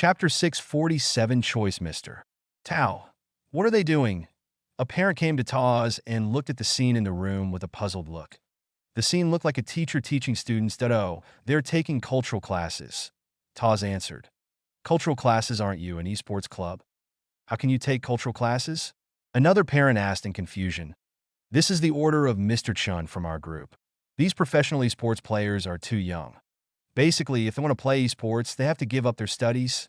Chapter 647 Choice Mister. Tao, what are they doing? A parent came to Taz and looked at the scene in the room with a puzzled look. The scene looked like a teacher teaching students that, oh, they're taking cultural classes. Taz answered, cultural classes aren't you an esports club? How can you take cultural classes? Another parent asked in confusion. This is the order of Mr. Chun from our group. These professional esports players are too young. Basically, if they want to play esports, they have to give up their studies.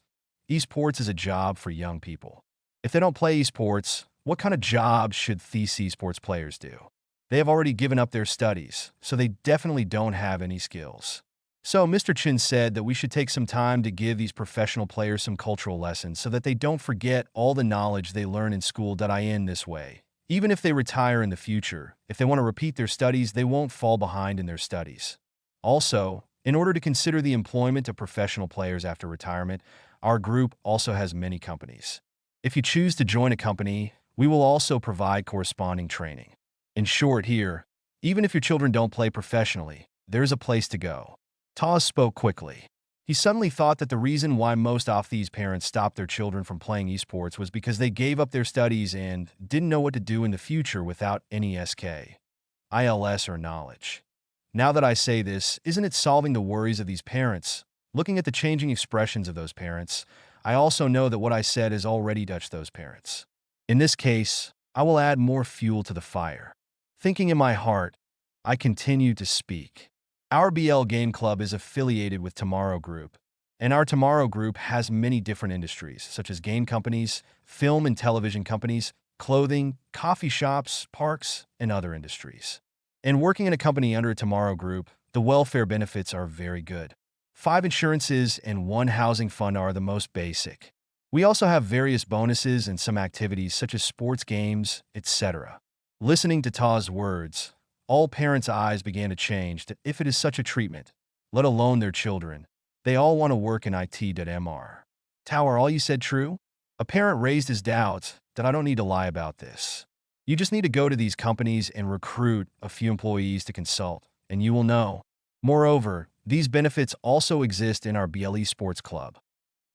Esports is a job for young people. If they don't play esports, what kind of jobs should these esports players do? They have already given up their studies, so they definitely don't have any skills. So Mr. Chin said that we should take some time to give these professional players some cultural lessons so that they don't forget all the knowledge they learn in school. In this way, even if they retire in the future, if they want to repeat their studies, they won't fall behind in their studies. Also, in order to consider the employment of professional players after retirement, our group also has many companies. If you choose to join a company, we will also provide corresponding training. In short here, even if your children don't play professionally, there's a place to go. Taz spoke quickly. He suddenly thought that the reason why most of these parents stopped their children from playing esports was because they gave up their studies and didn't know what to do in the future without any ILS or knowledge. Now that I say this, isn't it solving the worries of these parents? Looking at the changing expressions of those parents, I also know that what I said has already touched those parents. In this case, I will add more fuel to the fire. Thinking in my heart, I continue to speak. Our BL Game Club is affiliated with Tomorrow Group, and our Tomorrow Group has many different industries, such as game companies, film and television companies, clothing, coffee shops, parks, and other industries. And working in a company under a Tomorrow Group, the welfare benefits are very good. 5 insurances and 1 housing fund are the most basic. We also have various bonuses and some activities such as sports games, etc. Listening to Ta's words, all parents' eyes began to change that if it is such a treatment, let alone their children, they all want to work in IT.Mr. Tao, are all you said true? A parent raised his doubts that I don't need to lie about this. You just need to go to these companies and recruit a few employees to consult, and you will know. Moreover, these benefits also exist in our BLE Sports Club.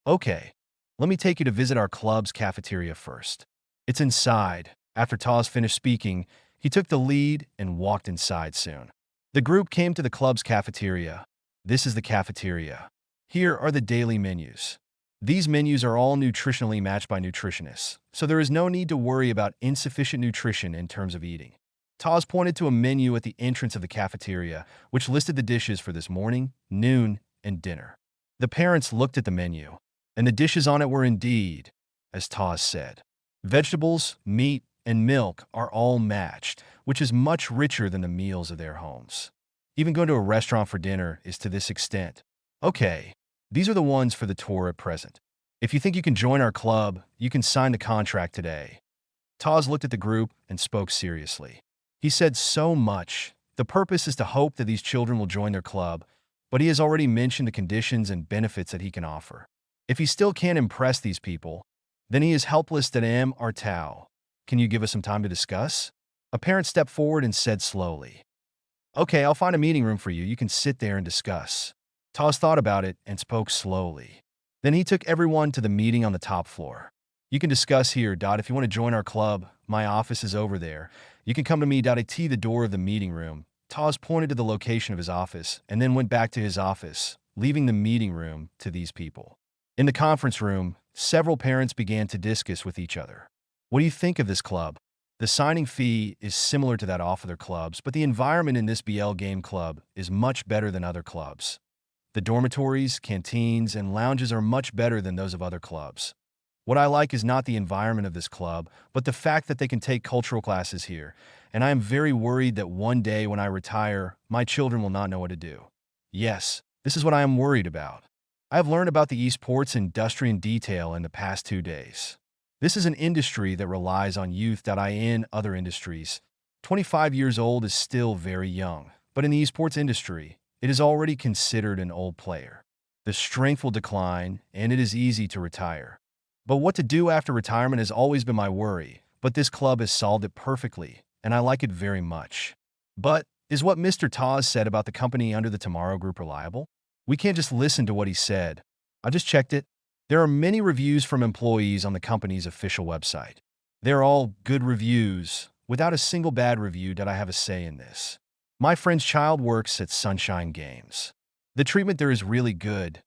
Okay, let me take you to visit our club's cafeteria first. It's inside. After Taz finished speaking, he took the lead and walked inside soon. The group came to the club's cafeteria. This is the cafeteria. Here are the daily menus. These menus are all nutritionally matched by nutritionists, so there is no need to worry about insufficient nutrition in terms of eating. Taz pointed to a menu at the entrance of the cafeteria, which listed the dishes for this morning, noon, and dinner. The parents looked at the menu, and the dishes on it were indeed, as Taz said. Vegetables, meat, and milk are all matched, which is much richer than the meals of their homes. Even going to a restaurant for dinner is to this extent. Okay, these are the ones for the tour at present. If you think you can join our club, you can sign the contract today. Taz looked at the group and spoke seriously. He said so much. The purpose is to hope that these children will join their club, but he has already mentioned the conditions and benefits that he can offer. If he still can't impress these people, then he is helpless. Mr. Tao, can you give us some time to discuss? A parent stepped forward and said slowly. Okay, I'll find a meeting room for you. You can sit there and discuss. Taz thought about it and spoke slowly. Then he took everyone to the meeting on the top floor. You can discuss here. If you want to join our club, my office is over there. You can come to me. At the door of the meeting room. Taz pointed to the location of his office and then went back to his office, leaving the meeting room to these people. In the conference room, several parents began to discuss with each other. What do you think of this club? The signing fee is similar to that of other clubs, but the environment in this BL Game Club is much better than other clubs. The dormitories, canteens, and lounges are much better than those of other clubs. What I like is not the environment of this club, but the fact that they can take cultural classes here, and I am very worried that one day when I retire, my children will not know what to do. Yes, this is what I am worried about. I have learned about the esports industry in detail in the past 2 days. This is an industry that relies on youth. In other industries, 25 years old is still very young, but in the esports industry, it is already considered an old player. The strength will decline, and it is easy to retire. But what to do after retirement has always been my worry, but this club has solved it perfectly, and I like it very much. But is what Mr. Taz said about the company under the Tomorrow Group reliable? We can't just listen to what he said. I just checked it. There are many reviews from employees on the company's official website. They're all good reviews. Without a single bad review did I have a say in this. My friend's child works at Sunshine Games. The treatment there is really good.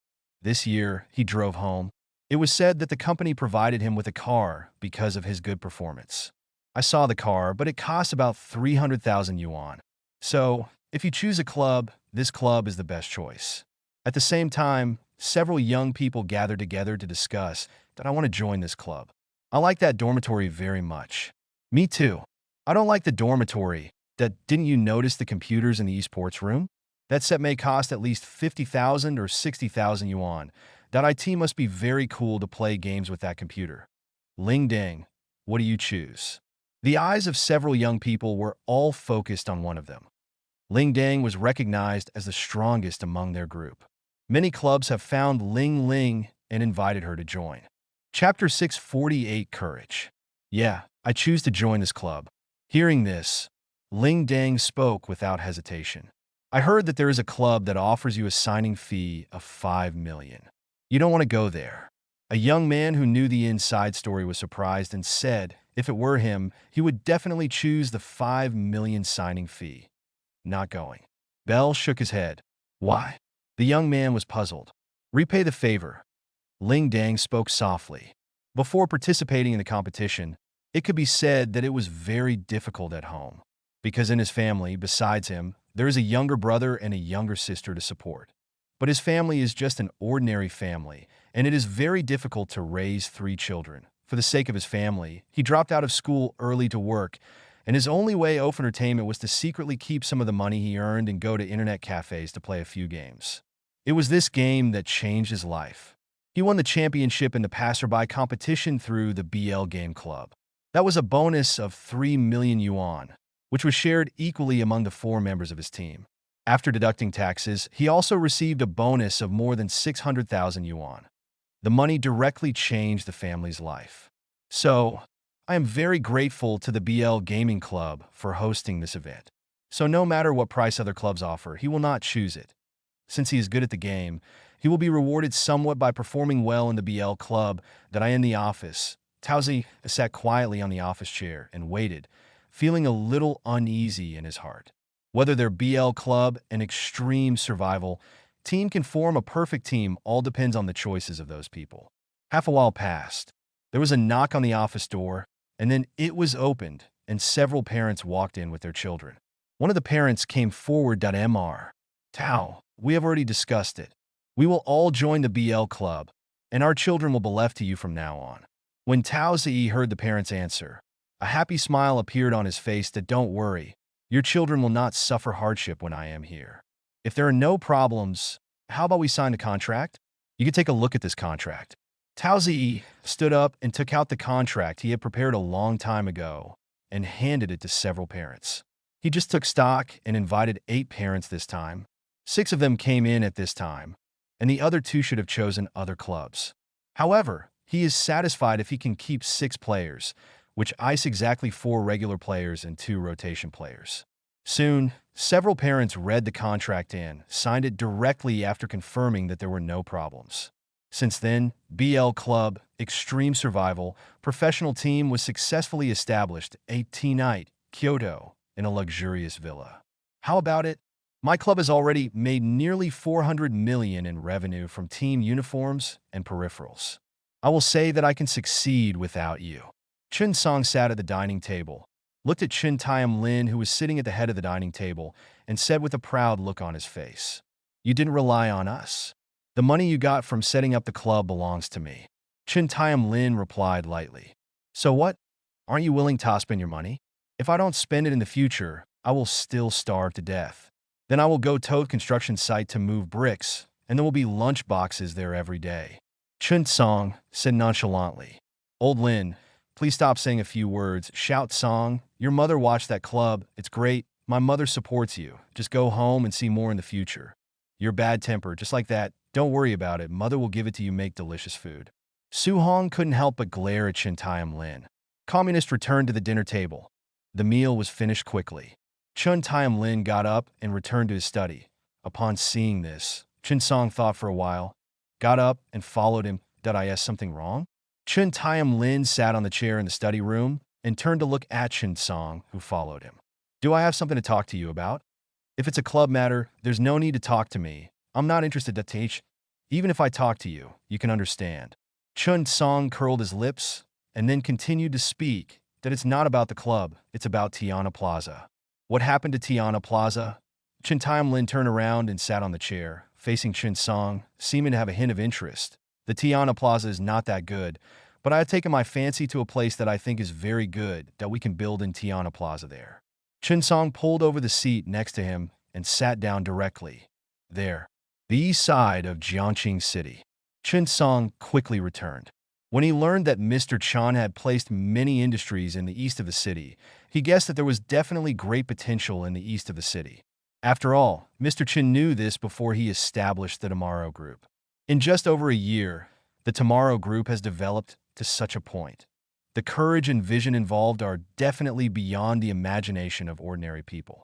This year, he drove home. It was said that the company provided him with a car because of his good performance. I saw the car, but it costs about 300,000 yuan. So, if you choose a club, this club is the best choice. At the same time, several young people gathered together to discuss that I want to join this club. I like that dormitory very much. Me too. I don't like the dormitory. Didn't you notice the computers in the esports room? That set may cost at least 50,000 or 60,000 yuan. That IT must be very cool to play games with that computer. Ling Ding, what do you choose? The eyes of several young people were all focused on one of them. Ling Ding was recognized as the strongest among their group. Many clubs have found Ling Ling and invited her to join. Chapter 648 Courage. Yeah, I choose to join this club. Hearing this, Ling Ding spoke without hesitation. I heard that there is a club that offers you a signing fee of 5 million. You don't want to go there. A young man who knew the inside story was surprised and said, if it were him, he would definitely choose the 5 million signing fee. Not going. Bell shook his head. Why? The young man was puzzled. Repay the favor. Ling Dang spoke softly. Before participating in the competition, it could be said that it was very difficult at home, because in his family, besides him, there is a younger brother and a younger sister to support. But his family is just an ordinary family, and it is very difficult to raise 3 children. For the sake of his family, he dropped out of school early to work, and his only way of entertainment was to secretly keep some of the money he earned and go to internet cafes to play a few games. It was this game that changed his life. He won the championship in the passerby competition through the BL Game Club. That was a bonus of 3 million yuan, which was shared equally among the 4 members of his team. After deducting taxes, he also received a bonus of more than 600,000 yuan. The money directly changed the family's life. So, I am very grateful to the BL Gaming Club for hosting this event. So no matter what price other clubs offer, he will not choose it. Since he is good at the game, he will be rewarded somewhat by performing well in the BL club that I in the office. AtoZ sat quietly on the office chair and waited, feeling a little uneasy in his heart. Whether their BL club and extreme survival team can form a perfect team all depends on the choices of those people. Half a while passed. There was a knock on the office door, and then it was opened, and several parents walked in with their children. One of the parents came forward. Mr. Tao, we have already discussed it. We will all join the BL club, and our children will be left to you from now on. When Tao Zi heard the parents' answer, a happy smile appeared on his face. Don't worry, your children will not suffer hardship when I am here. If there are no problems, how about we sign the contract? You can take a look at this contract. Tao Zi stood up and took out the contract he had prepared a long time ago and handed it to several parents. He just took stock and invited 8 parents this time. 6 of them came in at this time, and the other 2 should have chosen other clubs. However, he is satisfied if he can keep 6 players, which ice exactly 4 regular players and 2 rotation players. Soon, several parents read the contract and signed it directly after confirming that there were no problems. Since then, BL Club, Extreme Survival, professional team was successfully established at T-Night, Kyoto, in a luxurious villa. How about it? My club has already made nearly 400 million in revenue from team uniforms and peripherals. I will say that I can succeed without you. Chun Song sat at the dining table, looked at Chun Taim Lin, who was sitting at the head of the dining table, and said with a proud look on his face, "You didn't rely on us. The money you got from setting up the club belongs to me." Chun Taim Lin replied lightly, "So what? Aren't you willing to spend your money? If I don't spend it in the future, I will still starve to death. Then I will go to a construction site to move bricks, and there will be lunch boxes there every day." Chun Song said nonchalantly, "Old Lin, please stop saying a few words. Shout Song, your mother watched that club. It's great. My mother supports you. Just go home and see more in the future. You're bad tempered, just like that. Don't worry about it. Mother will give it to you. Make delicious food." Su Hong couldn't help but glare at Chun Taim Lin. Communist returned to the dinner table. The meal was finished quickly. Chun Taim Lin got up and returned to his study. Upon seeing this, Chun Song thought for a while, got up and followed him Did I ask something wrong? Chun Tiam-lin sat on the chair in the study room and turned to look at Chin Song, who followed him. Do I have something to talk to you about? If it's a club matter, there's no need to talk to me. I'm not interested to teach. Even if I talk to you, you can understand. Chun Song curled his lips and then continued to speak that it's not about the club, it's about Tiana Plaza. What happened to Tiana Plaza? Chin Tiam-lin turned around and sat on the chair, facing Chin Song, seeming to have a hint of interest. The Tiana Plaza is not that good, but I have taken my fancy to a place that I think is very good that we can build in Tiana Plaza there. Chin Song pulled over the seat next to him and sat down directly. There, the east side of Jiangxing City. Chin Song quickly returned. When he learned that Mr. Chan had placed many industries in the east of the city, he guessed that there was definitely great potential in the east of the city. After all, Mr. Chin knew this before he established the Tomorrow Group. In just over a year, the Tomorrow Group has developed to such a point. The courage and vision involved are definitely beyond the imagination of ordinary people.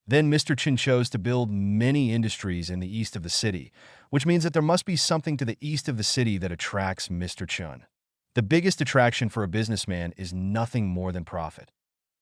Then Mr. Chin chose to build many industries in the east of the city, which means that there must be something to the east of the city that attracts Mr. Chun. The biggest attraction for a businessman is nothing more than profit.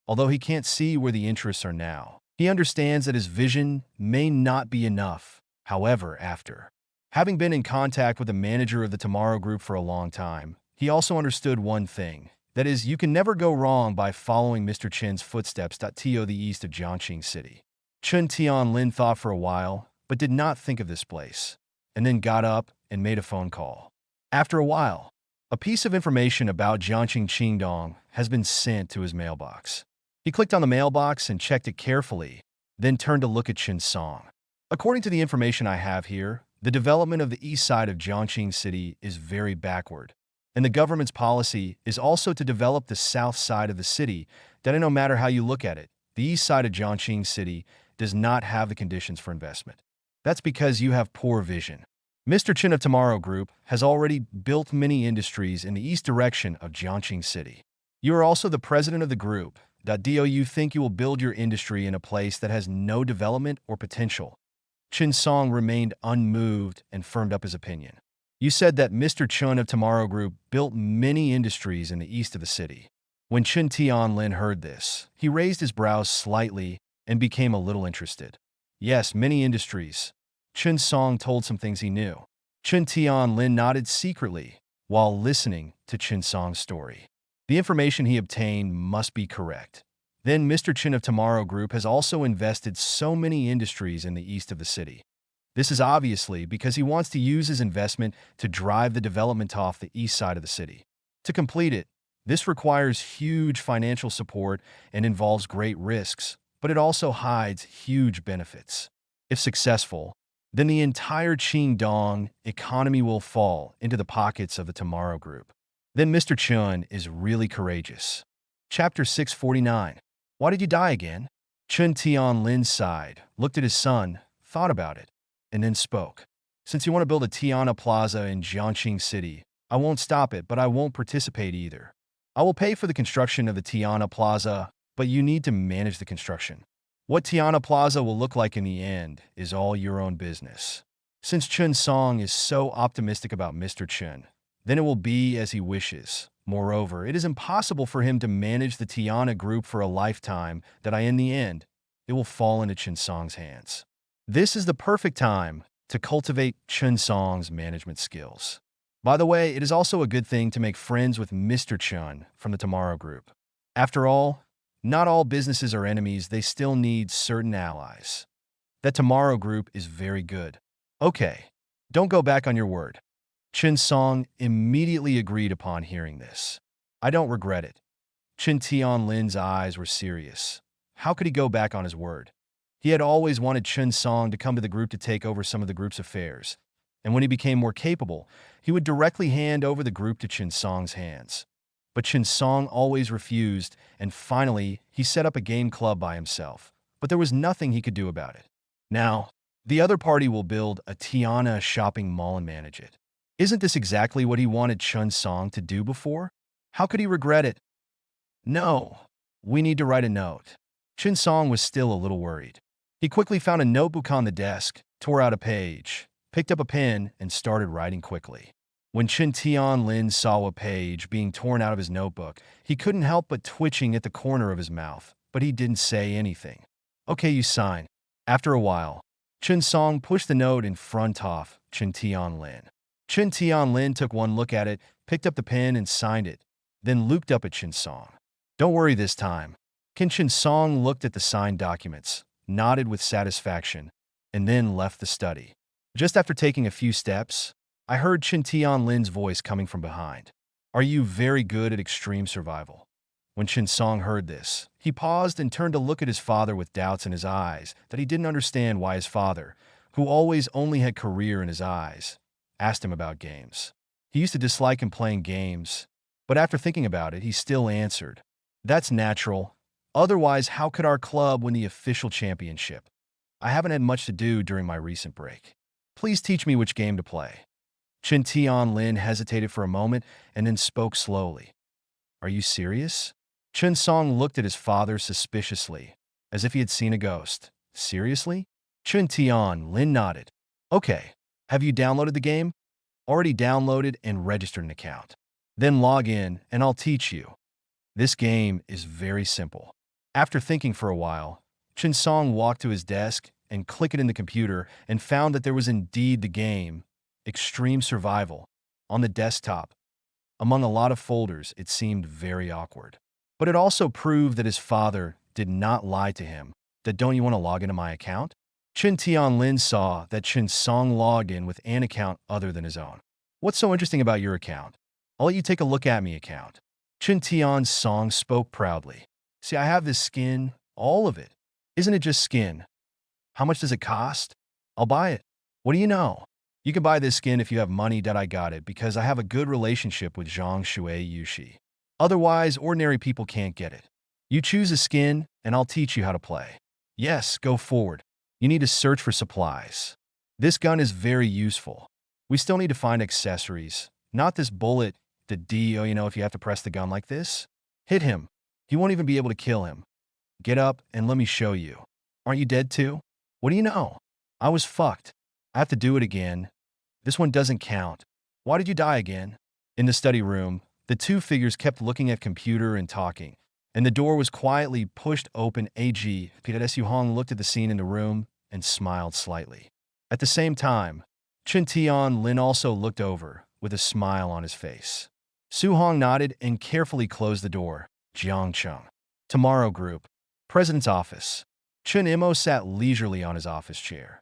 Although he can't see where the interests are now, he understands that his vision may not be enough. However, after having been in contact with the manager of the Tomorrow Group for a long time, he also understood one thing. That is, you can never go wrong by following Mr. Chin's footsteps. To the east of Jiangxing City. Chun Tian-lin thought for a while, but did not think of this place, and then got up and made a phone call. After a while, a piece of information about Jiangxing Qingdong has been sent to his mailbox. He clicked on the mailbox and checked it carefully, then turned to look at Chin Song. According to the information I have here, the development of the east side of Jiangxing City is very backward, and the government's policy is also to develop the south side of the city. That no matter how you look at it, the east side of Jiangxing City does not have the conditions for investment. That's because you have poor vision. Mr. Chin of Tomorrow Group has already built many industries in the east direction of Jiangxing City. You are also the president of the group. Do you think you will build your industry in a place that has no development or potential? Chin Song remained unmoved and firmed up his opinion. You said that Mr. Chun of Tomorrow Group built many industries in the east of the city. When Chun Tian-lin heard this, he raised his brows slightly and became a little interested. Yes, many industries. Chin Song told some things he knew. Chun Tian-lin nodded secretly while listening to Chin Song's story. The information he obtained must be correct. Then Mr. Chin of Tomorrow Group has also invested so many industries in the east of the city. This is obviously because he wants to use his investment to drive the development off the east side of the city. To complete it, this requires huge financial support and involves great risks, but it also hides huge benefits. If successful, then the entire Qingdong economy will fall into the pockets of the Tomorrow Group. Then Mr. Chun is really courageous. Chapter 649. Why did you die again? Chun Tian-lin sighed, looked at his son, thought about it, and then spoke. Since you want to build a Tiana Plaza in Jiangxing City, I won't stop it, but I won't participate either. I will pay for the construction of the Tiana Plaza, but you need to manage the construction. What Tiana Plaza will look like in the end is all your own business. Since Chun Song is so optimistic about Mr. Chun, then it will be as he wishes. Moreover, it is impossible for him to manage the Tiana Group for a lifetime. In the end, it will fall into Chun Song's hands. This is the perfect time to cultivate Chun Song's management skills. By the way, it is also a good thing to make friends with Mr. Chun from the Tomorrow Group. After all, not all businesses are enemies, they still need certain allies. That Tomorrow Group is very good. Okay, don't go back on your word. Chin Song immediately agreed upon hearing this. I don't regret it. Chin Tian-lin's eyes were serious. How could he go back on his word? He had always wanted Chin Song to come to the group to take over some of the group's affairs, and when he became more capable, he would directly hand over the group to Chin Song's hands. But Chin Song always refused, and finally, he set up a game club by himself. But there was nothing he could do about it. Now, the other party will build a Tiana shopping mall and manage it. Isn't this exactly what he wanted Chun Song to do before? How could he regret it? No, we need to write a note. Chin Song was still a little worried. He quickly found a notebook on the desk, tore out a page, picked up a pen, and started writing quickly. When Chen Tianlin saw a page being torn out of his notebook, he couldn't help but twitching at the corner of his mouth, but he didn't say anything. Okay, you sign. After a while, Chen Song pushed the note in front of Chen Tianlin. Chen Tianlin took one look at it, picked up the pen and signed it, then looked up at Chen Song. Don't worry this time. Chen Song looked at the signed documents, nodded with satisfaction, and then left the study. Just after taking a few steps, I heard Chen Tianlin's voice coming from behind. Are you very good at extreme survival? When Chen Song heard this, he paused and turned to look at his father with doubts in his eyes that he didn't understand why his father, who always only had career in his eyes, asked him about games. He used to dislike him playing games, but after thinking about it, he still answered, "That's natural. Otherwise, how could our club win the official championship? I haven't had much to do during my recent break. Please teach me which game to play." Chen Tianlin hesitated for a moment and then spoke slowly. Are you serious? Chen Song looked at his father suspiciously, as if he had seen a ghost. Seriously? Chen Tianlin nodded. Okay. Have you downloaded the game? Already downloaded and registered an account. Then log in and I'll teach you. This game is very simple. After thinking for a while, Chen Song walked to his desk and clicked it in the computer and found that there was indeed the game, Extreme Survival, on the desktop. Among a lot of folders, it seemed very awkward. But it also proved that his father did not lie to him. That don't you want to log into my account? Chen Tianlin saw that Chen Song logged in with an account other than his own. What's so interesting about your account? I'll let you take a look at me account. Chen Tian Song spoke proudly. See, I have this skin, all of it. Isn't it just skin? How much does it cost? I'll buy it. What do you know? You can buy this skin if you have money. I got it because I have a good relationship with Zhang Shui Yushi. Otherwise, ordinary people can't get it. You choose a skin, and I'll teach you how to play. Yes, go forward. You need to search for supplies. This gun is very useful. We still need to find accessories. Not this bullet, the D, if you have to press the gun like this. Hit him. He won't even be able to kill him. Get up and let me show you. Aren't you dead too? What do you know? I was fucked. I have to do it again. This one doesn't count. Why did you die again? In the study room, the two figures kept looking at computer and talking, and the door was quietly pushed open. Peter Su Hong looked at the scene in the room and smiled slightly. At the same time, Chen Tianlin also looked over with a smile on his face. Su Hong nodded and carefully closed the door. Jiang Chung. Tomorrow Group. President's office. Chen Imo sat leisurely on his office chair.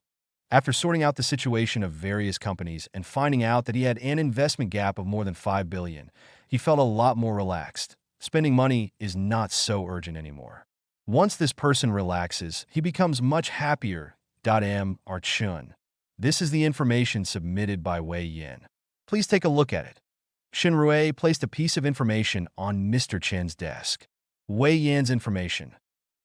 After sorting out the situation of various companies and finding out that he had an investment gap of more than 5 billion, he felt a lot more relaxed. Spending money is not so urgent anymore. Once this person relaxes, he becomes much happier. M. R. Chun. This is the information submitted by Wei Yin. Please take a look at it. Shin Rui placed a piece of information on Mr. Chen's desk. Wei Yin's information.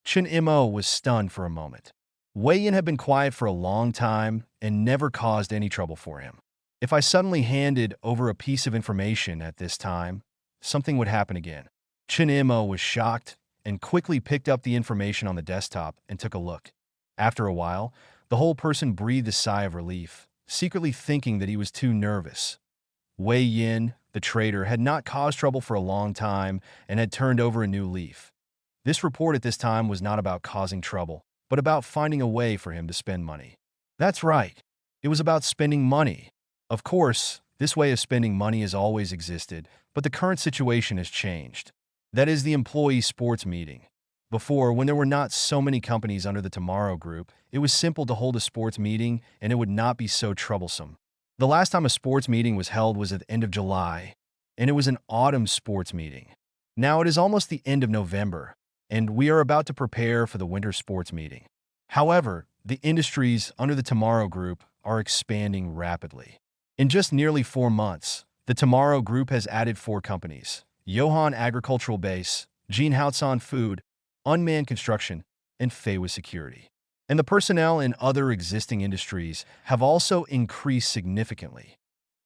Chen Imo was stunned for a moment. Wei Yin had been quiet for a long time and never caused any trouble for him. If I suddenly handed over a piece of information at this time, something would happen again. Chen Imo was shocked and quickly picked up the information on the desktop and took a look. After a while, the whole person breathed a sigh of relief, secretly thinking that he was too nervous. Wei Yin, the trader, had not caused trouble for a long time and had turned over a new leaf. This report at this time was not about causing trouble, but about finding a way for him to spend money. That's right. It was about spending money. Of course, this way of spending money has always existed, but the current situation has changed. That is the employee sports meeting. Before, when there were not so many companies under the Tomorrow Group, it was simple to hold a sports meeting and it would not be so troublesome. The last time a sports meeting was held was at the end of July, and it was an autumn sports meeting. Now it is almost the end of November, and we are about to prepare for the winter sports meeting. However, the industries under the Tomorrow Group are expanding rapidly. In just nearly 4 months, the Tomorrow Group has added 4 companies: Johan Agricultural Base, Jean Hautson Food, Unmanned Construction, and Feiwa Security. And the personnel in other existing industries have also increased significantly.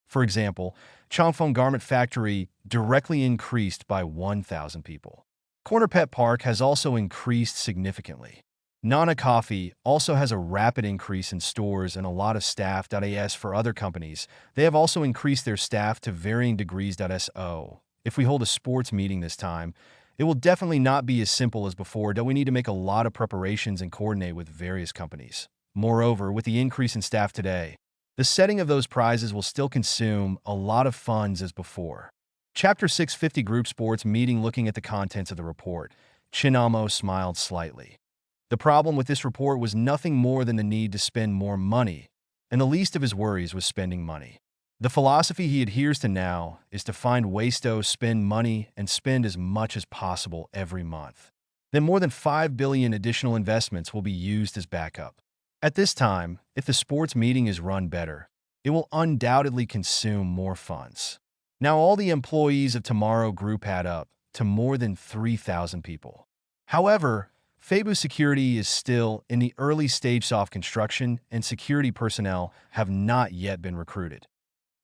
For example, Changfeng Garment Factory directly increased by 1,000 people. Corner Pet Park has also increased significantly. Nana Coffee also has a rapid increase in stores and a lot of staff. As for other companies, they have also increased their staff to varying degrees. So, if we hold a sports meeting this time, it will definitely not be as simple as before. We need to make a lot of preparations and coordinate with various companies. Moreover, with the increase in staff today, the setting of those prizes will still consume a lot of funds as before. Chapter 650 Group Sports Meeting. Looking at the contents of the report, Chinamo smiled slightly. The problem with this report was nothing more than the need to spend more money, and the least of his worries was spending money. The philosophy he adheres to now is to find ways to spend money and spend as much as possible every month. Then more than 5 billion additional investments will be used as backup. At this time, if the sports meeting is run better, it will undoubtedly consume more funds. Now all the employees of Tomorrow Group add up to more than 3,000 people. However, Feibu Security is still in the early stage of construction, and security personnel have not yet been recruited.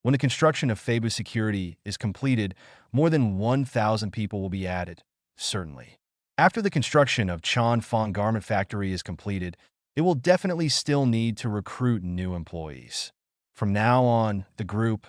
When the construction of Feibu Security is completed, more than 1,000 people will be added, certainly. After the construction of Chanfeng Garment Factory is completed, it will definitely still need to recruit new employees. From now on, the group,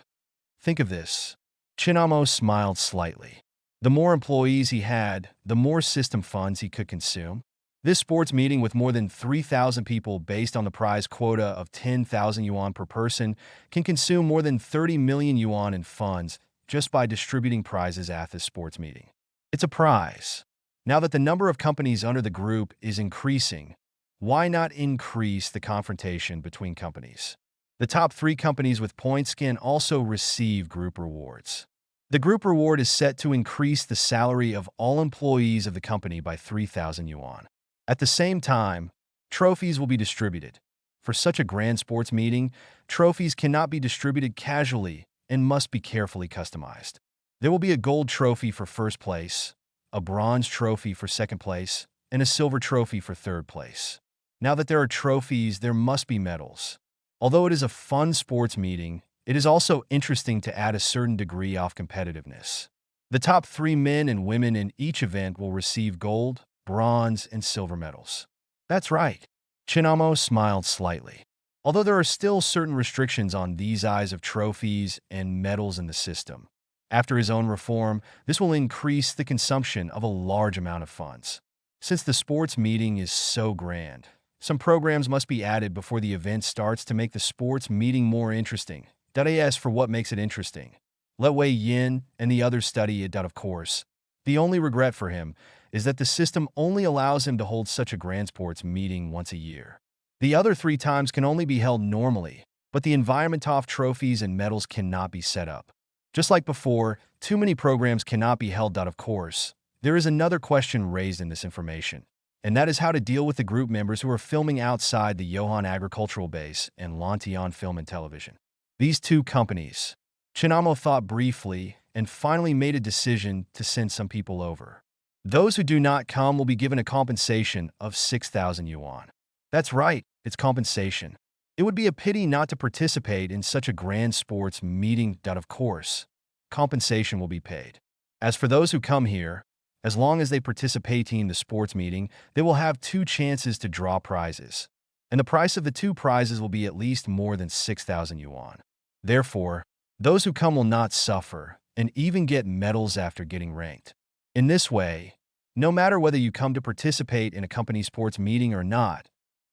think of this. Chinamo smiled slightly. The more employees he had, the more system funds he could consume. This sports meeting with more than 3,000 people based on the prize quota of 10,000 yuan per person can consume more than 30 million yuan in funds just by distributing prizes at this sports meeting. It's a prize. Now that the number of companies under the group is increasing, why not increase the confrontation between companies? The top 3 companies with points can also receive group rewards. The group reward is set to increase the salary of all employees of the company by 3,000 yuan. At the same time, trophies will be distributed. For such a grand sports meeting, trophies cannot be distributed casually and must be carefully customized. There will be a gold trophy for first place, a bronze trophy for second place, and a silver trophy for third place. Now that there are trophies, there must be medals. Although it is a fun sports meeting, it is also interesting to add a certain degree of competitiveness. The top 3 men and women in each event will receive gold, bronze, and silver medals. That's right. Chinamo smiled slightly. Although there are still certain restrictions on these eyes of trophies and medals in the system. After his own reform, this will increase the consumption of a large amount of funds. Since the sports meeting is so grand, some programs must be added before the event starts to make the sports meeting more interesting. As for what makes it interesting, let Wei Yin and the others study it. Of course, the only regret for him is that the system only allows him to hold such a grand sports meeting once a year. The other 3 times can only be held normally, but the environment of trophies and medals cannot be set up. Just like before, too many programs cannot be held. Of course, there is another question raised in this information, and that is how to deal with the group members who are filming outside the Johan Agricultural Base and Lantian Film and Television. These 2 companies. Chinamo thought briefly and finally made a decision to send some people over. Those who do not come will be given a compensation of 6,000 yuan. That's right, it's compensation. It would be a pity not to participate in such a grand sports meeting. Of course, compensation will be paid. As for those who come here, as long as they participate in the sports meeting, they will have 2 chances to draw prizes. And the price of the 2 prizes will be at least more than 6,000 yuan. Therefore, those who come will not suffer and even get medals after getting ranked. In this way, no matter whether you come to participate in a company sports meeting or not,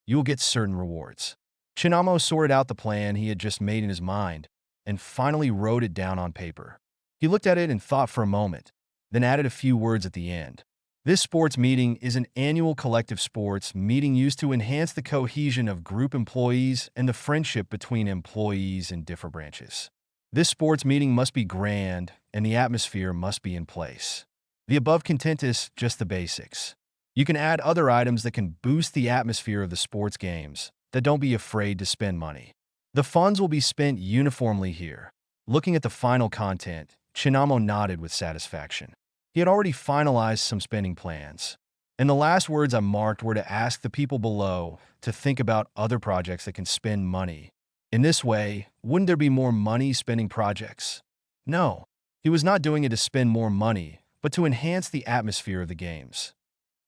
you will get certain rewards. Chinamo sorted out the plan he had just made in his mind and finally wrote it down on paper. He looked at it and thought for a moment, then added a few words at the end. This sports meeting is an annual collective sports meeting used to enhance the cohesion of group employees and the friendship between employees in different branches. This sports meeting must be grand and the atmosphere must be in place. The above content is just the basics. You can add other items that can boost the atmosphere of the sports games. Don't be afraid to spend money. The funds will be spent uniformly here. Looking at the final content, Chinamo nodded with satisfaction. He had already finalized some spending plans. And the last words I marked were to ask the people below to think about other projects that can spend money. In this way, wouldn't there be more money spending projects? No, he was not doing it to spend more money, but to enhance the atmosphere of the games.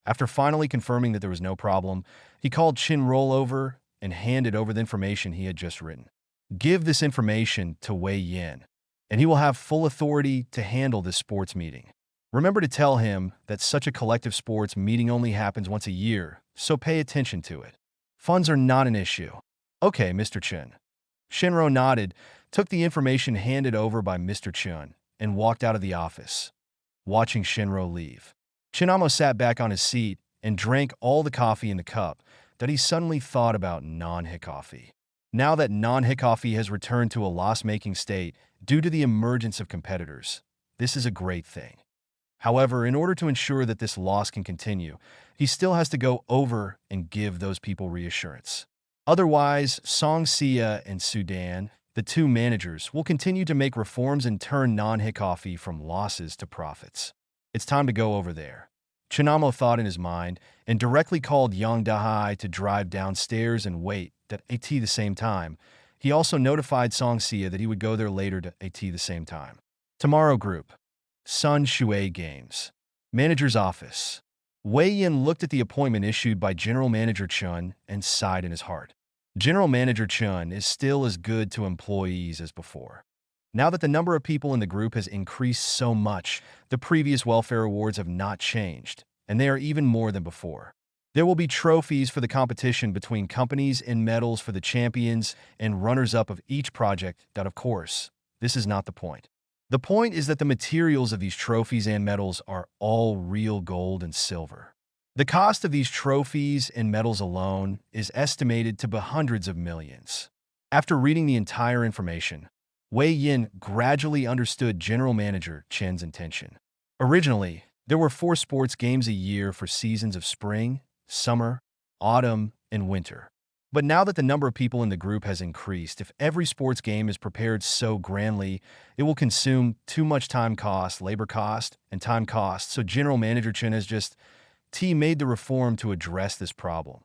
After finally confirming that there was no problem, he called Chinro over and handed over the information he had just written. Give this information to Wei Yin, and he will have full authority to handle this sports meeting. Remember to tell him that such a collective sports meeting only happens once a year, so pay attention to it. Funds are not an issue. Okay, Mr. Chun. Shinro nodded, took the information handed over by Mr. Chun, and walked out of the office. Watching Shinro leave, Chinamo sat back on his seat and drank all the coffee in the cup that he suddenly thought about non-hit coffee. Now that non-hit coffee has returned to a loss-making state due to the emergence of competitors, this is a great thing. However, in order to ensure that this loss can continue, he still has to go over and give those people reassurance. Otherwise, Song Sia and Sudan, the two managers, will continue to make reforms and turn non-hit coffee from losses to profits. It's time to go over there. Chinamo thought in his mind and directly called Yang Dahai to drive downstairs and wait at the same time. He also notified Song Sia that he would go there later to the same time. Tomorrow Group. Sun Shui Games. Manager's office. Wei Yin looked at the appointment issued by General Manager Chun and sighed in his heart. General Manager Chun is still as good to employees as before. Now that the number of people in the group has increased so much, the previous welfare awards have not changed, and they are even more than before. There will be trophies for the competition between companies and medals for the champions and runners-up of each project. That, of course, this is not the point. The point is that the materials of these trophies and medals are all real gold and silver. The cost of these trophies and medals alone is estimated to be hundreds of millions. After reading the entire information, Wei Yin gradually understood General Manager Chen's intention. Originally, there were 4 sports games a year for seasons of spring, summer, autumn, and winter. But now that the number of people in the group has increased, if every sports game is prepared so grandly, it will consume too much time cost, labor cost, and time cost, so General Manager Chen has just made the reform to address this problem.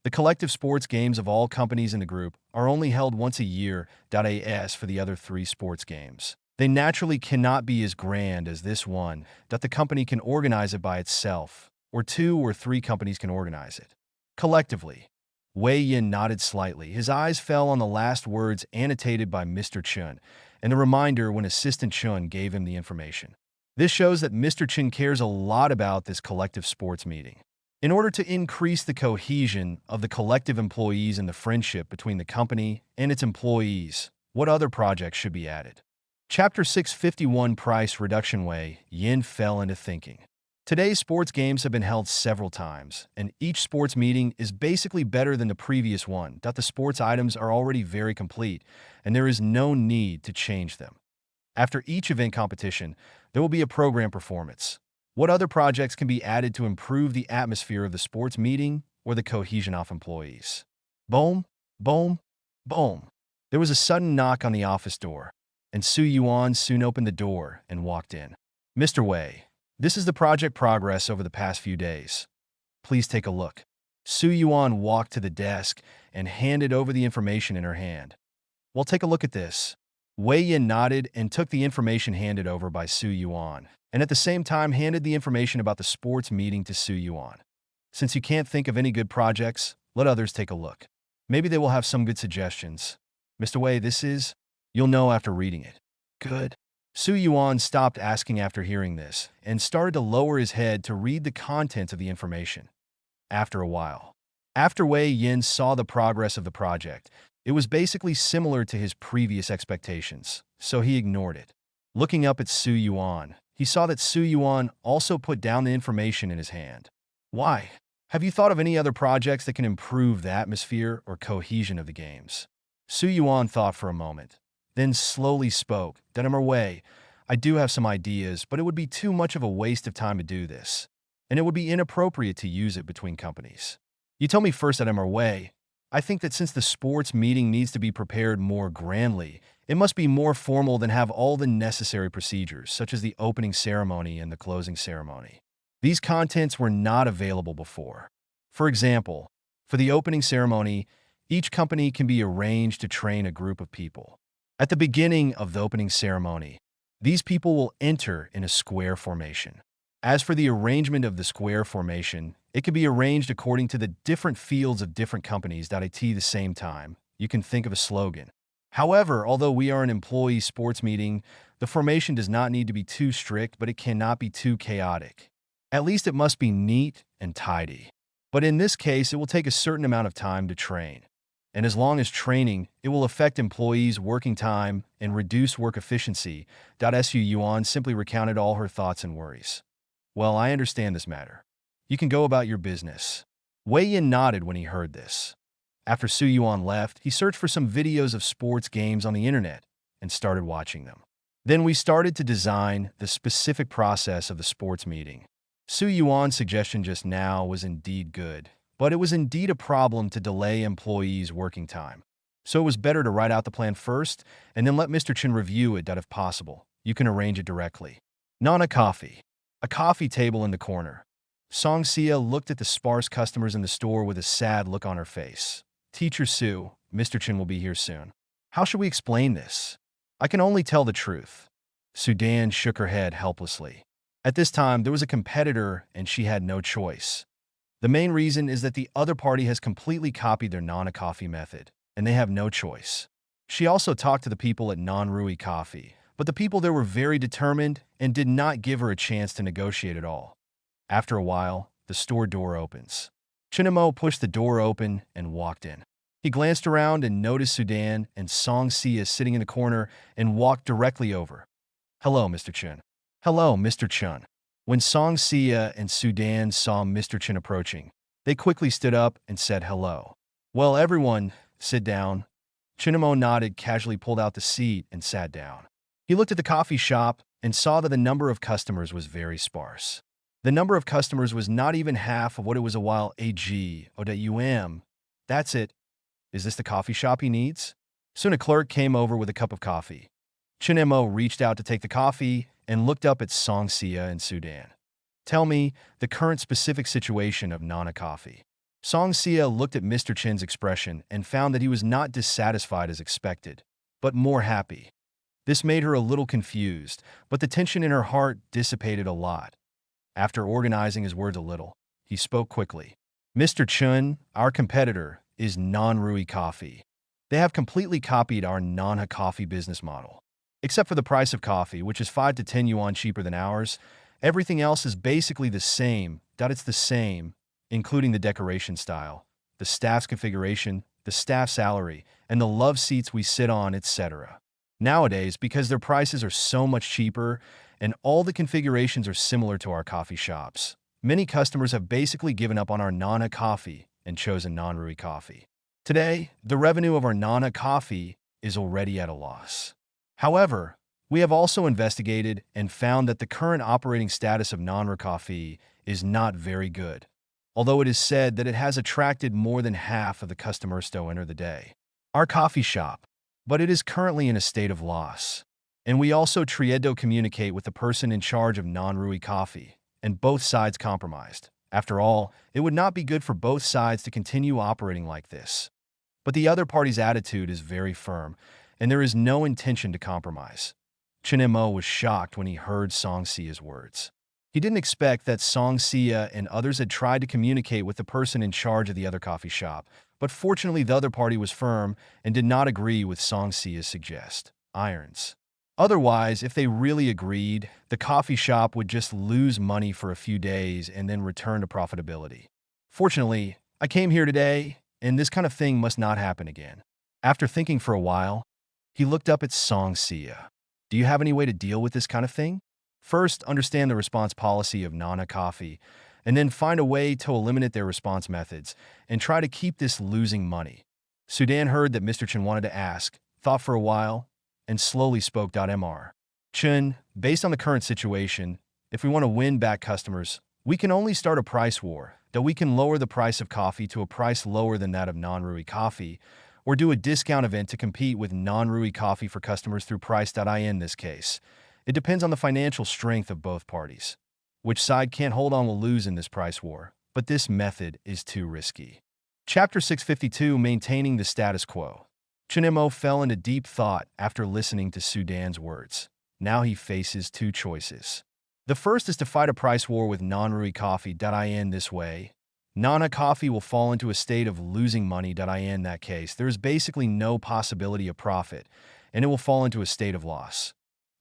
The collective sports games of all companies in the group are only held once a year. As for the other 3 sports games, they naturally cannot be as grand as this one, that the company can organize it by itself, or 2 or 3 companies can organize it. Collectively, Wei Yin nodded slightly. His eyes fell on the last words annotated by Mr. Chun, and the reminder when Assistant Chun gave him the information. This shows that Mr. Chun cares a lot about this collective sports meeting. In order to increase the cohesion of the collective employees and the friendship between the company and its employees, what other projects should be added? Chapter 651 Price Reduction. Wei Yin fell into thinking. Today's sports games have been held several times, and each sports meeting is basically better than the previous one. The sports items are already very complete, and there is no need to change them. After each event competition, there will be a program performance. What other projects can be added to improve the atmosphere of the sports meeting or the cohesion of employees? Boom, boom, boom. There was a sudden knock on the office door, and Su Yuan soon opened the door and walked in. Mr. Wei, this is the project progress over the past few days. Please take a look. Su Yuan walked to the desk and handed over the information in her hand. Well, take a look at this. Wei Yin nodded and took the information handed over by Su Yuan, and at the same time handed the information about the sports meeting to Su Yuan. Since you can't think of any good projects, let others take a look. Maybe they will have some good suggestions. Mr. Wei, this is... You'll know after reading it. Good. Su Yuan stopped asking after hearing this and started to lower his head to read the contents of the information. After a while, after Wei Yin saw the progress of the project, it was basically similar to his previous expectations, so he ignored it. Looking up at Su Yuan, he saw that Su Yuan also put down the information in his hand. Why? Have you thought of any other projects that can improve the atmosphere or cohesion of the games? Su Yuan thought for a moment, then slowly spoke. Wei, I do have some ideas, but it would be too much of a waste of time to do this, and it would be inappropriate to use it between companies. You tell me first, Wei. I think that since the sports meeting needs to be prepared more grandly, it must be more formal than have all the necessary procedures, such as the opening ceremony and the closing ceremony. These contents were not available before. For example, for the opening ceremony, each company can be arranged to train a group of people. At the beginning of the opening ceremony, these people will enter in a square formation. As for the arrangement of the square formation, it can be arranged according to the different fields of different companies at the same time. You can think of a slogan. However, although we are an employee sports meeting, the formation does not need to be too strict, but it cannot be too chaotic. At least it must be neat and tidy. But in this case, it will take a certain amount of time to train. And as long as training, it will affect employees' working time and reduce work efficiency. Su Yuan simply recounted all her thoughts and worries. Well, I understand this matter. You can go about your business. Wei Yin nodded when he heard this. After Su Yuan left, he searched for some videos of sports games on the internet and started watching them. Then we started to design the specific process of the sports meeting. Su Yuan's suggestion just now was indeed good, but it was indeed a problem to delay employees' working time. So it was better to write out the plan first and then let Mr. Chen review it. If possible, you can arrange it directly. Nana coffee. A coffee table in the corner. Song Xia looked at the sparse customers in the store with a sad look on her face. Teacher Su, Mr. Chen will be here soon. How should we explain this? I can only tell the truth. Sudan shook her head helplessly. At this time, there was a competitor and she had no choice. The main reason is that the other party has completely copied their Nana coffee method, and they have no choice. She also talked to the people at Non-Rui Coffee, but the people there were very determined and did not give her a chance to negotiate at all. After a while, the store door opens. Chinamo pushed the door open and walked in. He glanced around and noticed Sudan and Song Xia sitting in the corner and walked directly over. Hello, Mr. Chen. Hello, Mr. Chen. When Song Xia and Sudan saw Mr. Chen approaching, they quickly stood up and said hello. Well, everyone, sit down. Chinamo nodded, casually pulled out the seat and sat down. He looked at the coffee shop and saw that the number of customers was very sparse. The number of customers was not even half of what it was a while ago. That's it. Is this the coffee shop he needs? Soon a clerk came over with a cup of coffee. Chinemo reached out to take the coffee and looked up at Song Xia and Sudan. Tell me the current specific situation of Nana Coffee. Song Xia looked at Mr. Chen's expression and found that he was not dissatisfied as expected, but more happy. This made her a little confused, but the tension in her heart dissipated a lot. After organizing his words a little, he spoke quickly. Mr. Chen, our competitor, is Non-Rui Coffee. They have completely copied our Nanha Coffee business model. Except for the price of coffee, which is 5 to 10 yuan cheaper than ours, everything else is basically the same. It's the same, including the decoration style, the staff's configuration, the staff salary, and the love seats we sit on, etc. Nowadays, because their prices are so much cheaper and all the configurations are similar to our coffee shops, many customers have basically given up on our Nana Coffee and chosen Non-Rui Coffee. Today, the revenue of our Nana Coffee is already at a loss. However, we have also investigated and found that the current operating status of Non-Rui Coffee is not very good, although it is said that it has attracted more than half of the customers to enter the day. Our coffee shop, but it is currently in a state of loss. And we also tried to communicate with the person in charge of Non-Rui Coffee, and both sides compromised. After all, it would not be good for both sides to continue operating like this. But the other party's attitude is very firm, and there is no intention to compromise. Chinemo was shocked when he heard Song Xia's words. He didn't expect that Song Xia and others had tried to communicate with the person in charge of the other coffee shop, but fortunately the other party was firm and did not agree with Song Xia's suggestions. Otherwise, if they really agreed, the coffee shop would just lose money for a few days and then return to profitability. Fortunately, I came here today, and this kind of thing must not happen again. After thinking for a while, he looked up at Song Xia. Do you have any way to deal with this kind of thing? First, understand the response policy of Nana Coffee, and then find a way to eliminate their response methods and try to keep this losing money. Sudan heard that Mr. Chen wanted to ask, thought for a while, and slowly spoke. Mr. Chen, based on the current situation, if we want to win back customers, we can only start a price war, that we can lower the price of coffee to a price lower than that of Non-Rui Coffee, or do a discount event to compete with Non-Rui Coffee for customers through price.in this case. It depends on the financial strength of both parties. Which side can't hold on will lose in this price war, but this method is too risky. Chapter 652, Maintaining the Status Quo. Chinemo fell into deep thought after listening to Sudan's words. Now he faces two choices. The first is to fight a price war with non-Rui Coffee.in. This way, Nana Coffee will fall into a state of losing money.in. In that case, there is basically no possibility of profit, and it will fall into a state of loss.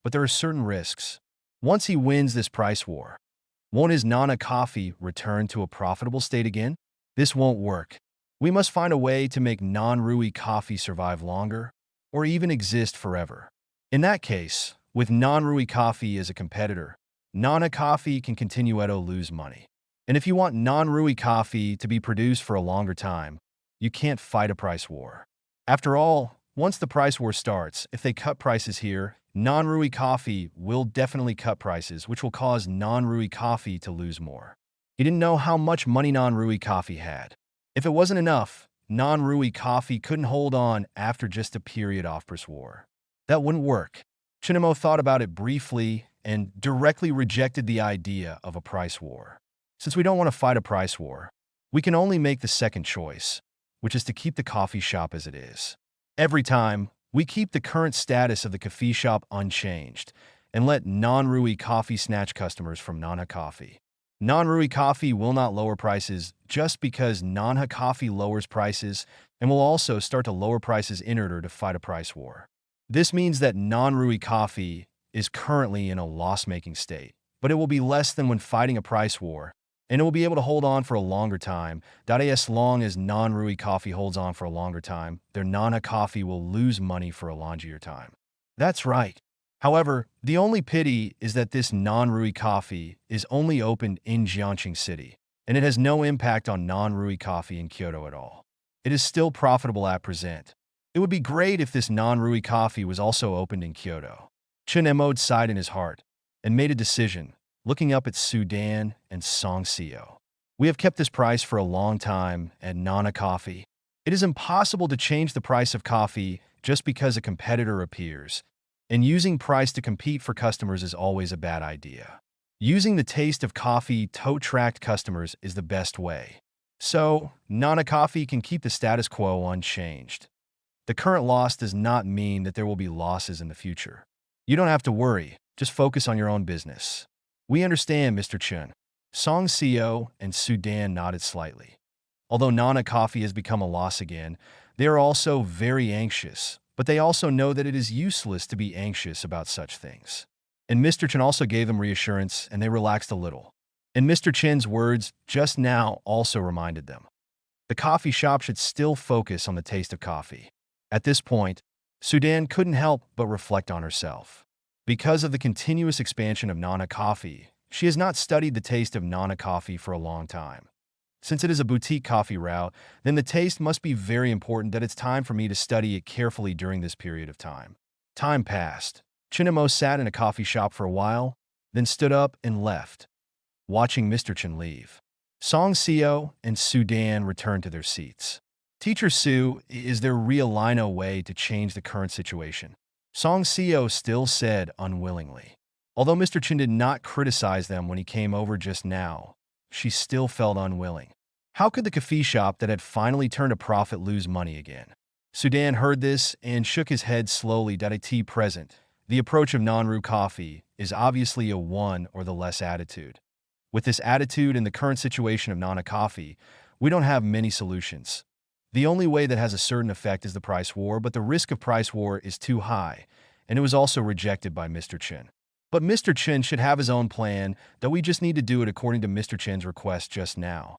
But there are certain risks. Once he wins this price war, won't his Nana Coffee return to a profitable state again? This won't work. We must find a way to make non-Rui Coffee survive longer, or even exist forever. In that case, with non-Rui Coffee as a competitor, Nana Coffee can continue to lose money. And if you want non-Rui Coffee to be produced for a longer time, you can't fight a price war. After all, once the price war starts, if they cut prices here, non-Rui Coffee will definitely cut prices, which will cause non-Rui Coffee to lose more. He didn't know how much money non-Rui Coffee had. If it wasn't enough, non-Rui Coffee couldn't hold on after just a period of price war. That wouldn't work. Chinamo thought about it briefly and directly rejected the idea of a price war. Since we don't want to fight a price war, we can only make the second choice, which is to keep the coffee shop as it is. Every time, we keep the current status of the coffee shop unchanged and let non-Rui Coffee snatch customers from Nana Coffee. Non-Rui Coffee will not lower prices just because Nana Coffee lowers prices and will also start to lower prices in order to fight a price war. This means that non-Rui Coffee is currently in a loss-making state, but it will be less than when fighting a price war, and it will be able to hold on for a longer time. As long as non-Rui Coffee holds on for a longer time, their Nana Coffee will lose money for a longer time. That's right. However, the only pity is that this non-Rui Coffee is only opened in Jiangxing City, and it has no impact on non-Rui Coffee in Kyoto at all. It is still profitable at present. It would be great if this non-Rui Coffee was also opened in Kyoto. Chen Emode sighed in his heart and made a decision, looking up at Sudan and Song Seo. We have kept this price for a long time at Nana Coffee. It is impossible to change the price of coffee just because a competitor appears, and using price to compete for customers is always a bad idea. Using the taste of coffee to attract customers is the best way. So, Nana Coffee can keep the status quo unchanged. The current loss does not mean that there will be losses in the future. You don't have to worry, just focus on your own business. We understand, Mr. Chen. Song Seo and Sudan nodded slightly. Although Nana Coffee has become a loss again, they are also very anxious, but they also know that it is useless to be anxious about such things. And Mr. Chen also gave them reassurance, and they relaxed a little. And Mr. Chen's words just now also reminded them. The coffee shop should still focus on the taste of coffee. At this point, Sudan couldn't help but reflect on herself. Because of the continuous expansion of Nana Coffee, she has not studied the taste of Nana Coffee for a long time. Since it is a boutique coffee route, then the taste must be very important that it's time for me to study it carefully during this period of time. Time passed. Chinamo sat in a coffee shop for a while, then stood up and left, watching Mr. Chen leave. Song Seo and Sudan returned to their seats. Teacher Su, is there a way to change the current situation? Song Seo still said unwillingly. Although Mr. Chen did not criticize them when he came over just now, she still felt unwilling. How could the coffee shop that had finally turned a profit lose money again? Sudan heard this and shook his head slowly. At present, the approach of non-Rui Coffee is obviously a one or the less attitude. With this attitude and the current situation of Nana Coffee, we don't have many solutions. The only way that has a certain effect is the price war, but the risk of price war is too high, and it was also rejected by Mr. Chen. But Mr. Chen should have his own plan, though we just need to do it according to Mr. Chen's request just now.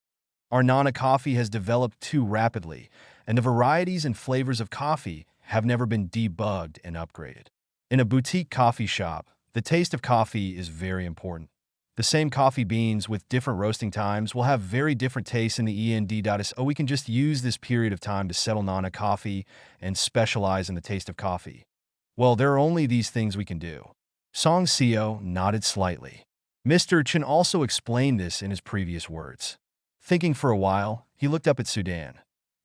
Our Nana Coffee has developed too rapidly, and the varieties and flavors of coffee have never been debugged and upgraded. In a boutique coffee shop, the taste of coffee is very important. The same coffee beans with different roasting times will have very different tastes in the end. So we can just use this period of time to settle Nana Coffee and specialize in the taste of coffee. Well, there are only these things we can do. Song Seo nodded slightly. Mr. Chen also explained this in his previous words. Thinking for a while, he looked up at Sudan.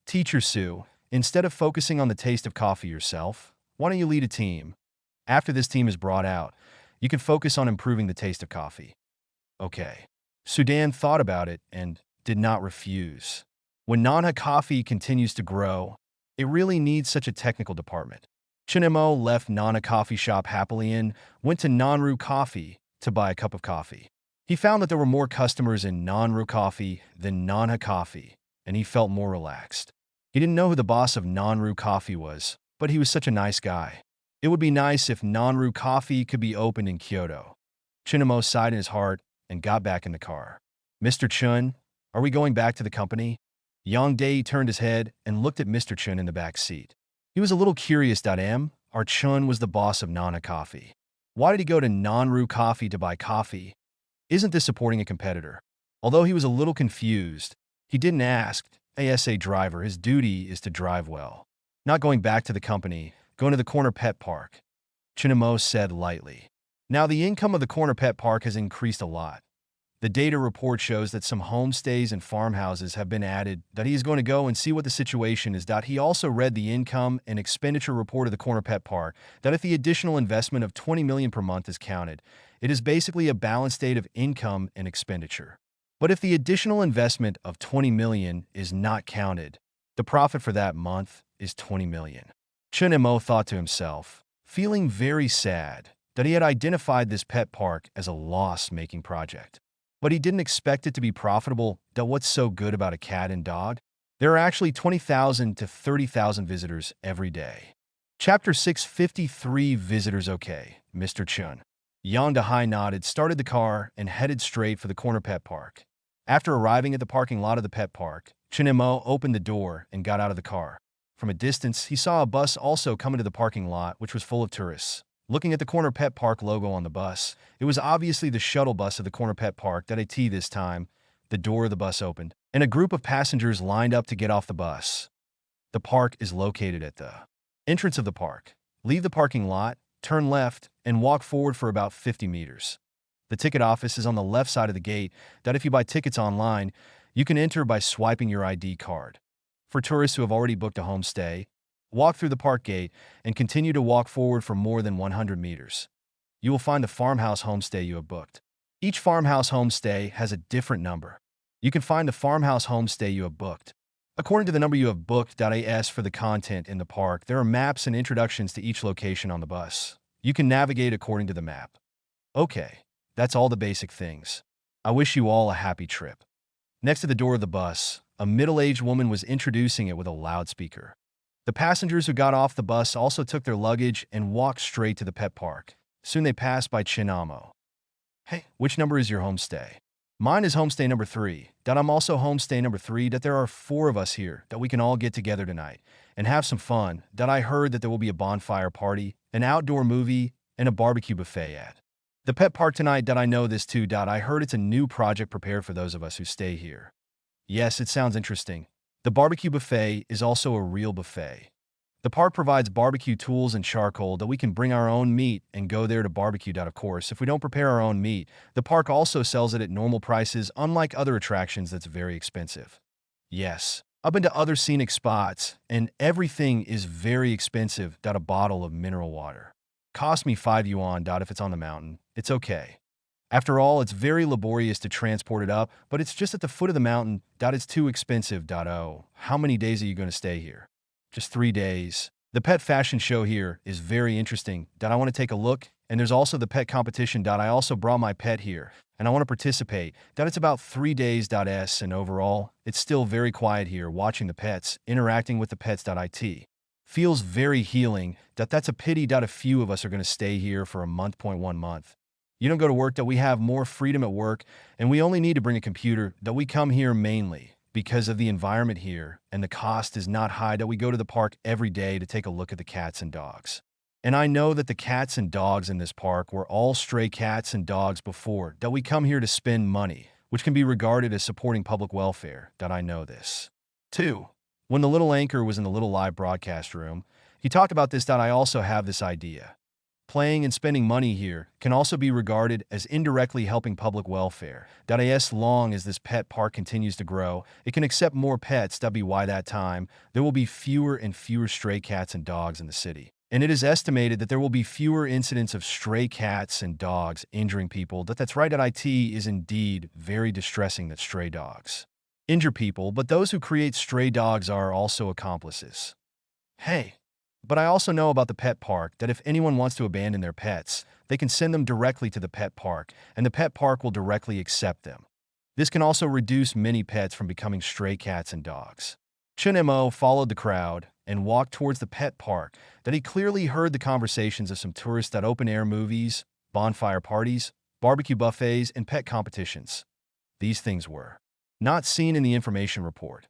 Teacher Su, instead of focusing on the taste of coffee yourself, why don't you lead a team? After this team is brought out, you can focus on improving the taste of coffee. Okay. Sudan thought about it and did not refuse. When Nana Coffee continues to grow, it really needs such a technical department. Chinemo left Nana Coffee shop happily and went to non-Rui Coffee to buy a cup of coffee. He found that there were more customers in non-ru coffee than non-ha coffee, and he felt more relaxed. He didn't know who the boss of non-ru coffee was, but he was such a nice guy. It would be nice if non-ru coffee could be opened in Kyoto. Chinamo sighed in his heart and got back in the car. Mr. Chun, are we going back to the company? Yang Dae turned his head and looked at Mr. Chun in the back seat. He was a little curious. Our Chun was the boss of Nana Coffee. Why did he go to non-ru coffee to buy coffee? Isn't this supporting a competitor? Although he was a little confused, he didn't ask. ASA driver, his duty is to drive well. Not going back to the company, going to the corner pet park, Chinamo said lightly. Now the income of the corner pet park has increased a lot. The data report shows that some homestays and farmhouses have been added, that he is going to go and see what the situation is. He also read the income and expenditure report of the corner pet park, that if the additional investment of 20 million per month is counted, it is basically a balanced state of income and expenditure. But if the additional investment of 20 million is not counted, the profit for that month is 20 million. Chunemo thought to himself, feeling very sad that he had identified this pet park as a loss-making project. But he didn't expect it to be profitable. What's so good about a cat and dog? There are actually 20,000 to 30,000 visitors every day. Chapter 653 Visitors. Okay, Mr. Chun. Yang Dahai nodded, started the car, and headed straight for the corner pet park. After arriving at the parking lot of the pet park, Chunemo opened the door and got out of the car. From a distance, he saw a bus also coming to the parking lot, which was full of tourists. Looking at the corner pet park logo on the bus, it was obviously the shuttle bus of the corner pet park. This time, the door of the bus opened, and a group of passengers lined up to get off the bus. The park is located at the entrance of the park. Leave the parking lot, turn left, and walk forward for about 50 meters. The ticket office is on the left side of the gate. If you buy tickets online, you can enter by swiping your ID card. For tourists who have already booked a homestay, walk through the park gate and continue to walk forward for more than 100 meters. You will find the farmhouse homestay you have booked. Each farmhouse homestay has a different number. You can find the farmhouse homestay you have booked according to the number you have booked. As for the content in the park, there are maps and introductions to each location on the bus. You can navigate according to the map. Okay, that's all the basic things. I wish you all a happy trip. Next to the door of the bus, a middle-aged woman was introducing it with a loudspeaker. The passengers who got off the bus also took their luggage and walked straight to the pet park. Soon they passed by Chinamo. Hey, which number is your homestay? Mine is homestay number 3. I'm also homestay number 3. There are 4 of us here. We can all get together tonight and have some fun. I heard that there will be a bonfire party, an outdoor movie, and a barbecue buffet at the pet park tonight. I know this too. I heard it's a new project prepared for those of us who stay here. Yes, it sounds interesting. The barbecue buffet is also a real buffet. The park provides barbecue tools and charcoal that we can bring our own meat and go there to barbecue. Of course, if we don't prepare our own meat, the park also sells it at normal prices, unlike other attractions that's very expensive. Yes, I've been to other scenic spots, and everything is very expensive. A bottle of mineral water cost me 5 yuan. If it's on the mountain, it's okay. After all, it's very laborious to transport it up, but it's just at the foot of the mountain. It's too expensive. Oh, how many days are you going to stay here? Just 3 days. The pet fashion show here is very interesting. I want to take a look, and there's also the pet competition. I also brought my pet here, and I want to participate. It's about 3 days. And overall, it's still very quiet here, watching the pets, interacting with the pets. It feels very healing. That's a pity. A few of us are going to stay here for a month. 1 month. You don't go to work. We have more freedom at work, and we only need to bring a computer. We come here mainly because of the environment here, and the cost is not high. We go to the park every day to take a look at the cats and dogs. And I know that the cats and dogs in this park were all stray cats and dogs before. We come here to spend money, which can be regarded as supporting public welfare. I know this. 2. When the little anchor was in the little live broadcast room, he talked about this. I also have this idea. Playing and spending money here can also be regarded as indirectly helping public welfare. As long as this pet park continues to grow, it can accept more pets. By that time, there will be fewer and fewer stray cats and dogs in the city. And it is estimated that there will be fewer incidents of stray cats and dogs injuring people. That's right. It is indeed very distressing that stray dogs injure people, but those who create stray dogs are also accomplices. Hey, But I also know about the pet park that if anyone wants to abandon their pets, they can send them directly to the pet park, and the pet park will directly accept them. This can also reduce many pets from becoming stray cats and dogs. Chun Mo followed the crowd and walked towards the pet park that he clearly heard the conversations of some tourists at open-air movies, bonfire parties, barbecue buffets, and pet competitions. These things were not seen in the information report.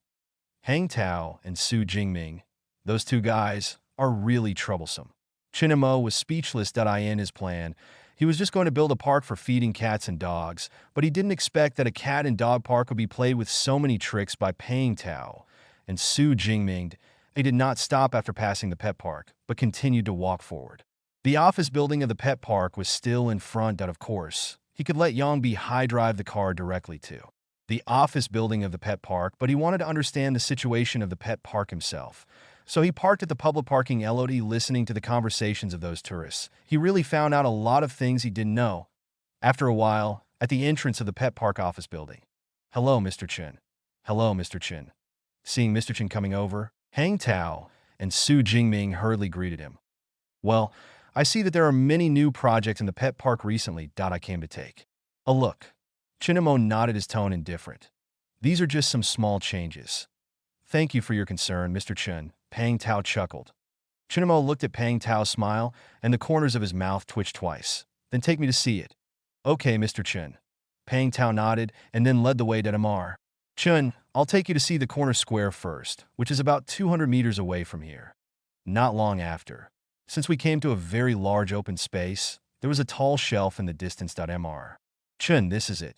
Hang Tao and Su Jingming, those two guys, are really troublesome. Chun Mo was speechless in his plan. He was just going to build a park for feeding cats and dogs, but he didn't expect that a cat and dog park would be played with so many tricks by Pang Tao. And Su Jingming, he did not stop after passing the pet park, but continued to walk forward. The office building of the pet park was still in front that, of course, he could let Yongbi high drive the car directly to. The office building of the pet park, but he wanted to understand the situation of the pet park himself. So he parked at the public parking lot listening to the conversations of those tourists. He really found out a lot of things he didn't know. After a while, at the entrance of the pet park office building. "Hello, Mr. Chen." "Hello, Mr. Chen." Seeing Mr. Chen coming over, Hang Tao and Su Jingming hurriedly greeted him. "Well, I see that there are many new projects in the pet park recently. I came to take a look." Chinamo nodded, his tone indifferent. "These are just some small changes." "Thank you for your concern, Mr. Chen," Pang Tao chuckled. Chinamo looked at Pang Tao's smile, and the corners of his mouth twitched twice. "Then take me to see it." "Okay, Mr. Chen." Pang Tao nodded and then led the way to Mr. "Chun, I'll take you to see the corner square first, which is about 200 meters away from here." Not long after, since we came to a very large open space, there was a tall shelf in the distance. Mr. "Chun, this is it."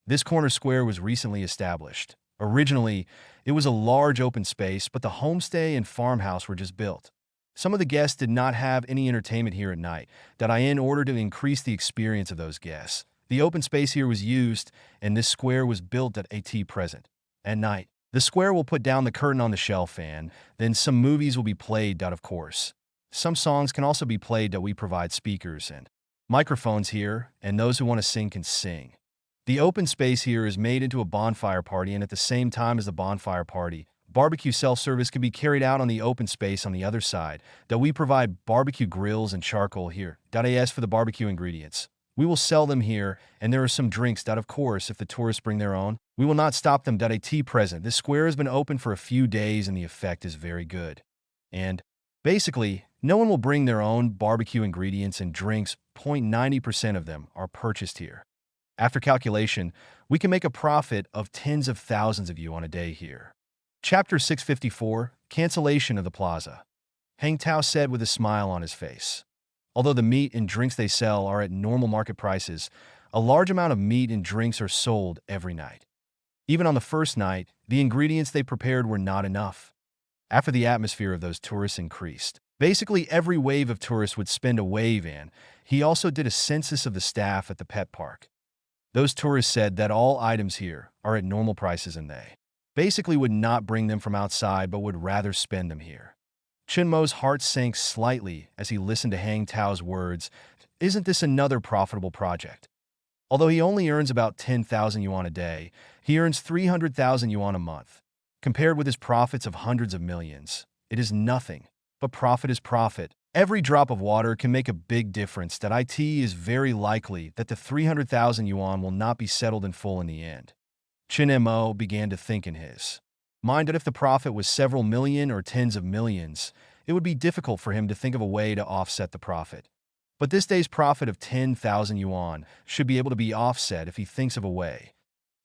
This corner square was recently established. Originally, it was a large open space, but the homestay and farmhouse were just built. Some of the guests did not have any entertainment here at night. In order to increase the experience of those guests, the open space here was used, and this square was built at present. At night, the square will put down the curtain on the shelf, and then some movies will be played. Of course, some songs can also be played. We provide speakers and microphones here, and those who want to sing can sing. The open space here is made into a bonfire party, and at the same time as the bonfire party, barbecue self-service can be carried out on the open space on the other side. We provide barbecue grills and charcoal here. As for the barbecue ingredients, we will sell them here, and there are some drinks. Of course, if the tourists bring their own, we will not stop them. At present, this square has been open for a few days, and the effect is very good. And basically, no one will bring their own barbecue ingredients and drinks. 90% of them are purchased here. After calculation, we can make a profit of tens of thousands of yuan a day here. Chapter 654, Cancellation of the Plaza. Hang Tao said with a smile on his face. Although the meat and drinks they sell are at normal market prices, a large amount of meat and drinks are sold every night. Even on the first night, the ingredients they prepared were not enough. After the atmosphere of those tourists increased, basically every wave of tourists would spend a wave, and he also did a census of the staff at the pet park. Those tourists said that all items here are at normal prices, and they basically would not bring them from outside but would rather spend them here. Chunmo's heart sank slightly as he listened to Hang Tao's words. Isn't this another profitable project? Although he only earns about 10,000 yuan a day, he earns 300,000 yuan a month. Compared with his profits of hundreds of millions, it is nothing. But profit is profit. Every drop of water can make a big difference. It is very likely that the 300,000 yuan will not be settled in full in the end. Chen Mo began to think in his mind that if the profit was several million or tens of millions, it would be difficult for him to think of a way to offset the profit. But this day's profit of 10,000 yuan should be able to be offset if he thinks of a way.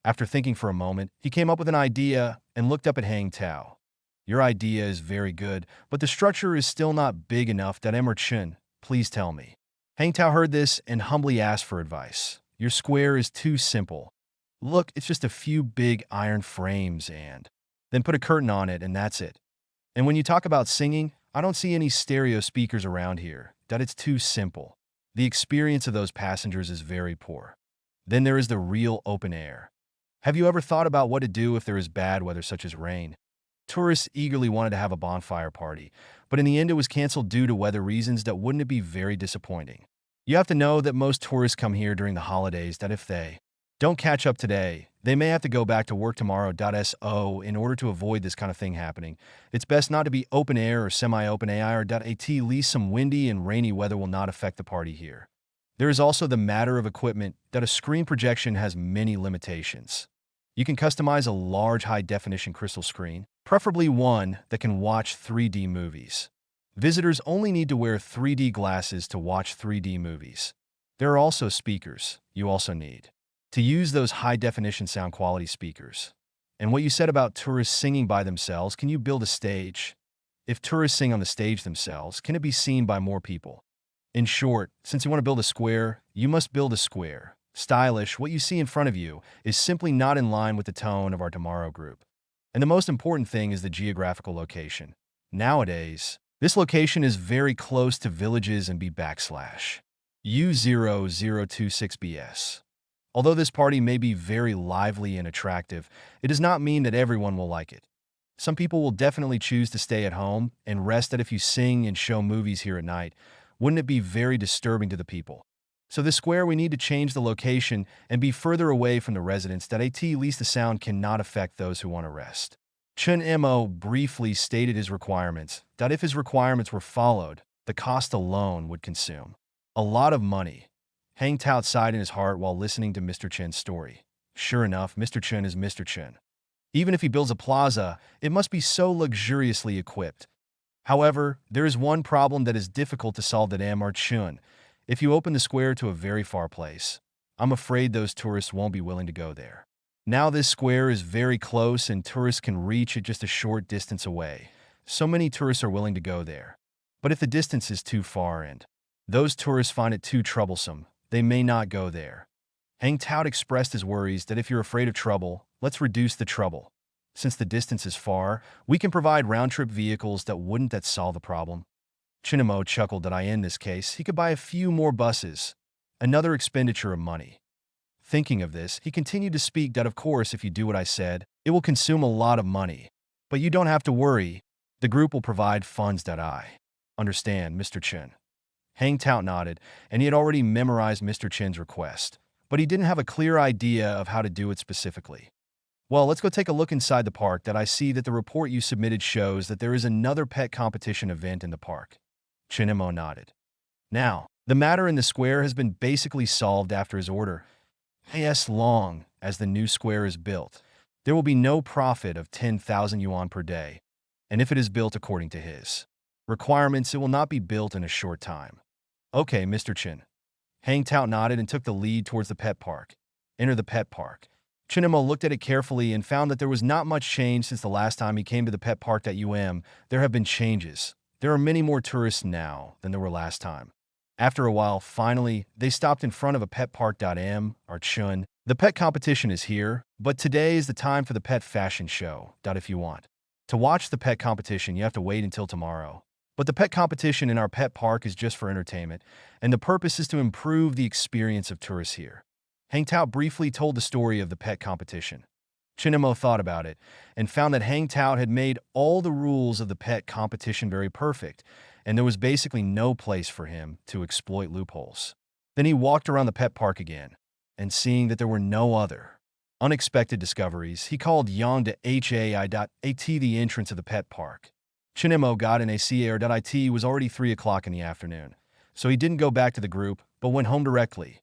After thinking for a moment, he came up with an idea and looked up at Hang Tao. "Your idea is very good, but the structure is still not big enough. Emr Chen, please tell me." Hang Tao heard this and humbly asked for advice. "Your square is too simple. Look, it's just a few big iron frames and then put a curtain on it, and that's it. And when you talk about singing, I don't see any stereo speakers around here. It's too simple. The experience of those passengers is very poor. Then there is the real open air. Have you ever thought about what to do if there is bad weather such as rain?" Tourists eagerly wanted to have a bonfire party, but in the end it was canceled due to weather reasons. Wouldn't it be very disappointing? You have to know that most tourists come here during the holidays. If they Don't catch up today. They may have to go back to work tomorrow. So in order to avoid this kind of thing happening, it's best not to be open air or semi-open AI or .at least some windy and rainy weather will not affect the party here. There is also the matter of equipment that a screen projection has many limitations. You can customize a large high-definition crystal screen, preferably one that can watch 3D movies. Visitors only need to wear 3D glasses to watch 3D movies. There are also speakers you also need to use those high-definition sound quality speakers. And what you said about tourists singing by themselves, can you build a stage? If tourists sing on the stage themselves, can it be seen by more people? In short, since you want to build a square, you must build a square. Stylish, what you see in front of you is simply not in line with the tone of our tomorrow group. And the most important thing is the geographical location. Nowadays, this location is very close to villages and B/U0026BS. Although this party may be very lively and attractive, it does not mean that everyone will like it. Some people will definitely choose to stay at home and rest that if you sing and show movies here at night, wouldn't it be very disturbing to the people? So this square we need to change the location and be further away from the residents that at least the sound cannot affect those who want to rest. Chun Mo briefly stated his requirements, that if his requirements were followed, the cost alone would consume a lot of money. Hang Tao sighed in his heart while listening to Mr. Chen's story. Sure enough, Mr. Chen is Mr. Chen. Even if he builds a plaza, it must be so luxuriously equipped. However, there is one problem that is difficult to solve at Mr. Chun. If you open the square to a very far place, I'm afraid those tourists won't be willing to go there. Now this square is very close and tourists can reach it just a short distance away. So many tourists are willing to go there. But if the distance is too far and those tourists find it too troublesome, they may not go there. Hang Tao expressed his worries that if you're afraid of trouble, let's reduce the trouble. Since the distance is far, we can provide round-trip vehicles that wouldn't that solve the problem. Chinamo chuckled that in this case, he could buy a few more buses. Another expenditure of money. Thinking of this, he continued to speak that of course if you do what I said, it will consume a lot of money. But you don't have to worry. The group will provide funds that I understand, Mr. Chen. Hang Tao nodded, and he had already memorized Mr. Chen's request, but he didn't have a clear idea of how to do it specifically. Well, let's go take a look inside the park that I see that the report you submitted shows that there is another pet competition event in the park. Chinemo nodded. Now, the matter in the square has been basically solved after his order. As long as the new square is built, there will be no profit of 10,000 yuan per day, and if it is built according to his requirements, it will not be built in a short time. Okay, Mr. Chin. Hang Tao nodded and took the lead towards the pet park. Enter the pet park. Chinemo looked at it carefully and found that there was not much change since the last time he came to the pet park. There have been changes. There are many more tourists now than there were last time. After a while, finally, they stopped in front of a pet park. Or Chun. The pet competition is here, but today is the time for the pet fashion show. If you want to watch the pet competition, you have to wait until tomorrow. But the pet competition in our pet park is just for entertainment, and the purpose is to improve the experience of tourists here. Hang Tao briefly told the story of the pet competition. Chinemo thought about it and found that Hang Tao had made all the rules of the pet competition very perfect, and there was basically no place for him to exploit loopholes. Then he walked around the pet park again, and seeing that there were no other unexpected discoveries, he called Yang to HAI.AT the entrance of the pet park. Chinemo got in ACAR.IT was already 3 o'clock in the afternoon, so he didn't go back to the group, but went home directly.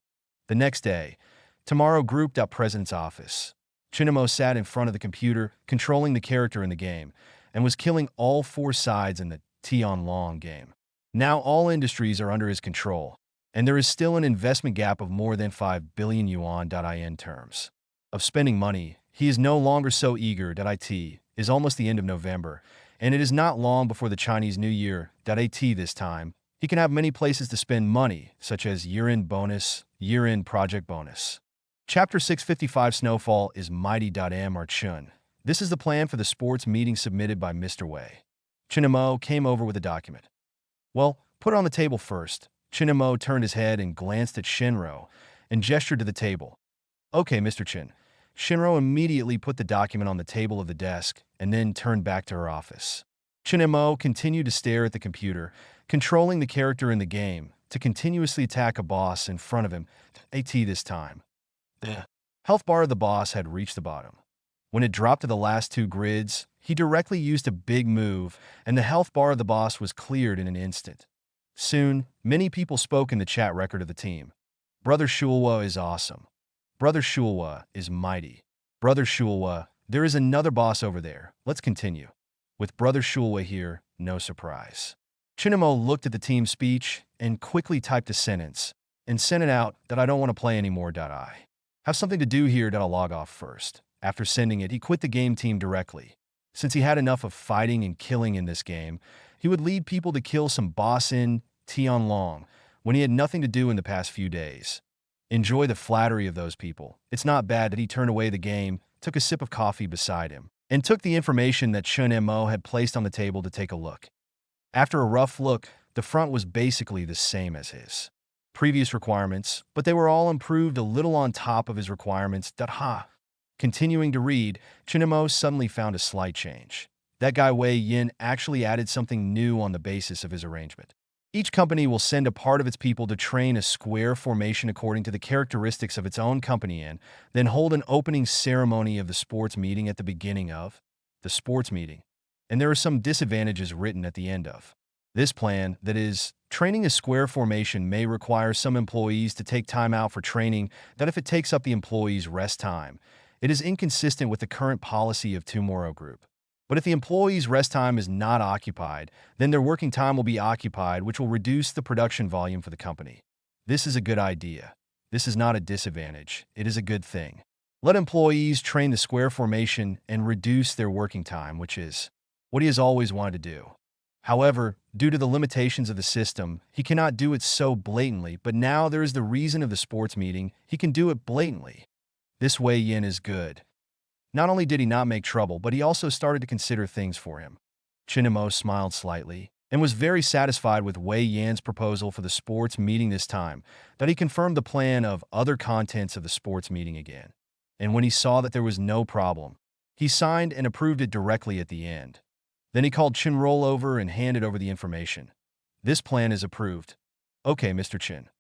The next day, tomorrow grouped up President's office. Chinemo sat in front of the computer, controlling the character in the game, and was killing all 4 sides in the Tian Long game. Now all industries are under his control, and there is still an investment gap of more than 5 billion yuan. In terms of spending money, he is no longer so eager. It is almost the end of November, and it is not long before the Chinese New Year. This time, he can have many places to spend money, such as year-end bonus, year-end project bonus. Chapter 655 Snowfall is mighty. Mr. Chun. This is the plan for the sports meeting submitted by Mr. Wei. Chinemo came over with a document. Well, put it on the table first. Chinemo turned his head and glanced at Shinro and gestured to the table. Okay, Mr. Chin. Shinro immediately put the document on the table of the desk and then turned back to her office. Chinemo continued to stare at the computer, controlling the character in the game to continuously attack a boss in front of him. At this time. Health bar of the boss had reached the bottom. When it dropped to the last two grids, he directly used a big move, and the health bar of the boss was cleared in an instant. Soon, many people spoke in the chat record of the team. Brother Shulwa is awesome. Brother Shulwa is mighty. Brother Shulwa, there is another boss over there. Let's continue. With Brother Shulwa here, no surprise. Chinamo looked at the team speech and quickly typed a sentence and sent it out that I don't want to play anymore. I have something to do here. I'll log off first. After sending it, he quit the game team directly. Since he had enough of fighting and killing in this game, he would lead people to kill some boss in Tian Long when he had nothing to do in the past few days. Enjoy the flattery of those people. It's not bad that he turned away the game, took a sip of coffee beside him, and took the information that Chun Mo had placed on the table to take a look. After a rough look, the front was basically the same as his previous requirements, but they were all improved a little on top of his requirements. Continuing to read, Chinamo suddenly found a slight change. That guy Wei Yin actually added something new on the basis of his arrangement. Each company will send a part of its people to train a square formation according to the characteristics of its own company and then hold an opening ceremony of the sports meeting at the beginning of the sports meeting. And there are some disadvantages written at the end of this plan. That is, training a square formation may require some employees to take time out for training. That if it takes up the employee's rest time, it is inconsistent with the current policy of Tomorrow Group. But if the employee's rest time is not occupied, then their working time will be occupied, which will reduce the production volume for the company. This is a good idea. This is not a disadvantage. It is a good thing. Let employees train the square formation and reduce their working time, which is what he has always wanted to do. However, due to the limitations of the system, he cannot do it so blatantly, but now there is the reason of the sports meeting, he can do it blatantly. This Wei Yin is good. Not only did he not make trouble, but he also started to consider things for him. Chinamo smiled slightly and was very satisfied with Wei Yan's proposal for the sports meeting this time, that he confirmed the plan of other contents of the sports meeting again. And when he saw that there was no problem, he signed and approved it directly at the end. Then he called Chin Roll over and handed over the information. This plan is approved. Okay, Mr. Chin.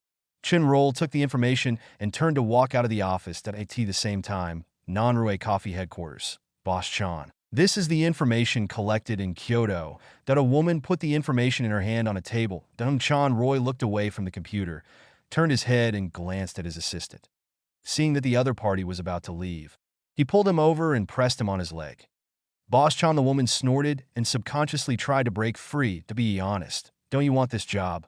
Chin Roll took the information and turned to walk out of the office at the same time. Nanrue Coffee Headquarters. Boss Chan. This is the information collected in Kyoto. That a woman put the information in her hand on a table. Dung Chan Roy looked away from the computer, turned his head and glanced at his assistant. Seeing that the other party was about to leave, he pulled him over and pressed him on his leg. Boss Chan, the woman snorted and subconsciously tried to break free. To be honest, don't you want this job?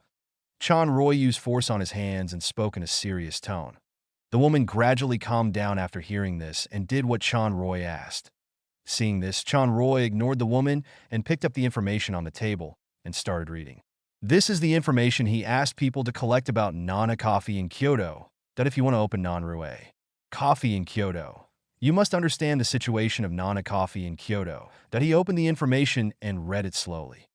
Chan Roy used force on his hands and spoke in a serious tone. The woman gradually calmed down after hearing this and did what Chan Roy asked. Seeing this, Chan Roy ignored the woman and picked up the information on the table and started reading. This is the information he asked people to collect about Nana Coffee in Kyoto. That if you want to open Nanrue Coffee in Kyoto, you must understand the situation of Nana Coffee in Kyoto. That he opened the information and read it slowly.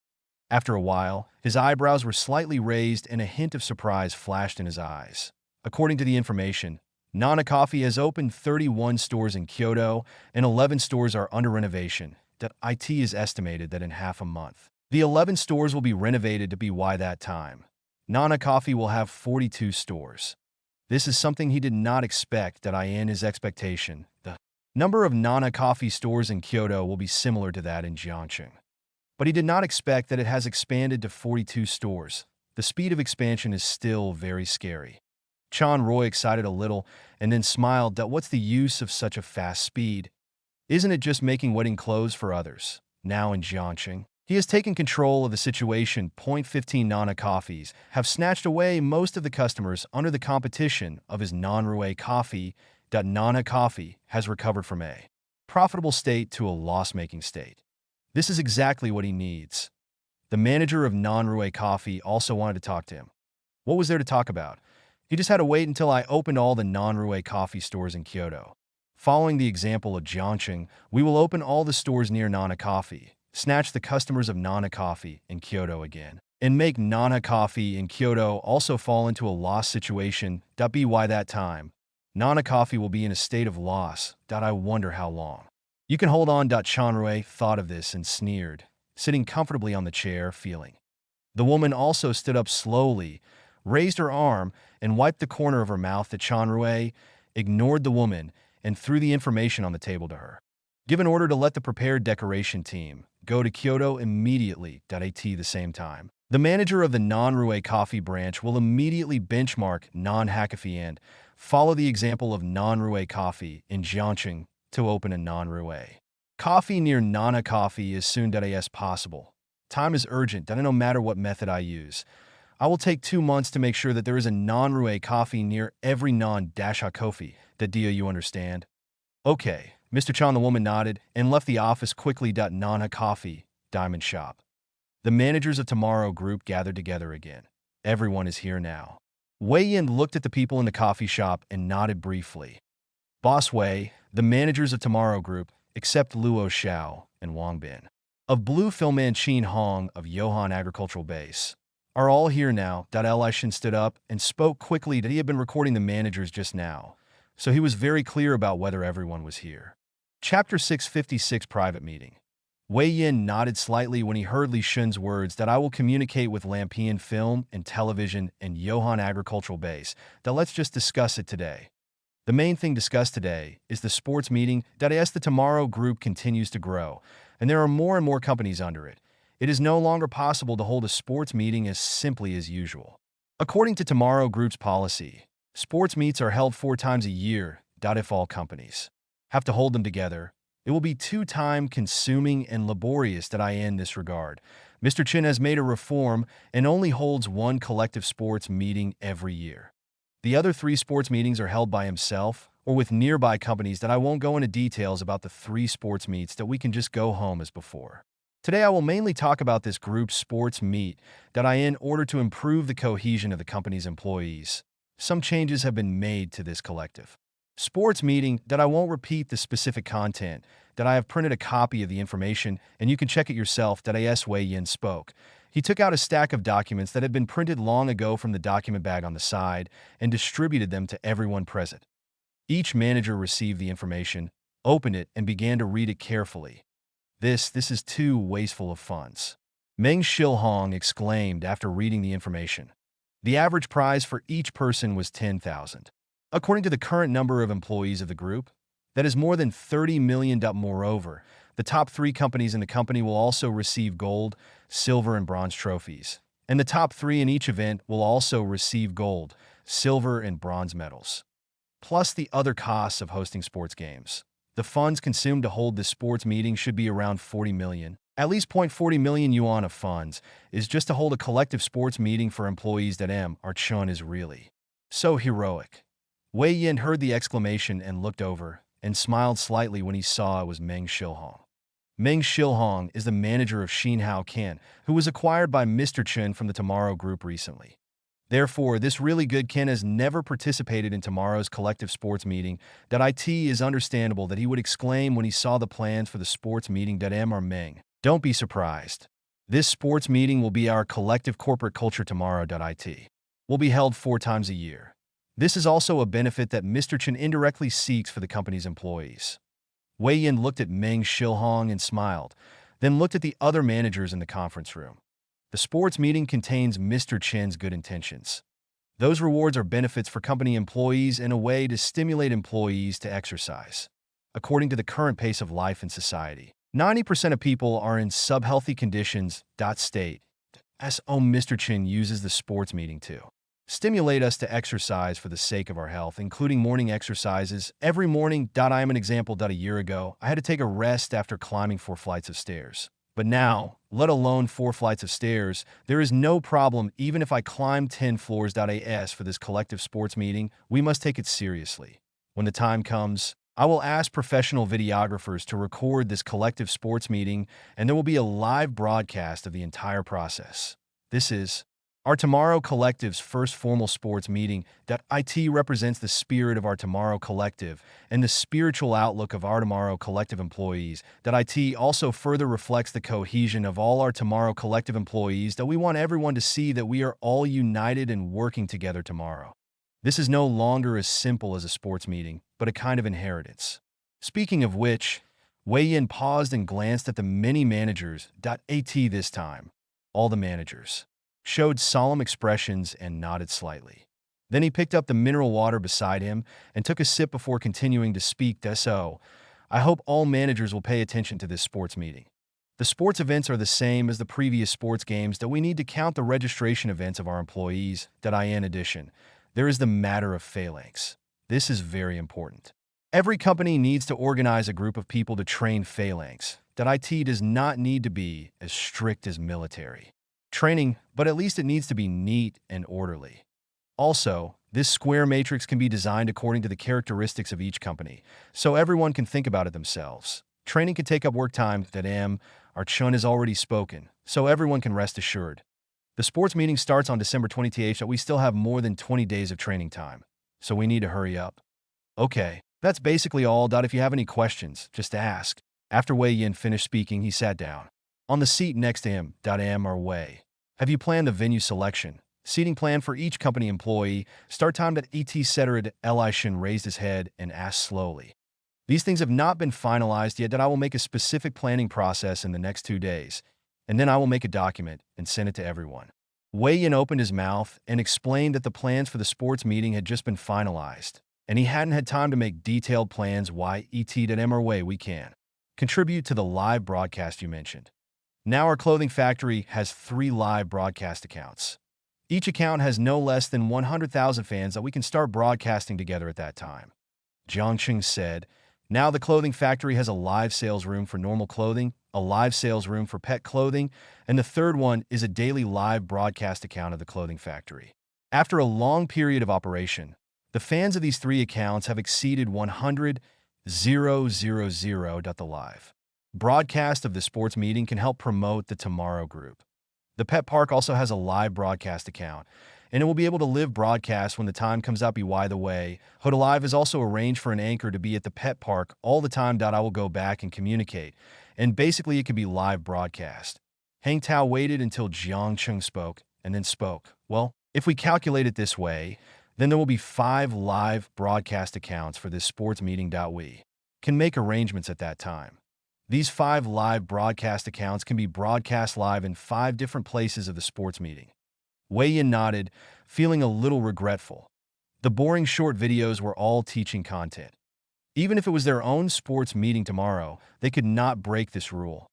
After a while, his eyebrows were slightly raised and a hint of surprise flashed in his eyes. According to the information, Nana Coffee has opened 31 stores in Kyoto and 11 stores are under renovation. That it is estimated that in half a month, the 11 stores will be renovated to be by that time. Nana Coffee will have 42 stores. This is something he did not expect. That in his expectation, the number of Nana Coffee stores in Kyoto will be similar to that in Jiangxing. But he did not expect that it has expanded to 42 stores. The speed of expansion is still very scary. Chan Roy excited a little and then smiled. That what's the use of such a fast speed? Isn't it just making wedding clothes for others? Now in Jiangxing, he has taken control of the situation. 15 Nana Coffees have snatched away most of the customers under the competition of his Nanrue Coffee. Nana Coffee has recovered from a profitable state to a loss-making state. This is exactly what he needs. The manager of Nanrue Coffee also wanted to talk to him. What was there to talk about? He just had to wait until I opened all the Nanrue Coffee stores in Kyoto. Following the example of Jiangxing, we will open all the stores near Nana Coffee, snatch the customers of Nana Coffee in Kyoto again, and make Nana Coffee in Kyoto also fall into a loss situation. By that time, Nana Coffee will be in a state of loss. I wonder how long. You can hold on. Chanrue thought of this and sneered, sitting comfortably on the chair, feeling. The woman also stood up slowly, raised her arm, and wiped the corner of her mouth. Chanrue ignored the woman and threw the information on the table to her. Give an order to let the prepared decoration team go to Kyoto immediately. At the same time, the manager of the non-Rue coffee branch will immediately benchmark non-Hakafi and follow the example of non-Rue coffee in Jiangcheng to open a non-Rue coffee near Nana Coffee as soon as possible. Time is urgent, and no matter what method I use, I will take 2 months to make sure that there is a non-Rue coffee near every non-Dasha coffee. Do you understand? Okay, Mr. Chan, the woman nodded and left the office quickly. Nana Coffee, Diamond Shop. The managers of Tomorrow Group gathered together again. Everyone is here now. Wei Yin looked at the people in the coffee shop and nodded briefly. Boss Wei, the managers of Tomorrow Group, except Luo Xiao and Wang Bin, of Blue Film and Qin Hong of Johan Agricultural Base, are all here now. Elishan stood up and spoke quickly that he had been recording the managers just now, so he was very clear about whether everyone was here. Chapter 656 Private Meeting. Wei Yin nodded slightly when he heard Li Shun's words that I will communicate with Lampion Film and Television and Johan Agricultural Base. Let's just discuss it today. The main thing discussed today is the sports meeting. As the Tomorrow Group continues to grow, and there are more and more companies under it, it is no longer possible to hold a sports meeting as simply as usual. According to Tomorrow Group's policy, sports meets are held 4 times a year. If all companies have to hold them together, it will be too time-consuming and laborious. In this regard, Mr. Chin has made a reform and only holds 1 collective sports meeting every year. The other 3 sports meetings are held by himself or with nearby companies. I won't go into details about the 3 sports meets. We can just go home as before. Today I will mainly talk about this group sports meet in order to improve the cohesion of the company's employees. Some changes have been made to this collective sports meeting. I won't repeat the specific content. I have printed a copy of the information and you can check it yourself. As Wei Yin spoke, he took out a stack of documents that had been printed long ago from the document bag on the side and distributed them to everyone present. Each manager received the information, opened it, and began to read it carefully. This is too wasteful of funds, Meng Shilhong exclaimed after reading the information. The average prize for each person was 10,000. According to the current number of employees of the group, that is more than 30 million. Moreover, the top 3 companies in the company will also receive gold, silver, and bronze trophies, and the top 3 in each event will also receive gold, silver, and bronze medals, plus the other costs of hosting sports games. The funds consumed to hold this sports meeting should be around 40 million. At least 40 million yuan of funds is just to hold a collective sports meeting for employees. Our Chun is really so heroic. Wei Yin heard the exclamation and looked over and smiled slightly when he saw it was Meng Shilhong. Meng Shilhong is the manager of Xinhao Ken, who was acquired by Mr. Chen from the Tomorrow Group recently. Therefore, this really good Ken has never participated in tomorrow's collective sports meeting. It is understandable that he would exclaim when he saw the plans for the sports meeting. Meng, don't be surprised. This sports meeting will be our collective corporate culture tomorrow. It will be held 4 times a year. This is also a benefit that Mr. Chen indirectly seeks for the company's employees. Wei Yin looked at Meng Shilhong and smiled, then looked at the other managers in the conference room. The sports meeting contains Mr. Chen's good intentions. Those rewards are benefits for company employees in a way to stimulate employees to exercise. According to the current pace of life in society, 90% of people are in subhealthy conditions. State. Mr. Chen uses the sports meeting to stimulate us to exercise for the sake of our health, including morning exercises every morning. I am an example. A year ago, I had to take a rest after climbing 4 flights of stairs. But now, let alone 4 flights of stairs, there is no problem even if I climb 10 floors. For this collective sports meeting, we must take it seriously. When the time comes, I will ask professional videographers to record this collective sports meeting, and there will be a live broadcast of the entire process. This is our Tomorrow Collective's first formal sports meeting. It represents the spirit of our Tomorrow Collective and the spiritual outlook of our Tomorrow Collective employees. It also further reflects the cohesion of all our Tomorrow Collective employees. We want everyone to see that we are all united and working together tomorrow. This is no longer as simple as a sports meeting, but a kind of inheritance. Speaking of which, Wei Yin paused and glanced at the many managers. This time, all the managers showed solemn expressions and nodded slightly. Then he picked up the mineral water beside him and took a sip before continuing to speak. So, I hope all managers will pay attention to this sports meeting. The sports events are the same as the previous sports games that we need to count the registration events of our employees. In addition, there is the matter of phalanx. This is very important. Every company needs to organize a group of people to train phalanx. IT does not need to be as strict as military training, but at least it needs to be neat and orderly. Also, this square matrix can be designed according to the characteristics of each company, so everyone can think about it themselves. Training can take up work time. Our chun has already spoken, so everyone can rest assured. The sports meeting starts on December 28th, but we still have more than 20 days of training time, so we need to hurry up. Okay, that's basically all. If you have any questions, just ask. After Wei Yin finished speaking, he sat down. On the seat next to him, Wei. Have you planned the venue selection? Seating plan for each company employee. Start time. Et cetera. Elishan raised his head and asked slowly. These things have not been finalized yet. I will make a specific planning process in the next 2 days, and then I will make a document and send it to everyone. Wei Yin opened his mouth and explained that the plans for the sports meeting had just been finalized, and he hadn't had time to make detailed plans. Why Wei we can contribute to the live broadcast you mentioned. Now our clothing factory has 3 live broadcast accounts. Each account has no less than 100,000 fans that we can start broadcasting together at that time. Jiangqing said, now the clothing factory has a live sales room for normal clothing, a live sales room for pet clothing, and the third one is a daily live broadcast account of the clothing factory. After a long period of operation, the fans of these 3 accounts have exceeded 100,000. The live broadcast of the sports meeting can help promote the Tomorrow Group. The pet park also has a live broadcast account, and it will be able to live broadcast when the time comes up. By the way, Hood Alive has also arranged for an anchor to be at the pet park all the time. I will go back and communicate, and basically it could be live broadcast. Hang Tao waited until Jiang Chung spoke, and then spoke. Well, if we calculate it this way, then there will be 5 live broadcast accounts for this sports meeting. We can make arrangements at that time. These 5 live broadcast accounts can be broadcast live in 5 different places of the sports meeting. Wei Yin nodded, feeling a little regretful. The boring short videos were all teaching content. Even if it was their own sports meeting tomorrow, they could not break this rule.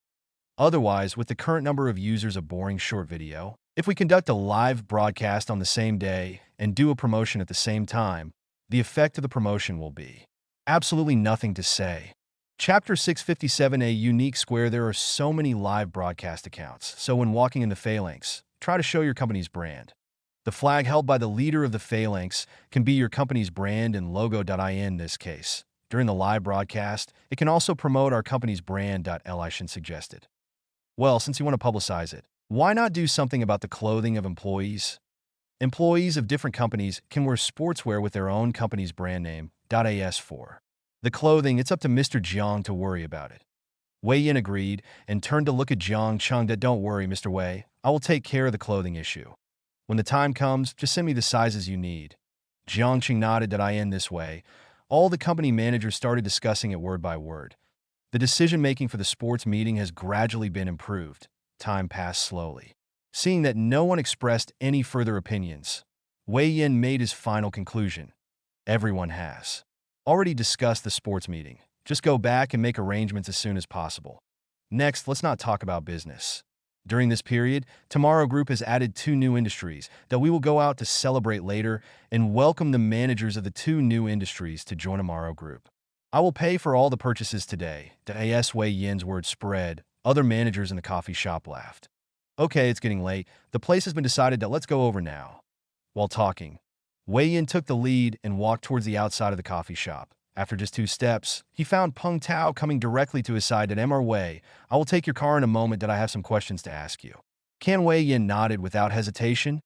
Otherwise, with the current number of users of boring short video, if we conduct a live broadcast on the same day and do a promotion at the same time, the effect of the promotion will be absolutely nothing to say. Chapter 657, a unique square. There are so many live broadcast accounts, so when walking in the phalanx, try to show your company's brand. The flag held by the leader of the phalanx can be your company's brand and logo. In this case, during the live broadcast, it can also promote our company's brand. Elishan suggested. Well, since you want to publicize it, why not do something about the clothing of employees? Employees of different companies can wear sportswear with their own company's brand name. As for the clothing, it's up to Mr. Jiang to worry about it. Wei Yin agreed and turned to look at Jiang Chung. Don't worry, Mr. Wei. I will take care of the clothing issue. When the time comes, just send me the sizes you need. Jiang Chung nodded. In this way, all the company managers started discussing it word by word. The decision-making for the sports meeting has gradually been improved. Time passed slowly. Seeing that no one expressed any further opinions, Wei Yin made his final conclusion. Everyone has already discussed the sports meeting. Just go back and make arrangements as soon as possible. Next, let's not talk about business. During this period, Tomorrow Group has added 2 new industries that we will go out to celebrate later and welcome the managers of the 2 new industries to join Tomorrow Group. I will pay for all the purchases today. As Wei Yin's words spread, other managers in the coffee shop laughed. Okay, it's getting late. The place has been decided. Let's go over now. While talking, Wei Yin took the lead and walked towards the outside of the coffee shop. After just 2 steps, he found Peng Tao coming directly to his side. Mr. Wei, I will take your car in a moment. I have some questions to ask you. Can Wei Yin nodded without hesitation.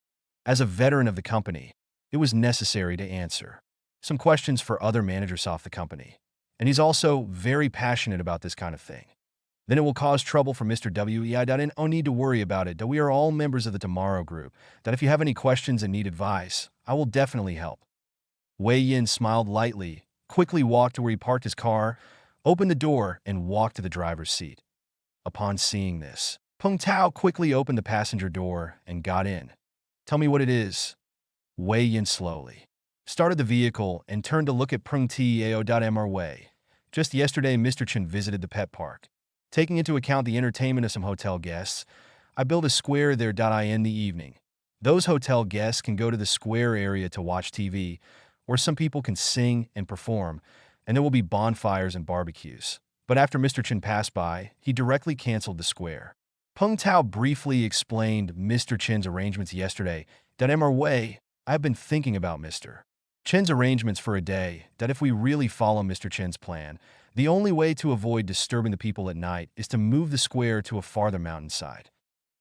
As a veteran of the company, it was necessary to answer some questions for other managers of the company. And he's also very passionate about this kind of thing. Then it will cause trouble for Mr. Wei. No need to worry about it. We are all members of the Tomorrow Group. If you have any questions and need advice, I will definitely help. Wei Yin smiled lightly, quickly walked to where he parked his car, opened the door, and walked to the driver's seat. Upon seeing this, Peng Tao quickly opened the passenger door and got in. Tell me what it is. Wei Yin slowly started the vehicle and turned to look at Prung Tao.Mr. Wei. Just yesterday, Mr. Chen visited the pet park. Taking into account the entertainment of some hotel guests, I built a square there. In the evening. Those hotel guests can go to the square area to watch TV, where some people can sing and perform, and there will be bonfires and barbecues. But after Mr. Chen passed by, he directly canceled the square. Peng Tao briefly explained Mr. Chen's arrangements yesterday. Mr. Wei, I have been thinking about Mr. Chen's arrangements for a day, that if we really follow Mr. Chen's plan, the only way to avoid disturbing the people at night is to move the square to a farther mountainside.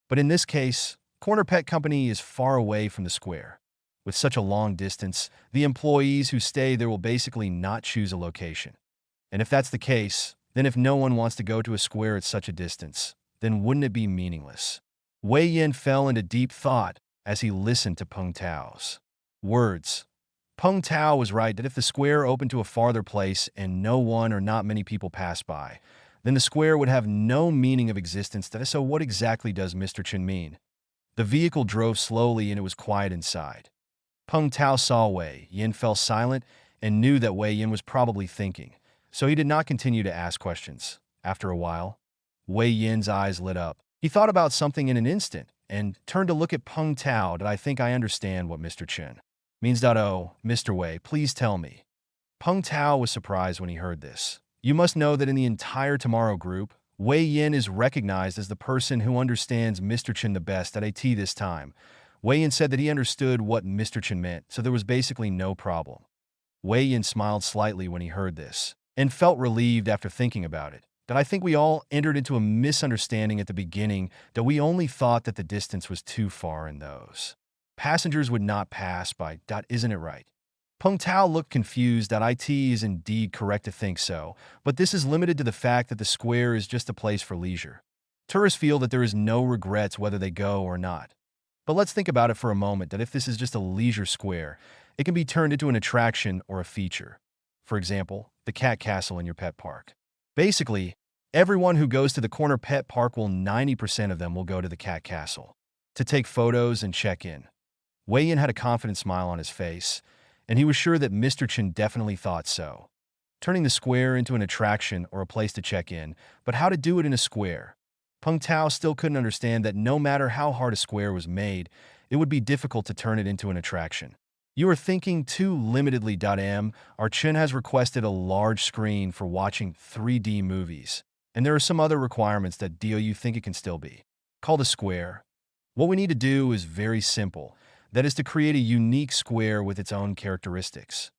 But in this case, Corner Pet Company is far away from the square. With such a long distance, the employees who stay there will basically not choose a location. And if that's the case, then if no one wants to go to a square at such a distance, then wouldn't it be meaningless? Wei Yin fell into deep thought as he listened to Peng Tao's words. Peng Tao was right that if the square opened to a farther place and no one or not many people passed by, then the square would have no meaning of existence. So what exactly does Mr. Chen mean? The vehicle drove slowly and it was quiet inside. Peng Tao saw Wei Yin fell silent and knew that Wei Yin was probably thinking, so he did not continue to ask questions. After a while, Wei Yin's eyes lit up. He thought about something in an instant and turned to look at Peng Tao. I think I understand what Mr. Chen means. Oh, Mr. Wei, please tell me. Peng Tao was surprised when he heard this. You must know that in the entire Tomorrow group, Wei Yin is recognized as the person who understands Mr. Chen the best at AT this time. Wei Yin said that he understood what Mr. Chen meant, so there was basically no problem. Wei Yin smiled slightly when he heard this, and felt relieved after thinking about it. That I think we all entered into a misunderstanding at the beginning, that we only thought that the distance was too far and those passengers would not pass by. Isn't it right? Peng Tao looked confused. It is indeed correct to think so, but this is limited to the fact that the square is just a place for leisure. Tourists feel that there is no regrets whether they go or not. But let's think about it for a moment, that if this is just a leisure square, it can be turned into an attraction or a feature. For example, the cat castle in your pet park. Basically, everyone who goes to the corner pet park 90% of them will go to the cat castle to take photos and check in. Wei Yin had a confident smile on his face, and he was sure that Mr. Chen definitely thought so. Turning the square into an attraction or a place to check in, but how to do it in a square? Peng Tao still couldn't understand that no matter how hard a square was made, it would be difficult to turn it into an attraction. You are thinking too limitedly. Our Chen has requested a large screen for watching 3D movies, and there are some other requirements that you think it can still be called a square. What we need to do is very simple. That is to create a unique square with its own characteristics.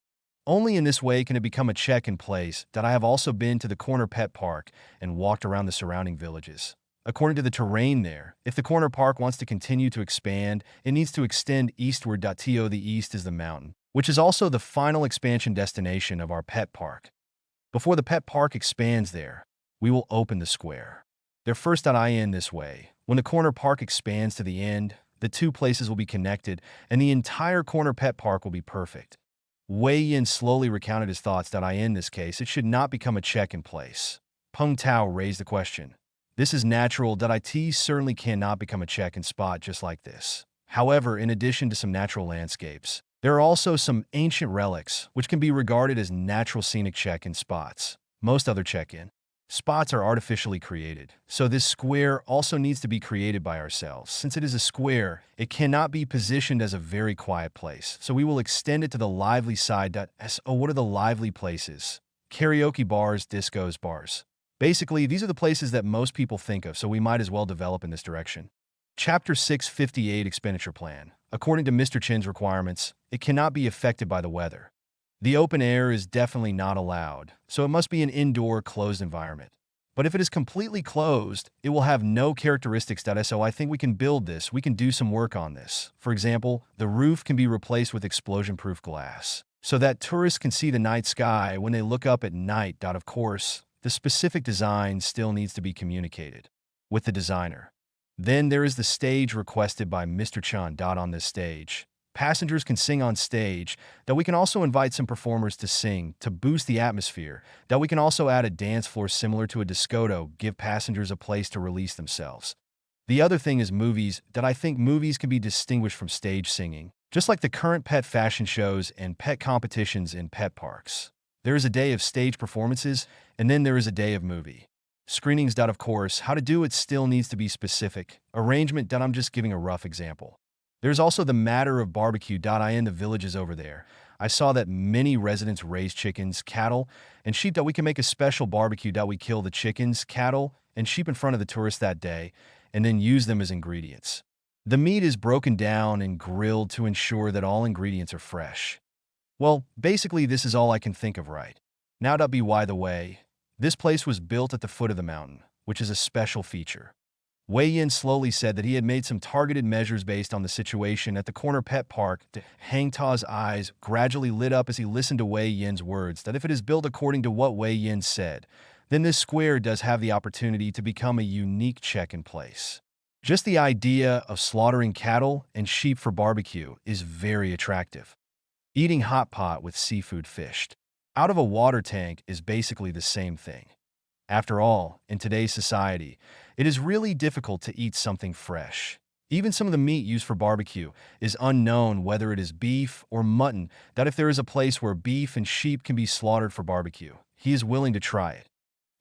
Only in this way can it become a check-in place. I have also been to the corner pet park and walked around the surrounding villages. According to the terrain there, if the corner park wants to continue to expand, it needs to extend eastward. The east is the mountain, which is also the final expansion destination of our pet park. Before the pet park expands there, we will open the square. There first. In this way, when the corner park expands to the end, the two places will be connected, and the entire corner pet park will be perfect. Wei Yin slowly recounted his thoughts. In this case, it should not become a check-in place. Peng Tao raised the question. This is natural. It certainly cannot become a check-in spot just like this. However, in addition to some natural landscapes, there are also some ancient relics, which can be regarded as natural scenic check-in spots. Most other check-in spots are artificially created, so this square also needs to be created by ourselves. Since it is a square, it cannot be positioned as a very quiet place, so we will extend it to the lively side. What are the lively places? Karaoke bars, discos, bars. Basically, these are the places that most people think of, so we might as well develop in this direction. Chapter 658 Expenditure Plan. According to Mr. Chen's requirements, it cannot be affected by the weather. The open air is definitely not allowed, so it must be an indoor, closed environment. But if it is completely closed, it will have no characteristics. So I think we can build this. We can do some work on this. For example, the roof can be replaced with explosion-proof glass, so that tourists can see the night sky when they look up at night. Of course, the specific design still needs to be communicated with the designer. Then there is the stage requested by Mr. Chan. On this stage, passengers can sing on stage. We can also invite some performers to sing to boost the atmosphere. We can also add a dance floor similar to a discoto, give passengers a place to release themselves. The other thing is movies, that I think movies can be distinguished from stage singing, just like the current pet fashion shows and pet competitions in pet parks. There is a day of stage performances, and then there is a day of movie screenings. Of course, how to do it still needs to be specific. Arrangement. I'm just giving a rough example. There's also the matter of barbecue. I in the villages over there, I saw that many residents raise chickens, cattle, and sheep. We can make a special barbecue. We kill the chickens, cattle, and sheep in front of the tourists that day, and then use them as ingredients. The meat is broken down and grilled to ensure that all ingredients are fresh. Well, basically this is all I can think of right now. By the way, this place was built at the foot of the mountain, which is a special feature. Wei Yin slowly said that he had made some targeted measures based on the situation at the corner pet park. Hang Tao's eyes gradually lit up as he listened to Wei Yin's words that if it is built according to what Wei Yin said, then this square does have the opportunity to become a unique check-in place. Just the idea of slaughtering cattle and sheep for barbecue is very attractive. Eating hot pot with seafood fished out of a water tank is basically the same thing. After all, in today's society, it is really difficult to eat something fresh. Even some of the meat used for barbecue is unknown, whether it is beef or mutton. That if there is a place where beef and sheep can be slaughtered for barbecue, he is willing to try it.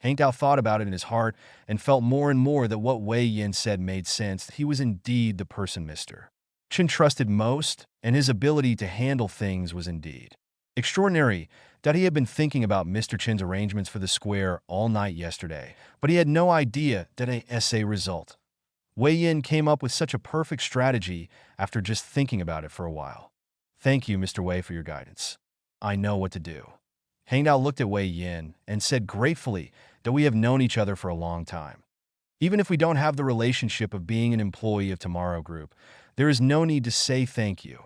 Hang Tao thought about it in his heart and felt more and more that what Wei Yin said made sense. He was indeed the person Mr. Chen trusted most, and his ability to handle things was indeed extraordinary. That he had been thinking about Mr. Chen's arrangements for the square all night yesterday, but he had no idea that a essay result. Wei Yin came up with such a perfect strategy after just thinking about it for a while. Thank you, Mr. Wei, for your guidance. I know what to do. Hang Dao looked at Wei Yin and said gratefully that we have known each other for a long time. Even if we don't have the relationship of being an employee of Tomorrow Group, there is no need to say thank you.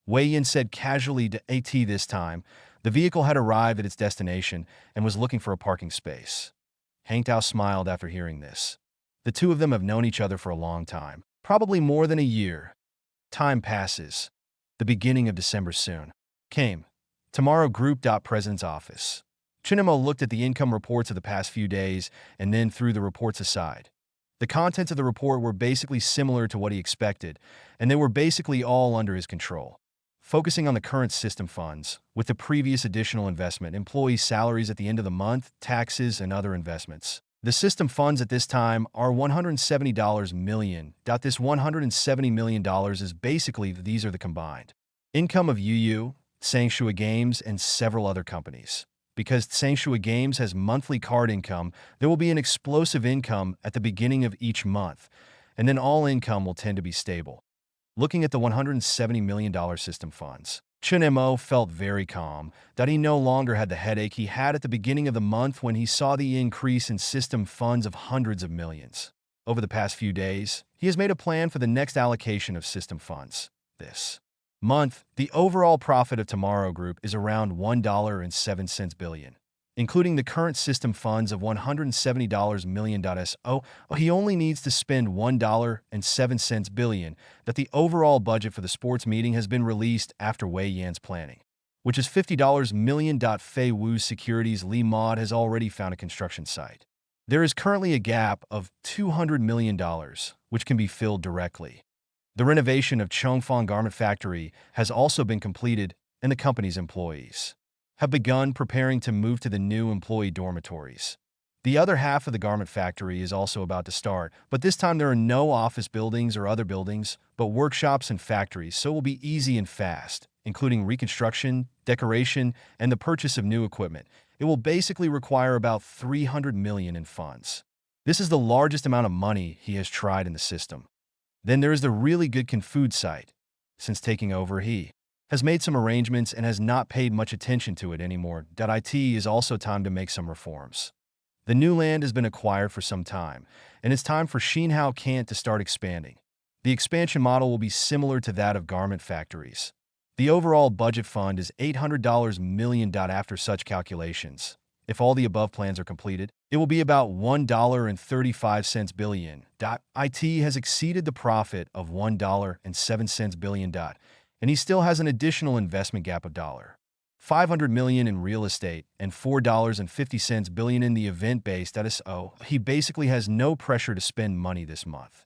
Wei Yin said casually to AT. This time, the vehicle had arrived at its destination and was looking for a parking space. Hang Tao smiled after hearing this. The two of them have known each other for a long time, probably more than a year. Time passes. The beginning of December soon came. Tomorrow Group. President's office. Chinemo looked at the income reports of the past few days and then threw the reports aside. The contents of the report were basically similar to what he expected, and they were basically all under his control. Focusing on the current system funds, with the previous additional investment, employee salaries at the end of the month, taxes, and other investments. The system funds at this time are $170 million. This $170 million is basically these are the combined income of UU, Tsangshui Games, and several other companies. Because Tsangshui Games has monthly card income, there will be an explosive income at the beginning of each month, and then all income will tend to be stable. Looking at the $170 million system funds, Chen Mo felt very calm, that he no longer had the headache he had at the beginning of the month when he saw the increase in system funds of hundreds of millions. Over the past few days, he has made a plan for the next allocation of system funds. This month, the overall profit of Tomorrow Group is around $1.07 billion, including the current system funds of $170 million. He only needs to spend $1.07 billion. That the overall budget for the sports meeting has been released after Wei Yan's planning, which is $50 million. Fei Wu's Securities Li Mod has already found a construction site. There is currently a gap of $200 million, which can be filled directly. The renovation of Chongfang Garment Factory has also been completed, and the company's employees have begun preparing to move to the new employee dormitories. The other half of the garment factory is also about to start, but this time there are no office buildings or other buildings, but workshops and factories, so it will be easy and fast, including reconstruction, decoration, and the purchase of new equipment. It will basically require about $300 million in funds. This is the largest amount of money he has tried in the system. Then there is the really good food site. Since taking over, he has made some arrangements and has not paid much attention to it anymore. It is also time to make some reforms. The new land has been acquired for some time, and it's time for Xinhao Cant to start expanding. The expansion model will be similar to that of garment factories. The overall budget fund is $800 million after such calculations. If all the above plans are completed, it will be about $1.35 billion. It has exceeded the profit of $1.07 billion, and he still has an additional investment gap of $500 million in real estate and $4.50 billion in the event-based. He basically has no pressure to spend money this month.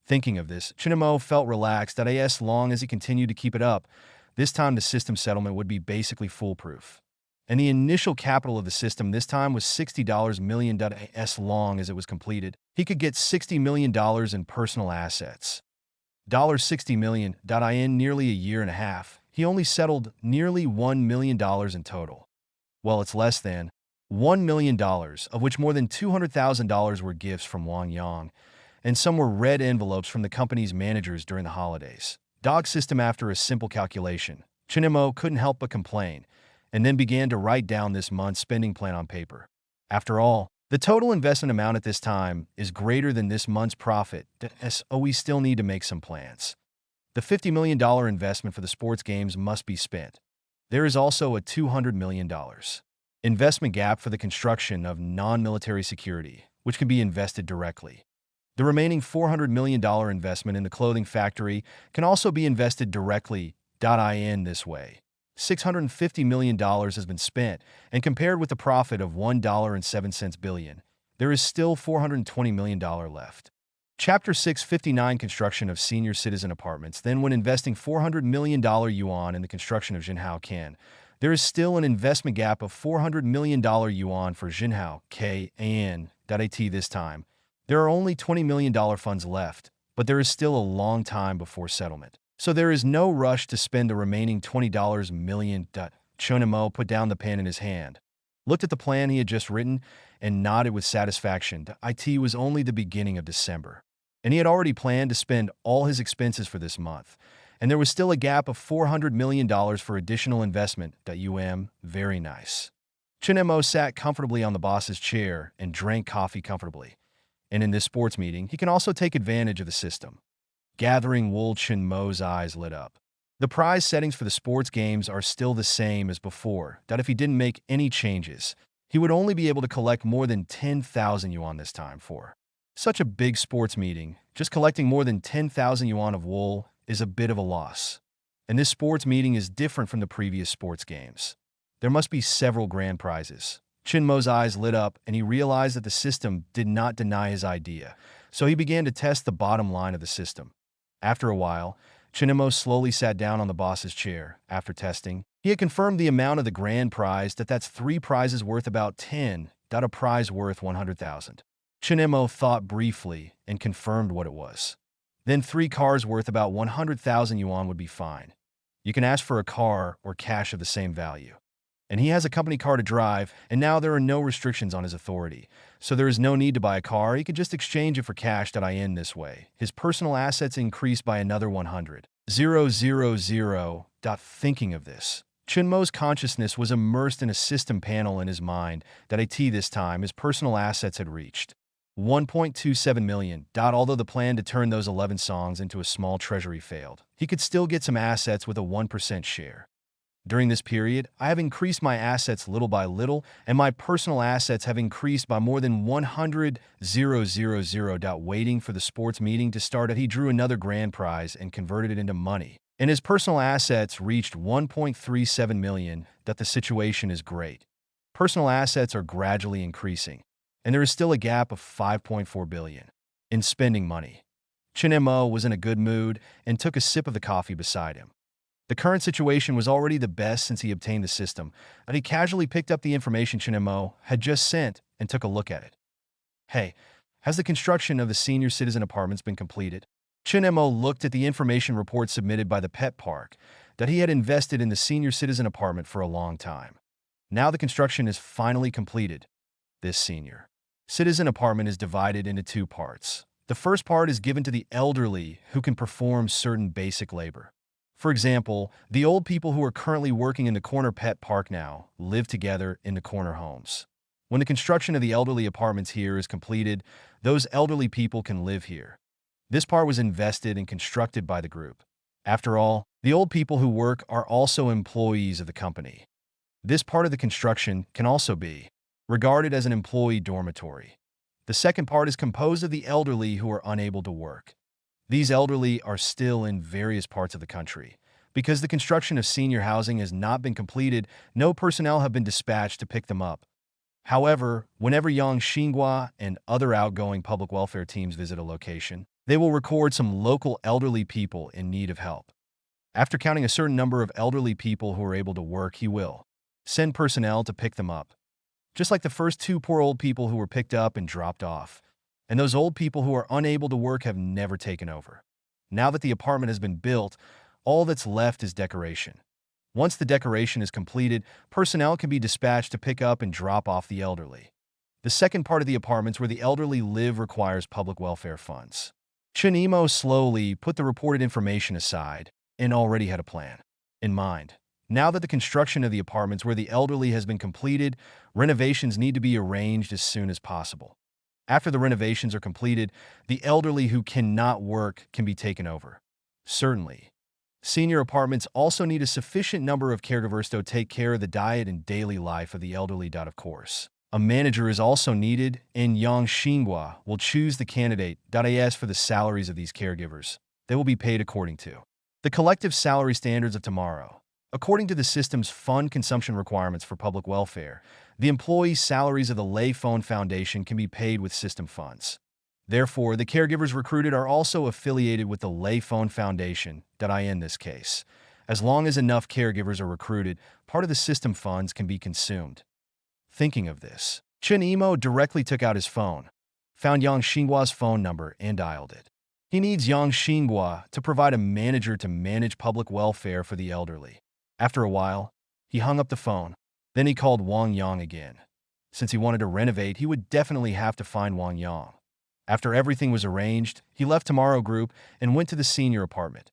Thinking of this, Chinemo felt relaxed that as long as he continued to keep it up, this time the system settlement would be basically foolproof. And the initial capital of the system this time was $60 million. As long as it was completed, he could get $60 million in personal assets. $60 million in nearly a year and a half. He only settled nearly $1 million in total. Well, it's less than $1 million, of which more than $200,000 were gifts from Wang Yang, and some were red envelopes from the company's managers during the holidays. Dog system. After a simple calculation, Chinemo couldn't help but complain, and then began to write down this month's spending plan on paper. After all, the total investment amount at this time is greater than this month's profit, so we still need to make some plans. The $50 million investment for the sports games must be spent. There is also a $200 million investment gap for the construction of non-military security, which can be invested directly. The remaining $400 million investment in the clothing factory can also be invested directly. In this way, $650 million has been spent, and compared with the profit of $1.07 billion, there is still $420 million left. Chapter 659 Construction of Senior Citizen Apartments. Then, when investing $400 million yuan in the construction of Jinhao Can, there is still an investment gap of $400 million yuan for Jinhao Kan. This time, there are only $20 million funds left, but there is still a long time before settlement. So there is no rush to spend the remaining $20 million. Chinemo put down the pen in his hand, looked at the plan he had just written, and nodded with satisfaction. It was only the beginning of December, and he had already planned to spend all his expenses for this month, and there was still a gap of $400 million for additional investment. Very nice. Chinemo sat comfortably on the boss's chair and drank coffee comfortably. And in this sports meeting, he can also take advantage of the system. Gathering wool. Chinmo's eyes lit up. The prize settings for the sports games are still the same as before. If he didn't make any changes, he would only be able to collect more than 10,000 yuan this time for such a big sports meeting. Just collecting more than 10,000 yuan of wool is a bit of a loss. And this sports meeting is different from the previous sports games. There must be several grand prizes. Chinmo's eyes lit up, and he realized that the system did not deny his idea, so he began to test the bottom line of the system. After a while, Chinemo slowly sat down on the boss's chair. After testing, he had confirmed the amount of the grand prize. That's 3 prizes worth about 10. A prize worth 100,000. Chinemo thought briefly and confirmed what it was. Then 3 cars worth about 100,000 yuan would be fine. You can ask for a car or cash of the same value. And he has a company car to drive, and now there are no restrictions on his authority. So there is no need to buy a car, he could just exchange it for cash. In this way, his personal assets increased by another 100,000. Thinking of this, Chinmo's consciousness was immersed in a system panel in his mind. This time, his personal assets had reached 1.27 million. Although the plan to turn those 11 songs into a small treasury failed, he could still get some assets with a 1% share. During this period, I have increased my assets little by little, and my personal assets have increased by more than 100,000. Waiting for the sports meeting to start, he drew another grand prize and converted it into money, and his personal assets reached 1.37 million. The situation is great. Personal assets are gradually increasing, and there is still a gap of 5.4 billion in spending money. Chinemo was in a good mood and took a sip of the coffee beside him. The current situation was already the best since he obtained the system, but he casually picked up the information Chinemo had just sent and took a look at it. Hey, has the construction of the senior citizen apartments been completed? Chinemo looked at the information report submitted by the pet park that he had invested in the senior citizen apartment for a long time. Now the construction is finally completed. This senior citizen apartment is divided into 2 parts. The first part is given to the elderly who can perform certain basic labor. For example, the old people who are currently working in the corner pet park now live together in the corner homes. When the construction of the elderly apartments here is completed, those elderly people can live here. This part was invested and constructed by the group. After all, the old people who work are also employees of the company. This part of the construction can also be regarded as an employee dormitory. The second part is composed of the elderly who are unable to work. These elderly are still in various parts of the country. Because the construction of senior housing has not been completed, no personnel have been dispatched to pick them up. However, whenever Yang Xinghua and other outgoing public welfare teams visit a location, They will record some local elderly people in need of help. After counting a certain number of elderly people who are able to work, he will send personnel to pick them up. Just like the first two poor old people who were picked up and dropped off. And those old people who are unable to work have never taken over. Now that the apartment has been built, all that's left is decoration. Once the decoration is completed, personnel can be dispatched to pick up and drop off the elderly. The second part of the apartments where the elderly live requires public welfare funds. Chunimo slowly put the reported information aside and already had a plan in mind. Now that the construction of the apartments where the elderly has been completed, renovations need to be arranged as soon as possible. After the renovations are completed, the elderly who cannot work can be taken over. Certainly. Senior apartments also need a sufficient number of caregivers to take care of the diet and daily life of the elderly. Of course, a manager is also needed, and Yang Xinhua will choose the candidate. As for the salaries of these caregivers, they will be paid according to the collective salary standards of tomorrow. According to the system's fund consumption requirements for public welfare, the employees' salaries of the Lei Phone Foundation can be paid with system funds. Therefore, the caregivers recruited are also affiliated with the Lei Phone Foundation. In this case, as long as enough caregivers are recruited, part of the system funds can be consumed. Thinking of this, Chen Imo directly took out his phone, found Yang Xinghua's phone number, and dialed it. He needs Yang Xinghua to provide a manager to manage public welfare for the elderly. After a while, he hung up the phone. Then he called Wang Yang again. Since he wanted to renovate, he would definitely have to find Wang Yang. After everything was arranged, he left Tomorrow Group and went to the senior apartment.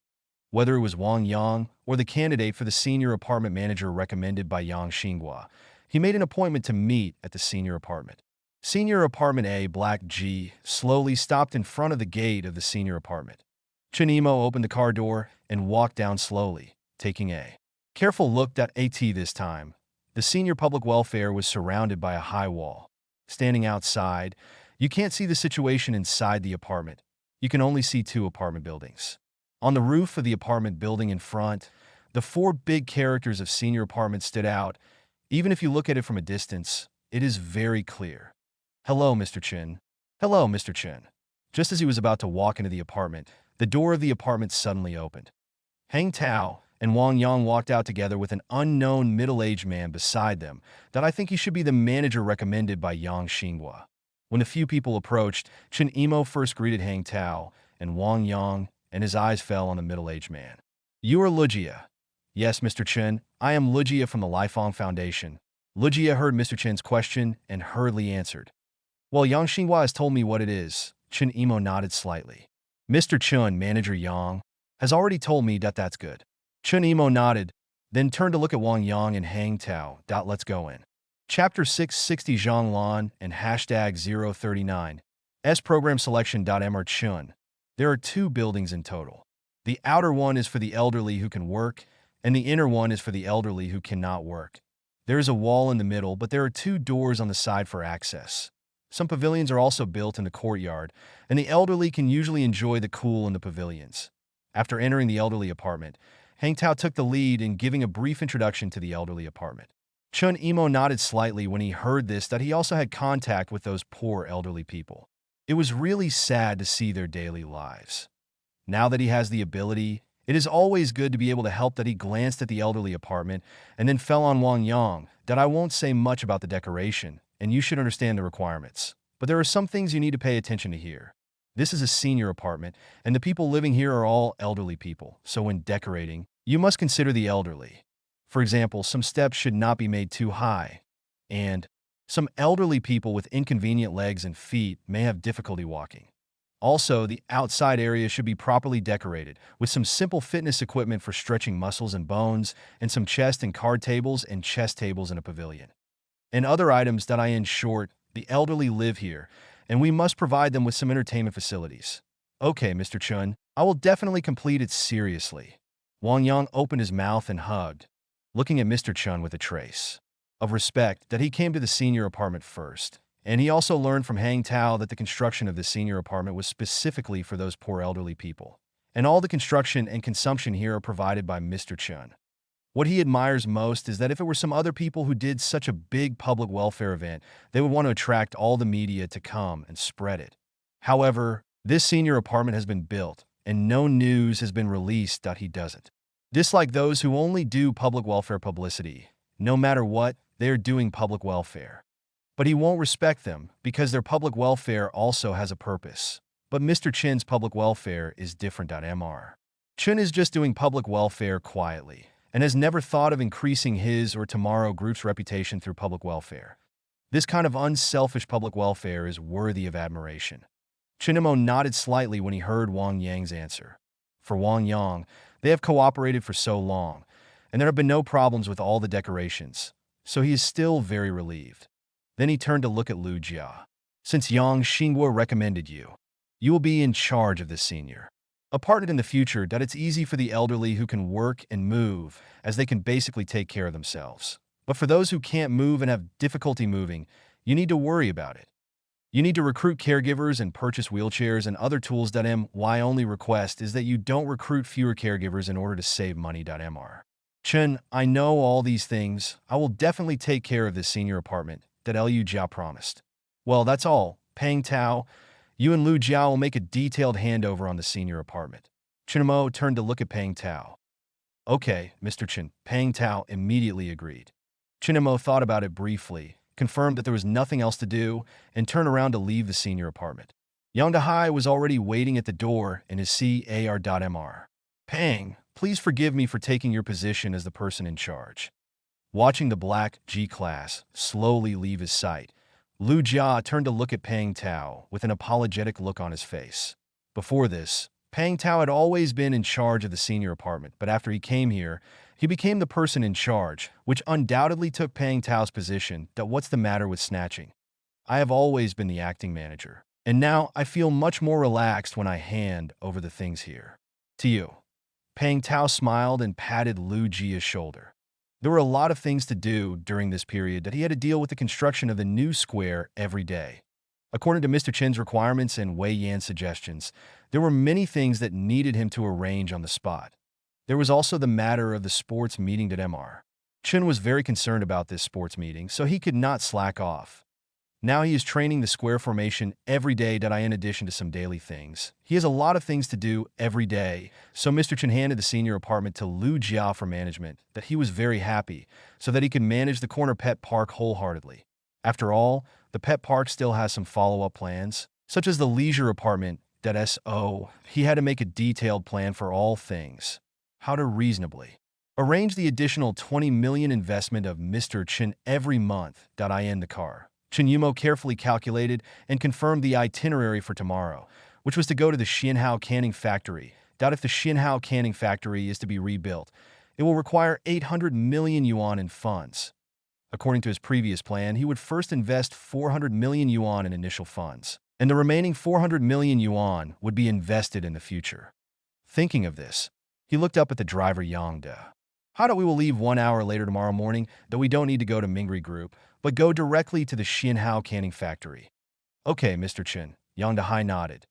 Whether it was Wang Yang or the candidate for the senior apartment manager recommended by Yang Xinghua, he made an appointment to meet at the senior apartment. Senior apartment A, Black G, slowly stopped in front of the gate of the senior apartment. Chunimo opened the car door and walked down slowly, taking a careful look at this time. The senior public welfare was surrounded by a high wall. Standing outside, you can't see the situation inside the apartment. You can only see two apartment buildings. On the roof of the apartment building in front, the four big characters of senior apartment stood out. Even if you look at it from a distance, it is very clear. Hello, Mr. Chen. Hello, Mr. Chen. Just as he was about to walk into the apartment, the door of the apartment suddenly opened. Hang Tao and Wang Yang walked out together with an unknown middle-aged man beside them that I think he should be the manager recommended by Yang Xinghua. When a few people approached, Chen Imo first greeted Hang Tao and Wang Yang, and his eyes fell on the middle-aged man. You are Lujia. Yes, Mr. Chen, I am Lujia from the Lifong Foundation. Lujia heard Mr. Chen's question and hurriedly answered. Well, Yang Xinghua has told me what it is. Chen Imo nodded slightly. Mr. Chen, Manager Yang, has already told me that's good. Chen Imo nodded, then turned to look at Wang Yang and Hang Tao. Let's go in. Chapter 660 Zhang Lan and hashtag 039. S program selection. Mr. Chun. There are two buildings in total. The outer one is for the elderly who can work, and the inner one is for the elderly who cannot work. There is a wall in the middle, but there are two doors on the side for access. Some pavilions are also built in the courtyard, and the elderly can usually enjoy the cool in the pavilions. After entering the elderly apartment, Hang Tao took the lead in giving a brief introduction to the elderly apartment. Chun Imo nodded slightly when he heard this that he also had contact with those poor elderly people. It was really sad to see their daily lives. Now that he has the ability, it is always good to be able to help. That he glanced at the elderly apartment and then fell on Wang Yang. That I won't say much about the decoration, and you should understand the requirements. But there are some things you need to pay attention to here. This is a senior apartment, and the people living here are all elderly people, so when decorating, you must consider the elderly. For example, some steps should not be made too high, and some elderly people with inconvenient legs and feet may have difficulty walking. Also, the outside area should be properly decorated with some simple fitness equipment for stretching muscles and bones, and some chest and card tables and chess tables in a pavilion. And other items. In short, the elderly live here, and we must provide them with some entertainment facilities. Okay, Mr. Chun, I will definitely complete it seriously. Wang Yang opened his mouth and hugged, looking at Mr. Chun with a trace of respect. That he came to the senior apartment first, and he also learned from Hang Tao that the construction of the senior apartment was specifically for those poor elderly people, and all the construction and consumption here are provided by Mr. Chun. What he admires most is that if it were some other people who did such a big public welfare event, they would want to attract all the media to come and spread it. However, This senior apartment has been built, and no news has been released that he doesn't. Dislike those who only do public welfare publicity. No matter what, they are doing public welfare. But he won't respect them because their public welfare also has a purpose. But Mr. Chin's public welfare is different. Mr. Chin is just doing public welfare quietly and has never thought of increasing his or tomorrow group's reputation through public welfare. This kind of unselfish public welfare is worthy of admiration. Chinamo nodded slightly when he heard Wang Yang's answer. For Wang Yang, they have cooperated for so long, and there have been no problems with all the decorations, so he is still very relieved. Then he turned to look at Lu Jia. Since Yang Xinguo recommended you, you will be in charge of this senior apartment in the future. That it's easy for the elderly who can work and move, as they can basically take care of themselves. But for those who can't move and have difficulty moving, you need to worry about it. You need to recruit caregivers and purchase wheelchairs and other tools. My only request is that you don't recruit fewer caregivers in order to save money. Mr. Chen, I know all these things. I will definitely take care of this senior apartment that Liu Jia promised. Well, that's all. Peng Tao, you and Lu Jiao will make a detailed handover on the senior apartment. Chinamo turned to look at Peng Tao. Okay, Mr. Chen. Peng Tao immediately agreed. Chinamo thought about it briefly, confirmed that there was nothing else to do, and turned around to leave the senior apartment. Yang Dahai was already waiting at the door in his CAR.MR. Peng, please forgive me for taking your position as the person in charge. Watching the black G-class slowly leave his sight, Lu Jia turned to look at Peng Tao with an apologetic look on his face. Before this, Peng Tao had always been in charge of the senior apartment, but after he came here, he became the person in charge, which undoubtedly took Peng Tao's position. What's the matter with snatching? I have always been the acting manager, and now I feel much more relaxed when I hand over the things here. To you. Peng Tao smiled and patted Lu Jia's shoulder. There were a lot of things to do during this period that he had to deal with the construction of the new square every day. According to Mr. Chen's requirements and Wei Yan's suggestions, there were many things that needed him to arrange on the spot. There was also the matter of the sports meeting. Mr. Chen was very concerned about this sports meeting, so he could not slack off. Now he is training the square formation every day. In addition to some daily things, he has a lot of things to do every day, so Mr. Chen handed the senior apartment to Lu Jia for management. He was very happy, so that he could manage the corner pet park wholeheartedly. After all, the pet park still has some follow-up plans, such as the leisure apartment. He had to make a detailed plan for all things. How to reasonably arrange the additional 20 million investment of Mr. Chen every month. In the car, Chen Yumo carefully calculated and confirmed the itinerary for tomorrow, which was to go to the Xianhao canning factory. If the Xianhao canning factory is to be rebuilt, it will require 800 million yuan in funds. According to his previous plan, he would first invest 400 million yuan in initial funds, and the remaining 400 million yuan would be invested in the future. Thinking of this, he looked up at the driver Yang De. How about we will leave 1 hour later tomorrow morning, that we don't need to go to Mingri Group, but go directly to the Xianhao canning factory. Okay, Mr. Chen. Yang Dahai nodded.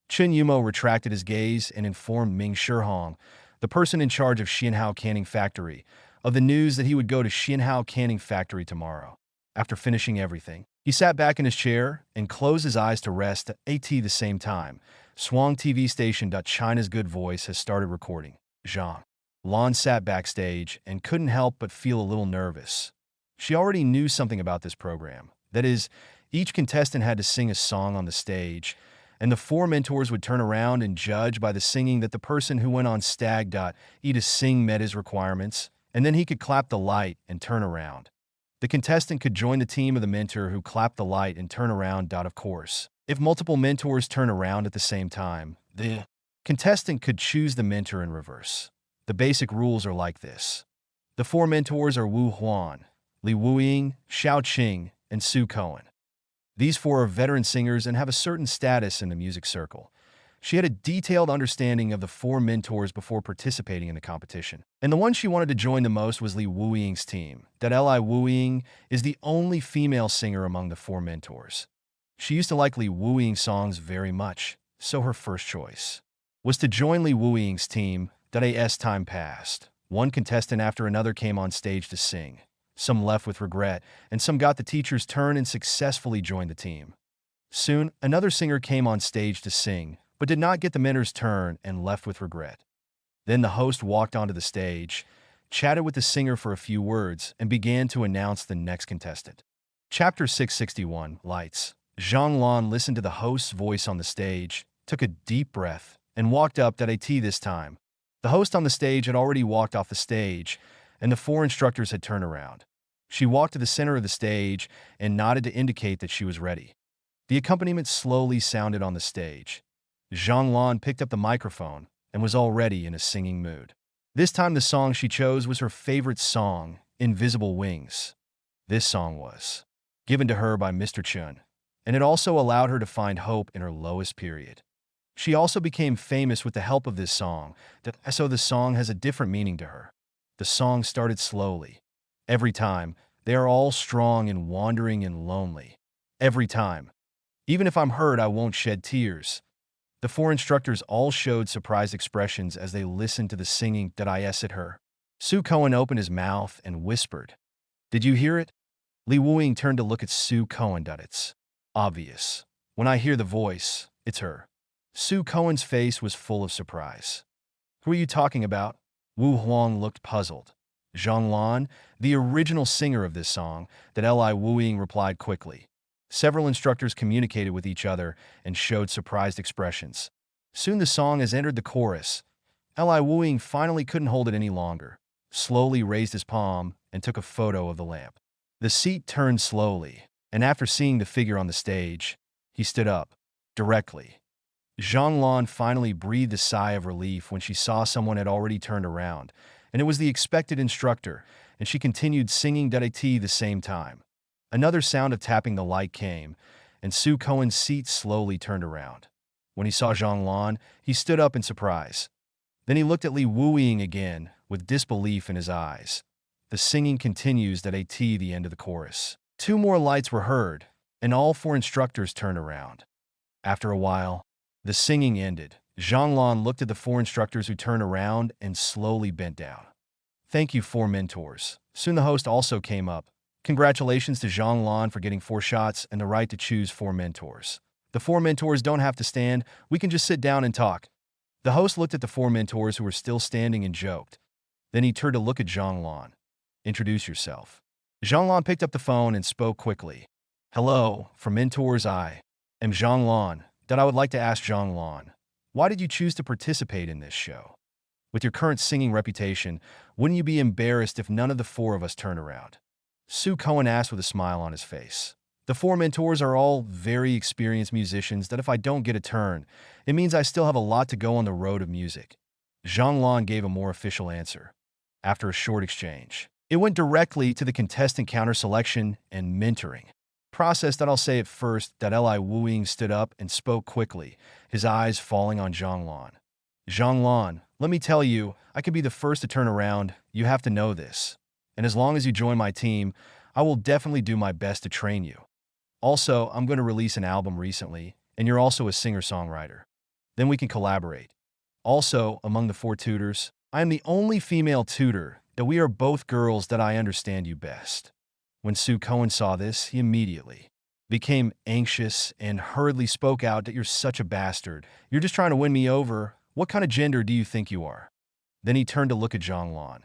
Chen Yumo retracted his gaze and informed Ming Shihong, the person in charge of Xianhao canning factory, of the news that he would go to Xianhao canning factory tomorrow. After finishing everything, he sat back in his chair and closed his eyes to rest. At the same time, Swang TV station. China's Good Voice has started recording. Zhang Lan sat backstage and couldn't help but feel a little nervous. She already knew something about this program. That is, each contestant had to sing a song on the stage, and the 4 mentors would turn around and judge by the singing that the person who went on stag. To sing met his requirements, and then he could clap the light and turn around. The contestant could join the team of the mentor who clapped the light and turn around. Of course, if multiple mentors turn around at the same time, the contestant could choose the mentor in reverse. The basic rules are like this. The 4 mentors are Wu Huan, Li Wuying, Xiao Qing, and Su Cohen. These 4 are veteran singers and have a certain status in the music circle. She had a detailed understanding of the 4 mentors before participating in the competition. And the one she wanted to join the most was Li Wuying's team. Li Wuying is the only female singer among the 4 mentors. She used to like Li Wuying's songs very much, so her first choice was to join Li Wuying's team. As time passed, one contestant after another came on stage to sing. Some left with regret, and some got the teacher's turn and successfully joined the team. Soon, another singer came on stage to sing, but did not get the mentor's turn and left with regret. Then the host walked onto the stage, chatted with the singer for a few words, and began to announce the next contestant. Chapter 661, Lights. Zhang Lan listened to the host's voice on the stage, took a deep breath, and walked up to AT this time. The host on the stage had already walked off the stage, and the four instructors had turned around. She walked to the center of the stage and nodded to indicate that she was ready. The accompaniment slowly sounded on the stage. Zhang Lan picked up the microphone and was already in a singing mood. This time the song she chose was her favorite song, Invisible Wings. This song was given to her by Mr. Chun, and it also allowed her to find hope in her lowest period. She also became famous with the help of this song, so the song has a different meaning to her. The song started slowly. Every time, they are all strong and wandering and lonely. Every time. Even if I'm hurt, I won't shed tears. The four instructors all showed surprised expressions as they listened to the singing that I at her. Su Cohen opened his mouth and whispered, "Did you hear it?" Li Wuing turned to look at Su Cohen. It's obvious. When I hear the voice, it's her. Su Cohen's face was full of surprise. Who are you talking about? Wu Huang looked puzzled. Zhang Lan, the original singer of this song, that Li Wuing replied quickly. Several instructors communicated with each other and showed surprised expressions. Soon the song has entered the chorus. Li Wuing finally couldn't hold it any longer, slowly raised his palm and took a photo of the lamp. The seat turned slowly, and after seeing the figure on the stage, he stood up, directly. Zhang Lan finally breathed a sigh of relief when she saw someone had already turned around, and it was the expected instructor, and she continued singing at the same time. Another sound of tapping the light came, and Su Cohen's seat slowly turned around. When he saw Zhang Lan, he stood up in surprise. Then he looked at Li Wuing again, with disbelief in his eyes. The singing continues at the end of the chorus. Two more lights were heard, and all four instructors turned around. After a while, the singing ended. Zhang Lan looked at the four instructors who turned around and slowly bent down. "Thank you, four mentors." Soon the host also came up. "Congratulations to Zhang Lan for getting 4 shots and the right to choose 4 mentors. The 4 mentors don't have to stand, we can just sit down and talk." The host looked at the 4 mentors who were still standing and joked. Then he turned to look at Zhang Lan. "Introduce yourself." Zhang Lan picked up the phone and spoke quickly. "Hello, from mentors, I am Zhang Lan. That I would like to ask Zhang Lan, why did you choose to participate in this show? With your current singing reputation, wouldn't you be embarrassed if none of the 4 of us turned around?" Su Cohen asked with a smile on his face. "The 4 mentors are all very experienced musicians that if I don't get a turn, it means I still have a lot to go on the road of music." Zhang Lan gave a more official answer. After a short exchange, it went directly to the contestant counter selection and mentoring process. That I'll say at first that Li Wuing stood up and spoke quickly, his eyes falling on Zhang Lan. "Zhang Lan, let me tell you, I can be the first to turn around. You have to know this. And as long as you join my team, I will definitely do my best to train you. Also, I'm going to release an album recently, and you're also a singer-songwriter. Then we can collaborate. Also, among the 4 tutors, I am the only female tutor that we are both girls that I understand you best." When Su Cohen saw this, he immediately became anxious and hurriedly spoke out that "You're such a bastard. You're just trying to win me over. What kind of gender do you think you are?" Then he turned to look at Zhang Lan.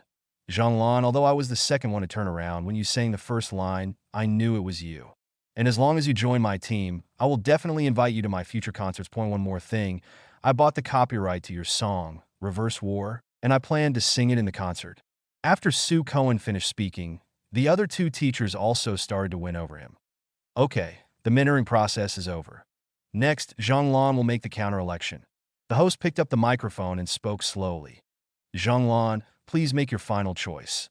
"Zhang Lan, although I was the second one to turn around, when you sang the first line, I knew it was you. And as long as you join my team, I will definitely invite you to my future concerts. Point one more thing, I bought the copyright to your song, Reverse War, and I plan to sing it in the concert." After Su Cohen finished speaking, the other 2 teachers also started to win over him. "Okay, the mentoring process is over. Next, Zhang Lan will make the counter-election." The host picked up the microphone and spoke slowly. "Zhang Lan, please make your final choice."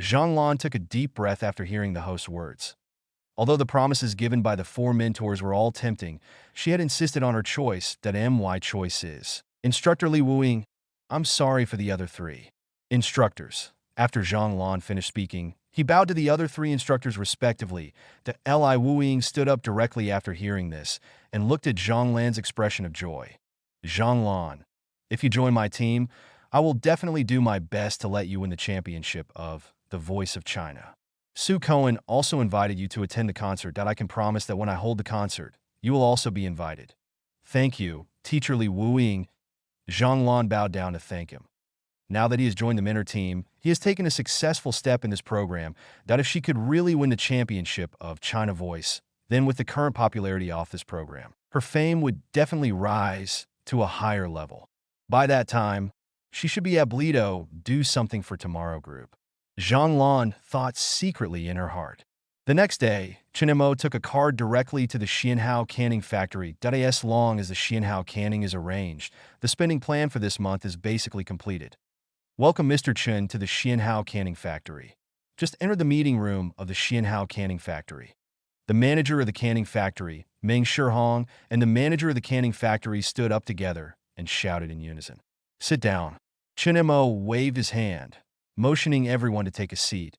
Zhang Lan took a deep breath after hearing the host's words. Although the promises given by the 4 mentors were all tempting, she had insisted on her choice. That my choice is Instructor Li Wuing. "I'm sorry for the other 3 instructors." After Zhang Lan finished speaking, he bowed to the other 3 instructors respectively. The Li Wuing stood up directly after hearing this and looked at Zhang Lan's expression of joy. "Zhang Lan, if you join my team, I will definitely do my best to let you win the championship of The Voice of China. Su Cohen also invited you to attend the concert. That I can promise that when I hold the concert, you will also be invited. Thank you, teacherly wooing. Zhang Lan bowed down to thank him. Now that he has joined the mentor team, he has taken a successful step in this program that if she could really win the championship of China Voice, then with the current popularity of this program, her fame would definitely rise to a higher level. By that time, she should be at Bledo do something for Tomorrow Group. Zhang Lan thought secretly in her heart. The next day, Chen Mo took a card directly to the Xianhao canning factory. As long as the Xianhao canning is arranged, the spending plan for this month is basically completed. Welcome Mr. Chen to the Xianhao canning factory. Just enter the meeting room of the Xianhao canning factory. The manager of the canning factory, Meng Shihong, and the manager of the canning factory stood up together and shouted in unison. Sit down. Chen Mo waved his hand, motioning everyone to take a seat,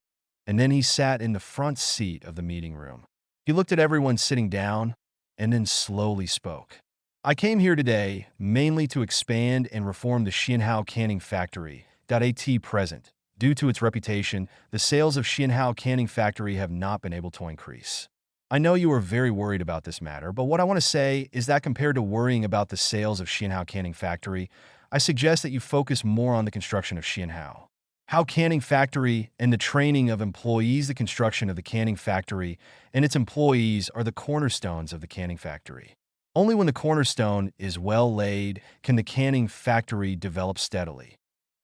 and then he sat in the front seat of the meeting room. He looked at everyone sitting down and then slowly spoke. I came here today mainly to expand and reform the Xianhao canning factory. At present, due to its reputation, the sales of Xianhao canning factory have not been able to increase. I know you are very worried about this matter, but what I want to say is that compared to worrying about the sales of Xianhao canning factory, I suggest that you focus more on the construction of Xianhao. How canning factory and the training of employees, the construction of the canning factory and its employees are the cornerstones of the canning factory. Only when the cornerstone is well laid can the canning factory develop steadily.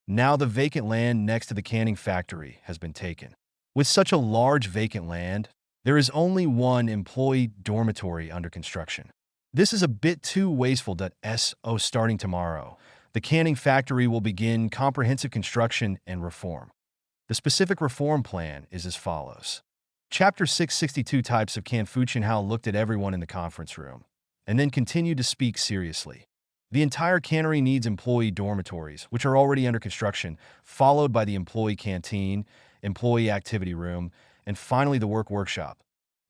Now the vacant land next to the canning factory has been taken. With such a large vacant land, there is only one employee dormitory under construction. This is a bit too wasteful. Starting tomorrow, the canning factory will begin comprehensive construction and reform. The specific reform plan is as follows. Chapter 662 Types of Can. Fu Chenhao looked at everyone in the conference room and then continued to speak seriously. The entire cannery needs employee dormitories, which are already under construction, followed by the employee canteen, employee activity room, and finally the workshop.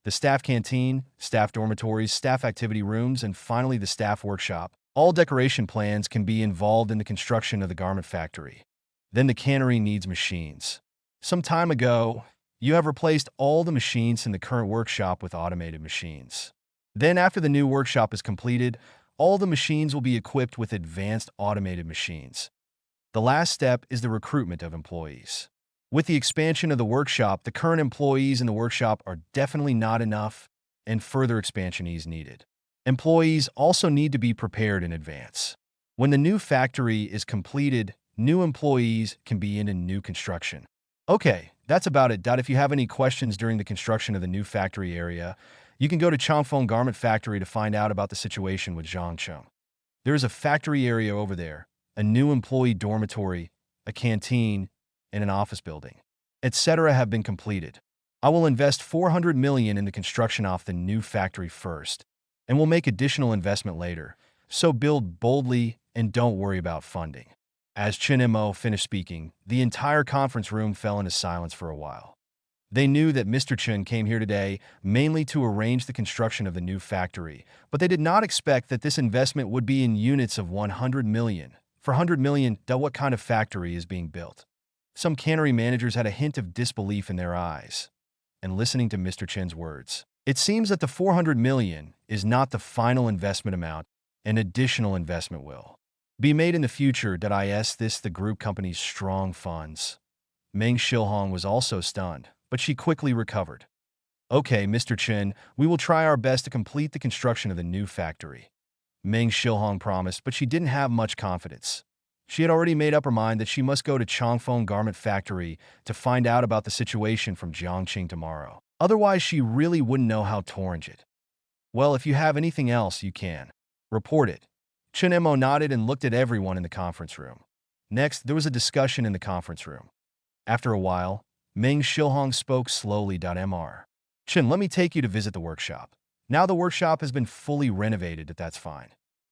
The staff canteen, staff dormitories, staff activity rooms, and finally the staff workshop. All decoration plans can be involved in the construction of the garment factory. Then the cannery needs machines. Some time ago, you have replaced all the machines in the current workshop with automated machines. Then after the new workshop is completed, all the machines will be equipped with advanced automated machines. The last step is the recruitment of employees. With the expansion of the workshop, the current employees in the workshop are definitely not enough, and further expansion is needed. Employees also need to be prepared in advance. When the new factory is completed, new employees can be in new construction. Okay, that's about it. If you have any questions during the construction of the new factory area, you can go to Changfeng Garment Factory to find out about the situation with Zhangcheng. There is a factory area over there, a new employee dormitory, a canteen, and an office building, etc. have been completed. I will invest 400 million in the construction of the new factory first, and will make additional investment later, so build boldly and don't worry about funding. As Chen Mo finished speaking, the entire conference room fell into silence for a while. They knew that Mr. Chen came here today mainly to arrange the construction of the new factory, but they did not expect that this investment would be in units of 100 million. For 100 million, what kind of factory is being built? Some cannery managers had a hint of disbelief in their eyes. And listening to Mr. Chen's words, it seems that the 400 million is not the final investment amount, and additional investment will be made in the future. The group company's strong funds. Meng Shihong was also stunned, but she quickly recovered. Okay, Mr. Chen, we will try our best to complete the construction of the new factory. Meng Shihong promised, but she didn't have much confidence. She had already made up her mind that she must go to Changfeng Garment Factory to find out about the situation from Jiangqing tomorrow. Otherwise, she really wouldn't know how to arrange it. Well, if you have anything else, you can report it. Chen Mo nodded and looked at everyone in the conference room. Next, there was a discussion in the conference room. After a while, Meng Shihong spoke slowly. Mr. Chen, let me take you to visit the workshop. Now the workshop has been fully renovated, that's fine.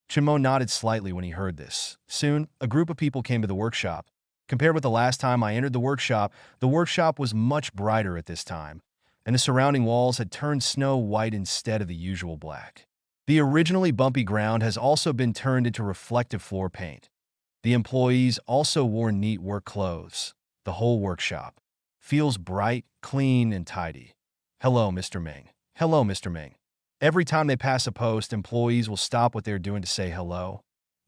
Chen Mo nodded slightly when he heard this. Soon, a group of people came to the workshop. Compared with the last time I entered the workshop was much brighter at this time, and the surrounding walls had turned snow white instead of the usual black. The originally bumpy ground has also been turned into reflective floor paint. The employees also wore neat work clothes. The whole workshop feels bright, clean, and tidy. Hello, Mr. Meng. Hello, Mr. Meng. Every time they pass a post, employees will stop what they're doing to say hello.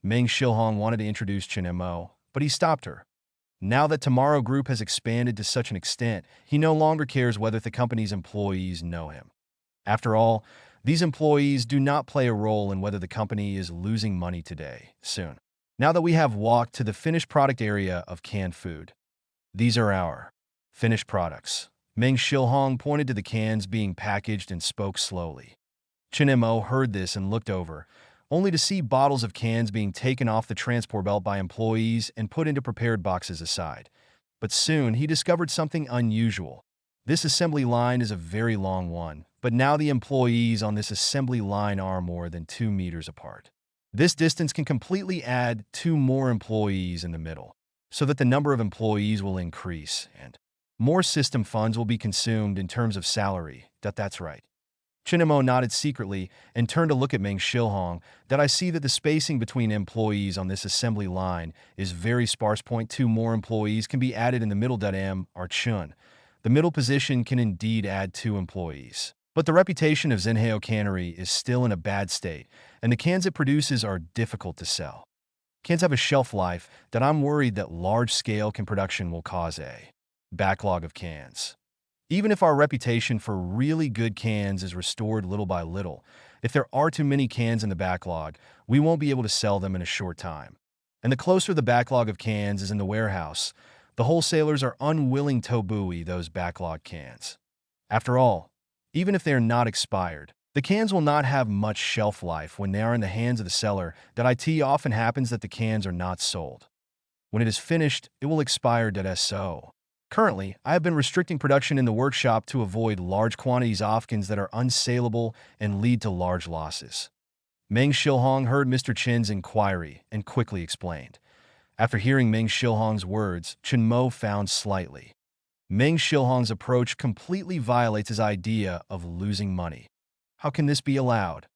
Meng Shilhong wanted to introduce Chen Mo, but he stopped her. Now that Tomorrow Group has expanded to such an extent, he no longer cares whether the company's employees know him. After all, these employees do not play a role in whether the company is losing money today, soon. Now that we have walked to the finished product area of canned food, these are our finished products. Meng Shilhong pointed to the cans being packaged and spoke slowly. Chen Mo heard this and looked over, only to see bottles of cans being taken off the transport belt by employees and put into prepared boxes aside. But soon he discovered something unusual. This assembly line is a very long one, but now the employees on this assembly line are more than 2 meters apart. This distance can completely add 2 more employees in the middle, so that the number of employees will increase and more system funds will be consumed in terms of salary. That's right. Chinamo nodded secretly and turned to look at Meng Shilhong. That I see that the spacing between employees on this assembly line is very sparse. 2 more employees can be added in the middle. M or Chun. The middle position can indeed add 2 employees. But the reputation of Zenheo Cannery is still in a bad state, and the cans it produces are difficult to sell. Cans have a shelf life that I'm worried that large-scale can production will cause a backlog of cans. Even if our reputation for really good cans is restored little by little, if there are too many cans in the backlog, we won't be able to sell them in a short time. And the closer the backlog of cans is in the warehouse, the wholesalers are unwilling to buy those backlog cans. After all, even if they are not expired, the cans will not have much shelf life when they are in the hands of the seller. That it often happens that the cans are not sold. When it is finished, it will expire. So. Currently, I have been restricting production in the workshop to avoid large quantities of cans that are unsaleable and lead to large losses. Meng Shilhong heard Mr. Chen's inquiry and quickly explained. After hearing Meng Shilhong's words, Chen Mo frowned slightly. Meng Shilhong's approach completely violates his idea of losing money. How can this be allowed?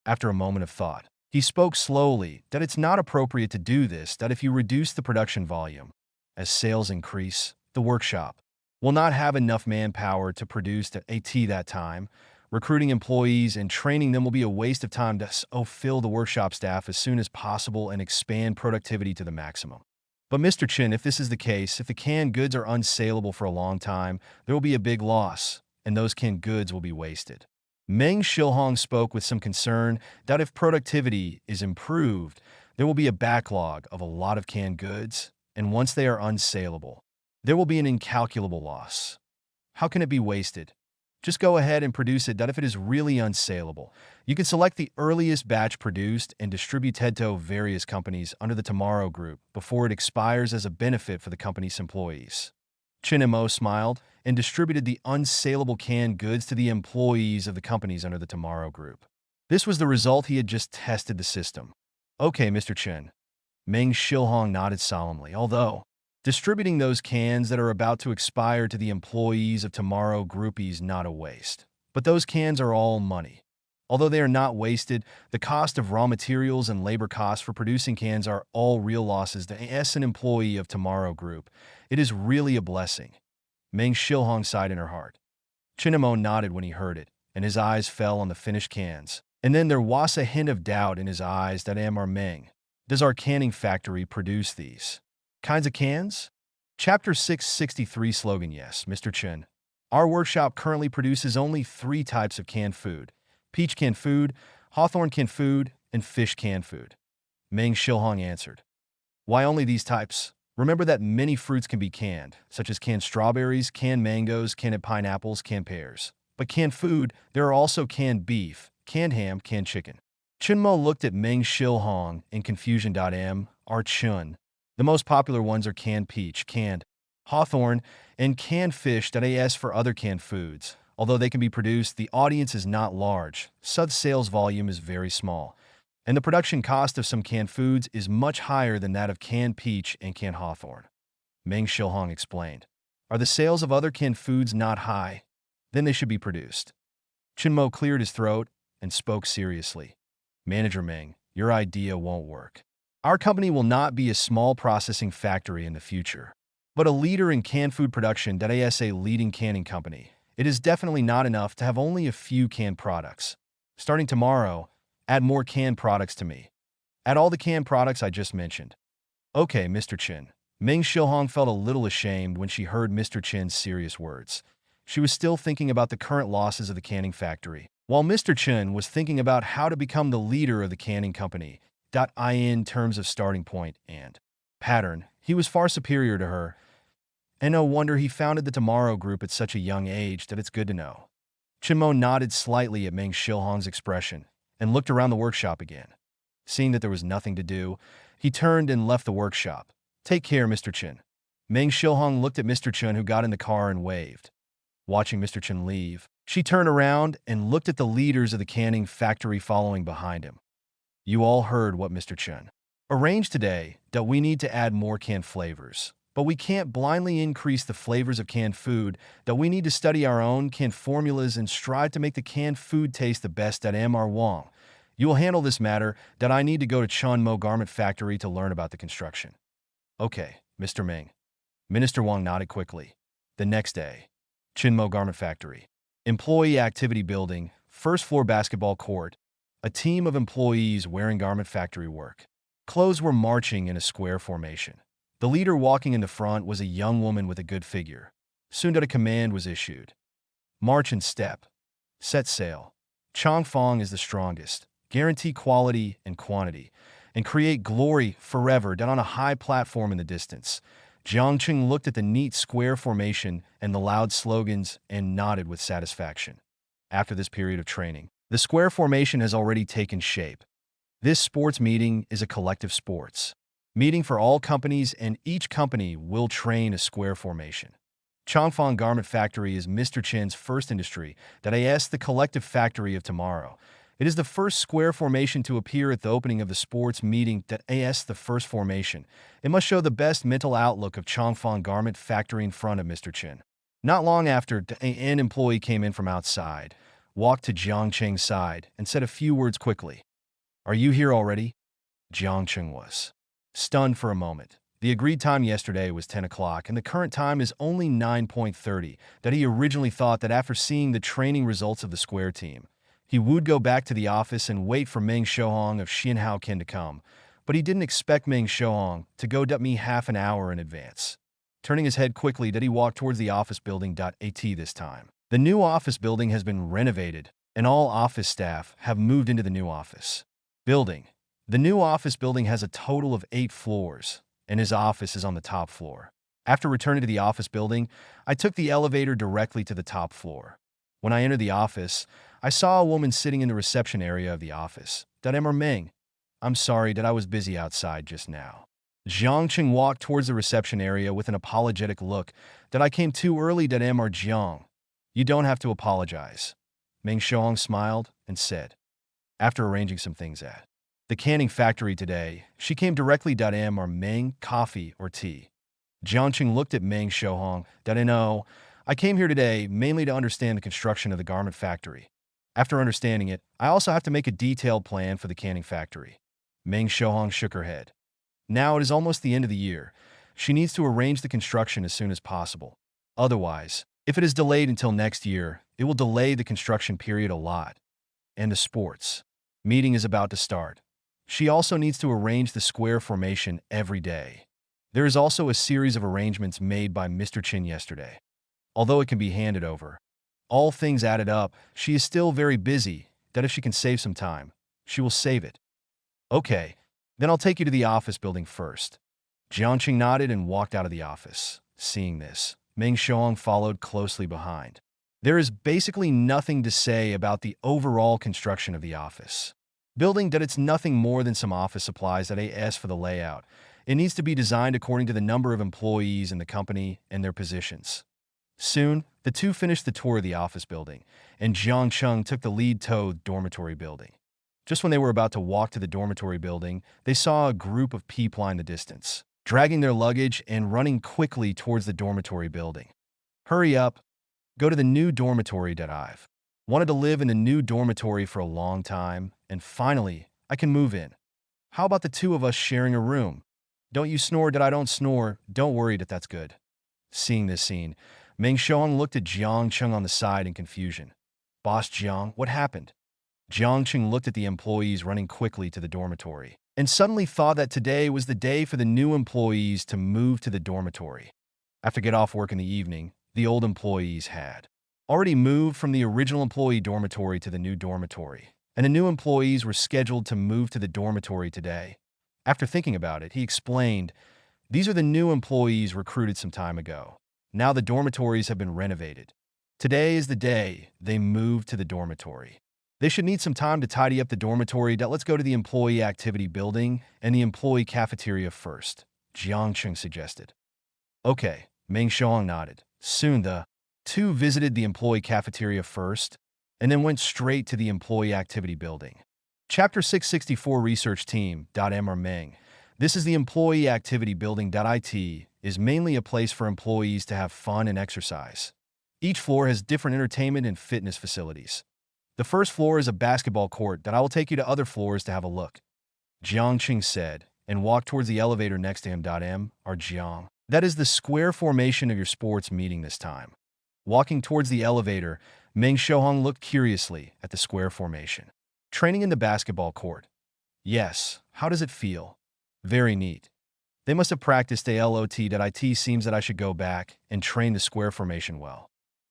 After a moment of thought, he spoke slowly that it's not appropriate to do this, that if you reduce the production volume, as sales increase, the workshop will not have enough manpower to produce that time. Recruiting employees and training them will be a waste of time. So fill the workshop staff as soon as possible and expand productivity to the maximum. But Mr. Chen, if this is the case, if the canned goods are unsaleable for a long time, there will be a big loss, and those canned goods will be wasted. Meng Shilhong spoke with some concern that if productivity is improved, there will be a backlog of a lot of canned goods, and once they are unsaleable, there will be an incalculable loss. How can it be wasted? Just go ahead and produce it. That if it is really unsaleable, you can select the earliest batch produced and distribute it to various companies under the Tomorrow Group before it expires as a benefit for the company's employees. Chen Mo smiled and distributed the unsaleable canned goods to the employees of the companies under the Tomorrow Group. This was the result. He had just tested the system. Okay, Mr. Chen. Meng Shilhong nodded solemnly, although distributing those cans that are about to expire to the employees of Tomorrow Group is not a waste. But those cans are all money. Although they are not wasted, the cost of raw materials and labor costs for producing cans are all real losses to an employee of Tomorrow Group. It is really a blessing. Meng Shilhong sighed in her heart. Chinamo nodded when he heard it, and his eyes fell on the finished cans. And then there was a hint of doubt in his eyes. That Amar Meng, does our canning factory produce these kinds of cans? Chapter 663 slogan. Yes, Mr. Chen. Our workshop currently produces only 3 types of canned food: peach canned food, hawthorn canned food, and fish canned food. Meng Shilhong answered. Why only these types? Remember that many fruits can be canned, such as canned strawberries, canned mangoes, canned pineapples, canned pears. But canned food, there are also canned beef, canned ham, canned chicken. Chunmo looked at Meng Shilhong in confusion. R. Chun. The most popular ones are canned peach, canned hawthorn, and canned fish. As for other canned foods, although they can be produced, the audience is not large, so the sales volume is very small, and the production cost of some canned foods is much higher than that of canned peach and canned hawthorn. Meng Shilhong explained. Are the sales of other canned foods not high? Then they should be produced. Chinmo cleared his throat and spoke seriously. Manager Meng, your idea won't work. Our company will not be a small processing factory in the future, but a leader in canned food production. As a leading canning company, it is definitely not enough to have only a few canned products. Starting tomorrow, add more canned products to me. Add all the canned products I just mentioned. Okay, Mr. Chin. Meng Shilhong felt a little ashamed when she heard Mr. Chin's serious words. She was still thinking about the current losses of the canning factory, while Mr. Chin was thinking about how to become the leader of the canning company. In terms of starting point and pattern, he was far superior to her, and no wonder he founded the Tomorrow Group at such a young age. That it's good to know. Chinmo nodded slightly at Meng Shilhong's expression and looked around the workshop again. Seeing that there was nothing to do, he turned and left the workshop. Take care, Mr. Chin. Meng Shilhong looked at Mr. Chin, who got in the car and waved. Watching Mr. Chin leave, she turned around and looked at the leaders of the canning factory following behind him. You all heard what Mr. Chin arranged today, that we need to add more canned flavors. But we can't blindly increase the flavors of canned food, that we need to study our own canned formulas and strive to make the canned food taste the best. Mr. Wang, you will handle this matter, that I need to go to Chunmo Garment Factory to learn about the construction. Okay, Mr. Ming. Minister Wang nodded quickly. The next day, Chinmo Garment Factory. Employee Activity Building, first floor basketball court. A team of employees wearing garment factory work. Clothes were marching in a square formation. The leader walking in the front was a young woman with a good figure. Soon that a command was issued. March in step. Set sail. Chongfang is the strongest. Guarantee quality and quantity. And create glory forever down on a high platform in the distance. Jiangqing looked at the neat square formation and the loud slogans and nodded with satisfaction. After this period of training, the square formation has already taken shape. This sports meeting is a collective sports meeting for all companies, and each company will train a square formation. Chongfang Garment Factory is Mr. Chin's first industry, that is the collective factory of tomorrow. It is the first square formation to appear at the opening of the sports meeting, that is the first formation. It must show the best mental outlook of Chongfang Garment Factory in front of Mr. Chin. Not long after, an employee came in from outside, walked to Jiang Cheng's side, and said a few words quickly. Are you here already? Jiang Cheng was stunned for a moment. The agreed time yesterday was 10 o'clock, and the current time is only 9:30, that he originally thought that after seeing the training results of the square team, he would go back to the office and wait for Meng Shouhong of Xinhao Ken to come, but he didn't expect Meng Shouhong to go me half an hour in advance. Turning his head quickly, he walked towards the office building. This time, the new office building has been renovated, and all office staff have moved into the new office building. The new office building has a total of 8 floors, and his office is on the top floor. After returning to the office building, I took the elevator directly to the top floor. When I entered the office, I saw a woman sitting in the reception area of the office. Meng. I'm sorry that I was busy outside just now. Jiang Cheng walked towards the reception area with an apologetic look. That I came too early. Mr. Jiang. You don't have to apologize. Meng Shouhong smiled and said. After arranging some things at the canning factory today, she came directly. Mr. Meng, coffee or tea? Jiangqing looked at Meng Shouhong. No, I came here today mainly to understand the construction of the garment factory. After understanding it, I also have to make a detailed plan for the canning factory. Meng Shouhong shook her head. Now it is almost the end of the year. She needs to arrange the construction as soon as possible. Otherwise, if it is delayed until next year, it will delay the construction period a lot. And the sports meeting is about to start. She also needs to arrange the square formation every day. There is also a series of arrangements made by Mr. Chin yesterday. Although it can be handed over, all things added up, she is still very busy, that if she can save some time, she will save it. Okay, then I'll take you to the office building first. Jiangqing nodded and walked out of the office. Seeing this, Meng Shouhong followed closely behind. There is basically nothing to say about the overall construction of the office building, that it's nothing more than some office supplies that as for the layout. It needs to be designed according to the number of employees in the company and their positions. Soon, the two finished the tour of the office building, and Jiang Cheng took the lead to the dormitory building. Just when they were about to walk to the dormitory building, they saw a group of people in the distance, dragging their luggage and running quickly towards the dormitory building. Hurry up. Go to the new dormitory. I've wanted to live in a new dormitory for a long time, and finally, I can move in. How about the two of us sharing a room? Don't you snore? I don't snore. Don't worry, that's good. Seeing this scene, Meng Shouhong looked at Jiang Cheng on the side in confusion. Boss Jiang, what happened? Jiangqing looked at the employees running quickly to the dormitory and suddenly thought that today was the day for the new employees to move to the dormitory. After get off work in the evening, the old employees had already moved from the original employee dormitory to the new dormitory, and the new employees were scheduled to move to the dormitory today. After thinking about it, he explained, "These are the new employees recruited some time ago. Now the dormitories have been renovated. Today is the day they move to the dormitory. They should need some time to tidy up the dormitory. Let's go to the employee activity building and the employee cafeteria first," Jiangqing suggested. Okay, Meng Xiaohong nodded. Soon the two visited the employee cafeteria first and then went straight to the employee activity building. Chapter 664 Research Team. M or Meng. This is the employee activity building. It is mainly a place for employees to have fun and exercise. Each floor has different entertainment and fitness facilities. The first floor is a basketball court that I will take you to other floors to have a look, Jiangqing said, and walked towards the elevator next to him. Or Jiang. That is the square formation of your sports meeting this time. Walking towards the elevator, Meng Xiaohong looked curiously at the square formation. Training in the basketball court. Yes, how does it feel? Very neat. They must have practiced a lot. It seems that I should go back and train the square formation well.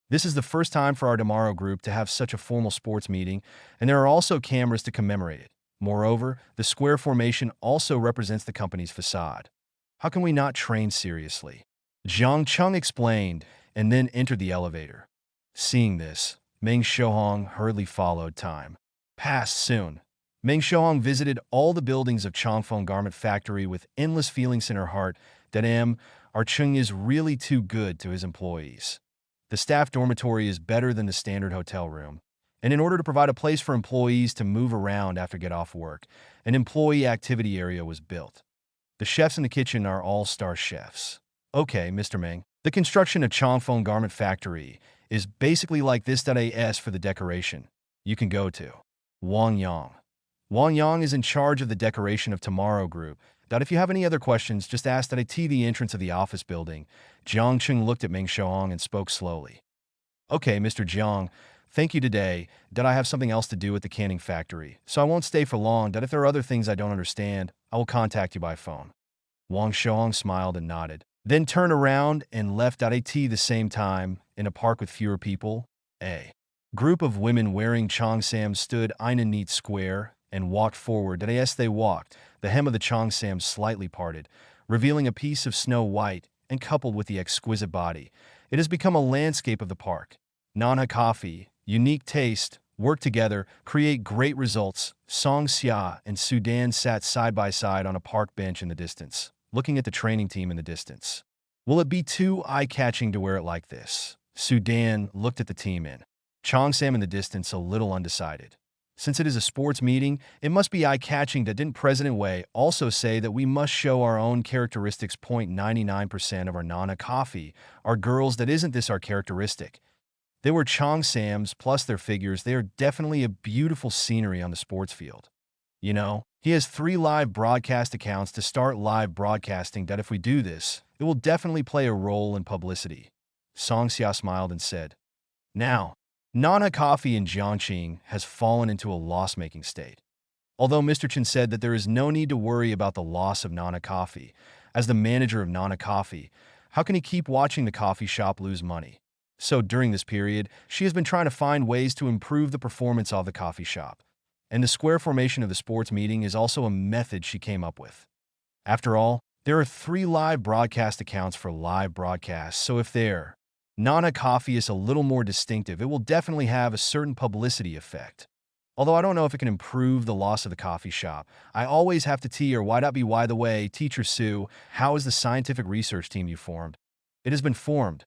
This is the first time for our tomorrow group to have such a formal sports meeting, and there are also cameras to commemorate it. Moreover, the square formation also represents the company's facade. How can we not train seriously? Jiang Cheng explained, and then entered the elevator. Seeing this, Meng Xiaohong hurriedly followed. Time passed soon. Meng Xiaohong visited all the buildings of Changfeng Garment Factory with endless feelings in her heart that our Chung is really too good to his employees. The staff dormitory is better than the standard hotel room, and in order to provide a place for employees to move around after get off work, an employee activity area was built. The chefs in the kitchen are all-star chefs. Okay, Mr. Meng. The construction of Changfeng Garment Factory is basically like this. As for the decoration, you can go to Wang Yang. Wang Yang is in charge of the decoration of Tomorrow Group. If you have any other questions, just ask the entrance of the office building. Jiangqing looked at Meng Xiaohong and spoke slowly. Okay, Mr. Jiang, thank you today. I have something else to do at the canning factory, so I won't stay for long. If there are other things I don't understand, I will contact you by phone. Wang Xiaohong smiled and nodded, then turned around and left. At the same time, in a park with fewer people, a group of women wearing cheongsams stood in a neat square and walked forward. As they walked, the hem of the cheongsam slightly parted, revealing a piece of snow white, and coupled with the exquisite body, it has become a landscape of the park. Manhwa coffee, unique taste, work together, create great results. Song Xia and Sudan sat side by side on a park bench in the distance, looking at the training team in the distance. Will it be too eye-catching to wear it like this? Sudan looked at the team in cheongsam in the distance, a little undecided. Since it is a sports meeting, it must be eye-catching. Didn't President Wei also say that we must show our own characteristics? 99% of our Nana coffee are girls. Isn't this our characteristic? They were cheongsams plus their figures. They are definitely a beautiful scenery on the sports field. You know, he has 3 live broadcast accounts to start live broadcasting. If we do this, it will definitely play a role in publicity. Song Xia smiled and said, now, Nana Coffee in Jiangqing has fallen into a loss-making state. Although Mr. Chen said that there is no need to worry about the loss of Nana Coffee, as the manager of Nana Coffee, how can he keep watching the coffee shop lose money? So during this period, she has been trying to find ways to improve the performance of the coffee shop. And the square formation of the sports meeting is also a method she came up with. After all, there are 3 live broadcast accounts for live broadcasts, so if their Nana Coffee is a little more distinctive, it will definitely have a certain publicity effect. Although I don't know if it can improve the loss of the coffee shop. I always have to T or why.be. By the way, Teacher Sue, how is the scientific research team you formed? It has been formed.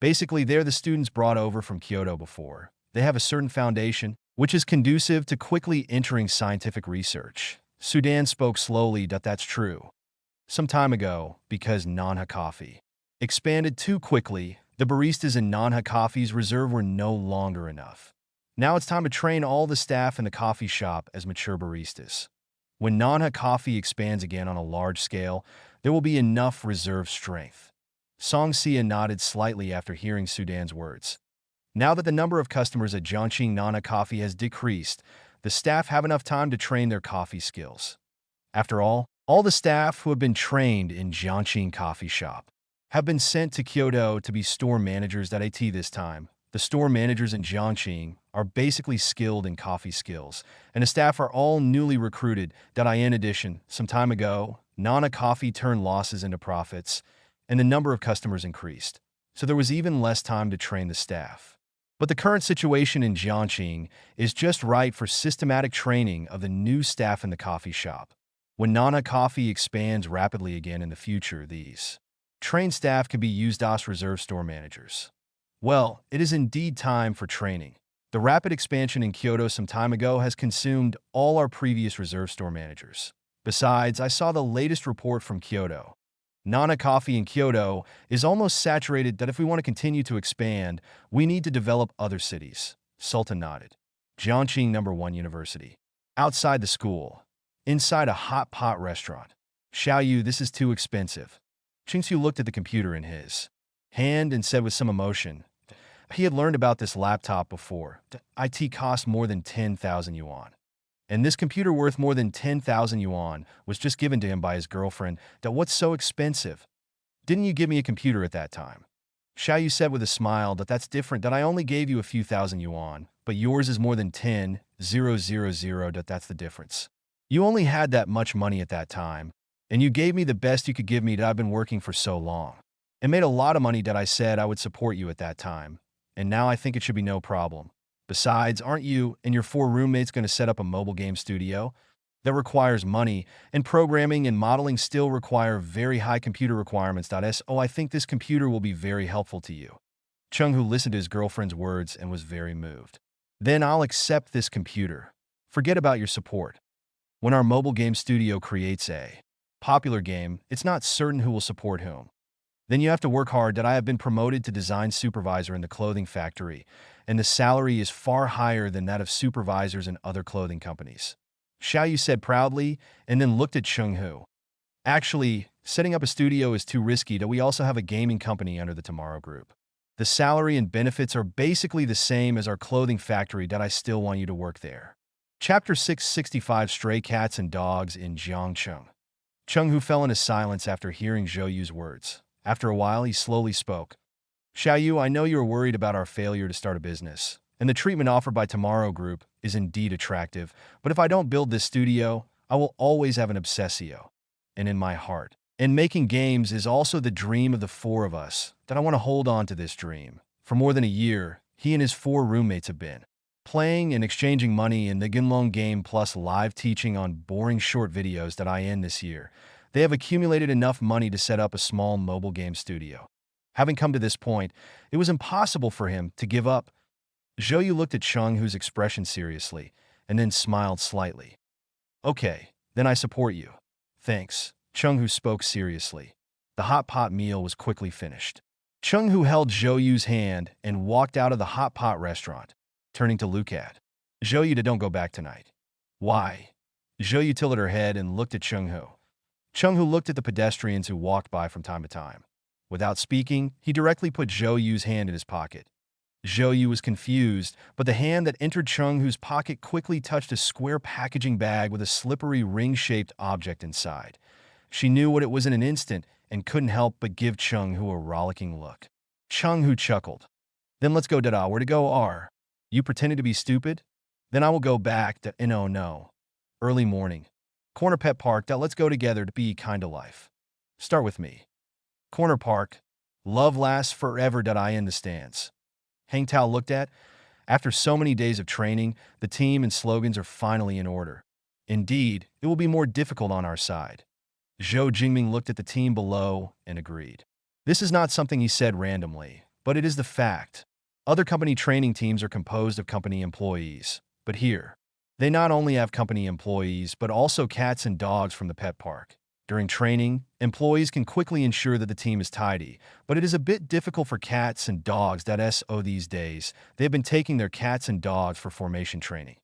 Basically, they're the students brought over from Kyoto before. They have a certain foundation, which is conducive to quickly entering scientific research. Sudan spoke slowly. That's true. Some time ago, because Manhwa coffee expanded too quickly, the baristas in Manhwa Coffee's reserve were no longer enough. Now it's time to train all the staff in the coffee shop as mature baristas. When Manhwa Coffee expands again on a large scale, there will be enough reserve strength. Song Xia nodded slightly after hearing Sudan's words. Now that the number of customers at Jiangqing Manhwa Coffee has decreased, The staff have enough time to train their coffee skills. After all the staff who have been trained in Jiangxing coffee shop have been sent to Kyoto to be store managers at AT this time. The store managers in Jiangxing are basically skilled in coffee skills, and the staff are all newly recruited. In addition, some time ago, Nana Coffee turned losses into profits, and the number of customers increased, so there was even less time to train the staff. But the current situation in Jiangxing is just right for systematic training of the new staff in the coffee shop. When Nana Coffee expands rapidly again in the future, these trained staff can be used as reserve store managers. Well, it is indeed time for training. The rapid expansion in Kyoto some time ago has consumed all our previous reserve store managers. Besides, I saw the latest report from Kyoto. Nana Coffee in Kyoto is almost saturated that if we want to continue to expand, we need to develop other cities. Sultan nodded. Jiangxing #1 University. Outside the school. Inside a hot pot restaurant. Xiaoyu, this is too expensive. Qingxu looked at the computer in his hand and said with some emotion, he had learned about this laptop before. IT cost more than 10,000 yuan. And this computer worth more than 10,000 yuan was just given to him by his girlfriend. What's so expensive? Didn't you give me a computer at that time? Xiaoyu said with a smile that's different, that I only gave you a few thousand yuan, but yours is more than 10,000. That's the difference. You only had that much money at that time, and you gave me the best you could give me. That I've been working for so long. It made a lot of money that I said I would support you at that time, and now I think it should be no problem. Besides, aren't you and your 4 roommates going to set up a mobile game studio? That requires money, and programming and modeling still require very high computer requirements. I think this computer will be very helpful to you. Chung-Hu listened to his girlfriend's words and was very moved. Then I'll accept this computer. Forget about your support. When our mobile game studio creates a popular game, it's not certain who will support whom. Then you have to work hard. I have been promoted to design supervisor in the clothing factory, and the salary is far higher than that of supervisors in other clothing companies. Xiaoyu said proudly, and then looked at Chung-Hu. Actually, setting up a studio is too risky. We also have a gaming company under the Tomorrow Group. The salary and benefits are basically the same as our clothing factory. I still want you to work there. Chapter 665 Stray Cats and Dogs in Jiangcheng. Chung-Hu fell into silence after hearing Zhou-Yu's words. After a while, he slowly spoke. Xiaoyu, I know you are worried about our failure to start a business, and the treatment offered by Tomorrow Group is indeed attractive, but if I don't build this studio, I will always have an obsessio, and in my heart. And making games is also the dream of the 4 of us, that I want to hold on to this dream. For more than a year, he and his 4 roommates have been playing and exchanging money in the Ginlong game plus live teaching on boring short videos that I end this year. They have accumulated enough money to set up a small mobile game studio. Having come to this point, it was impossible for him to give up. Zhou-Yu looked at Chung-Hu's expression seriously, and then smiled slightly. Okay, then I support you. Thanks. Chung-Hu spoke seriously. The hot pot meal was quickly finished. Chung-Hu held Zhou-Yu's hand and walked out of the hot pot restaurant, turning to Lucat. Zhou-Yu, don't go back tonight. Why? Zhou-Yu tilted her head and looked at Chung-Hu. Chung-Hu looked at the pedestrians who walked by from time to time. Without speaking, he directly put Zhou-Yu's hand in his pocket. Zhou-Yu was confused, but the hand that entered Chung-Hu's pocket quickly touched a square packaging bag with a slippery ring-shaped object inside. She knew what it was in an instant and couldn't help but give Chung-Hu a rollicking look. Chung-Hu chuckled. Then let's go, Dada. Where to go, R? You pretended to be stupid? Then I will go back to no. Early morning. Corner Pet Park. Let's go together to be kinda life. Start with me. Corner Park. Love lasts forever. I in the stands. Hang Tao looked at. After so many days of training, the team and slogans are finally in order. Indeed, it will be more difficult on our side. Zhou Jingming looked at the team below and agreed. This is not something he said randomly, but it is the fact. Other company training teams are composed of company employees, but here, they not only have company employees, but also cats and dogs from the pet park. During training, employees can quickly ensure that the team is tidy, but it is a bit difficult for cats and dogs. These days, they have been taking their cats and dogs for formation training.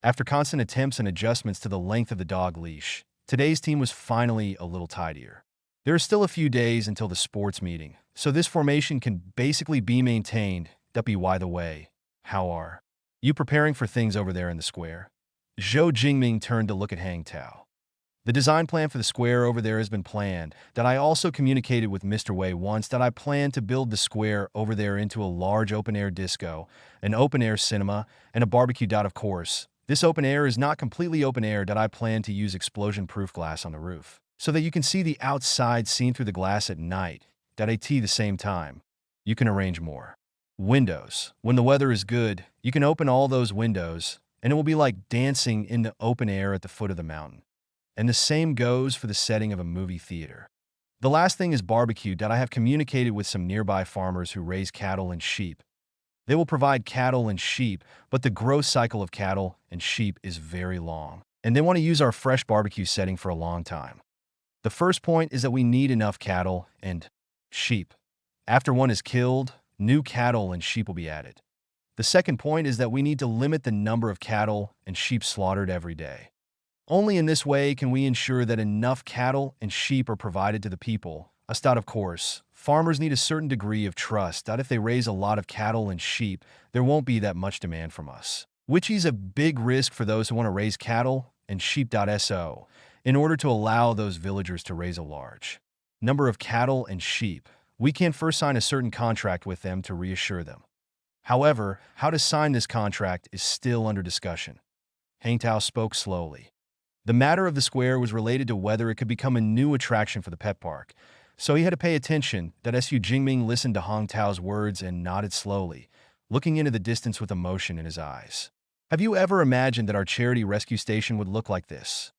After constant attempts and adjustments to the length of the dog leash, today's team was finally a little tidier. There are still a few days until the sports meeting, so this formation can basically be maintained. By the way, how are you preparing for things over there in the square? Zhou Jingming turned to look at Hang Tao. The design plan for the square over there has been planned. That I also communicated with Mr. Wei once that I plan to build the square over there into a large open-air disco, an open-air cinema, and a barbecue. Of course, this open air is not completely open air. That I plan to use explosion-proof glass on the roof, so that you can see the outside seen through the glass at night. At the same time, you can arrange more windows. When the weather is good, you can open all those windows, and it will be like dancing in the open air at the foot of the mountain. And the same goes for the setting of a movie theater. The last thing is barbecue. I have communicated with some nearby farmers who raise cattle and sheep. They will provide cattle and sheep, but the growth cycle of cattle and sheep is very long, and they want to use our fresh barbecue setting for a long time. The first point is that we need enough cattle and sheep. After one is killed, new cattle and sheep will be added. The second point is that we need to limit the number of cattle and sheep slaughtered every day. Only in this way can we ensure that enough cattle and sheep are provided to the people. Of course, farmers need a certain degree of trust that if they raise a lot of cattle and sheep, there won't be that much demand from us, which is a big risk for those who want to raise cattle and sheep. So, in order to allow those villagers to raise a large number of cattle and sheep, we can first sign a certain contract with them to reassure them. However, how to sign this contract is still under discussion. Hang Tao spoke slowly. The matter of the square was related to whether it could become a new attraction for the pet park, so he had to pay attention. Su Jingming listened to Hang Tao's words and nodded slowly, looking into the distance with emotion in his eyes. Have you ever imagined that our charity rescue station would look like this?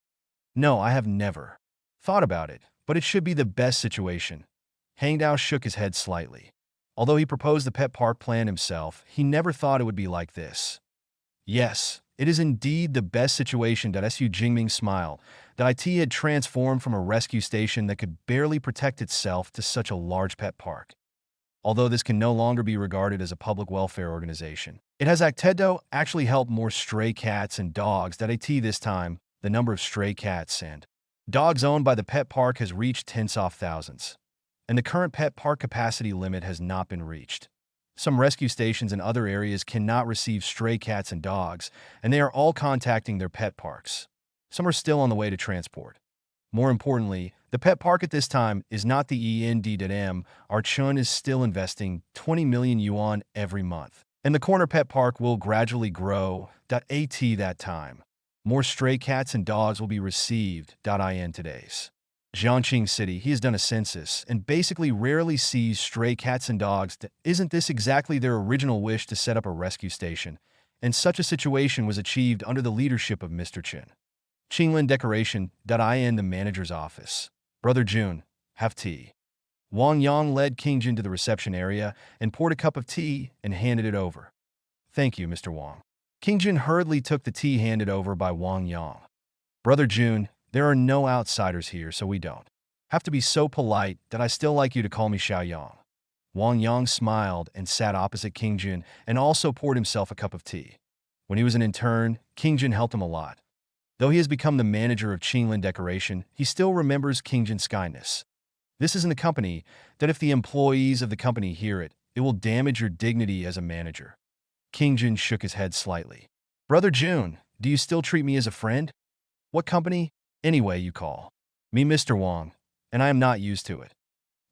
No, I have never thought about it, but it should be the best situation. Hang Tao shook his head slightly. Although he proposed the pet park plan himself, he never thought it would be like this. Yes, it is indeed the best situation. Su Jingming smiled. The IT had transformed from a rescue station that could barely protect itself to such a large pet park. Although this can no longer be regarded as a public welfare organization, it has actually helped more stray cats and dogs. This time, the number of stray cats and dogs owned by the pet park has reached tens of thousands, and the current pet park capacity limit has not been reached. Some rescue stations in other areas cannot receive stray cats and dogs, and they are all contacting their pet parks. Some are still on the way to transport. More importantly, the pet park at this time is not the END.M. Our Chun is still investing 20 million yuan every month, and the corner pet park will gradually grow. That time, more stray cats and dogs will be received. In today's Jiangqing City, he has done a census and basically rarely sees stray cats and dogs. Isn't this exactly their original wish to set up a rescue station? And such a situation was achieved under the leadership of Mr. Chen. Qinglin Decoration. In the manager's office. Brother Jun, have tea. Wang Yang led King Jin to the reception area and poured a cup of tea and handed it over. Thank you, Mr. Wang. King Jin hurriedly took the tea handed over by Wang Yang. Brother Jun, there are no outsiders here, so we don't have to be so polite. I still like you to call me Xiaoyang. Wang Yang smiled and sat opposite King Jin and also poured himself a cup of tea. When he was an intern, King Jin helped him a lot. Though he has become the manager of Qinglin Decoration, he still remembers King Jin's kindness. This is in the company that if the employees of the company hear it, it will damage your dignity as a manager. King Jin shook his head slightly. Brother Jun, do you still treat me as a friend? What company? Anyway, you call me Mr. Wang, and I am not used to it.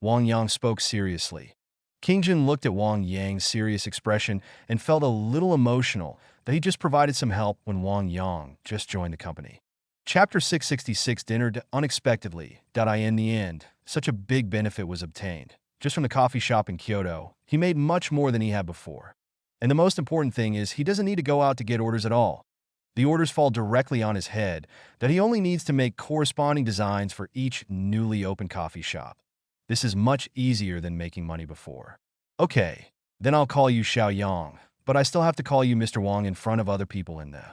Wang Yang spoke seriously. King Jin looked at Wang Yang's serious expression and felt a little emotional that he just provided some help when Wang Yang just joined the company. Chapter 666 Dinner. Unexpectedly. In the end, such a big benefit was obtained. Just from the coffee shop in Kyoto, he made much more than he had before. And the most important thing is he doesn't need to go out to get orders at all. The orders fall directly on his head, that he only needs to make corresponding designs for each newly opened coffee shop. This is much easier than making money before. Okay, then I'll call you Xiaoyang, but I still have to call you Mr. Wang in front of other people in the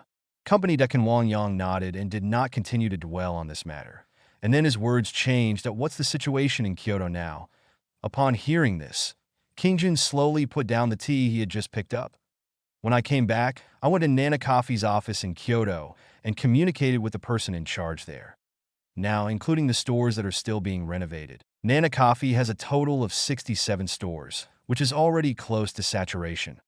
company. Wang Yang nodded and did not continue to dwell on this matter. And then his words changed. What's the situation in Kyoto now? Upon hearing this, King Jin slowly put down the tea he had just picked up. When I came back, I went to Nana Coffee's office in Kyoto and communicated with the person in charge there. Now, including the stores that are still being renovated, Nana Coffee has a total of 67 stores, which is already close to saturation.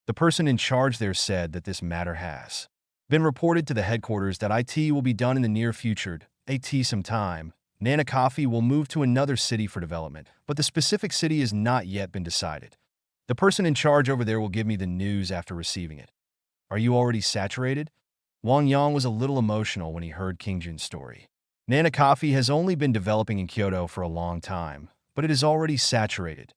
The person in charge there said that this matter has Been reported to the headquarters that IT will be done in the near future. Some time. Nana Coffee will move to another city for development, but the specific city has not yet been decided. The person in charge over there will give me the news after receiving it. Are you already saturated? Wang Yang was a little emotional when he heard Kingjin's story. Nana Coffee has only been developing in Kyoto for a long time, but it is already saturated.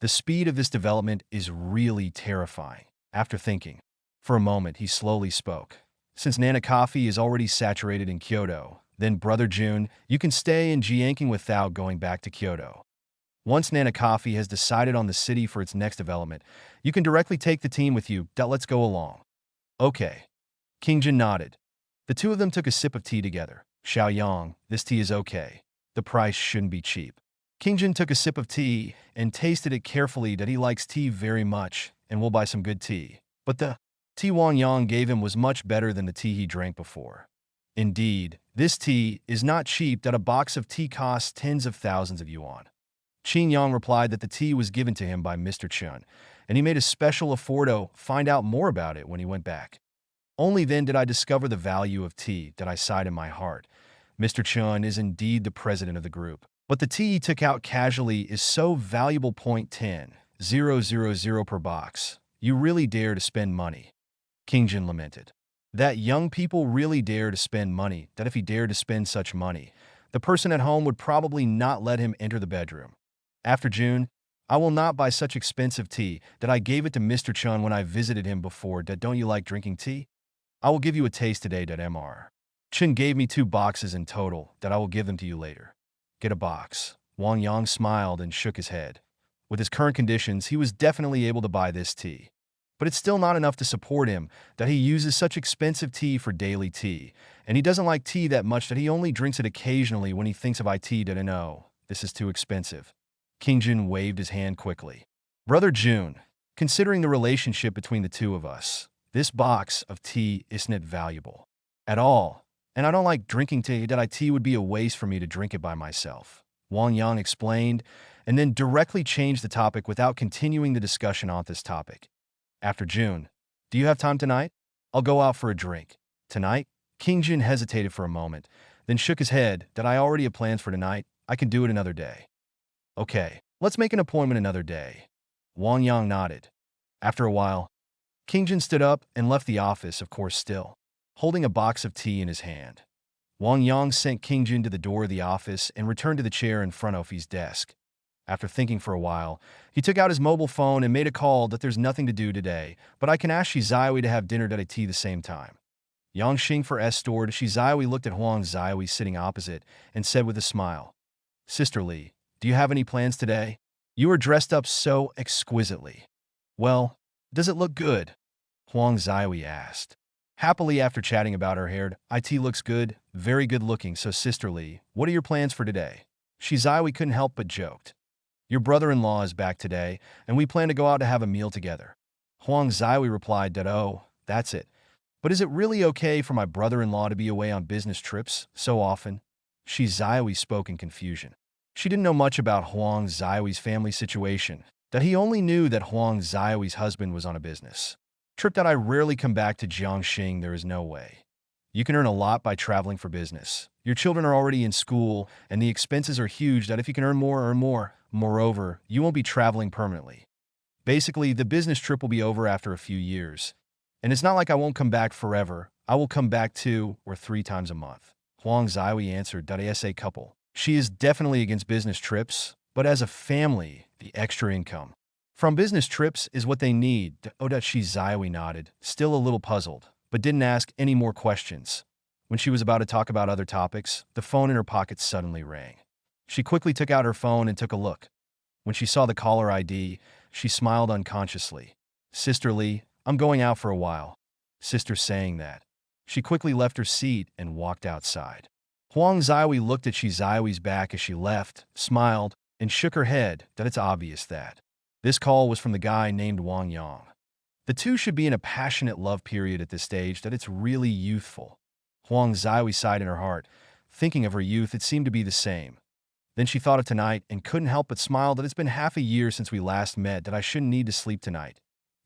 The speed of this development is really terrifying. After thinking for a moment, he slowly spoke. Since Nana Coffee is already saturated in Kyoto, then Brother June, you can stay in Jiangking without going back to Kyoto. Once Nana Coffee has decided on the city for its next development, you can directly take the team with you. Let's go along. Okay. Kingjin nodded. The two of them took a sip of tea together. Xiaoyang, this tea is okay. The price shouldn't be cheap. Kingjin took a sip of tea and tasted it carefully that he likes tea very much and will buy some good tea. But the tea Wang Yang gave him was much better than the tea he drank before. Indeed, this tea is not cheap that a box of tea costs tens of thousands of yuan. Qin Yang replied that the tea was given to him by Mr. Chun, and he made a special effort to find out more about it when he went back. Only then did I discover the value of tea that I sighed in my heart. Mr. Chun is indeed the president of the group, but the tea he took out casually is so valuable. 10,000 per box. You really dare to spend money. Kingjin lamented. That young people really dare to spend money, that if he dared to spend such money, the person at home would probably not let him enter the bedroom. After June, I will not buy such expensive tea that I gave it to Mr. Chun when I visited him before. Don't you like drinking tea? I will give you a taste today. Mr. Chun gave me 2 boxes in total that I will give them to you later. Get a box. Wang Yang smiled and shook his head. With his current conditions, he was definitely able to buy this tea. But it's still not enough to support him that he uses such expensive tea for daily tea, and he doesn't like tea that much that he only drinks it occasionally when he thinks of IT. No, this is too expensive. Kingjin waved his hand quickly. Brother June, considering the relationship between the two of us, this box of tea isn't valuable at all, and I don't like drinking tea. It would be a waste for me to drink it by myself. Wang Yang explained, and then directly changed the topic without continuing the discussion on this topic. After June, do you have time tonight? I'll go out for a drink. Tonight? Kingjin hesitated for a moment, then shook his head. That I already have plans for tonight. I can do it another day. Okay, let's make an appointment another day. Wang Yang nodded. After a while, Kingjin stood up and left the office, of course still holding a box of tea in his hand. Wang Yang sent Kingjin to the door of the office and returned to the chair in front of his desk. After thinking for a while, he took out his mobile phone and made a call. That there's nothing to do today, but I can ask Shizawi to have dinner at tea the same time. Yangxing for S-stored, Shizawi looked at Huang Ziwi sitting opposite and said with a smile, Sister Li, do you have any plans today? You are dressed up so exquisitely. Well, does it look good? Huang Ziwi asked. Happily after chatting about her hair, IT looks good, very good looking. So Sister Li, what are your plans for today? Shizawi couldn't help but joked. Your brother-in-law is back today, and we plan to go out to have a meal together. Huang Ziwi replied that, oh, that's it. But is it really okay for my brother-in-law to be away on business trips so often? Shizawi spoke in confusion. She didn't know much about Huang Ziwi's family situation, that he only knew that Huang Ziwi's husband was on a business trip. That I rarely come back to Jiangxing. There is no way. You can earn a lot by traveling for business. Your children are already in school, and the expenses are huge. That if you can earn more, earn more. Moreover, you won't be traveling permanently. Basically, the business trip will be over after a few years. And it's not like I won't come back forever. I will come back 2 or 3 times a month. Huang Ziwi answered that as a couple, she is definitely against business trips, but as a family, the extra income from business trips is what they need. Ziwi nodded, still a little puzzled, but didn't ask any more questions. When she was about to talk about other topics, the phone in her pocket suddenly rang. She quickly took out her phone and took a look. When she saw the caller ID, she smiled unconsciously. Sister Li, I'm going out for a while. Sister saying that. She quickly left her seat and walked outside. Huang Ziwi looked at Shizawi's back as she left, smiled, and shook her head. That it's obvious that this call was from the guy named Wang Yang. The two should be in a passionate love period at this stage. That it's really youthful. Huang Ziwi sighed in her heart. Thinking of her youth, it seemed to be the same. Then she thought of tonight and couldn't help but smile. That it's been half a year since we last met. That I shouldn't need to sleep tonight.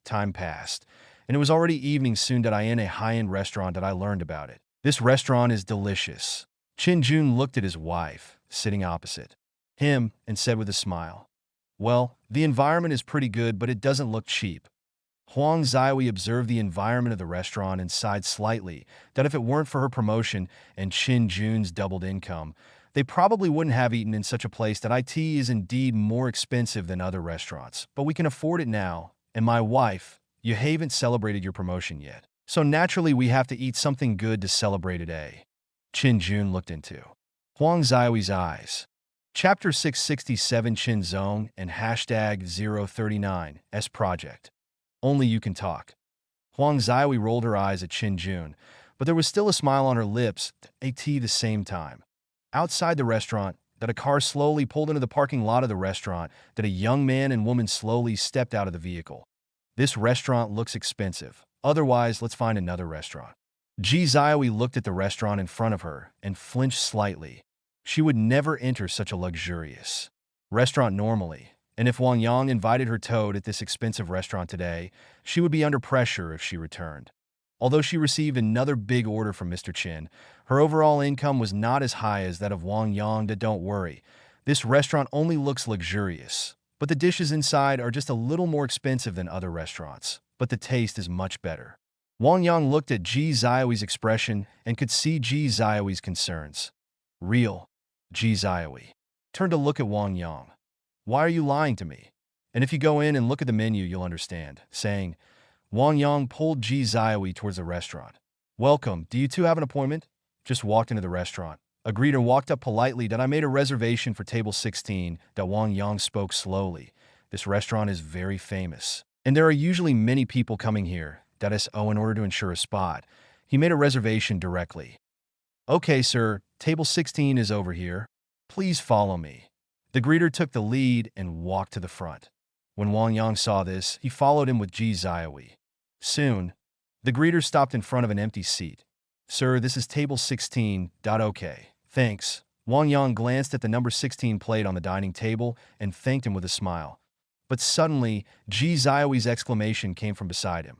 Time passed, and it was already evening soon that I in a high-end restaurant that I learned about it. This restaurant is delicious. Chin Jun looked at his wife, sitting opposite him, and said with a smile, "Well, the environment is pretty good, but it doesn't look cheap." Huang Zihui observed the environment of the restaurant and sighed slightly that if it weren't for her promotion and Chin Jun's doubled income, they probably wouldn't have eaten in such a place. That it is indeed more expensive than other restaurants, but we can afford it now. And my wife, you haven't celebrated your promotion yet. So naturally we have to eat something good to celebrate it, eh? Chin Jun looked into Huang Zihui's eyes. Chapter 667 Chin Zong and hashtag 039S Project. Only you can talk. Huang Zihui rolled her eyes at Chin Jun, but there was still a smile on her lips at the same time. Outside the restaurant, that a car slowly pulled into the parking lot of the restaurant, that a young man and woman slowly stepped out of the vehicle. This restaurant looks expensive. Otherwise, let's find another restaurant. Ji Zihui looked at the restaurant in front of her and flinched slightly. She would never enter such a luxurious restaurant normally, and if Wang Yang invited her toad at this expensive restaurant today, she would be under pressure if she returned. Although she received another big order from Mr. Chin, her overall income was not as high as that of Wang Yang. Don't worry, this restaurant only looks luxurious, but the dishes inside are just a little more expensive than other restaurants, but the taste is much better. Wang Yang looked at Ji Zihui's expression and could see Ji Zihui's concerns. Real. Ji Zihui turned to look at Wang Yang. Why are you lying to me? And if you go in and look at the menu, you'll understand, saying. Wang Yang pulled Ji Zihui towards the restaurant. Welcome, do you two have an appointment? Just walked into the restaurant. A greeter walked up politely that I made a reservation for table 16. That Wang Yang spoke slowly. This restaurant is very famous, and there are usually many people coming here. That is, in order to ensure a spot, he made a reservation directly. Okay, sir, table 16 is over here. Please follow me. The greeter took the lead and walked to the front. When Wang Yang saw this, he followed him with Ji Zihui. Soon, the greeter stopped in front of an empty seat. Sir, this is table 16. Okay. Thanks. Wang Yang glanced at the number 16 plate on the dining table and thanked him with a smile. But suddenly, Ji Zihui's exclamation came from beside him.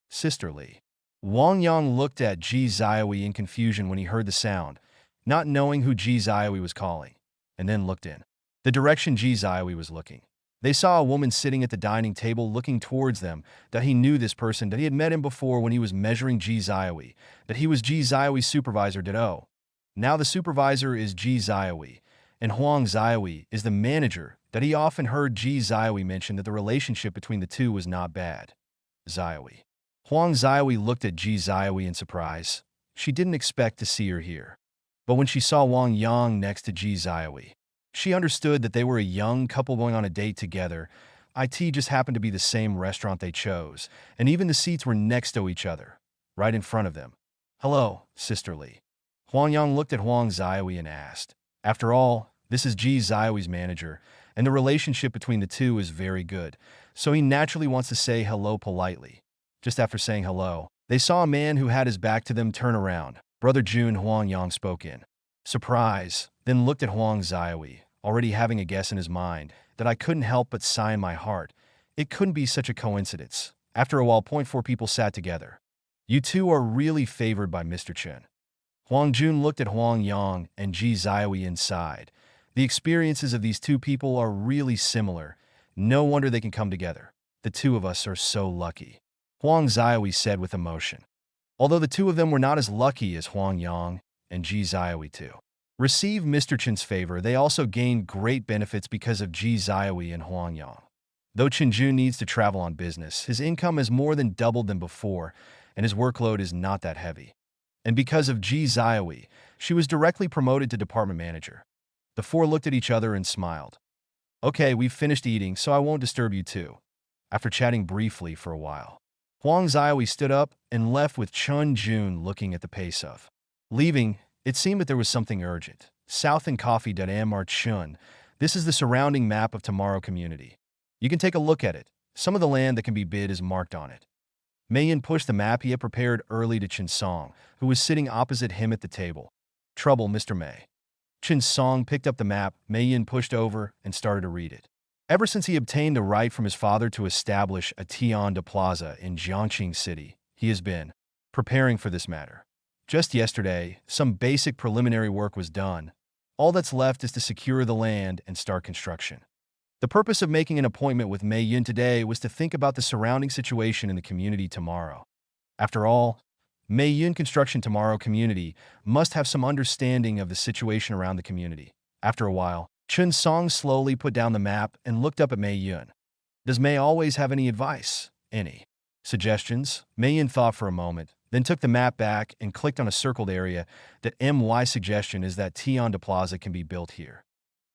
Sisterly. Wang Yang looked at Ji Zihui in confusion when he heard the sound, not knowing who Ji Zihui was calling, and then looked in the direction Ji Zihui was looking. They saw a woman sitting at the dining table looking towards them, that he knew this person, that he had met him before when he was measuring Ji Zihui, that he was Ji Zihui's supervisor. Now the supervisor is Ji Zihui, and Huang Zihui is the manager, that he often heard Ji Zihui mention that the relationship between the two was not bad. Zihui. Huang Zihui looked at Ji Zihui in surprise. She didn't expect to see her here. But when she saw Wang Yang next to Ji Zihui, she understood that they were a young couple going on a date together. It just happened to be the same restaurant they chose, and even the seats were next to each other, right in front of them. Hello, sisterly. Huang Yang looked at Huang Zihui and asked. After all, this is Ji Zihui's manager, and the relationship between the two is very good, so he naturally wants to say hello politely. Just after saying hello, they saw a man who had his back to them turn around. Brother Jun, Huang Yang spoke in surprise, then looked at Huang Zihui, already having a guess in his mind, that I couldn't help but sigh in my heart. It couldn't be such a coincidence. After a while, 4 people sat together. You two are really favored by Mr. Chen. Huang Jun looked at Huang Yang and Ji Zihui inside. The experiences of these two people are really similar. No wonder they can come together. The two of us are so lucky. Huang Zihui said with emotion. Although the two of them were not as lucky as Huang Yang and Ji Zihui too received Mr. Chen's favor, they also gained great benefits because of Ji Zihui and Huang Yang. Though Chen Jun needs to travel on business, his income has more than doubled than before, and his workload is not that heavy. And because of Ji Zihui, she was directly promoted to department manager. The 4 looked at each other and smiled. Okay, we've finished eating, so I won't disturb you too. After chatting briefly for a while, Huang Zihui stood up and left with Chen Jun looking at the pace of leaving. It seemed that there was something urgent. South and Coffee.Mr. Chun. This is the surrounding map of Tomorrow Community. You can take a look at it. Some of the land that can be bid is marked on it. Mei-yin pushed the map he had prepared early to Chen Song, who was sitting opposite him at the table. Trouble, Mr. Mei. Chen Song picked up the map Mei-yin pushed over and started to read it. Ever since he obtained the right from his father to establish a Tian Plaza in Jiangxing City, he has been preparing for this matter. Just yesterday, some basic preliminary work was done. All that's left is to secure the land and start construction. The purpose of making an appointment with Mei Yun today was to think about the surrounding situation in the community tomorrow. After all, Mei Yun Construction Tomorrow community must have some understanding of the situation around the community. After a while, Chun Song slowly put down the map and looked up at Mei Yun. Does Mei always have any advice? Any suggestions? Mei Yun thought for a moment, then took the map back and clicked on a circled area that MY suggestion is that Tian Plaza can be built here.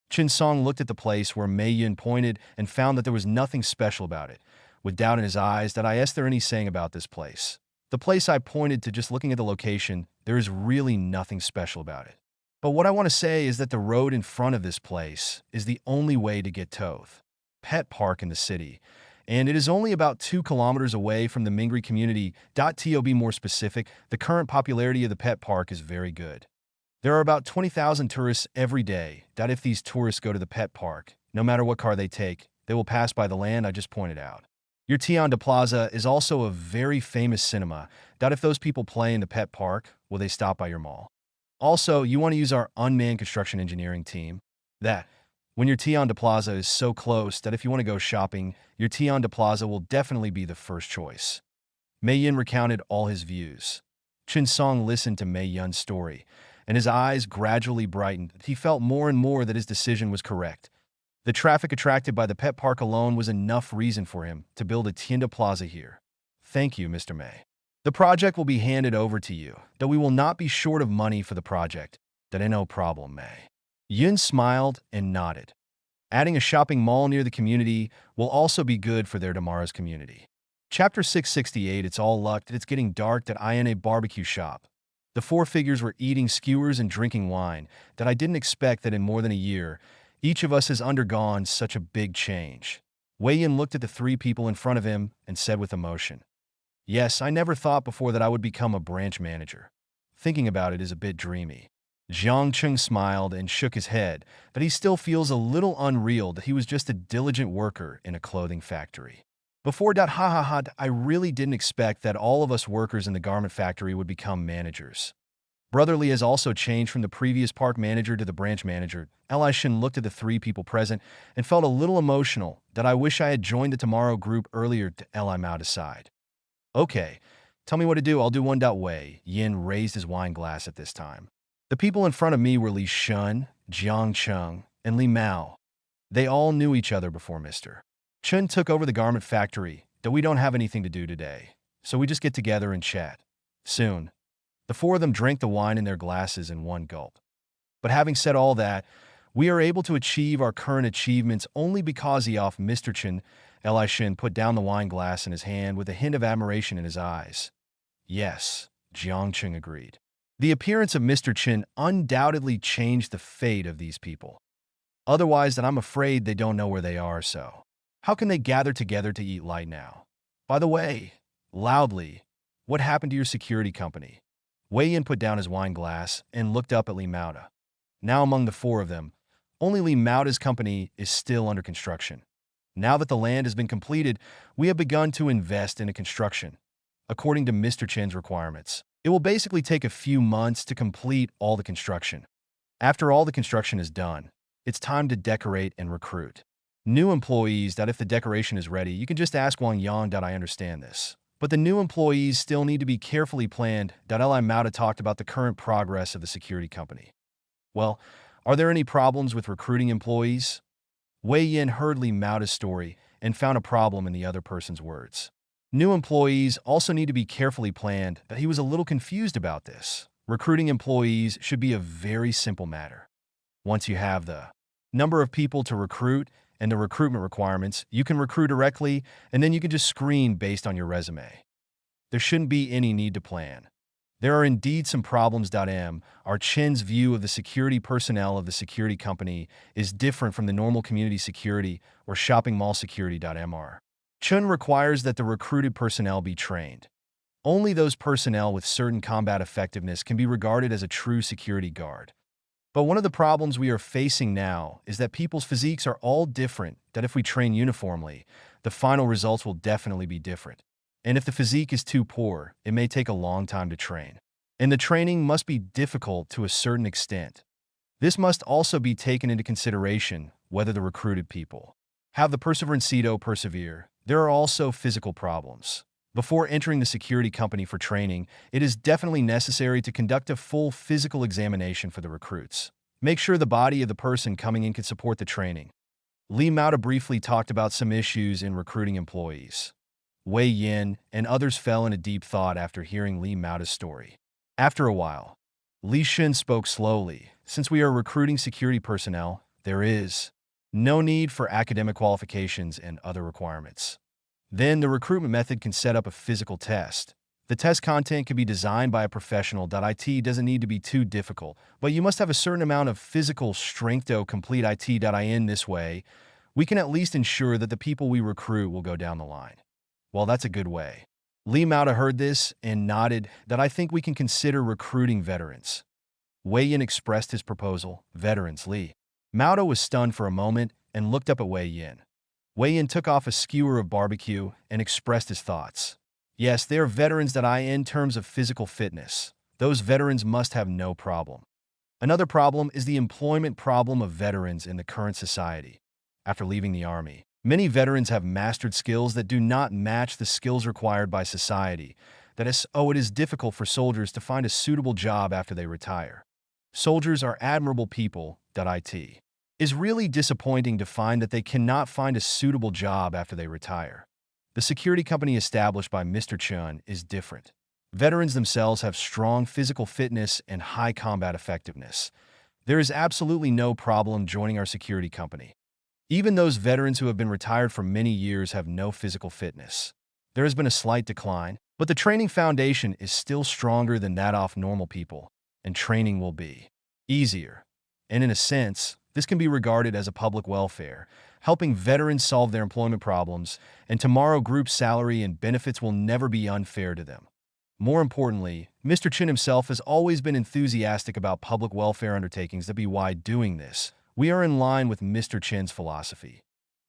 Chun Song looked at the place where Mei Yun pointed and found that there was nothing special about it. With doubt in his eyes, that I asked there any saying about this place. The place I pointed to, just looking at the location, there is really nothing special about it. But what I want to say is that the road in front of this place is the only way to get to the pet park in the city, and it is only about 2 kilometers away from the Mingri community. To be more specific, the current popularity of the pet park is very good. There are about 20,000 tourists every day. If these tourists go to the pet park, no matter what car they take, they will pass by the land I just pointed out. Your Tian Plaza is also a very famous cinema. If those people play in the pet park, will they stop by your mall? Also, you want to use our unmanned construction engineering team. When your Tian Plaza is so close that if you want to go shopping, your Tian Plaza will definitely be the first choice. Mei Yun recounted all his views. Chun Song listened to Mei Yun's story, and his eyes gradually brightened. He felt more and more that his decision was correct. The traffic attracted by the pet park alone was enough reason for him to build a Tian Plaza here. Thank you, Mr. Mei. The project will be handed over to you, though we will not be short of money for the project. No problem, Mei. Yun smiled and nodded. Adding a shopping mall near the community will also be good for their tomorrow's community. Chapter 668. It's all luck that it's getting dark in a barbecue shop. The 4 figures were eating skewers and drinking wine. I didn't expect that in more than a year, each of us has undergone such a big change. Wei Yin looked at the 3 people in front of him and said with emotion, "Yes, I never thought before that I would become a branch manager. Thinking about it is a bit dreamy." Jiang Chung smiled and shook his head, but he still feels a little unreal that he was just a diligent worker in a clothing factory. Before I really didn't expect that all of us workers in the garment factory would become managers. Brotherly has also changed from the previous park manager to the branch manager. Elishin looked at the 3 people present and felt a little emotional. I wish I had joined the Tomorrow group earlier. Eli Mao aside. Okay, tell me what to do. I'll do one. Wei Yin raised his wine glass at this time. The people in front of me were Li Shun, Jiang Chung, and Li Mao. They all knew each other before Mr. Chun took over the garment factory. We don't have anything to do today, so we just get together and chat. Soon, the 4 of them drank the wine in their glasses in one gulp. But having said all that, we are able to achieve our current achievements only because of Mr. Chen. Elishin put down the wine glass in his hand with a hint of admiration in his eyes. Yes, Jiang Chung agreed. The appearance of Mr. Chen undoubtedly changed the fate of these people. Otherwise, I'm afraid they don't know where they are, so how can they gather together to eat light now? By the way, loudly, what happened to your security company? Wei Yin put down his wine glass and looked up at Li Mao. Now among the 4 of them, only Li Mao's company is still under construction. Now that the land has been completed, we have begun to invest in a construction. According to Mr. Chen's requirements, it will basically take a few months to complete all the construction. After all the construction is done, it's time to decorate and recruit new employees. If the decoration is ready, you can just ask Wang Yang. I understand this. But the new employees still need to be carefully planned. Li Mao talked about the current progress of the security company. Well, are there any problems with recruiting employees? Wei Yin heard Li Mao's story and found a problem in the other person's words. New employees also need to be carefully planned. He was a little confused about this. Recruiting employees should be a very simple matter. Once you have the number of people to recruit and the recruitment requirements, you can recruit directly, and then you can just screen based on your resume. There shouldn't be any need to plan. There are indeed some problems. Our Chen's view of the security personnel of the security company is different from the normal community security or shopping mall security. Mr. Chun requires that the recruited personnel be trained. Only those personnel with certain combat effectiveness can be regarded as a true security guard. But one of the problems we are facing now is that people's physiques are all different, that if we train uniformly, the final results will definitely be different. And if the physique is too poor, it may take a long time to train. And the training must be difficult to a certain extent. This must also be taken into consideration whether the recruited people have the perseverance to persevere. There are also physical problems. Before entering the security company for training, it is definitely necessary to conduct a full physical examination for the recruits. Make sure the body of the person coming in can support the training. Lee Mauda briefly talked about some issues in recruiting employees. Wei Yin and others fell into deep thought after hearing Lee Mauda's story. After a while, Li Shin spoke slowly. Since we are recruiting security personnel, there is no need for academic qualifications and other requirements. Then the recruitment method can set up a physical test. The test content can be designed by a professional. It doesn't need to be too difficult, but you must have a certain amount of physical strength to complete it. This way, we can at least ensure that the people we recruit will go down the line. Well, that's a good way. Lee Mauda heard this and nodded that I think we can consider recruiting veterans. Wei Yin expressed his proposal. Veterans, Lee Mauda was stunned for a moment and looked up at Wei Yin. Wei Yin took off a skewer of barbecue and expressed his thoughts. Yes, they are veterans in terms of physical fitness. Those veterans must have no problem. Another problem is the employment problem of veterans in the current society. After leaving the army, many veterans have mastered skills that do not match the skills required by society. That is, it is difficult for soldiers to find a suitable job after they retire. Soldiers are admirable people. It is really disappointing to find that they cannot find a suitable job after they retire. The security company established by Mr. Chun is different. Veterans themselves have strong physical fitness and high combat effectiveness. There is absolutely no problem joining our security company. Even those veterans who have been retired for many years have no physical fitness. There has been a slight decline, but the training foundation is still stronger than that of normal people, and training will be easier. And in a sense, this can be regarded as a public welfare, helping veterans solve their employment problems, and Tomorrow Group's salary and benefits will never be unfair to them. More importantly, Mr. Chin himself has always been enthusiastic about public welfare undertakings. Why doing this, we are in line with Mr. Chin's philosophy.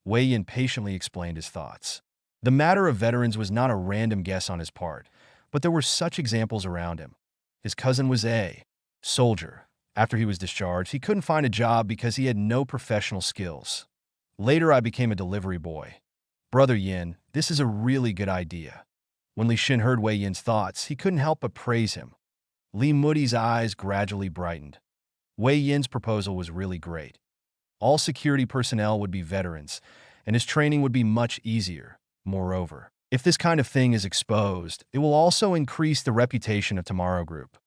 Wei Yin patiently explained his thoughts. The matter of veterans was not a random guess on his part, but there were such examples around him. His cousin was a soldier. After he was discharged, he couldn't find a job because he had no professional skills. Later, I became a delivery boy. Brother Yin, this is a really good idea. When Li Shin heard Wei Yin's thoughts, he couldn't help but praise him. Li Mudi's eyes gradually brightened. Wei Yin's proposal was really great. All security personnel would be veterans, and his training would be much easier. Moreover, if this kind of thing is exposed, it will also increase the reputation of Tomorrow Group.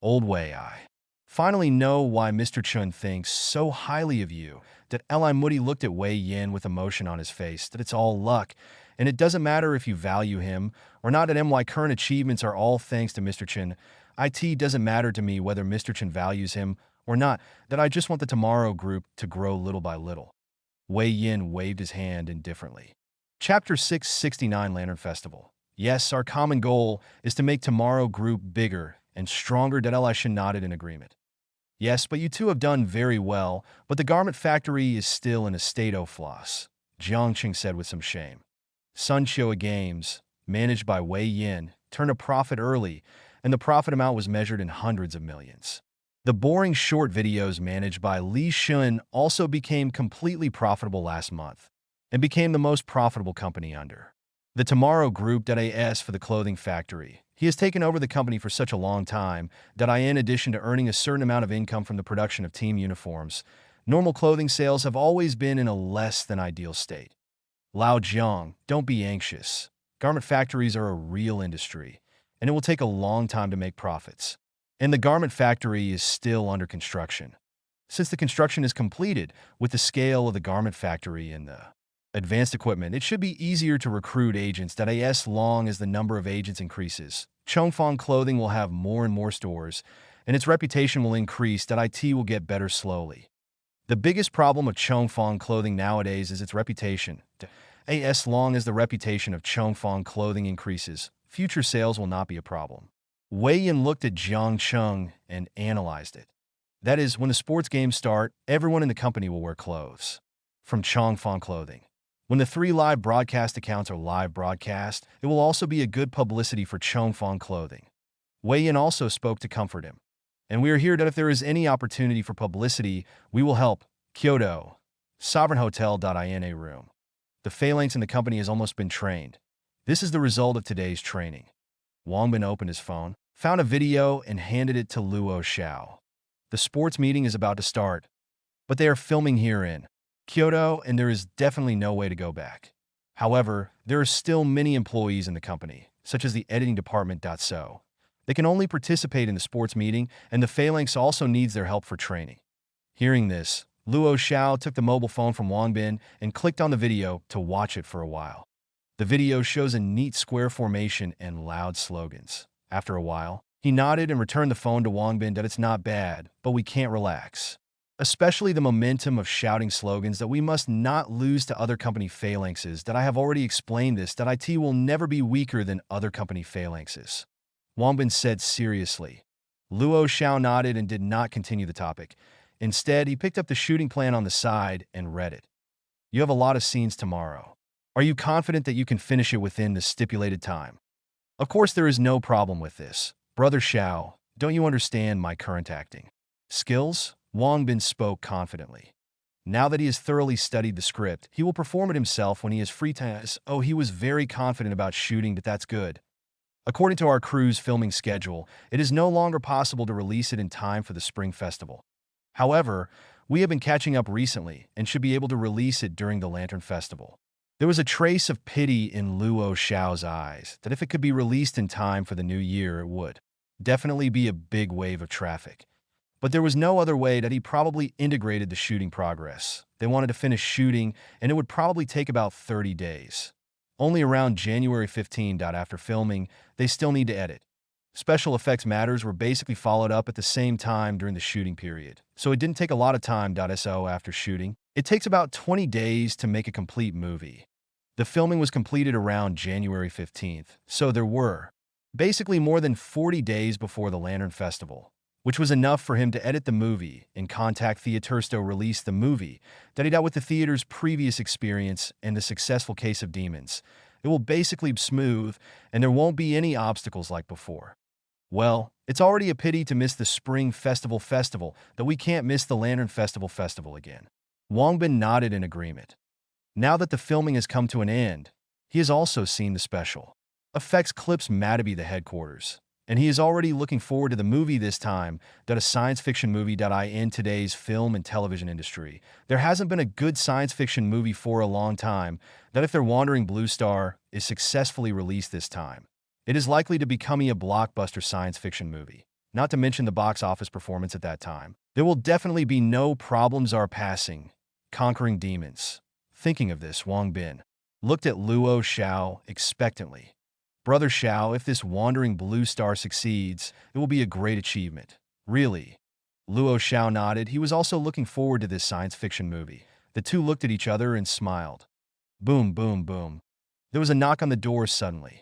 Old Wei, I finally know why Mr. Chun thinks so highly of you. Li Mudi looked at Wei Yin with emotion on his face. It's all luck, and it doesn't matter if you value him or not. My current achievements are all thanks to Mr. Chin. It doesn't matter to me whether Mr. Chin values him or not. I just want the Tomorrow Group to grow little by little. Wei Yin waved his hand indifferently. Chapter 669 Lantern Festival. Yes, our common goal is to make Tomorrow Group bigger and stronger. Li Shin nodded in agreement. Yes, but you two have done very well, but the garment factory is still in a state of floss, Jiang Qing said with some shame. Sun Chiu Games, managed by Wei Yin, turned a profit early, and the profit amount was measured in hundreds of millions. The boring short videos managed by Li Shun also became completely profitable last month, and became the most profitable company under the Tomorrow Group. As for the clothing factory, he has taken over the company for such a long time that in addition to earning a certain amount of income from the production of team uniforms, normal clothing sales have always been in a less than ideal state. Lao Jiang, don't be anxious. Garment factories are a real industry, and it will take a long time to make profits. And the garment factory is still under construction. Since the construction is completed, with the scale of the garment factory and the advanced equipment, it should be easier to recruit agents. As long as the number of agents increases, Chongfang Clothing will have more and more stores, and its reputation will increase. It will get better slowly. The biggest problem of Chongfang Clothing nowadays is its reputation. As long as the reputation of Chongfang Clothing increases, future sales will not be a problem. Wei Yin looked at Jiang Cheng and analyzed it. That is, when the sports games start, everyone in the company will wear clothes. From Chongfang Clothing. When the 3 live broadcast accounts are live broadcast, it will also be a good publicity for Chongfang Clothing. Wei Yin also spoke to comfort him. And we are here that if there is any opportunity for publicity, we will help. Kyoto. Sovereign Hotel.ina room. The phalanx in the company has almost been trained. This is the result of today's training. Wang Bin opened his phone, found a video, and handed it to Luo Xiao. The sports meeting is about to start, but they are filming here in Kyoto, and there is definitely no way to go back. However, there are still many employees in the company, such as the editing department. So they can only participate in the sports meeting, and the phalanx also needs their help for training. Hearing this, Luo Xiao took the mobile phone from Wang Bin and clicked on the video to watch it for a while. The video shows a neat square formation and loud slogans. After a while, he nodded and returned the phone to Wang Bin that it's not bad, but we can't relax. Especially the momentum of shouting slogans that we must not lose to other company phalanxes that I have already explained this that IT will never be weaker than other company phalanxes. Wang Bin said seriously. Luo Xiao nodded and did not continue the topic. Instead, he picked up the shooting plan on the side and read it. You have a lot of scenes tomorrow. Are you confident that you can finish it within the stipulated time? Of course, there is no problem with this. Brother Xiao, don't you understand my current acting skills? Wang Bin spoke confidently. Now that he has thoroughly studied the script, he will perform it himself when he has free time. Oh, he was very confident about shooting, but that's good. According to our crew's filming schedule, it is no longer possible to release it in time for the Spring Festival. However, we have been catching up recently and should be able to release it during the Lantern Festival. There was a trace of pity in Luo Xiao's eyes that if it could be released in time for the new year, it would definitely be a big wave of traffic. But there was no other way that he probably integrated the shooting progress. They wanted to finish shooting, and it would probably take about 30 days. Only around January 15. After filming, they still need to edit. Special effects matters were basically followed up at the same time during the shooting period, so it didn't take a lot of time. So after shooting, it takes about 20 days to make a complete movie. The filming was completed around January 15th, so there were basically more than 40 days before the Lantern Festival, which was enough for him to edit the movie and contact Theatersto release the movie that he dealt with the theater's previous experience and the successful case of demons. It will basically be smooth, and there won't be any obstacles like before. Well, it's already a pity to miss the Spring Festival that we can't miss the Lantern Festival again. Wang Bin nodded in agreement. Now that the filming has come to an end, he has also seen the special effects clips Matabi the headquarters, and he is already looking forward to the movie this time, that a science fiction movie. In today's film and television industry, there hasn't been a good science fiction movie for a long time, that if their Wandering Blue Star is successfully released this time, it is likely to become a blockbuster science fiction movie, not to mention the box office performance at that time. There will definitely be no problems are passing, conquering demons. Thinking of this, Wang Bin looked at Luo Xiao expectantly. Brother Xiao, if this Wandering Blue Star succeeds, it will be a great achievement. Really? Luo Xiao nodded. He was also looking forward to this science fiction movie. The two looked at each other and smiled. Boom, boom, boom. There was a knock on the door suddenly.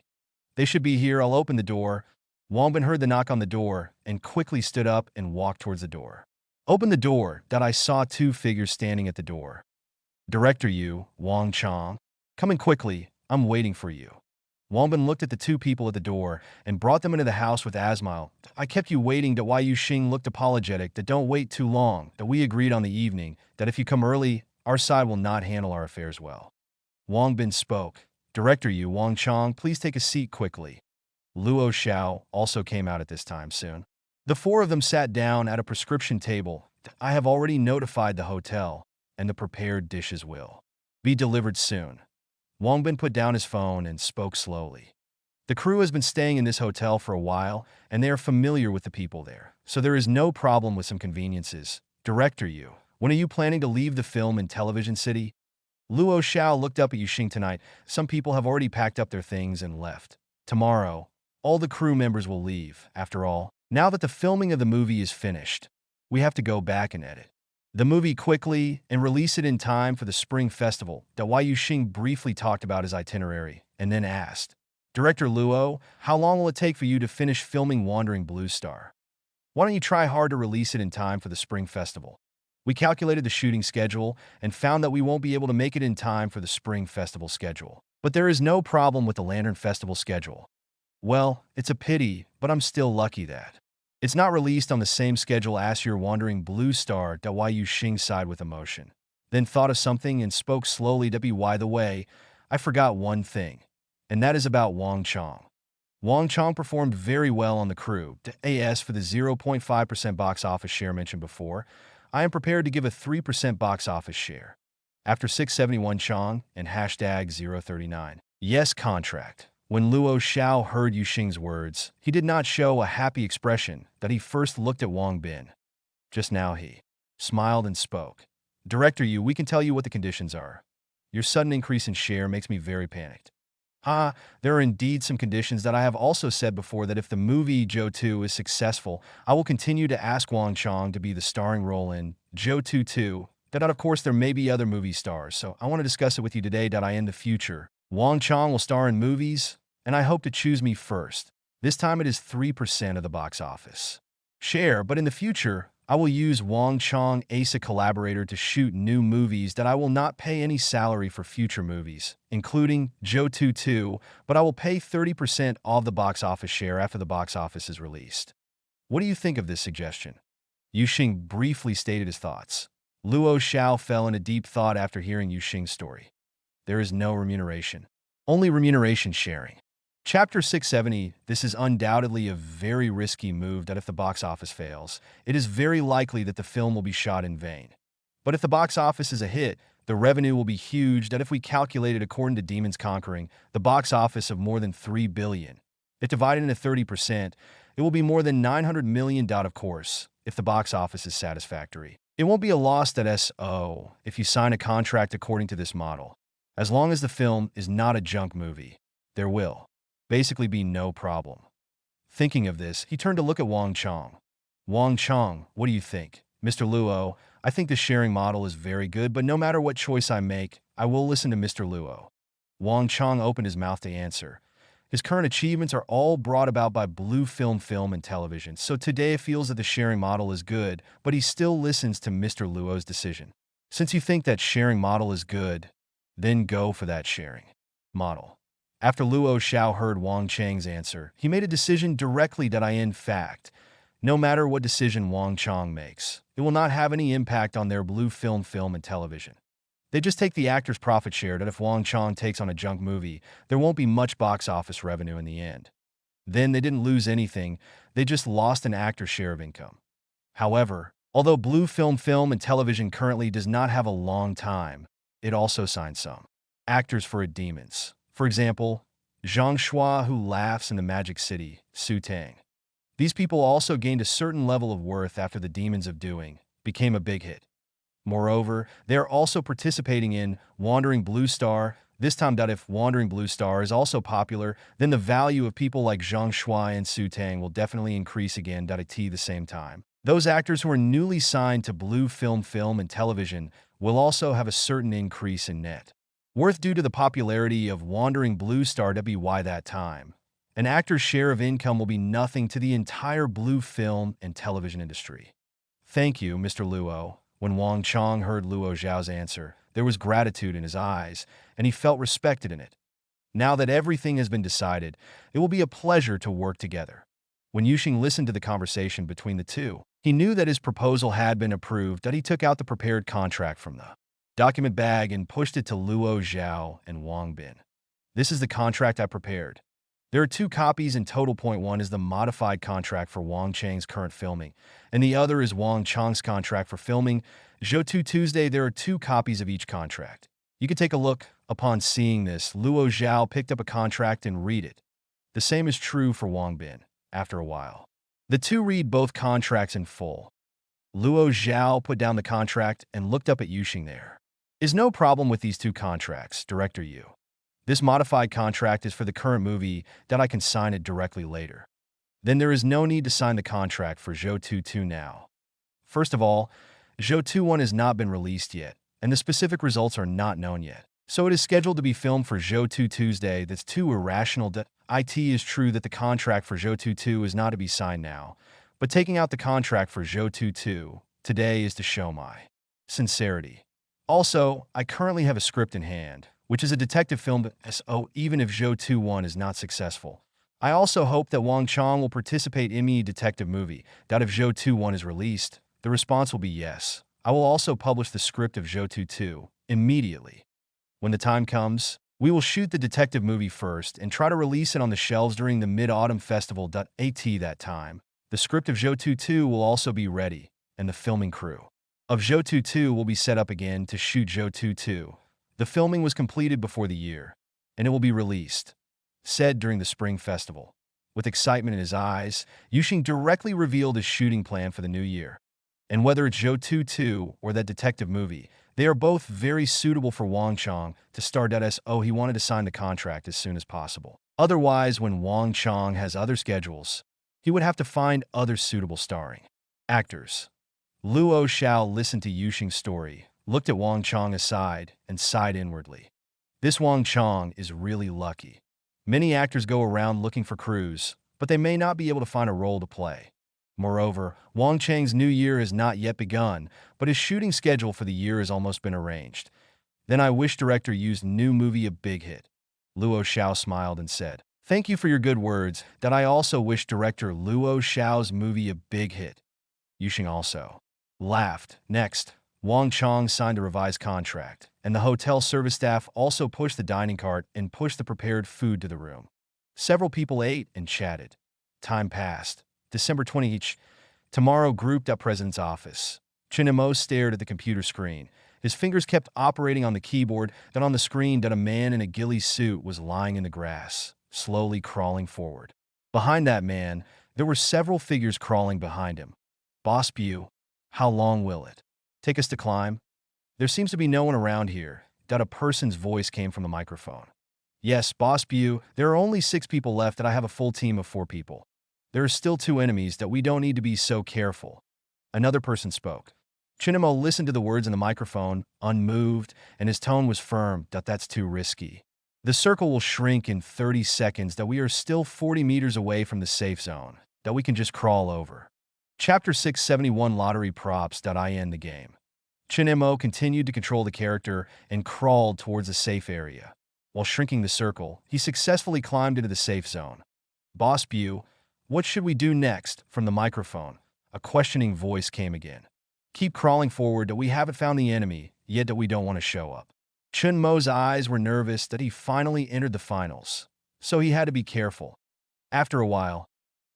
They should be here, I'll open the door. Wang Bin heard the knock on the door and quickly stood up and walked towards the door. Open the door. I saw 2 figures standing at the door. Director Yu, Wang Chong. Come in quickly, I'm waiting for you. Wang Bin looked at the 2 people at the door and brought them into the house with a smile. I kept you waiting. Wai Yu Xing looked apologetic. Don't wait too long. We agreed on the evening that if you come early, our side will not handle our affairs well. Wang Bin spoke. Director Yu, Wang Chong, please take a seat quickly. Luo Xiao also came out at this time soon. The 4 of them sat down at a prescription table. I have already notified the hotel, and the prepared dishes will be delivered soon. Wang Bin put down his phone and spoke slowly. The crew has been staying in this hotel for a while, and they are familiar with the people there, so there is no problem with some conveniences. Director Yu, when are you planning to leave the film and television city? Luo Xiao looked up at Yuxing tonight. Some people have already packed up their things and left. Tomorrow, all the crew members will leave. After all, now that the filming of the movie is finished, we have to go back and edit the movie quickly and release it in time for the Spring Festival. Wai Yuxing briefly talked about his itinerary and then asked, Director Luo, how long will it take for you to finish filming Wandering Blue Star? Why don't you try hard to release it in time for the spring festival? We calculated the shooting schedule and found that we won't be able to make it in time for the spring festival schedule. But there is no problem with the Lantern Festival schedule. Well, it's a pity, but I'm still lucky that it's not released on the same schedule as your Wandering Blue Star. Yu Xing sighed with emotion, then thought of something and spoke slowly. By the way, I forgot one thing, and that is about Wang Chong. Wang Chong performed very well on the crew. As for the 0.5% box office share mentioned before, I am prepared to give a 3% box office share. After 671 Chong and hashtag 039. Yes contract. When Luo Xiao heard Yu Xing's words, he did not show a happy expression that he first looked at Wang Bin. Just now he smiled and spoke. Director Yu, we can tell you what the conditions are. Your sudden increase in share makes me very panicked. There are indeed some conditions that I have also said before that if the movie Zhou 2 is successful, I will continue to ask Wang Chong to be the starring role in Zhou 2 2. That of course there may be other movie stars, so I want to discuss it with you today. In the future, Wang Chong will star in movies, and I hope to choose me first. This time it is 3% of the box office share, but in the future, I will use Wang Chong as a collaborator to shoot new movies that I will not pay any salary for future movies, including Zhou 2 2, but I will pay 30% of the box office share after the box office is released. What do you think of this suggestion? Yu Xing briefly stated his thoughts. Luo Xiao fell into deep thought after hearing Yu Xing's story. There is no remuneration, only remuneration sharing. Chapter 670, this is undoubtedly a very risky move that if the box office fails, it is very likely that the film will be shot in vain. But if the box office is a hit, the revenue will be huge that if we calculate it according to Demons Conquering, the box office of more than 3 billion. If divided into 30%, it will be more than 900 million. Of course, if the box office is satisfactory. It won't be a loss if you sign a contract according to this model. As long as the film is not a junk movie, there will basically be no problem. Thinking of this, he turned to look at Wang Chong. Wang Chong, what do you think? Mr. Luo, I think the sharing model is very good, but no matter what choice I make, I will listen to Mr. Luo. Wang Chong opened his mouth to answer. His current achievements are all brought about by Blue Film, and television, so today it feels that the sharing model is good, but he still listens to Mr. Luo's decision. Since you think that sharing model is good, then go for that sharing model. After Luo Xiao heard Wang Chang's answer, he made a decision directly in fact, no matter what decision Wang Chong makes, it will not have any impact on their Blue Film, and television. They just take the actor's profit share that if Wang Chong takes on a junk movie, there won't be much box office revenue in the end. Then they didn't lose anything, they just lost an actor's share of income. However, although Blue Film, and television currently does not have a long time, it also signed some actors for its demons. For example, Zhang Shua, who laughs in the Magic City, Su Tang. These people also gained a certain level of worth after the Demons of Doing became a big hit. Moreover, they are also participating in Wandering Blue Star. This time, if Wandering Blue Star is also popular, then the value of people like Zhang Shua and Su Tang will definitely increase again. At the same time, those actors who are newly signed to Blue Film, and television will also have a certain increase in net worth due to the popularity of Wandering Blue Star. By that time, an actor's share of income will be nothing to the entire Blue Film and television industry. Thank you, Mr. Luo. When Wang Chong heard Luo Xiao's answer, there was gratitude in his eyes, and he felt respected in it. Now that everything has been decided, it will be a pleasure to work together. When Yu Xing listened to the conversation between the two, he knew that his proposal had been approved. He took out the prepared contract from the document bag and pushed it to Luo Xiao and Wang Bin. This is the contract I prepared. There are 2 copies in total. One is the modified contract for Wang Chang's current filming, and the other is Wang Chong's contract for filming Zhou 2 Tuesday. There are 2 copies of each contract. You can take a look. Upon seeing this, Luo Xiao picked up a contract and read it. The same is true for Wang Bin. After a while, the two read both contracts in full. Luo Xiao put down the contract and looked up at Yu Xing. There is no problem with these 2 contracts, Director Yu. This modified contract is for the current movie that I can sign it directly later. Then there is no need to sign the contract for Zhou 2 2 now. First of all, Zhou 2 1 has not been released yet, and the specific results are not known yet. So it is scheduled to be filmed for Zhou 2 Tuesday. That's too irrational. It is true that the contract for Zhou 2 2 is not to be signed now, But taking out the contract for Zhou today is to show my sincerity. Also, I currently have a script in hand, which is a detective film, so even if Zhou is not successful. I also hope that Wang Chong will participate in me detective movie, that if Zhou is released, the response will be yes. I will also publish the script of Zhou immediately. When the time comes, we will shoot the detective movie first and try to release it on the shelves during the Mid-Autumn Festival. At that time, the script of Zhou will also be ready, and the filming crew of Zhou will be set up again to shoot Zhou. The filming was completed before the year, and it will be released, said during the Spring Festival. With excitement in his eyes, Yuxing directly revealed his shooting plan for the new year. And whether it's Zhou or that detective movie, they are both very suitable for Wang Chong to star. He wanted to sign the contract as soon as possible. Otherwise, when Wang Chong has other schedules, he would have to find other suitable starring actors. Luo Xiao listened to Yuxing's story, looked at Wang Chong aside, and sighed inwardly. This Wang Chong is really lucky. Many actors go around looking for crews, but they may not be able to find a role to play. Moreover, Wang Chang's new year has not yet begun, but his shooting schedule for the year has almost been arranged. Then I wish director used new movie a big hit. Luo Xiao smiled and said, "Thank you for your good words, that I also wish director Luo Xiao's movie a big hit." Yuxing also laughed. Next, Wang Chong signed a revised contract, and the hotel service staff also pushed the dining cart and pushed the prepared food to the room. Several people ate and chatted. Time passed. December 20th. Tomorrow grouped at president's office. Chinemo stared at the computer screen. His fingers kept operating on the keyboard, then on the screen that a man in a ghillie suit was lying in the grass, slowly crawling forward. Behind that man, there were several figures crawling behind him. "Boss Bu, how long will it take us to climb? There seems to be no one around here." That a person's voice came from the microphone. "Yes, Boss Bu, there are only 6 people left and I have a full team of 4 people. There are still 2 enemies that we don't need to be so careful." Another person spoke. Chinemo listened to the words in the microphone, unmoved, and his tone was firm. "That's too risky. The circle will shrink in 30 seconds, that we are still 40 meters away from the safe zone, that we can just crawl over." Chapter 671 Lottery Props. I end the game. Chinemo continued to control the character and crawled towards the safe area. While shrinking the circle, he successfully climbed into the safe zone. "Boss Bu, what should we do next?" From the microphone, a questioning voice came again. "Keep crawling forward, that we haven't found the enemy, yet that we don't want to show up." Chun Mo's eyes were nervous that he finally entered the finals, so he had to be careful. After a while,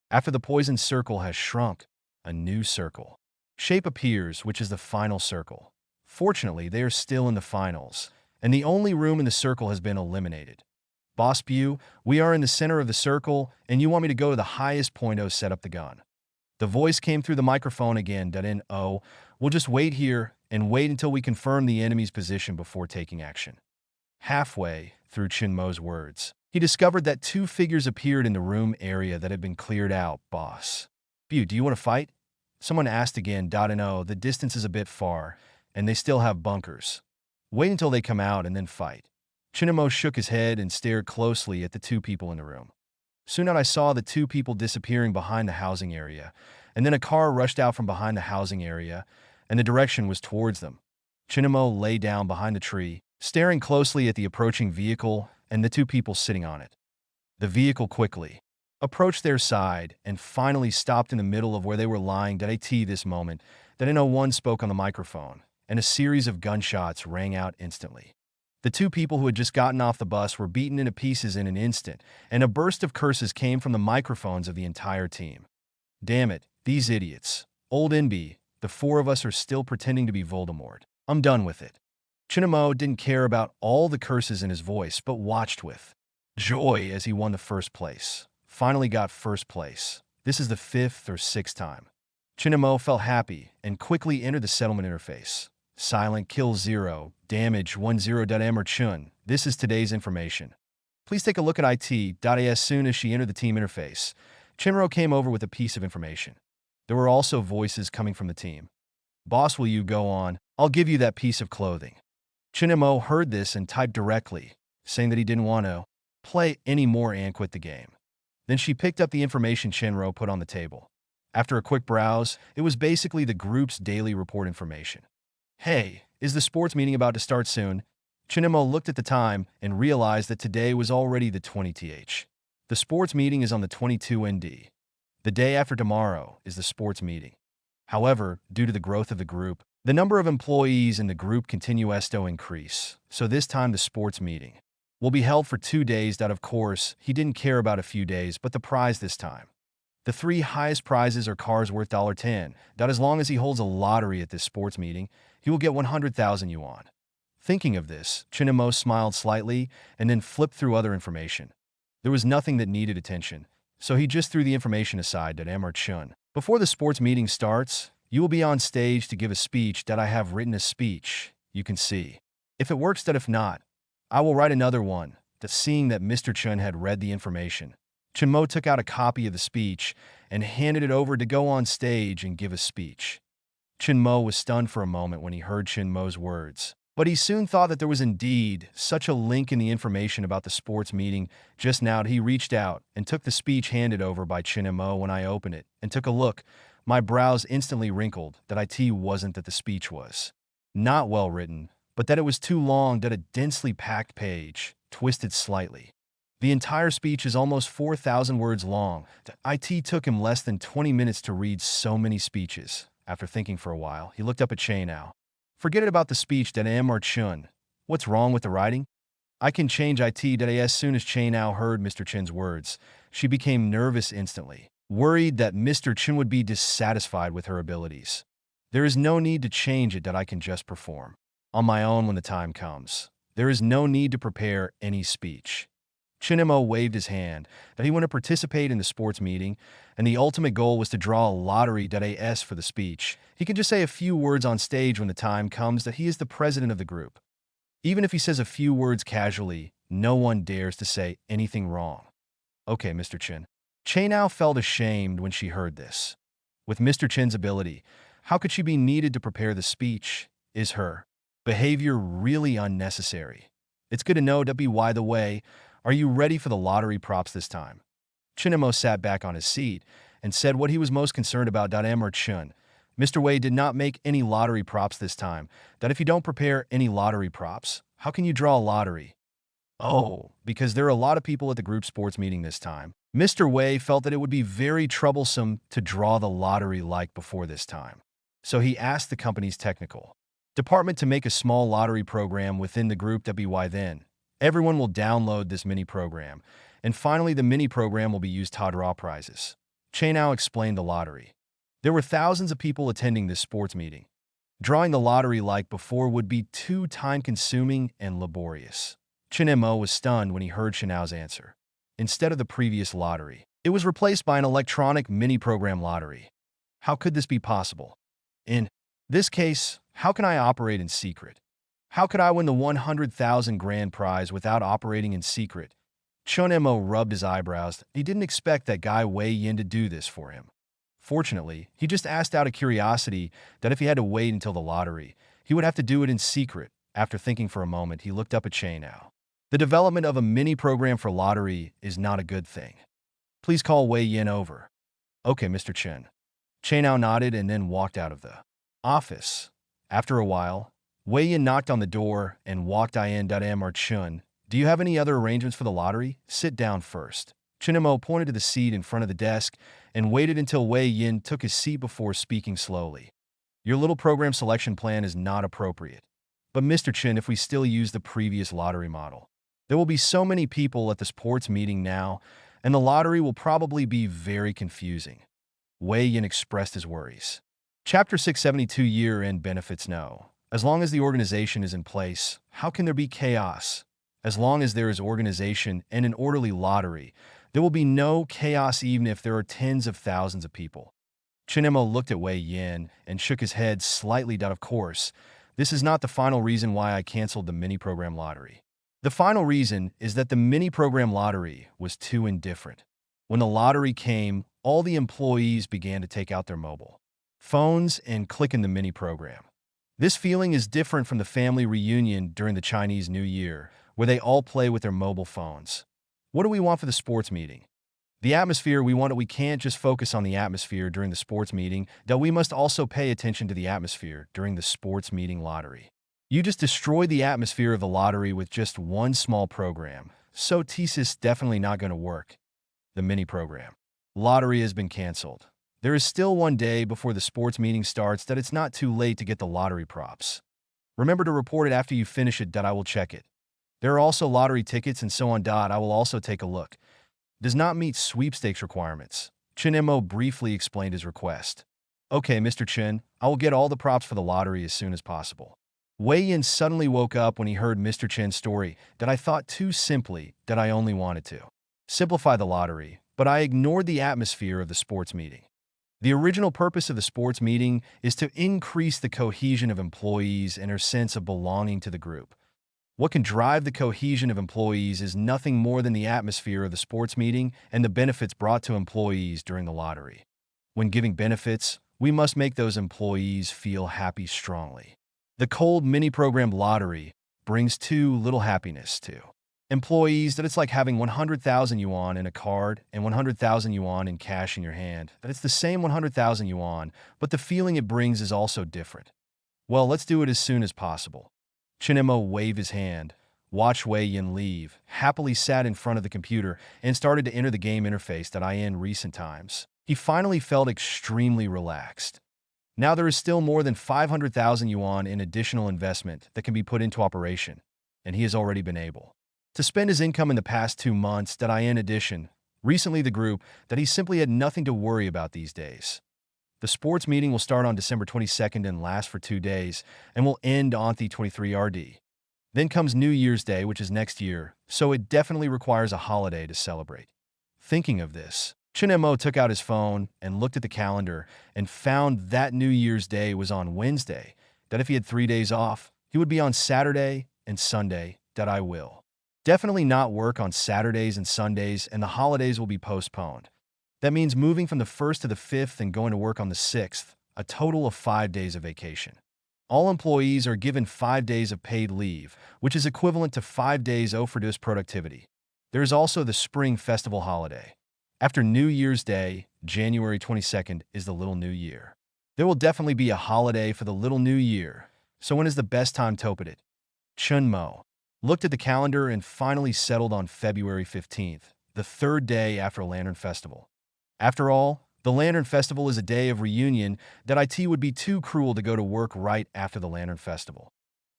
after the poison circle has shrunk, a new circle shape appears, which is the final circle. Fortunately, they are still in the finals, and the only room in the circle has been eliminated. "Boss Bu, we are in the center of the circle, and you want me to go to the highest point. Set up the gun." The voice came through the microphone again. We'll just wait here and wait until we confirm the enemy's position before taking action." Halfway through Chinmo's words, he discovered that 2 figures appeared in the room area that had been cleared out. "Boss Bu, do you want to fight?" Someone asked again. The distance is a bit far, and they still have bunkers. Wait until they come out and then fight." Chinemo shook his head and stared closely at the 2 people in the room. Soon I saw the 2 people disappearing behind the housing area, and then a car rushed out from behind the housing area, and the direction was towards them. Chinemo lay down behind the tree, staring closely at the approaching vehicle and the 2 people sitting on it. The vehicle quickly approached their side and finally stopped in the middle of where they were lying. This moment, one spoke on the microphone, and a series of gunshots rang out instantly. The 2 people who had just gotten off the bus were beaten into pieces in an instant, and a burst of curses came from the microphones of the entire team. "Damn it, these idiots. Old NB, the 4 of us are still pretending to be Voldemort. I'm done with it." Chinemo didn't care about all the curses in his voice, but watched with joy as he won the first place. Finally got first place. This is the 5th or 6th time. Chinemo felt happy and quickly entered the settlement interface. Silent kill 0, damage 10. Chun, this is today's information. Please take a look at it. As soon as she entered the team interface, Chinro came over with a piece of information. There were also voices coming from the team. "Boss, will you go on? I'll give you that piece of clothing." Chinemo heard this and typed directly, saying that he didn't want to play anymore and quit the game. Then she picked up the information Chinro put on the table. After a quick browse, it was basically the group's daily report information. Hey, is the sports meeting about to start soon? Chinemo looked at the time and realized that today was already the 20th. The sports meeting is on the 22 ND. The day after tomorrow is the sports meeting. However, due to the growth of the group, the number of employees in the group continues to increase, so this time the sports meeting will be held for 2 days. That, of course, he didn't care about a few days, but the prize this time. The three highest prizes are cars worth $10. That as long as he holds a lottery at this sports meeting, he will get 100,000 yuan. Thinking of this, Chinemo smiled slightly and then flipped through other information. There was nothing that needed attention, so he just threw the information aside. Amr Chun. Before the sports meeting starts, you will be on stage to give a speech. That I have written a speech, you can see. If it works, that if not, I will write another one. That seeing that Mr. Chun had read the information, Chinmo took out a copy of the speech and handed it over to go on stage and give a speech. Chinmo was stunned for a moment when he heard Chinmo's words, but he soon thought that there was indeed such a link in the information about the sports meeting just now. He reached out and took the speech handed over by Chinmo. When I opened it and took a look, my brows instantly wrinkled. That it wasn't that the speech was not well written, but that it was too long. That a densely packed page twisted slightly. The entire speech is almost 4,000 words long. It took him less than 20 minutes to read so many speeches. After thinking for a while, he looked up at Chainao. Forget it about the speech. Amr Chun. What's wrong with the writing? I can change it. As soon as Chainao heard Mr. Chin's words, she became nervous instantly, worried that Mr. Chin would be dissatisfied with her abilities. There is no need to change it. That I can just perform on my own when the time comes. There is no need to prepare any speech. Chinemo waved his hand that he wanted to participate in the sports meeting, and the ultimate goal was to draw a lottery. As for the speech, he can just say a few words on stage when the time comes. That he is the president of the group. Even if he says a few words casually, no one dares to say anything wrong. Okay, Mr. Chin. Chainao felt ashamed when she heard this. With Mr. Chin's ability, how could she be needed to prepare the speech? Is her behavior really unnecessary? It's good to know. By the way, are you ready for the lottery props this time? Chinemo sat back on his seat and said what he was most concerned about. Amr Chun. Mr. Wei did not make any lottery props this time. That if you don't prepare any lottery props, how can you draw a lottery? Oh, because there are a lot of people at the group sports meeting this time. Mr. Wei felt that it would be very troublesome to draw the lottery like before this time. So he asked the company's technical department to make a small lottery program within the group. Then everyone will download this mini program, and finally the mini program will be used to draw prizes. Chainao explained the lottery. There were thousands of people attending this sports meeting. Drawing the lottery like before would be too time-consuming and laborious. Chinemo was stunned when he heard Chainao's answer. Instead of the previous lottery, it was replaced by an electronic mini-program lottery. How could this be possible? In this case, how can I operate in secret? How could I win the 100,000 grand prize without operating in secret? Chunemo rubbed his eyebrows. He didn't expect that guy Wei Yin to do this for him. Fortunately, he just asked out of curiosity that if he had to wait until the lottery, he would have to do it in secret. After thinking for a moment, he looked up at Chainao. The development of a mini program for lottery is not a good thing. Please call Wei Yin over. Okay, Mr. Chen. Chainao nodded and then walked out of the office. After a while, Wei Yin knocked on the door and walked in. Amr Chun. Do you have any other arrangements for the lottery? Sit down first. Chinemo pointed to the seat in front of the desk and waited until Wei Yin took his seat before speaking slowly. Your little program selection plan is not appropriate. But Mr. Chin, if we still use the previous lottery model, there will be so many people at the sports meeting now, and the lottery will probably be very confusing. Wei Yin expressed his worries. Chapter 672 Year-End Benefits. No. As long as the organization is in place, how can there be chaos? As long as there is organization and an orderly lottery, there will be no chaos even if there are tens of thousands of people. Chinemo looked at Wei Yin and shook his head slightly. Of course, this is not the final reason why I canceled the mini-program lottery. The final reason is that the mini-program lottery was too indifferent. When the lottery came, all the employees began to take out their mobile phones and click in the mini-program. This feeling is different from the family reunion during the Chinese New Year, where they all play with their mobile phones. What do we want for the sports meeting? The atmosphere we can't just focus on the atmosphere during the sports meeting, that we must also pay attention to the atmosphere during the sports meeting lottery. You just destroyed the atmosphere of the lottery with just one small program, so thesis definitely not going to work. The mini program. Lottery has been canceled. There is still one day before the sports meeting starts that it's not too late to get the lottery props. Remember to report it after you finish it. I will check it. There are also lottery tickets and so on. I will also take a look. Does not meet sweepstakes requirements. Chen Mo briefly explained his request. Okay, Mr. Chen, I will get all the props for the lottery as soon as possible. Wei Yin suddenly woke up when he heard Mr. Chen's story that I thought too simply that I only wanted to simplify the lottery, but I ignored the atmosphere of the sports meeting. The original purpose of the sports meeting is to increase the cohesion of employees and their sense of belonging to the group. What can drive the cohesion of employees is nothing more than the atmosphere of the sports meeting and the benefits brought to employees during the lottery. When giving benefits, we must make those employees feel happy strongly. The cold mini-program lottery brings too little happiness to employees that it's like having 100,000 yuan in a card and 100,000 yuan in cash in your hand, that it's the same 100,000 yuan, but the feeling it brings is also different. Well, let's do it as soon as possible. Chen Mo waved his hand, watched Wei Yin leave, happily sat in front of the computer, and started to enter the game interface that I in recent times. He finally felt extremely relaxed. Now there is still more than 500,000 yuan in additional investment that can be put into operation, and he has already been able to spend his income in the past 2 months that I in addition, recently the group, that he simply had nothing to worry about these days. The sports meeting will start on December 22nd and last for 2 days, and will end on the 23 RD. Then comes New Year's Day, which is next year, so it definitely requires a holiday to celebrate. Thinking of this, Chen Mo took out his phone and looked at the calendar and found that New Year's Day was on Wednesday, that if he had 3 days off, he would be on Saturday and Sunday, that I will definitely not work on Saturdays and Sundays, and the holidays will be postponed. That means moving from the 1st to the 5th and going to work on the 6th, a total of 5 days of vacation. All employees are given 5 days of paid leave, which is equivalent to 5 days overdose productivity. There is also the Spring Festival holiday. After New Year's Day, January 22nd is the Little New Year. There will definitely be a holiday for the Little New Year, so when is the best time to open it? Chen Mo looked at the calendar and finally settled on February 15th, the 3rd day after Lantern Festival. After all, the Lantern Festival is a day of reunion that IT would be too cruel to go to work right after the Lantern Festival.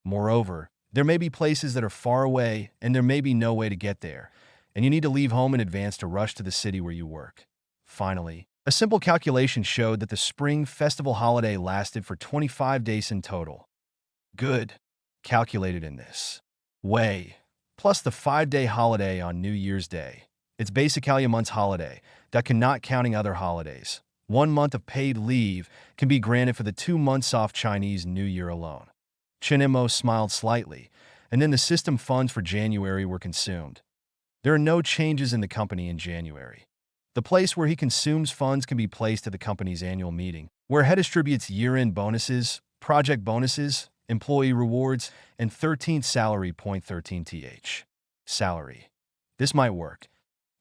Moreover, there may be places that are far away and there may be no way to get there, and you need to leave home in advance to rush to the city where you work. Finally, a simple calculation showed that the Spring Festival holiday lasted for 25 days in total. Good. Calculated in this way, plus the 5-day holiday on New Year's Day. It's basically a month's holiday that cannot counting other holidays. 1 month of paid leave can be granted for the 2 months off Chinese New Year alone. Chen Mo smiled slightly, and then the system funds for January were consumed. There are no changes in the company in January. The place where he consumes funds can be placed at the company's annual meeting, where head distributes year-end bonuses, project bonuses, employee rewards, and 13th salary. 13th salary. This might work.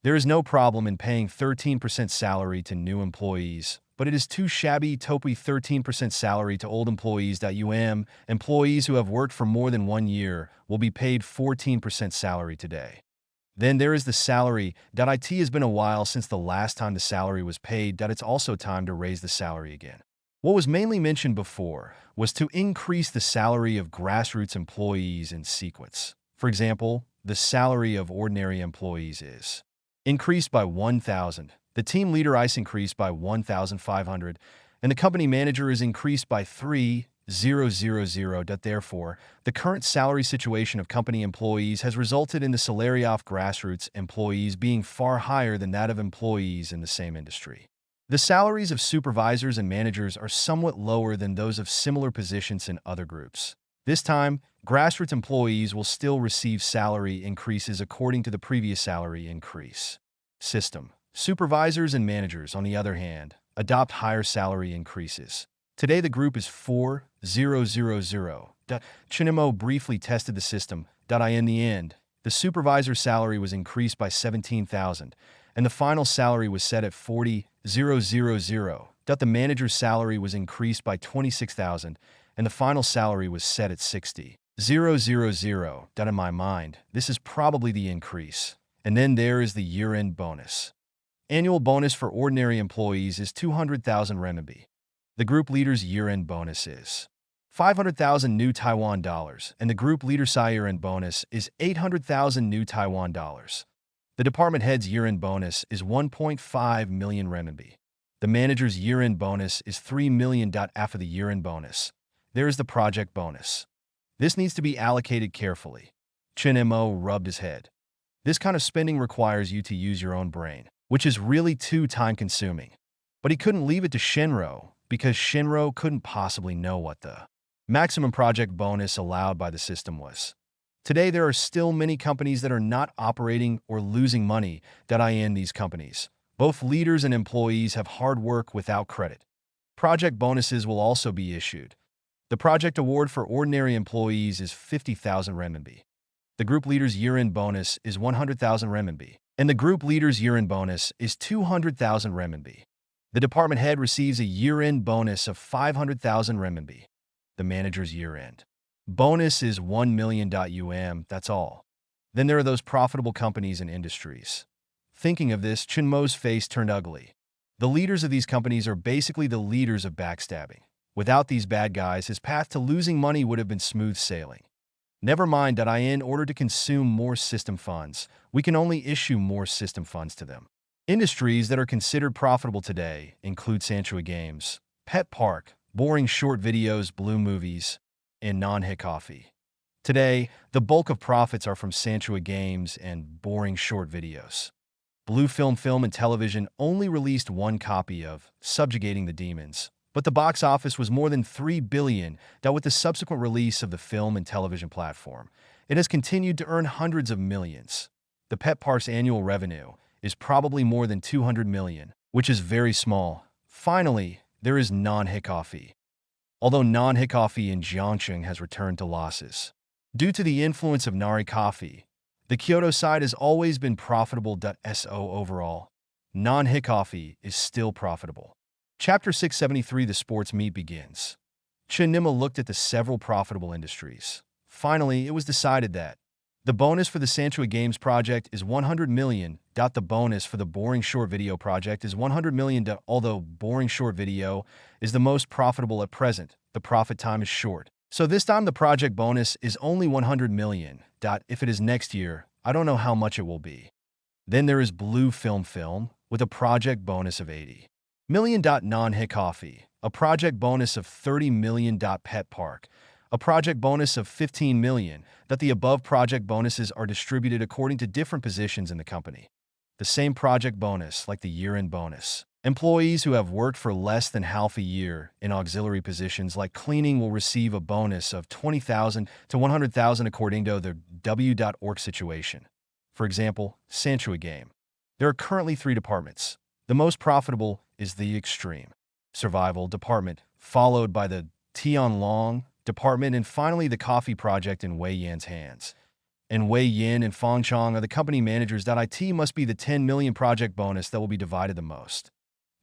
There is no problem in paying 13% salary to new employees, but it is too shabby to pay 13% salary to old employees. Employees who have worked for more than 1 year will be paid 14% salary today. Then there is the salary. It has been a while since the last time the salary was paid. It's also time to raise the salary again. What was mainly mentioned before was to increase the salary of grassroots employees in sequence. For example, the salary of ordinary employees is increased by 1,000, the team leader is increased by 1,500, and the company manager is increased by 3,000. Therefore, the current salary situation of company employees has resulted in the salary of grassroots employees being far higher than that of employees in the same industry. The salaries of supervisors and managers are somewhat lower than those of similar positions in other groups. This time, grassroots employees will still receive salary increases according to the previous salary increase system. Supervisors and managers, on the other hand, adopt higher salary increases. Today the group is 4,000. Chen Mo briefly tested the system. In the end, the supervisor's salary was increased by 17,000, and the final salary was set at 40,000. The manager's salary was increased by 26,000, and the final salary was set at 60,000. In my mind, this is probably the increase. And then there is the year-end bonus. Annual bonus for ordinary employees is 200,000 renminbi. The group leader's year-end bonus is 500,000 new Taiwan dollars, and the group leader's year-end bonus is 800,000 new Taiwan dollars. The department head's year-end bonus is 1.5 million renminbi. The manager's year-end bonus is 3 million. After the year-end bonus, there is the project bonus. This needs to be allocated carefully. Chen Mo rubbed his head. This kind of spending requires you to use your own brain, which is really too time-consuming. But he couldn't leave it to Shinro, because Shinro couldn't possibly know what the maximum project bonus allowed by the system was. Today, there are still many companies that are not operating or losing money. In these companies, both leaders and employees have hard work without credit. Project bonuses will also be issued. The project award for ordinary employees is 50,000 renminbi. The group leader's year-end bonus is 100,000 renminbi, and the group leader's year-end bonus is 200,000 renminbi. The department head receives a year-end bonus of 500,000 renminbi. The manager's year-end bonus is 1 million. That's all. Then there are those profitable companies and industries. Thinking of this, Chen Mo's face turned ugly. The leaders of these companies are basically the leaders of backstabbing. Without these bad guys, his path to losing money would have been smooth sailing. Never mind that in order to consume more system funds, we can only issue more system funds to them. Industries that are considered profitable today include Sanchua Games, Pet Park, boring short videos, blue movies, and non-hit coffee. Today, the bulk of profits are from Sanchua Games and boring short videos. Blue Film and Television only released one copy of Subjugating the Demons, but the box office was more than 3 billion. With the subsequent release of the film and television platform, it has continued to earn hundreds of millions. The Pet Park's annual revenue is probably more than 200 million, which is very small. Finally, there is non-hit coffee. Although non-hit coffee in Jiangcheng has returned to losses due to the influence of Nari coffee, the Kyoto side has always been profitable. Overall, non-hit coffee is still profitable. Chapter 673, The Sports Meet begins. Chen Nima looked at the several profitable industries. Finally, it was decided that the bonus for the Sanchua Games project is 100 million. The bonus for the boring short video project is 100 million. Although boring short video is the most profitable at present, the profit time is short. So this time the project bonus is only 100 million. If it is next year, I don't know how much it will be. Then there is Blue Film with a project bonus of 80 million. Non-hit coffee, a project bonus of 30 million. Pet Park, a project bonus of 15 million. The above project bonuses are distributed according to different positions in the company. The same project bonus like the year-end bonus. Employees who have worked for less than half a year in auxiliary positions like cleaning will receive a bonus of 20,000 to 100,000 according to their W.org situation. For example, Sanchua Game. There are currently 3 departments. The most profitable is the Extreme Survival Department, followed by the Tianlong Department, and finally the Coffee Project in Wei Yan's hands. And Wei Yan and Fong Chong are the company managers. It must be the 10 million project bonus that will be divided the most.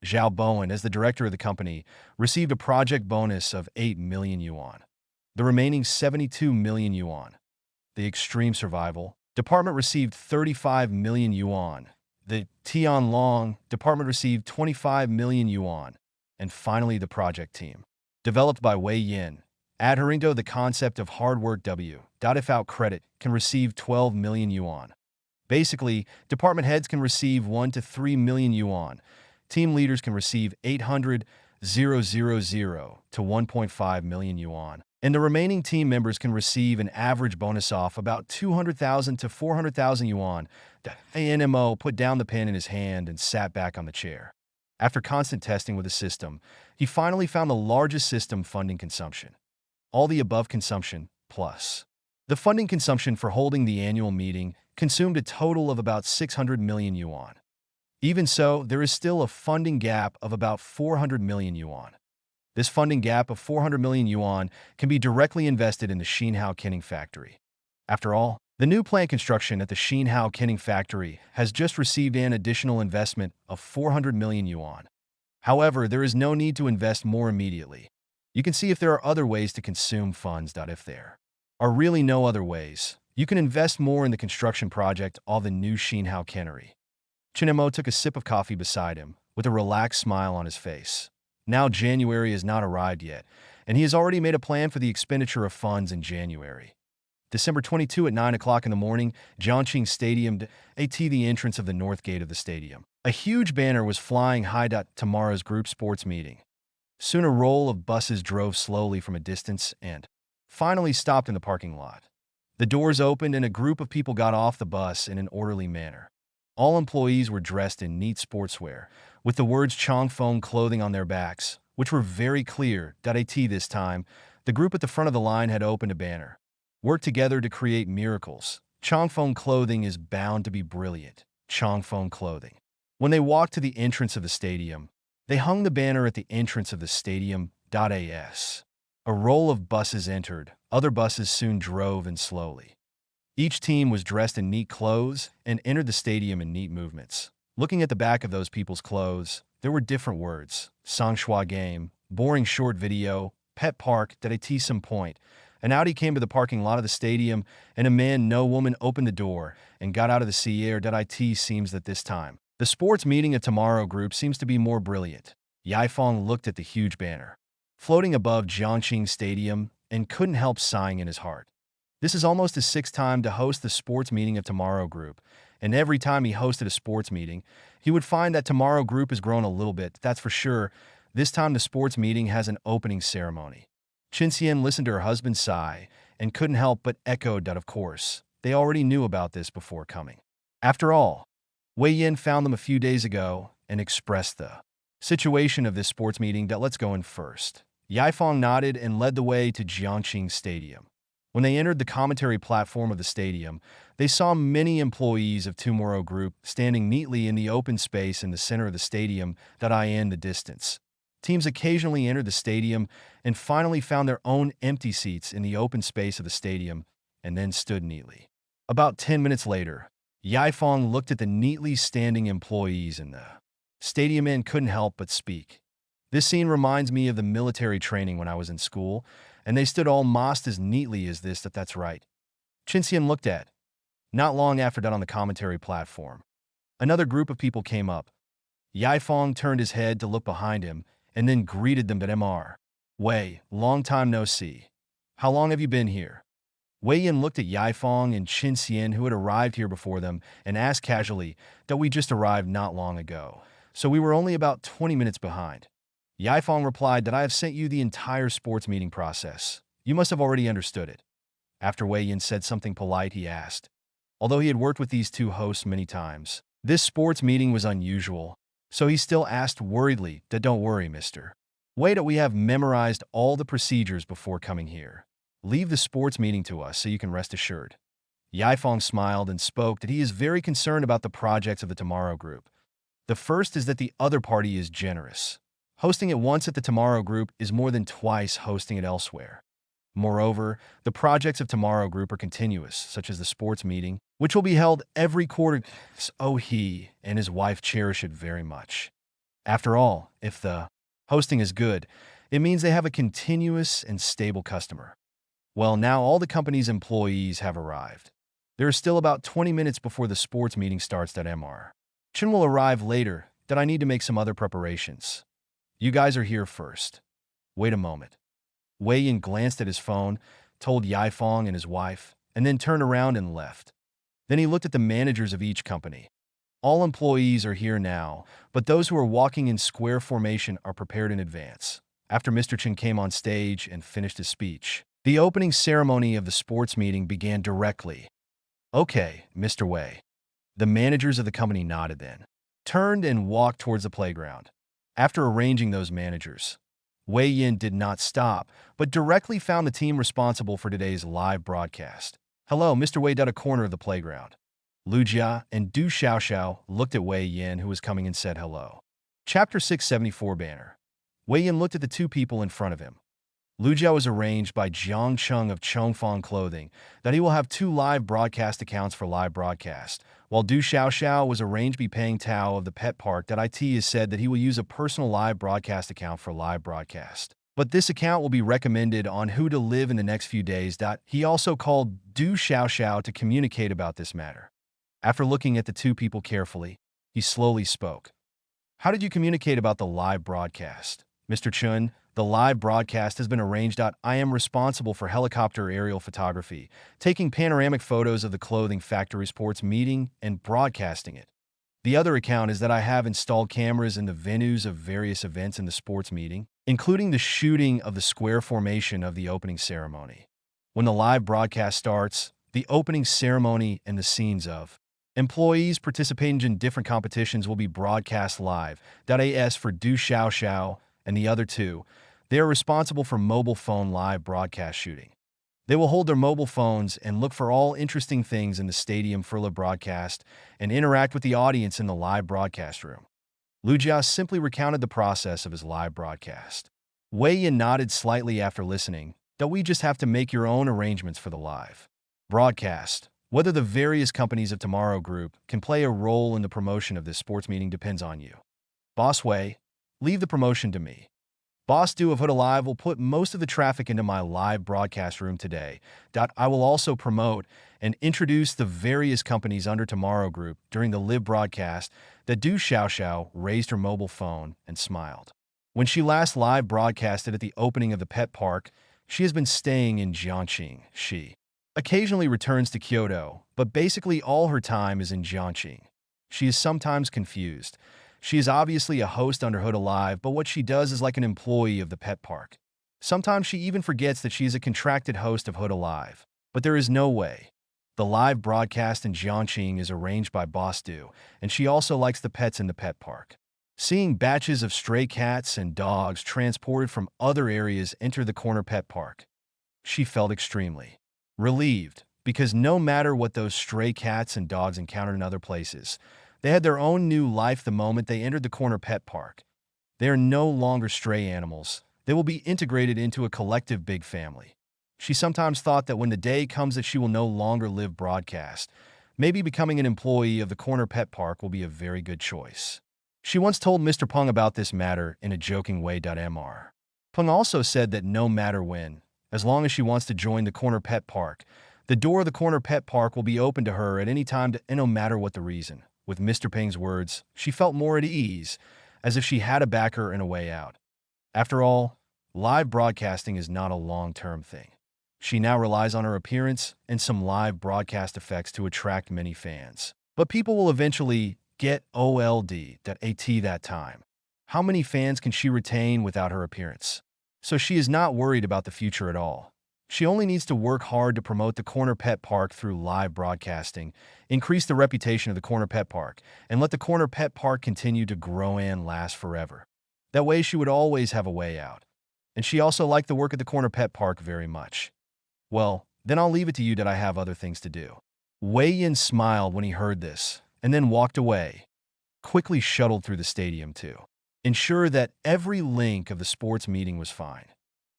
Zhao Bowen, as the director of the company, received a project bonus of 8 million yuan. The remaining 72 million yuan. The Extreme Survival Department received 35 million yuan. The Tianlong Department received 25 million yuan. And finally, the project team, developed by Wei Yan, adhering to the concept of hard work without credit, can receive 12 million yuan. Basically, department heads can receive 1 to 3 million yuan. Team leaders can receive 800,000 to 1.5 million yuan. And the remaining team members can receive an average bonus of about 200,000 to 400,000 yuan. ANMO put down the pen in his hand and sat back on the chair. After constant testing with the system, he finally found the largest system funding consumption. All the above consumption, plus the funding consumption for holding the annual meeting, consumed a total of about 600 million yuan. Even so, there is still a funding gap of about 400 million yuan. This funding gap of 400 million yuan can be directly invested in the Xinhao Kenning factory. After all, The new plant construction at the Xinhao Kenning factory has just received an additional investment of 400 million yuan. However, there is no need to invest more immediately. You can see if there are other ways to consume funds. If there are really no other ways, you can invest more in the construction project of the new Xinhao Cannery. Chinemo took a sip of coffee beside him, with a relaxed smile on his face. Now January has not arrived yet, and he has already made a plan for the expenditure of funds in January. December 22 at 9 o'clock in the morning, Jiangqing Stadium, at the entrance of the north gate of the stadium. A huge banner was flying high. Tomorrow's group sports meeting. Soon a roll of buses drove slowly from a distance and finally stopped in the parking lot. The doors opened and a group of people got off the bus in an orderly manner. All employees were dressed in neat sportswear, with the words Changfeng Clothing on their backs, which were very clear. At this time, the group at the front of the line had opened a banner. Work together to create miracles. Changfeng Clothing is bound to be brilliant. Changfeng Clothing. When they walked to the entrance of the stadium, they hung the banner at the entrance of the stadium. As a roll of buses entered, other buses soon drove in slowly. Each team was dressed in neat clothes and entered the stadium in neat movements. Looking at the back of those people's clothes, there were different words. Sangshua game, boring short video, pet park, some point. An Audi came to the parking lot of the stadium, and a man, no woman, opened the door and got out of the CR. It seems that this time, the sports meeting of Tomorrow Group seems to be more brilliant. Yaifeng looked at the huge banner floating above Jiangqing Stadium and couldn't help sighing in his heart. This is almost his sixth time to host the sports meeting of Tomorrow Group, and every time he hosted a sports meeting, he would find that Tomorrow Group has grown a little bit, that's for sure. This time the sports meeting has an opening ceremony. Qinxian listened to her husband sigh and couldn't help but echo that of course. They already knew about this before coming. After all, Wei Yin found them a few days ago and expressed the situation of this sports meeting. Let's go in first. Yaifeng nodded and led the way to Jiangqing Stadium. When they entered the commentary platform of the stadium, they saw many employees of Tomorrow Group standing neatly in the open space in the center of the stadium. In the distance, teams occasionally entered the stadium and finally found their own empty seats in the open space of the stadium and then stood neatly. About 10 minutes later, Yaifeng looked at the neatly standing employees in the stadium and couldn't help but speak. This scene reminds me of the military training when I was in school, and they stood almost as neatly as this. That's right. Qinxian looked at. Not long after that on the commentary platform, another group of people came up. Yaifeng turned his head to look behind him and then greeted them. Mr. Wei, long time no see. How long have you been here? Wei Yin looked at Yaifeng and Qinxian, who had arrived here before them, and asked casually that we just arrived not long ago, so we were only about 20 minutes behind. Yaifeng replied that I have sent you the entire sports meeting process. You must have already understood it. After Wei Yin said something polite, he asked. Although he had worked with these two hosts many times, this sports meeting was unusual, so he still asked worriedly that don't worry, mister. Wait, we have memorized all the procedures before coming here. Leave the sports meeting to us so you can rest assured. Yaifeng smiled and spoke that he is very concerned about the projects of the Tomorrow Group. The first is that the other party is generous. Hosting it once at the Tomorrow Group is more than twice hosting it elsewhere. Moreover, the projects of Tomorrow Group are continuous, such as the sports meeting, which will be held every quarter. Oh, he and his wife cherish it very much. After all, if the hosting is good, it means they have a continuous and stable customer. Well, now all the company's employees have arrived. There is still about 20 minutes before the sports meeting starts. Mr. Chen will arrive later, that I need to make some other preparations. You guys are here first. Wait a moment. Wei Yin glanced at his phone, told Yaifeng and his wife, and then turned around and left. Then he looked at the managers of each company. All employees are here now, but those who are walking in square formation are prepared in advance. After Mr. Chen came on stage and finished his speech, the opening ceremony of the sports meeting began directly. Okay, Mr. Wei. The managers of the company nodded then, turned and walked towards the playground. After arranging those managers, Wei Yin did not stop, but directly found the team responsible for today's live broadcast. Hello, Mr. Wei. At a corner of the playground, Lu Jia and Du Xiaoxiao looked at Wei Yin, who was coming, and said hello. Chapter 674 banner. Wei Yin looked at the two people in front of him. Lu Jiao was arranged by Jiang Chung of Chongfang Clothing that he will have 2 live broadcast accounts for live broadcast, while Du Xiaoxiao was arranged by Peng Tao of the Pet Park that IT has said that he will use a personal live broadcast account for live broadcast. But this account will be recommended on who to live in the next few days. He also called Du Xiaoxiao to communicate about this matter. After looking at the 2 people carefully, he slowly spoke. How did you communicate about the live broadcast? Mr. Chun, the live broadcast has been arranged. I am responsible for helicopter aerial photography, taking panoramic photos of the clothing factory sports meeting and broadcasting it. The other account is that I have installed cameras in the venues of various events in the sports meeting, including the shooting of the square formation of the opening ceremony. When the live broadcast starts, the opening ceremony and the scenes of employees participating in different competitions will be broadcast live. As for Du Xiaoxiao and the other 2, they are responsible for mobile phone live broadcast shooting. They will hold their mobile phones and look for all interesting things in the stadium for live broadcast and interact with the audience in the live broadcast room. Lu Jia simply recounted the process of his live broadcast. Wei Yin nodded slightly after listening, that we just have to make your own arrangements for the live broadcast. Whether the various companies of Tomorrow Group can play a role in the promotion of this sports meeting depends on you. Boss Wei, leave the promotion to me. Boss Du of Hood Alive will put most of the traffic into my live broadcast room today. I will also promote and introduce the various companies under Tomorrow Group during the live broadcast. That Du Xiaoxiao raised her mobile phone and smiled. When she last live broadcasted at the opening of the pet park, she has been staying in Jiangxing. She occasionally returns to Kyoto, but basically all her time is in Jiangxing. She is sometimes confused. She is obviously a host under Hood Alive, but what she does is like an employee of the pet park. Sometimes she even forgets that she is a contracted host of Hood Alive. But there is no way. The live broadcast in Jiangxing is arranged by Boss Du, and she also likes the pets in the pet park. Seeing batches of stray cats and dogs transported from other areas enter the corner pet park, she felt extremely relieved, because no matter what those stray cats and dogs encountered in other places, they had their own new life the moment they entered the corner pet park. They are no longer stray animals. They will be integrated into a collective big family. She sometimes thought that when the day comes that she will no longer live broadcast, maybe becoming an employee of the corner pet park will be a very good choice. She once told Mr. Peng about this matter in a joking way. Mr. Peng also said that no matter when, as long as she wants to join the corner pet park, the door of the corner pet park will be open to her at any time and no matter what the reason. With Mr. Peng's words, she felt more at ease, as if she had a backer and a way out. After all, live broadcasting is not a long-term thing. She now relies on her appearance and some live broadcast effects to attract many fans. But people will eventually get old at that time. How many fans can she retain without her appearance? So she is not worried about the future at all. She only needs to work hard to promote the corner pet park through live broadcasting, increase the reputation of the corner pet park, and let the corner pet park continue to grow and last forever. That way she would always have a way out. And she also liked the work at the corner pet park very much. Well, then I'll leave it to you that I have other things to do. Wei Yin smiled when he heard this, and then walked away, quickly shuttled through the stadium to ensure that every link of the sports meeting was fine.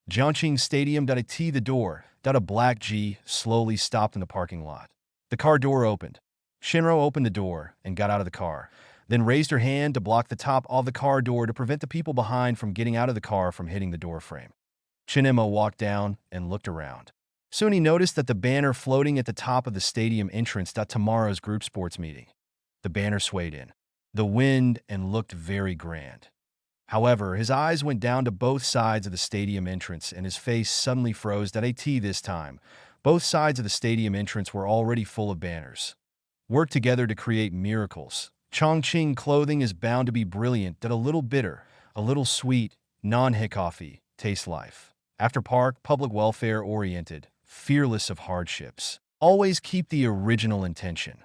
Jiangxing Stadium. The door. A black G slowly stopped in the parking lot. The car door opened. Shinro opened the door and got out of the car, then raised her hand to block the top of the car door to prevent the people behind from getting out of the car from hitting the door frame. Chinemo walked down and looked around. Soon he noticed that the banner floating at the top of the stadium entrance. Tomorrow's group sports meeting. The banner swayed in the wind and looked very grand. However, his eyes went down to both sides of the stadium entrance and his face suddenly froze. This time, both sides of the stadium entrance were already full of banners. Work together to create miracles. Chongqing clothing is bound to be brilliant. A little bitter, a little sweet, non-hiccoughy, taste life. After park, public welfare oriented, fearless of hardships. Always keep the original intention.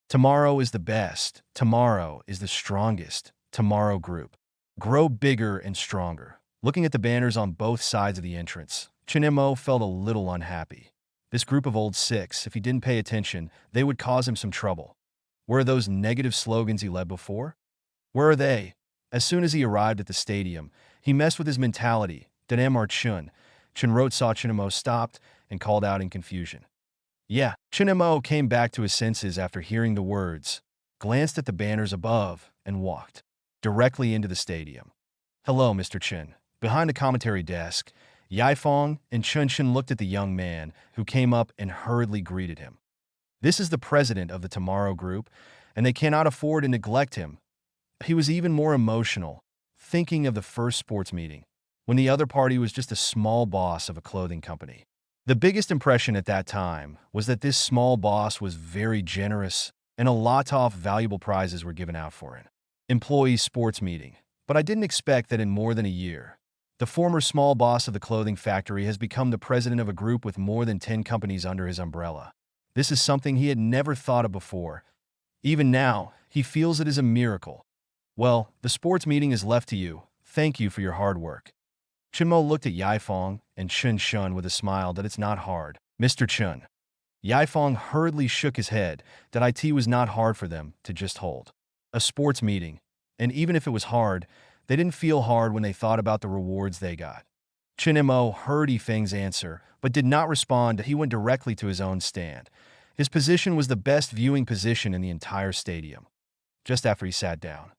Tomorrow is the best. Tomorrow is the strongest. Tomorrow Group. Grow bigger and stronger. Looking at the banners on both sides of the entrance, Chinemo felt a little unhappy. This group of old six, if he didn't pay attention, they would cause him some trouble. Where are those negative slogans he led before? Where are they? As soon as he arrived at the stadium, he messed with his mentality. Mr. Chun, Chinro saw Chinemo stopped and called out in confusion. Yeah, Chinemo came back to his senses after hearing the words, glanced at the banners above, and walked directly into the stadium. Hello, Mr. Chin. Behind the commentary desk, Yaifong and Chun Chin looked at the young man, who came up and hurriedly greeted him. This is the president of the Tomorrow Group, and they cannot afford to neglect him. He was even more emotional, thinking of the first sports meeting, when the other party was just a small boss of a clothing company. The biggest impression at that time was that this small boss was very generous, and a lot of valuable prizes were given out for it. Employee sports meeting. But I didn't expect that in more than a year, the former small boss of the clothing factory has become the president of a group with more than 10 companies under his umbrella. This is something he had never thought of before. Even now, he feels it is a miracle. Well, the sports meeting is left to you. Thank you for your hard work. Chinmo looked at Yaifong and Chun Shun with a smile that it's not hard. Mr. Chun. Yaifong hurriedly shook his head that it was not hard for them to just hold a sports meeting, and even if it was hard, they didn't feel hard when they thought about the rewards they got. Chinmo heard Yifeng's answer, but did not respond. He went directly to his own stand. His position was the best viewing position in the entire stadium. Just after he sat down,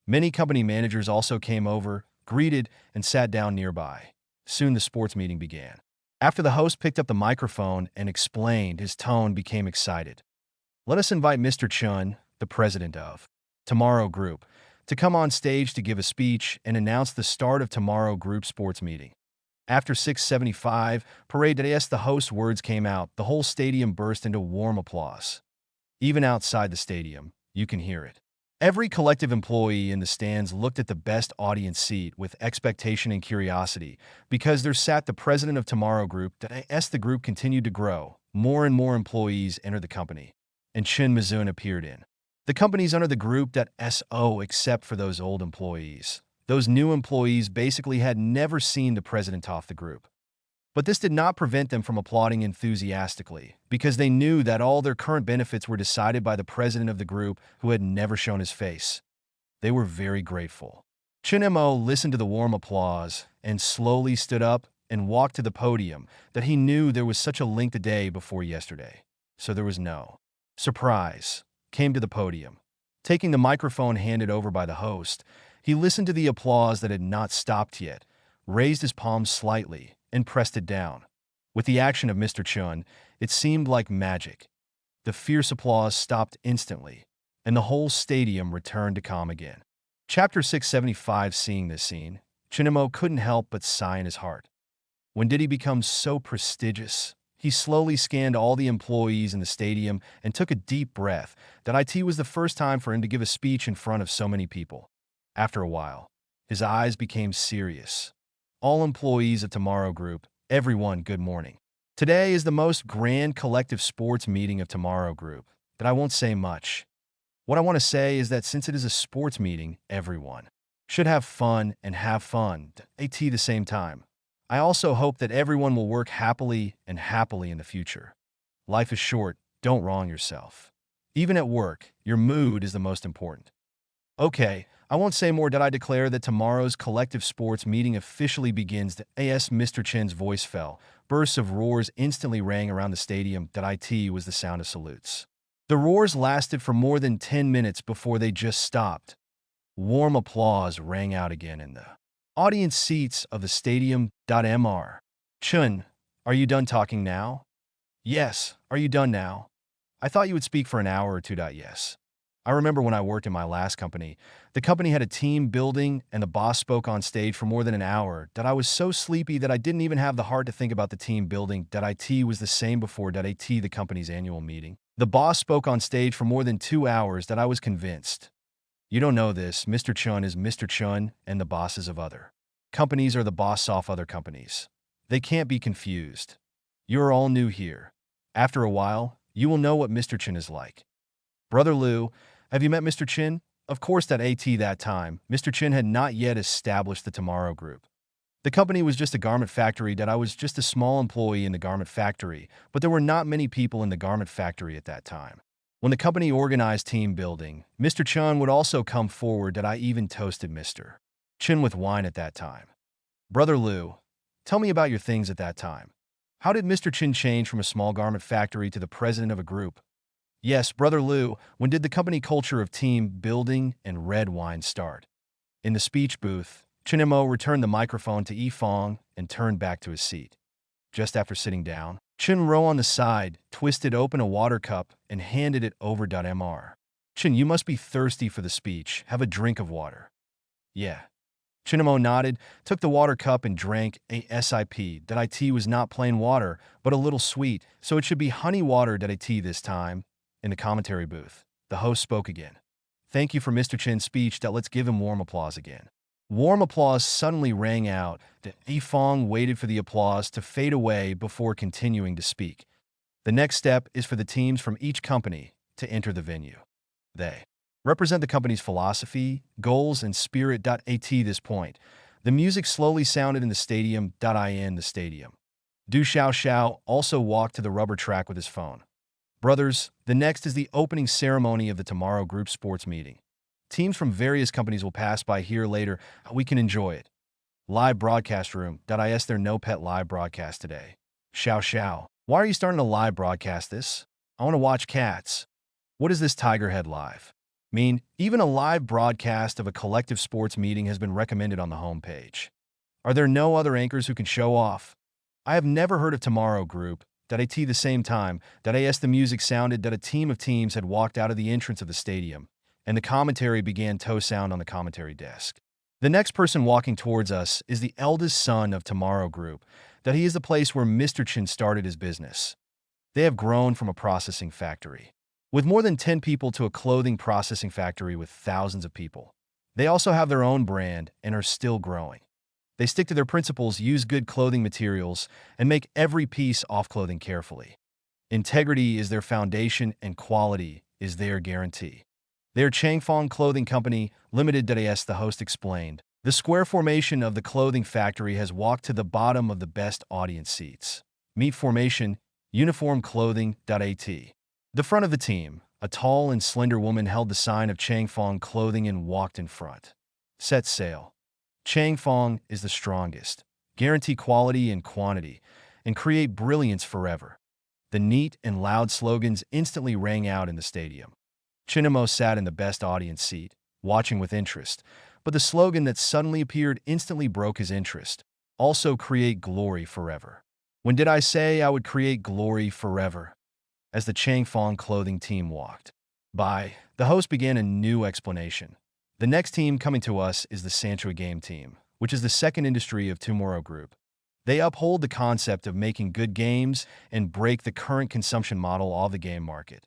many company managers also came over, greeted, and sat down nearby. Soon the sports meeting began. After the host picked up the microphone and explained, his tone became excited. Let us invite Mr. Chun, the president of Tomorrow Group, to come on stage to give a speech and announce the start of Tomorrow Group sports meeting. After 6:75 parade as the host's words came out, the whole stadium burst into warm applause. Even outside the stadium, you can hear it. Every collective employee in the stands looked at the best audience seat with expectation and curiosity, because there sat the president of Tomorrow Group. As the group continued to grow, more and more employees entered the company, and Shin Mizun appeared in the companies under the group .so except for those old employees. Those new employees basically had never seen the president of the group. But this did not prevent them from applauding enthusiastically, because they knew that all their current benefits were decided by the president of the group, who had never shown his face. They were very grateful. Chinemo listened to the warm applause and slowly stood up and walked to the podium. That he knew there was such a link the day before yesterday, so there was no surprise. Came to the podium. Taking the microphone handed over by the host, he listened to the applause that had not stopped yet, raised his palm slightly, and pressed it down. With the action of Mr. Chun, it seemed like magic. The fierce applause stopped instantly, and the whole stadium returned to calm again. Chapter 675. Seeing this scene, Chinemo couldn't help but sigh in his heart. When did he become so prestigious? He slowly scanned all the employees in the stadium and took a deep breath. That was the first time for him to give a speech in front of so many people. After a while, his eyes became serious. All employees of Tomorrow Group, everyone, good morning. Today is the most grand collective sports meeting of Tomorrow Group, but I won't say much. What I want to say is that since it is a sports meeting, everyone should have fun and have fun at the same time. I also hope that everyone will work happily and happily in the future. Life is short, don't wrong yourself. Even at work, your mood is the most important. Okay, I won't say more. I declare that tomorrow's collective sports meeting officially begins. As Mr. Chin's voice fell, bursts of roars instantly rang around the stadium. It was the sound of salutes. The roars lasted for more than 10 minutes before they just stopped. Warm applause rang out again in the audience seats of the stadium. Mr. Chun, are you done talking now? Yes, are you done now? I thought you would speak for an hour or two. Yes. I remember when I worked in my last company, the company had a team building and the boss spoke on stage for more than an hour. I was so sleepy that I didn't even have the heart to think about the team building. It was the same before the company's annual meeting. The boss spoke on stage for more than 2 hours. I was convinced. You don't know this, Mr. Chun is Mr. Chun, and the bosses of other companies are the boss of other companies. They can't be confused. You're all new here. After a while, you will know what Mr. Chin is like. Brother Liu, have you met Mr. Chin? Of course, that time, Mr. Chin had not yet established the Tomorrow Group. The company was just a garment factory. I was just a small employee in the garment factory, but there were not many people in the garment factory at that time. When the company organized team building, Mr. Chun would also come forward. I even toasted Mr. Chin with wine at that time. Brother Liu, Tell me about your things at that time. How did Mr. Chin change from a small garment factory to the president of a group? Yes, Brother Liu, when did the company culture of team building and red wine start? In the speech booth, Chinemo returned the microphone to Yifeng and turned back to his seat. Just after sitting down, Chin Ro on the side twisted open a water cup and handed it over. Mr. Chin, you must be thirsty for the speech. Have a drink of water. Yeah. Chinemo nodded, took the water cup and drank. ASIP. That IT was not plain water, but a little sweet, so it should be honey water. That IT this time. In the commentary booth, the host spoke again. Thank you for Mr. Chin's speech. Let's give him warm applause again. Warm applause suddenly rang out. Yifeng waited for the applause to fade away before continuing to speak. The next step is for the teams from each company to enter the venue. They represent the company's philosophy, goals, and spirit. At this point, the music slowly sounded in the stadium. In the stadium. Du Xiao also walked to the rubber track with his phone. Brothers, the next is the opening ceremony of the Tomorrow Group sports meeting. Teams from various companies will pass by here later. We can enjoy it. Live broadcast room. Is there no pet live broadcast today? Xiao. Why are you starting to live broadcast this? I want to watch cats. What is this Tigerhead Live? Even a live broadcast of a collective sports meeting has been recommended on the homepage. Are there no other anchors who can show off? I have never heard of Tomorrow Group. At the same time, as the music sounded, that a team of teams had walked out of the entrance of the stadium, and the commentary began to sound on the commentary desk. The next person walking towards us is the eldest son of Tomorrow Group. He is the place where Mr. Chin started his business. They have grown from a processing factory with more than 10 people to a clothing processing factory with thousands of people. They also have their own brand and are still growing. They stick to their principles, use good clothing materials, and make every piece of clothing carefully. Integrity is their foundation and quality is their guarantee. Their Changfeng Clothing Company Limited. The host explained. The square formation of the clothing factory has walked to the bottom of the best audience seats. Meet formation, uniform clothing. The front of the team, a tall and slender woman held the sign of Changfeng Clothing and walked in front. Set sail. Changfeng is the strongest. Guarantee quality and quantity, and create brilliance forever. The neat and loud slogans instantly rang out in the stadium. Chinemo sat in the best audience seat, watching with interest, but the slogan that suddenly appeared instantly broke his interest. Also create glory forever. When did I say I would create glory forever? As the Changfeng Clothing team walked by, the host began a new explanation. The next team coming to us is the Sanchua Game Team, which is the second industry of Tomorrow Group. They uphold the concept of making good games and break the current consumption model of the game market.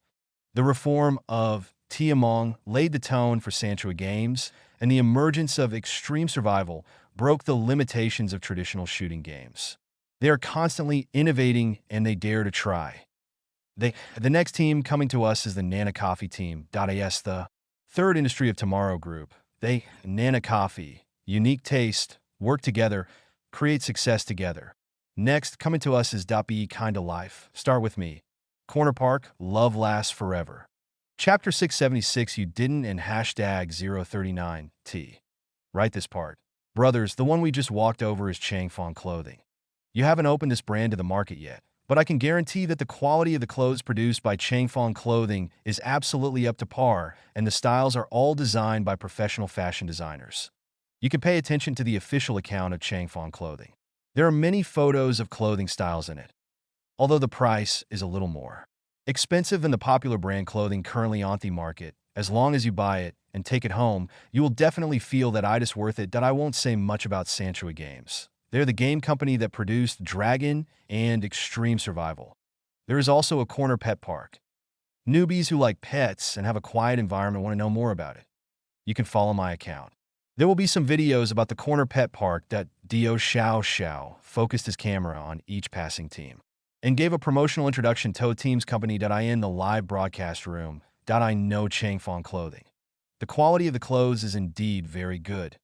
The reform of Tiamong laid the tone for Sanchua games, and the emergence of extreme survival broke the limitations of traditional shooting games. They are constantly innovating and they dare to try. The next team coming to us is the Nana Coffee Team. The third industry of Tomorrow Group. Nana Coffee, unique taste, work together, create success together. Next, coming to us is Be Kinda Life. Start with me. Corner Park, love lasts forever. Chapter 676, you didn't, and hashtag 039T. Write this part. Brothers, the one we just walked over is Changfeng Clothing. You haven't opened this brand to the market yet, but I can guarantee that the quality of the clothes produced by Changfeng Clothing is absolutely up to par, and the styles are all designed by professional fashion designers. You can pay attention to the official account of Changfeng Clothing. There are many photos of clothing styles in it, although the price is a little more expensive than the popular brand clothing currently on the market. As long as you buy it and take it home, you will definitely feel that it is worth it. I won't say much about Sanchua Games. They're the game company that produced Dragon and Extreme Survival. There is also a corner pet park. Newbies who like pets and have a quiet environment want to know more about it. You can follow my account. There will be some videos about the corner pet park that Dio Xiao focused his camera on each passing team and gave a promotional introduction to team's company. In the live broadcast room. I know Changfeng Clothing. The quality of the clothes is indeed very good.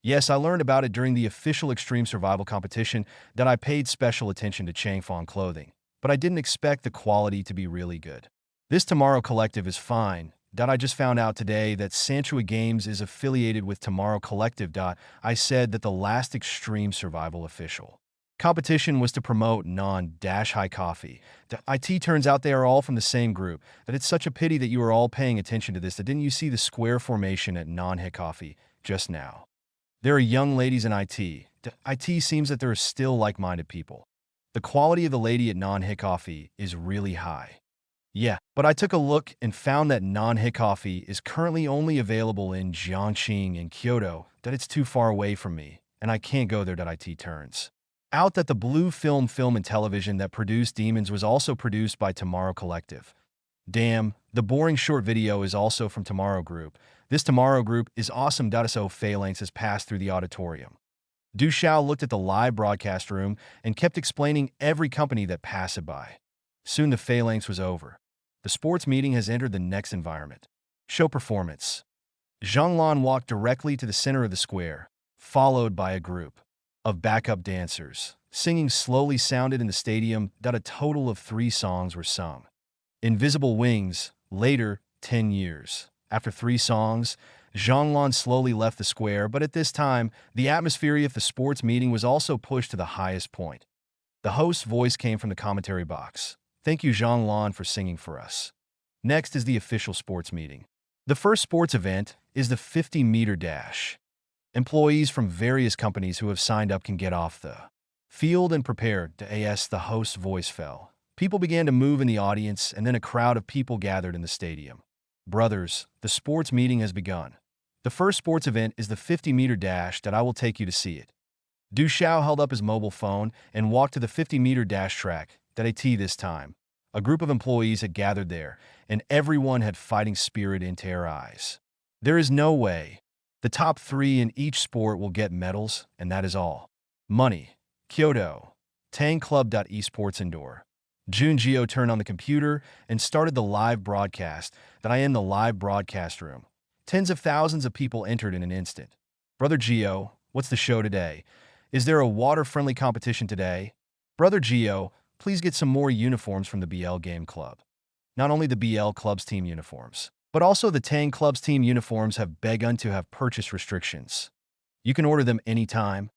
Yes, I learned about it during the official Extreme Survival competition that I paid special attention to Changfeng Clothing, but I didn't expect the quality to be really good. This Tomorrow Collective is fine. I just found out today that Sanchua Games is affiliated with Tomorrow Collective. I said that the last Extreme Survival official Competition was to promote non-high coffee. The IT turns out they are all from the same group. That it's such a pity that you are all paying attention to this. That didn't you see the square formation at non-high coffee just now? There are young ladies in IT. The IT seems that there are still like-minded people. The quality of the lady at non-high coffee is really high. Yeah, but I took a look and found that non-high coffee is currently only available in Jiangxing and Kyoto. That it's too far away from me, and I can't go there. That IT turns out that the Blue Film and Television that produced Demons was also produced by Tomorrow Collective. Damn, the boring short video is also from Tomorrow Group. This Tomorrow Group is awesome. So Phalanx has passed through the auditorium. Du Xiao looked at the live broadcast room and kept explaining every company that passed it by. Soon the Phalanx was over. The sports meeting has entered the next environment. Show performance. Zhanglan walked directly to the center of the square, followed by a group of backup dancers. Singing slowly sounded in the stadium. A total of 3 songs were sung. Invisible Wings, later, 10 years. After 3 songs, Zhanglan slowly left the square, but at this time, the atmosphere of the sports meeting was also pushed to the highest point. The host's voice came from the commentary box. Thank you, Zhanglan, for singing for us. Next is the official sports meeting. The first sports event is the 50-meter dash. Employees from various companies who have signed up can get off the field and prepare. The host's voice fell. People began to move in the audience, and then a crowd of people gathered in the stadium. Brothers, the sports meeting has begun. The first sports event is the 50-meter dash. I will take you to see it. Du Xiao held up his mobile phone and walked to the 50-meter dash track. This time, a group of employees had gathered there, and everyone had fighting spirit in their eyes. There is no way. The top 3 in each sport will get medals, and that is all. Money. Kyoto. Tang Club. Esports Indoor. Junjio turned on the computer and started the live broadcast. I am the live broadcast room. Tens of thousands of people entered in an instant. Brother Gio, what's the show today? Is there a water-friendly competition today? Brother Gio, please get some more uniforms from the BL Game Club. Not only the BL Club's team uniforms, but also the Tang Club's team uniforms have begun to have purchase restrictions. You can order them anytime.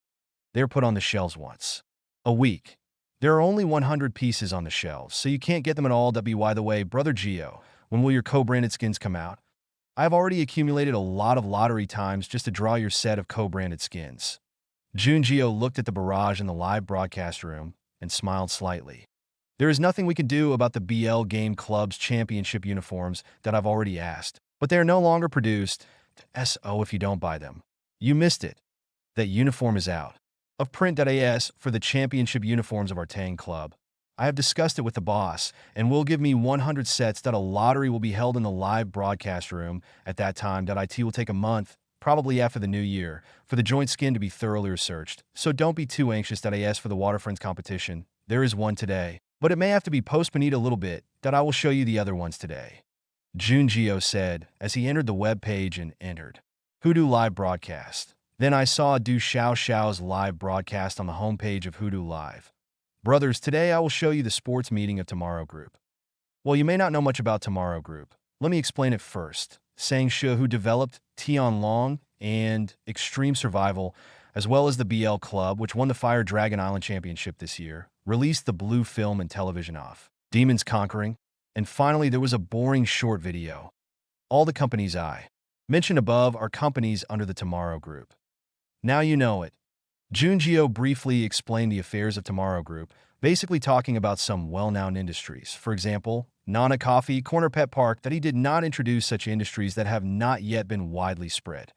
They're put on the shelves once a week. There are only 100 pieces on the shelves, so you can't get them at all. By the way, Brother Gio, when will your co-branded skins come out? I've already accumulated a lot of lottery times just to draw your set of co-branded skins. Junjio looked at the barrage in the live broadcast room and smiled slightly. There is nothing we can do about the BL Game Club's championship uniforms that I've already asked, but they are no longer produced. So if you don't buy them, you missed it. That uniform is out of print.as for the championship uniforms of our Tang Club. I have discussed it with the boss, and will give me 100 sets. A lottery will be held in the live broadcast room. At that time, IT will take a month, probably after the new year, for the joint skin to be thoroughly researched. So don't be too anxious. As for the Water Friends competition, there is one today, but it may have to be postponed a little bit. I will show you the other ones today. Junjio said as he entered the web page and entered Hoodoo Live Broadcast. Then I saw Du Xiao's live broadcast on the homepage of Hoodoo Live. Brothers, today I will show you the sports meeting of Tomorrow Group. Well, you may not know much about Tomorrow Group. Let me explain it first. Sang Shi, who developed Tian Long and Extreme Survival, as well as the BL Club, which won the Fire Dragon Island Championship this year, released the Blue Film and Television off Demons Conquering, and finally there was a boring short video. All the companies I mentioned above are companies under the Tomorrow Group. Now you know it. Junjio briefly explained the affairs of Tomorrow Group, basically talking about some well-known industries. For example, Nana Coffee, Corner Pet Park, that he did not introduce such industries that have not yet been widely spread.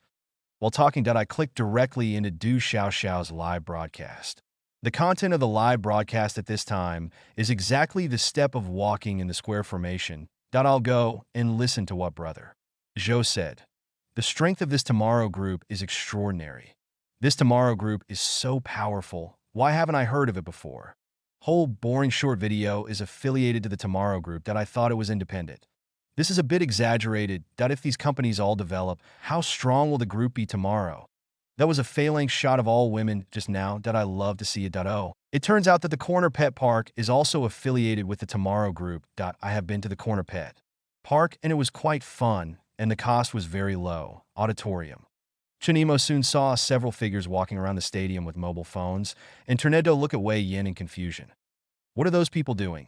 While talking, I clicked directly into Du Xiao's live broadcast. The content of the live broadcast at this time is exactly the step of walking in the square formation. I'll go and listen to what Brother Zhou said. The strength of this Tomorrow Group is extraordinary. This Tomorrow Group is so powerful. Why haven't I heard of it before? Whole boring short video is affiliated to the Tomorrow Group. I thought it was independent. This is a bit exaggerated. If these companies all develop, how strong will the group be tomorrow? That was a phalanx shot of all women just now. I love to see it. It turns out that the Corner Pet Park is also affiliated with the Tomorrow Group. I have been to the Corner Pet Park and it was quite fun, and the cost was very low. Auditorium. Chunimo soon saw several figures walking around the stadium with mobile phones, and Tornado looked at Wei Yin in confusion. What are those people doing?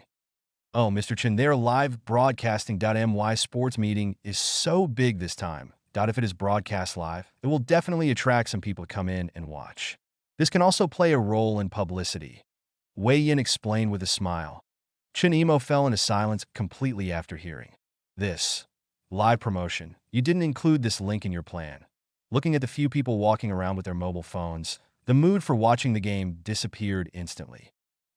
Oh, Mr. Chen, their live broadcasting. My sports meeting is so big this time. If it is broadcast live, it will definitely attract some people to come in and watch. This can also play a role in publicity. Wei Yin explained with a smile. Chen Imo fell into silence completely after hearing this. Live promotion. You didn't include this link in your plan. Looking at the few people walking around with their mobile phones, the mood for watching the game disappeared instantly.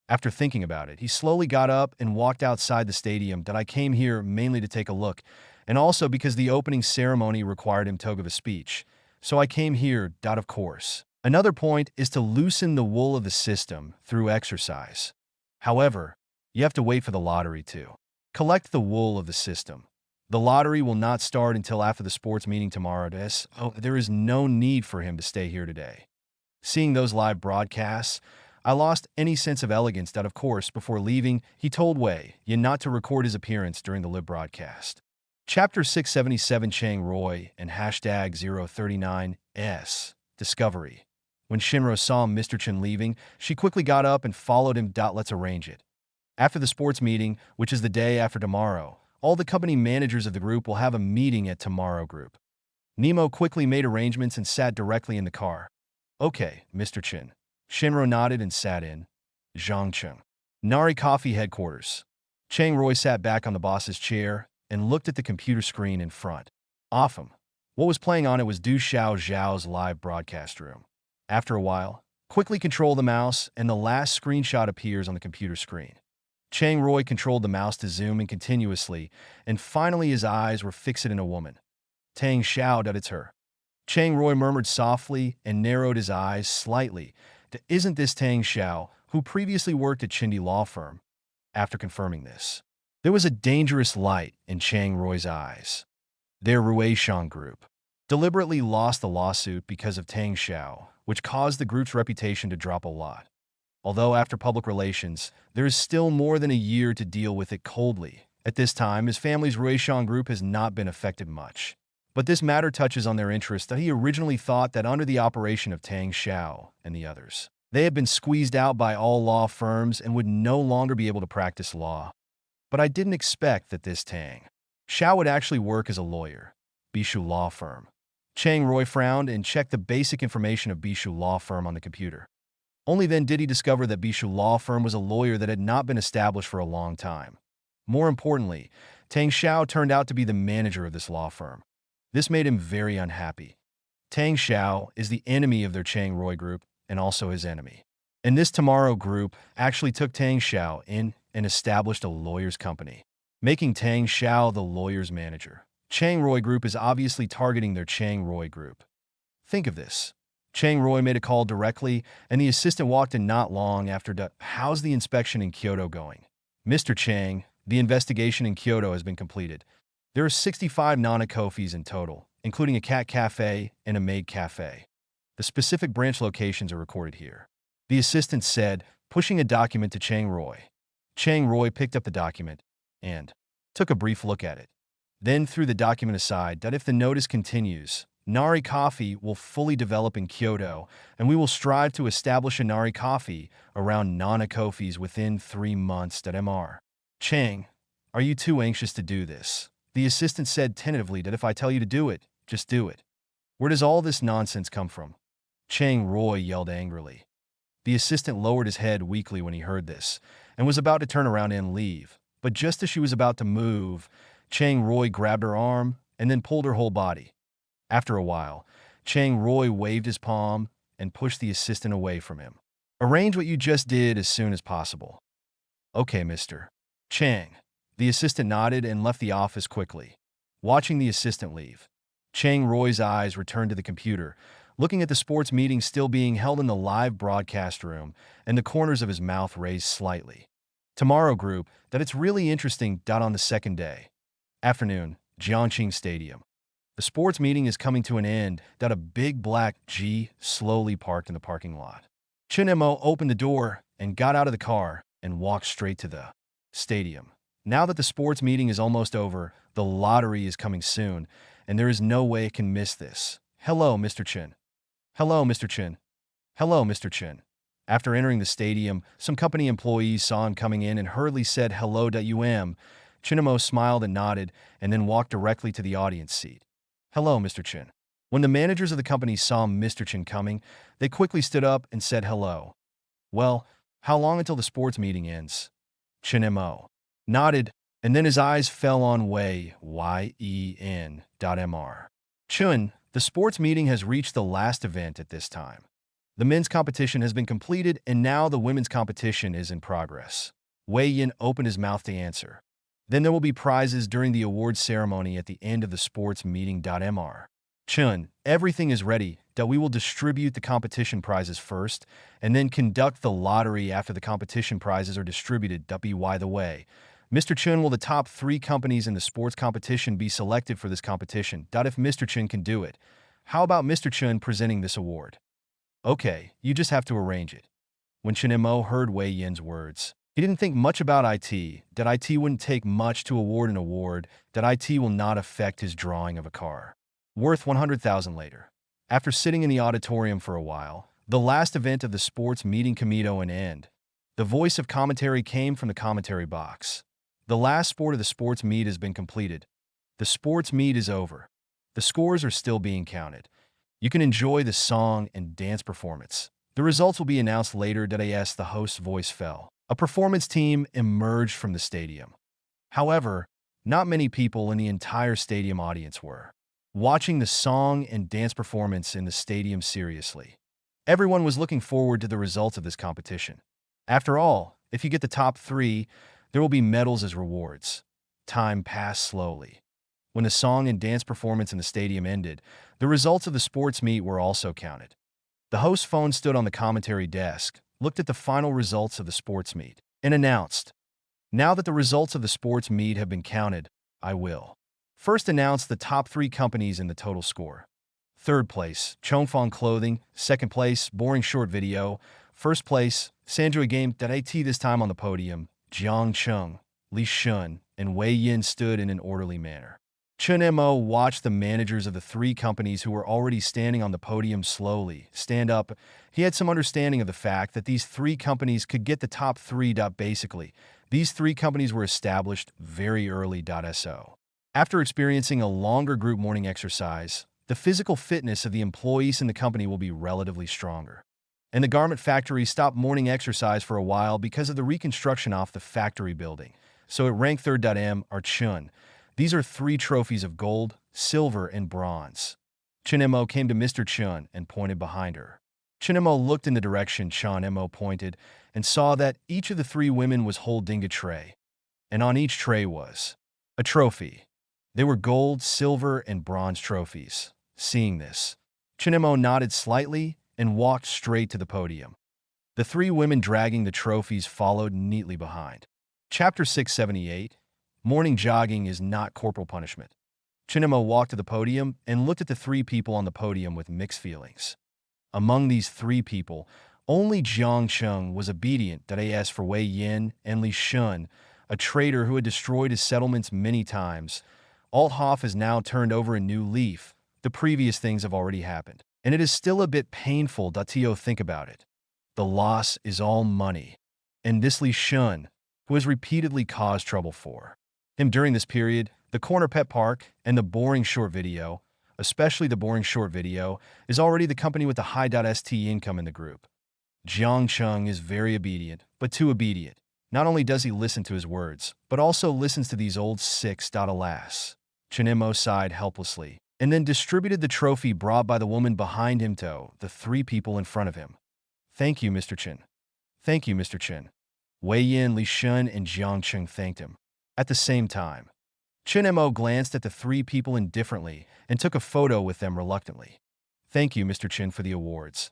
After thinking about it, he slowly got up and walked outside the stadium. I came here mainly to take a look, and also because the opening ceremony required him to give a speech. So I came here. Of course. Another point is to loosen the wool of the system through exercise. However, you have to wait for the lottery to collect the wool of the system. The lottery will not start until after the sports meeting tomorrow. There is no need for him to stay here today. Seeing those live broadcasts, I lost any sense of elegance. Of course, before leaving, he told Wei Yin not to record his appearance during the live broadcast. Chapter 677 Chang Roy and hashtag 039S Discovery. When Shinro saw Mr. Chen leaving, she quickly got up and followed him. Let's arrange it. After the sports meeting, which is the day after tomorrow, all the company managers of the group will have a meeting at Tomorrow Group. Nemo quickly made arrangements and sat directly in the car. Okay, Mr. Chen. Shinro nodded and sat in. Zhangcheng. Nari Coffee Headquarters. Chang Roy sat back on the boss's chair and looked at the computer screen in front. Awesome. What was playing on it was Du Xiao Zhao's live broadcast room. After a while, quickly control the mouse and the last screenshot appears on the computer screen. Chang Roy controlled the mouse to zoom in continuously, and finally his eyes were fixed on a woman. Tang Xiao, it's her. Chang Roy murmured softly and narrowed his eyes slightly. Isn't this Tang Xiao, who previously worked at Chindi Law Firm? After confirming this, there was a dangerous light in Chang Roy's eyes. Their Rueishan group deliberately lost the lawsuit because of Tang Xiao, which caused the group's reputation to drop a lot. Although after public relations, there is still more than a year to deal with it coldly. At this time, his family's Rueishan group has not been affected much. But this matter touches on their interest that he originally thought that under the operation of Tang Xiao and the others, they had been squeezed out by all law firms and would no longer be able to practice law. But I didn't expect that this Tang Xiao would actually work as a lawyer. Bishu Law Firm. Chang Roy frowned and checked the basic information of Bishu Law Firm on the computer. Only then did he discover that Bishu Law Firm was a lawyer that had not been established for a long time. More importantly, Tang Xiao turned out to be the manager of this law firm. This made him very unhappy. Tang Xiao is the enemy of their Chang Roy group and also his enemy. And this Tomorrow group actually took Tang Xiao in and established a lawyer's company, making Tang Xiao the lawyer's manager. Chang Roy group is obviously targeting their Chang Roy group. Think of this. Chang Roy made a call directly, and the assistant walked in not long after. How's the inspection in Kyoto going? Mr. Chang, the investigation in Kyoto has been completed. There are 65 Nana-Kofis in total, including a cat cafe and a maid cafe. The specific branch locations are recorded here. The assistant said, pushing a document to Chang Roy. Chang Roy picked up the document and took a brief look at it. Then threw the document aside. If the notice continues, Nari Coffee will fully develop in Kyoto, and we will strive to establish a Nari Coffee around Nana-Kofis within 3 months. Mr. Chang, are you too anxious to do this? The assistant said tentatively that if I tell you to do it, just do it. Where does all this nonsense come from? Chang Roy yelled angrily. The assistant lowered his head weakly when he heard this, and was about to turn around and leave. But just as she was about to move, Chang Roy grabbed her arm and then pulled her whole body. After a while, Chang Roy waved his palm and pushed the assistant away from him. Arrange what you just did as soon as possible. Okay, Mr. Chang. The assistant nodded and left the office quickly. Watching the assistant leave, Chang Roy's eyes returned to the computer, looking at the sports meeting still being held in the live broadcast room, and the corners of his mouth raised slightly. Tomorrow Group, it's really interesting. On the second day. Afternoon, Jiangqing Stadium. The sports meeting is coming to an end. A big black G slowly parked in the parking lot. Chinemo opened the door and got out of the car and walked straight to the stadium. Now that the sports meeting is almost over, the lottery is coming soon, and there is no way it can miss this. "Hello, Mr. Chin. Hello, Mr. Chin. Hello, Mr. Chin." After entering the stadium, some company employees saw him coming in and hurriedly said hello. Chinemo smiled and nodded, and then walked directly to the audience seat. "Hello, Mr. Chin." When the managers of the company saw Mr. Chin coming, they quickly stood up and said hello. "Well, how long until the sports meeting ends?" Chinemo nodded, and then his eyes fell on Yen.Mr. Chun, the sports meeting has reached the last event at this time. The men's competition has been completed, and now the women's competition is in progress. Wei Yin opened his mouth to answer. Then there will be prizes during the awards ceremony at the end of the sports meeting. Mr. Chun, everything is ready. We will distribute the competition prizes first, and then conduct the lottery after the competition prizes are distributed. By the way, Mr. Chun, will the top 3 companies in the sports competition be selected for this competition? If Mr. Chun can do it, how about Mr. Chun presenting this award? Okay, you just have to arrange it. When Chinemo heard Wei Yin's words, he didn't think much about IT, that IT wouldn't take much to award an award, that IT will not affect his drawing of a car. Worth 100,000 later. After sitting in the auditorium for a while, the last event of the sports meeting came to an end. The voice of commentary came from the commentary box. The last sport of the sports meet has been completed. The sports meet is over. The scores are still being counted. You can enjoy the song and dance performance. The results will be announced later. As the host's voice fell, a performance team emerged from the stadium. However, not many people in the entire stadium audience were watching the song and dance performance in the stadium seriously. Everyone was looking forward to the results of this competition. After all, if you get the top 3, there will be medals as rewards. Time passed slowly. When the song and dance performance in the stadium ended, the results of the sports meet were also counted. The host's phone stood on the commentary desk, looked at the final results of the sports meet, and announced, "Now that the results of the sports meet have been counted, I will first announce the top 3 companies in the total score. Third place, Chongfang Clothing. Second place, Boring Short Video. First place, Sanjua Game. At this time on the podium, Jiang Chung, Li Shun, and Wei Yin stood in an orderly manner. Chun Mo watched the managers of the 3 companies who were already standing on the podium slowly stand up. He had some understanding of the fact that these 3 companies could get the top 3. Basically, these 3 companies were established very early. After experiencing a longer group morning exercise, the physical fitness of the employees in the company will be relatively stronger. And the garment factory stopped morning exercise for a while because of the reconstruction off the factory building. So it ranked 3rd. Are Chun. These are 3 trophies of gold, silver, and bronze. Chinemo came to Mr. Chun and pointed behind her. Chinemo looked in the direction Chinemo pointed and saw that each of the 3 women was holding a tray. And on each tray was a trophy. They were gold, silver, and bronze trophies. Seeing this, Chinemo nodded slightly and walked straight to the podium. The 3 women dragging the trophies followed neatly behind. Chapter 678. Morning jogging is not corporal punishment. Chinemo walked to the podium and looked at the 3 people on the podium with mixed feelings. Among these 3 people, only Jiang Chung was obedient. As for Wei Yin and Li Shun, a traitor who had destroyed his settlements many times, Althoff has now turned over a new leaf. The previous things have already happened, and it is still a bit painful. Think about it. The loss is all money. And this Li Shun, who has repeatedly caused trouble for him during this period, the Corner Pet Park, and the Boring Short Video, especially the Boring Short Video, is already the company with the high.st income in the group. Jiang Chung is very obedient, but too obedient. Not only does he listen to his words, but also listens to these old six. Alas. Chinemo sighed helplessly, and then distributed the trophy brought by the woman behind him to the 3 people in front of him. "Thank you, Mr. Chin. Thank you, Mr. Chin." Wei Yin, Li Shun, and Jiang Chung thanked him. At the same time, Chinemo glanced at the 3 people indifferently and took a photo with them reluctantly. "Thank you, Mr. Chin, for the awards.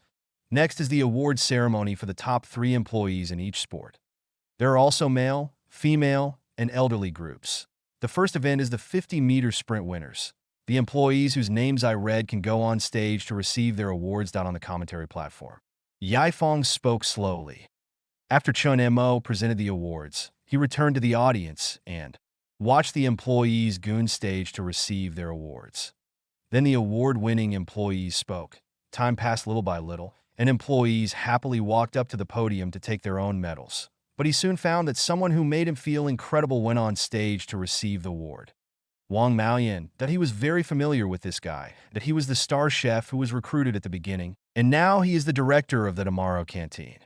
Next is the awards ceremony for the top 3 employees in each sport. There are also male, female, and elderly groups. The first event is the 50-meter sprint winners. The employees whose names I read can go on stage to receive their awards on the commentary platform." Yaifeng spoke slowly. After Chun Mo presented the awards, he returned to the audience and watched the employees goon stage to receive their awards. Then the award-winning employees spoke. Time passed little by little, and employees happily walked up to the podium to take their own medals. But he soon found that someone who made him feel incredible went on stage to receive the award. Wang Maoyan, that he was very familiar with this guy, that he was the star chef who was recruited at the beginning, and now he is the director of the Tomorrow Canteen.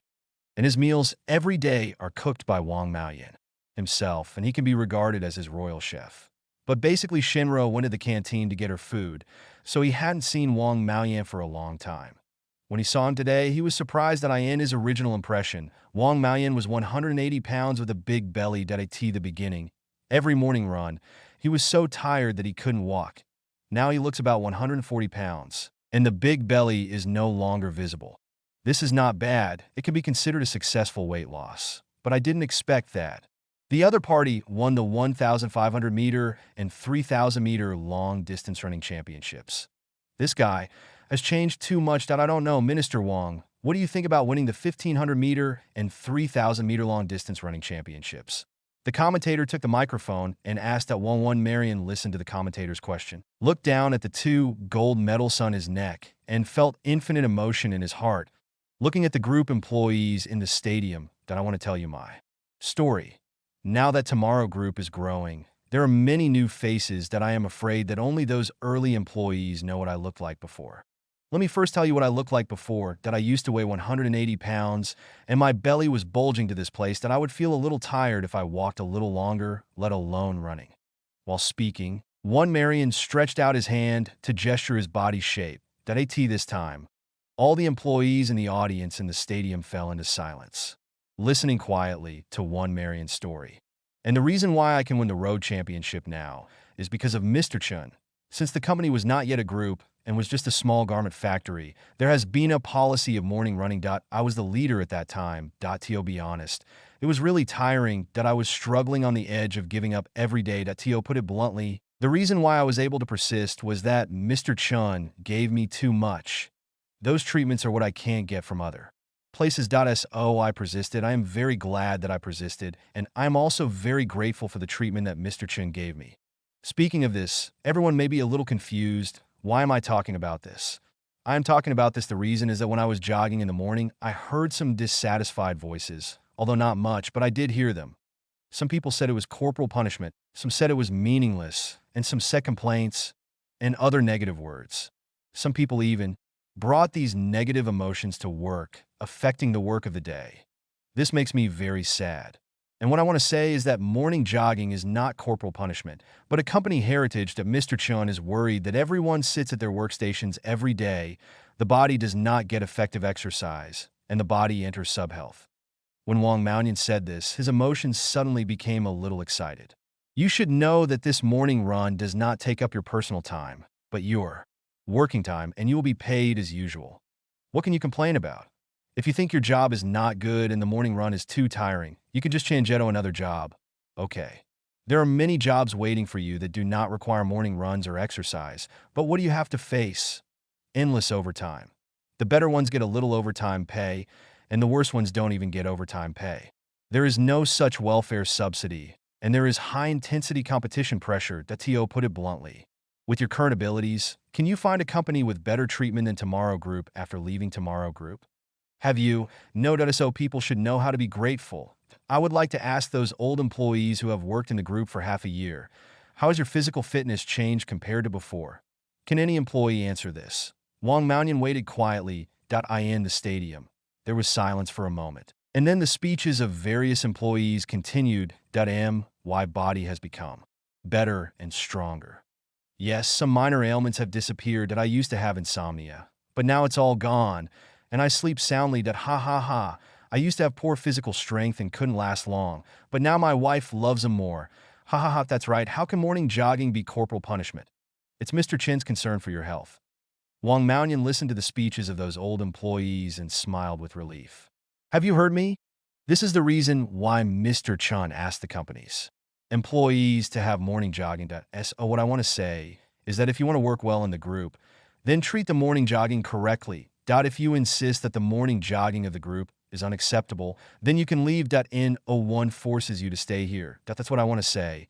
And his meals every day are cooked by Wang Maoyan himself, and he can be regarded as his royal chef. But basically, Shinro went to the canteen to get her food, so he hadn't seen Wang Maoyan for a long time. When he saw him today, he was surprised that in his original impression, Wang Maoyan was 180 pounds with a big belly at the beginning. Every morning run, he was so tired that he couldn't walk. Now he looks about 140 pounds, and the big belly is no longer visible. This is not bad. It can be considered a successful weight loss. But I didn't expect that. The other party won the 1,500-meter and 3,000-meter long-distance running championships. This guy has changed too much that I don't know. Minister Wang, what do you think about winning the 1,500-meter and 3,000-meter long-distance running championships? The commentator took the microphone and asked that Wang Marion listened to the commentator's question, looked down at the two gold medals on his neck, and felt infinite emotion in his heart. Looking at the group employees in the stadium, that I want to tell you my story. Now that Tomorrow Group is growing, there are many new faces that I am afraid that only those early employees know what I looked like before. Let me first tell you what I looked like before, that I used to weigh 180 pounds, and my belly was bulging to this place that I would feel a little tired if I walked a little longer, let alone running. While speaking, one Marion stretched out his hand to gesture his body shape, that this time. All the employees in the audience in the stadium fell into silence, listening quietly to one Marion's story. And the reason why I can win the road championship now is because of Mr. Chun. Since the company was not yet a group and was just a small garment factory, there has been a policy of morning running. I was the leader at that time. To be honest, it was really tiring that I was struggling on the edge of giving up every day. To put it bluntly, the reason why I was able to persist was that Mr. Chun gave me too much. Those treatments are what I can't get from other places. I persisted. I am very glad that I persisted, and I'm also very grateful for the treatment that Mr. Chun gave me. Speaking of this, everyone may be a little confused. Why am I talking about this? I am talking about this. The reason is that when I was jogging in the morning, I heard some dissatisfied voices, although not much, but I did hear them. Some people said it was corporal punishment, some said it was meaningless, and some said complaints and other negative words. Some people even brought these negative emotions to work, affecting the work of the day. This makes me very sad. And what I want to say is that morning jogging is not corporal punishment, but a company heritage that Mr. Chun is worried that everyone sits at their workstations every day, the body does not get effective exercise, and the body enters subhealth. When Wang Maoyan said this, his emotions suddenly became a little excited. You should know that this morning run does not take up your personal time, but your working time, and you will be paid as usual. What can you complain about? If you think your job is not good and the morning run is too tiring, you can just change to another job. Okay. There are many jobs waiting for you that do not require morning runs or exercise, but what do you have to face? Endless overtime. The better ones get a little overtime pay, and the worse ones don't even get overtime pay. There is no such welfare subsidy, and there is high-intensity competition pressure, to put it bluntly. With your current abilities, can you find a company with better treatment than Tomorrow Group after leaving Tomorrow Group? Have you? No. So people should know how to be grateful. I would like to ask those old employees who have worked in the group for half a year, how has your physical fitness changed compared to before? Can any employee answer this? Wang Maoyan waited quietly. In the stadium. There was silence for a moment. And then the speeches of various employees continued. My body has become better and stronger. Yes, some minor ailments have disappeared. That I used to have insomnia, but now it's all gone, and I sleep soundly. I used to have poor physical strength and couldn't last long, but now my wife loves him more. That's right. How can morning jogging be corporal punishment? It's Mr. Chin's concern for your health. Wang Maoyan listened to the speeches of those old employees and smiled with relief. Have you heard me? This is the reason why Mr. Chun asked the companies employees to have morning jogging. What I want to say is that if you want to work well in the group, then treat the morning jogging correctly. If you insist that the morning jogging of the group is unacceptable, then you can leave. One forces you to stay here. That's what I want to say.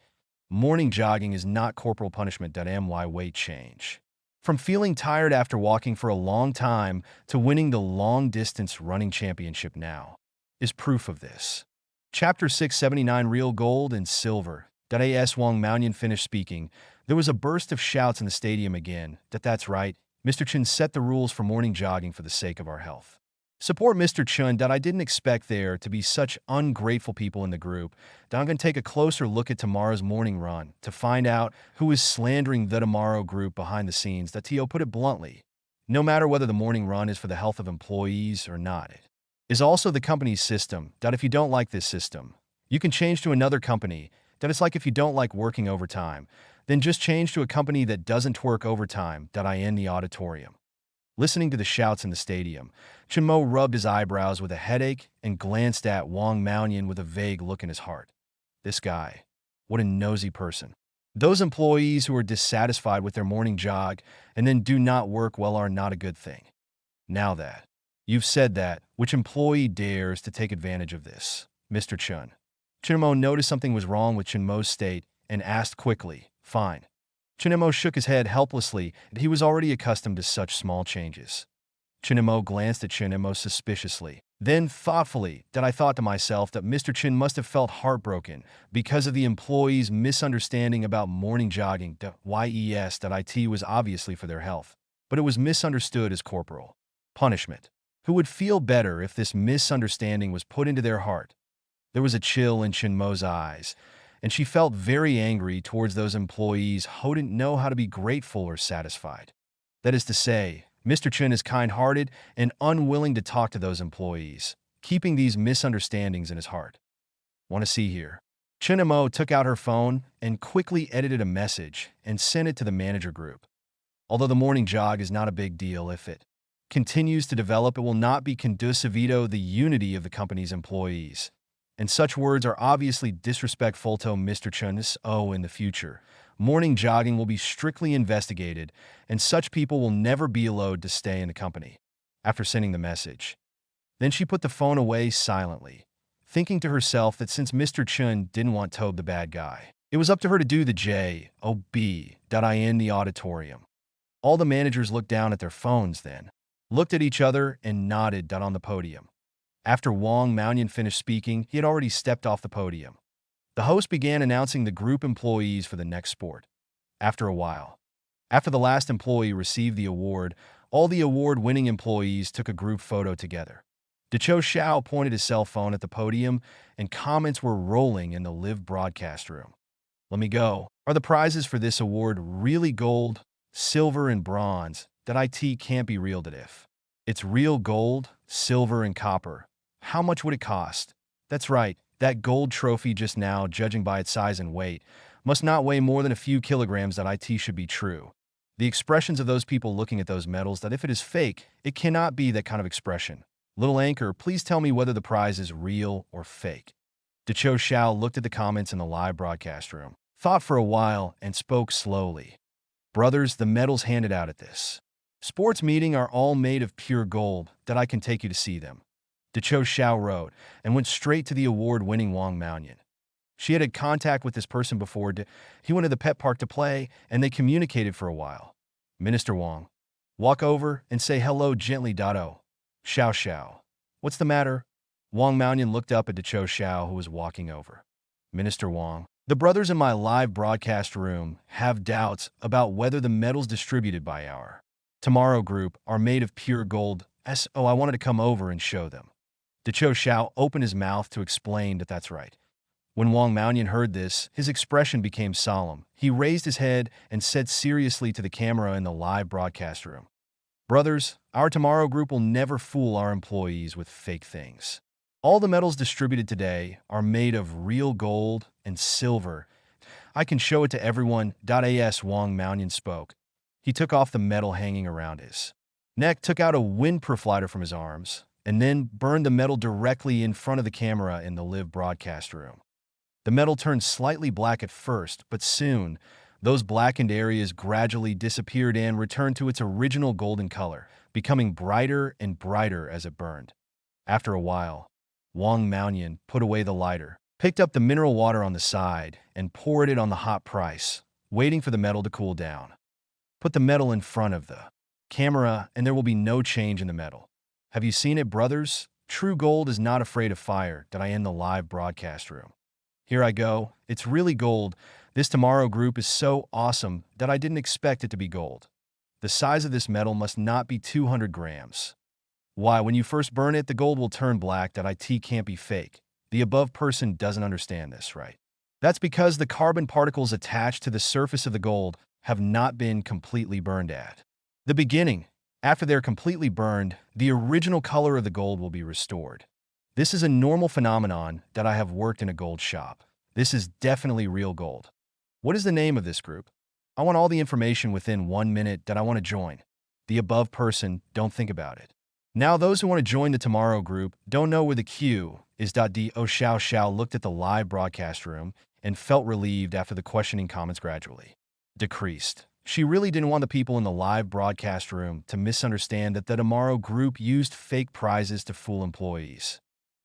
Morning jogging is not corporal punishment. My weight change. From feeling tired after walking for a long time to winning the long-distance running championship now is proof of this. Chapter 679 Real Gold and Silver. As Wang Maoyan finished speaking, there was a burst of shouts in the stadium again. That's right, Mr. Chen set the rules for morning jogging for the sake of our health. Support Mr. Chun. I didn't expect there to be such ungrateful people in the group. I'm going to take a closer look at tomorrow's morning run to find out who is slandering the tomorrow group behind the scenes. Tio put it bluntly. No matter whether the morning run is for the health of employees or not, it is also the company's system. If you don't like this system, you can change to another company. It's like if you don't like working overtime, then just change to a company that doesn't work overtime. In the auditorium. Listening to the shouts in the stadium, Chenmo rubbed his eyebrows with a headache and glanced at Wang Maoyan with a vague look in his heart. This guy, what a nosy person. Those employees who are dissatisfied with their morning jog and then do not work well are not a good thing. Now that you've said that, which employee dares to take advantage of this? Mr. Chun. Chenmo noticed something was wrong with Chenmo's state and asked quickly, "Fine." Chenmo shook his head helplessly, and he was already accustomed to such small changes. Chenmo glanced at Chenmo suspiciously. Then, thoughtfully, I thought to myself that Mr. Chin must have felt heartbroken because of the employees' misunderstanding about morning jogging. It was obviously for their health, but it was misunderstood as corporal punishment. Who would feel better if this misunderstanding was put into their heart? There was a chill in Chenmo's eyes, and she felt very angry towards those employees who didn't know how to be grateful or satisfied. That is to say, Mr. Chen is kind-hearted and unwilling to talk to those employees, keeping these misunderstandings in his heart. Want to see here? Chenmo took out her phone and quickly edited a message and sent it to the manager group. Although the morning jog is not a big deal, if it continues to develop, it will not be conducive to the unity of the company's employees. And such words are obviously disrespectful to Mr. Chun. In the future, morning jogging will be strictly investigated, and such people will never be allowed to stay in the company. After sending the message, then she put the phone away silently, thinking to herself that since Mr. Chun didn't want Tobe the bad guy, it was up to her to do the job. In the auditorium. All the managers looked down at their phones then, looked at each other, and nodded on the podium. After Wang Maoyan finished speaking, he had already stepped off the podium. The host began announcing the group employees for the next sport. After a while, after the last employee received the award, all the award-winning employees took a group photo together. Cho Xiao pointed his cell phone at the podium, and comments were rolling in the live broadcast room. Let me go. Are the prizes for this award really gold, silver, and bronze? It can't be real if it's real gold, silver, and copper. How much would it cost? That's right, that gold trophy just now, judging by its size and weight, must not weigh more than a few kilograms. It should be true. The expressions of those people looking at those medals, if it is fake, it cannot be that kind of expression. Little anchor, please tell me whether the prize is real or fake. Cho Xiao looked at the comments in the live broadcast room, thought for a while, and spoke slowly. Brothers, the medals handed out at this sports meeting are all made of pure gold. I can take you to see them. Cho Xiao wrote, and went straight to the award-winning Wang Maoyan. She had contact with this person before. He went to the pet park to play, and they communicated for a while. Minister Wang, walk over and say hello gently. Xiao Xiao. What's the matter? Wang Maoyan looked up at Cho Xiao, who was walking over. Minister Wang, the brothers in my live broadcast room have doubts about whether the medals distributed by our tomorrow group are made of pure gold. I wanted to come over and show them. Cho Xiao opened his mouth to explain that's right. When Wang Maoyan heard this, his expression became solemn. He raised his head and said seriously to the camera in the live broadcast room, Brothers, our tomorrow group will never fool our employees with fake things. All the medals distributed today are made of real gold and silver. I can show it to everyone. As Wang Maoyan spoke, he took off the medal hanging around his neck, took out a windproof lighter from his arms, and then burned the medal directly in front of the camera in the live broadcast room. The medal turned slightly black at first, but soon, those blackened areas gradually disappeared and returned to its original golden color, becoming brighter and brighter as it burned. After a while, Wang Maoyan put away the lighter, picked up the mineral water on the side, and poured it on the hot price, waiting for the medal to cool down. Put the medal in front of the camera, and there will be no change in the medal. Have you seen it, brothers? True gold is not afraid of fire. Did I end the live broadcast room? Here I go. It's really gold. This Tomorrow group is so awesome that I didn't expect it to be gold. The size of this metal must not be 200 grams. Why, when you first burn it, the gold will turn black. That IT can't be fake. The above person doesn't understand this, right? That's because the carbon particles attached to the surface of the gold have not been completely burned at the beginning. After they're completely burned, the original color of the gold will be restored. This is a normal phenomenon that I have worked in a gold shop. This is definitely real gold. What is the name of this group? I want all the information within 1 minute that I want to join. The above person, don't think about it. Now those who want to join the Tomorrow group don't know where the Q is. Do Xiao Xiao looked at the live broadcast room and felt relieved after the questioning comments gradually decreased. She really didn't want the people in the live broadcast room to misunderstand that the Tomorrow group used fake prizes to fool employees.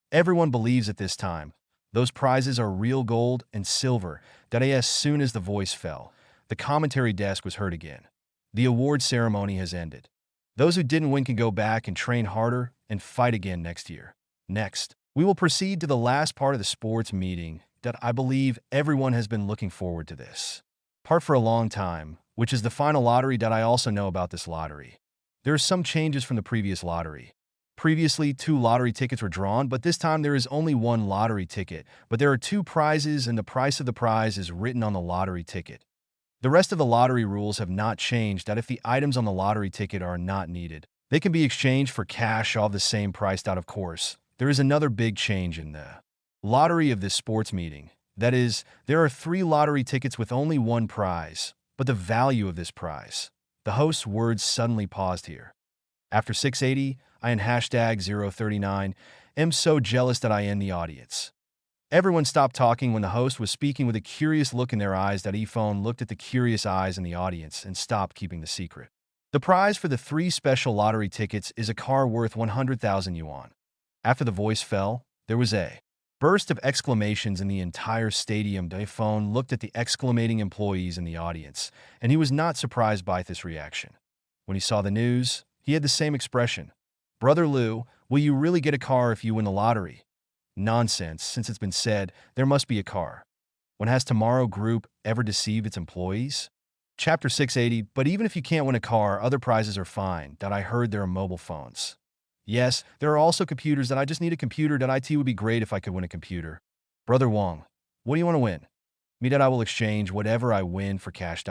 Everyone believes at this time those prizes are real gold and silver. That as soon as the voice fell, the commentary desk was heard again. The award ceremony has ended. Those who didn't win can go back and train harder and fight again next year. Next, we will proceed to the last part of the sports meeting that I believe everyone has been looking forward to this part for a long time, which is the final lottery. That I also know about this lottery. There are some changes from the previous lottery. Previously, 2 lottery tickets were drawn, but this time there is only 1 lottery ticket, but there are 2 prizes and the price of the prize is written on the lottery ticket. The rest of the lottery rules have not changed. That if the items on the lottery ticket are not needed, they can be exchanged for cash of the same price. Of course, there is another big change in the lottery of this sports meeting. That is, there are 3 lottery tickets with only 1 prize, but the value of this prize. The host's words suddenly paused here. After 680, I in hashtag 039 am so jealous that I end the audience. Everyone stopped talking when the host was speaking with a curious look in their eyes. That ephone looked at the curious eyes in the audience and stopped keeping the secret. The prize for the 3 special lottery tickets is a car worth 100,000 yuan. After the voice fell, there was a burst of exclamations in the entire stadium. The ephone looked at the exclamating employees in the audience, and he was not surprised by this reaction. When he saw the news, he had the same expression. Brother Liu, will you really get a car if you win the lottery? Nonsense, since it's been said, there must be a car. When has Tomorrow Group ever deceived its employees? Chapter 680, but even if you can't win a car, other prizes are fine. That I heard there are mobile phones. Yes, there are also computers. That I just need a computer. That IT would be great if I could win a computer. Brother Wong, what do you want to win? Me. That I will exchange whatever I win for cash.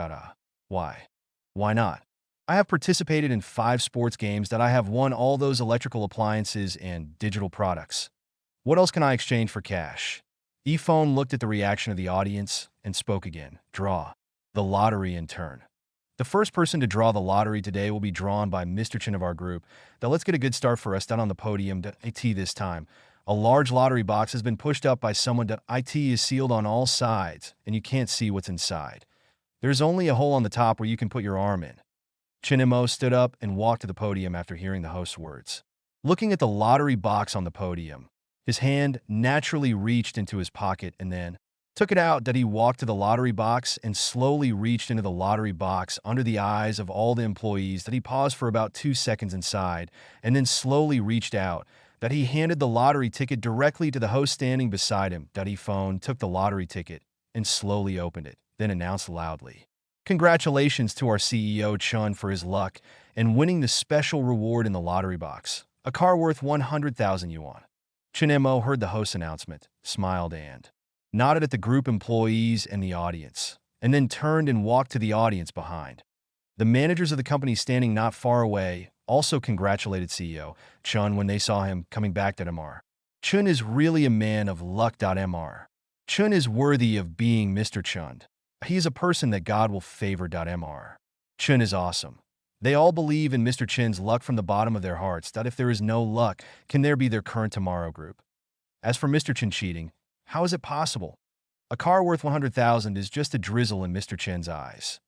Why? Why not? I have participated in 5 sports games. That I have won all those electrical appliances and digital products. What else can I exchange for cash? ePhone looked at the reaction of the audience and spoke again. Draw the lottery in turn. The first person to draw the lottery today will be drawn by Mr. Chin of our group. Now let's get a good start for us down on the podium. IT this time. A large lottery box has been pushed up by someone. IT is sealed on all sides, and you can't see what's inside. There's only a hole on the top where you can put your arm in. Chinemo stood up and walked to the podium after hearing the host's words. Looking at the lottery box on the podium, his hand naturally reached into his pocket and then took it out. That he walked to the lottery box and slowly reached into the lottery box under the eyes of all the employees. That he paused for about 2 seconds inside and then slowly reached out. That he handed the lottery ticket directly to the host standing beside him. That he phone took the lottery ticket and slowly opened it, then announced loudly, "Congratulations to our CEO Chun for his luck and winning the special reward in the lottery box, a car worth 100,000 yuan. Chinemo heard the host's announcement, smiled and nodded at the group employees and the audience, and then turned and walked to the audience behind. The managers of the company standing not far away also congratulated CEO Chun when they saw him coming back to MR. Chun is really a man of luck. Mr. Chun is worthy of being Mr. Chun. He is a person that God will favor. Mr. Chun is awesome. They all believe in Mr. Chin's luck from the bottom of their hearts. That if there is no luck, can there be their current Tomorrow group? As for Mr. Chin cheating, how is it possible? A car worth 100,000 is just a drizzle in Mr. Chin's eyes.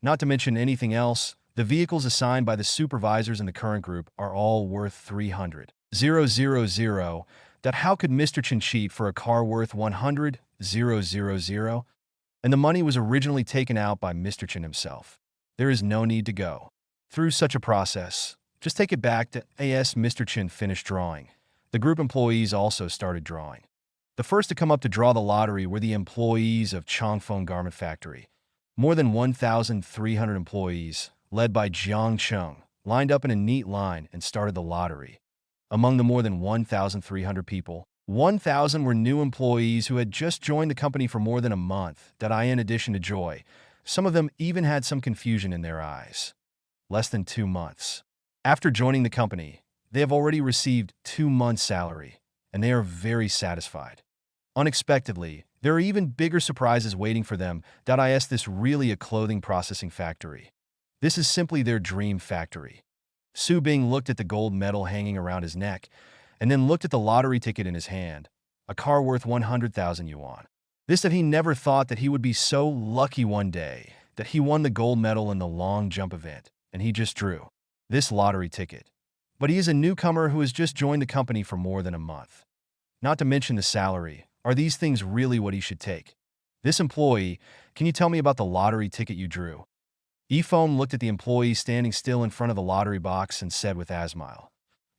Not to mention anything else, the vehicles assigned by the supervisors in the current group are all worth 300,000. That how could Mr. Chin cheat for a car worth 100,000? And the money was originally taken out by Mr. Chin himself. There is no need to go through such a process. Just take it back to as Mr. Chin finished drawing. The group employees also started drawing. The first to come up to draw the lottery were the employees of Chongfeng Garment Factory. More than 1,300 employees, led by Jiang Chung, lined up in a neat line and started the lottery. Among the more than 1,300 people, 1,000 were new employees who had just joined the company for more than a month, in addition to joy. Some of them even had some confusion in their eyes. Less than 2 months. After joining the company, they have already received 2 months' salary, and they are very satisfied. Unexpectedly, there are even bigger surprises waiting for them. Is this really a clothing processing factory? This is simply their dream factory. Su Bing looked at the gold medal hanging around his neck, and then looked at the lottery ticket in his hand, a car worth 100,000 yuan. That he never thought that he would be so lucky one day that he won the gold medal in the long jump event, and he just drew this lottery ticket. But he is a newcomer who has just joined the company for more than a month. Not to mention the salary. Are these things really what he should take? This employee, can you tell me about the lottery ticket you drew? Yifeng looked at the employee standing still in front of the lottery box and said with a smile.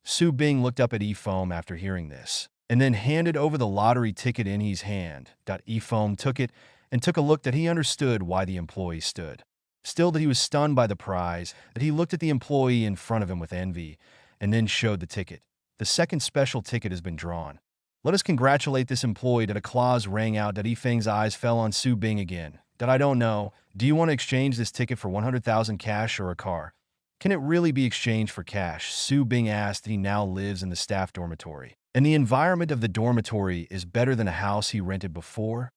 Su Bing looked up at Yifeng after hearing this, and then handed over the lottery ticket in his hand. Yifeng took it and took a look that he understood why the employee stood. Still that he was stunned by the prize, that he looked at the employee in front of him with envy, and then showed the ticket. The second special ticket has been drawn. Let us congratulate this employee. A clause rang out. Yifeng's eyes fell on Su Bing again. I don't know. Do you want to exchange this ticket for 100,000 cash or a car? Can it really be exchanged for cash? Su Bing asked. He now lives in the staff dormitory, and the environment of the dormitory is better than a house he rented before.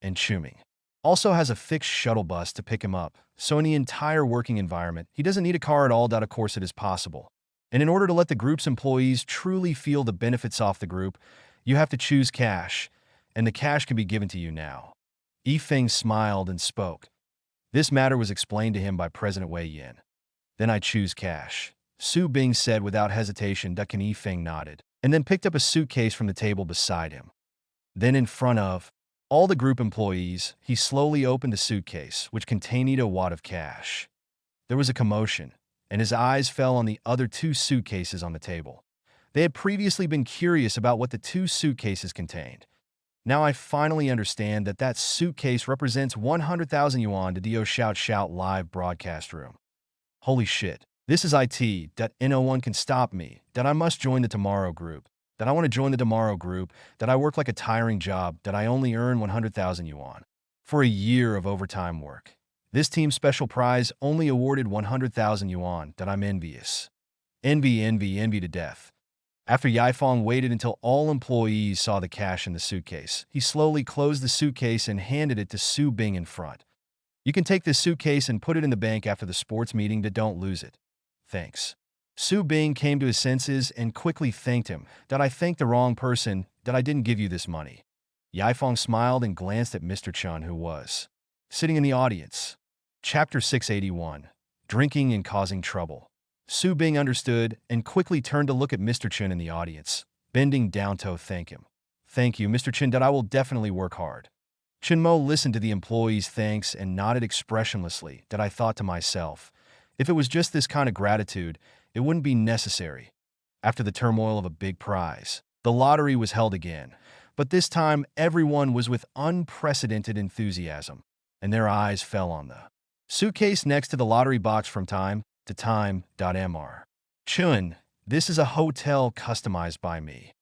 And Chuming also has a fixed shuttle bus to pick him up, so in the entire working environment, he doesn't need a car at all. Of course, it is possible. And in order to let the group's employees truly feel the benefits off the group, you have to choose cash, and the cash can be given to you now. Yifeng smiled and spoke. This matter was explained to him by President Wei Yin. Then I choose cash, Su Bing said without hesitation. Yifeng nodded, and then picked up a suitcase from the table beside him. Then in front of all the group employees, he slowly opened the suitcase, which contained a wad of cash. There was a commotion, and his eyes fell on the other 2 suitcases on the table. They had previously been curious about what the 2 suitcases contained. Now I finally understand that suitcase represents 100,000 yuan to Dio Shout Shout live broadcast room. Holy shit. This is IT. No one can stop me. I must join the Tomorrow group. I want to join the Tomorrow group. I work like a tiring job. I only earn 100,000 yuan. For a year of overtime work. This team's special prize only awarded 100,000 yuan. I'm envious. Envy to death. After Yifeng waited until all employees saw the cash in the suitcase, he slowly closed the suitcase and handed it to Su Bing in front. You can take this suitcase and put it in the bank after the sports meeting. Don't lose it. Thanks. Su Bing came to his senses and quickly thanked him. I thanked the wrong person. I didn't give you this money. Yifeng smiled and glanced at Mr. Chun, who was sitting in the audience. Chapter 681. Drinking and Causing Trouble. Su Bing understood and quickly turned to look at Mr. Chen in the audience, bending down to thank him. Thank you, Mr. Chen. I will definitely work hard. Chen Mo listened to the employee's thanks and nodded expressionlessly. I thought to myself, if it was just this kind of gratitude, it wouldn't be necessary. After the turmoil of a big prize, the lottery was held again, but this time everyone was with unprecedented enthusiasm, and their eyes fell on the suitcase next to the lottery box from time to time. Mr. Chun, this is a hotel customized by me.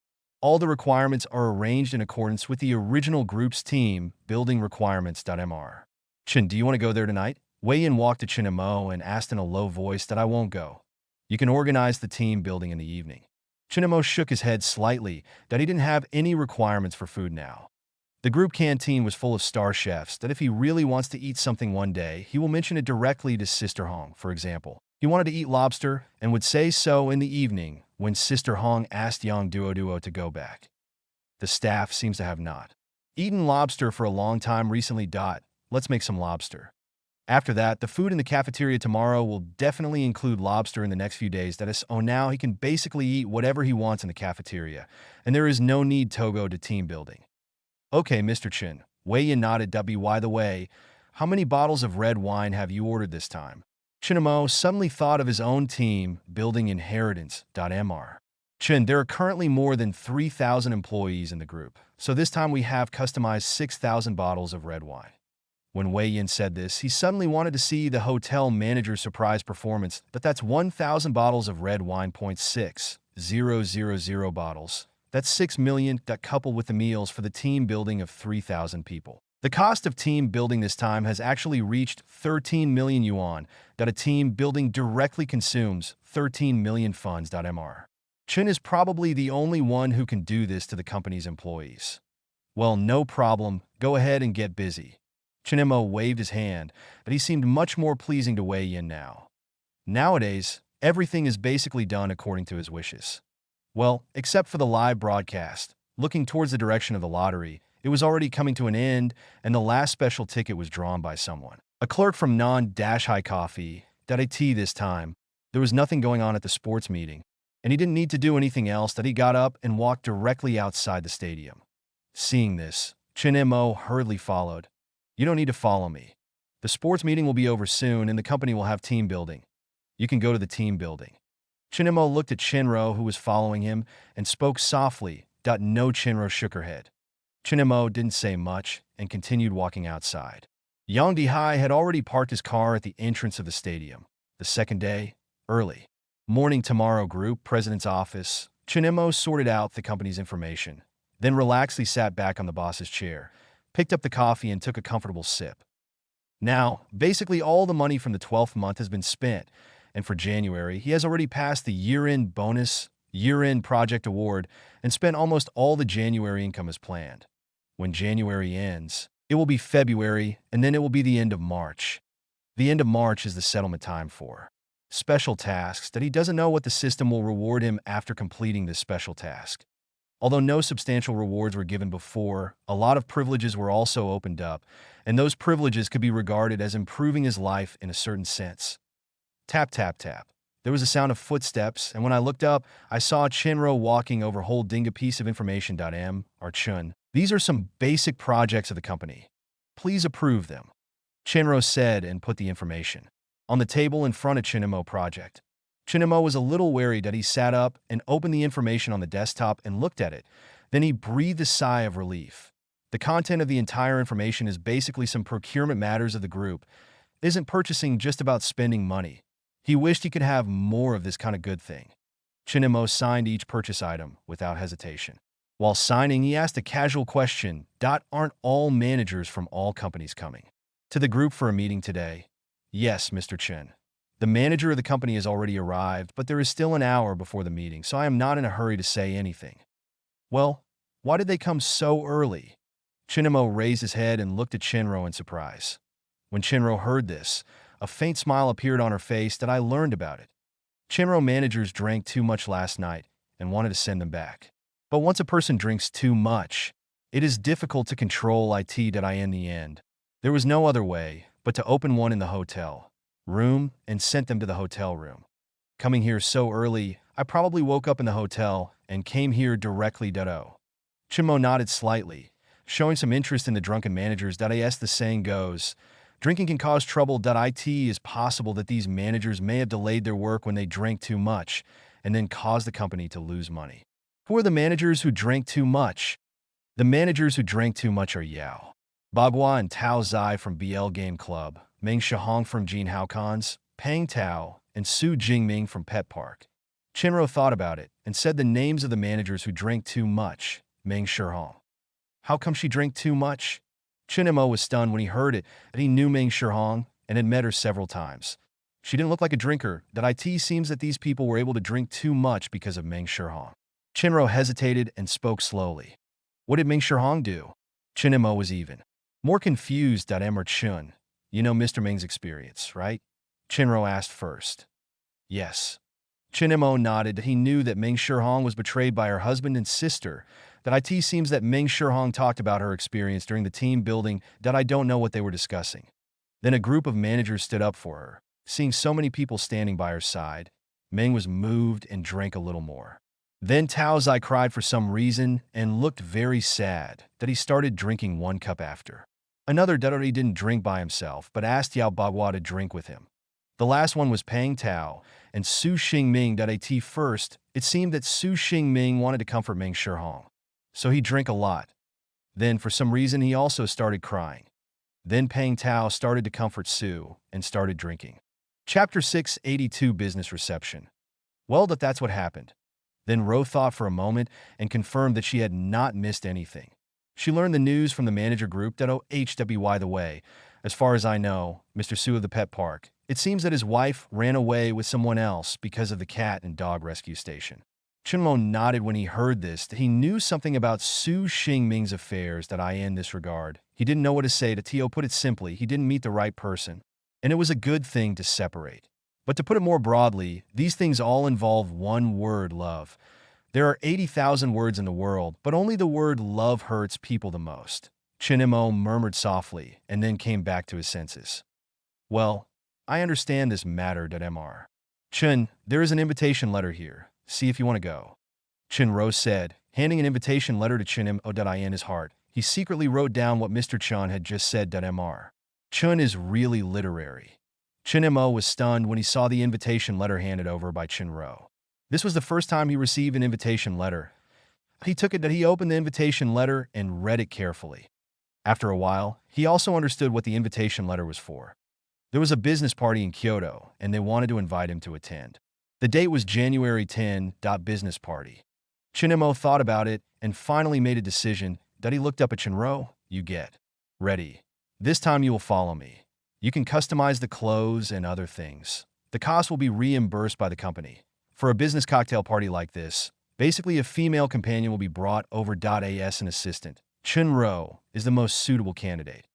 All the requirements are arranged in accordance with the original group's team building requirements. Mr. Chun, do you want to go there tonight? Wei Yin walked to Chen and Mo and asked in a low voice. I won't go. You can organize the team building in the evening. Chen and Mo shook his head slightly he didn't have any requirements for food now. The group canteen was full of star chefs if he really wants to eat something one day, he will mention it directly to Sister Hong, for example. He wanted to eat lobster and would say so in the evening when Sister Hong asked Yang Duo to go back. The staff seems to have not eaten lobster for a long time recently. Let's make some lobster. After that, the food in the cafeteria tomorrow will definitely include lobster in the next few days. Now he can basically eat whatever he wants in the cafeteria, and there is no need to go to team building. Okay, Mr. Chin. Wei Yin nodded. By the way, how many bottles of red wine have you ordered this time? Chinamo suddenly thought of his own team building inheritance.mr. Chin, there are currently more than 3,000 employees in the group, so this time we have customized 6,000 bottles of red wine. When Wei Yin said this, he suddenly wanted to see the hotel manager's surprise performance, but that's 1,000 bottles of red wine, 0.6000 bottles. That's 6 million, that coupled with the meals for the team building of 3,000 people. The cost of team building this time has actually reached 13 million yuan, that a team building directly consumes 13 million funds.mr. Chun is probably the only one who can do this to the company's employees. Well, no problem, go ahead and get busy. Chinemo waved his hand, but he seemed much more pleasing to Wei Yin now. Nowadays, everything is basically done according to his wishes. Well, except for the live broadcast. Looking towards the direction of the lottery, it was already coming to an end, and the last special ticket was drawn by someone. A clerk from non-high coffee, that IT this time. There was nothing going on at the sports meeting, and he didn't need to do anything else that he got up and walked directly outside the stadium. Seeing this, Chinemo hurriedly followed. You don't need to follow me. The sports meeting will be over soon and the company will have team building. You can go to the team building. Chinemo looked at Chinro, who was following him, and spoke softly. No, Chinro shook her head. Chinemo didn't say much and continued walking outside. Yang Dihai had already parked his car at the entrance of the stadium. The second day, early. Morning tomorrow group, president's office. Chinemo sorted out the company's information, then relaxedly sat back on the boss's chair, picked up the coffee and took a comfortable sip. Now, basically all the money from the 12th month has been spent, and for January, he has already passed the year-end bonus, year-end project award, and spent almost all the January income as planned. When January ends, it will be February, and then it will be the end of March. The end of March is the settlement time for special tasks that he doesn't know what the system will reward him after completing this special task. Although no substantial rewards were given before, a lot of privileges were also opened up, and those privileges could be regarded as improving his life in a certain sense. Tap, tap, tap. There was a sound of footsteps, and when I looked up, I saw Chinro walking over holding a piece of information. Or Chun. These are some basic projects of the company. Please approve them. Chinro said and put the information on the table in front of Chinemo project. Chinemo was a little wary that he sat up and opened the information on the desktop and looked at it. Then he breathed a sigh of relief. The content of the entire information is basically some procurement matters of the group. Isn't purchasing just about spending money. He wished he could have more of this kind of good thing. Chinemo signed each purchase item without hesitation. While signing, he asked a casual question. Aren't all managers from all companies coming to the group for a meeting today? Yes, Mr. Chen. The manager of the company has already arrived, but there is still an hour before the meeting, so I am not in a hurry to say anything. Well, why did they come so early? Chinemo raised his head and looked at Chinro in surprise. When Chinro heard this, a faint smile appeared on her face that I learned about it. Chinro managers drank too much last night and wanted to send them back. But once a person drinks too much, it is difficult to control it in the end. There was no other way but to open one in the hotel room and sent them to the hotel room. Coming here so early, I probably woke up in the hotel and came here directly. Chinmo nodded slightly, showing some interest in the drunken managers. As the saying goes, drinking can cause trouble. It is possible that these managers may have delayed their work when they drank too much and then caused the company to lose money. Who are the managers who drank too much? The managers who drank too much are Yao Bagua and Tao Zai from BL Game Club, Meng Shihong from Jin Haokan's, Pang Tao, and Su Jingming from Pet Park. Chinro thought about it and said the names of the managers who drank too much. Meng Shihong. How come she drank too much? Chinemo was stunned when he heard it, that he knew Meng Shihong and had met her several times. She didn't look like a drinker. It seems that these people were able to drink too much because of Meng Shihong. Chinro hesitated and spoke slowly. What did Meng Shihong do? Chinemo was even more confused. Emmer Chun. You know Mr. Meng's experience, right? Chinro asked first. Yes. Chinemo nodded. He knew that Meng Shihong was betrayed by her husband and sister. It seems that Meng Shihong talked about her experience during the team building. I don't know what they were discussing. Then a group of managers stood up for her. Seeing so many people standing by her side, Meng was moved and drank a little more. Then Tao Zai cried for some reason and looked very sad. He started drinking 1 cup after another. He didn't drink by himself, but asked Yao Bagua to drink with him. The last one was Pang Tao and Su Xingming. At first, it seemed that Su Xingming wanted to comfort Meng Shihong, so he drank a lot. Then, for some reason, he also started crying. Then Pang Tao started to comfort Su and started drinking. Chapter 682 Business Reception. Well, that's what happened. Then Ro thought for a moment and confirmed that she had not missed anything. She learned the news from the manager group that OHWY the way. As far as I know, Mr. Su of the pet park, it seems that his wife ran away with someone else because of the cat and dog rescue station. Chunmo nodded when he heard this, that he knew something about Su Xingming's affairs that in this regard. He didn't know what to say. To Tio put it simply, he didn't meet the right person. And it was a good thing to separate. But to put it more broadly, these things all involve one word, love. There are 80,000 words in the world, but only the word love hurts people the most. Chinimo murmured softly and then came back to his senses. Well, I understand this matter. Mr. Chun, there is an invitation letter here. See if you want to go. Chinro said, handing an invitation letter to Chinimo. In his heart, he secretly wrote down what Mr. Chun had just said. Mr. Chun is really literary. Chinimo was stunned when he saw the invitation letter handed over by Chinro. This was the first time he received an invitation letter. He took it. He opened the invitation letter and read it carefully. After a while, he also understood what the invitation letter was for. There was a business party in Kyoto, and they wanted to invite him to attend. The date was January 10. Business party. Chinimo thought about it and finally made a decision. He looked up at Chinro. You get ready. This time you will follow me. You can customize the clothes and other things. The cost will be reimbursed by the company. For a business cocktail party like this, basically a female companion will be brought over. As an assistant, Chinro is the most suitable candidate.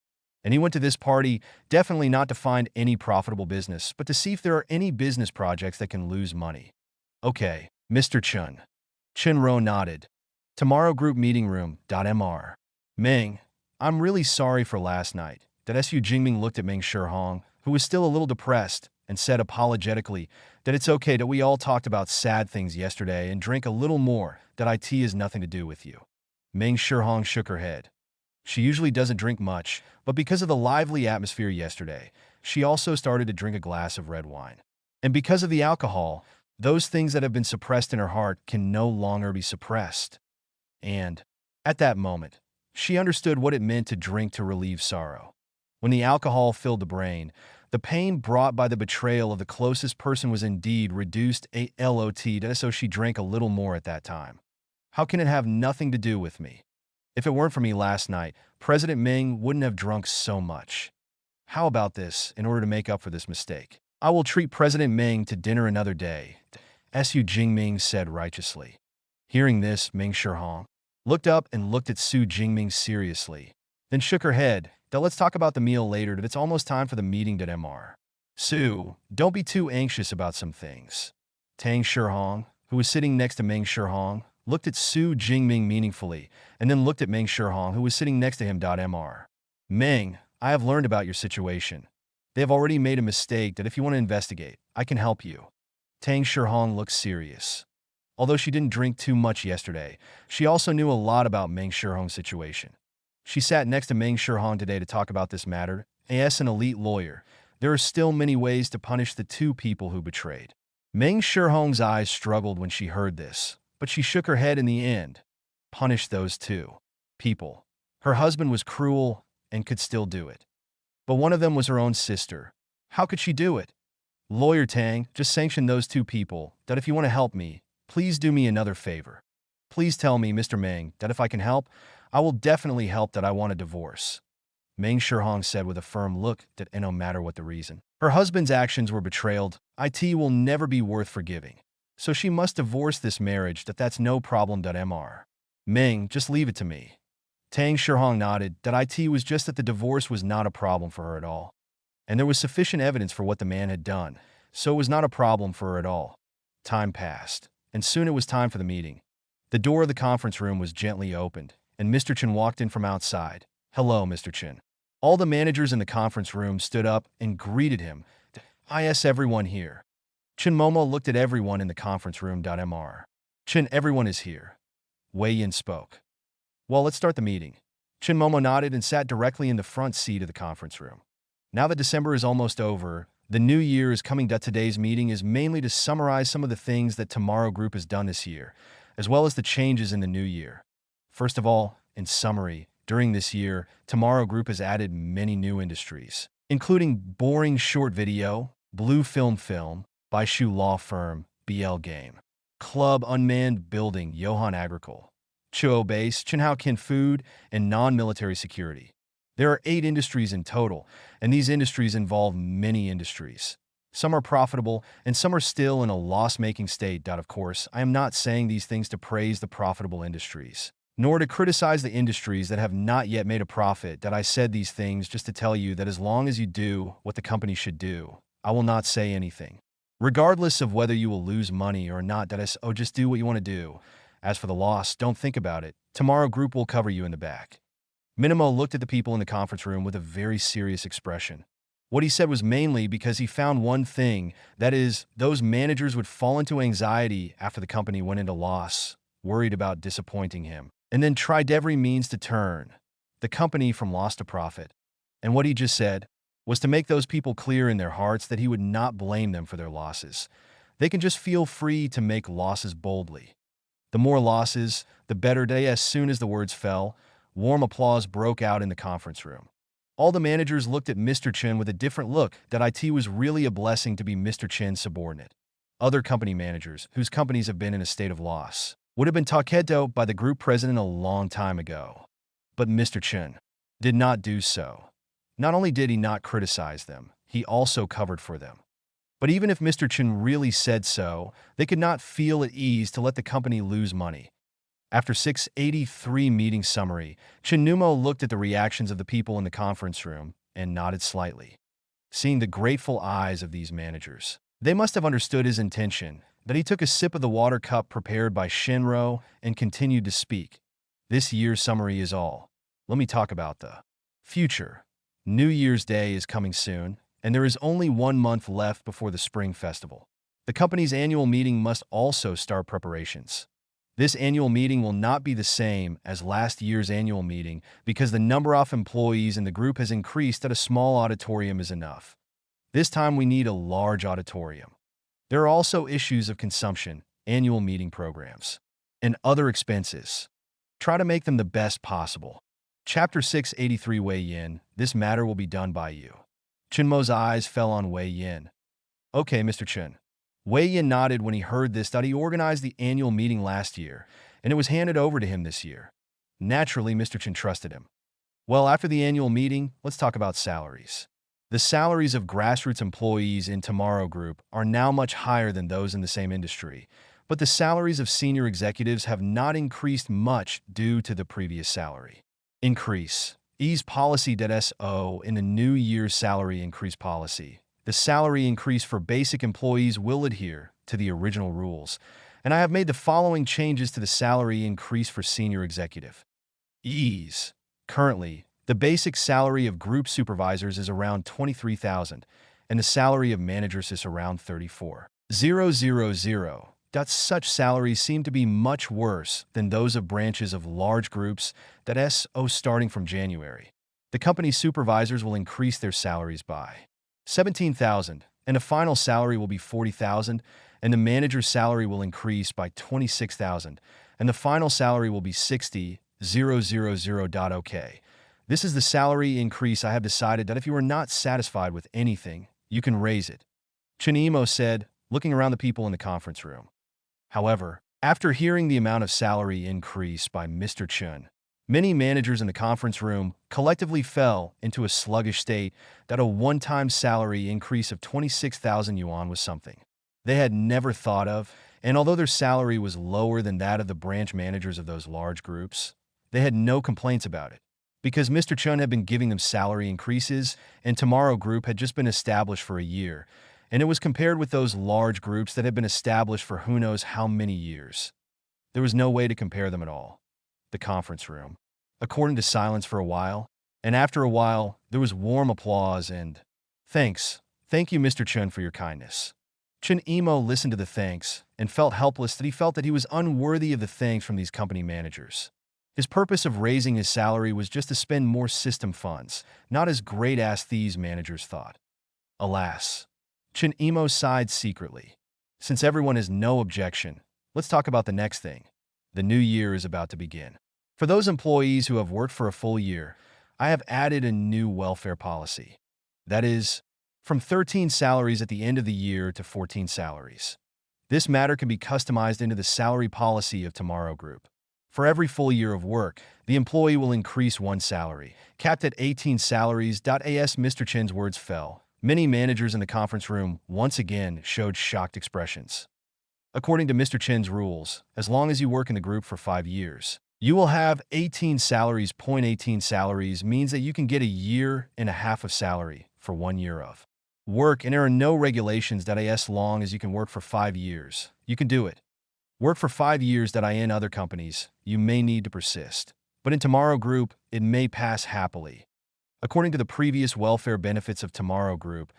And he went to this party definitely not to find any profitable business, but to see if there are any business projects that can lose money. Okay, Mr. Chun. Chinro nodded. Tomorrow group meeting room. Mr. Meng, I'm really sorry for last night. Su Jingming looked at Meng Shihong, who was still a little depressed, and said apologetically that it's okay that we all talked about sad things yesterday and drink a little more, that it has nothing to do with you. Meng Shihong shook her head. She usually doesn't drink much, but because of the lively atmosphere yesterday, she also started to drink a glass of red wine. And because of the alcohol, those things that have been suppressed in her heart can no longer be suppressed. And, at that moment, she understood what it meant to drink to relieve sorrow. When the alcohol filled the brain, the pain brought by the betrayal of the closest person was indeed reduced a lot, so she drank a little more at that time. How can it have nothing to do with me? If it weren't for me last night, President Ming wouldn't have drunk so much. How about this, in order to make up for this mistake? I will treat President Ming to dinner another day, Su Jingming said righteously. Hearing this, Meng Shihong looked up and looked at Su Jingming seriously, then shook her head. Let's talk about the meal later. It's almost time for the meeting. Mr. Su, don't be too anxious about some things. Tang Shihong, who was sitting next to Meng Shihong, looked at Su Jingming meaningfully, and then looked at Meng Shihong, who was sitting next to him. Mr. Meng, I have learned about your situation. They have already made a mistake. If you want to investigate, I can help you. Tang Shihong looked serious. Although she didn't drink too much yesterday, she also knew a lot about Meng Shihong's situation. She sat next to Meng Shihong today to talk about this matter. As an elite lawyer, there are still many ways to punish the two people who betrayed. Meng Shihong's eyes struggled when she heard this, but she shook her head in the end. Punish those two people. Her husband was cruel and could still do it. But one of them was her own sister. How could she do it? Lawyer Tang, just sanction those two people. If you want to help me, please do me another favor. Please tell me, Mr. Meng, that if I can help, I will definitely help. I want a divorce. Meng Shihong said with a firm look that no matter what the reason, her husband's actions were betrayal. It will never be worth forgiving. So she must divorce this marriage. That's no problem. Mr. Meng, just leave it to me. Tang Shihong nodded. It was just that the divorce was not a problem for her at all. And there was sufficient evidence for what the man had done, so it was not a problem for her at all. Time passed, and soon it was time for the meeting. The door of the conference room was gently opened, and Mr. Chen walked in from outside. Hello, Mr. Chen. All the managers in the conference room stood up and greeted him. Is everyone here? Chen Momo looked at everyone in the conference room. Mr. Chen, everyone is here. Wei Yin spoke. Well, let's start the meeting. Chen Momo nodded and sat directly in the front seat of the conference room. Now that December is almost over, The new year is coming. Today's meeting is mainly to summarize some of the things that Tomorrow Group has done this year, as well as the changes in the new year. First of all, in summary, during this year, Tomorrow Group has added many new industries, including Boring Short Video, Blue Film, Baishu Law Firm, BL Game, Club Unmanned Building, Johan Agricole, Chuo Base, Chinhao Kin Food, and Non-Military Security. There are 8 industries in total, and these industries involve many industries. Some are profitable, and some are still in a loss-making state. Of course, I am not saying these things to praise the profitable industries, nor to criticize the industries that have not yet made a profit. I said these things just to tell you that as long as you do what the company should do, I will not say anything. Regardless of whether you will lose money or not, just do what you want to do. As for the loss, don't think about it. Tomorrow Group will cover you in the back. Minimo looked at the people in the conference room with a very serious expression. What he said was mainly because he found one thing, that is, those managers would fall into anxiety after the company went into loss, worried about disappointing him, and then tried every means to turn the company from loss to profit. And what he just said was to make those people clear in their hearts that he would not blame them for their losses. They can just feel free to make losses boldly. The more losses, the better. As soon as the words fell, warm applause broke out in the conference room. All the managers looked at Mr. Chen with a different look. It was really a blessing to be Mr. Chen's subordinate. Other company managers, whose companies have been in a state of loss, would have been talked by the group president a long time ago. But Mr. Chen did not do so. Not only did he not criticize them, he also covered for them. But even if Mr. Chen really said so, they could not feel at ease to let the company lose money. After 683 meeting summary, Chinumo looked at the reactions of the people in the conference room and nodded slightly. Seeing the grateful eyes of these managers, they must have understood his intention, that he took a sip of the water cup prepared by Shinro and continued to speak. This year's summary is all. Let me talk about the future. New Year's Day is coming soon, and there is only 1 month left before the Spring Festival. The company's annual meeting must also start preparations. This annual meeting will not be the same as last year's annual meeting because the number of employees in the group has increased. That a small auditorium is enough. This time we need a large auditorium. There are also issues of consumption, annual meeting programs, and other expenses. Try to make them the best possible. Chapter 683 Wei Yin, this matter will be done by you. Chenmo's eyes fell on Wei Yin. Okay, Mr. Chen. Wei Yin nodded when he heard this. He organized the annual meeting last year, and it was handed over to him this year. Naturally, Mr. Chen trusted him. Well, after the annual meeting, let's talk about salaries. The salaries of grassroots employees in Tomorrow Group are now much higher than those in the same industry, but the salaries of senior executives have not increased much due to the previous salary increase. Ease policy. So in the new year's salary increase policy, the salary increase for basic employees will adhere to the original rules, and I have made the following changes to the salary increase for senior executive. Ease. Currently, the basic salary of group supervisors is around 23,000, and the salary of managers is around 34,000. Such salaries seem to be much worse than those of branches of large groups. Starting from January, the company's supervisors will increase their salaries by 17,000, and the final salary will be 40,000, and the manager's salary will increase by 26,000, and the final salary will be 60,000. Okay. This is the salary increase. I have decided that if you are not satisfied with anything, you can raise it. Chinimo said, looking around the people in the conference room. However, after hearing the amount of salary increase by Mr. Chen, many managers in the conference room collectively fell into a sluggish state. That a one-time salary increase of 26,000 yuan was something they had never thought of, and although their salary was lower than that of the branch managers of those large groups, they had no complaints about it, because Mr. Chen had been giving them salary increases, and Tomorrow Group had just been established for a year, and it was compared with those large groups that had been established for who knows how many years. There was no way to compare them at all. The conference room according to silence for a while, and after a while, there was warm applause and, "Thanks. Thank you, Mr. Chen, for your kindness." Chen Imo listened to the thanks and felt helpless. That he felt that he was unworthy of the thanks from these company managers. His purpose of raising his salary was just to spend more system funds, not as great as these managers thought. Alas, Chin Emo sighed secretly. Since everyone has no objection, let's talk about the next thing. The new year is about to begin. For those employees who have worked for a full year, I have added a new welfare policy. That is, from 13 salaries at the end of the year to 14 salaries. This matter can be customized into the salary policy of Tomorrow Group. For every full year of work, the employee will increase one salary, capped at 18 salaries. As Mr. Chin's words fell, many managers in the conference room once again showed shocked expressions. According to Mr. Chin's rules, as long as you work in the group for 5 years, you will have 18 salaries. 18 salaries means that you can get a year and a half of salary for 1 year of work, and there are no regulations that as long as you can work for 5 years, you can do it. Work for 5 years that in other companies, you may need to persist. But in Tomorrow Group, it may pass happily. According to the previous welfare benefits of Tomorrow Group,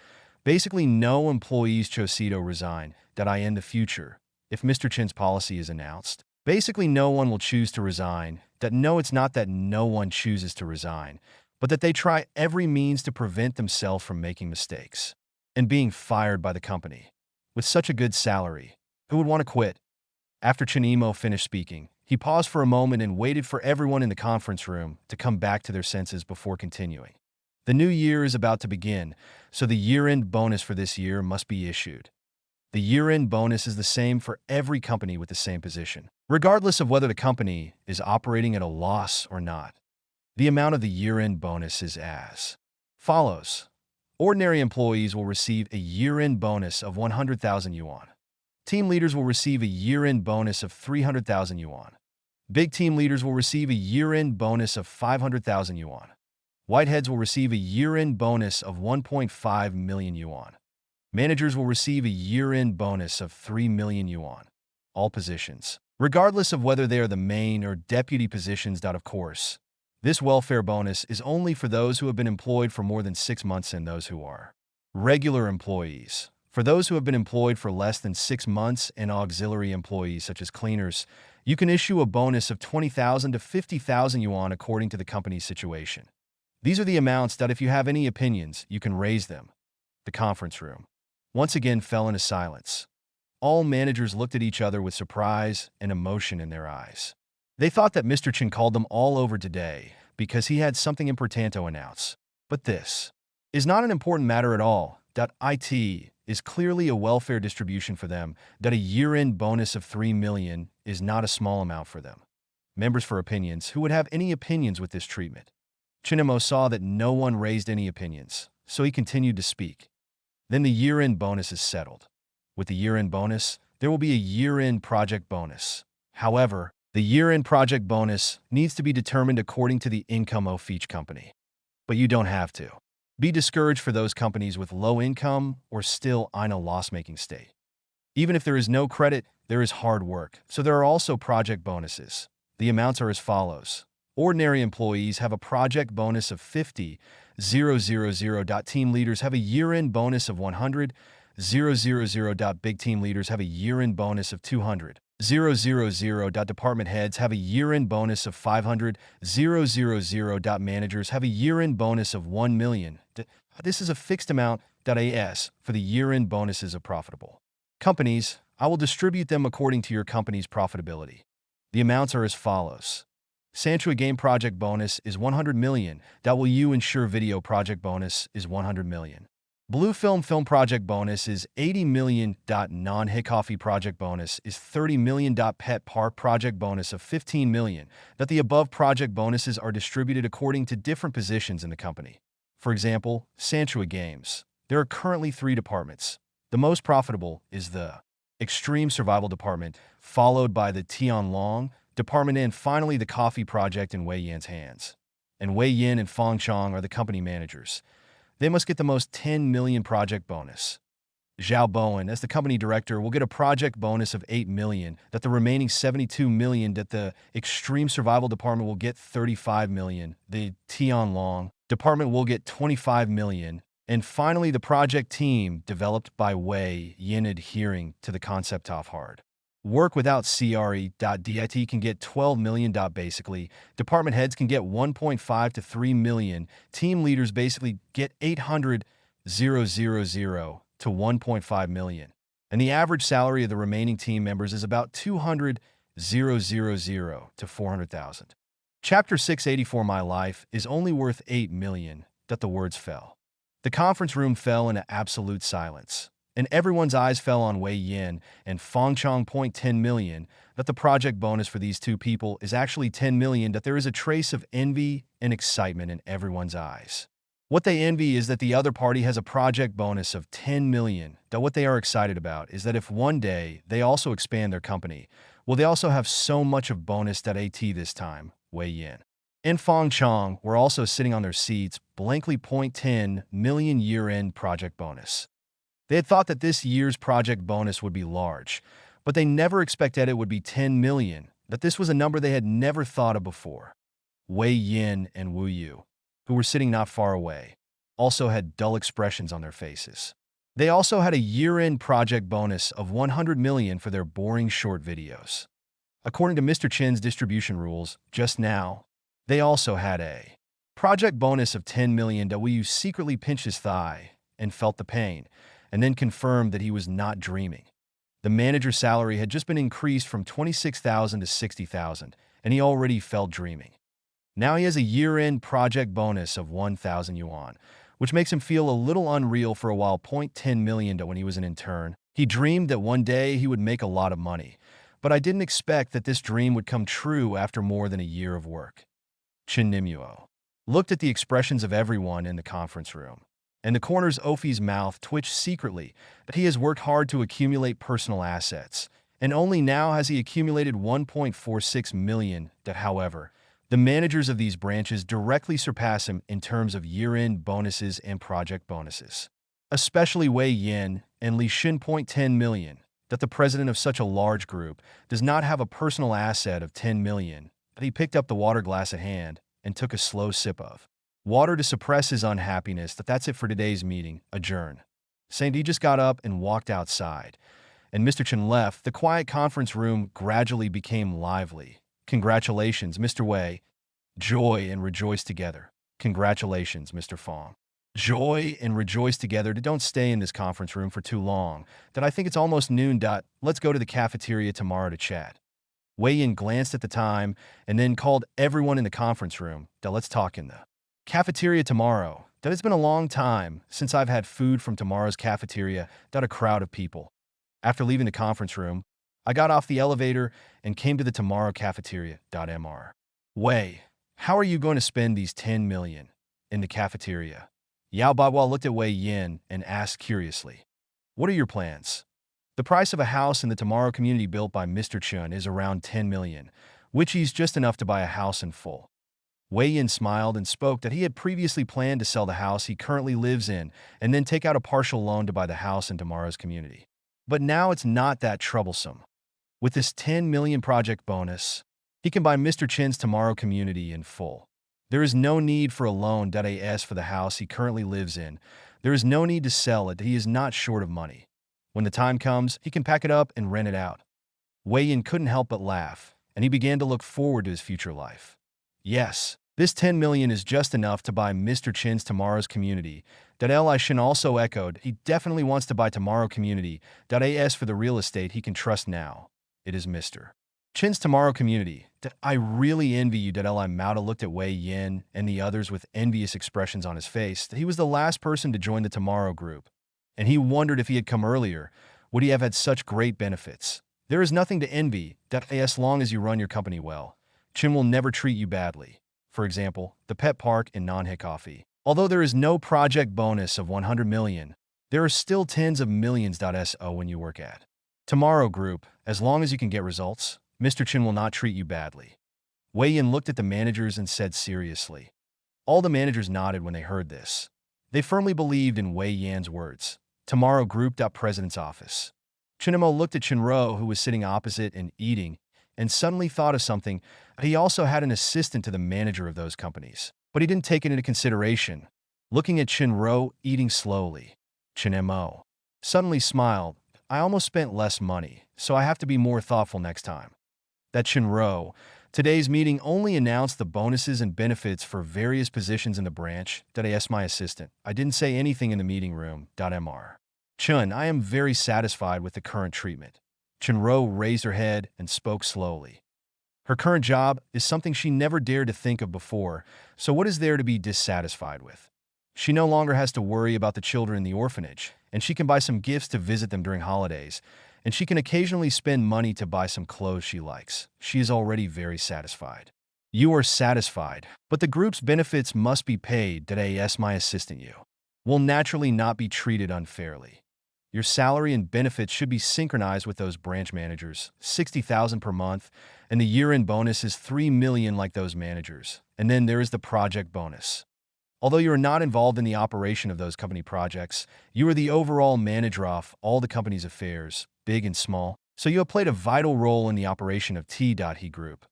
basically no employees Chosito resign that in the future, if Mr. Chin's policy is announced. Basically no one will choose to resign, that no, it's not that no one chooses to resign, but that they try every means to prevent themselves from making mistakes and being fired by the company. With such a good salary, who would want to quit? After Chinemo finished speaking, he paused for a moment and waited for everyone in the conference room to come back to their senses before continuing. The new year is about to begin, so the year-end bonus for this year must be issued. The year-end bonus is the same for every company with the same position, regardless of whether the company is operating at a loss or not. The amount of the year-end bonus is as follows. Ordinary employees will receive a year-end bonus of 100,000 yuan. Team leaders will receive a year-end bonus of 300,000 yuan. Big team leaders will receive a year-end bonus of 500,000 yuan. Whiteheads will receive a year-end bonus of 1.5 million yuan. Managers will receive a year-end bonus of 3 million yuan. All positions, regardless of whether they are the main or deputy positions. Of course, this welfare bonus is only for those who have been employed for more than 6 months and those who are regular employees. For those who have been employed for less than 6 months and auxiliary employees such as cleaners, you can issue a bonus of 20,000 to 50,000 yuan according to the company's situation. These are the amounts that if you have any opinions, you can raise them. The conference room once again fell into silence. All managers looked at each other with surprise and emotion in their eyes. They thought that Mr. Chin called them all over today because he had something important to announce. But this is not an important matter at all. It is clearly a welfare distribution for them, that a year-end bonus of 3 million is not a small amount for them. Members for opinions, who would have any opinions with this treatment? Chinemo saw that no one raised any opinions, so he continued to speak. Then the year-end bonus is settled. With the year-end bonus, there will be a year-end project bonus. However, the year-end project bonus needs to be determined according to the income of each company. But you don't have to be discouraged for those companies with low income or still in a loss-making state. Even if there is no credit, there is hard work, so there are also project bonuses. The amounts are as follows. Ordinary employees have a project bonus of 50,000. Team leaders have a year-end bonus of 100,000. Big team leaders have a year-end bonus of 200,000. Department heads have a year-end bonus of 500,000. Managers have a year-end bonus of 1 million. This is a fixed amount. As for the year-end bonuses of profitable companies, I will distribute them according to your company's profitability. The amounts are as follows. Sanchua Game Project Bonus is 100 million. That will you ensure Video Project Bonus is 100 million. Blue Film Project Bonus is 80 million. Non-Hit Coffee Project Bonus is 30 million. Pet Park Project Bonus of 15 million. That the above project bonuses are distributed according to different positions in the company. For example, Sanchua Games. There are currently 3 departments. The most profitable is the Extreme Survival Department, followed by the Tianlong Department, and finally the Coffee Project in Wei Yan's hands. And Wei Yan and Fong Chong are the company managers. They must get the most 10 million project bonus. Zhao Bowen, as the company director, will get a project bonus of 8 million, that the remaining 72 million that the Extreme Survival Department will get 35 million, the Tianlong Department will get 25 million, and finally the project team developed by Wei Yan adhering to the concept of hard work without CRE.DIT can get 12 million. Basically, department heads can get 1.5 to 3 million. Team leaders basically get 800,000. to 1.5 million, and the average salary of the remaining team members is about 200,000 to 400,000. Chapter 684 My Life is only worth 8 million, that the words fell. The conference room fell into absolute silence, and everyone's eyes fell on Wei Yin and Fong Chong. 10 million, that the project bonus for these two people is actually 10 million, that there is a trace of envy and excitement in everyone's eyes. What they envy is that the other party has a project bonus of 10 million, that what they are excited about is that if one day they also expand their company, will they also have so much of bonus that AT this time, Wei Yin and Fong Chong were also sitting on their seats, blankly. 10 million year-end project bonus. They had thought that this year's project bonus would be large, but they never expected it would be 10 million, that this was a number they had never thought of before. Wei Yin and Wu Yu, who were sitting not far away, also had dull expressions on their faces. They also had a year-end project bonus of 100 million for their boring short videos. According to Mr. Chin's distribution rules, just now, they also had a project bonus of 10 million. Wu Yu secretly pinched his thigh and felt the pain, and then confirmed that he was not dreaming. The manager's salary had just been increased from 26,000 to 60,000, and he already felt dreaming. Now he has a year-end project bonus of 1,000 yuan, which makes him feel a little unreal for a while. 10 million when he was an intern. He dreamed that one day he would make a lot of money, but I didn't expect that this dream would come true after more than a year of work. Chin Nimuo looked at the expressions of everyone in the conference room, and the corners of Ofi's mouth twitched secretly, that he has worked hard to accumulate personal assets, and only now has he accumulated 1.46 million, that however, the managers of these branches directly surpass him in terms of year-end bonuses and project bonuses. Especially Wei Yin and Li Xin. 10 million, that the president of such a large group does not have a personal asset of 10 million, that he picked up the water glass at hand and took a slow sip of water to suppress his unhappiness. That's it for today's meeting. Adjourn. Sandy just got up and walked outside, and Mr. Chen left. The quiet conference room gradually became lively. Congratulations, Mr. Wei. Joy and rejoice together. Congratulations, Mr. Fong. Joy and rejoice together. Don't stay in this conference room for too long. That I think it's almost noon. Let's go to the cafeteria tomorrow to chat. Wei Yin glanced at the time and then called everyone in the conference room. Let's talk in the cafeteria tomorrow. It's been a long time since I've had food from tomorrow's cafeteria. A crowd of people. After leaving the conference room, I got off the elevator and came to the tomorrow cafeteria. Mr. Wei, how are you going to spend these 10 million in the cafeteria? Yao Baiwa looked at Wei Yin and asked curiously, what are your plans? The price of a house in the Tomorrow community built by Mr. Chun is around 10 million, which is just enough to buy a house in full. Wei Yin smiled and spoke that he had previously planned to sell the house he currently lives in and then take out a partial loan to buy the house in Tomorrow's community. But now it's not that troublesome. With this 10 million project bonus, he can buy Mr. Chin's Tomorrow community in full. There is no need for a loan. As for the house he currently lives in, there is no need to sell it. He is not short of money. When the time comes, he can pack it up and rent it out. Wei Yin couldn't help but laugh, and he began to look forward to his future life. Yes, this 10 million is just enough to buy Mr. Chin's Tomorrow's community. Li Xin also echoed, he definitely wants to buy Tomorrow community. As for the real estate he can trust now, it is Mr. Chin's Tomorrow community. I really envy you. Li Mao looked at Wei Yin and the others with envious expressions on his face. He was the last person to join the Tomorrow group, and he wondered if he had come earlier, would he have had such great benefits. There is nothing to envy. As long as you run your company well, Chin will never treat you badly. For example, the pet park in Nanhe Coffee. Although there is no project bonus of 100 million, there are still tens of millions. So when you work at Tomorrow Group, as long as you can get results, Mr. Chin will not treat you badly. Wei Yin looked at the managers and said seriously. All the managers nodded when they heard this. They firmly believed in Wei Yan's words. Tomorrow Group. President's office. Chinemo looked at Chinro, who was sitting opposite and eating, and suddenly thought of something. He also had an assistant to the manager of those companies, but he didn't take it into consideration. Looking at Chinro eating slowly, Chinemo suddenly smiled. I almost spent less money, so I have to be more thoughtful next time. That Chinro, today's meeting only announced the bonuses and benefits for various positions in the branch. I asked my assistant. I didn't say anything in the meeting room. Mr. Chun, I am very satisfied with the current treatment. Chunro raised her head and spoke slowly. Her current job is something she never dared to think of before, so what is there to be dissatisfied with? She no longer has to worry about the children in the orphanage, and she can buy some gifts to visit them during holidays, and she can occasionally spend money to buy some clothes she likes. She is already very satisfied. You are satisfied, but the group's benefits must be paid. Yes, my assistant you will naturally not be treated unfairly. Your salary and benefits should be synchronized with those branch managers, 60,000 per month, and the year-end bonus is 3 million like those managers. And then there is the project bonus. Although you are not involved in the operation of those company projects, you are the overall manager of all the company's affairs, big and small, so you have played a vital role in the operation of T.He Group.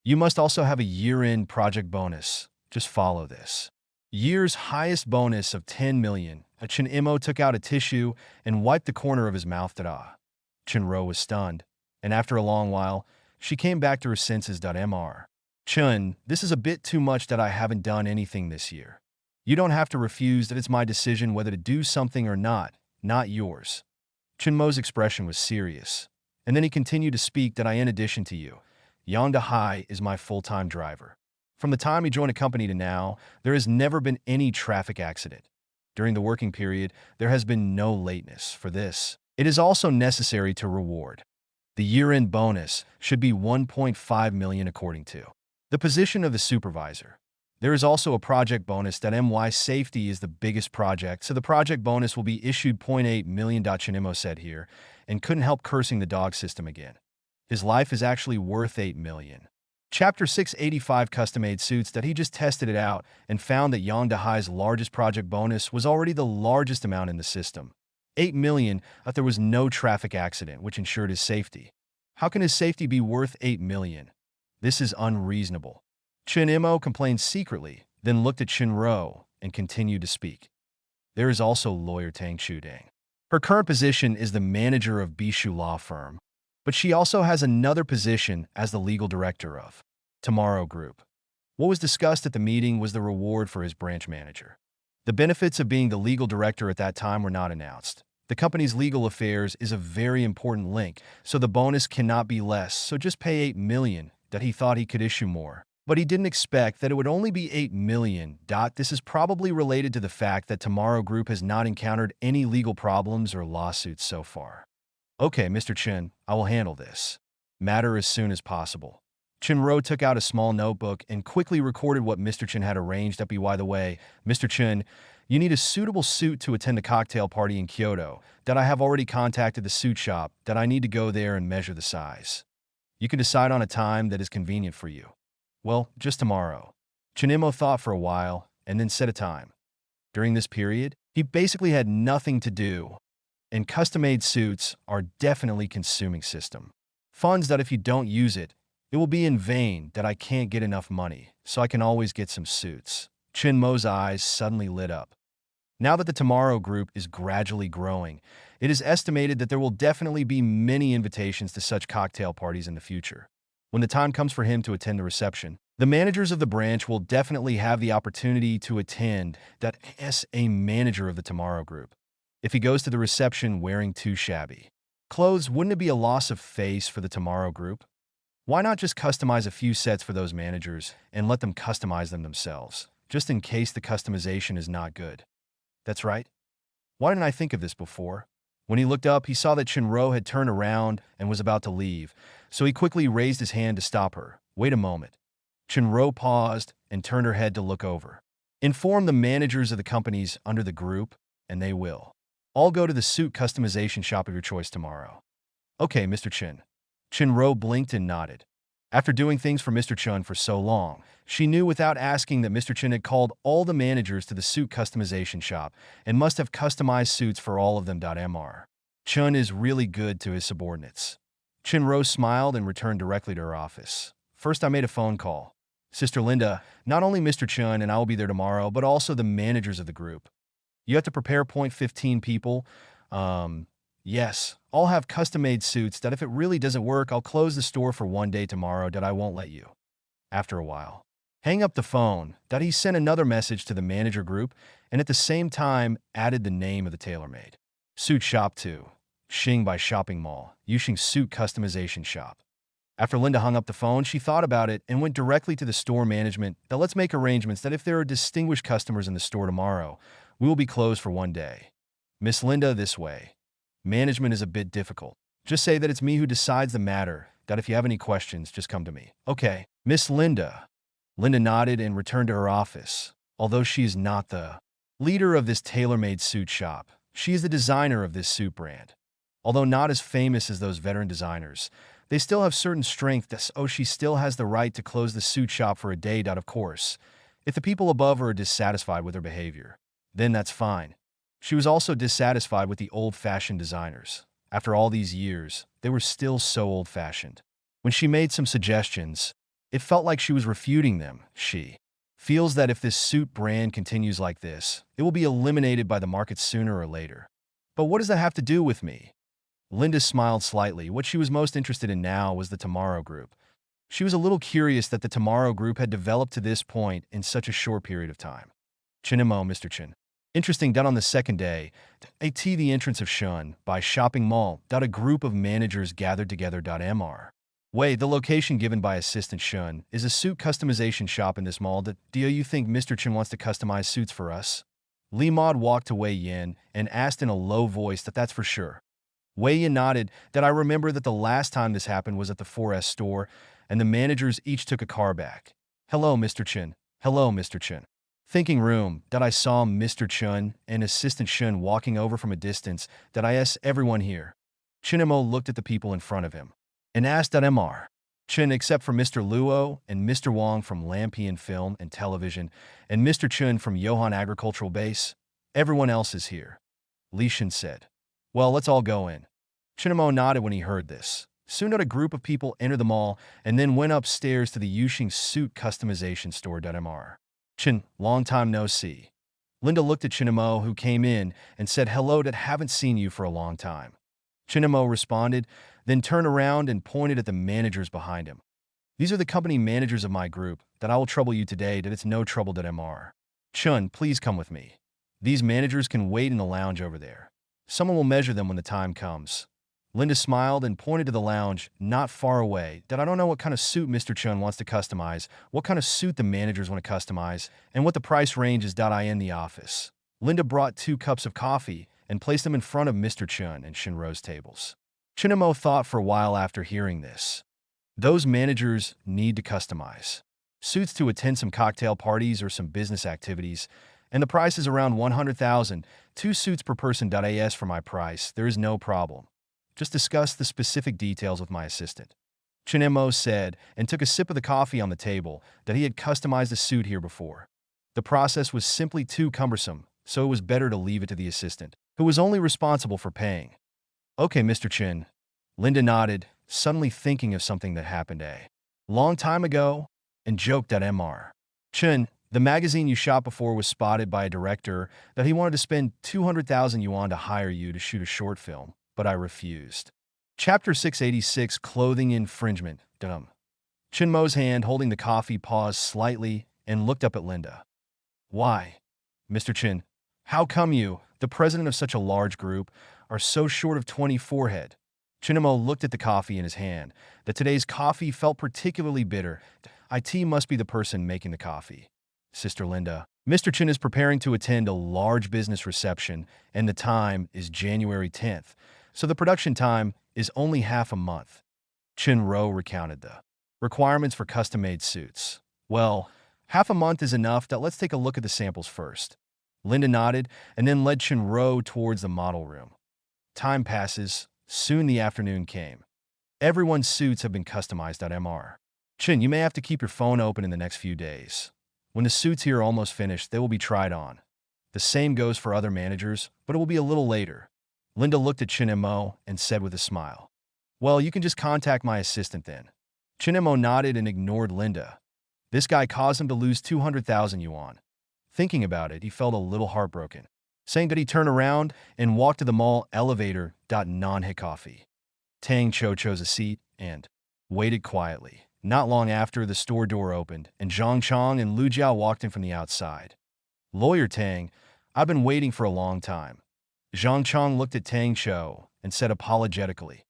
You must also have a year-end project bonus. Just follow this. Year's highest bonus of 10 million. Chin Imo took out a tissue and wiped the corner of his mouth. Chinro was stunned, and after a long while, she came back to her senses. Mr. Chun, this is a bit too much that I haven't done anything this year. You don't have to refuse that it's my decision whether to do something or not yours. Chinmo's expression was serious, and then he continued to speak that in addition to you, Yang Dahai is my full-time driver. From the time he joined a company to now, there has never been any traffic accident. During the working period, there has been no lateness. For this, it is also necessary to reward. The year-end bonus should be 1.5 million according to the position of the supervisor. There is also a project bonus. My safety is the biggest project, so the project bonus will be issued 0.8 million. Chinimo said here, and couldn't help cursing the dog system again. His life is actually worth 8 million. Chapter 685 custom-made suits that he just tested it out and found that Yang Dahai's largest project bonus was already the largest amount in the system. 8 million if there was no traffic accident, which ensured his safety. How can his safety be worth 8 million? This is unreasonable. Chin Imo complained secretly, then looked at Chinro and continued to speak. There is also lawyer Tang Chudang. Her current position is the manager of Bishu Law Firm, but she also has another position as the legal director of Tomorrow Group. What was discussed at the meeting was the reward for his branch manager. The benefits of being the legal director at that time were not announced. The company's legal affairs is a very important link, so the bonus cannot be less, so just pay 8 million. That he thought he could issue more. But he didn't expect that it would only be 8 million. This is probably related to the fact that Tomorrow Group has not encountered any legal problems or lawsuits so far. Okay, Mr. Chin, I will handle this matter as soon as possible. Chinro took out a small notebook and quickly recorded what Mr. Chin had arranged. By the way, Mr. Chin, you need a suitable suit to attend a cocktail party in Kyoto. I have already contacted the suit shop. I need to go there and measure the size. You can decide on a time that is convenient for you. Well, just tomorrow. Chinimo thought for a while and then set a time. During this period, he basically had nothing to do, and custom-made suits are definitely consuming system. Funds that if you don't use it, it will be in vain. I can't get enough money, so I can always get some suits. Chinmo's eyes suddenly lit up. Now that the Tomorrow Group is gradually growing, it is estimated that there will definitely be many invitations to such cocktail parties in the future. When the time comes for him to attend the reception, the managers of the branch will definitely have the opportunity to attend. As a manager of the Tomorrow Group, if he goes to the reception wearing too shabby clothes, wouldn't it be a loss of face for the Tomorrow Group? Why not just customize a few sets for those managers and let them customize them themselves, just in case the customization is not good? That's right. Why didn't I think of this before? When he looked up, he saw that Chinro had turned around and was about to leave, so he quickly raised his hand to stop her. Wait a moment. Chinro paused and turned her head to look over. Inform the managers of the companies under the group, and they will all go to the suit customization shop of your choice tomorrow. Okay, Mr. Chin. Chinro blinked and nodded. After doing things for Mr. Chun for so long, she knew without asking that Mr. Chin had called all the managers to the suit customization shop and must have customized suits for all of them. Mr. Chun is really good to his subordinates. Chinro smiled and returned directly to her office. First, I made a phone call. Sister Linda, not only Mr. Chun and I will be there tomorrow, but also the managers of the group. You have to prepare 15 people. Yes, I'll have custom-made suits that if it really doesn't work, I'll close the store for one day tomorrow. I won't let you. After a while, hang up the phone. He sent another message to the manager group and at the same time added the name of the tailor-made. Suit Shop 2. Xing by Shopping Mall. Yuxing Suit Customization Shop. After Linda hung up the phone, she thought about it and went directly to the store management that let's make arrangements that if there are distinguished customers in the store tomorrow, we will be closed for one day. Miss Linda, this way. Management is a bit difficult. Just say that it's me who decides the matter, that if you have any questions, just come to me. Okay. Miss Linda. Linda nodded and returned to her office. Although she is not the leader of this tailor-made suit shop, she is the designer of this suit brand. Although not as famous as those veteran designers, they still have certain strength, so she still has the right to close the suit shop for a day. Of course, if the people above her are dissatisfied with her behavior, then that's fine. She was also dissatisfied with the old-fashioned designers. After all these years, they were still so old-fashioned. When she made some suggestions, it felt like she was refuting them. She feels that if this suit brand continues like this, it will be eliminated by the market sooner or later. But what does that have to do with me? Linda smiled slightly. What she was most interested in now was the Tomorrow Group. She was a little curious that the Tomorrow Group had developed to this point in such a short period of time. Chinimo, Mr. Chin. Interesting that on the second day, at the entrance of Shun by Shopping Mall, a group of managers gathered together. Mr. Wei, the location given by Assistant Shun, is a suit customization shop in this mall. Do you think Mr. Chin wants to customize suits for us? Li Mod walked to Wei Yin and asked in a low voice that's for sure. Wei Yin nodded. I remember that the last time this happened was at the 4S store, and the managers each took a car back. Hello, Mr. Chin. Hello, Mr. Chin. Thinking room. I saw Mr. Chun and Assistant Shun walking over from a distance. I asked everyone here. Chinimo looked at the people in front of him and asked Mr. Chin, except for Mr. Luo and Mr. Wong from Lampion Film and Television, and Mr. Chun from Johan Agricultural Base. Everyone else is here. Li Shin said. Well, let's all go in. Chinimo nodded when he heard this. Soon a group of people entered the mall and then went upstairs to the Yuxing Suit Customization Store. Mr. Chin, long time no see. Linda looked at Chinimo, who came in, and said hello. Haven't seen you for a long time. Chinimo responded, then turned around and pointed at the managers behind him. These are the company managers of my group. I will trouble you today. It's no trouble. Mr. Chun, please come with me. These managers can wait in the lounge over there. Someone will measure them when the time comes. Linda smiled and pointed to the lounge, not far away. I don't know what kind of suit Mr. Chun wants to customize, what kind of suit the managers want to customize, and what the price range is. In the office. Linda brought 2 cups of coffee and placed them in front of Mr. Chun and Shinro's tables. Chinimo thought for a while after hearing this. Those managers need to customize suits to attend some cocktail parties or some business activities, and the price is around 100,000, 2 suits per person. As for my price, there is no problem. Just discuss the specific details with my assistant. Chinimo said and took a sip of the coffee on the table. He had customized a suit here before. The process was simply too cumbersome, so it was better to leave it to the assistant, who was only responsible for paying. Okay, Mr. Chin. Linda nodded, suddenly thinking of something that happened a long time ago, and joked at Mr. Chin. The magazine you shot before was spotted by a director that he wanted to spend 200,000 yuan to hire you to shoot a short film, but I refused. Chapter 686, Clothing Infringement. Chinmo's hand holding the coffee paused slightly and looked up at Linda. Why? Mr. Chin, how come you, the president of such a large group, are so short of 20 forehead? Chinmo looked at the coffee in his hand. Today's coffee felt particularly bitter. It must be the person making the coffee. Sister Linda, Mr. Chin is preparing to attend a large business reception, and the time is January 10th, so the production time is only half a month. Chin-ro recounted the requirements for custom-made suits. Well, half a month is enough. Let's take a look at the samples first. Linda nodded and then led Chin-ro towards the model room. Time passes. Soon the afternoon came. Everyone's suits have been customized. Mr. Chin, you may have to keep your phone open in the next few days. When the suits here are almost finished, they will be tried on. The same goes for other managers, but it will be a little later. Linda looked at Chin-mo and said with a smile, Well, you can just contact my assistant then. Chin-mo nodded and ignored Linda. This guy caused him to lose 200,000 yuan. Thinking about it, he felt a little heartbroken, saying that he turned around and walked to the mall elevator. Non-hit coffee. Tang Cho chose a seat and waited quietly. Not long after, the store door opened, and Zhang Chong and Lu Jiao walked in from the outside. Lawyer Tang, I've been waiting for a long time. Zhang Chong looked at Tang Cho and said apologetically,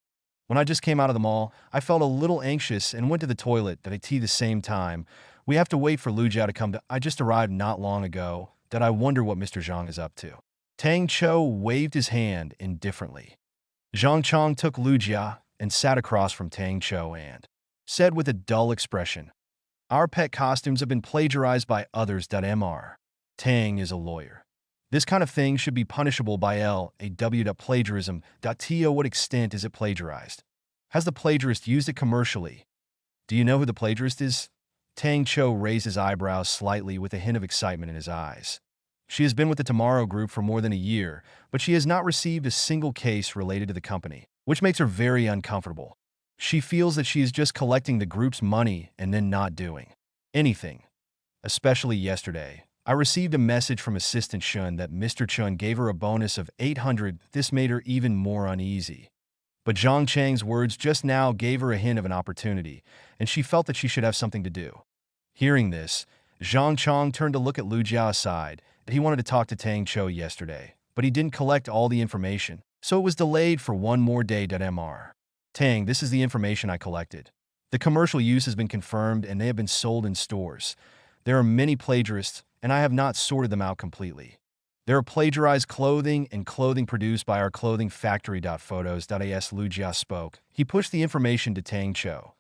"When I just came out of the mall, I felt a little anxious and went to the toilet at the same time. We have to wait for Lu Jia to come to. I just arrived not long ago. That I wonder what Mr. Zhang is up to." Tang Cho waved his hand indifferently. Zhang Chong took Lu Jia and sat across from Tang Cho and said with a dull expression, "Our pet costumes have been plagiarized by others. Mr. Tang is a lawyer. This kind of thing should be punishable by LAW. Plagiarism. To what extent is it plagiarized? Has the plagiarist used it commercially? Do you know who the plagiarist is?" Tang Cho raised his eyebrows slightly with a hint of excitement in his eyes. She has been with the Tomorrow Group for more than a year, but she has not received a single case related to the company, which makes her very uncomfortable. She feels that she is just collecting the group's money and then not doing anything. Especially yesterday, I received a message from Assistant Chun that Mr. Chun gave her a bonus of 800. This made her even more uneasy. But Zhang Chang's words just now gave her a hint of an opportunity, and she felt that she should have something to do. Hearing this, Zhang Chong turned to look at Lu Jia aside. He wanted to talk to Tang Cho yesterday, but he didn't collect all the information, so it was delayed for one more day. Mr. Tang, this is the information I collected. The commercial use has been confirmed and they have been sold in stores. There are many plagiarists, and I have not sorted them out completely. There are plagiarized clothing and clothing produced by our clothing factory. Photos. Lu Jia spoke. He pushed the information to Tang Cho.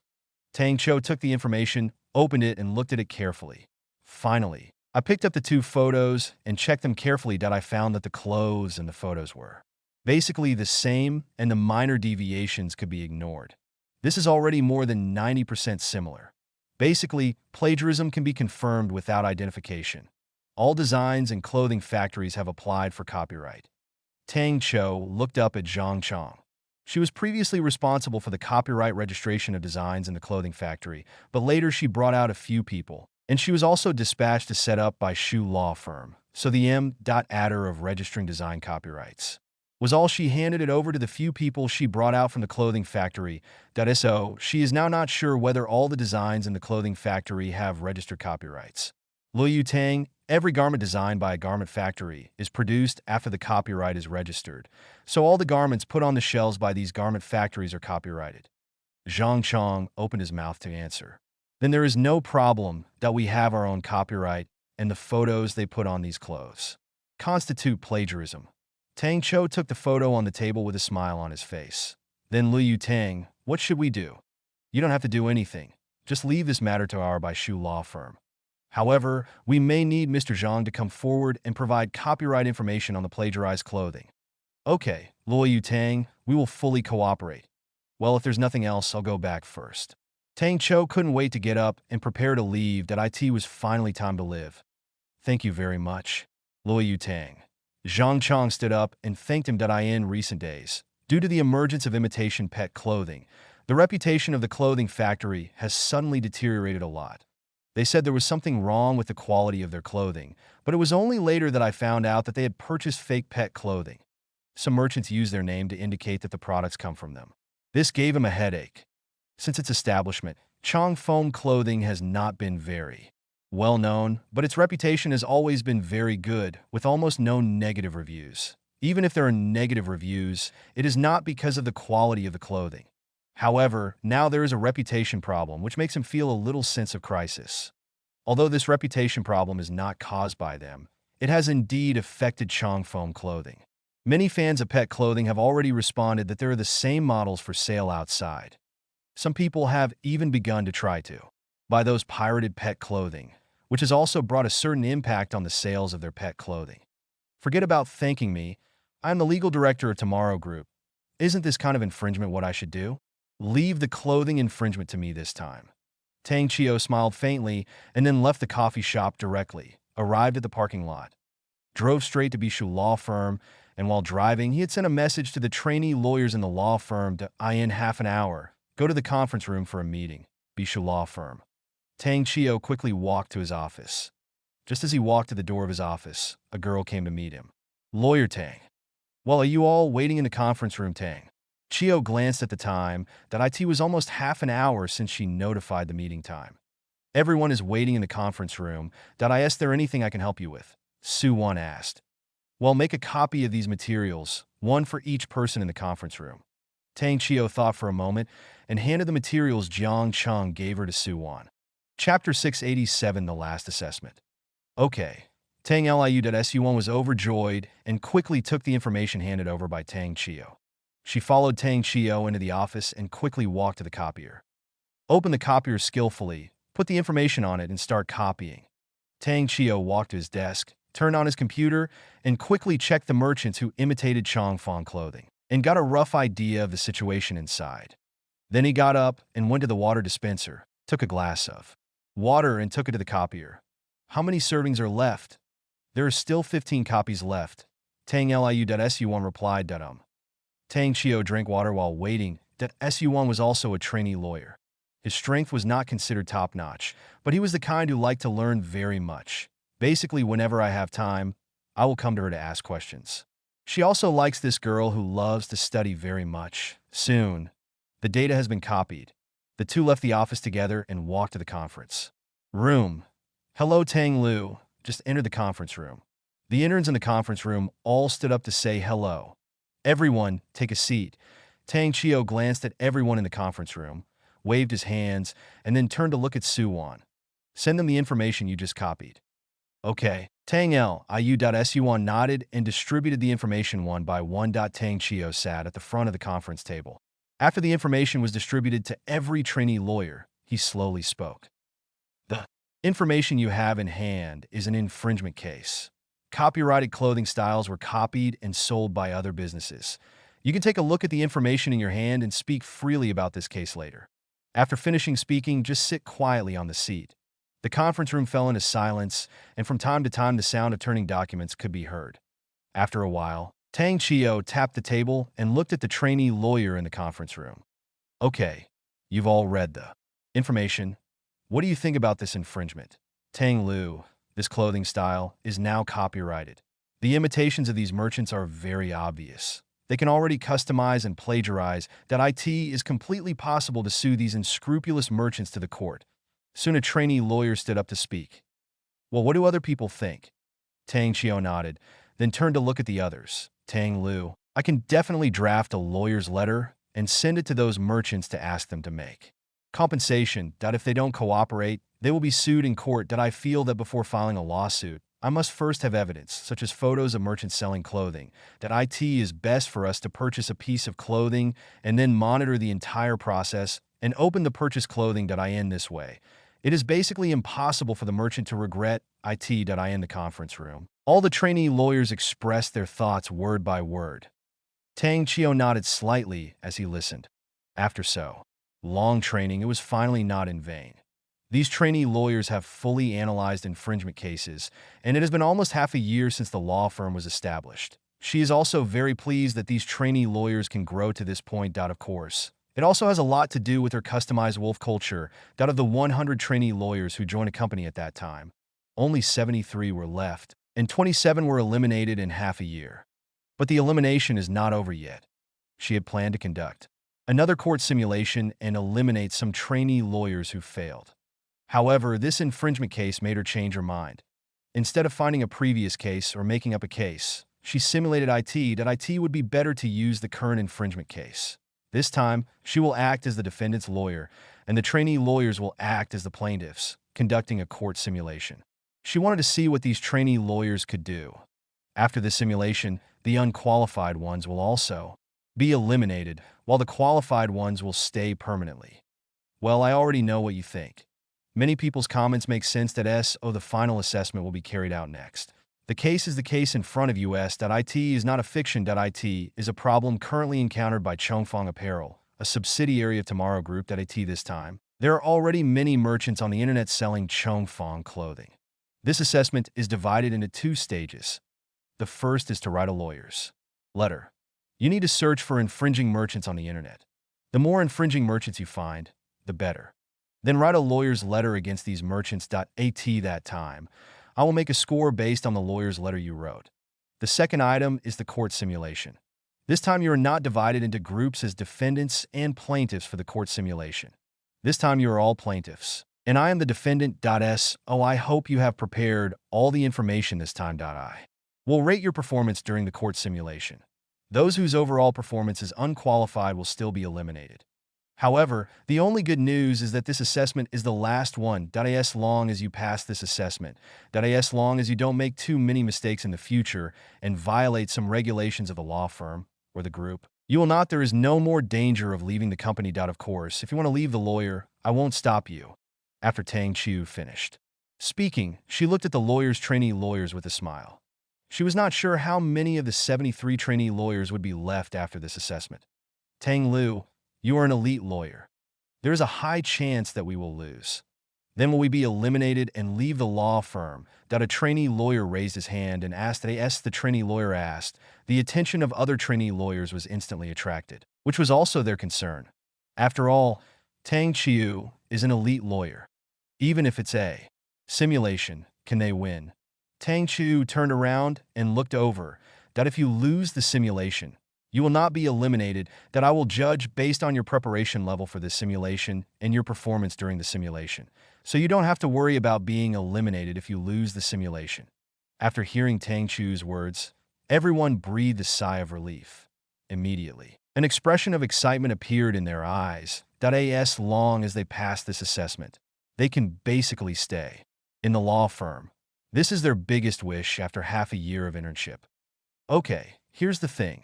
Tang Cho took the information, opened it, and looked at it carefully. Finally, I picked up the two photos and checked them carefully. I found that the clothes and the photos were basically the same, and the minor deviations could be ignored. This is already more than 90% similar. Basically, plagiarism can be confirmed without identification. All designs and clothing factories have applied for copyright. Tang Cho looked up at Zhang Chong. She was previously responsible for the copyright registration of designs in the clothing factory, but later she brought out a few people, and she was also dispatched to set up by Shu Law Firm, so the adder of registering design copyrights was all she handed it over to the few people she brought out from the clothing factory. So she is now not sure whether all the designs in the clothing factory have registered copyrights. Lu Tang, every garment designed by a garment factory is produced after the copyright is registered, so all the garments put on the shelves by these garment factories are copyrighted. Zhang Chong opened his mouth to answer. Then there is no problem that we have our own copyright, and the photos they put on these clothes constitute plagiarism. Tang Cho took the photo on the table with a smile on his face. Then Lu Tang, what should we do? You don't have to do anything. Just leave this matter to our by Shu Law Firm. However, we may need Mr. Zhang to come forward and provide copyright information on the plagiarized clothing. Okay, Lu Tang, we will fully cooperate. Well, if there's nothing else, I'll go back first. Tang Cho couldn't wait to get up and prepare to leave. It was finally time to live. Thank you very much, Lu Tang. Zhang Chong stood up and thanked him. In recent days, due to the emergence of imitation pet clothing, the reputation of the clothing factory has suddenly deteriorated a lot. They said there was something wrong with the quality of their clothing, but it was only later that I found out that they had purchased fake pet clothing. Some merchants use their name to indicate that the products come from them. This gave him a headache. Since its establishment, Chong Foam Clothing has not been very well known, but its reputation has always been very good, with almost no negative reviews. Even if there are negative reviews, it is not because of the quality of the clothing. However, now there is a reputation problem, which makes him feel a little sense of crisis. Although this reputation problem is not caused by them, it has indeed affected Chong Foam Clothing. Many fans of pet clothing have already responded that there are the same models for sale outside. Some people have even begun to try to buy those pirated pet clothing, which has also brought a certain impact on the sales of their pet clothing. Forget about thanking me. I am the legal director of Tomorrow Group. Isn't this kind of infringement what I should do? Leave the clothing infringement to me this time. Tang Chio smiled faintly and then left the coffee shop directly, arrived at the parking lot, drove straight to Bishu Law Firm, and while driving, he had sent a message to the trainee lawyers in the law firm to in half an hour, go to the conference room for a meeting, Bishu Law Firm. Tang Chio quickly walked to his office. Just as he walked to the door of his office, a girl came to meet him. Lawyer Tang. Well, are you all waiting in the conference room, Tang? Chio glanced at the time. It was almost half an hour since she notified the meeting time. Everyone is waiting in the conference room. Is there anything I can help you with? Su Wan asked. Well, make a copy of these materials, one for each person in the conference room. Tang Chio thought for a moment and handed the materials Jiang Chung gave her to Suwon. Chapter 687, The Last Assessment. Okay. Tang Liu.Sun was overjoyed and quickly took the information handed over by Tang Chio. She followed Tang Chio into the office and quickly walked to the copier. Open the copier skillfully, put the information on it, and start copying. Tang Chio walked to his desk, turned on his computer, and quickly checked the merchants who imitated Chongfang clothing, and got a rough idea of the situation inside. Then he got up and went to the water dispenser, took a glass of water and took it to the copier. How many servings are left? There are still 15 copies left. Tang Liu.Sun replied. Tang Chio drank water while waiting. Sun was also a trainee lawyer. His strength was not considered top-notch, but he was the kind who liked to learn very much. Basically, whenever I have time, I will come to her to ask questions. She also likes this girl who loves to study very much. Soon, the data has been copied. The two left the office together and walked to the conference room. Hello, Tang Liu. Just entered the conference room. The interns in the conference room all stood up to say hello. Everyone, take a seat. Tang Chio glanced at everyone in the conference room, waved his hands, and then turned to look at Suwon. Send them the information you just copied. Okay. Tang Liu.Sun nodded and distributed the information one by one. Tang Chio sat at the front of the conference table. After the information was distributed to every trainee lawyer, he slowly spoke. The information you have in hand is an infringement case. Copyrighted clothing styles were copied and sold by other businesses. You can take a look at the information in your hand and speak freely about this case later. After finishing speaking, just sit quietly on the seat. The conference room fell into silence, and from time to time the sound of turning documents could be heard. After a while, Tang Chio tapped the table and looked at the trainee lawyer in the conference room. Okay, you've all read the information. What do you think about this infringement? Tang Liu, this clothing style is now copyrighted. The imitations of these merchants are very obvious. They can already customize and plagiarize. It is completely possible to sue these unscrupulous merchants to the court. Soon a trainee lawyer stood up to speak. Well, what do other people think? Tang Chio nodded, then turned to look at the others. Tang Liu, I can definitely draft a lawyer's letter and send it to those merchants to ask them to make compensation. If they don't cooperate, they will be sued in court. I feel that before filing a lawsuit, I must first have evidence, such as photos of merchants selling clothing. It is best for us to purchase a piece of clothing and then monitor the entire process and open the purchased clothing. In this way, it is basically impossible for the merchant to regret. In the conference room, all the trainee lawyers expressed their thoughts word by word. Tang Chio nodded slightly as he listened. After so long training, it was finally not in vain. These trainee lawyers have fully analyzed infringement cases, and it has been almost half a year since the law firm was established. She is also very pleased that these trainee lawyers can grow to this point. Of course, it also has a lot to do with her customized wolf culture. Of the 100 trainee lawyers who joined a company at that time, only 73 were left, and 27 were eliminated in half a year. But the elimination is not over yet. She had planned to conduct another court simulation and eliminate some trainee lawyers who failed. However, this infringement case made her change her mind. Instead of finding a previous case or making up a case, she simulated it would be better to use the current infringement case. This time, she will act as the defendant's lawyer, and the trainee lawyers will act as the plaintiffs, conducting a court simulation. She wanted to see what these trainee lawyers could do. After the simulation, the unqualified ones will also be eliminated, while the qualified ones will stay permanently. Well, I already know what you think. Many people's comments make sense. The final assessment will be carried out next. The case is the case in front of us. It is not a fiction. It is a problem currently encountered by Chongfang Apparel, a subsidiary of Tomorrow Group. This time, there are already many merchants on the internet selling Chongfang clothing. This assessment is divided into 2 stages. The first is to write a lawyer's letter. You need to search for infringing merchants on the internet. The more infringing merchants you find, the better. Then write a lawyer's letter against these merchants. That time, I will make a score based on the lawyer's letter you wrote. The second item is the court simulation. This time you are not divided into groups as defendants and plaintiffs for the court simulation. This time you are all plaintiffs, and I am the defendant. I hope you have prepared all the information this time. will rate your performance during the court simulation. Those whose overall performance is unqualified will still be eliminated. However, the only good news is that this assessment is the last one. As long as you pass this assessment, as long as you don't make too many mistakes in the future and violate some regulations of the law firm or the group, you will not. There is no more danger of leaving the company. Of course, if you want to leave the lawyer, I won't stop you. After Tang Chiu finished speaking, she looked at the lawyer's trainee lawyers with a smile. She was not sure how many of the 73 trainee lawyers would be left after this assessment. Tang Liu, you are an elite lawyer. There is a high chance that we will lose. Then will we be eliminated and leave the law firm? A trainee lawyer raised his hand and asked. The trainee lawyer asked. The attention of other trainee lawyers was instantly attracted, which was also their concern. After all, Tang Chiu is an elite lawyer. Even if it's a simulation, can they win? Tang Chiu turned around and looked over. If you lose the simulation, you will not be eliminated. I will judge based on your preparation level for this simulation and your performance during the simulation. So you don't have to worry about being eliminated if you lose the simulation. After hearing Tang Chiu's words, everyone breathed a sigh of relief. Immediately, an expression of excitement appeared in their eyes. As long as they pass this assessment, they can basically stay in the law firm. This is their biggest wish after half a year of internship. Okay, here's the thing.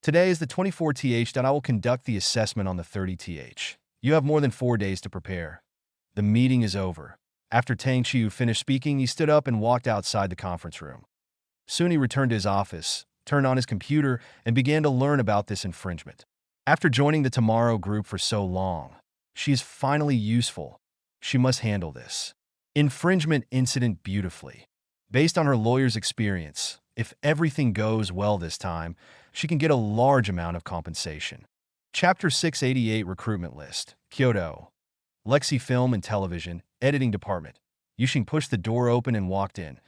Today is the 24th. I will conduct the assessment on the 30th. You have more than 4 days to prepare. The meeting is over. After Tang Chiu finished speaking, he stood up and walked outside the conference room. Soon he returned to his office, turned on his computer, and began to learn about this infringement. After joining the Tomorrow group for so long, she is finally useful. She must handle this infringement incident beautifully. Based on her lawyer's experience, if everything goes well this time, she can get a large amount of compensation. Chapter 688 Recruitment List. Kyoto. Lexi Film and Television, Editing Department. Yuxing pushed the door open and walked in.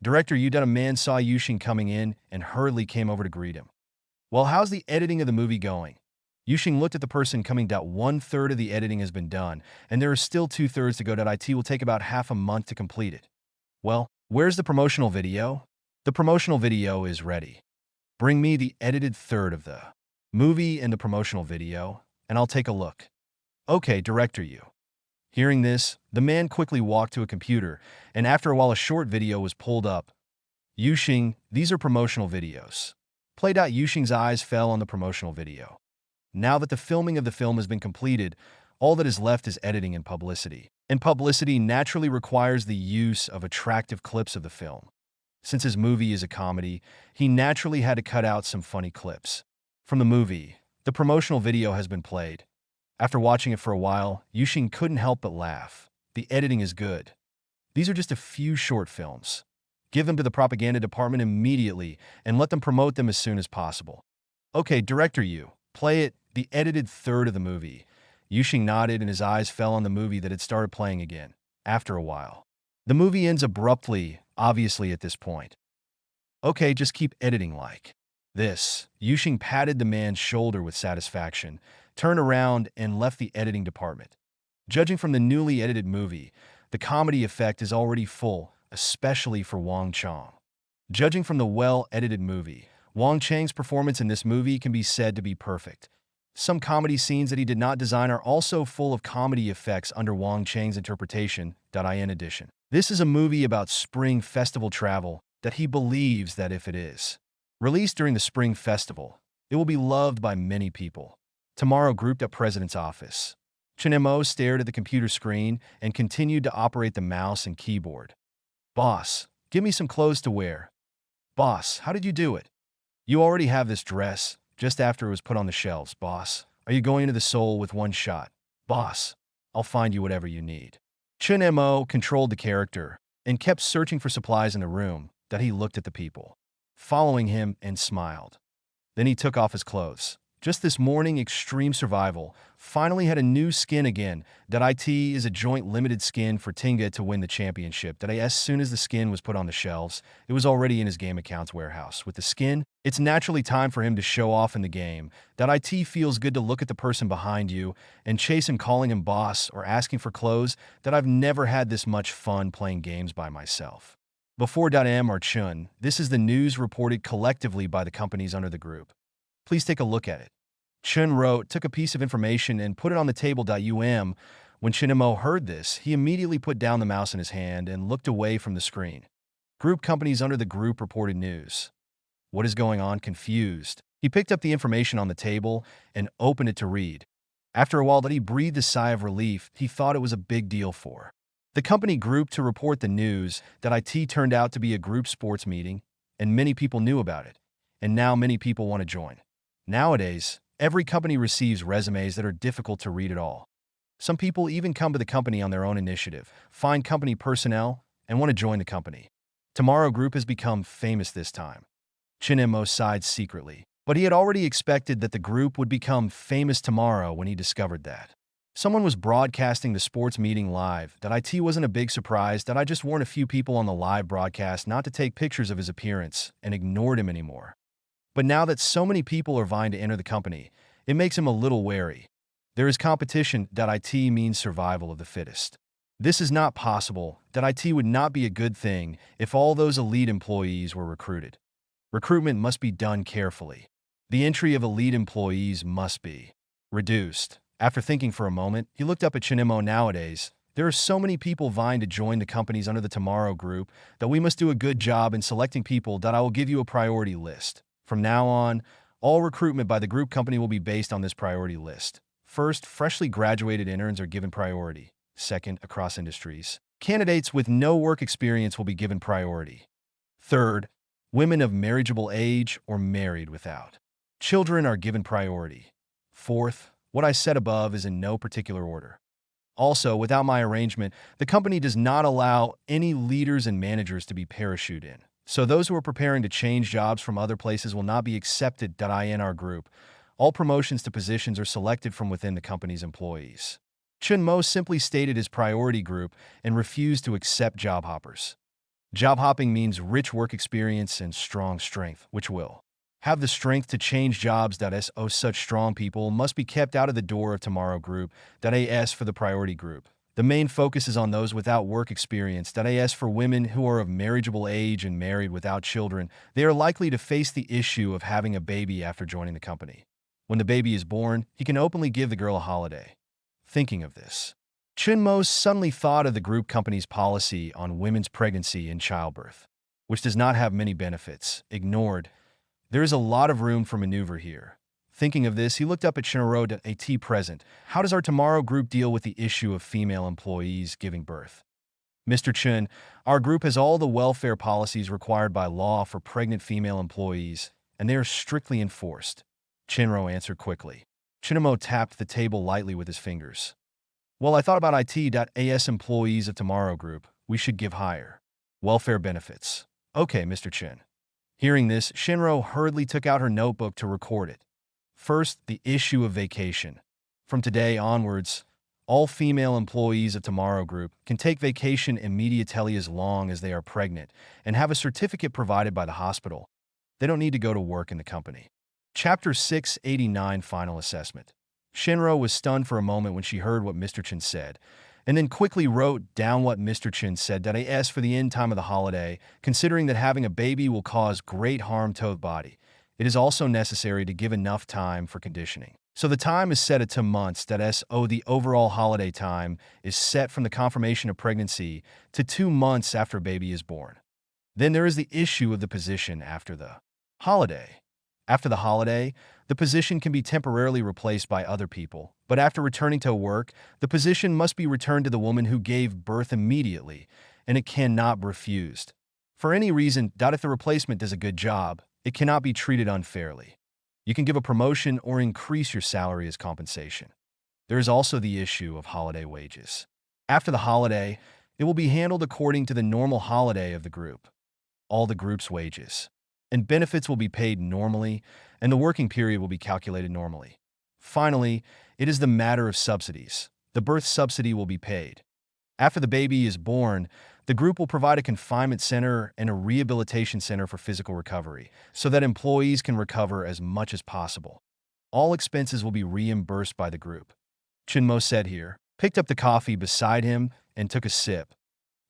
Director Yu. A man saw Yuxing coming in and hurriedly came over to greet him. Well, how's the editing of the movie going? Yuxing looked at the person coming. 1/3 of the editing has been done, and there are still 2/3 to go. It will take about half a month to complete it. Well, where's the promotional video? The promotional video is ready. Bring me the edited third of the movie and the promotional video, and I'll take a look. Okay, Director Yu. Hearing this, the man quickly walked to a computer, and after a while a short video was pulled up. Yuxing, these are promotional videos. Play. Yuxing's eyes fell on the promotional video. Now that the filming of the film has been completed, all that is left is editing and publicity. And publicity naturally requires the use of attractive clips of the film. Since his movie is a comedy, he naturally had to cut out some funny clips. From the movie, the promotional video has been played. After watching it for a while, Yuxing couldn't help but laugh. The editing is good. These are just a few short films. Give them to the propaganda department immediately and let them promote them as soon as possible. Okay, Director Yu, play it, the edited third of the movie. Yuxing nodded and his eyes fell on the movie that had started playing again. After a while, the movie ends abruptly, obviously at this point. Okay, just keep editing like this. Yuxing patted the man's shoulder with satisfaction, turned around, and left the editing department. Judging from the newly edited movie, the comedy effect is already full, especially for Wang Chang. Judging from the well-edited movie, Wang Chang's performance in this movie can be said to be perfect. Some comedy scenes that he did not design are also full of comedy effects under Wang Chang's interpretation. In addition, this is a movie about spring festival travel that he believes that if it is released during the spring festival, it will be loved by many people. Tomorrow grouped at President's office. Chen Mo stared at the computer screen and continued to operate the mouse and keyboard. Boss, give me some clothes to wear. Boss, how did you do it? You already have this dress, just after it was put on the shelves, boss. Are you going to the Seoul with one shot? Boss, I'll find you whatever you need. Chen Mo controlled the character and kept searching for supplies in the room. He looked at the people following him and smiled. Then he took off his clothes. Just this morning, Extreme Survival finally had a new skin again. It is a joint limited skin for Tinga to win the championship. As soon as the skin was put on the shelves, it was already in his game account's warehouse. With the skin, it's naturally time for him to show off in the game. It feels good to look at the person behind you and chase him calling him boss or asking for clothes. I've never had this much fun playing games by myself. Before M or Chun, this is the news reported collectively by the companies under the group. Please take a look at it. Chun wrote, took a piece of information and put it on the table. When Chinemo heard this, he immediately put down the mouse in his hand and looked away from the screen. Group companies under the group reported news. What is going on? Confused. He picked up the information on the table and opened it to read. After a while that he breathed a sigh of relief, he thought it was a big deal for the company group to report the news that IT turned out to be a group sports meeting, and many people knew about it, and now many people want to join. Nowadays, every company receives resumes that are difficult to read at all. Some people even come to the company on their own initiative, find company personnel, and want to join the company. Tomorrow Group has become famous this time. Chinemo sighed secretly, but he had already expected that the group would become famous tomorrow when he discovered that someone was broadcasting the sports meeting live. That IT wasn't a big surprise. That I just warned a few people on the live broadcast not to take pictures of his appearance and ignored him anymore. But now that so many people are vying to enter the company, it makes him a little wary. There is competition. That IT means survival of the fittest. This is not possible. That IT would not be a good thing if all those elite employees were recruited. Recruitment must be done carefully. The entry of elite employees must be reduced. After thinking for a moment, he looked up at Chinemo. Nowadays, there are so many people vying to join the companies under the Tomorrow Group that we must do a good job in selecting people. That I will give you a priority list. From now on, all recruitment by the group company will be based on this priority list. First, freshly graduated interns are given priority. Second, across industries, candidates with no work experience will be given priority. Third, women of marriageable age or married without children are given priority. Fourth, what I said above is in no particular order. Also, without my arrangement, the company does not allow any leaders and managers to be parachuted in. So those who are preparing to change jobs from other places will not be accepted. In our group, all promotions to positions are selected from within the company's employees. Chun Mo simply stated his priority group and refused to accept job hoppers. Job hopping means rich work experience and strong strength, which will have the strength to change jobs. Such strong people must be kept out of the door of Tomorrow Group. As for the priority group, the main focus is on those without work experience. As for women who are of marriageable age and married without children, they are likely to face the issue of having a baby after joining the company. When the baby is born, he can openly give the girl a holiday. Thinking of this, Chun Mo suddenly thought of the group company's policy on women's pregnancy and childbirth, which does not have many benefits. Ignored. There is a lot of room for maneuver here. Thinking of this, he looked up at Shinro. At present, how does our Tomorrow Group deal with the issue of female employees giving birth? Mr. Chun, our group has all the welfare policies required by law for pregnant female employees, and they are strictly enforced. Chinro answered quickly. Chinemo tapped the table lightly with his fingers. Well, I thought about IT.as employees of Tomorrow Group. We should give higher welfare benefits. Okay, Mr. Chin. Hearing this, Shinro hurriedly took out her notebook to record it. First, the issue of vacation. From today onwards, all female employees of Tomorrow Group can take vacation immediately as long as they are pregnant and have a certificate provided by the hospital. They don't need to go to work in the company. Chapter 689 Final Assessment. Shinro was stunned for a moment when she heard what Mr. Chin said, and then quickly wrote down what Mr. Chin said. As for the end time of the holiday, considering that having a baby will cause great harm to the body, it is also necessary to give enough time for conditioning. So the time is set at 2 months. The overall holiday time is set from the confirmation of pregnancy to 2 months after a baby is born. Then there is the issue of the position after the holiday. After the holiday, the position can be temporarily replaced by other people, but after returning to work, the position must be returned to the woman who gave birth immediately, and it cannot be refused. For any reason, if the replacement does a good job, it cannot be treated unfairly. You can give a promotion or increase your salary as compensation. There is also the issue of holiday wages. After the holiday, it will be handled according to the normal holiday of the group. All the group's wages and benefits will be paid normally, and the working period will be calculated normally. Finally, it is the matter of subsidies. The birth subsidy will be paid. After the baby is born, the group will provide a confinement center and a rehabilitation center for physical recovery, so that employees can recover as much as possible. All expenses will be reimbursed by the group. Chinmo said here, picked up the coffee beside him, and took a sip.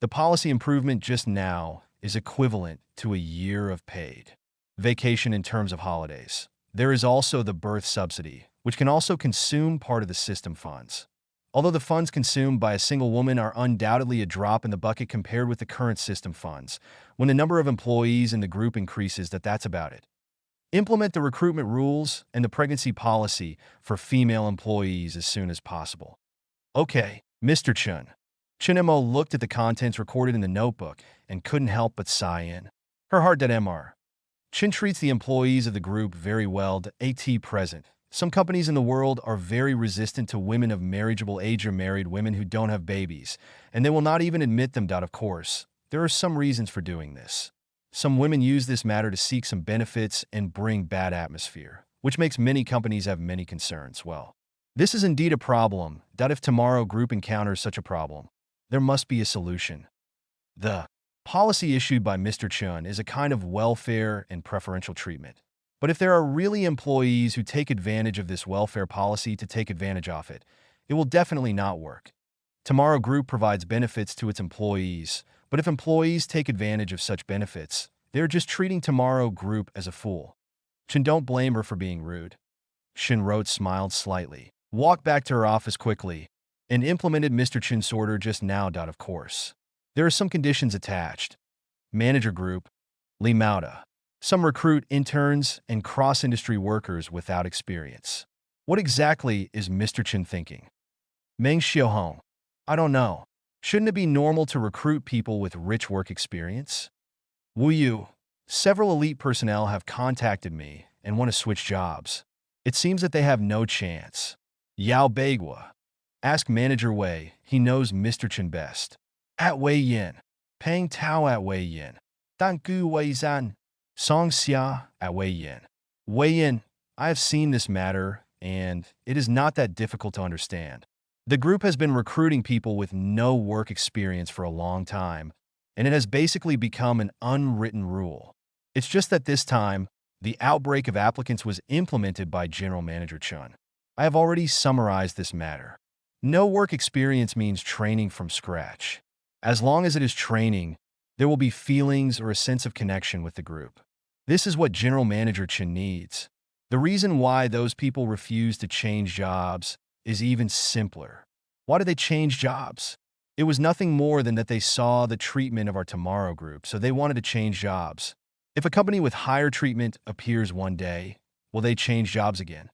The policy improvement just now is equivalent to a year of paid vacation in terms of holidays. There is also the birth subsidy, which can also consume part of the system funds. Although the funds consumed by a single woman are undoubtedly a drop in the bucket compared with the current system funds, when the number of employees in the group increases, that's about it. Implement the recruitment rules and the pregnancy policy for female employees as soon as possible. Okay, Mr. Chun. Chunemo looked at the contents recorded in the notebook and couldn't help but sigh in her heart that Mr. Chun treats the employees of the group very well. At present, some companies in the world are very resistant to women of marriageable age or married women who don't have babies, and they will not even admit them. Of course, there are some reasons for doing this. Some women use this matter to seek some benefits and bring bad atmosphere, which makes many companies have many concerns. Well, this is indeed a problem. If tomorrow group encounters such a problem, there must be a solution. The policy issued by Mr. Chun is a kind of welfare and preferential treatment. But if there are really employees who take advantage of this welfare policy to take advantage of it, it will definitely not work. Tomorrow Group provides benefits to its employees, but if employees take advantage of such benefits, they're just treating Tomorrow Group as a fool. Shin, don't blame her for being rude. Shinro smiled slightly, walked back to her office quickly, and implemented Mr. Chin's order just now. Of course, there are some conditions attached. Manager Group, Lee Mauda. Some recruit interns and cross-industry workers without experience. What exactly is Mr. Chin thinking? Meng Xiaohong. I don't know. Shouldn't it be normal to recruit people with rich work experience? Wu Yu. Several elite personnel have contacted me and want to switch jobs. It seems that they have no chance. Yao Bagua. Ask Manager Wei. He knows Mr. Chin best. At Wei Yin. Pang Tao at Wei Yin. Dan Gu Wei Zan. Song Xia at Wei Yin. Wei Yin, I have seen this matter, and it is not that difficult to understand. The group has been recruiting people with no work experience for a long time, and it has basically become an unwritten rule. It's just that this time, the outbreak of applicants was implemented by General Manager Chun. I have already summarized this matter. No work experience means training from scratch. As long as it is training, there will be feelings or a sense of connection with the group. This is what General Manager Chen needs. The reason why those people refuse to change jobs is even simpler. Why did they change jobs? It was nothing more than that they saw the treatment of our Tomorrow Group, so they wanted to change jobs. If a company with higher treatment appears one day, will they change jobs again?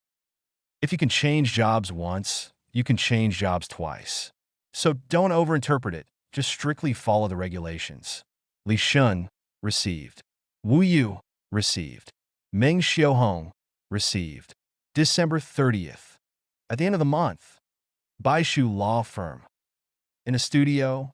If you can change jobs once, you can change jobs twice. So don't overinterpret it. Just strictly follow the regulations. Li Shun, received. Wu Yu, received. Meng Xiaohong, received. December 30th. At the end of the month, Baishu Law Firm. In a studio,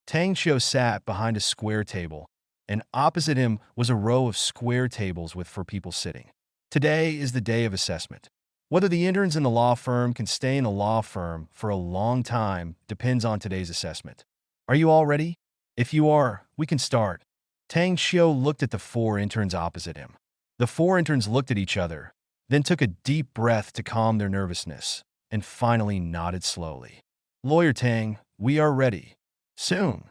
Tang Qiu sat behind a square table, and opposite him was a row of square tables for people sitting. Today is the day of assessment. Whether the interns in the law firm can stay in a law firm for a long time depends on today's assessment. Are you all ready? If you are, we can start. Tang Qiu looked at the 4 interns opposite him. The 4 interns looked at each other, then took a deep breath to calm their nervousness, and finally nodded slowly. Lawyer Tang, we are ready. Soon.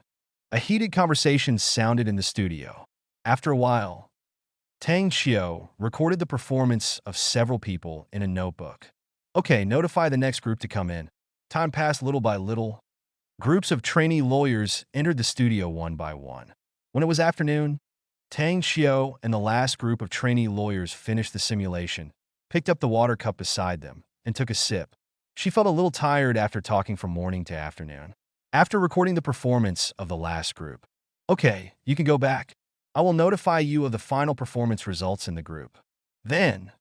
A heated conversation sounded in the studio. After a while, Tang Qiu recorded the performance of several people in a notebook. Okay, notify the next group to come in. Time passed little by little. Groups of trainee lawyers entered the studio one by one. When it was afternoon, Tang Qiu and the last group of trainee lawyers finished the simulation, picked up the water cup beside them, and took a sip. She felt a little tired after talking from morning to afternoon. After recording the performance of the last group, okay, you can go back. I will notify you of the final performance results in the group. Then,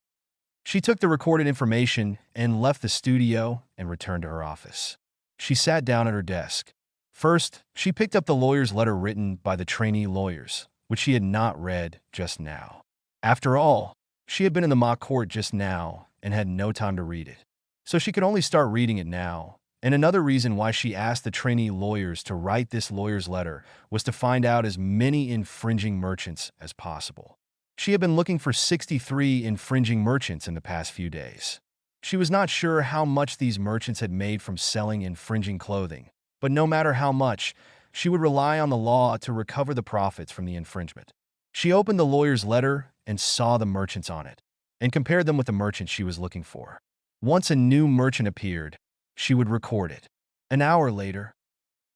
she took the recorded information and left the studio and returned to her office. She sat down at her desk. First, she picked up the lawyer's letter written by the trainee lawyers, which she had not read just now. After all, she had been in the mock court just now and had no time to read it. So she could only start reading it now. And another reason why she asked the trainee lawyers to write this lawyer's letter was to find out as many infringing merchants as possible. She had been looking for 63 infringing merchants in the past few days. She was not sure how much these merchants had made from selling infringing clothing, but no matter how much, she would rely on the law to recover the profits from the infringement. She opened the lawyer's letter and saw the merchants on it, and compared them with the merchant she was looking for. Once a new merchant appeared, she would record it. An hour later,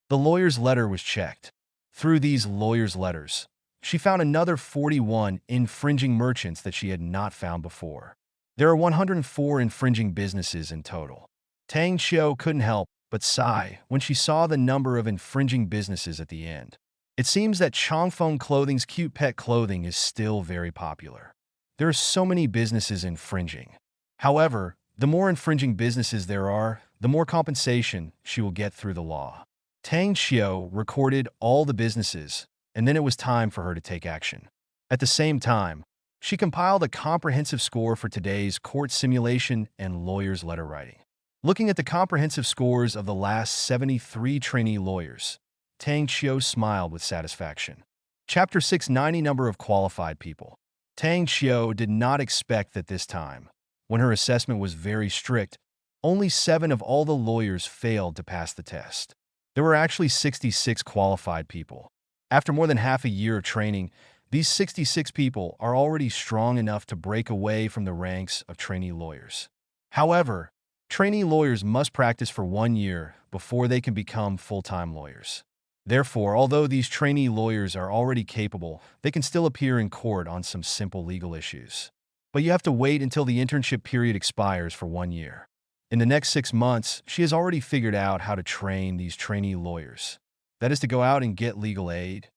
the lawyer's letter was checked. Through these lawyer's letters, she found another 41 infringing merchants that she had not found before. There are 104 infringing businesses in total. Tang Xiu couldn't help but sigh when she saw the number of infringing businesses at the end. It seems that Changfeng Clothing's cute pet clothing is still very popular. There are so many businesses infringing. However, the more infringing businesses there are, the more compensation she will get through the law. Tang Xiu recorded all the businesses, and then it was time for her to take action. At the same time, she compiled a comprehensive score for today's court simulation and lawyer's letter writing. Looking at the comprehensive scores of the last 73 trainee lawyers, Tang Xiu smiled with satisfaction. Chapter 690 Number of Qualified People. Tang Xiu did not expect that this time, when her assessment was very strict, only 7 of all the lawyers failed to pass the test. There were actually 66 qualified people. After more than half a year of training, these 66 people are already strong enough to break away from the ranks of trainee lawyers. However, trainee lawyers must practice for 1 year before they can become full-time lawyers. Therefore, although these trainee lawyers are already capable, they can still appear in court on some simple legal issues. But you have to wait until the internship period expires for 1 year. In the next 6 months, she has already figured out how to train these trainee lawyers. That is to go out and get legal aid.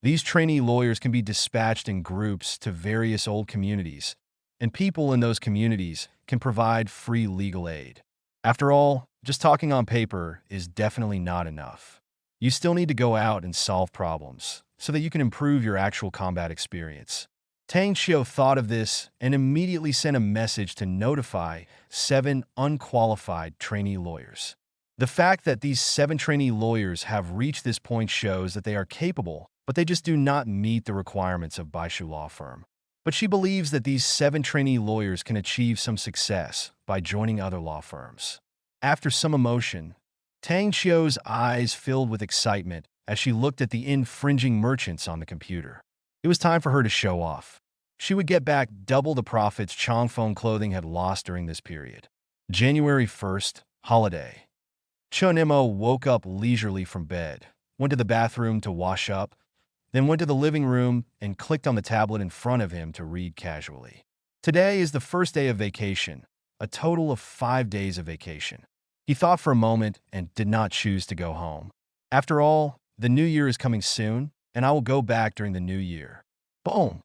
These trainee lawyers can be dispatched in groups to various old communities, and people in those communities can provide free legal aid. After all, just talking on paper is definitely not enough. You still need to go out and solve problems so that you can improve your actual combat experience. Tang Xiu thought of this and immediately sent a message to notify 7 unqualified trainee lawyers. The fact that these 7 trainee lawyers have reached this point shows that they are capable, but they just do not meet the requirements of Baishu Law Firm. But she believes that these 7 trainee lawyers can achieve some success by joining other law firms. After some emotion, Tang Xiu's eyes filled with excitement as she looked at the infringing merchants on the computer. It was time for her to show off. She would get back double the profits Changfeng Clothing had lost during this period. January 1st, holiday. Chun Imo woke up leisurely from bed, went to the bathroom to wash up, then went to the living room and clicked on the tablet in front of him to read casually. Today is the first day of vacation, a total of 5 days of vacation. He thought for a moment and did not choose to go home. After all, the new year is coming soon, and I will go back during the new year. Boom!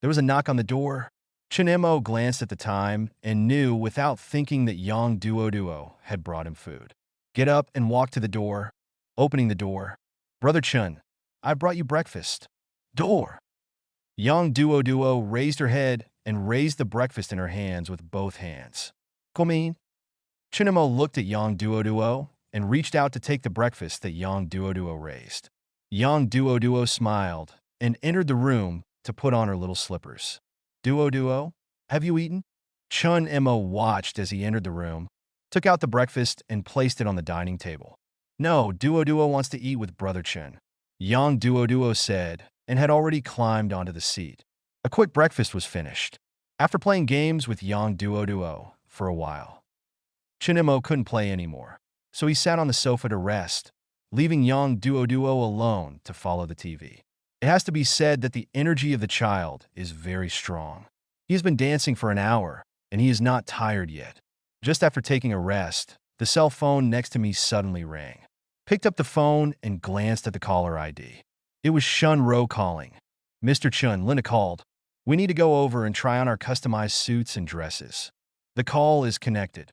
There was a knock on the door. Chinemo glanced at the time and knew without thinking that Yang Duo had brought him food. Get up and walk to the door. Opening the door. Brother Chun, I brought you breakfast. Door! Yang Duo raised her head and raised the breakfast in her hands with both hands. Komin? Chinemo looked at Yang Duo and reached out to take the breakfast that Yang Duo raised. Yang Duo smiled and entered the room to put on her little slippers. Duo, have you eaten? Chun Imo watched as he entered the room, took out the breakfast and placed it on the dining table. No, Duo wants to eat with Brother Chun, Yang Duo said, and had already climbed onto the seat. A quick breakfast was finished. After playing games with Yang Duo for a while, Chun Imo couldn't play anymore, so he sat on the sofa to rest, leaving Yang Duo alone to follow the TV. It has to be said that the energy of the child is very strong. He has been dancing for an hour, and he is not tired yet. Just after taking a rest, the cell phone next to me suddenly rang. Picked up the phone and glanced at the caller ID. It was Shun Ro calling. Mr. Chun, Lina called. We need to go over and try on our customized suits and dresses. The call is connected.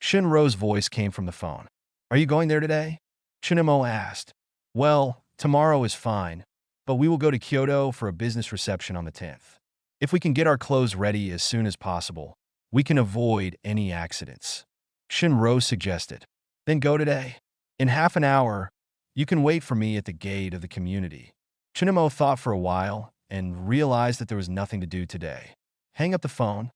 Shun Ro's voice came from the phone. Are you going there today? Chunimo asked. Well, tomorrow is fine, but we will go to Kyoto for a business reception on the 10th. If we can get our clothes ready as soon as possible, we can avoid any accidents. Shinro suggested. Then go today. In half an hour, you can wait for me at the gate of the community. Chinimo thought for a while and realized that there was nothing to do today. Hang up the phone.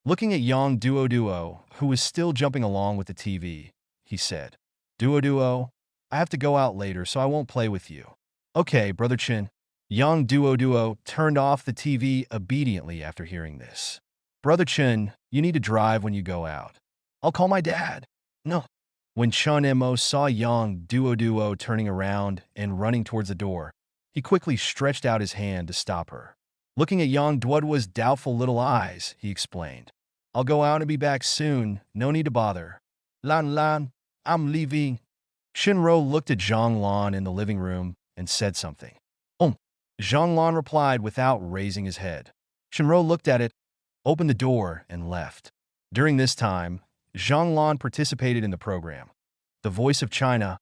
Looking at Yang Duo, who was still jumping along with the TV, he said, Duo, I have to go out later, so I won't play with you. Okay, Brother Chin. Young Duo turned off the TV obediently after hearing this. Brother Chin, you need to drive when you go out. I'll call my dad. No. When Chun Mo saw Young Duo turning around and running towards the door, he quickly stretched out his hand to stop her. Looking at Yang Duo's doubtful little eyes, he explained, I'll go out and be back soon. No need to bother. Lan, I'm leaving. Shinro looked at Zhang Lan in the living room and said something. Zhang Lan replied without raising his head. Shinro looked at it, opened the door, and left. During this time, Zhang Lan participated in the program, The Voice of China,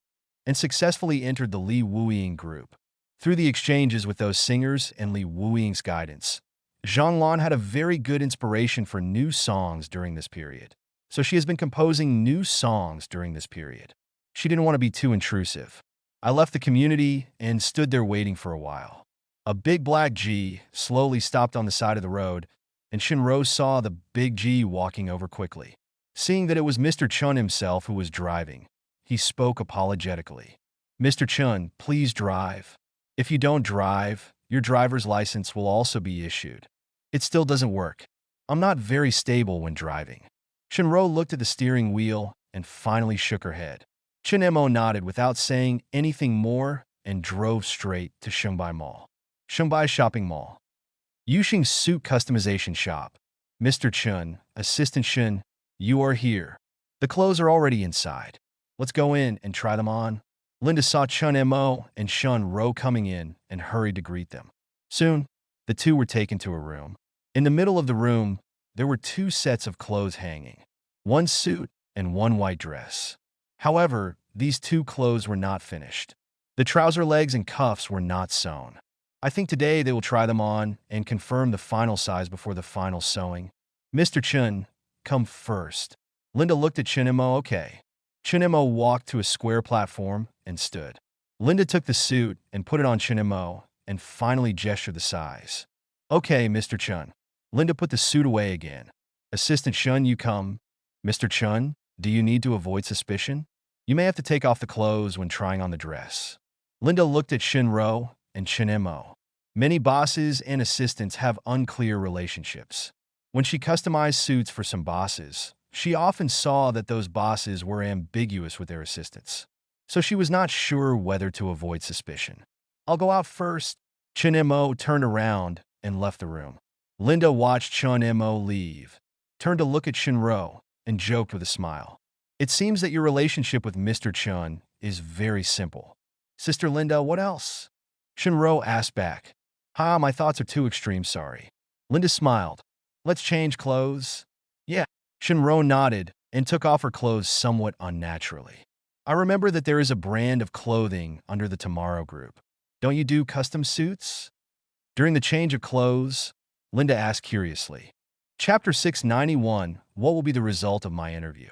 and successfully entered the Li Wuying group. Through the exchanges with those singers and Li Wuying's guidance, Zhang Lan had a very good inspiration for new songs during this period. So she has been composing new songs during this period. She didn't want to be too intrusive. I left the community and stood there waiting for a while. A big black G slowly stopped on the side of the road, and Shinro saw the big G walking over quickly. Seeing that it was Mr. Chun himself who was driving, he spoke apologetically. Mr. Chun, please drive. If you don't drive, your driver's license will also be issued. It still doesn't work. I'm not very stable when driving. Shinro looked at the steering wheel and finally shook her head. Mo nodded without saying anything more and drove straight to Shungbai Mall. Shungbai Shopping Mall. Yuxing Suit Customization Shop. Mr. Chun, Assistant Shun, you are here. The clothes are already inside. Let's go in and try them on. Linda saw Chun Mo and Shun Ro coming in and hurried to greet them. Soon, the two were taken to a room. In the middle of the room, there were two sets of clothes hanging, one suit and one white dress. However, these two clothes were not finished. The trouser legs and cuffs were not sewn. I think today they will try them on and confirm the final size before the final sewing. Mr. Chun, come first. Linda looked at Mo. Okay. Mo walked to a square platform and stood. Linda took the suit and put it on Mo and finally gestured the size. Okay, Mr. Chun. Linda put the suit away again. Assistant Chun, you come. Mr. Chun, do you need to avoid suspicion? You may have to take off the clothes when trying on the dress. Linda looked at Shinro and Mo. Many bosses and assistants have unclear relationships. When she customized suits for some bosses, she often saw that those bosses were ambiguous with their assistants. So she was not sure whether to avoid suspicion. I'll go out first. Mo turned around and left the room. Linda watched Mo leave, turned to look at Shinro, and joked with a smile. It seems that your relationship with Mr. Chun is very simple. Sister Linda, what else? Shinro asked back. My thoughts are too extreme, sorry. Linda smiled. Let's change clothes. Yeah. Shinro nodded and took off her clothes somewhat unnaturally. I remember that there is a brand of clothing under the Tomorrow Group. Don't you do custom suits? During the change of clothes, Linda asked curiously. Chapter 691, what will be the result of my interview?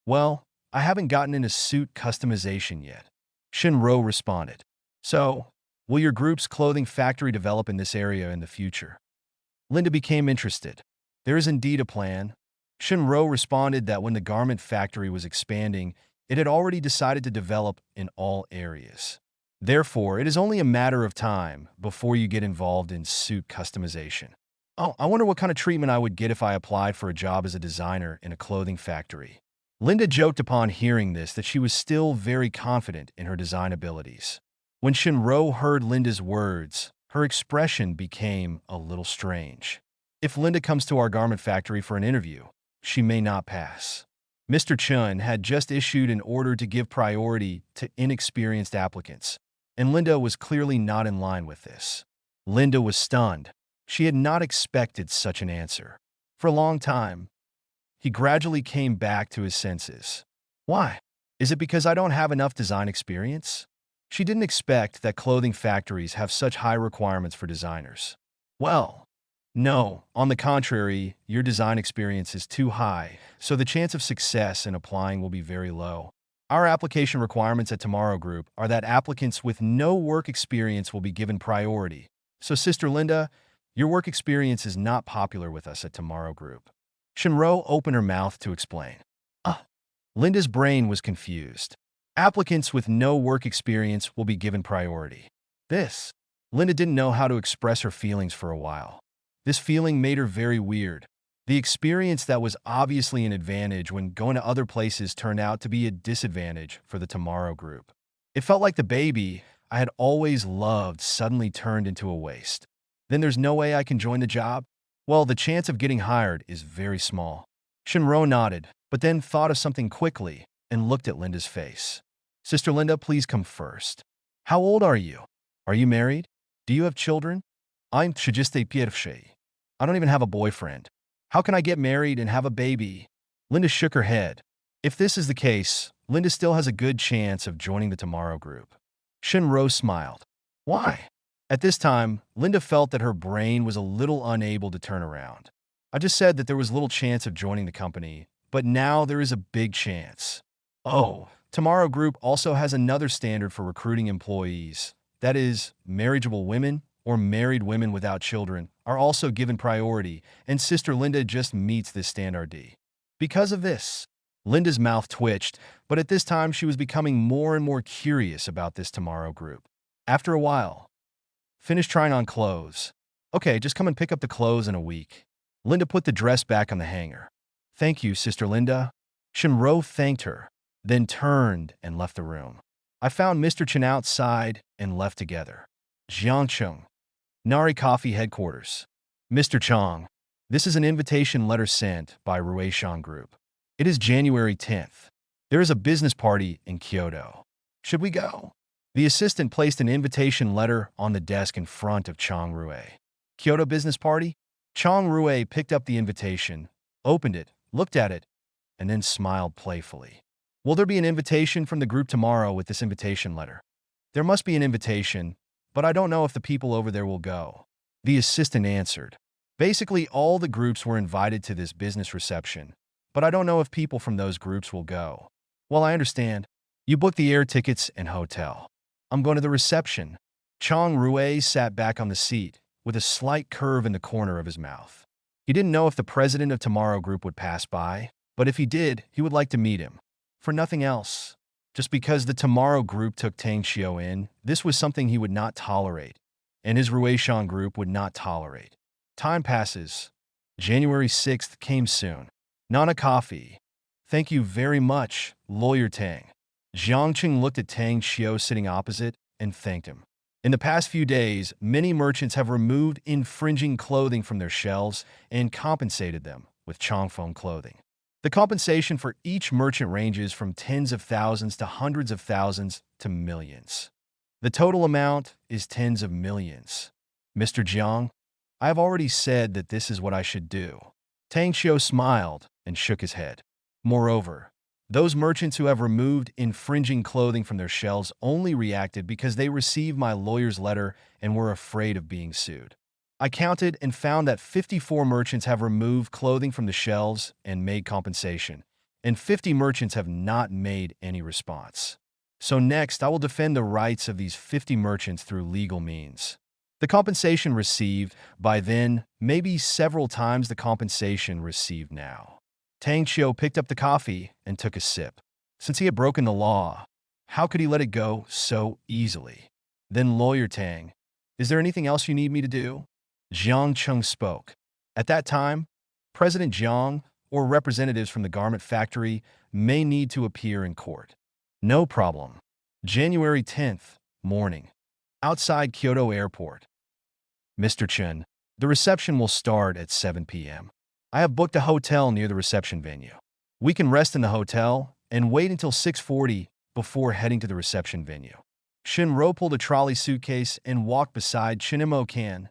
Well, I haven't gotten into suit customization yet. Shinro responded. So, will your group's clothing factory develop in this area in the future? Linda became interested. There is indeed a plan. Shinro responded that when the garment factory was expanding, it had already decided to develop in all areas. Therefore, it is only a matter of time before you get involved in suit customization. I wonder what kind of treatment I would get if I applied for a job as a designer in a clothing factory. Linda joked upon hearing this that she was still very confident in her design abilities. When Shinro heard Linda's words, her expression became a little strange. If Linda comes to our garment factory for an interview, she may not pass. Mr. Chun had just issued an order to give priority to inexperienced applicants, and Linda was clearly not in line with this. Linda was stunned. She had not expected such an answer. For a long time, he gradually came back to his senses. Why? Is it because I don't have enough design experience? She didn't expect that clothing factories have such high requirements for designers. Well, no, on the contrary, your design experience is too high, so the chance of success in applying will be very low. Our application requirements at Tomorrow Group are that applicants with no work experience will be given priority. So, Sister Linda, your work experience is not popular with us at Tomorrow Group. Shinro opened her mouth to explain. Linda's brain was confused. Applicants with no work experience will be given priority. This. Linda didn't know how to express her feelings for a while. This feeling made her very weird. The experience that was obviously an advantage when going to other places turned out to be a disadvantage for the Tomorrow group. It felt like the baby I had always loved suddenly turned into a waste. Then there's no way I can join the job? Well, the chance of getting hired is very small. Shinro nodded, but then thought of something quickly and looked at Linda's face. Sister Linda, please come first. How old are you? Are you married? Do you have children? I'm trzydzieści pierwszej. I don't even have a boyfriend. How can I get married and have a baby? Linda shook her head. If this is the case, Linda still has a good chance of joining the Tomorrow group. Shinro smiled. Why? At this time, Linda felt that her brain was a little unable to turn around. I just said that there was little chance of joining the company, but now there is a big chance. Oh, Tomorrow Group also has another standard for recruiting employees. That is, marriageable women or married women without children are also given priority, and Sister Linda just meets this standard D. Because of this, Linda's mouth twitched, but at this time she was becoming more and more curious about this Tomorrow Group. After a while, finish trying on clothes. Okay, just come and pick up the clothes in a week. Linda put the dress back on the hanger. Thank you, Sister Linda. Shinro thanked her, then turned and left the room. I found Mr. Chen outside and left together. Jiangcheng, Nari Coffee Headquarters. Mr. Chong, this is an invitation letter sent by Rueishan Group. It is January 10th. There is a business party in Kyoto. Should we go? The assistant placed an invitation letter on the desk in front of Chong Rue. Kyoto business party? Chong Rue picked up the invitation, opened it, looked at it, and then smiled playfully. Will there be an invitation from the group tomorrow with this invitation letter? There must be an invitation, but I don't know if the people over there will go. The assistant answered. Basically, all the groups were invited to this business reception, but I don't know if people from those groups will go. Well, I understand. You booked the air tickets and hotel. I'm going to the reception. Chong Rue sat back on the seat, with a slight curve in the corner of his mouth. He didn't know if the president of Tomorrow Group would pass by, but if he did, he would like to meet him. For nothing else. Just because the Tomorrow Group took Tang Xiao in, this was something he would not tolerate, and his Rueishan Group would not tolerate. Time passes. January 6th came soon. Nana Coffee. Thank you very much, Lawyer Tang. Jiangcheng looked at Tang Xiao sitting opposite and thanked him. In the past few days, many merchants have removed infringing clothing from their shelves and compensated them with Chongfeng clothing. The compensation for each merchant ranges from tens of thousands to hundreds of thousands to millions. The total amount is tens of millions. Mr. Jiang, I have already said that this is what I should do. Tang Xiao smiled and shook his head. Moreover, those merchants who have removed infringing clothing from their shelves only reacted because they received my lawyer's letter and were afraid of being sued. I counted and found that 54 merchants have removed clothing from the shelves and made compensation, and 50 merchants have not made any response. So next, I will defend the rights of these 50 merchants through legal means. The compensation received by then may be several times the compensation received now. Tang Xiao picked up the coffee and took a sip. Since he had broken the law, how could he let it go so easily? Then Lawyer Tang, is there anything else you need me to do? Jiang Cheng spoke. At that time, President Jiang or representatives from the garment factory may need to appear in court. No problem. January 10th, morning. Outside Kyoto Airport. Mr. Chen, the reception will start at 7 p.m. I have booked a hotel near the reception venue. We can rest in the hotel and wait until 6:40 before heading to the reception venue. Shinro pulled a trolley suitcase and walked beside Shinimo-kan.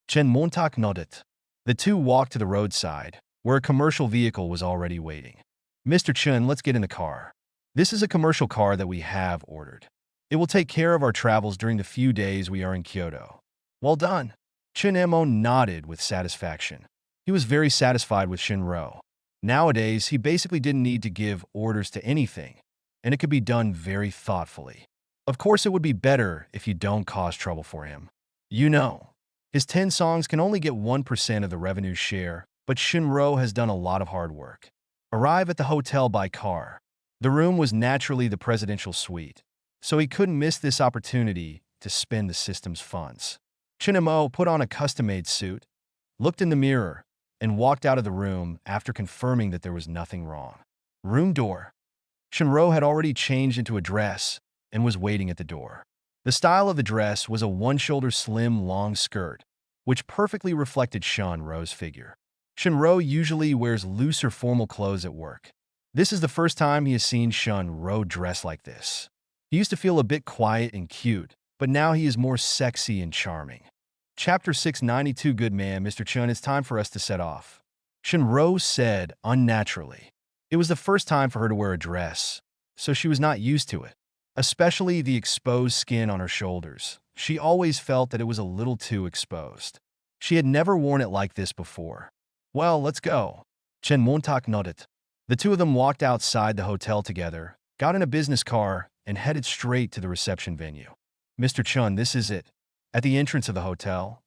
Chen Montak nodded. The two walked to the roadside, where a commercial vehicle was already waiting. Mr. Chen, let's get in the car. This is a commercial car that we have ordered. It will take care of our travels during the few days we are in Kyoto. Well done. Chen Mo nodded with satisfaction. He was very satisfied with Shinro. Nowadays, he basically didn't need to give orders to anything, and it could be done very thoughtfully. Of course, it would be better if you don't cause trouble for him. You know, his 10 songs can only get 1% of the revenue share, but Shinro has done a lot of hard work. Arrive at the hotel by car. The room was naturally the presidential suite, so he couldn't miss this opportunity to spend the system's funds. Chinemo put on a custom-made suit, looked in the mirror, and walked out of the room after confirming that there was nothing wrong. Room door. Shinro had already changed into a dress and was waiting at the door. The style of the dress was a one-shoulder slim long skirt, which perfectly reflected Shinro's figure. Shinro usually wears looser formal clothes at work. This is the first time he has seen Shinro dress like this. He used to feel a bit quiet and cute, but now he is more sexy and charming. Chapter 692. Good man, Mr. Chun, it's time for us to set off. Shinro said unnaturally. It was the first time for her to wear a dress, so she was not used to it. Especially the exposed skin on her shoulders. She always felt that it was a little too exposed. She had never worn it like this before. Well, let's go. Chen Montak nodded. The two of them walked outside the hotel together, got in a business car, and headed straight to the reception venue. Mr. Chun, this is it. At the entrance of the hotel.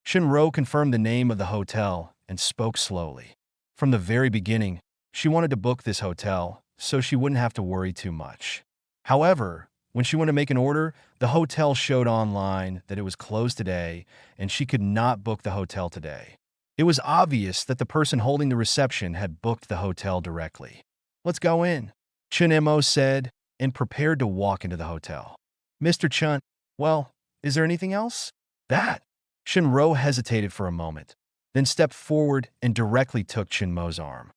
Shinro confirmed the name of the hotel and spoke slowly. From the very beginning, she wanted to book this hotel so she wouldn't have to worry too much. However, when she went to make an order, the hotel showed online that it was closed today and she could not book the hotel today. It was obvious that the person holding the reception had booked the hotel directly. Let's go in, Chunemo said, and prepared to walk into the hotel. Mr. Chun, well, is there anything else? That. Shinro hesitated for a moment, then stepped forward and directly took Chinmo's arm.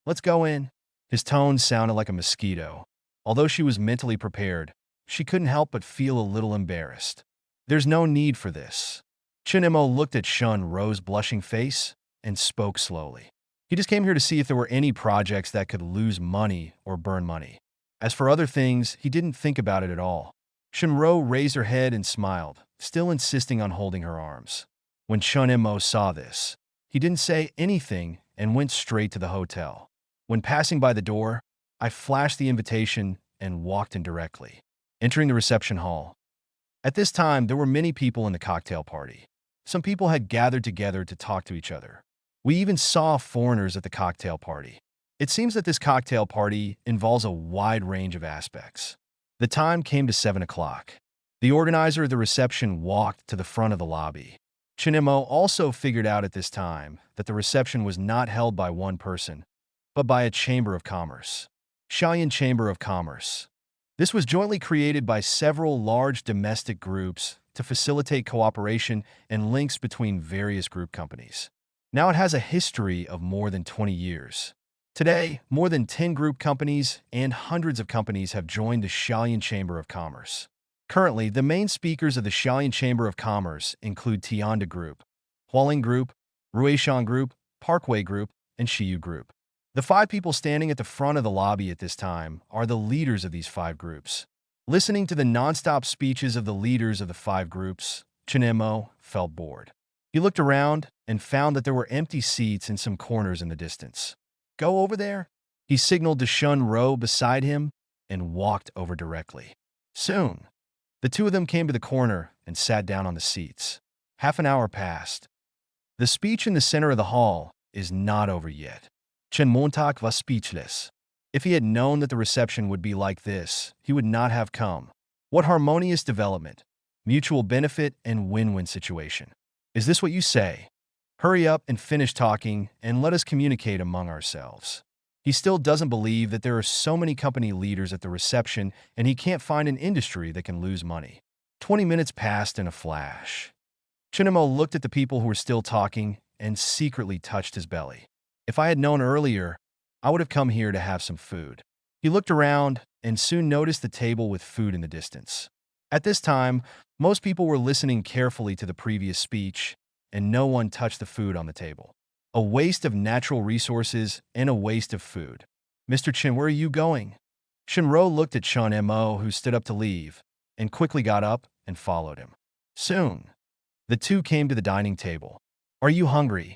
Let's go in. His tone sounded like a mosquito. Although she was mentally prepared, she couldn't help but feel a little embarrassed. There's no need for this. Chinemo looked at Shinro's blushing face and spoke slowly. He just came here to see if there were any projects that could lose money or burn money. As for other things, he didn't think about it at all. Shinro raised her head and smiled, still insisting on holding her arms. When Chunemo saw this, he didn't say anything and went straight to the hotel. When passing by the door, I flashed the invitation and walked in directly, entering the reception hall. At this time, there were many people in the cocktail party. Some people had gathered together to talk to each other. We even saw foreigners at the cocktail party. It seems that this cocktail party involves a wide range of aspects. The time came to 7 o'clock. The organizer of the reception walked to the front of the lobby. Chinemo also figured out at this time that the reception was not held by one person, but by a chamber of commerce. Xiaoyan Chamber of Commerce. This was jointly created by several large domestic groups to facilitate cooperation and links between various group companies. Now it has a history of more than 20 years. Today, more than 10 group companies and hundreds of companies have joined the Xiaoyan Chamber of Commerce. Currently, the main speakers of the Xiaoyan Chamber of Commerce include Tianda Group, Hualing Group, Ruishan Group, Parkway Group, and Shiyu Group. The 5 people standing at the front of the lobby at this time are the leaders of these 5 groups. Listening to the non-stop speeches of the leaders of the 5 groups, Chinemo felt bored. He looked around and found that there were empty seats in some corners in the distance. Go over there, he signaled to Shinro beside him and walked over directly. Soon, the two of them came to the corner and sat down on the seats. Half an hour passed. The speech in the center of the hall is not over yet. Chen Montak was speechless. If he had known that the reception would be like this, he would not have come. What harmonious development, mutual benefit, and win-win situation. Is this what you say? Hurry up and finish talking and let us communicate among ourselves. He still doesn't believe that there are so many company leaders at the reception and he can't find an industry that can lose money. 20 minutes passed in a flash. Chinemo looked at the people who were still talking and secretly touched his belly. If I had known earlier, I would have come here to have some food. He looked around and soon noticed the table with food in the distance. At this time, most people were listening carefully to the previous speech, and no one touched the food on the table. A waste of natural resources and a waste of food. Mr. Chin, where are you going? Shinro looked at Chunemo, who stood up to leave, and quickly got up and followed him. Soon, the two came to the dining table. Are you hungry?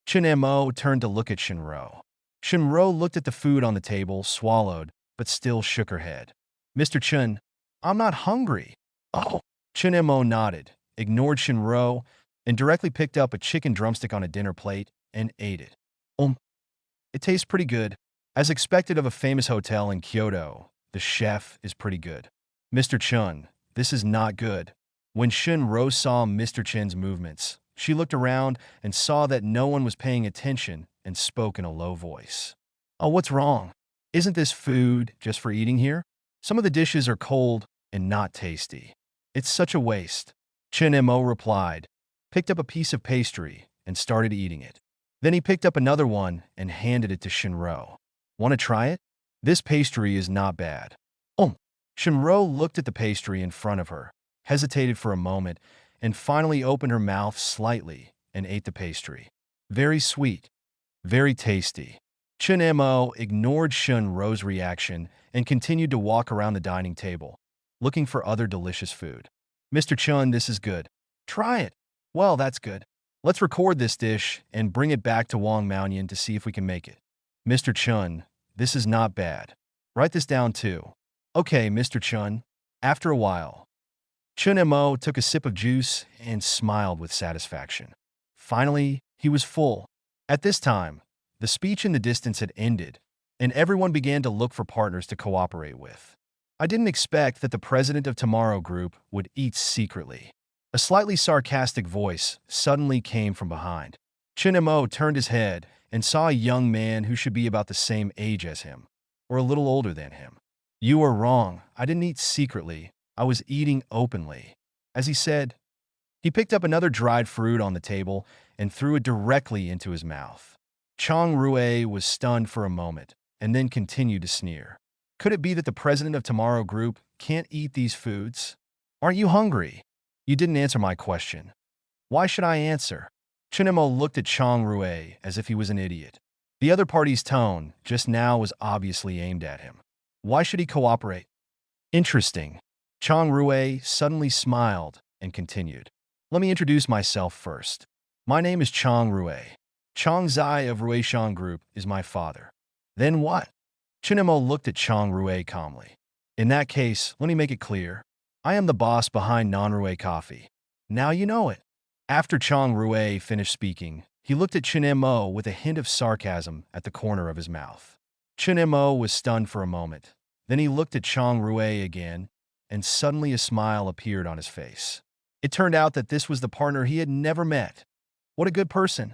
Chunemo turned to look at Shinro. Shinro looked at the food on the table, swallowed, but still shook her head. Mr. Chun, I'm not hungry. Oh. Chunemo nodded, ignored Shinro, and directly picked up a chicken drumstick on a dinner plate and ate it. It tastes pretty good. As expected of a famous hotel in Kyoto, the chef is pretty good. Mr. Chun, this is not good. When Shinro saw Mr. Chin's movements, she looked around and saw that no one was paying attention and spoke in a low voice. Oh, what's wrong? Isn't this food just for eating here? Some of the dishes are cold and not tasty. It's such a waste. Chin Mo replied, picked up a piece of pastry, and started eating it. Then he picked up another one and handed it to Shinro. Want to try it? This pastry is not bad. Oh, Shinro looked at the pastry in front of her, hesitated for a moment, and finally opened her mouth slightly and ate the pastry. Very sweet, very tasty. Chin Mo ignored Shinro's reaction and continued to walk around the dining table, looking for other delicious food. Mr. Chun, this is good. Try it. Well, that's good. Let's record this dish and bring it back to Wang Maoyan to see if we can make it. Mr. Chun, this is not bad. Write this down too. Okay, Mr. Chun. After a while, Chun Mo took a sip of juice and smiled with satisfaction. Finally, he was full. At this time, the speech in the distance had ended, and everyone began to look for partners to cooperate with. I didn't expect that the president of Tomorrow Group would eat secretly. A slightly sarcastic voice suddenly came from behind. Chin Mo turned his head and saw a young man who should be about the same age as him, or a little older than him. You are wrong. I didn't eat secretly. I was eating openly. As he said, he picked up another dried fruit on the table and threw it directly into his mouth. Chang Rui was stunned for a moment and then continued to sneer. Could it be that the president of Tomorrow Group can't eat these foods? Aren't you hungry? You didn't answer my question. Why should I answer? Chinemo looked at Chang Rui as if he was an idiot. The other party's tone just now was obviously aimed at him. Why should he cooperate? Interesting. Chang Rui suddenly smiled and continued. Let me introduce myself first. My name is Chang Rui. Chang Zai of Ruishan Group is my father. Then what? Chinemo looked at Chang Rui calmly. In that case, let me make it clear. I am the boss behind Non-Rui Coffee. Now you know it. After Chang Rui finished speaking, he looked at Chinemo with a hint of sarcasm at the corner of his mouth. Chinemo was stunned for a moment. Then he looked at Chang Rui again, and suddenly a smile appeared on his face. It turned out that this was the partner he had never met. What a good person.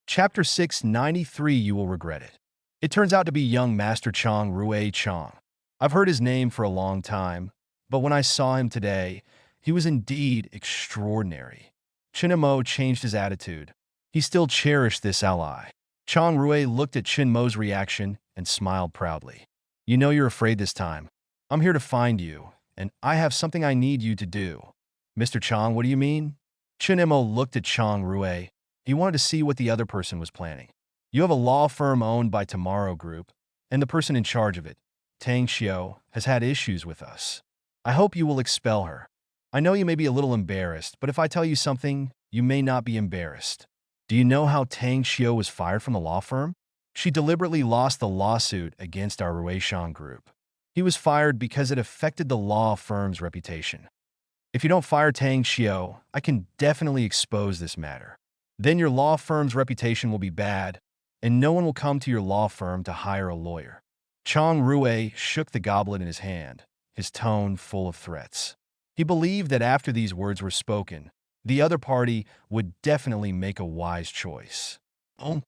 Chapter 693, you will regret it. It turns out to be young Master Chang Rui Chang. I've heard his name for a long time, but when I saw him today, he was indeed extraordinary. Chinemo changed his attitude. He still cherished this ally. Chang Rui looked at Chinmo's reaction and smiled proudly. You know you're afraid this time. I'm here to find you, and I have something I need you to do. Mr. Chang, what do you mean? Chinemo looked at Chang Rui. He wanted to see what the other person was planning. You have a law firm owned by Tomorrow Group, and the person in charge of it, Tang Xiao, has had issues with us. I hope you will expel her. I know you may be a little embarrassed, but if I tell you something, you may not be embarrassed. Do you know how Tang Xiao was fired from the law firm? She deliberately lost the lawsuit against our Ruishan Group. He was fired because it affected the law firm's reputation. If you don't fire Tang Xiao, I can definitely expose this matter. Then your law firm's reputation will be bad, and no one will come to your law firm to hire a lawyer. Chang Rui shook the goblet in his hand, his tone full of threats. He believed that after these words were spoken, the other party would definitely make a wise choice. Oh.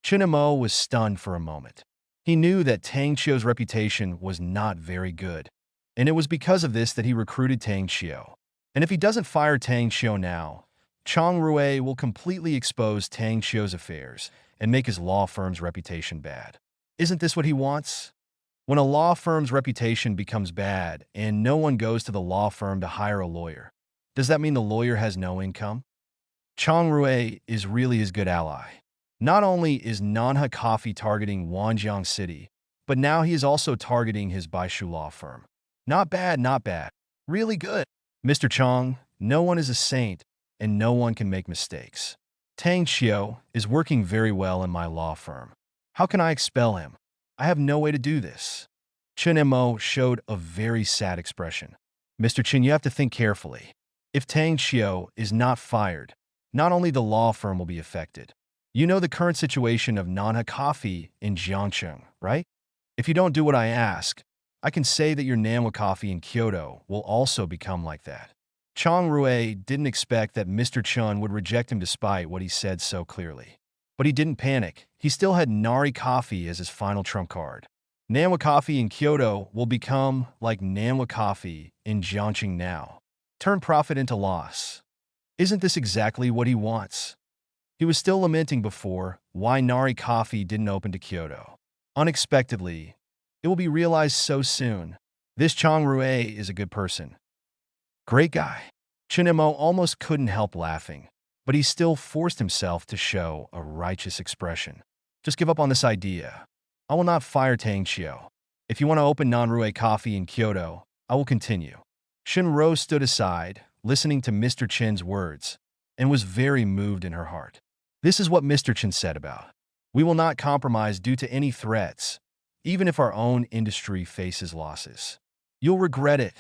Chinemo was stunned for a moment. He knew that Tang Xiao's reputation was not very good, and it was because of this that he recruited Tang Xiao. And if he doesn't fire Tang Xiao now, Chang Rui will completely expose Tang Xiao's affairs and make his law firm's reputation bad. Isn't this what he wants? When a law firm's reputation becomes bad and no one goes to the law firm to hire a lawyer, does that mean the lawyer has no income? Chang Rui is really his good ally. Not only is Manhwa Coffee targeting Wanjiang City, but now he is also targeting his Baishu law firm. Not bad, not bad. Really good. Mr. Chang, no one is a saint, and no one can make mistakes. Tang Xiao is working very well in my law firm. How can I expel him? I have no way to do this. Chen Mo showed a very sad expression. Mr. Chen, you have to think carefully. If Tang Xiao is not fired, not only the law firm will be affected. You know the current situation of Manhwa Coffee in Jiangcheng, right? If you don't do what I ask, I can say that your Manhwa coffee in Kyoto will also become like that. Chang Rui didn't expect that Mr. Chun would reject him despite what he said so clearly. But he didn't panic. He still had Nari coffee as his final trump card. Manhwa coffee in Kyoto will become like Manhwa coffee in Jiangxing now. Turn profit into loss. Isn't this exactly what he wants? He was still lamenting before why Nari coffee didn't open to Kyoto. Unexpectedly, it will be realized so soon. This Chang Rui is a good person. Great guy. Chinemo almost couldn't help laughing, but he still forced himself to show a righteous expression. Just give up on this idea. I will not fire Tang Chiu. If you want to open non-Rui coffee in Kyoto, I will continue. Shinro stood aside, listening to Mr. Chen's words, and was very moved in her heart. This is what Mr. Chen said about. We will not compromise due to any threats, even if our own industry faces losses. You'll regret it.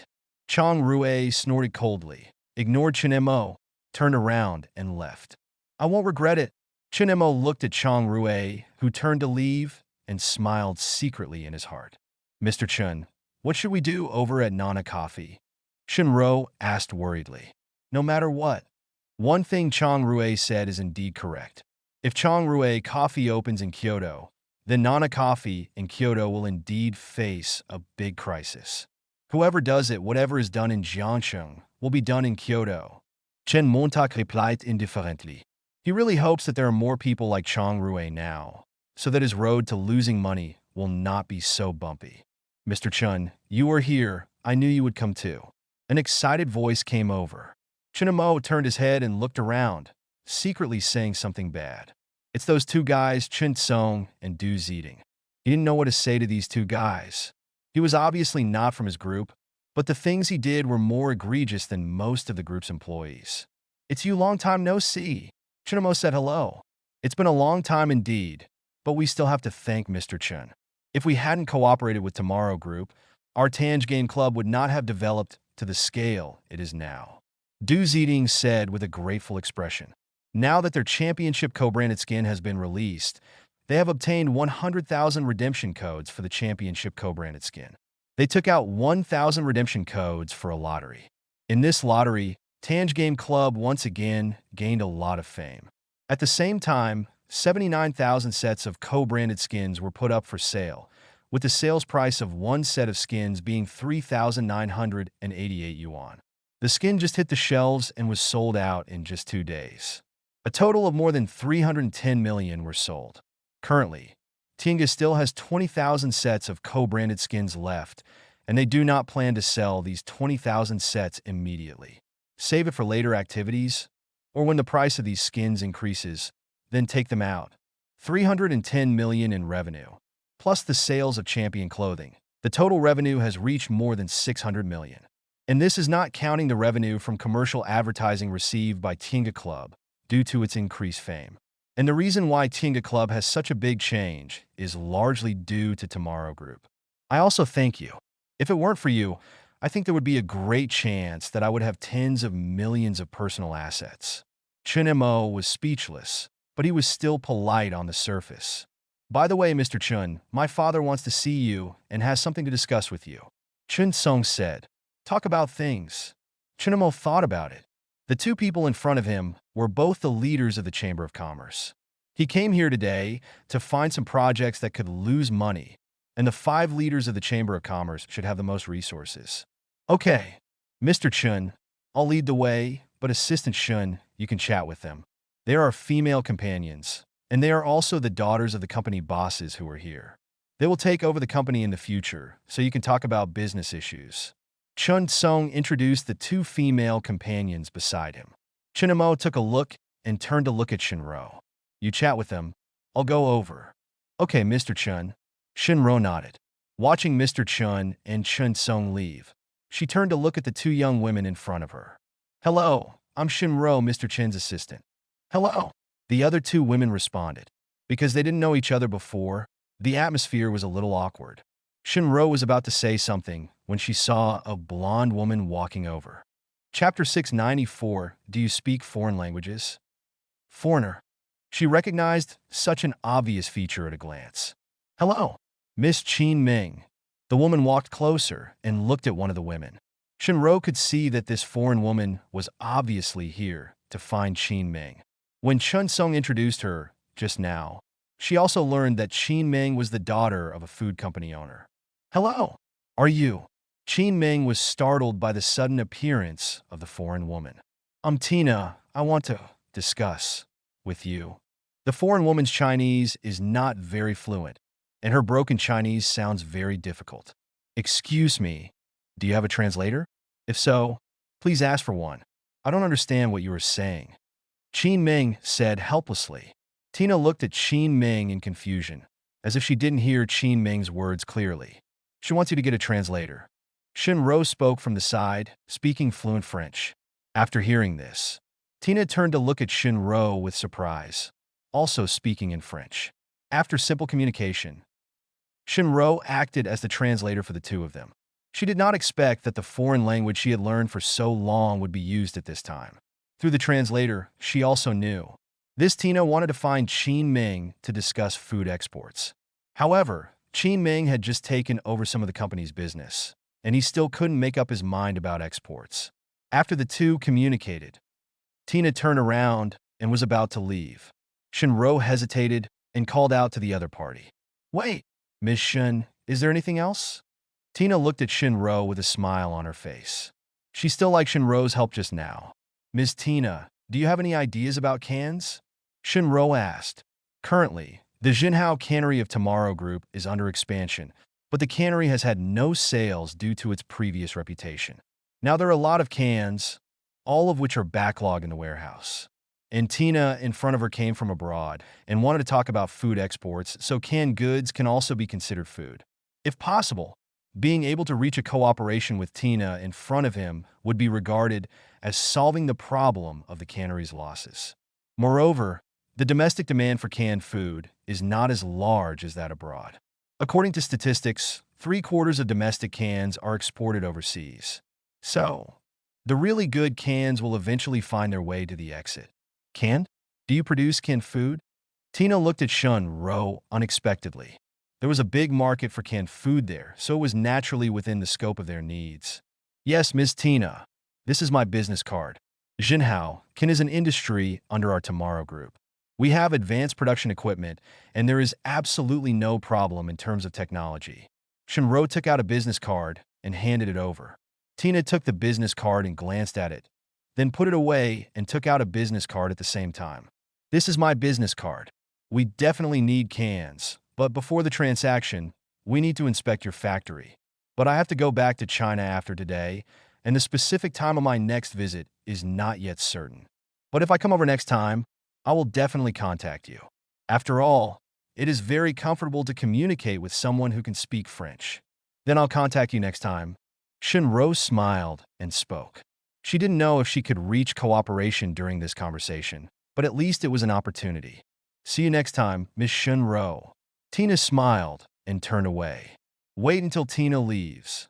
Chang Rui snorted coldly, ignored Chinemo, turned around, and left. I won't regret it. Chinemo looked at Chang Rui, who turned to leave, and smiled secretly in his heart. Mr. Chun, what should we do over at Nana Coffee? Shinro asked worriedly. No matter what. One thing Chang Rui said is indeed correct. If Chang Rui Coffee opens in Kyoto, then Nana Coffee in Kyoto will indeed face a big crisis. Whoever does it, whatever is done in Jiangxing, will be done in Kyoto. Chen Montauk replied indifferently. He really hopes that there are more people like Chang Rui now, so that his road to losing money will not be so bumpy. Mr. Chun, you are here. I knew you would come too. An excited voice came over. Chinemo turned his head and looked around, secretly saying something bad. It's those two guys, Chen Song and Du Zeding. He didn't know what to say to these two guys. He was obviously not from his group, but the things he did were more egregious than most of the group's employees. It's you, long time no see. Chinemo said hello. It's been a long time indeed, but we still have to thank Mr. Chen. If we hadn't cooperated with Tomorrow Group, our Tange Game Club would not have developed to the scale it is now. Du Zeding said with a grateful expression. Now that their championship co-branded skin has been released, they have obtained 100,000 redemption codes for the championship co-branded skin. They took out 1,000 redemption codes for a lottery. In this lottery, Tange Game Club once again gained a lot of fame. At the same time, 79,000 sets of co-branded skins were put up for sale, with the sales price of one set of skins being 3,988 yuan. The skin just hit the shelves and was sold out in just 2 days. A total of more than 310 million were sold. Currently, Tinga still has 20,000 sets of co-branded skins left, and they do not plan to sell these 20,000 sets immediately. Save it for later activities, or when the price of these skins increases, then take them out. 310 million in revenue, plus the sales of champion clothing. The total revenue has reached more than 600 million. And this is not counting the revenue from commercial advertising received by Tinga Club due to its increased fame. And the reason why Tinga Club has such a big change is largely due to Tomorrow Group. I also thank you. If it weren't for you, I think there would be a great chance that I would have tens of millions of personal assets. Chen Mo was speechless, but he was still polite on the surface. By the way, Mr. Chun, my father wants to see you and has something to discuss with you. Chen Song said. Talk about things. Chen Mo thought about it. The two people in front of him were both the leaders of the Chamber of Commerce. He came here today to find some projects that could lose money, and the 5 leaders of the Chamber of Commerce should have the most resources. Okay, Mr. Chun, I'll lead the way, but Assistant Shun, you can chat with them. They are female companions, and they are also the daughters of the company bosses who are here. They will take over the company in the future, so you can talk about business issues. Chun Song introduced the 2 female companions beside him. Chinemo took a look and turned to look at Shinro. You chat with them. I'll go over. Okay, Mr. Chun. Shinro nodded. Watching Mr. Chun and Chun Song leave, she turned to look at the 2 young women in front of her. Hello, I'm Shinro, Mr. Chen's assistant. Hello. The other 2 women responded. Because they didn't know each other before, the atmosphere was a little awkward. Shinro was about to say something when she saw a blonde woman walking over. Chapter 694, Do you speak foreign languages? Foreigner. She recognized such an obvious feature at a glance. Hello. Miss Qin Ming. The woman walked closer and looked at one of the women. Shinro could see that this foreign woman was obviously here to find Qin Ming. When Chun Sung introduced her just now, she also learned that Qin Ming was the daughter of a food company owner. Hello, are you? Qin Ming was startled by the sudden appearance of the foreign woman. I'm Tina. I want to discuss with you. The foreign woman's Chinese is not very fluent, and her broken Chinese sounds very difficult. Excuse me, do you have a translator? If so, please ask for one. I don't understand what you are saying. Qin Ming said helplessly. Tina looked at Qin Ming in confusion, as if she didn't hear Qin Ming's words clearly. She wants you to get a translator. Shinro spoke from the side, speaking fluent French. After hearing this, Tina turned to look at Shinro with surprise, also speaking in French. After simple communication, Shinro acted as the translator for the two of them. She did not expect that the foreign language she had learned for so long would be used at this time. Through the translator, she also knew this Tina wanted to find Qin Ming to discuss food exports. However, Qin Ming had just taken over some of the company's business, and he still couldn't make up his mind about exports. After the two communicated, Tina turned around and was about to leave. Shinro hesitated and called out to the other party. Wait, Miss Shun, is there anything else? Tina looked at Shinro with a smile on her face. She still liked Shinro's help just now. Ms. Tina, do you have any ideas about cans? Shinro asked. Currently, the Jinhao Cannery of Tomorrow Group is under expansion, but the cannery has had no sales due to its previous reputation. Now there are a lot of cans, all of which are backlogged in the warehouse. And Tina in front of her came from abroad and wanted to talk about food exports, so canned goods can also be considered food. If possible, being able to reach a cooperation with Tina in front of him would be regarded as solving the problem of the cannery's losses. Moreover, the domestic demand for canned food is not as large as that abroad. According to statistics, 3/4 of domestic cans are exported overseas. So, the really good cans will eventually find their way to the exit. Canned? Do you produce canned food? Tina looked at Shinro unexpectedly. There was a big market for canned food there, so it was naturally within the scope of their needs. Yes, Ms. Tina, this is my business card. Jinhao Can is an industry under our Tomorrow Group. We have advanced production equipment, and there is absolutely no problem in terms of technology. Shinro took out a business card and handed it over. Tina took the business card and glanced at it, then put it away and took out a business card at the same time. This is my business card. We definitely need cans, but before the transaction, we need to inspect your factory. But I have to go back to China after today, and the specific time of my next visit is not yet certain. But if I come over next time, I will definitely contact you. After all, it is very comfortable to communicate with someone who can speak French. Then I'll contact you next time. Shinro smiled and spoke. She didn't know if she could reach cooperation during this conversation, but at least it was an opportunity. See you next time, Miss Shinro. Tina smiled and turned away. Wait until Tina leaves.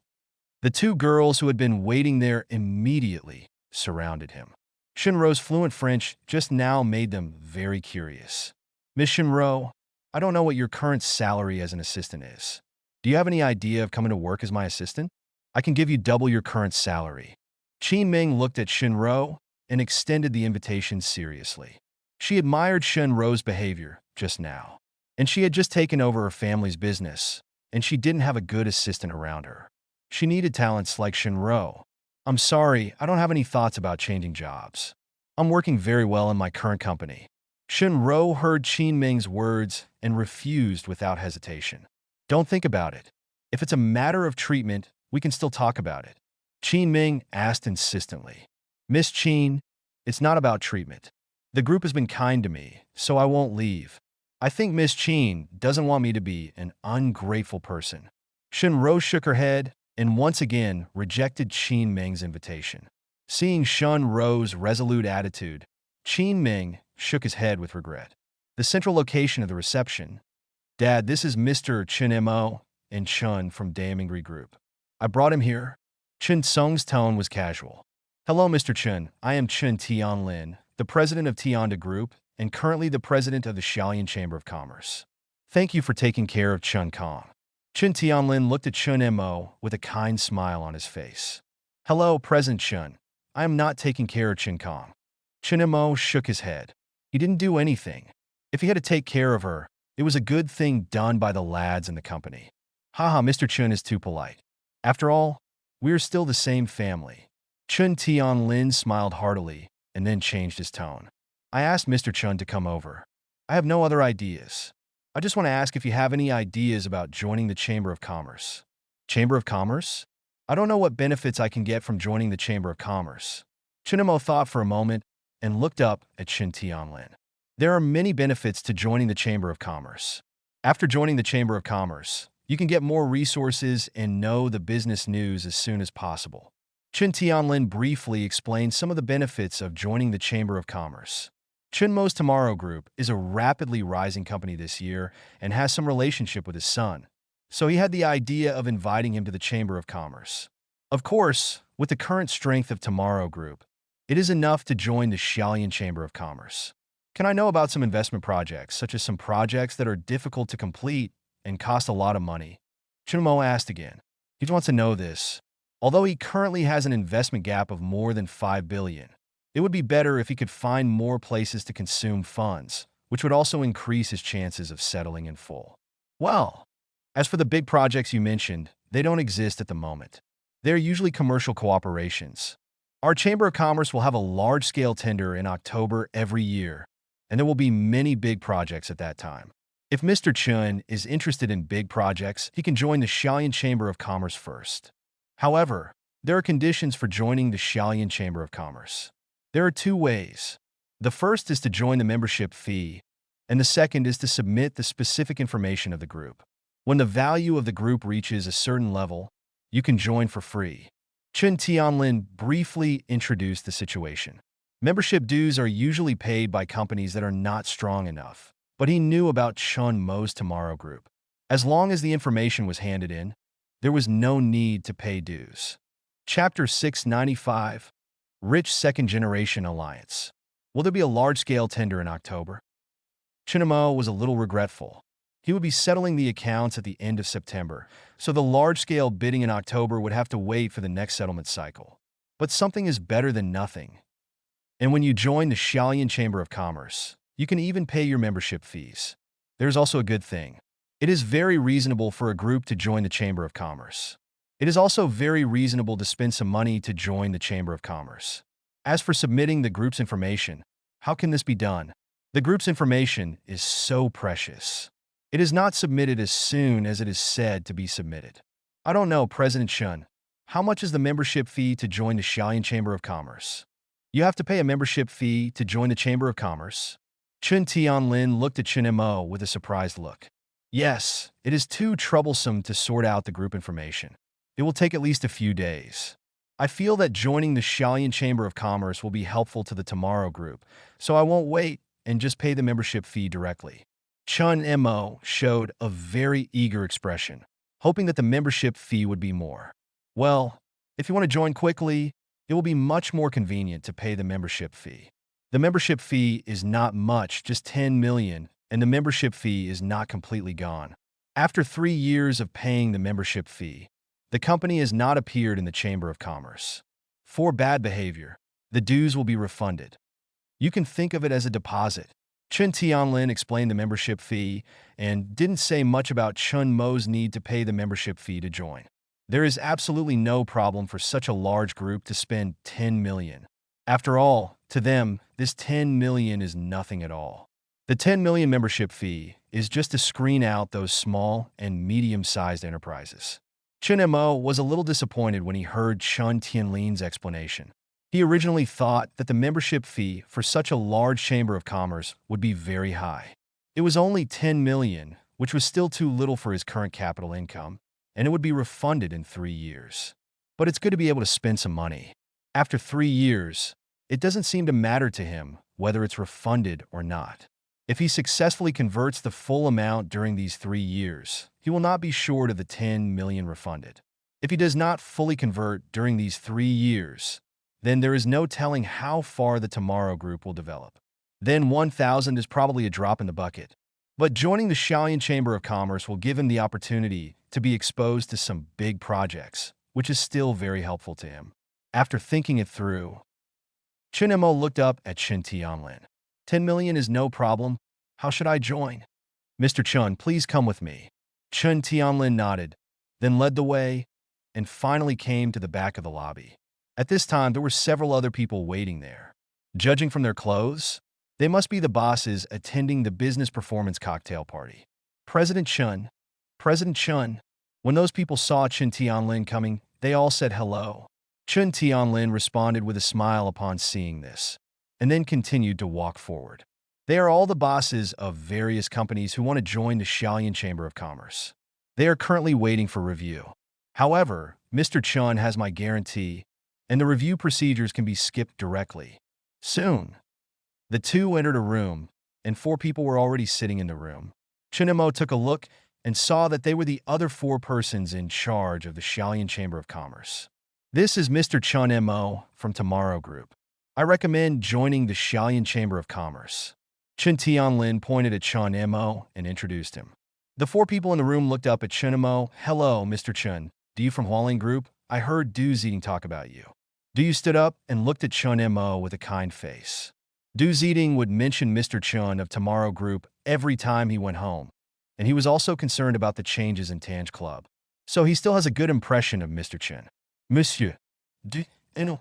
The two girls who had been waiting there immediately surrounded him. Shinro's fluent French just now made them very curious. Miss Shinro, I don't know what your current salary as an assistant is. Do you have any idea of coming to work as my assistant? I can give you double your current salary. Qin Ming looked at Shinro and extended the invitation seriously. She admired Shinro's behavior just now, and she had just taken over her family's business, and she didn't have a good assistant around her. She needed talents like Shinro. I'm sorry, I don't have any thoughts about changing jobs. I'm working very well in my current company. Shinro heard Qin Ming's words and refused without hesitation. Don't think about it. If it's a matter of treatment, we can still talk about it. Qin Ming asked insistently. Miss Qin, it's not about treatment. The group has been kind to me, so I won't leave. I think Miss Qin doesn't want me to be an ungrateful person. Shinro shook her head and once again rejected Qin Ming's invitation. Seeing Shinro's resolute attitude, Qin Ming shook his head with regret. The central location of the reception. Dad, this is Mr. Chen Mo and Chun from Damingri Group. I brought him here. Chen Sung's tone was casual. Hello, Mr. Chen. I am Chen Tianlin, the president of Tianda Group and currently the president of the Xiaolian Chamber of Commerce. Thank you for taking care of Chun Kong. Chun Tianlin looked at Chun Mo with a kind smile on his face. Hello, President Chun. I am not taking care of Chun Kong. Chun Mo shook his head. He didn't do anything. If he had to take care of her, it was a good thing done by the lads in the company. Haha, Mr. Chun is too polite. After all, we are still the same family. Chun Tianlin smiled heartily and then changed his tone. I asked Mr. Chun to come over. I have no other ideas. I just want to ask if you have any ideas about joining the Chamber of Commerce. Chamber of Commerce? I don't know what benefits I can get from joining the Chamber of Commerce. Chun Mo thought for a moment and looked up at Chun Tianlin. There are many benefits to joining the Chamber of Commerce. After joining the Chamber of Commerce, you can get more resources and know the business news as soon as possible. Chun Tianlin briefly explained some of the benefits of joining the Chamber of Commerce. Chun Mo's Tomorrow Group is a rapidly rising company this year and has some relationship with his son, so he had the idea of inviting him to the Chamber of Commerce. Of course, with the current strength of Tomorrow Group, it is enough to join the Xiaolian Chamber of Commerce. Can I know about some investment projects, such as some projects that are difficult to complete and cost a lot of money? Chun Mo asked again. He wants to know this. Although he currently has an investment gap of more than 5 billion, it would be better if he could find more places to consume funds, which would also increase his chances of settling in full. Well, as for the big projects you mentioned, they don't exist at the moment. They are usually commercial cooperations. Our Chamber of Commerce will have a large-scale tender in October every year, and there will be many big projects at that time. If Mr. Chun is interested in big projects, he can join the Xiaolian Chamber of Commerce first. However, there are conditions for joining the Xiaolian Chamber of Commerce. There are two ways. The first is to join the membership fee, and the second is to submit the specific information of the group. When the value of the group reaches a certain level, you can join for free. Chun Tianlin briefly introduced the situation. Membership dues are usually paid by companies that are not strong enough, but he knew about Chun Mo's Tomorrow Group. As long as the information was handed in, there was no need to pay dues. Chapter 695, Rich Second Generation Alliance. Will there be a large-scale tender in October? Chun Mo was a little regretful. He would be settling the accounts at the end of September, so the large-scale bidding in October would have to wait for the next settlement cycle. But something is better than nothing. And when you join the Xiaolian Chamber of Commerce, you can even pay your membership fees. There's also a good thing. It is very reasonable for a group to join the Chamber of Commerce. It is also very reasonable to spend some money to join the Chamber of Commerce. As for submitting the group's information, how can this be done? The group's information is so precious. It is not submitted as soon as it is said to be submitted. I don't know, President Chun. How much is the membership fee to join the Xiaolian Chamber of Commerce? You have to pay a membership fee to join the Chamber of Commerce? Chun Tianlin looked at Chun Mo with a surprised look. Yes, it is too troublesome to sort out the group information. It will take at least a few days. I feel that joining the Xiaolian Chamber of Commerce will be helpful to the Tomorrow Group, so I won't wait and just pay the membership fee directly. Chun Mo showed a very eager expression, hoping that the membership fee would be more. Well, if you want to join quickly, it will be much more convenient to pay the membership fee. The membership fee is not much, just 10 million, and the membership fee is not completely gone. After 3 years of paying the membership fee, the company has not appeared in the Chamber of Commerce. For bad behavior, the dues will be refunded. You can think of it as a deposit. Chun Tianlin explained the membership fee and didn't say much about Chun Mo's need to pay the membership fee to join. There is absolutely no problem for such a large group to spend 10 million. After all, to them, this 10 million is nothing at all. The 10 million membership fee is just to screen out those small and medium-sized enterprises. Chun Mo was a little disappointed when he heard Chun Tianlin's explanation. He originally thought that the membership fee for such a large Chamber of Commerce would be very high. It was only 10 million, which was still too little for his current capital income, and it would be refunded in 3 years. But it's good to be able to spend some money. After 3 years, it doesn't seem to matter to him whether it's refunded or not. If he successfully converts the full amount during these 3 years, he will not be short of the 10 million refunded. If he does not fully convert during these 3 years, then there is no telling how far the Tomorrow Group will develop. Then 1,000 is probably a drop in the bucket. But joining the Shaolin Chamber of Commerce will give him the opportunity to be exposed to some big projects, which is still very helpful to him. After thinking it through, Chen Mo looked up at Chen Tianlin. 10 million is no problem. How should I join? Mr. Chun, please come with me. Chen Tianlin nodded, then led the way, and finally came to the back of the lobby. At this time, there were several other people waiting there. Judging from their clothes, they must be the bosses attending the business performance cocktail party. President Chun. President Chun. When those people saw Chen Tianlin coming, they all said hello. Chen Tianlin responded with a smile upon seeing this, and then continued to walk forward. They are all the bosses of various companies who want to join the Shaolin Chamber of Commerce. They are currently waiting for review. However, Mr. Chun has my guarantee, and the review procedures can be skipped directly. Soon, the two entered a room, and 4 people were already sitting in the room. Chen Mo took a look and saw that they were the other 4 persons in charge of the Shaolin Chamber of Commerce. This is Mr. Chun Mo from Tomorrow Group. I recommend joining the Shaolin Chamber of Commerce. Chen Tianlin pointed at Chun Mo and introduced him. The 4 people in the room looked up at Chen Mo. Hello, Mr. Chun. Do you from Hualien Group? I heard Du's eating talk about you. Du stood up and looked at Chun Mo with a kind face. Du's eating would mention Mr. Chun of Tomorrow Group every time he went home, and he was also concerned about the changes in Tange Club. So he still has a good impression of Mr. Chen. Monsieur, du, no.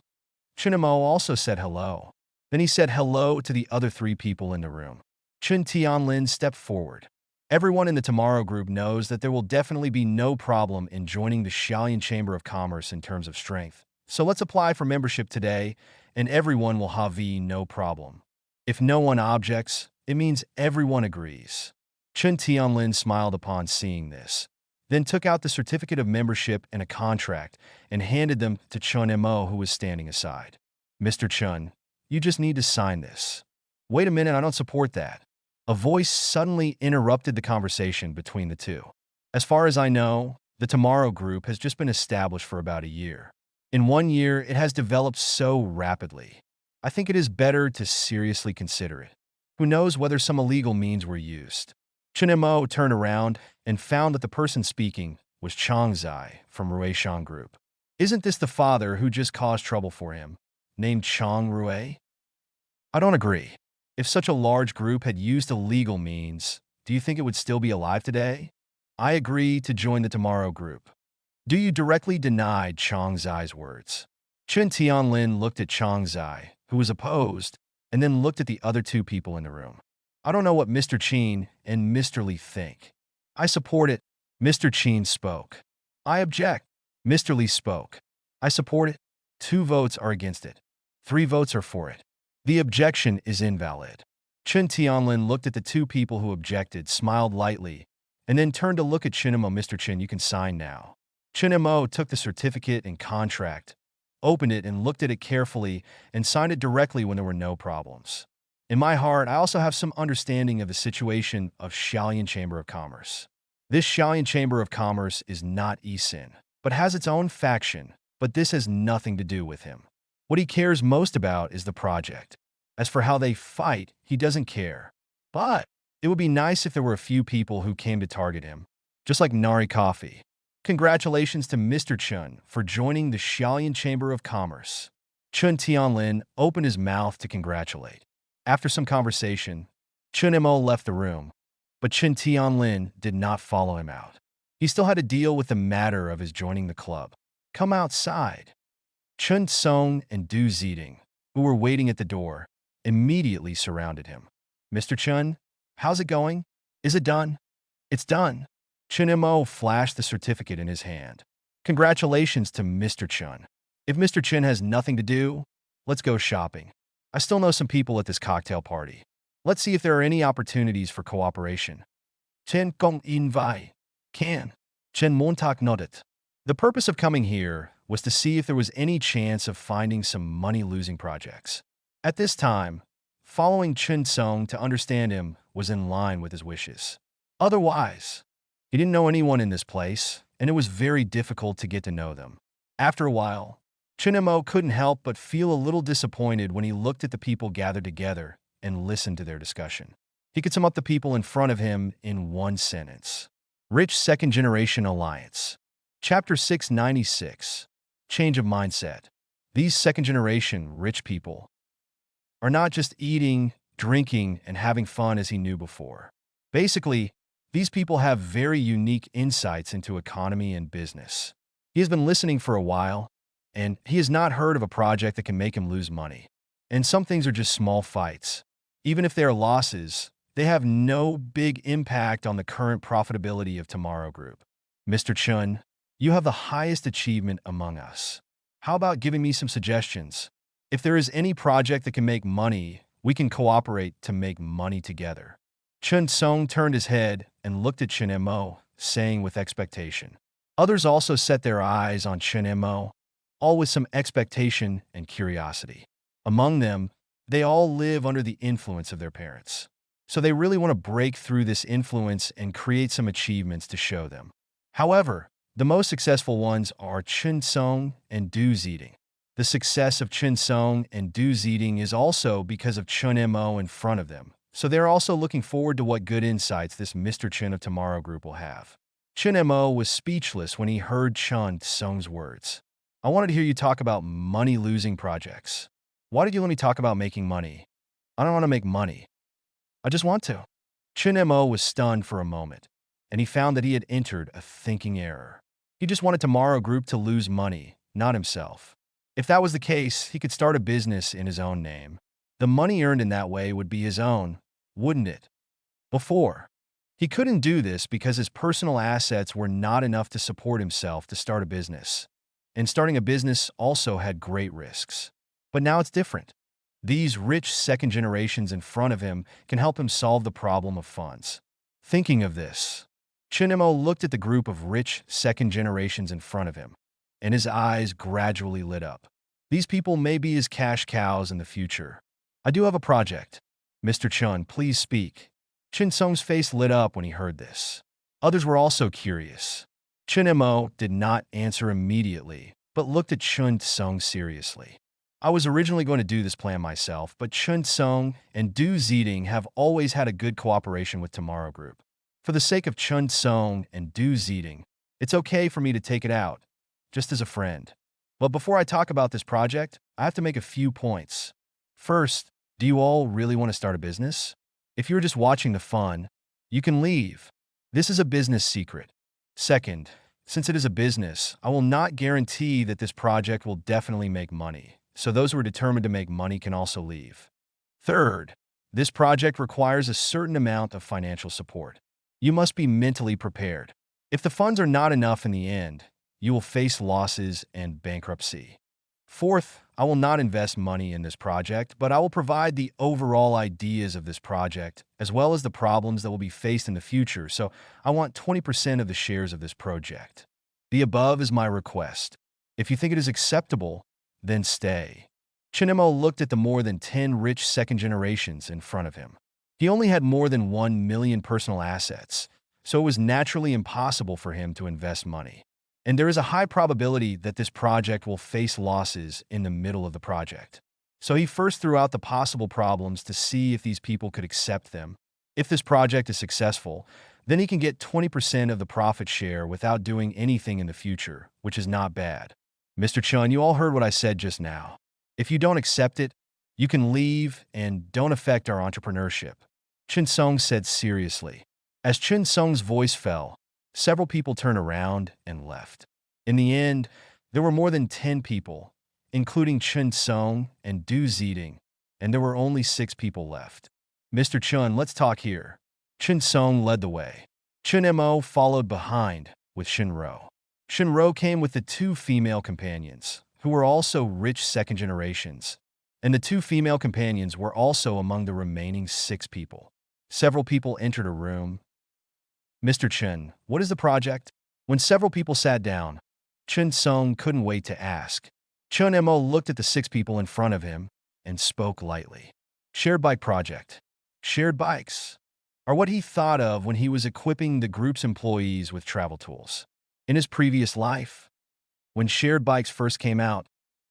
Chen Mo also said hello. Then he said hello to the other 3 people in the room. Chen Tianlin stepped forward. Everyone in the Tomorrow Group knows that there will definitely be no problem in joining the Shaolin Chamber of Commerce in terms of strength. So let's apply for membership today, and everyone will have no problem. If no one objects, it means everyone agrees. Chen Tianlin smiled upon seeing this, then took out the certificate of membership and a contract and handed them to Chun Mo, who was standing aside. Mr. Chun, you just need to sign this. Wait a minute, I don't support that. A voice suddenly interrupted the conversation between the two. As far as I know, the Tomorrow Group has just been established for about a year. In 1 year, it has developed so rapidly. I think it is better to seriously consider it. Who knows whether some illegal means were used? Chen Mo turned around and found that the person speaking was Chang Zai from Ruishan Group. Isn't this the father who just caused trouble for him, named Chang Rui? I don't agree. If such a large group had used illegal means, do you think it would still be alive today? I agree to join the Tomorrow Group. Do you directly denied Chang Zai's words? Chen Tianlin looked at Chang Zai, who was opposed, and then looked at the other 2 people in the room. I don't know what Mr. Qin and Mr. Li think. I support it. Mr. Qin spoke. I object. Mr. Li spoke. I support it. 2 votes are against it. 3 votes are for it. The objection is invalid. Chen Tianlin looked at the 2 people who objected, smiled lightly, and then turned to look at Chen Mo. Mr. Chen, you can sign now. Chen Mo took the certificate and contract, opened it and looked at it carefully, and signed it directly when there were no problems. In my heart, I also have some understanding of the situation of Shaolin Chamber of Commerce. This Shaolin Chamber of Commerce is not Isin, but has its own faction, but this has nothing to do with him. What he cares most about is the project. As for how they fight, he doesn't care. But it would be nice if there were a few people who came to target him, just like Nari Coffee. Congratulations to Mr. Chun for joining the Shaolin Chamber of Commerce. Chen Tianlin opened his mouth to congratulate. After some conversation, Chen Mo left the room, but Chen Tianlin did not follow him out. He still had to deal with the matter of his joining the club. Come outside. Chen Song and Du Ziding, who were waiting at the door, immediately surrounded him. Mr. Chun, how's it going? Is it done? It's done. Chen Mo flashed the certificate in his hand. Congratulations to Mr. Chun. If Mr. Chen has nothing to do, let's go shopping. I still know some people at this cocktail party. Let's see if there are any opportunities for cooperation. Chen Gong In Vai. Can. Chen Montak nodded. The purpose of coming here was to see if there was any chance of finding some money-losing projects. At this time, following Chen Song to understand him was in line with his wishes. Otherwise, he didn't know anyone in this place, and it was very difficult to get to know them. After a while, Chen Mo couldn't help but feel a little disappointed when he looked at the people gathered together and listened to their discussion. He could sum up the people in front of him in one sentence. Rich Second Generation Alliance. Chapter 696. Change of Mindset. These second-generation rich people are not just eating, drinking, and having fun as he knew before. Basically, these people have very unique insights into economy and business. He has been listening for a while, and he has not heard of a project that can make him lose money. And some things are just small fights. Even if they are losses, they have no big impact on the current profitability of Tomorrow Group. Mr. Chun, you have the highest achievement among us. How about giving me some suggestions? If there is any project that can make money, we can cooperate to make money together. Chun Song turned his head and looked at Chen Mo, saying with expectation. Others also set their eyes on Chen Mo, all with some expectation and curiosity. Among them, they all live under the influence of their parents. So they really want to break through this influence and create some achievements to show them. However, the most successful ones are Chun Song and Du Zeding. The success of Chun Song and Du Zeding is also because of Chun Mo in front of them, so they're also looking forward to what good insights this Mr. Chun of Tomorrow Group will have. Chun Mo was speechless when he heard Chun Song's words. I wanted to hear you talk about money-losing projects. Why did you let me talk about making money? I don't want to make money. I just want to. Chun Mo was stunned for a moment, and he found that he had entered a thinking error. He just wanted Tomorrow Group to lose money, not himself. If that was the case, he could start a business in his own name. The money earned in that way would be his own, wouldn't it? Before, he couldn't do this because his personal assets were not enough to support himself to start a business. And starting a business also had great risks. But now it's different. These rich second generations in front of him can help him solve the problem of funds. Thinking of this, Chun Mo looked at the group of rich second generations in front of him, and his eyes gradually lit up. These people may be his cash cows in the future. I do have a project. Mr. Chun, please speak. Chun Song's face lit up when he heard this. Others were also curious. Chun Mo did not answer immediately, but looked at Chun Song seriously. I was originally going to do this plan myself, but Chun Song and Du Zeding have always had a good cooperation with Tomorrow Group. For the sake of Chun Song and Du Zeding, it's okay for me to take it out, just as a friend. But before I talk about this project, I have to make a few points. First, do you all really want to start a business? If you're just watching the fun, you can leave. This is a business secret. Second, since it is a business, I will not guarantee that this project will definitely make money, so those who are determined to make money can also leave. Third, this project requires a certain amount of financial support. You must be mentally prepared. If the funds are not enough in the end, you will face losses and bankruptcy. Fourth, I will not invest money in this project, but I will provide the overall ideas of this project, as well as the problems that will be faced in the future, so I want 20% of the shares of this project. The above is my request. If you think it is acceptable, then stay. Chun Mo looked at the more than 10 rich second generations in front of him. He only had more than 1 million personal assets, so it was naturally impossible for him to invest money. And there is a high probability that this project will face losses in the middle of the project. So he first threw out the possible problems to see if these people could accept them. If this project is successful, then he can get 20% of the profit share without doing anything in the future, which is not bad. Mr. Chun, you all heard what I said just now. If you don't accept it, you can leave and don't affect our entrepreneurship. Chun Song said seriously. As Chun Song's voice fell, several people turned around and left. In the end, there were more than 10 people, including Chun Song and Du Zeding, and there were only 6 people left. Mr. Chun, let's talk here. Chun Song led the way. Chun Mo followed behind with Shinro. Shinro came with the 2 female companions, who were also rich second generations, and the 2 female companions were also among the remaining 6 people. Several people entered a room. Mr. Chun, what is the project? When several people sat down, Chun Song couldn't wait to ask. Chun Mo looked at the 6 people in front of him and spoke lightly. Shared bike project. Shared bikes are what he thought of when he was equipping the group's employees with travel tools. In his previous life, when shared bikes first came out,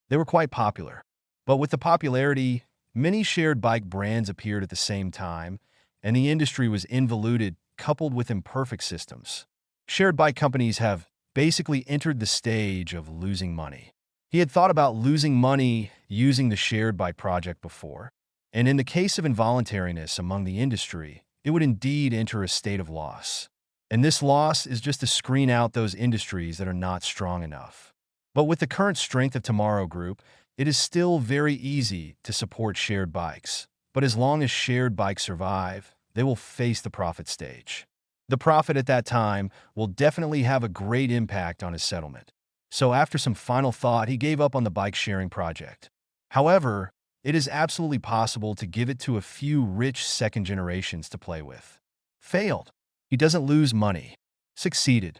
they were quite popular. But with the popularity, many shared bike brands appeared at the same time, and the industry was involuted, coupled with imperfect systems. Shared bike companies have basically entered the stage of losing money. He had thought about losing money using the shared bike project before, and in the case of involuntariness among the industry, it would indeed enter a state of loss. And this loss is just to screen out those industries that are not strong enough. But with the current strength of Tomorrow Group, it is still very easy to support shared bikes. But as long as shared bikes survive, they will face the profit stage. The profit at that time will definitely have a great impact on his settlement. So after some final thought, he gave up on the bike sharing project. However, it is absolutely possible to give it to a few rich second generations to play with. Failed. He doesn't lose money. Succeeded.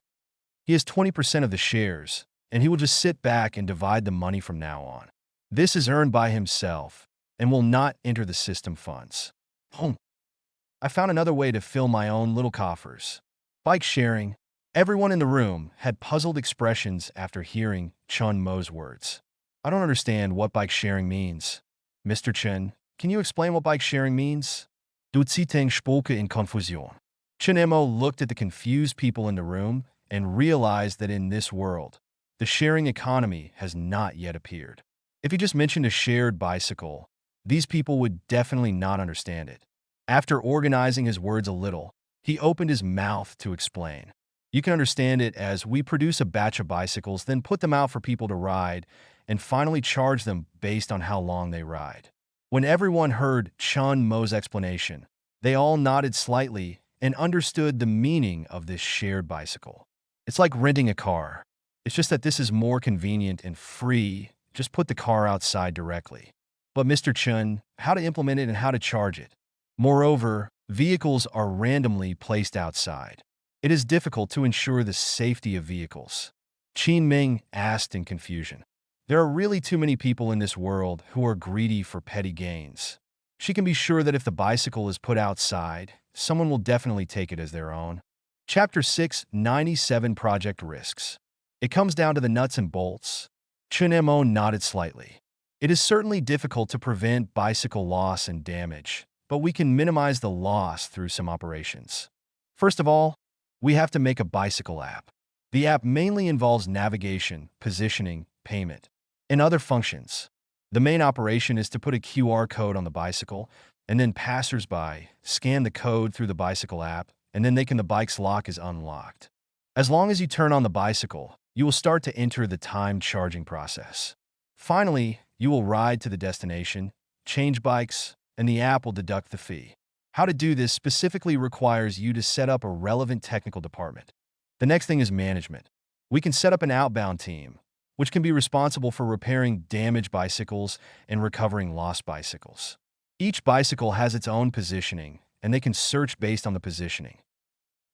He has 20% of the shares, and he will just sit back and divide the money from now on. This is earned by himself and will not enter the system funds. I found another way to fill my own little coffers. Bike sharing. Everyone in the room had puzzled expressions after hearing Chun Mo's words. I don't understand what bike sharing means. Mr. Chen, can you explain what bike sharing means? Du ziteng spoke in Confusion. Chen Mo looked at the confused people in the room and realized that in this world, the sharing economy has not yet appeared. If he just mentioned a shared bicycle, these people would definitely not understand it. After organizing his words a little, he opened his mouth to explain. You can understand it as we produce a batch of bicycles, then put them out for people to ride, and finally charge them based on how long they ride. When everyone heard Chun Mo's explanation, they all nodded slightly and understood the meaning of this shared bicycle. It's like renting a car. It's just that this is more convenient and free. Just put the car outside directly. But Mr. Chun, how to implement it and how to charge it. Moreover, vehicles are randomly placed outside. It is difficult to ensure the safety of vehicles. Qin Ming asked in confusion. There are really too many people in this world who are greedy for petty gains. She can be sure that if the bicycle is put outside, someone will definitely take it as their own. Chapter 6, 97 Project Risks. It comes down to the nuts and bolts. Chun Mo nodded slightly. It is certainly difficult to prevent bicycle loss and damage, but we can minimize the loss through some operations. First of all, we have to make a bicycle app. The app mainly involves navigation, positioning, payment, and other functions. The main operation is to put a QR code on the bicycle, and then passers-by scan the code through the bicycle app, and then the bike's lock is unlocked. As long as you turn on the bicycle, you will start to enter the timed charging process. Finally, you will ride to the destination, change bikes, and the app will deduct the fee. How to do this specifically requires you to set up a relevant technical department. The next thing is management. We can set up an outbound team, which can be responsible for repairing damaged bicycles and recovering lost bicycles. Each bicycle has its own positioning, and they can search based on the positioning.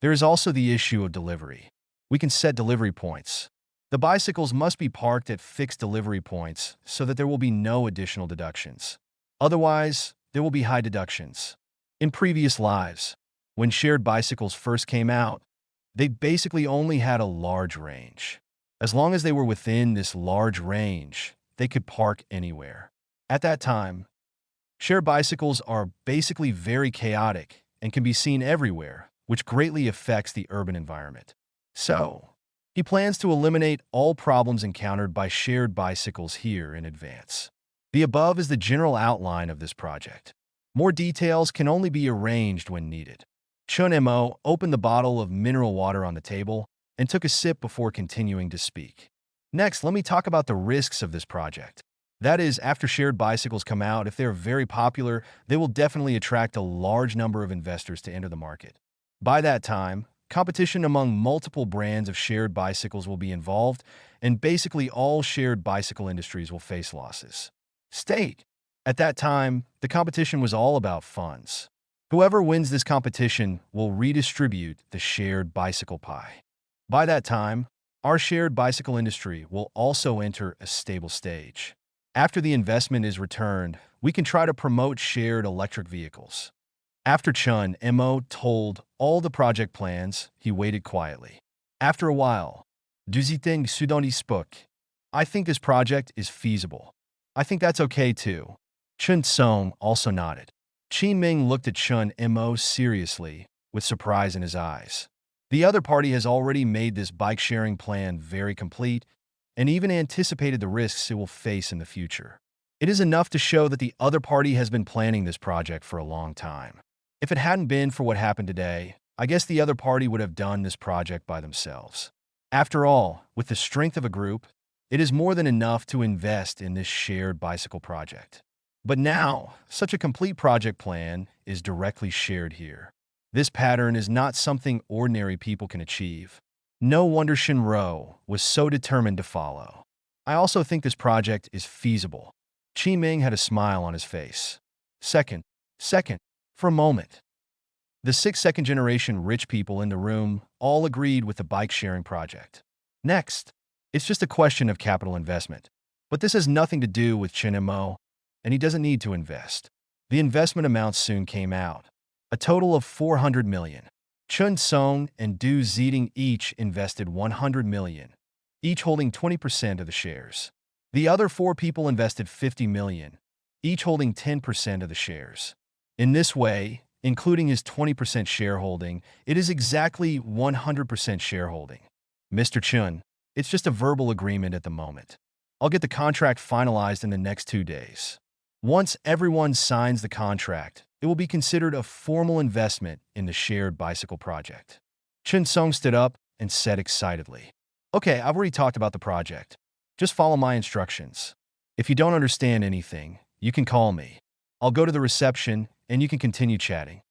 There is also the issue of delivery. We can set delivery points. The bicycles must be parked at fixed delivery points so that there will be no additional deductions. Otherwise, there will be high deductions. In previous lives, when shared bicycles first came out, they basically only had a large range. As long as they were within this large range, they could park anywhere. At that time, shared bicycles are basically very chaotic and can be seen everywhere, which greatly affects the urban environment. So, he plans to eliminate all problems encountered by shared bicycles here in advance. The above is the general outline of this project. More details can only be arranged when needed. Chun Mo opened the bottle of mineral water on the table and took a sip before continuing to speak. Next, let me talk about the risks of this project. That is, after shared bicycles come out, if they are very popular, they will definitely attract a large number of investors to enter the market. By that time, competition among multiple brands of shared bicycles will be involved, and basically all shared bicycle industries will face losses. State. At that time, the competition was all about funds. Whoever wins this competition will redistribute the shared bicycle pie. By that time, our shared bicycle industry will also enter a stable stage. After the investment is returned, we can try to promote shared electric vehicles. After Chun Mo told all the project plans, he waited quietly. After a while, Du ziteng sudoni spoke. I think this project is feasible. I think that's okay too. Chun Song also nodded. Chi Ming looked at Chun Mo seriously, with surprise in his eyes. The other party has already made this bike-sharing plan very complete and even anticipated the risks it will face in the future. It is enough to show that the other party has been planning this project for a long time. If it hadn't been for what happened today, I guess the other party would have done this project by themselves. After all, with the strength of a group, it is more than enough to invest in this shared bicycle project. But now, such a complete project plan is directly shared here. This pattern is not something ordinary people can achieve. No wonder Shinro was so determined to follow. I also think this project is feasible. Chi Ming had a smile on his face. Second, for a moment. The 6 second-generation rich people in the room all agreed with the bike-sharing project. Next, it's just a question of capital investment. But this has nothing to do with Chen Mo, and he doesn't need to invest. The investment amounts soon came out. A total of 400 million. Chun Song and Du Zeding each invested 100 million, each holding 20% of the shares. The other 4 people invested 50 million, each holding 10% of the shares. In this way, including his 20% shareholding, it is exactly 100% shareholding. Mr. Chun, it's just a verbal agreement at the moment. I'll get the contract finalized in the next 2 days. Once everyone signs the contract, it will be considered a formal investment in the shared bicycle project. Chun Song stood up and said excitedly, "Okay, I've already talked about the project. Just follow my instructions. If you don't understand anything, you can call me. I'll go to the reception and you can continue chatting,"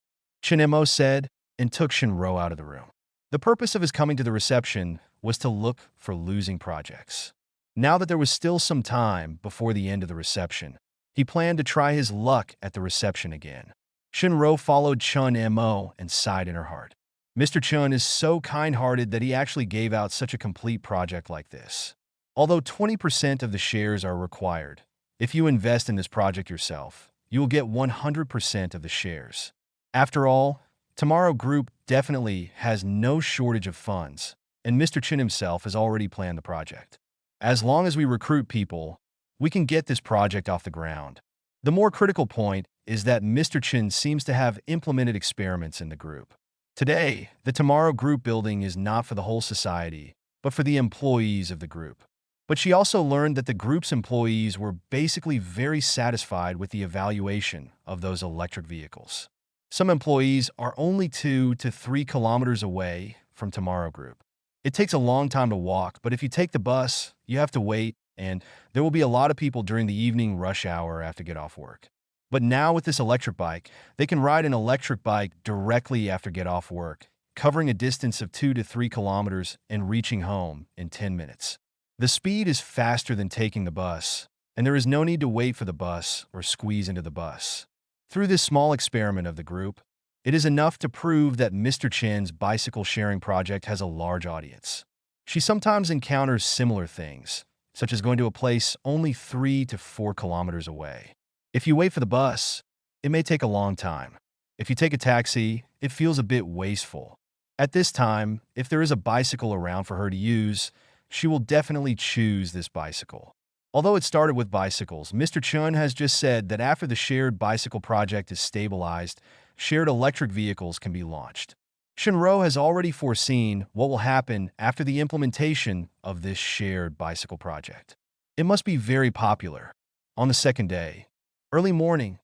Chen Mo said and took Shinro out of the room. The purpose of his coming to the reception was to look for losing projects. Now that there was still some time before the end of the reception, he planned to try his luck at the reception again. Shinro followed Chun Mo and sighed in her heart. Mr. Chun is so kind-hearted that he actually gave out such a complete project like this. Although 20% of the shares are required, if you invest in this project yourself, you will get 100% of the shares. After all, Tomorrow Group definitely has no shortage of funds, and Mr. Chin himself has already planned the project. As long as we recruit people, we can get this project off the ground. The more critical point is that Mr. Chin seems to have implemented experiments in the group. Today, the Tomorrow Group building is not for the whole society, but for the employees of the group. But she also learned that the group's employees were basically very satisfied with the evaluation of those electric vehicles. Some employees are only 2 to 3 kilometers away from Tomorrow Group. It takes a long time to walk, but if you take the bus, you have to wait, and there will be a lot of people during the evening rush hour after get off work. But now with this electric bike, they can ride an electric bike directly after get off work, covering a distance of 2 to 3 kilometers and reaching home in 10 minutes. The speed is faster than taking the bus, and there is no need to wait for the bus or squeeze into the bus. Through this small experiment of the group, it is enough to prove that Mr. Chen's bicycle sharing project has a large audience. She sometimes encounters similar things, such as going to a place only 3 to 4 kilometers away. If you wait for the bus, it may take a long time. If you take a taxi, it feels a bit wasteful. At this time, if there is a bicycle around for her to use, she will definitely choose this bicycle. Although it started with bicycles, Mr. Chun has just said that after the shared bicycle project is stabilized, shared electric vehicles can be launched. Shinro has already foreseen what will happen after the implementation of this shared bicycle project. It must be very popular. On the second day, early morning,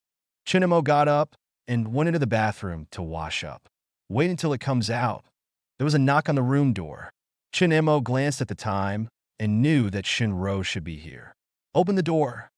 Chinemo got up and went into the bathroom to wash up. Wait until it comes out. There was a knock on the room door. Chinemo glanced at the time and knew that Shinro should be here. Open the door.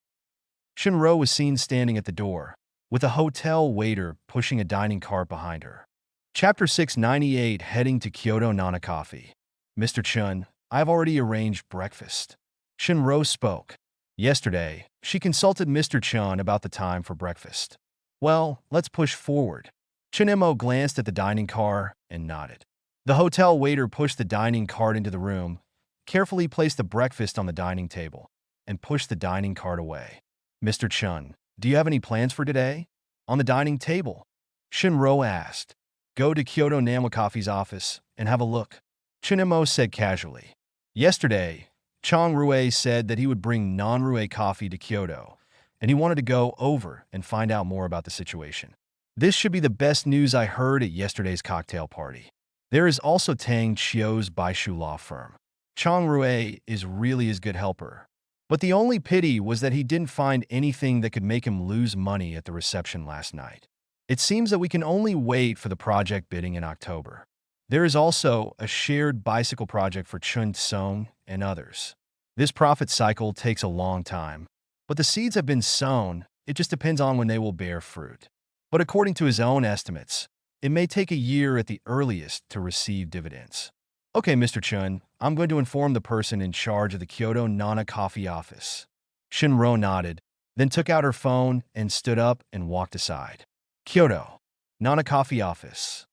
Shinro was seen standing at the door, with a hotel waiter pushing a dining cart behind her. Chapter 698, heading to Kyoto Nana Coffee. Mr. Chun, I've already arranged breakfast. Shinro spoke. Yesterday, she consulted Mr. Chun about the time for breakfast. Well, let's push forward. Chinemo glanced at the dining car and nodded. The hotel waiter pushed the dining cart into the room, carefully placed the breakfast on the dining table, and pushed the dining cart away. Mr. Chun, do you have any plans for today? On the dining table, Shinro asked. Go to Kyoto Namwa Coffee's office and have a look, Chinemo said casually. Yesterday, Chang Rue said that he would bring non-Rue coffee to Kyoto, and he wanted to go over and find out more about the situation. This should be the best news I heard at yesterday's cocktail party. There is also Tang Chio's Baishu law firm. Chang Rui is really his good helper. But the only pity was that he didn't find anything that could make him lose money at the reception last night. It seems that we can only wait for the project bidding in October. There is also a shared bicycle project for Chun Song and others. This profit cycle takes a long time, but the seeds have been sown. It just depends on when they will bear fruit. But according to his own estimates, it may take a year at the earliest to receive dividends. Okay, Mr. Chun, I'm going to inform the person in charge of the Kyoto Nana Coffee office. Shinro nodded, then took out her phone and stood up and walked aside. Kyoto Nana Coffee office.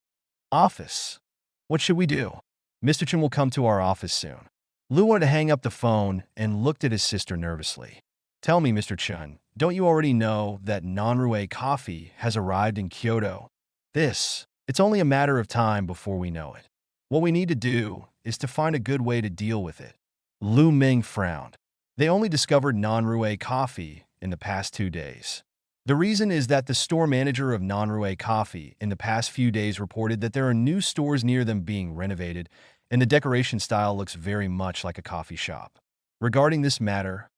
Office. What should we do? Mr. Chun will come to our office soon. Lu wanted to hang up the phone and looked at his sister nervously. Tell me, Mr. Chun, don't you already know that non-Rue coffee has arrived in Kyoto? It's only a matter of time before we know it. What we need to do is to find a good way to deal with it. Lu Ming frowned. They only discovered non-Rue coffee in the past 2 days. The reason is that the store manager of non-Rue coffee in the past few days reported that there are new stores near them being renovated, and the decoration style looks very much like a coffee shop. Regarding this matter,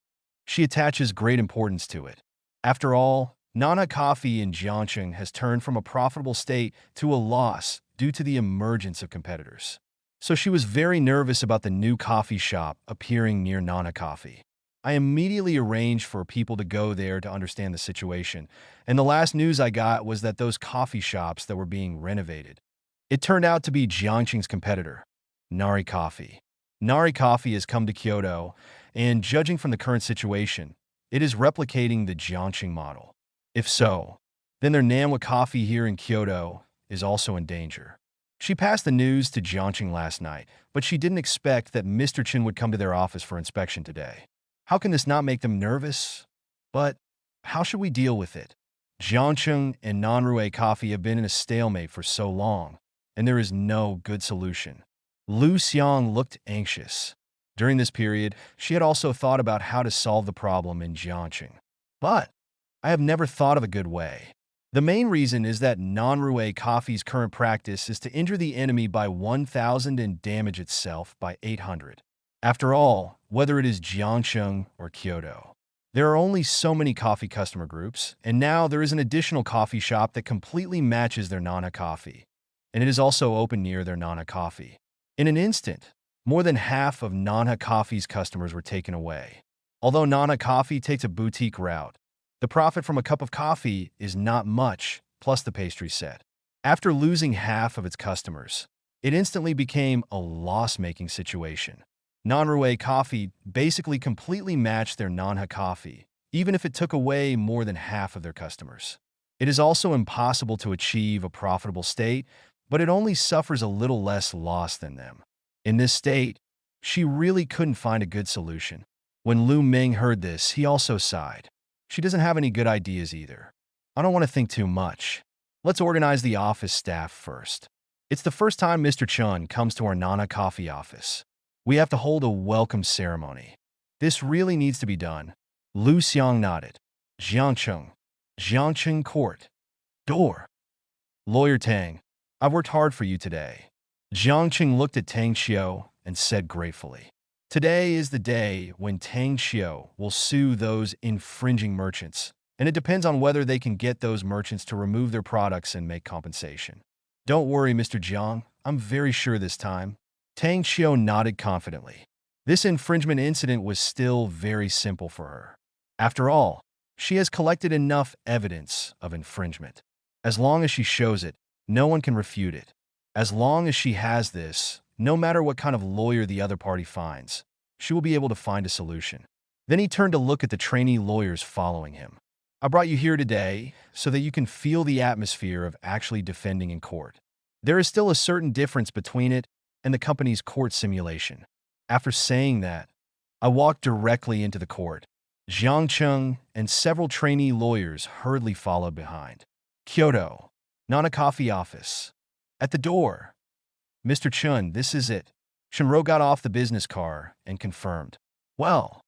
she attaches great importance to it. After all, Nana Coffee in Jiangcheng has turned from a profitable state to a loss due to the emergence of competitors. So she was very nervous about the new coffee shop appearing near Nana Coffee. I immediately arranged for people to go there to understand the situation, and the last news I got was that those coffee shops that were being renovated, it turned out to be Jiangcheng's competitor, Nari Coffee. Nari Coffee has come to Kyoto, and judging from the current situation, it is replicating the Jiangcheng model. If so, then their Manhwa coffee here in Kyoto is also in danger. She passed the news to Jiangcheng last night, but she didn't expect that Mr. Chin would come to their office for inspection today. How can this not make them nervous? But how should we deal with it? Jiangcheng and non-Rue coffee have been in a stalemate for so long, and there is no good solution. Lu Xiang looked anxious. During this period, she had also thought about how to solve the problem in Jiangcheng. But I have never thought of a good way. The main reason is that non-Rue coffee's current practice is to injure the enemy by 1,000 and damage itself by 800. After all, whether it is Jiangcheng or Kyoto, there are only so many coffee customer groups, and now there is an additional coffee shop that completely matches their Nana Coffee, and it is also open near their Nana Coffee. In an instant, more than half of Nana Coffee's customers were taken away. Although Nana Coffee takes a boutique route, the profit from a cup of coffee is not much, plus the pastry set. After losing half of its customers, it instantly became a loss-making situation. Non-Rue coffee basically completely matched their Nanha coffee, even if it took away more than half of their customers. It is also impossible to achieve a profitable state, but it only suffers a little less loss than them. In this state, she really couldn't find a good solution. When Lu Ming heard this, he also sighed. She doesn't have any good ideas either. I don't want to think too much. Let's organize the office staff first. It's the first time Mr. Chun comes to our Nana Coffee office. We have to hold a welcome ceremony. This really needs to be done. Lu Xiang nodded. Jiangcheng Court. Door. Lawyer Tang, I've worked hard for you today. Jiangcheng looked at Tang Xiao and said gratefully. Today is the day when Tang Xiao will sue those infringing merchants, and it depends on whether they can get those merchants to remove their products and make compensation. Don't worry, Mr. Jiang, I'm very sure this time. Tang Xiao nodded confidently. This infringement incident was still very simple for her. After all, she has collected enough evidence of infringement. As long as she shows it, no one can refute it. As long as she has this, no matter what kind of lawyer the other party finds, she will be able to find a solution. Then he turned to look at the trainee lawyers following him. I brought you here today so that you can feel the atmosphere of actually defending in court. There is still a certain difference between it and the company's court simulation. After saying that, I walked directly into the court. Jiang Cheng and several trainee lawyers hurriedly followed behind. Kyoto, Nana Coffee office. At the door. Mr. Chun, this is it. Shinro got off the business car and confirmed. Well,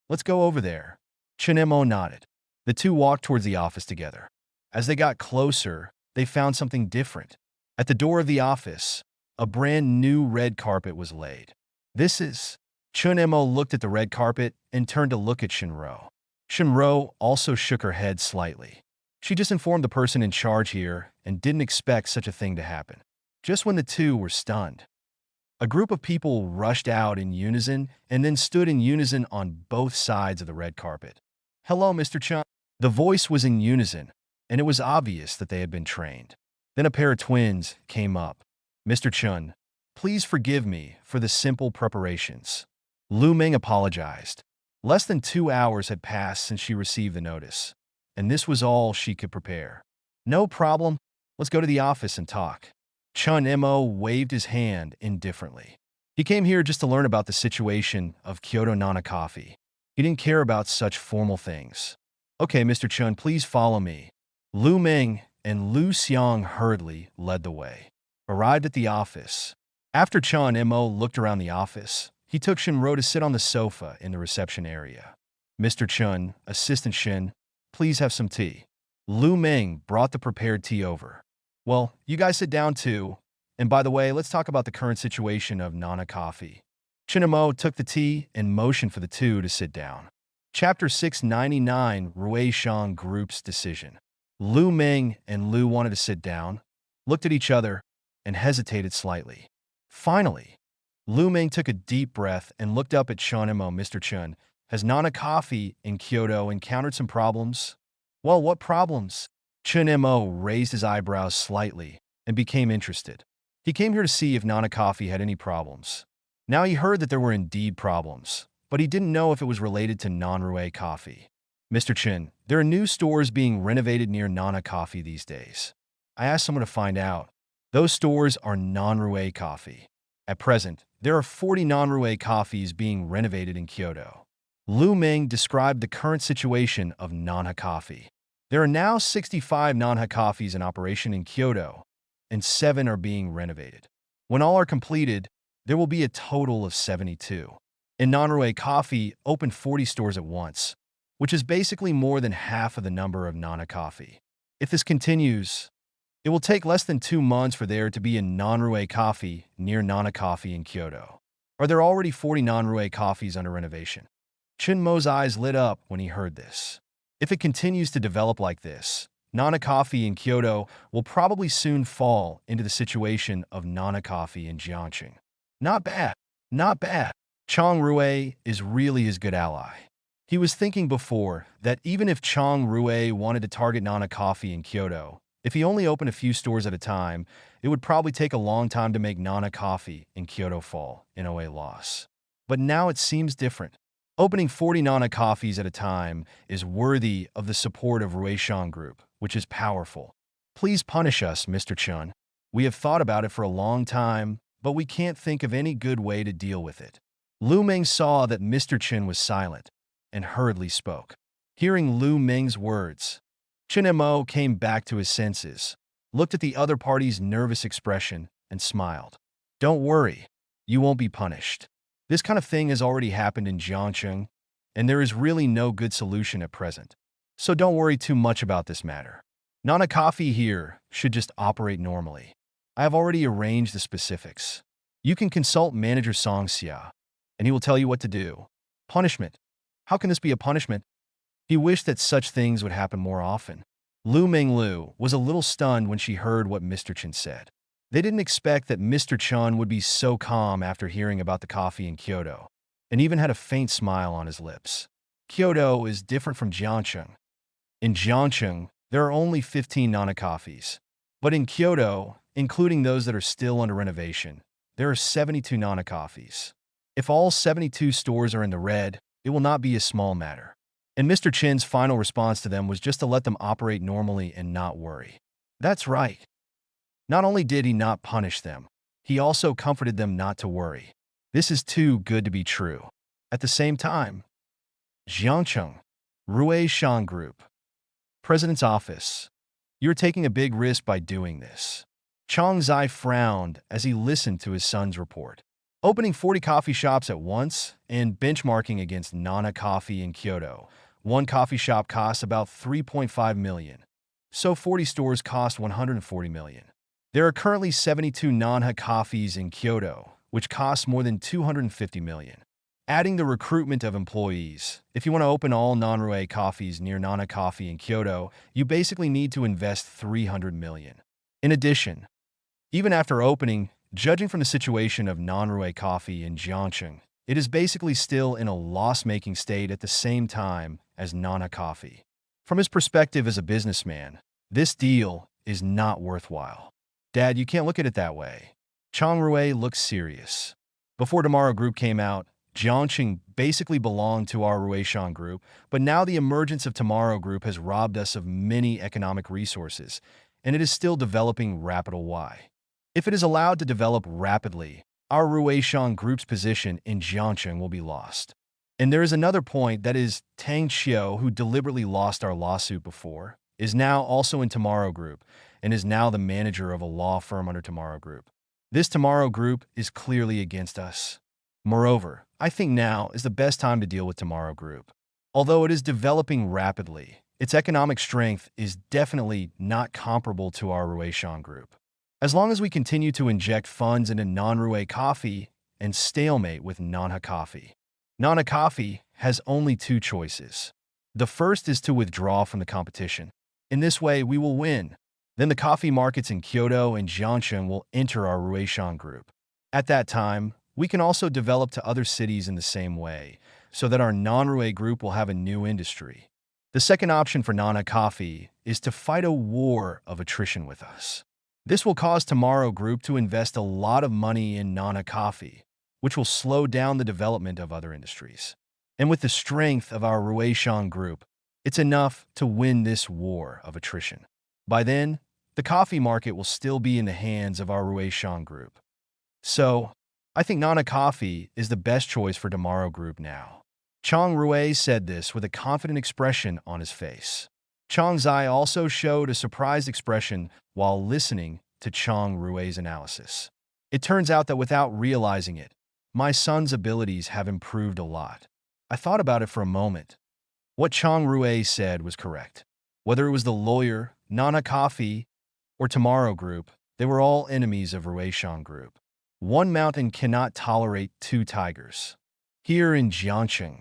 let's go over there. Chunemo nodded. The two walked towards the office together. As they got closer, they found something different. At the door of the office, a brand new red carpet was laid. This is... Chun-mo looked at the red carpet and turned to look at Shinro. Shinro also shook her head slightly. She just informed the person in charge here and didn't expect such a thing to happen. Just when the two were stunned, a group of people rushed out in unison and then stood in unison on both sides of the red carpet. "Hello, Mr. Chun." The voice was in unison, and it was obvious that they had been trained. Then a pair of twins came up. "Mr. Chun, please forgive me for the simple preparations." Lu Ming apologized. Less than 2 hours had passed since she received the notice, and this was all she could prepare. "No problem. Let's go to the office and talk." Chun-mo waved his hand indifferently. He came here just to learn about the situation of Kyoto Nana Coffee. He didn't care about such formal things. "Okay, Mr. Chun, please follow me." Lu Ming and Lu Xiang hurriedly led the way. Arrived at the office. After Chun-mo looked around the office, he took Shinro to sit on the sofa in the reception area. "Mr. Chun, Assistant Shin, please have some tea." Lu Ming brought the prepared tea over. "Well, you guys sit down too. And by the way, let's talk about the current situation of Nana Coffee." Chun-mo took the tea and motioned for the two to sit down. Chapter 699, Rui Shang Group's Decision. Lu Ming and Lu wanted to sit down, looked at each other, and hesitated slightly. Finally, Lu Ming took a deep breath and looked up at Chun-mo. "Mr. Chun, has Nana Coffee in Kyoto encountered some problems?" "Well, what problems?" Chun-mo raised his eyebrows slightly and became interested. He came here to see if Nana Coffee had any problems. Now he heard that there were indeed problems, but he didn't know if it was related to non-Rui Coffee. "Mr. Chin, there are new stores being renovated near Nana Coffee these days. I asked someone to find out. Those stores are non-Rui Coffee. At present, there are 40 non-Rui coffees being renovated in Kyoto." Lu Ming described the current situation of Nana Coffee. There are now 65 Nana coffees in operation in Kyoto, and 7 are being renovated. When all are completed, there will be a total of 72. In non-Rui Coffee, opened 40 stores at once, which is basically more than half of the number of Nana Coffee. If this continues, it will take less than 2 months for there to be a non-Rui Coffee near Nana Coffee in Kyoto. Are there already 40 non-Rui coffees under renovation? Chun-mo's eyes lit up when he heard this. If it continues to develop like this, Nana Coffee in Kyoto will probably soon fall into the situation of Nana Coffee in Jiangxing. Not bad, not bad. Chang Rui is really his good ally. He was thinking before that even if Chang Rui wanted to target Nana Coffee in Kyoto, if he only opened a few stores at a time, it would probably take a long time to make Nana Coffee in Kyoto fall in a loss. But now it seems different. Opening 40 Nana Coffees at a time is worthy of the support of Rui Shang Group, which is powerful. "Please punish us, Mr. Chun. We have thought about it for a long time, but we can't think of any good way to deal with it." Lu Ming saw that Mr. Chun was silent and hurriedly spoke. Hearing Lu Ming's words, Chun-mo came back to his senses, looked at the other party's nervous expression, and smiled. "Don't worry, you won't be punished. This kind of thing has already happened in Jiangxing, and there is really no good solution at present. So don't worry too much about this matter. Nana Coffee here should just operate normally. I have already arranged the specifics. You can consult Manager Song Xia, and he will tell you what to do." Punishment? How can this be a punishment? He wished that such things would happen more often. Lu Ming was a little stunned when she heard what Mr. Chun said. They didn't expect that Mr. Chun would be so calm after hearing about the coffee in Kyoto, and even had a faint smile on his lips. Kyoto is different from Jiangxing. In Jiangxing, there are only 15 Nana coffees. But in Kyoto, including those that are still under renovation, there are 72 Nana coffees. If all 72 stores are in the red, it will not be a small matter. And Mr. Chin's final response to them was just to let them operate normally and not worry. That's right. Not only did he not punish them, he also comforted them not to worry. This is too good to be true. At the same time, Jiangxing, Rui Shang Group, President's Office. You're taking a big risk by doing this. Chang Zai frowned as he listened to his son's report. Opening 40 coffee shops at once and benchmarking against Nana Coffee in Kyoto. One coffee shop costs about 3.5 million. So 40 stores cost 140 million. There are currently 72 Manhwa coffees in Kyoto, which costs more than 250 million. Adding the recruitment of employees, if you want to open all non-Rue coffees near Nana Coffee in Kyoto, you basically need to invest 300 million. In addition, even after opening, judging from the situation of non-Rue coffee in Jiangcheng, it is basically still in a loss-making state at the same time as Nana Coffee. From his perspective as a businessman, this deal is not worthwhile. Dad, you can't look at it that way. Chang Rue looks serious. Before Tomorrow Group came out, Jiangcheng basically belonged to our Ruishan Group, but now the emergence of Tomorrow Group has robbed us of many economic resources, and it is still developing rapidly. If it is allowed to develop rapidly, our Ruishan Group's position in Jiangcheng will be lost. And there is another point, that is Tang Xiao, who deliberately lost our lawsuit before, is now also in Tomorrow Group, and is now the manager of a law firm under Tomorrow Group. This Tomorrow Group is clearly against us. Moreover, I think now is the best time to deal with Tomorrow Group. Although it is developing rapidly, its economic strength is definitely not comparable to our Ruishan Group. As long as we continue to inject funds into non-Rue coffee and stalemate with Nanha Coffee. Nana Coffee has only two choices. The first is to withdraw from the competition. In this way, we will win. Then the coffee markets in Kyoto and Jiangcheng will enter our Ruishan Group. At that time, we can also develop to other cities in the same way, so that our non-Rue group will have a new industry. The second option for Nana Coffee is to fight a war of attrition with us. This will cause Tomorrow Group to invest a lot of money in Nana Coffee, which will slow down the development of other industries. And with the strength of our Ruishan Group, it's enough to win this war of attrition. By then, the coffee market will still be in the hands of our Ruishan Group. So, I think Nana Coffee is the best choice for Tomorrow Group now. Chang Rue said this with a confident expression on his face. Chang Zai also showed a surprised expression while listening to Chang Rue's analysis. It turns out that without realizing it, my son's abilities have improved a lot. I thought about it for a moment. What Chang Rue said was correct. Whether it was the lawyer, Nana Coffee, or Tomorrow Group, they were all enemies of Ruishan Group. One mountain cannot tolerate two tigers. Here in Jiangcheng,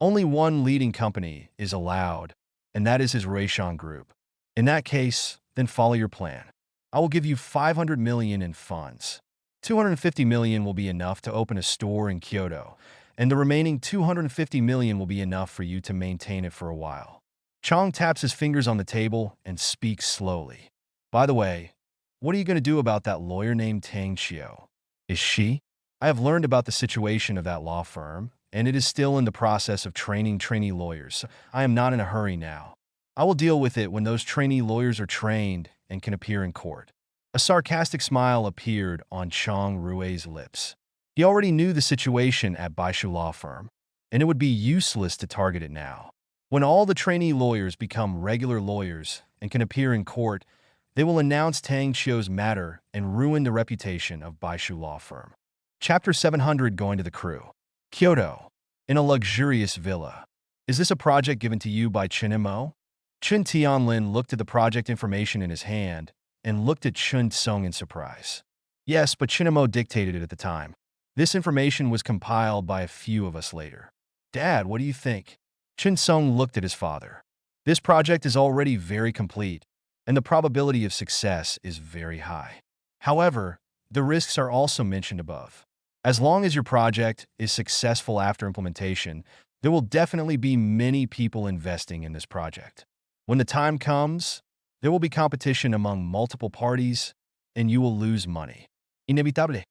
only one leading company is allowed, and that is his Ruishan Group. In that case, then follow your plan. I will give you 500 million in funds. 250 million will be enough to open a store in Kyoto, and the remaining 250 million will be enough for you to maintain it for a while. Chang taps his fingers on the table and speaks slowly. By the way, what are you going to do about that lawyer named Tang Xiao? Is she? I have learned about the situation of that law firm, and it is still in the process of training trainee lawyers. I am not in a hurry now. I will deal with it when those trainee lawyers are trained and can appear in court. A sarcastic smile appeared on Chang Rue's lips. He already knew the situation at Baishu Law Firm, and it would be useless to target it now. When all the trainee lawyers become regular lawyers and can appear in court, they will announce Tang Xiao's matter and ruin the reputation of Baishu Law Firm. Chapter 700, Going to the Crew. Kyoto, in a luxurious villa. Is this a project given to you by Chen Mo? Chen Tianlin looked at the project information in his hand and looked at Chen Tsung in surprise. Yes, but Chen Mo dictated it at the time. This information was compiled by a few of us later. Dad, what do you think? Chen Tsung looked at his father. This project is already very complete, and the probability of success is very high. However, the risks are also mentioned above. As long as your project is successful after implementation, there will definitely be many people investing in this project. When the time comes, there will be competition among multiple parties, and you will lose money. Inevitably.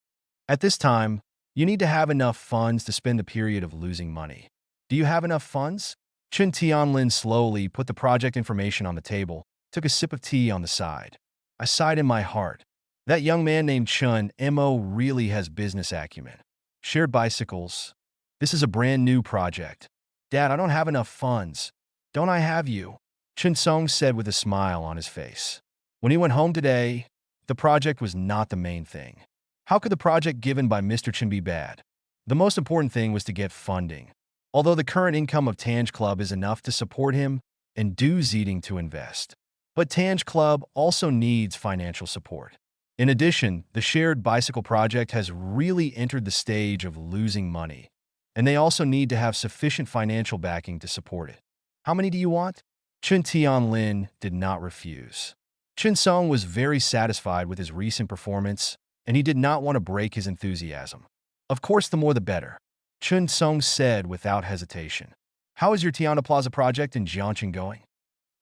At this time, you need to have enough funds to spend the period of losing money. Do you have enough funds? Chen Tianlin slowly put the project information on the table, took a sip of tea on the side. I sighed in my heart. That young man named Chen Mo really has business acumen. Shared bicycles. This is a brand new project. Dad, I don't have enough funds. Don't I have you? Chen Song said with a smile on his face. When he went home today, the project was not the main thing. How could the project given by Mr. Chen be bad? The most important thing was to get funding. Although the current income of Tange Club is enough to support him, and Do Zeeding to invest. But Tange Club also needs financial support. In addition, the shared bicycle project has really entered the stage of losing money, and they also need to have sufficient financial backing to support it. How many do you want? Chun Tianlin did not refuse. Chun Song was very satisfied with his recent performance, and he did not want to break his enthusiasm. Of course, the more the better, Chun Song said without hesitation. How is your Tiana Plaza project in Jiangxing going?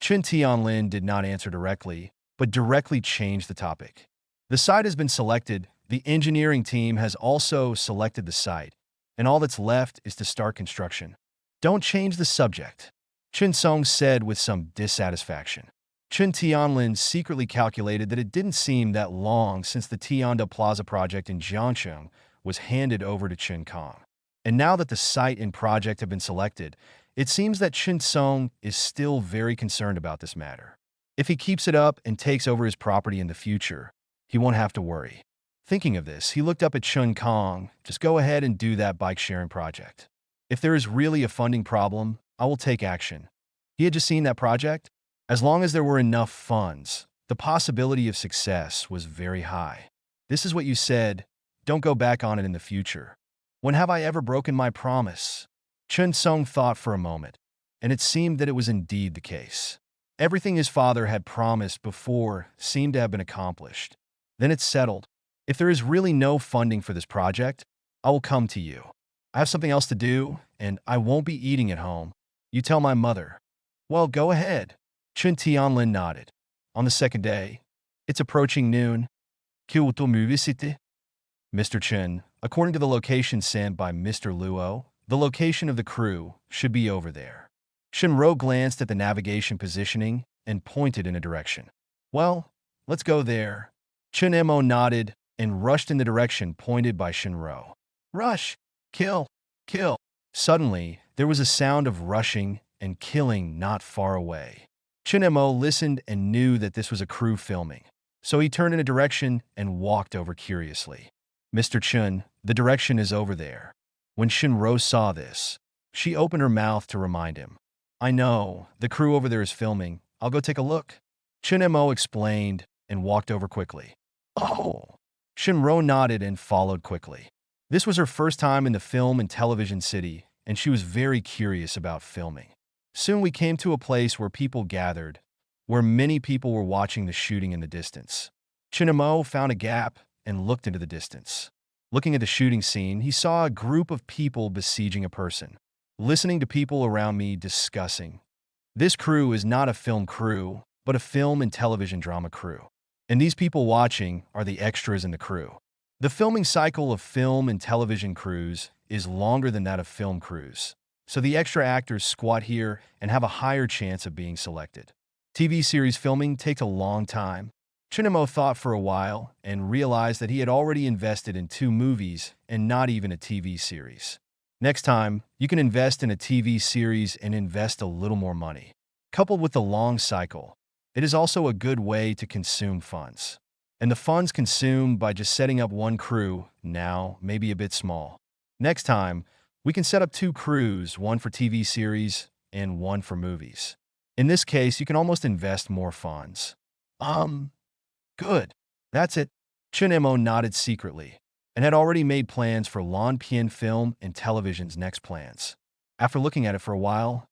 Chun Tianlin did not answer directly, but directly changed the topic. The site has been selected, the engineering team has also selected the site, and all that's left is to start construction. Don't change the subject, Chun Song said with some dissatisfaction. Chun Tianlin secretly calculated that it didn't seem that long since the Tianda Plaza project in Jiangxing was handed over to Chun Kong. And now that the site and project have been selected, it seems that Chun Song is still very concerned about this matter. If he keeps it up and takes over his property in the future, he won't have to worry. Thinking of this, he looked up at Chun Kong. Just go ahead and do that bike sharing project. If there is really a funding problem, I will take action. He had just seen that project. As long as there were enough funds, the possibility of success was very high. This is what you said. Don't go back on it in the future. When have I ever broken my promise? Chun Song thought for a moment, and it seemed that it was indeed the case. Everything his father had promised before seemed to have been accomplished. Then it's settled. If there is really no funding for this project, I will come to you. I have something else to do, and I won't be eating at home. You tell my mother. Well, go ahead. Chun Tianlin nodded. On the second day, it's approaching noon. Kyoto Movie City. Mr. Chun, according to the location sent by Mr. Luo, the location of the crew should be over there. Shinro glanced at the navigation positioning and pointed in a direction. Well, let's go there. Chun Mo nodded and rushed in the direction pointed by Shinro. Rush! Kill! Kill! Suddenly, there was a sound of rushing and killing not far away. Chun Mo listened and knew that this was a crew filming, so he turned in a direction and walked over curiously. Mr. Chun, the direction is over there. When Shinro saw this, she opened her mouth to remind him. I know, the crew over there is filming. I'll go take a look. Chun Mo explained and walked over quickly. Oh! Shinro nodded and followed quickly. This was her first time in the film and television city, and she was very curious about filming. Soon we came to a place where people gathered, where many people were watching the shooting in the distance. Chun Mo found a gap and looked into the distance. Looking at the shooting scene, he saw a group of people besieging a person. Listening to people around me discussing. This crew is not a film crew, but a film and television drama crew. And these people watching are the extras in the crew. The filming cycle of film and television crews is longer than that of film crews, so the extra actors squat here and have a higher chance of being selected. TV series filming takes a long time. Chun Mo thought for a while and realized that he had already invested in 2 movies and not even a TV series. Next time, you can invest in a TV series and invest a little more money. Coupled with the long cycle, it is also a good way to consume funds. And the funds consumed by just setting up one crew now may be a bit small. Next time, we can set up 2 crews, one for TV series and one for movies. In this case, you can almost invest more funds. Good. That's it. Chun Mo nodded secretly and had already made plans for Lon Pian Film and Television's next plans. After looking at it for a while,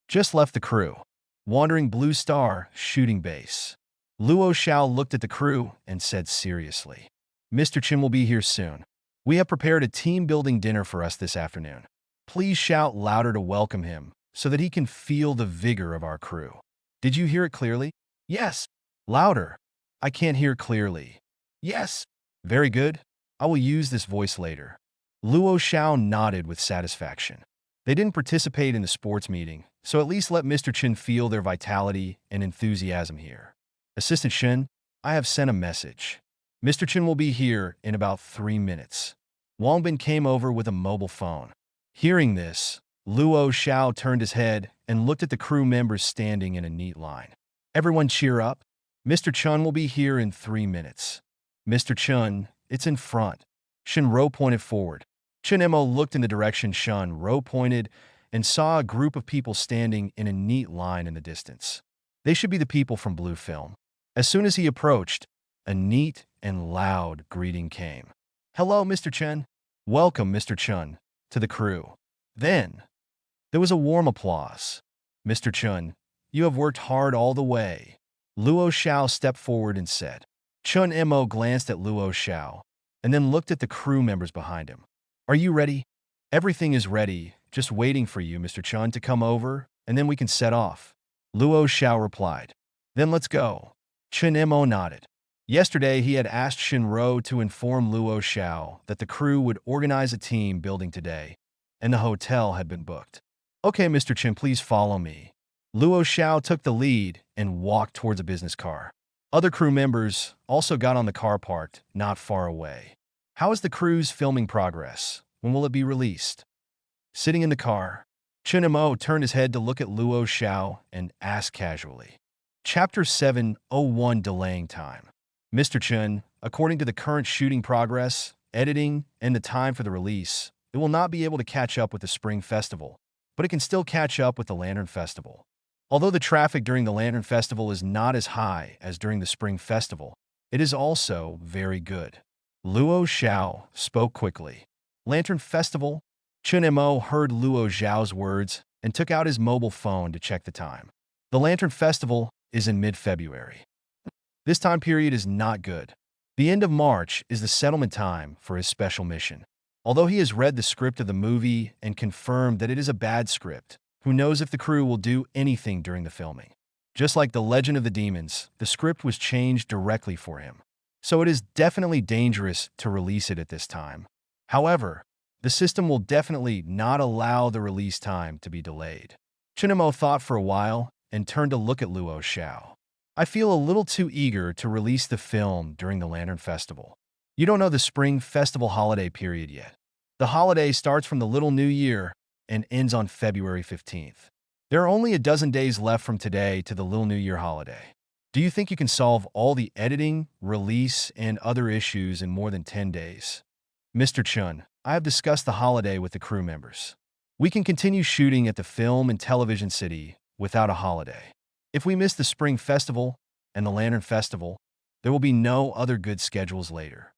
just left the crew. Wandering Blue Star shooting base. Luo Xiao looked at the crew and said seriously, Mr. Chin will be here soon. We have prepared a team-building dinner for us this afternoon. Please shout louder to welcome him so that he can feel the vigor of our crew. Did you hear it clearly? Yes. Louder. I can't hear clearly. Yes. Very good. I will use this voice later. Luo Xiao nodded with satisfaction. They didn't participate in the sports meeting, so at least let Mr. Chin feel their vitality and enthusiasm here. Assistant Shin, I have sent a message. Mr. Chin will be here in about 3 minutes. Wang Bin came over with a mobile phone. Hearing this, Luo Xiao turned his head and looked at the crew members standing in a neat line. Everyone cheer up. Mr. Chun will be here in 3 minutes. Mr. Chun, it's in front. Shinro pointed forward. Chun Mo looked in the direction Shinro pointed and saw a group of people standing in a neat line in the distance. They should be the people from Blue Film. As soon as he approached, a neat and loud greeting came. "Hello, Mr. Chen." "Welcome, Mr. Chun," to the crew. Then, there was a warm applause. "Mr. Chun, you have worked hard all the way." Luo Xiao stepped forward and said. Chun Mo glanced at Luo Xiao and then looked at the crew members behind him. "Are you ready?" "Everything is ready, just waiting for you, Mr. Chun, to come over, and then we can set off." Luo Xiao replied. "Then let's go." Chun Mo nodded. Yesterday, he had asked Shinro to inform Luo Xiao that the crew would organize a team building today, and the hotel had been booked. "Okay, Mr. Chen, please follow me." Luo Xiao took the lead and walked towards a business car. Other crew members also got on the car parked not far away. "How is the crew's filming progress? When will it be released?" Sitting in the car, Chun Mo turned his head to look at Luo Xiao and asked casually. Chapter 701 Delaying Time. "Mr. Chun, according to the current shooting progress, editing, and the time for the release, it will not be able to catch up with the Spring Festival, but it can still catch up with the Lantern Festival. Although the traffic during the Lantern Festival is not as high as during the Spring Festival, it is also very good." Luo Xiao spoke quickly. "Lantern Festival?" Chun Mo heard Luo Xiao's words and took out his mobile phone to check the time. "The Lantern Festival is in mid-February. This time period is not good. The end of March is the settlement time for his special mission. Although he has read the script of the movie and confirmed that it is a bad script, who knows if the crew will do anything during the filming. Just like The Legend of the Demons, the script was changed directly for him. So it is definitely dangerous to release it at this time. However, the system will definitely not allow the release time to be delayed." Chun Mo thought for a while and turned to look at Luo Xiao. "I feel a little too eager to release the film during the Lantern Festival. You don't know the Spring Festival holiday period yet. The holiday starts from the Little New Year and ends on February 15th. There are only a dozen days left from today to the Little New Year holiday. Do you think you can solve all the editing, release, and other issues in more than 10 days? Mr. Chun, I have discussed the holiday with the crew members. We can continue shooting at the film and television city without a holiday. If we miss the Spring Festival and the Lantern Festival, there will be no other good schedules later."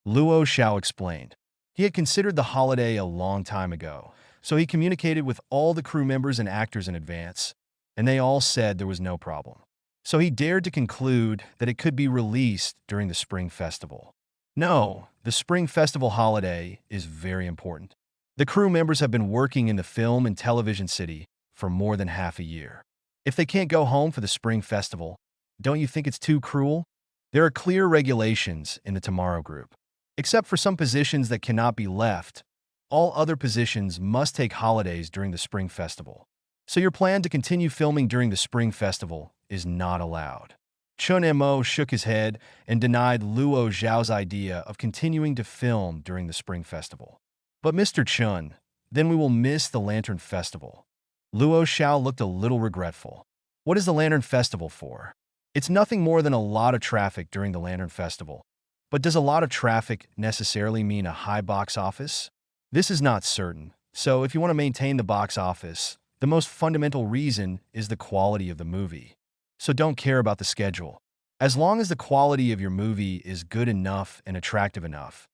Luo Xiao explained. He had considered the holiday a long time ago, so he communicated with all the crew members and actors in advance, and they all said there was no problem. So he dared to conclude that it could be released during the Spring Festival. No, the Spring Festival holiday is very important. The crew members have been working in the film and television city for more than half a year. If they can't go home for the Spring Festival, don't you think it's too cruel? There are clear regulations in the Tomorrow Group. Except for some positions that cannot be left, all other positions must take holidays during the Spring Festival. So your plan to continue filming during the Spring Festival is not allowed. Chun Mo shook his head and denied Luo Xiao's idea of continuing to film during the Spring Festival. "But Mr. Chun, then we will miss the Lantern Festival." Luo Xiao looked a little regretful. "What is the Lantern Festival for? It's nothing more than a lot of traffic during the Lantern Festival. But does a lot of traffic necessarily mean a high box office? This is not certain. So if you want to maintain the box office, the most fundamental reason is the quality of the movie. So don't care about the schedule. As long as the quality of your movie is good enough and attractive enough,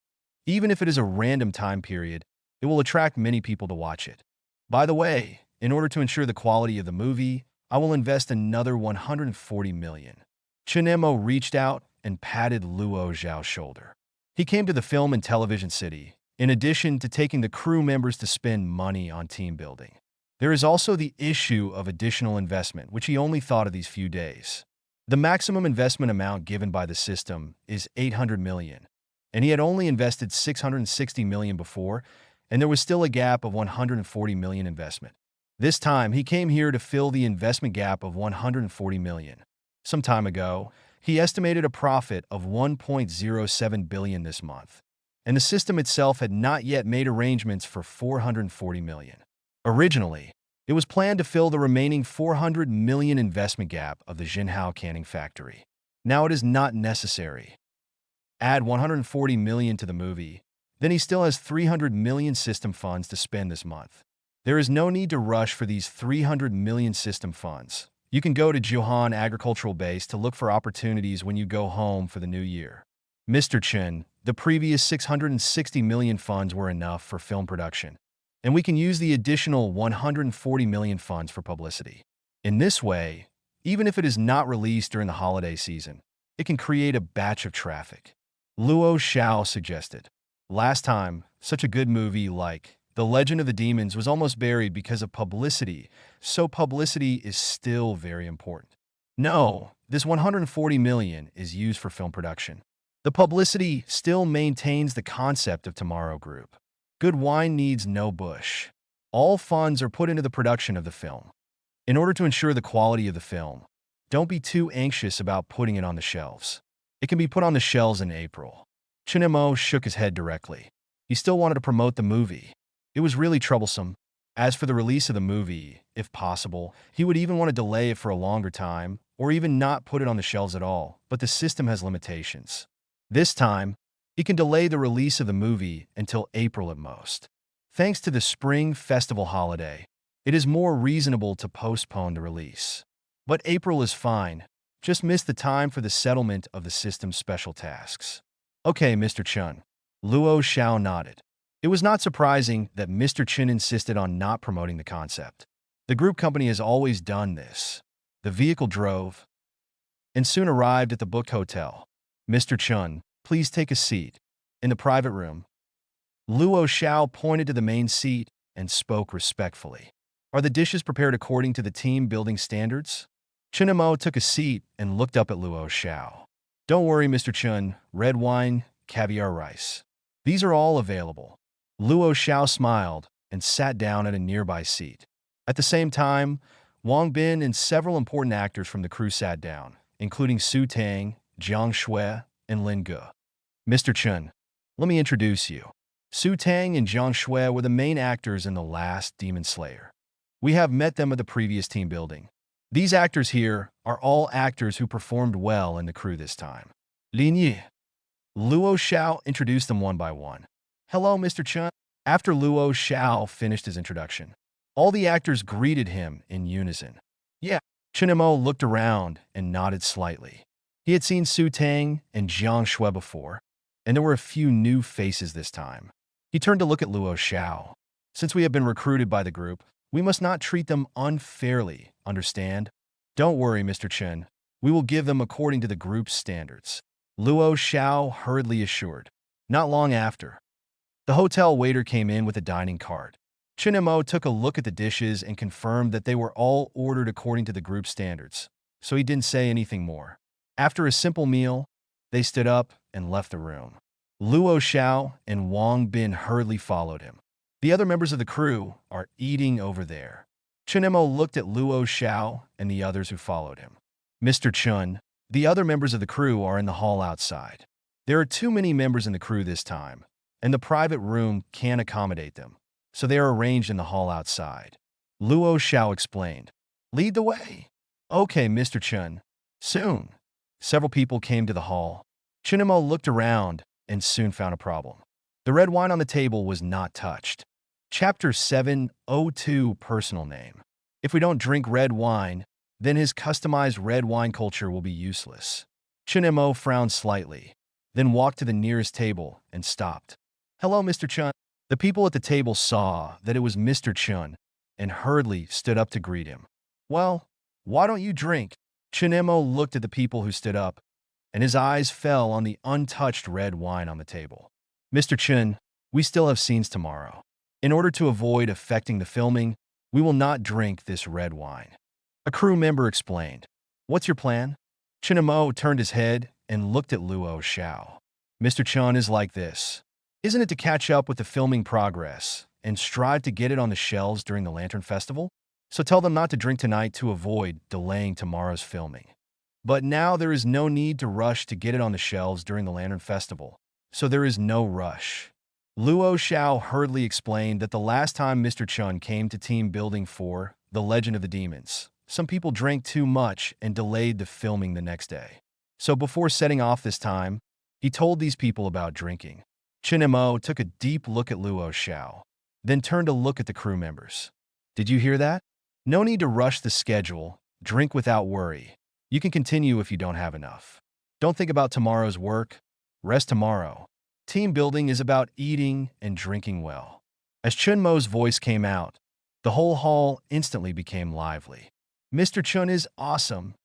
even if it is a random time period, it will attract many people to watch it. By the way, in order to ensure the quality of the movie, I will invest another 140 million. Chun Mo reached out and patted Luo Xiao's shoulder. He came to the film and television city, in addition to taking the crew members to spend money on team building. There is also the issue of additional investment, which he only thought of these few days. The maximum investment amount given by the system is 800 million, and he had only invested 660 million before, and there was still a gap of 140 million investment. This time, he came here to fill the investment gap of 140 million. Some time ago, he estimated a profit of 1.07 billion this month, and the system itself had not yet made arrangements for 440 million. Originally, it was planned to fill the remaining 400 million investment gap of the Jinhao canning factory. Now it is not necessary. Add 140 million to the movie, then he still has 300 million system funds to spend this month. There is no need to rush for these 300 million system funds, You can go to Johan Agricultural Base to look for opportunities when you go home for the new year. Mr. Chen, the previous 660 million funds were enough for film production, and we can use the additional 140 million funds for publicity. In this way, even if it is not released during the holiday season, it can create a batch of traffic. Luo Xiao suggested. Last time, such a good movie like The Legend of the Demons was almost buried because of publicity, so publicity is still very important. No, this 140 million is used for film production. The publicity still maintains the concept of Tomorrow Group. Good wine needs no bush. All funds are put into the production of the film. In order to ensure the quality of the film, don't be too anxious about putting it on the shelves. It can be put on the shelves in April. Chinemo shook his head directly. He still wanted to promote the movie. It was really troublesome. As for the release of the movie, if possible, he would even want to delay it for a longer time, or even not put it on the shelves at all, but the system has limitations. This time, he can delay the release of the movie until April at most. Thanks to the Spring Festival holiday, it is more reasonable to postpone the release. But April is fine. Just miss the time for the settlement of the system's special tasks. Okay, Mr. Chun. Luo Xiao nodded. It was not surprising that Mr. Chen insisted on not promoting the concept. The group company has always done this. The vehicle drove and soon arrived at the booked hotel. Mr. Chun, please take a seat. In the private room, Luo Xiao pointed to the main seat and spoke respectfully. Are the dishes prepared according to the team building standards? Chinemo took a seat and looked up at Luo Xiao. Don't worry, Mr. Chun, red wine, caviar rice. These are all available. Luo Xiao smiled and sat down at a nearby seat. At the same time, Wang Bin and several important actors from the crew sat down, including Su Tang, Jiang Shui, and Lin Ge. Mr. Chun, let me introduce you. Su Tang and Jiang Shui were the main actors in the last Demon Slayer. We have met them at the previous team building. These actors here are all actors who performed well in the crew this time. Lin Yi. Luo Xiao introduced them one by one. Hello, Mr. Chun. After Luo Xiao finished his introduction, all the actors greeted him in unison. Yeah. Chinemo looked around and nodded slightly. He had seen Su Tang and Jiang Shui before, and there were a few new faces this time. He turned to look at Luo Xiao. Since we have been recruited by the group, we must not treat them unfairly, understand? Don't worry, Mr. Chen. We will give them according to the group's standards. Luo Xiao hurriedly assured. Not long after, the hotel waiter came in with a dining cart. Chinemo took a look at the dishes and confirmed that they were all ordered according to the group's standards, so he didn't say anything more. After a simple meal, they stood up and left the room. Luo Xiao and Wang Bin hurriedly followed him. The other members of the crew are eating over there. Chinemo looked at Luo Xiao and the others who followed him. Mr. Chun, the other members of the crew are in the hall outside. There are too many members in the crew this time, and the private room can't accommodate them, so they are arranged in the hall outside. Luo Xiao explained. Lead the way. Okay, Mr. Chun. Soon. Several people came to the hall. Chinemo looked around and soon found a problem. The red wine on the table was not touched. Chapter 702 Personal Name. If we don't drink red wine, then his customized red wine culture will be useless. Chinemo frowned slightly, then walked to the nearest table and stopped. Hello, Mr. Chun. The people at the table saw that it was Mr. Chun and hurriedly stood up to greet him. Well, why don't you drink? Chinemo looked at the people who stood up, and his eyes fell on the untouched red wine on the table. Mr. Chun, we still have scenes tomorrow. In order to avoid affecting the filming, we will not drink this red wine. A crew member explained. What's your plan? Chinemo turned his head and looked at Luo Xiao. Mr. Chun is like this. Isn't it to catch up with the filming progress and strive to get it on the shelves during the Lantern Festival? So tell them not to drink tonight to avoid delaying tomorrow's filming. But now there is no need to rush to get it on the shelves during the Lantern Festival, so there is no rush. Luo Xiao hurriedly explained that the last time Mr. Chun came to team building for The Legend of the Demons, some people drank too much and delayed the filming the next day. So before setting off this time, he told these people about drinking. Chinemo took a deep look at Luo Xiao, then turned to look at the crew members. Did you hear that? No need to rush the schedule Drink without worry. You can continue if you don't have enough. Don't think about tomorrow's work. Rest tomorrow. Team building is about eating and drinking well. As Chun Mo's voice came out, the whole hall instantly became lively. Mr. Chun is awesome.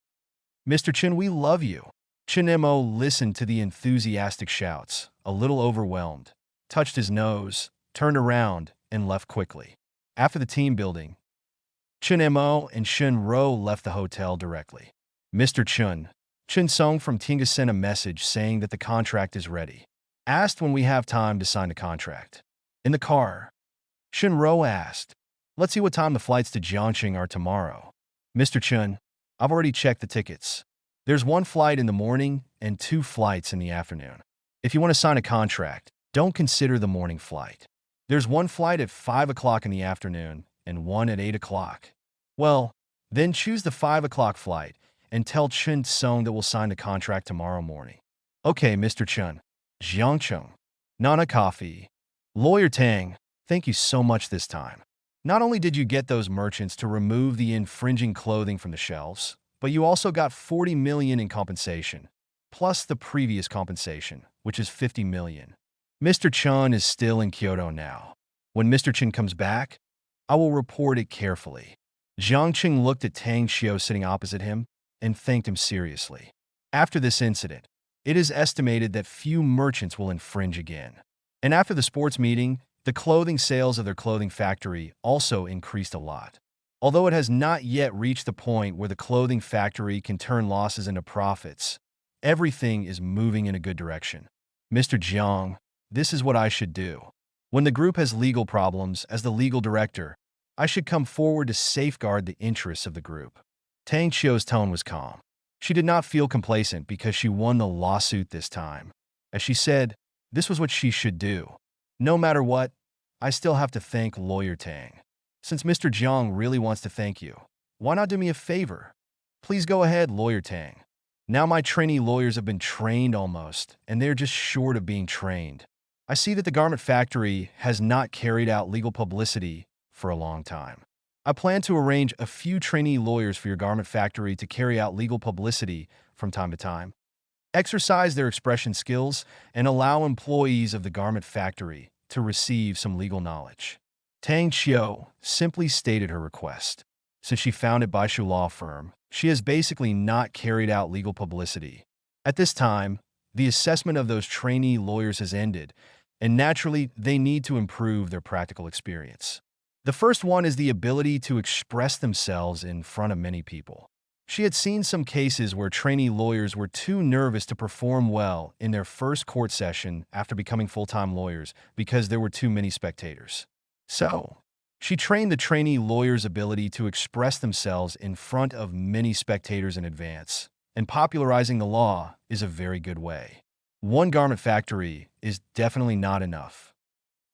Mr. Chun, we love you. Chun Mo listened to the enthusiastic shouts, a little overwhelmed, touched his nose, turned around, and left quickly. After the team building, Chun Mo and Chun Ro left the hotel directly. Mr. Chun Song from Tinga sent a message saying that the contract is ready. Asked when we have time to sign the contract. In the car, Chun Ro asked, let's see what time the flights to Jiangxing are tomorrow. Mr. Chun, I've already checked the tickets. There's one flight in the morning and 2 flights in the afternoon. If you want to sign a contract, don't consider the morning flight. There's one flight at 5 o'clock in the afternoon and one at 8 o'clock. Well, then choose the 5 o'clock flight and tell Chun Song that we'll sign the contract tomorrow morning. Okay, Mr. Chun. Jiangcheng. Nana Coffee. Lawyer Tang, thank you so much this time. Not only did you get those merchants to remove the infringing clothing from the shelves, but you also got 40 million in compensation, plus the previous compensation, which is 50 million. Mr. Chun is still in Kyoto now. When Mr. Chun comes back, I will report it carefully. Jiang Qing looked at Tang Xiao sitting opposite him and thanked him seriously. After this incident, it is estimated that few merchants will infringe again. And after the sports meeting, the clothing sales of their clothing factory also increased a lot. Although it has not yet reached the point where the clothing factory can turn losses into profits, everything is moving in a good direction. Mr. Jiang, this is what I should do. When the group has legal problems, as the legal director, I should come forward to safeguard the interests of the group. Tang Xiao's tone was calm. She did not feel complacent because she won the lawsuit this time. As she said, this was what she should do. No matter what, I still have to thank Lawyer Tang. Since Mr. Jiang really wants to thank you, why not do me a favor? Please go ahead, Lawyer Tang. Now my trainee lawyers have been trained almost, and they're just short of being trained. I see that the garment factory has not carried out legal publicity for a long time. I plan to arrange a few trainee lawyers for your garment factory to carry out legal publicity from time to time, exercise their expression skills, and allow employees of the garment factory to receive some legal knowledge. Tang Xiao simply stated her request. Since she founded Baishu Law Firm, she has basically not carried out legal publicity. At this time, the assessment of those trainee lawyers has ended, and naturally, they need to improve their practical experience. The first one is the ability to express themselves in front of many people. She had seen some cases where trainee lawyers were too nervous to perform well in their first court session after becoming full-time lawyers because there were too many spectators. So, she trained the trainee lawyers' ability to express themselves in front of many spectators in advance, and popularizing the law is a very good way. One garment factory is definitely not enough.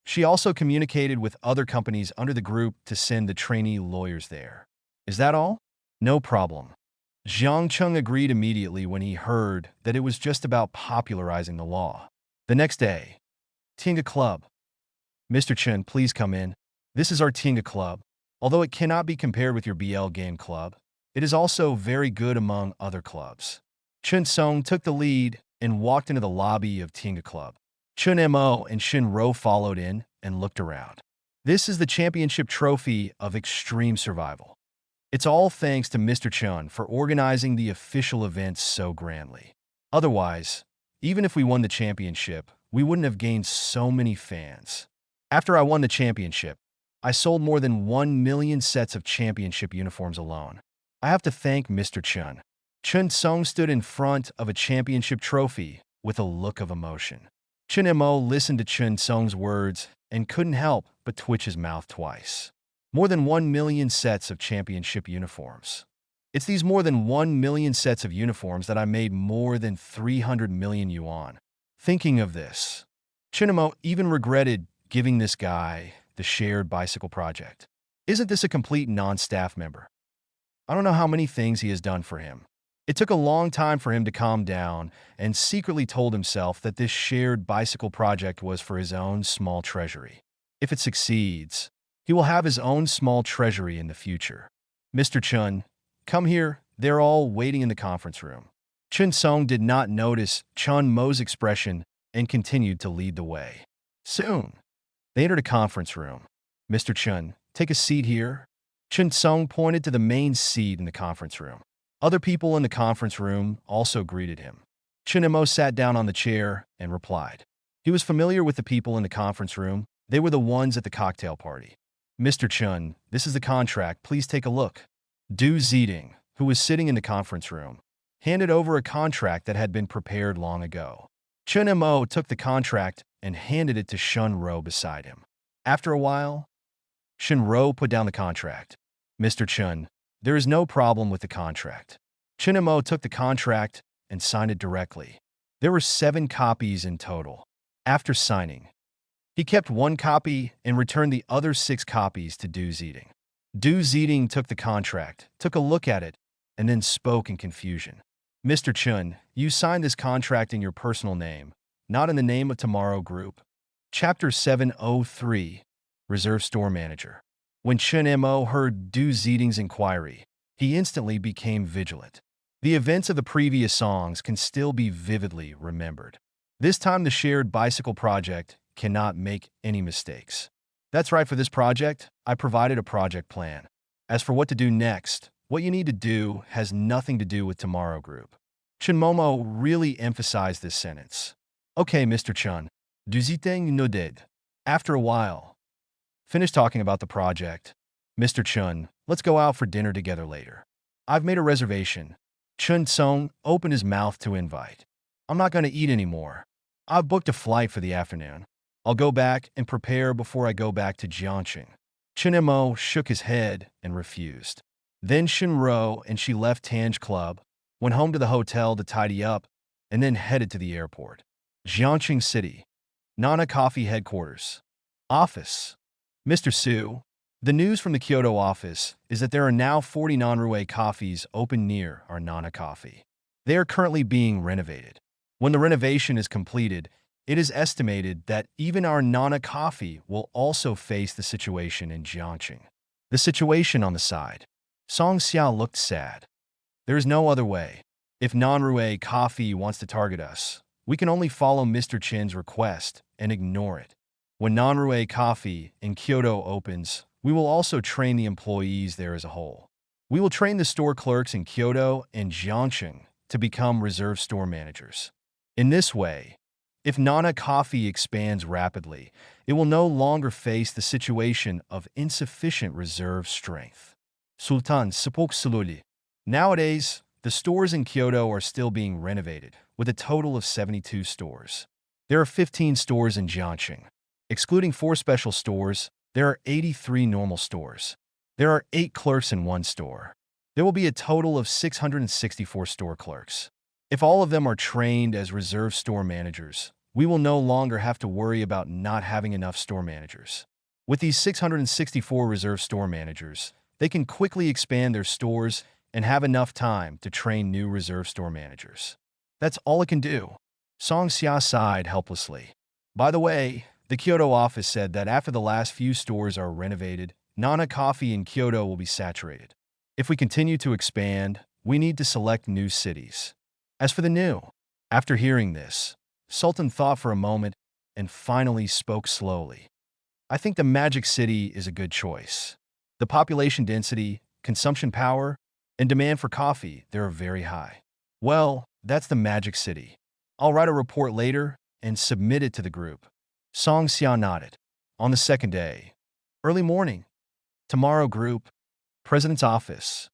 She also communicated with other companies under the group to send the trainee lawyers there. Is that all? No problem. Jiang Cheng agreed immediately when he heard that it was just about popularizing the law. The next day, Tinga Club. Mr. Chen, please come in. This is our Tinga Club. Although it cannot be compared with your BL game club, it is also very good among other clubs. Chun Song took the lead and walked into the lobby of Tinga Club. Chun Mo and Shin Ro followed in and looked around. This is the championship trophy of extreme survival. It's all thanks to Mr. Chun for organizing the official event so grandly. Otherwise, even if we won the championship, we wouldn't have gained so many fans. After I won the championship, I sold more than 1 million sets of championship uniforms alone. I have to thank Mr. Chun. Chun Song stood in front of a championship trophy with a look of emotion. Chun Mo listened to Chun Song's words and couldn't help but twitch his mouth twice. More than 1 million sets of championship uniforms. It's these more than 1 million sets of uniforms that I made more than 300 million yuan. Thinking of this, Chun Mo even regretted giving this guy the shared bicycle project. Isn't this a complete non-staff member? I don't know how many things he has done for him. It took a long time for him to calm down and secretly told himself that this shared bicycle project was for his own small treasury. If it succeeds, he will have his own small treasury in the future. Mr. Chun, Come here. They're all waiting in the conference room. Chun Song did not notice Chun Mo's expression and continued to lead the way. Soon, they entered a conference room. Mr. Chun, take a seat here. Chun Song pointed to the main seat in the conference room. Other people in the conference room also greeted him. Chun Mo sat down on the chair and replied. He was familiar with the people in the conference room. They were the ones at the cocktail party. Mr. Chun, this is the contract. Please take a look. Du Zeding, who was sitting in the conference room, handed over a contract that had been prepared long ago. Chun Mo took the contract and handed it to Shun Ro beside him. After a while, Shun Ro put down the contract. Mr. Chun, there is no problem with the contract. Chun Mo took the contract and signed it directly. There were 7 copies in total. After signing, he kept 1 copy and returned the other 6 copies to Du Zeding. Du Zeding took the contract, took a look at it, and then spoke in confusion. Mr. Chun, you signed this contract in your personal name, not in the name of Tomorrow Group. Chapter 703, Reserve Store Manager. When Chun Mo heard Du Zeding's inquiry, he instantly became vigilant. The events of the previous songs can still be vividly remembered. This time the shared bicycle project cannot make any mistakes. That's right, for this project, I provided a project plan. As for what to do next, what you need to do has nothing to do with Tomorrow Group. Chun Momo really emphasized this sentence. Okay, Mr. Chun, Du Zeding nodded. After a while, finished talking about the project. Mr. Chun, let's go out for dinner together later. I've made a reservation. Chun Song opened his mouth to invite. I'm not going to eat anymore. I've booked a flight for the afternoon. I'll go back and prepare before I go back to Jiangxing. Chun Mo shook his head and refused. Then Shun Ro and she left Tanj Club, went home to the hotel to tidy up, and then headed to the airport. Jiangxing City. Nana Coffee Headquarters. Office. Mr. Su, the news from the Kyoto office is that there are now 40 non-Rue coffees open near our Nana Coffee. They are currently being renovated. When the renovation is completed, it is estimated that even our Nana Coffee will also face the situation in Jiangxing. The situation on the side. Song Xiao looked sad. There is no other way. If non-Rue Coffee wants to target us, we can only follow Mr. Chin's request and ignore it. When non-Rue Coffee in Kyoto opens, we will also train the employees there as a whole. We will train the store clerks in Kyoto and Jiangxing to become reserve store managers. In this way, if Nana Coffee expands rapidly, it will no longer face the situation of insufficient reserve strength. Sultan spoke slowly. Nowadays, the stores in Kyoto are still being renovated, with a total of 72 stores. There are 15 stores in Jiangxing. Excluding 4 special stores, there are 83 normal stores. There are 8 clerks in 1 store. There will be a total of 664 store clerks. If all of them are trained as reserve store managers, we will no longer have to worry about not having enough store managers. With these 664 reserve store managers, they can quickly expand their stores and have enough time to train new reserve store managers. That's all it can do. Song Xia sighed helplessly. By the way, the Kyoto office said that after the last few stores are renovated, Nana Coffee in Kyoto will be saturated. If we continue to expand, we need to select new cities. As for the new, after hearing this, Sultan thought for a moment and finally spoke slowly. I think the Magic City is a good choice. The population density, consumption power, and demand for coffee there are very high. Well, that's the Magic City. I'll write a report later and submit it to the group. Song Xia nodded. On the second day, early morning, Tomorrow Group, President's Office.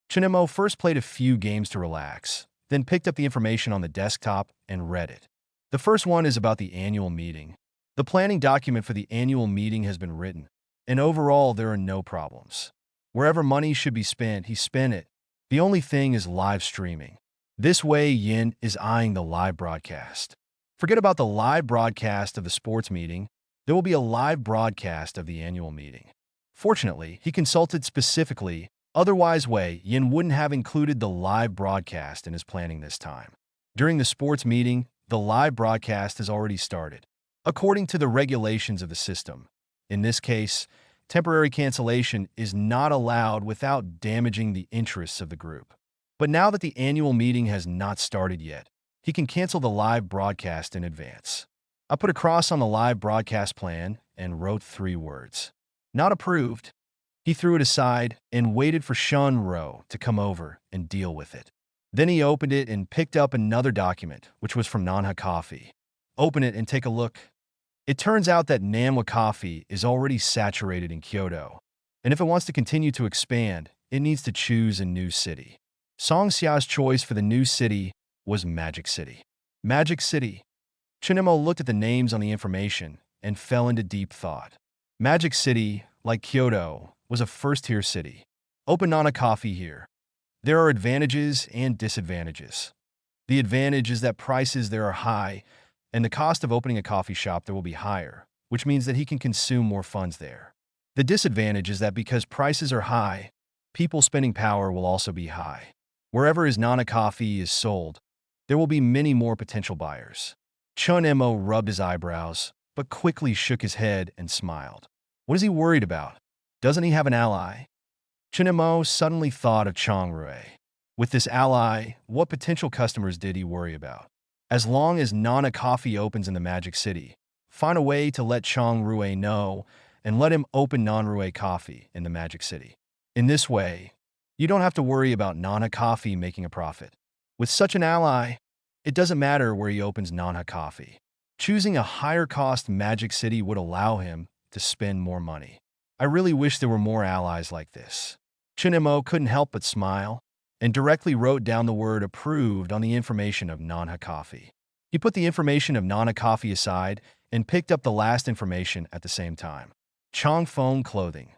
Chun Mo first played a few games to relax, then picked up the information on the desktop and read it. The first one is about the annual meeting. The planning document for the annual meeting has been written, and overall there are no problems. Wherever money should be spent, he spent it. The only thing is live streaming. This way, Yin is eyeing the live broadcast. Forget about the live broadcast of the sports meeting. There will be a live broadcast of the annual meeting. Fortunately, he consulted specifically. Otherwise, Yin wouldn't have included the live broadcast in his planning this time. During the sports meeting, the live broadcast has already started. According to the regulations of the system, in this case, Temporary cancellation is not allowed without damaging the interests of the group. But now that the annual meeting has not started yet, he can cancel the live broadcast in advance. I put a cross on the live broadcast plan and wrote 3 words. Not approved. He threw it aside and waited for Shunro to come over and deal with it. Then he opened it and picked up another document, which was from Manhwa Coffee. Open it and take a look. It turns out that Manhwa Coffee is already saturated in Kyoto, and if it wants to continue to expand, it needs to choose a new city. Song Xia's choice for the new city was Magic City. Magic City. Chunemo looked at the names on the information and fell into deep thought. Magic City, like Kyoto, was a first-tier city. Open Nana Coffee here. There are advantages and disadvantages. The advantage is that prices there are high, and the cost of opening a coffee shop there will be higher, which means that he can consume more funds there. The disadvantage is that because prices are high, people's spending power will also be high. Wherever his Nana Coffee is sold, there will be many more potential buyers. Chun Mo rubbed his eyebrows, but quickly shook his head and smiled. What is he worried about? Doesn't he have an ally? Chun Mo suddenly thought of Chang Rui. With this ally, what potential customers did he worry about? As long as Nana Coffee opens in the Magic City, find a way to let Chang Rui know and let him open Non-Rui Coffee in the Magic City. In this way, you don't have to worry about Nana Coffee making a profit. With such an ally, it doesn't matter where he opens Nana Coffee. Choosing a higher-cost Magic City would allow him to spend more money. I really wish there were more allies like this. Chunemo couldn't help but smile and directly wrote down the word approved on the information of Nana Coffee. He put the information of Nana Coffee aside and picked up the last information at the same time. Changfeng Clothing.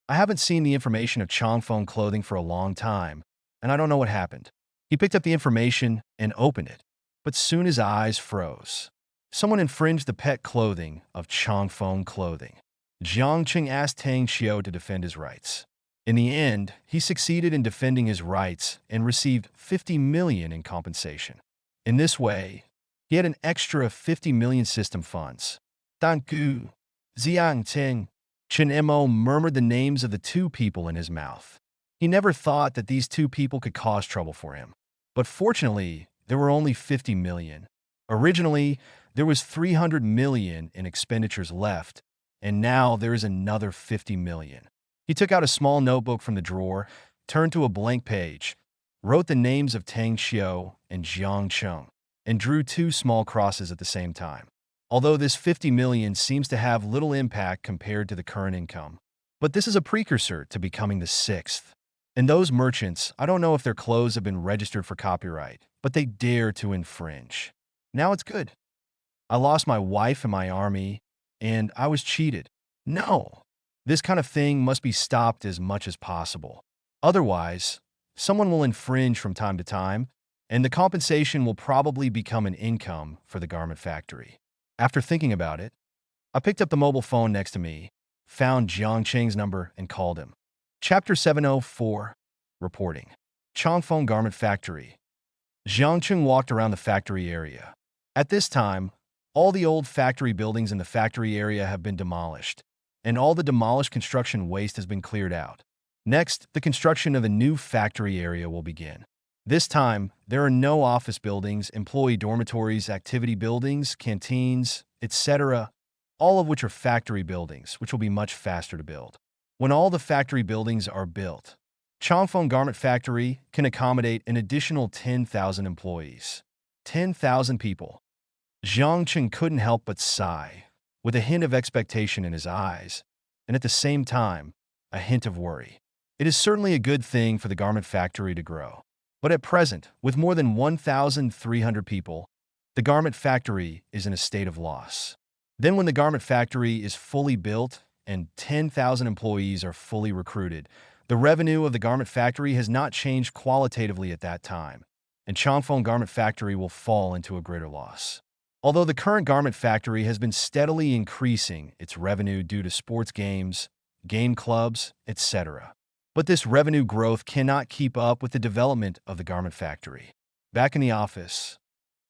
I haven't seen the information of Changfeng Clothing for a long time, and I don't know what happened. He picked up the information and opened it, but soon his eyes froze. Someone infringed the pet clothing of Changfeng Clothing. Jiang Qing asked Tang Xiao to defend his rights. In the end, he succeeded in defending his rights and received 50 million in compensation. In this way, he had an extra 50 million system funds. Danku, Jiang Qing, Chen Mo murmured the names of the 2 people in his mouth. He never thought that these 2 people could cause trouble for him. But fortunately, there were only 50 million. Originally, there was 300 million in expenditures left, and now there is another 50 million. He took out a small notebook from the drawer, turned to a blank page, wrote the names of Tang Xiao and Jiang Cheng, and drew 2 small crosses at the same time. Although this 50 million seems to have little impact compared to the current income, but this is a precursor to becoming the 6th. And those merchants, I don't know if their clothes have been registered for copyright, but they dare to infringe. Now it's good. I lost my wife and my army, and I was cheated. No! This kind of thing must be stopped as much as possible. Otherwise, someone will infringe from time to time, and the compensation will probably become an income for the garment factory. After thinking about it, I picked up the mobile phone next to me, found Jiang Qing's number, and called him. Chapter 704, Reporting. Changfeng Garment Factory. Jiang Qing walked around the factory area. At this time, all the old factory buildings in the factory area have been demolished, and all the demolished construction waste has been cleared out. Next, the construction of a new factory area will begin. This time, there are no office buildings, employee dormitories, activity buildings, canteens, etc., all of which are factory buildings, which will be much faster to build. When all the factory buildings are built, Changfeng Garment Factory can accommodate an additional 10,000 employees. 10,000 people. Jiang Qing couldn't help but sigh, with a hint of expectation in his eyes, and at the same time, a hint of worry. It is certainly a good thing for the garment factory to grow. But at present, with more than 1,300 people, the garment factory is in a state of loss. Then when the garment factory is fully built and 10,000 employees are fully recruited, the revenue of the garment factory has not changed qualitatively at that time, and Changfeng Garment Factory will fall into a greater loss. Although the current garment factory has been steadily increasing its revenue due to sports games, game clubs, etc. But this revenue growth cannot keep up with the development of the garment factory. Back in the office,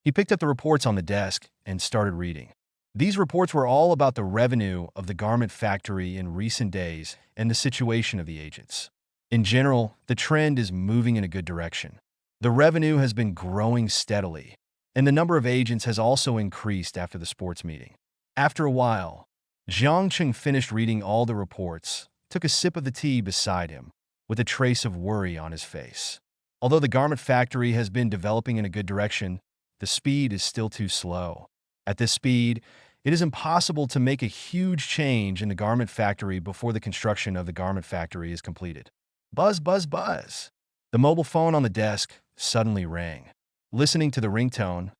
he picked up the reports on the desk and started reading. These reports were all about the revenue of the garment factory in recent days and the situation of the agents. In general, the trend is moving in a good direction. The revenue has been growing steadily, and the number of agents has also increased after the sports meeting. After a while, Jiang Cheng finished reading all the reports, took a sip of the tea beside him, with a trace of worry on his face. Although the garment factory has been developing in a good direction, the speed is still too slow. At this speed, it is impossible to make a huge change in the garment factory before the construction of the garment factory is completed. Buzz, buzz, buzz. The mobile phone on the desk suddenly rang. Listening to the ringtone,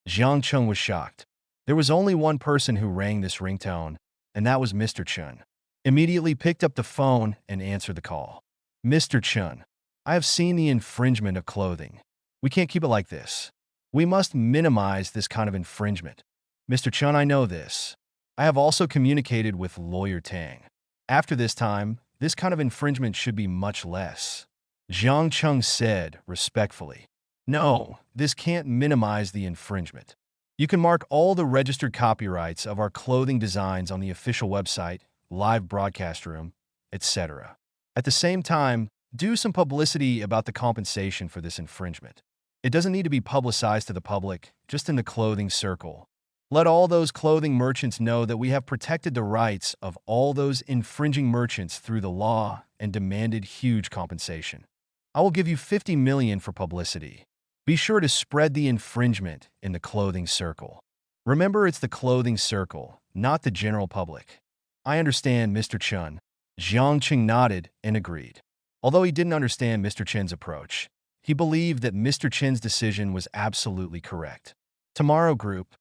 Jiang Cheng was shocked. There was only one person who rang this ringtone, and that was Mr. Chun. Immediately picked up the phone and answered the call. Mr. Chun, I have seen the infringement of clothing. We can't keep it like this. We must minimize this kind of infringement. Mr. Chun, I know this. I have also communicated with Lawyer Tang. After this time, this kind of infringement should be much less. Jiang Cheng said respectfully. No, this can't minimize the infringement. You can mark all the registered copyrights of our clothing designs on the official website, live broadcast room, etc. At the same time, do some publicity about the compensation for this infringement. It doesn't need to be publicized to the public, just in the clothing circle. Let all those clothing merchants know that we have protected the rights of all those infringing merchants through the law and demanded huge compensation. I will give you 50 million for publicity. Be sure to spread the infringement in the clothing circle. Remember, it's the clothing circle, not the general public. I understand, Mr. Chun. Jiang Cheng nodded and agreed. Although he didn't understand Mr. Chen's approach, he believed that Mr. Chen's decision was absolutely correct. Tomorrow Group,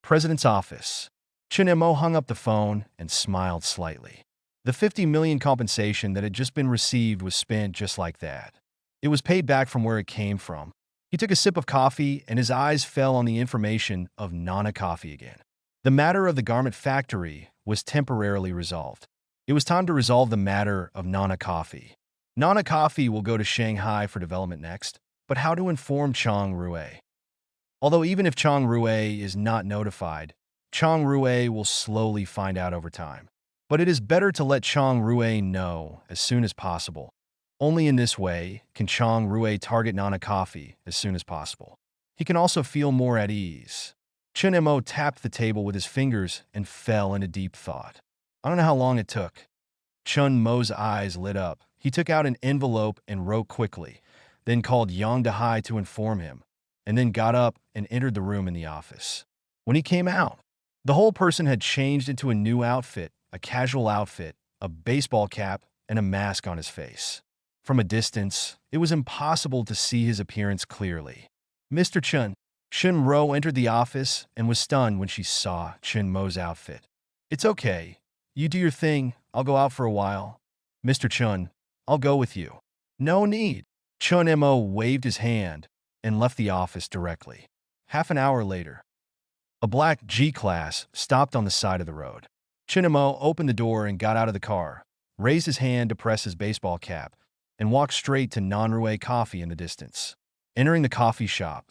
President's Office. Chen Mo hung up the phone and smiled slightly. The 50 million compensation that had just been received was spent just like that. It was paid back from where it came from. He took a sip of coffee and his eyes fell on the information of Nana Coffee again. The matter of the garment factory was temporarily resolved. It was time to resolve the matter of Nana Coffee. Nana Coffee will go to Shanghai for development next, but how to inform Chang Rue? Although even if Chang Rue is not notified, Chang Rue will slowly find out over time. But it is better to let Chang Rue know as soon as possible. Only in this way can Chang Rue target Nana Coffee as soon as possible. He can also feel more at ease. Chen Mo tapped the table with his fingers and fell into deep thought. I don't know how long it took. Chun Mo's eyes lit up. He took out an envelope and wrote quickly, then called Yang Dehai to inform him, and then got up and entered the room in the office. When he came out, the whole person had changed into a new outfit, a casual outfit, a baseball cap, and a mask on his face. From a distance, it was impossible to see his appearance clearly. Mr. Chun. Shin Ro entered the office and was stunned when she saw Chen Mo's outfit. It's okay. You do your thing. I'll go out for a while. Mr. Chun, I'll go with you. No need. Chun Mo waved his hand and left the office directly. Half an hour later, a black G-Class stopped on the side of the road. Chen Mo opened the door and got out of the car, raised his hand to press his baseball cap, and walked straight to Nanrue Coffee in the distance. Entering the coffee shop,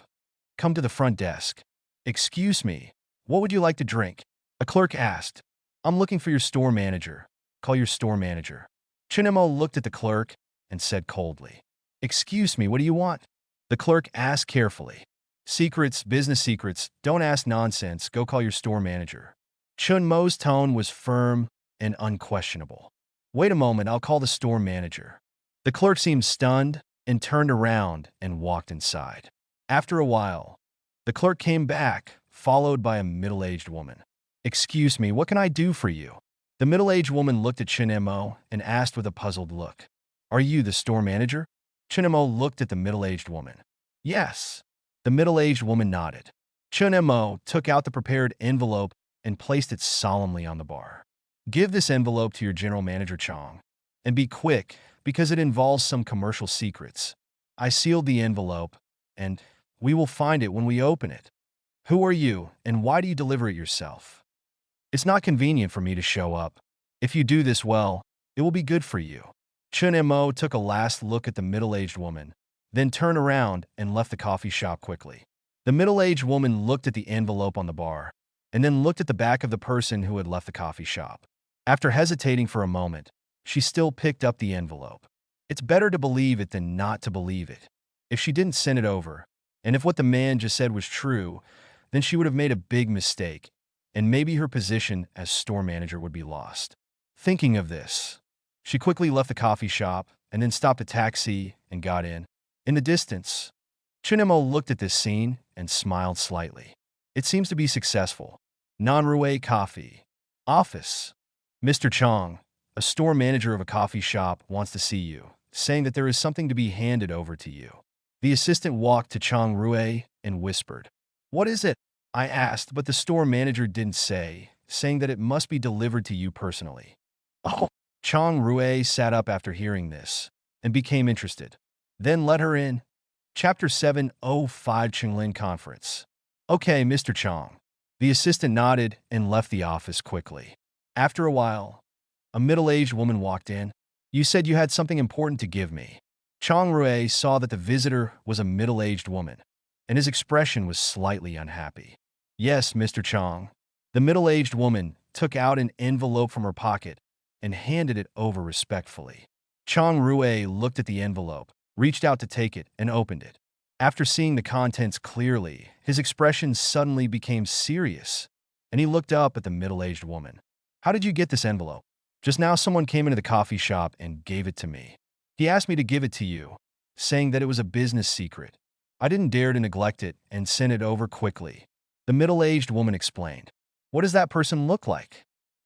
come to the front desk. Excuse me, what would you like to drink? A clerk asked. I'm looking for your store manager. Call your store manager. Chinemo looked at the clerk and said coldly. Excuse me, what do you want? The clerk asked carefully. Secrets, business secrets, don't ask nonsense, go call your store manager. Chun Mo's tone was firm and unquestionable. Wait a moment, I'll call the store manager. The clerk seemed stunned and turned around and walked inside. After a while, the clerk came back, followed by a middle-aged woman. Excuse me, what can I do for you? The middle-aged woman looked at Chinemo and asked with a puzzled look. Are you the store manager? Chinemo looked at the middle-aged woman. Yes. The middle-aged woman nodded. Chinemo took out the prepared envelope and placed it solemnly on the bar. Give this envelope to your general manager Chong. And be quick, because it involves some commercial secrets. I sealed the envelope, and we will find it when we open it. Who are you, and why do you deliver it yourself? It's not convenient for me to show up. If you do this well, it will be good for you. Chun Mo took a last look at the middle-aged woman, then turned around and left the coffee shop quickly. The middle-aged woman looked at the envelope on the bar, and then looked at the back of the person who had left the coffee shop. After hesitating for a moment, she still picked up the envelope. It's better to believe it than not to believe it. If she didn't send it over, and if what the man just said was true, then she would have made a big mistake, and maybe her position as store manager would be lost. Thinking of this, she quickly left the coffee shop and then stopped a taxi and got in. In the distance, Chunemo looked at this scene and smiled slightly. It seems to be successful. Non-Rue Coffee. Office. Mr. Chong, a store manager of a coffee shop, wants to see you, saying that there is something to be handed over to you. The assistant walked to Chong Rue and whispered, "What is it?" I asked, but the store manager didn't say, saying that it must be delivered to you personally. Oh. Chong Rue sat up after hearing this and became interested. Then let her in. Chapter 705 Chinglin Conference. Okay, Mr. Chong. The assistant nodded and left the office quickly. After a while, a middle-aged woman walked in. You said you had something important to give me. Chong Rue saw that the visitor was a middle-aged woman, and his expression was slightly unhappy. Yes, Mr. Chong. The middle-aged woman took out an envelope from her pocket and handed it over respectfully. Chong Rue looked at the envelope, reached out to take it, and opened it. After seeing the contents clearly, his expression suddenly became serious, and he looked up at the middle-aged woman. How did you get this envelope? Just now someone came into the coffee shop and gave it to me. He asked me to give it to you, saying that it was a business secret. I didn't dare to neglect it and sent it over quickly. The middle-aged woman explained. What does that person look like?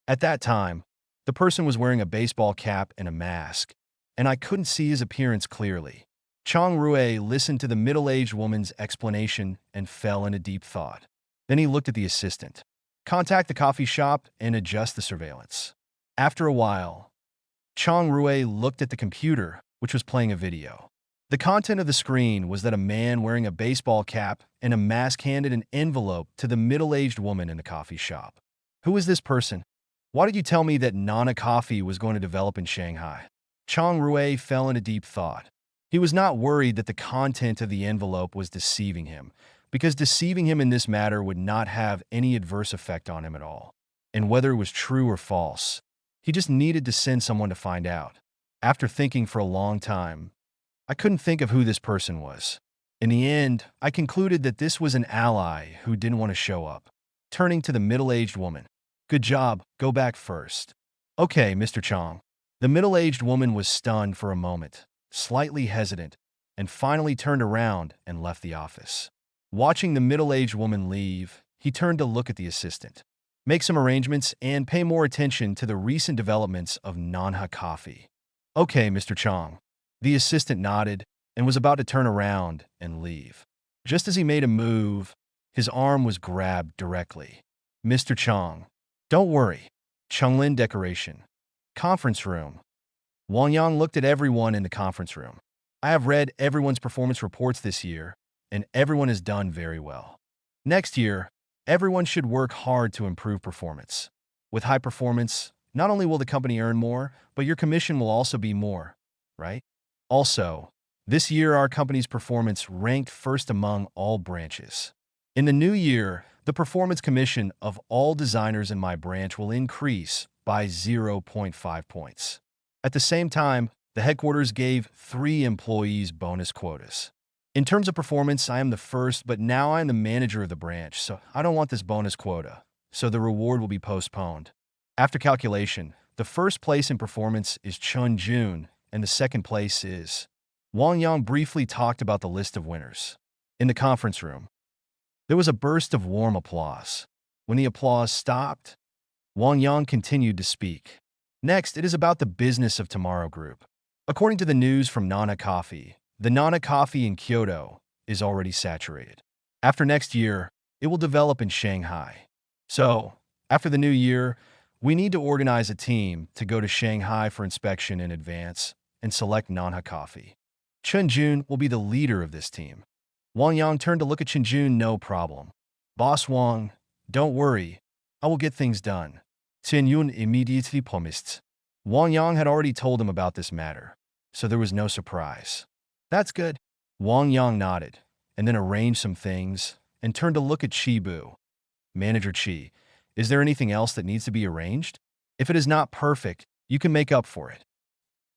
At that time, the person was wearing a baseball cap and a mask, and I couldn't see his appearance clearly. Chong Rue listened to the middle-aged woman's explanation and fell into deep thought. Then he looked at the assistant. Contact the coffee shop and adjust the surveillance. After a while, Chong Rue looked at the computer, which was playing a video. The content of the screen was that a man wearing a baseball cap and a mask handed an envelope to the middle-aged woman in the coffee shop. Who is this person? Why did you tell me that Nana Coffee was going to develop in Shanghai? Chong Rue fell into deep thought. He was not worried that the content of the envelope was deceiving him, because deceiving him in this matter would not have any adverse effect on him at all. And whether it was true or false, he just needed to send someone to find out. After thinking for a long time, I couldn't think of who this person was. In the end, I concluded that this was an ally who didn't want to show up. Turning to the middle-aged woman. Good job, go back first. Okay, Mr. Chong. The middle-aged woman was stunned for a moment, slightly hesitant, and finally turned around and left the office. Watching the middle-aged woman leave, he turned to look at the assistant. Make some arrangements and pay more attention to the recent developments of Manhwa Coffee. Okay, Mr. Chong. The assistant nodded and was about to turn around and leave. Just as he made a move, his arm was grabbed directly. Mr. Chong. Don't worry. Chunglin decoration. Conference room. Wang Yang looked at everyone in the conference room. I have read everyone's performance reports this year, and everyone has done very well. Next year, everyone should work hard to improve performance. With high performance, not only will the company earn more, but your commission will also be more, right? Also, this year our company's performance ranked first among all branches. In the new year, the performance commission of all designers in my branch will increase by 0.5 points. At the same time, the headquarters gave 3 employees bonus quotas. In terms of performance, I am the first, but now I am the manager of the branch, so I don't want this bonus quota, so the reward will be postponed. After calculation, the first place in performance is Chun Jun, and the second place is... Wang Yang briefly talked about the list of winners. In the conference room, there was a burst of warm applause. When the applause stopped, Wang Yang continued to speak. Next, it is about the business of Tomorrow Group. According to the news from Nana Coffee, the Nana Coffee in Kyoto is already saturated. After next year, it will develop in Shanghai. So, after the new year, we need to organize a team to go to Shanghai for inspection in advance and select Nana Coffee. Chun Jun will be the leader of this team. Wang Yang turned to look at Chun Jun. No problem. Boss Wang, don't worry. I will get things done. Chen Yun immediately promised. Wang Yang had already told him about this matter, so there was no surprise. That's good. Wang Yang nodded, and then arranged some things, and turned to look at Shibu. Manager Chi, is there anything else that needs to be arranged? If it is not perfect, you can make up for it.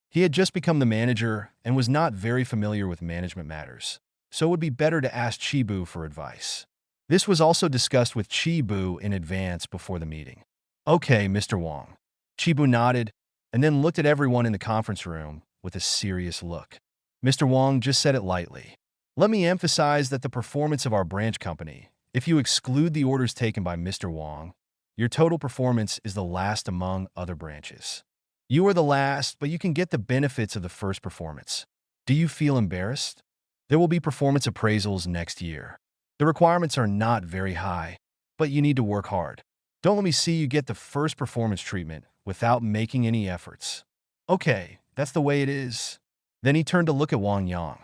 He had just become the manager and was not very familiar with management matters, so it would be better to ask Chibu for advice. This was also discussed with Chibu in advance before the meeting. Okay, Mr. Wong. Chibu nodded and then looked at everyone in the conference room with a serious look. Mr. Wong just said it lightly. Let me emphasize that the performance of our branch company, if you exclude the orders taken by Mr. Wong, your total performance is the last among other branches. You are the last, but you can get the benefits of the first performance. Do you feel embarrassed? There will be performance appraisals next year. The requirements are not very high, but you need to work hard. Don't let me see you get the first performance treatment without making any efforts. Okay, that's the way it is. Then he turned to look at Wang Yang.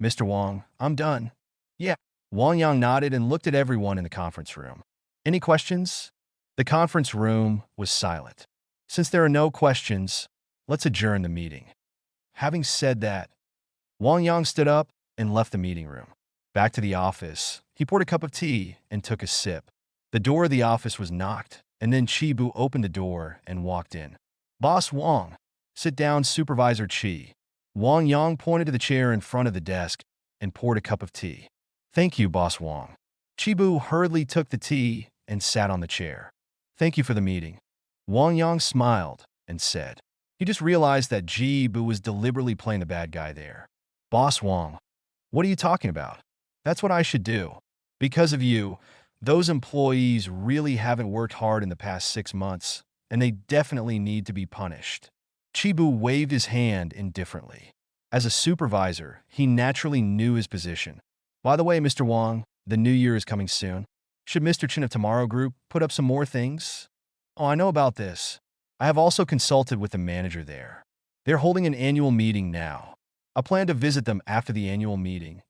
Mr. Wang, I'm done. Yeah. Wang Yang nodded and looked at everyone in the conference room. Any questions? The conference room was silent. Since there are no questions, let's adjourn the meeting. Having said that, Wang Yang stood up and left the meeting room. Back to the office, he poured a cup of tea and took a sip. The door of the office was knocked, and then Chibu opened the door and walked in. Boss Wang, sit down, Supervisor Chi. Wang Yang pointed to the chair in front of the desk and poured a cup of tea. Thank you, Boss Wang. Chibu hurriedly took the tea and sat on the chair. Thank you for the meeting. Wang Yang smiled and said. He just realized that Chibu was deliberately playing the bad guy there. Boss Wang, what are you talking about? That's what I should do. Because of you, those employees really haven't worked hard in the past 6 months, and they definitely need to be punished. Chibu waved his hand indifferently. As a supervisor, he naturally knew his position. By the way, Mr. Wang, the new year is coming soon. Should Mr. Chen of Tomorrow Group put up some more things? Oh, I know about this. I have also consulted with the manager there. They're holding an annual meeting now. I plan to visit them after the annual meeting.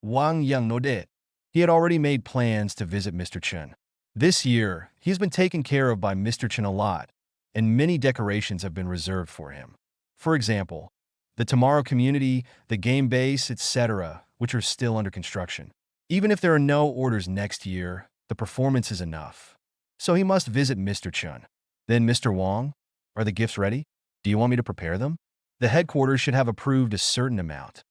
Wang Yang nodded. He had already made plans to visit Mr. Chen. This year, he has been taken care of by Mr. Chen a lot, and many decorations have been reserved for him. For example, the Tomorrow Community, the game base, etc., which are still under construction. Even if there are no orders next year, the performance is enough. So he must visit Mr. Chen. Then Mr. Wang, are the gifts ready? Do you want me to prepare them? The headquarters should have approved a certain amount.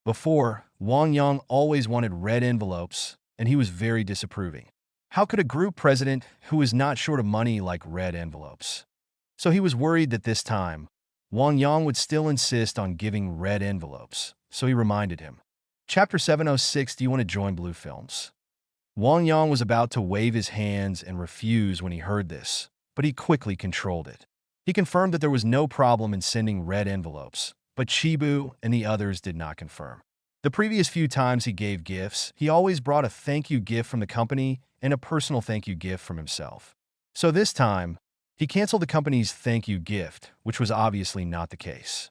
Before, Wang Yang always wanted red envelopes, and he was very disapproving. How could a group president who is not short of money like red envelopes? So he was worried that this time, Wang Yang would still insist on giving red envelopes, so he reminded him. Chapter 706, do you want to join Blue Films? Wang Yang was about to wave his hands and refuse when he heard this, but he quickly controlled it. He confirmed that there was no problem in sending red envelopes, but Chibu and the others did not confirm. The previous few times he gave gifts, he always brought a thank you gift from the company and a personal thank you gift from himself. So this time, he canceled the company's thank you gift, which was obviously not the case.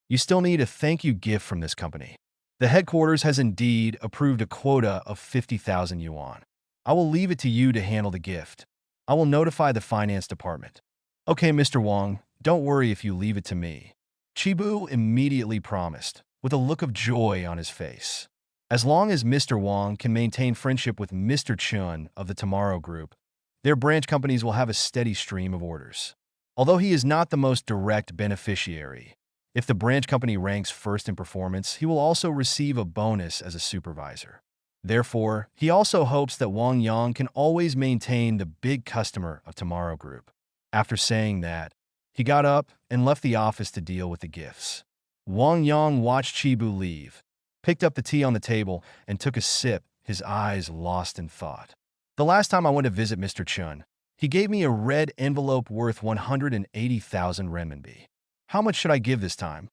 You still need a thank you gift from this company. The headquarters has indeed approved a quota of 50,000 yuan. I will leave it to you to handle the gift. I will notify the finance department. Okay, Mr. Wang, don't worry if you leave it to me. Chibu immediately promised, with a look of joy on his face. As long as Mr. Wang can maintain friendship with Mr. Chun of the Tomorrow Group, their branch companies will have a steady stream of orders. Although he is not the most direct beneficiary, if the branch company ranks first in performance, he will also receive a bonus as a supervisor. Therefore, he also hopes that Wang Yang can always maintain the big customer of Tomorrow Group. After saying that, he got up and left the office to deal with the gifts. Wang Yang watched Chibu leave, picked up the tea on the table, and took a sip, his eyes lost in thought. The last time I went to visit Mr. Chun, he gave me a red envelope worth 180,000 renminbi. How much should I give this time?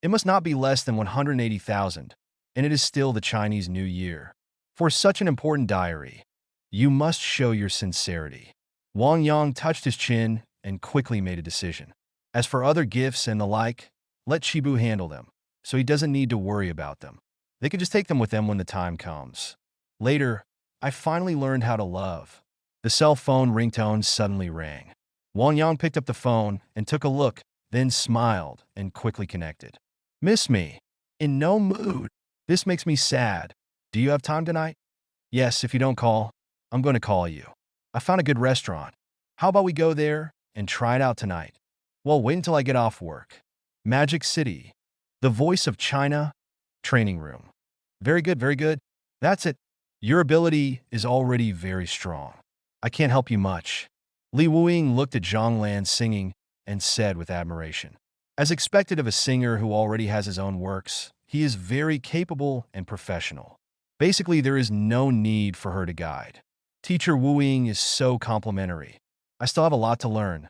It must not be less than 180,000, and it is still the Chinese New Year. For such an important diary, you must show your sincerity. Wang Yang touched his chin and quickly made a decision. As for other gifts and the like, let Chibu handle them, so he doesn't need to worry about them. They could just take them with them when the time comes. Later, I finally learned how to love. The cell phone ringtone suddenly rang. Wang Yang picked up the phone and took a look, then smiled and quickly connected. Miss me? In no mood. This makes me sad. Do you have time tonight? Yes, if you don't call, I'm going to call you. I found a good restaurant. How about we go there and try it out tonight? Well, wait until I get off work. Magic City. The voice of China. Training room. Very good, very good. That's it. Your ability is already very strong. I can't help you much. Li Wuing looked at Zhang Lan singing and said with admiration. As expected of a singer who already has his own works, he is very capable and professional. Basically, there is no need for her to guide. Teacher Wuing is so complimentary. I still have a lot to learn.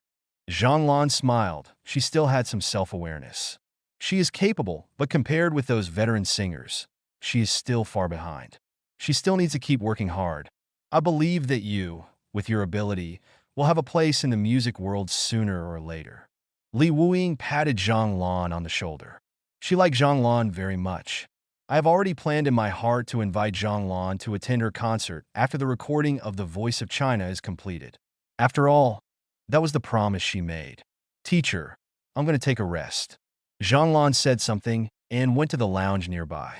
Zhang Lan smiled. She still had some self-awareness. She is capable, but compared with those veteran singers, she is still far behind. She still needs to keep working hard. I believe that you, with your ability, will have a place in the music world sooner or later. Li Wuing patted Zhang Lan on the shoulder. She liked Zhang Lan very much. I have already planned in my heart to invite Zhang Lan to attend her concert after the recording of The Voice of China is completed. After all, that was the promise she made. Teacher, I'm going to take a rest. Zhang Lan said something and went to the lounge nearby.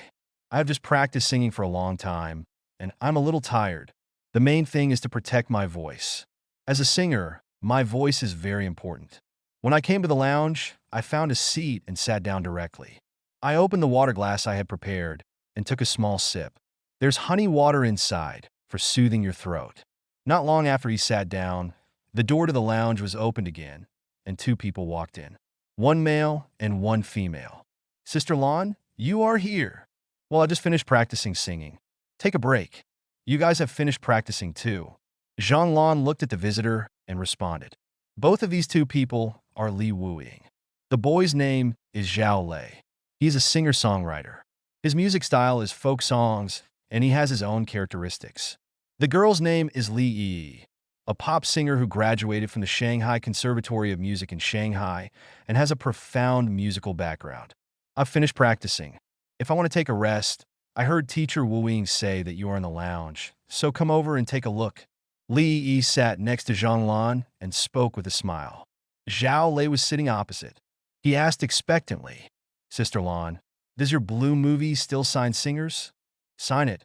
I have just practiced singing for a long time, and I'm a little tired. The main thing is to protect my voice. As a singer, my voice is very important. When I came to the lounge, I found a seat and sat down directly. I opened the water glass I had prepared and took a small sip. There's honey water inside for soothing your throat. Not long after he sat down, the door to the lounge was opened again, and two people walked in. One male and one female. Sister Lan, you are here. Well, I just finished practicing singing. Take a break. You guys have finished practicing too. Zhang Lan looked at the visitor and responded. Both of these two people are Li Wuing. The boy's name is Zhao Lei. He's a singer-songwriter. His music style is folk songs, and he has his own characteristics. The girl's name is Li Yi, a pop singer who graduated from the Shanghai Conservatory of Music in Shanghai and has a profound musical background. I've finished practicing. If I want to take a rest, I heard teacher Wuing say that you are in the lounge, so come over and take a look. Li Yi sat next to Zhang Lan and spoke with a smile. Zhao Lei was sitting opposite. He asked expectantly, Sister Lan, does your blue movie still sign singers? Sign it.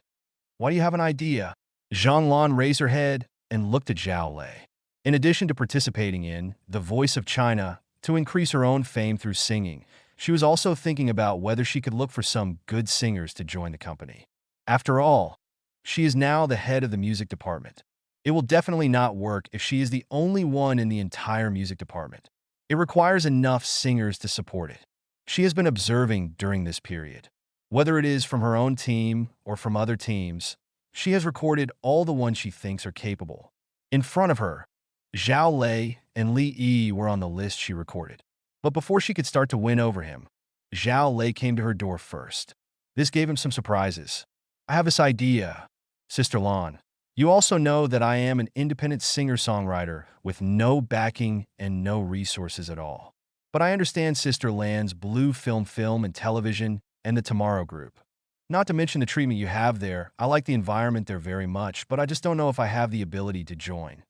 Why do you have an idea? Zhang Lan raised her head and looked at Zhao Lei. In addition to participating in The Voice of China to increase her own fame through singing, she was also thinking about whether she could look for some good singers to join the company. After all, she is now the head of the music department. It will definitely not work if she is the only one in the entire music department. It requires enough singers to support it. She has been observing during this period. Whether it is from her own team or from other teams, she has recorded all the ones she thinks are capable. In front of her, Zhao Lei and Li Yi were on the list she recorded. But before she could start to win over him, Zhao Lei came to her door first. This gave him some surprises. I have this idea, Sister Lan. You also know that I am an independent singer-songwriter with no backing and no resources at all. But I understand Sister Lan's Blue Film and Television and the Tomorrow Group. Not to mention the treatment you have there, I like the environment there very much, but I just don't know if I have the ability to join.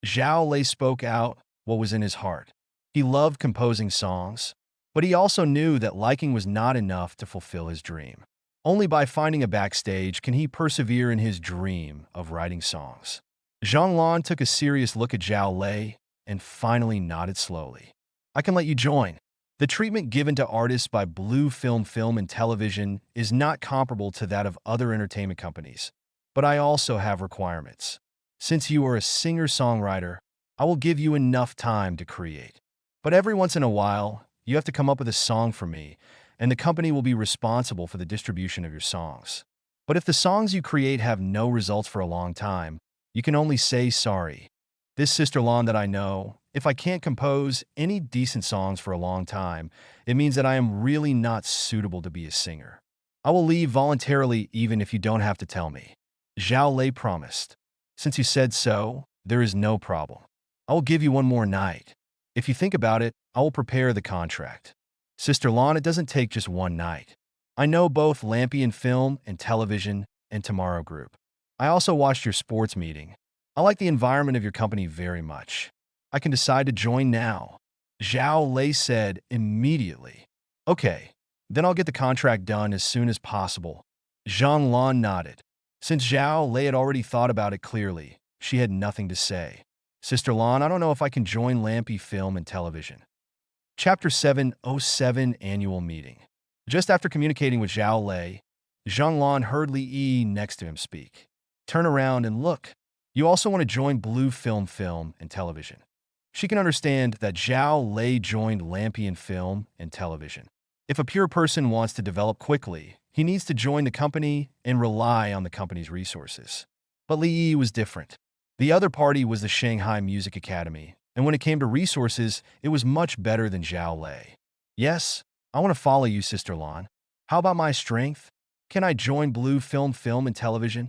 Zhao Lei spoke out what was in his heart. He loved composing songs, but he also knew that liking was not enough to fulfill his dream. Only by finding a backstage can he persevere in his dream of writing songs. Zhang Lan took a serious look at Zhao Lei and finally nodded slowly. I can let you join. The treatment given to artists by Blue Film and Television is not comparable to that of other entertainment companies, but I also have requirements. Since you are a singer-songwriter, I will give you enough time to create. But every once in a while, you have to come up with a song for me, and the company will be responsible for the distribution of your songs. But if the songs you create have no results for a long time, you can only say sorry. This Sister Lan that I know, if I can't compose any decent songs for a long time, it means that I am really not suitable to be a singer. I will leave voluntarily even if you don't have to tell me. Zhao Lei promised. Since you said so, there is no problem. I will give you one more night. If you think about it, I will prepare the contract. Sister Lan, it doesn't take just one night. I know both Lampion Film and Television and Tomorrow Group. I also watched your sports meeting. I like the environment of your company very much. I can decide to join now. Zhao Lei said immediately. Okay, then I'll get the contract done as soon as possible. Zhang Lan nodded. Since Zhao Lei had already thought about it clearly, she had nothing to say. Sister Lan, I don't know if I can join Lampy Film and Television. Chapter 707 Annual Meeting. Just after communicating with Zhao Lei, Zhang Lan heard Li Yi next to him speak. Turn around and look. You also want to join Blue Film and Television. She can understand that Zhao Lei joined Lampion Film and Television. If a pure person wants to develop quickly, he needs to join the company and rely on the company's resources. But Li Yi was different. The other party was the Shanghai Music Academy, and when it came to resources, it was much better than Zhao Lei. Yes, I want to follow you, Sister Lan. How about my strength? Can I join Blue Film and Television?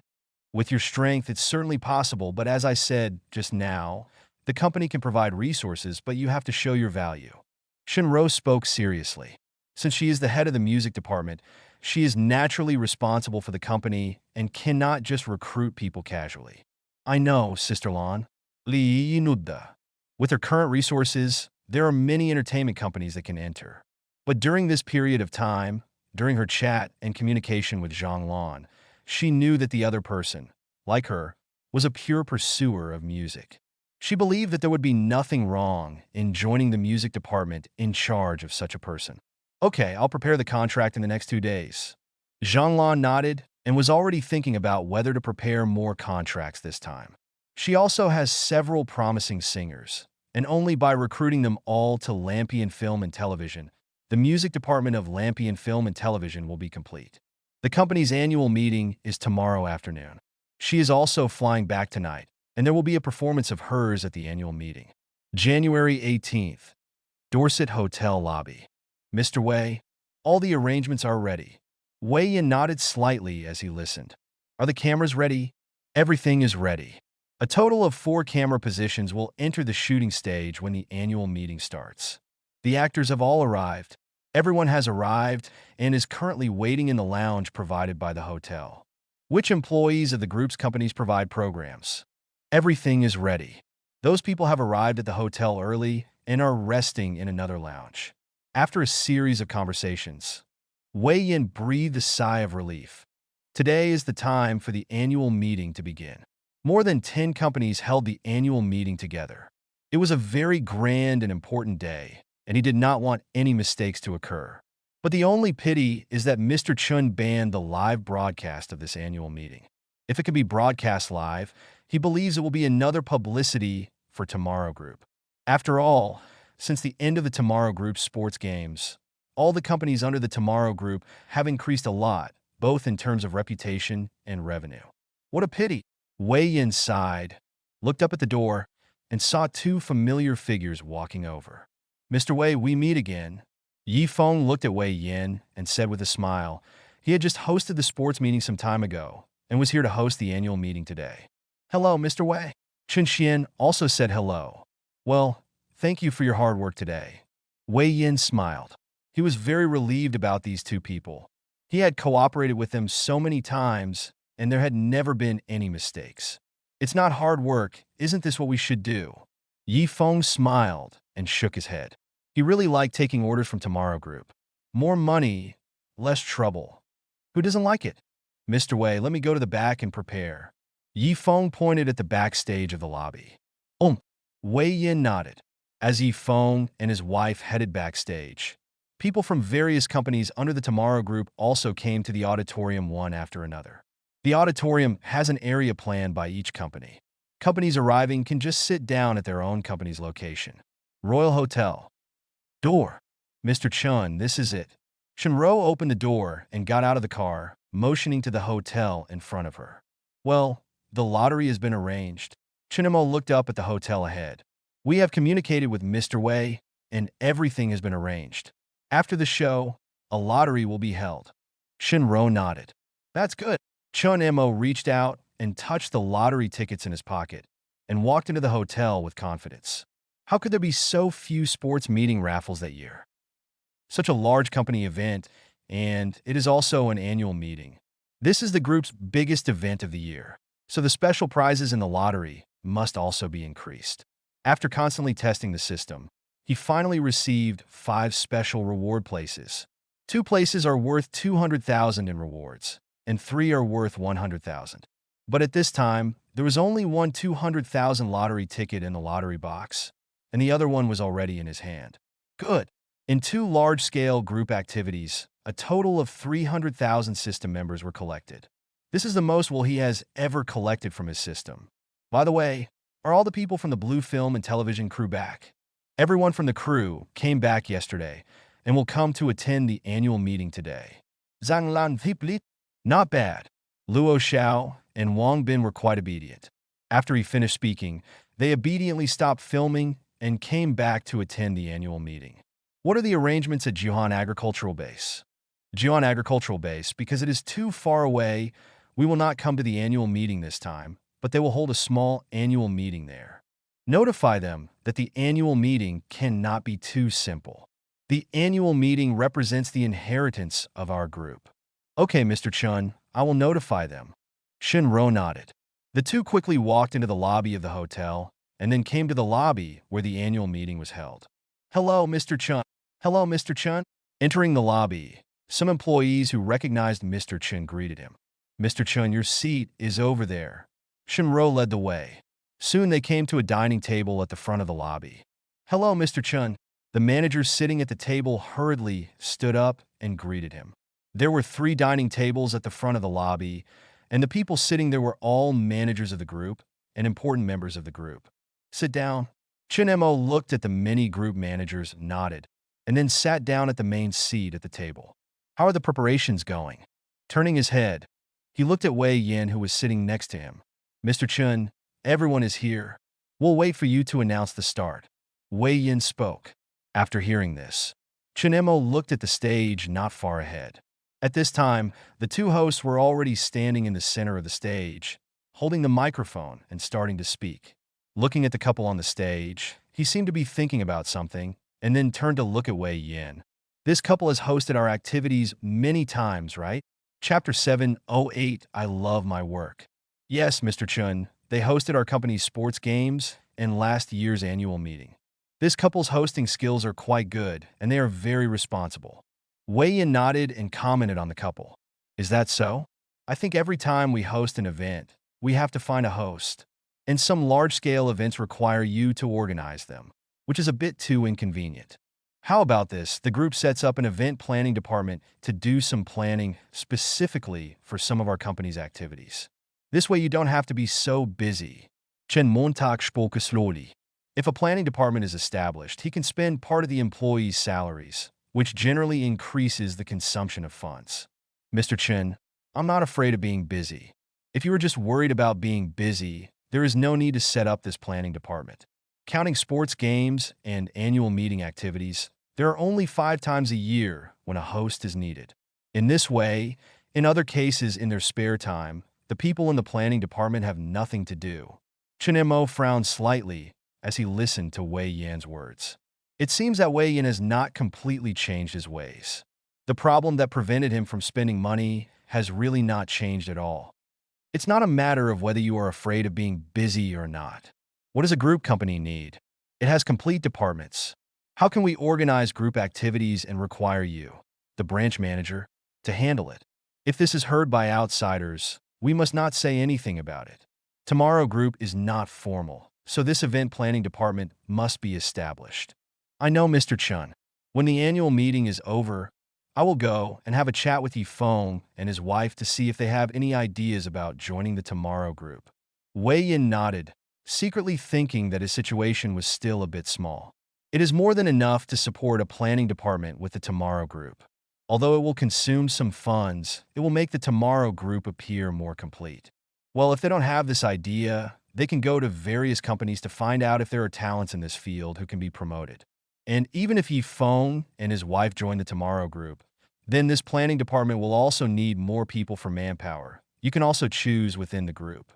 With your strength, it's certainly possible, but as I said just now, the company can provide resources, but you have to show your value. Shinro spoke seriously. Since she is the head of the music department, she is naturally responsible for the company and cannot just recruit people casually. I know, Sister Lan. Li Nudda. With her current resources, there are many entertainment companies that can enter. But during this period of time, during her chat and communication with Zhang Lan, she knew that the other person, like her, was a pure pursuer of music. She believed that there would be nothing wrong in joining the music department in charge of such a person. Okay, I'll prepare the contract in the next 2 days. Zhang Lan nodded and was already thinking about whether to prepare more contracts this time. She also has several promising singers, and only by recruiting them all to Lampion Film and Television, the music department of Lampion Film and Television will be complete. The company's annual meeting is tomorrow afternoon. She is also flying back tonight, and there will be a performance of hers at the annual meeting. January 18th, Dorset Hotel Lobby. Mr. Wei, all the arrangements are ready. Wei Yin nodded slightly as he listened. Are the cameras ready? Everything is ready. A total of 4 camera positions will enter the shooting stage when the annual meeting starts. The actors have all arrived. Everyone has arrived and is currently waiting in the lounge provided by the hotel. Which employees of the group's companies provide programs? Everything is ready. Those people have arrived at the hotel early and are resting in another lounge. After a series of conversations, Wei Yin breathed a sigh of relief. Today is the time for the annual meeting to begin. More than 10 companies held the annual meeting together. It was a very grand and important day, and he did not want any mistakes to occur. But the only pity is that Mr. Chun banned the live broadcast of this annual meeting. If it can be broadcast live, he believes it will be another publicity for Tomorrow Group. After all, since the end of the Tomorrow Group's sports games, all the companies under the Tomorrow Group have increased a lot, both in terms of reputation and revenue. What a pity! Wei Yin sighed, looked up at the door, and saw 2 familiar figures walking over. Mr. Wei, we meet again. Yi Feng looked at Wei Yin and said with a smile, he had just hosted the sports meeting some time ago and was here to host the annual meeting today. Hello, Mr. Wei. Chun Xian also said hello. Well, thank you for your hard work today. Wei Yin smiled. He was very relieved about these 2 people. He had cooperated with them so many times, and there had never been any mistakes. It's not hard work, isn't this what we should do? Yi Feng smiled and shook his head. He really liked taking orders from Tomorrow Group. More money, less trouble. Who doesn't like it? Mr. Wei, let me go to the back and prepare. Yi Feng pointed at the backstage of the lobby. Wei Yin nodded. As Yi Feng and his wife headed backstage, people from various companies under the Tomorrow Group also came to the auditorium one after another. The auditorium has an area planned by each company. Companies arriving can just sit down at their own company's location. Royal Hotel. Door. Mr. Chun, this is it. Shinro opened the door and got out of the car, motioning to the hotel in front of her. Well, the lottery has been arranged. Chinemo looked up at the hotel ahead. We have communicated with Mr. Wei, and everything has been arranged. After the show, a lottery will be held. Shinro nodded. That's good. Chun Emo reached out and touched the lottery tickets in his pocket and walked into the hotel with confidence. How could there be so few sports meeting raffles that year? Such a large company event, and it is also an annual meeting. This is the group's biggest event of the year, so the special prizes in the lottery must also be increased. After constantly testing the system, he finally received 5 special reward places. 2 places are worth 200,000 in rewards, and 3 are worth 100,000. But at this time, there was only one 200,000 lottery ticket in the lottery box, and the other one was already in his hand. Good. In 2 large-scale group activities, a total of 300,000 system members were collected. This is the most he has ever collected from his system. By the way, are all the people from the Blue Film and Television crew back? Everyone from the crew came back yesterday and will come to attend the annual meeting today. Zhang Lan Viplit? Not bad. Luo Xiao and Wang Bin were quite obedient. After he finished speaking, they obediently stopped filming and came back to attend the annual meeting. What are the arrangements at Jihan Agricultural Base? Jihan Agricultural Base, because it is too far away, we will not come to the annual meeting this time, but they will hold a small annual meeting there. Notify them that the annual meeting cannot be too simple. The annual meeting represents the inheritance of our group. Okay, Mr. Chun, I will notify them. Shinro nodded. The two quickly walked into the lobby of the hotel and then came to the lobby where the annual meeting was held. Hello, Mr. Chun. Hello, Mr. Chun. Entering the lobby, some employees who recognized Mr. Chun greeted him. Mr. Chun, your seat is over there. Shinro led the way. Soon they came to a dining table at the front of the lobby. Hello, Mr. Chun. The manager sitting at the table hurriedly stood up and greeted him. There were 3 dining tables at the front of the lobby, and the people sitting there were all managers of the group and important members of the group. Sit down. Chun-mo looked at the many group managers, nodded, and then sat down at the main seat at the table. How are the preparations going? Turning his head, he looked at Wei Yin, who was sitting next to him. Mr. Chun, everyone is here. We'll wait for you to announce the start. Wei Yin spoke. After hearing this, Chun-mo looked at the stage not far ahead. At this time, the 2 hosts were already standing in the center of the stage, holding the microphone and starting to speak. Looking at the couple on the stage, he seemed to be thinking about something and then turned to look at Wei Yin. This couple has hosted our activities many times, right? Chapter 708, I love my work. Yes, Mr. Chun, they hosted our company's sports games and last year's annual meeting. This couple's hosting skills are quite good, and they are very responsible. Wei Yin nodded and commented on the couple. Is that so? I think every time we host an event, we have to find a host. And some large-scale events require you to organize them, which is a bit too inconvenient. How about this? The group sets up an event planning department to do some planning specifically for some of our company's activities. This way you don't have to be so busy. Chen Montag spoke slowly. If a planning department is established, he can spend part of the employees' salaries, which generally increases the consumption of funds. Mr. Chen, I'm not afraid of being busy. If you are just worried about being busy, there is no need to set up this planning department. Counting sports games and annual meeting activities, there are only 5 times a year when a host is needed. In this way, in other cases in their spare time, the people in the planning department have nothing to do. Chun-mo frowned slightly as he listened to Wei Yan's words. It seems that Wei Yan has not completely changed his ways. The problem that prevented him from spending money has really not changed at all. It's not a matter of whether you are afraid of being busy or not. What does a group company need? It has complete departments. How can we organize group activities and require you, the branch manager, to handle it? If this is heard by outsiders, we must not say anything about it. Tomorrow Group is not formal, so this event planning department must be established. I know, Mr. Chun. When the annual meeting is over, I will go and have a chat with Yifeng and his wife to see if they have any ideas about joining the Tomorrow Group. Wei Yin nodded, secretly thinking that his situation was still a bit small. It is more than enough to support a planning department with the Tomorrow Group. Although it will consume some funds, it will make the Tomorrow Group appear more complete. Well, if they don't have this idea, they can go to various companies to find out if there are talents in this field who can be promoted. And even if Yifeng and his wife join the Tomorrow Group, then this planning department will also need more people for manpower. You can also choose within the group.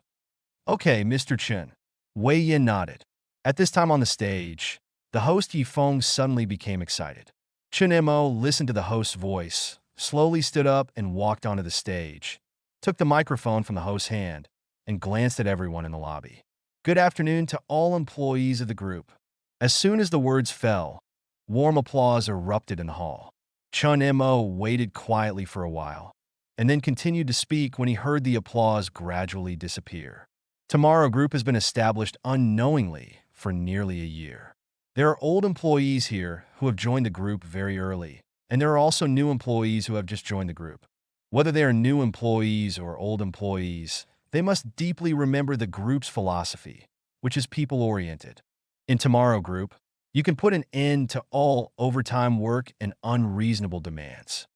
Okay, Mr. Chen. Wei Yin nodded. At this time on the stage, the host Yifeng suddenly became excited. Chun-mo listened to the host's voice, slowly stood up and walked onto the stage, took the microphone from the host's hand, and glanced at everyone in the lobby. Good afternoon to all employees of the group. As soon as the words fell, warm applause erupted in the hall. Chun-mo waited quietly for a while. and then continued to speak when he heard the applause gradually disappear. Tomorrow Group has been established unknowingly for nearly a year. There are old employees here who have joined the group very early, and there are also new employees who have just joined the group. Whether they are new employees or old employees, they must deeply remember the group's philosophy, which is people-oriented. In Tomorrow Group, you can put an end to all overtime work and unreasonable demands.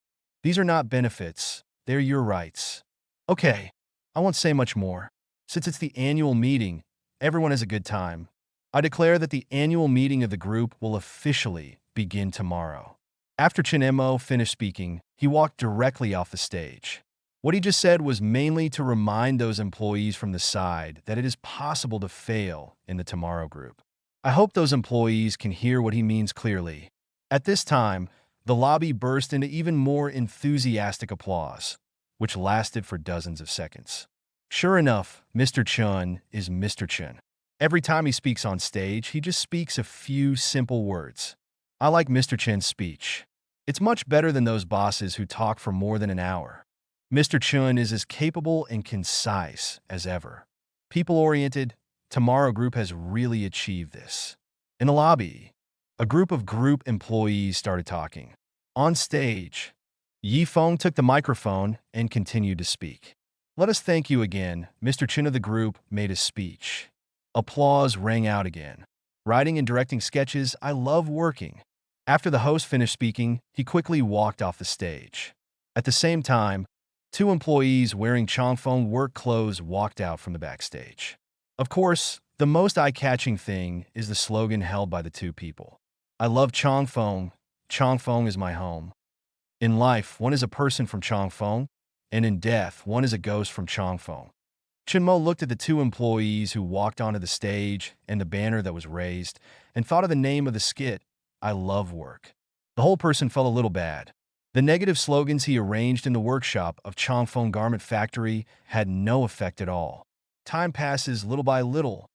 These are not benefits, they're your rights. Okay, I won't say much more. Since it's the annual meeting, everyone has a good time. I declare that the annual meeting of the group will officially begin tomorrow. After Chinemo finished speaking, he walked directly off the stage. What he just said was mainly to remind those employees from the side that it is possible to fail in the Tomorrow Group. I hope those employees can hear what he means clearly. At this time, the lobby burst into even more enthusiastic applause, which lasted for dozens of seconds. Sure enough, Mr. Chun is Mr. Chun. Every time he speaks on stage, he just speaks a few simple words. I like Mr. Chun's speech. It's much better than those bosses who talk for more than an hour. Mr. Chun is as capable and concise as ever. People-oriented, Tomorrow Group has really achieved this. In the lobby, a group of group employees started talking. On stage, Yi Feng took the microphone and continued to speak. Let us thank you again. Mr. Chun of the group made a speech. Applause rang out again. Writing and directing sketches, I love working. After the host finished speaking, he quickly walked off the stage. At the same time, two employees wearing Chongfeng work clothes walked out from the backstage. Of course, the most eye-catching thing is the slogan held by the two people. I love Chongfeng. Chongfeng is my home. In life, one is a person from Chongfeng, and in death, one is a ghost from Chongfeng. Chinmo looked at the two employees who walked onto the stage and the banner that was raised and thought of the name of the skit, I love work. The whole person felt a little bad. The negative slogans he arranged in the workshop of Chongfeng Garment Factory had no effect at all. Time passes little by little.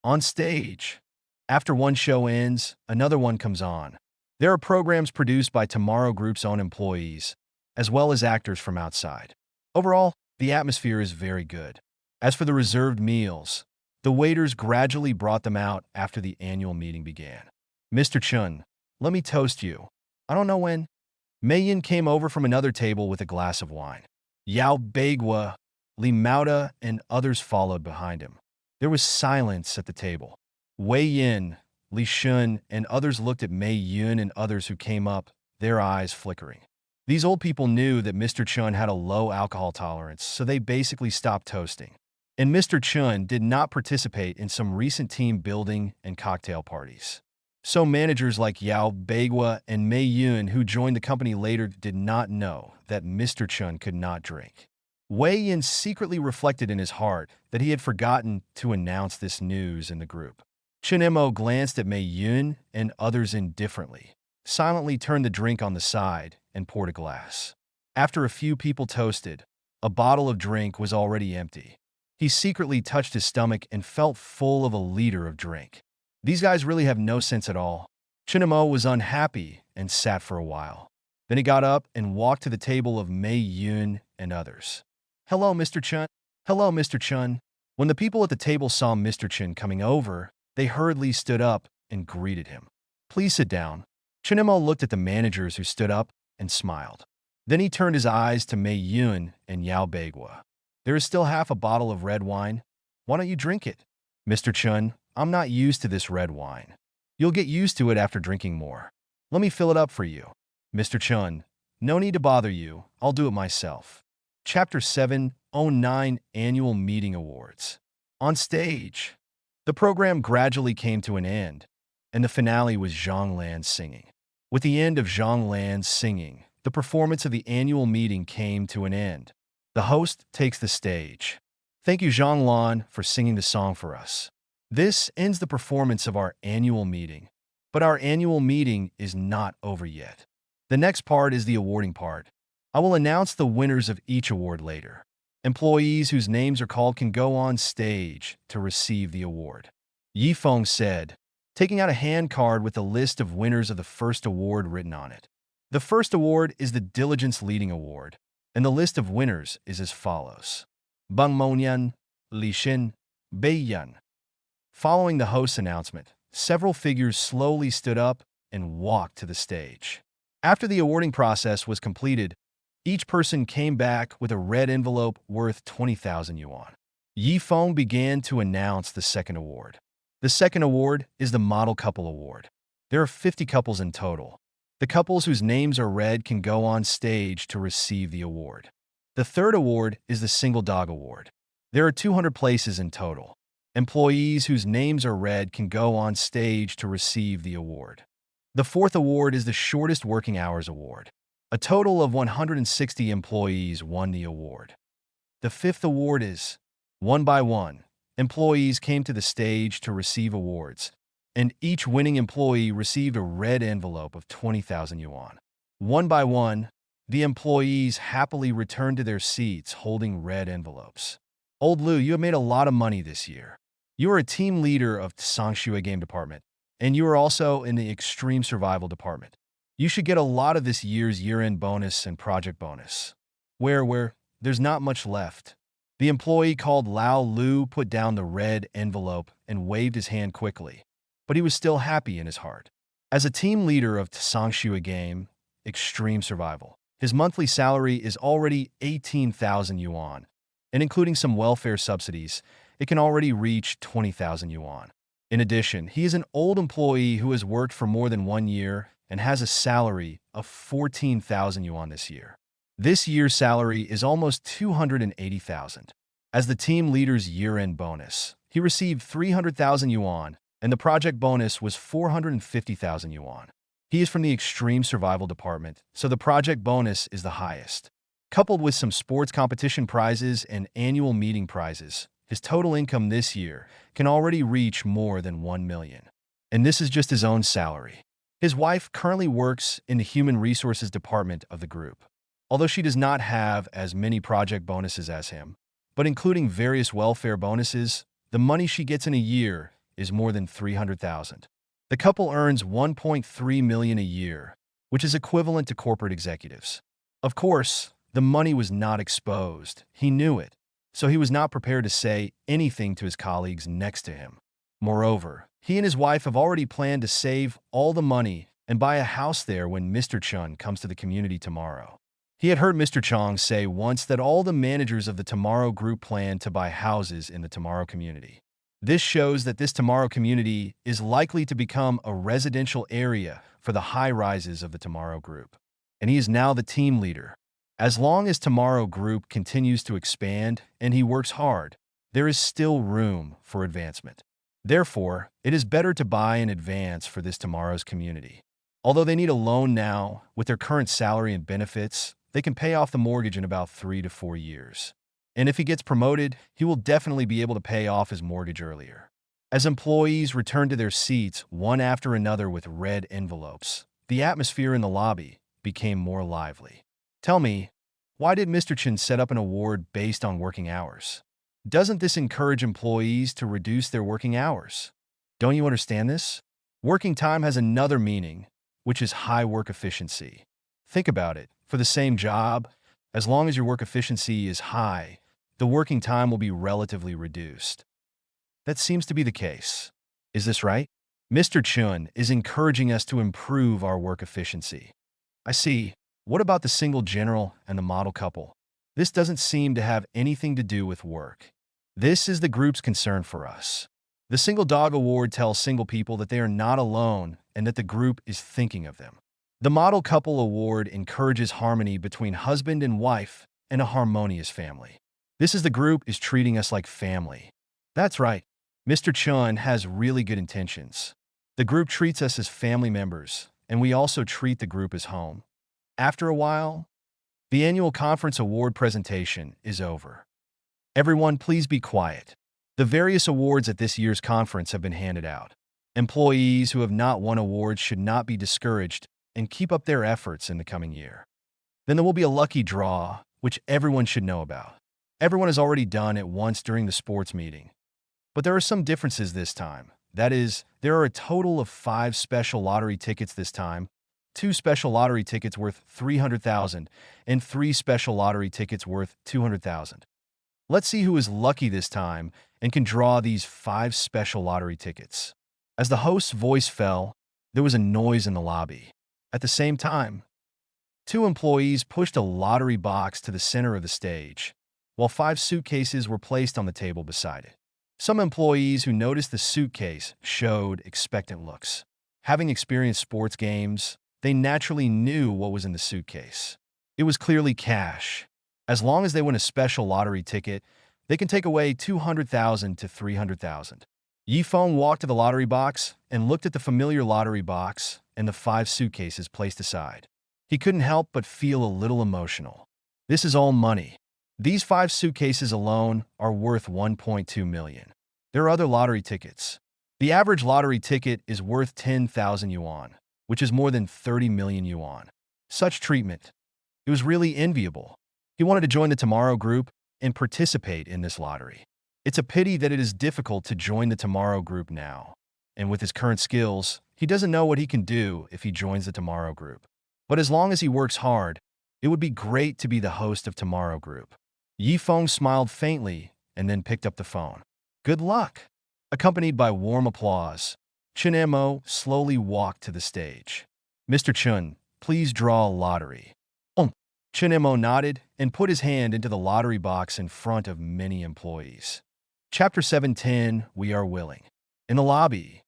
On stage, after one show ends, another one comes on. There are programs produced by Tomorrow Group's own employees, as well as actors from outside. Overall, the atmosphere is very good. As for the reserved meals, the waiters gradually brought them out after the annual meeting began. Mr. Chun, let me toast you. I don't know when. Mei Yin came over from another table with a glass of wine. Yao Baigua, Li Mauda, and others followed behind him. There was silence at the table. Wei Yin, Li Shun, and others looked at Mei Yun and others who came up, their eyes flickering. These old people knew that Mr. Chun had a low alcohol tolerance, so they basically stopped toasting. And Mr. Chun did not participate in some recent team building and cocktail parties. So managers like Yao Baigua and Mei Yun, who joined the company later, did not know that Mr. Chun could not drink. Wei Yin secretly reflected in his heart that he had forgotten to announce this news in the group. Chinemo glanced at Mei Yun and others indifferently, silently turned the drink on the side, and poured a glass. After a few people toasted, a bottle of drink was already empty. He secretly touched his stomach and felt full of a liter of drink. These guys really have no sense at all. Chinemo was unhappy and sat for a while. Then he got up and walked to the table of Mei Yun and others. Hello, Mr. Chun. Hello, Mr. Chun. When the people at the table saw Mr. Chun coming over, they hurriedly stood up and greeted him. Please sit down. Chinemo looked at the managers who stood up and smiled. Then he turned his eyes to Mei Yun and Yao Baigua. There is still half a bottle of red wine. Why don't you drink it? Mr. Chun, I'm not used to this red wine. You'll get used to it after drinking more. Let me fill it up for you. Mr. Chun, no need to bother you. I'll do it myself. Chapter 709 Annual Meeting Awards. On stage, the program gradually came to an end, and the finale was Zhang Lan singing. With the end of Zhang Lan's singing, the performance of the annual meeting came to an end. The host takes the stage. Thank you, Zhang Lan, for singing the song for us. This ends the performance of our annual meeting. But our annual meeting is not over yet. The next part is the awarding part. I will announce the winners of each award later. Employees whose names are called can go on stage to receive the award. Yi Feng said, taking out a hand card with a list of winners of the first award written on it. The first award is the Diligence Leading Award. And the list of winners is as follows. Bang Monyan, Li Xin, Bei Yan. Following the host's announcement, several figures slowly stood up and walked to the stage. After the awarding process was completed, each person came back with a red envelope worth 20,000 yuan. Yi Feng began to announce the second award. The second award is the Model Couple Award. There are 50 couples in total. The couples whose names are red can go on stage to receive the award. The third award is the Single Dog Award. There are 200 places in total. Employees whose names are red can go on stage to receive the award. The fourth award is the Shortest Working Hours Award. A total of 160 employees won the award. The fifth award is, one by one, employees came to the stage to receive awards, and each winning employee received a red envelope of 20,000 yuan. One by one, the employees happily returned to their seats holding red envelopes. Old Lu, you have made a lot of money this year. You are a team leader of the Sangshui Game Department, and you are also in the Extreme Survival Department. You should get a lot of this year's year-end bonus and project bonus. Where there's not much left. The employee called Lao Lu put down the red envelope and waved his hand quickly, but he was still happy in his heart. As a team leader of Sangshui Game, Extreme Survival, his monthly salary is already 18,000 yuan, and including some welfare subsidies, it can already reach 20,000 yuan. In addition, he is an old employee who has worked for more than 1 year and has a salary of 14,000 yuan this year. This year's salary is almost 280,000. As the team leader's year-end bonus, he received 300,000 yuan, and the project bonus was 450,000 yuan. He is from the Extreme Survival Department, so the project bonus is the highest. Coupled with some sports competition prizes and annual meeting prizes, his total income this year can already reach more than 1 million. And this is just his own salary. His wife currently works in the Human Resources Department of the group. Although she does not have as many project bonuses as him, but including various welfare bonuses, the money she gets in a year is more than 300,000. The couple earns 1.3 million a year, which is equivalent to corporate executives. Of course, the money was not exposed. He knew it, so he was not prepared to say anything to his colleagues next to him. Moreover, he and his wife have already planned to save all the money and buy a house there when Mr. Chun comes to the community tomorrow. He had heard Mr. Chong say once that all the managers of the Tomorrow Group plan to buy houses in the Tomorrow community. This shows that this Tomorrow community is likely to become a residential area for the high-rises of the Tomorrow Group. And he is now the team leader. As long as Tomorrow Group continues to expand and he works hard, there is still room for advancement. Therefore, it is better to buy in advance for this Tomorrow's community. Although they need a loan now, with their current salary and benefits, they can pay off the mortgage in about 3 to 4 years. And if he gets promoted, he will definitely be able to pay off his mortgage earlier. As employees return to their seats one after another with red envelopes, the atmosphere in the lobby became more lively. Tell me, why did Mr. Chen set up an award based on working hours? Doesn't this encourage employees to reduce their working hours? Don't you understand this? Working time has another meaning, which is high work efficiency. Think about it. For the same job, as long as your work efficiency is high, the working time will be relatively reduced. That seems to be the case. Is this right? Mr. Chun is encouraging us to improve our work efficiency. I see. What about the single general and the model couple? This doesn't seem to have anything to do with work. This is the group's concern for us. The Single Dog Award tells single people that they are not alone and that the group is thinking of them. The Model Couple Award encourages harmony between husband and wife and a harmonious family. This is the group is treating us like family. That's right. Mr. Chun has really good intentions. The group treats us as family members, and we also treat the group as home. After a while, the annual conference award presentation is over. Everyone, please be quiet. The various awards at this year's conference have been handed out. Employees who have not won awards should not be discouraged and keep up their efforts in the coming year. Then there will be a lucky draw, which everyone should know about. Everyone has already done it once during the sports meeting. But there are some differences this time. That is, there are a total of 5 special lottery tickets this time, 2 special lottery tickets worth 300,000, and 3 special lottery tickets worth 200,000. Let's see who is lucky this time and can draw these 5 special lottery tickets. As the host's voice fell, there was a noise in the lobby. At the same time, 2 employees pushed a lottery box to the center of the stage, while 5 suitcases were placed on the table beside it. Some employees who noticed the suitcase showed expectant looks. Having experienced sports games, they naturally knew what was in the suitcase. It was clearly cash. As long as they win a special lottery ticket, they can take away 200,000 to 300,000. Yifeng walked to the lottery box and looked at the familiar lottery box and the 5 suitcases placed aside. He couldn't help but feel a little emotional. This is all money. These 5 suitcases alone are worth 1.2 million. There are other lottery tickets. The average lottery ticket is worth 10,000 yuan, which is more than 30 million yuan. Such treatment. It was really enviable. He wanted to join the Tomorrow Group and participate in this lottery. It's a pity that it is difficult to join the Tomorrow Group now. And with his current skills, he doesn't know what he can do if he joins the Tomorrow Group. But as long as he works hard, it would be great to be the host of Tomorrow Group. Yifeng smiled faintly and then picked up the phone. Good luck! Accompanied by warm applause, Chun Mo slowly walked to the stage. Mr. Chun, please draw a lottery. Chun Mo nodded and put his hand into the lottery box in front of many employees. Chapter 710, We Are Willing. In the lobby.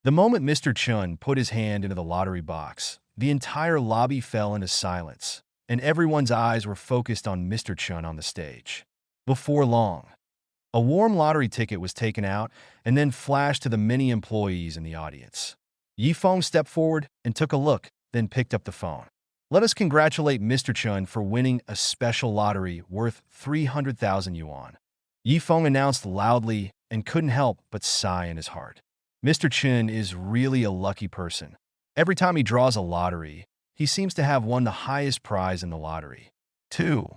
The moment Mr. Chun put his hand into the lottery box, the entire lobby fell into silence, and everyone's eyes were focused on Mr. Chun on the stage. Before long, a warm lottery ticket was taken out and then flashed to the many employees in the audience. Yifeng stepped forward and took a look, then picked up the phone. Let us congratulate Mr. Chun for winning a special lottery worth 300,000 yuan. Yifeng announced loudly and couldn't help but sigh in his heart. Mr. Chun is really a lucky person. Every time he draws a lottery, he seems to have won the highest prize in the lottery. 2.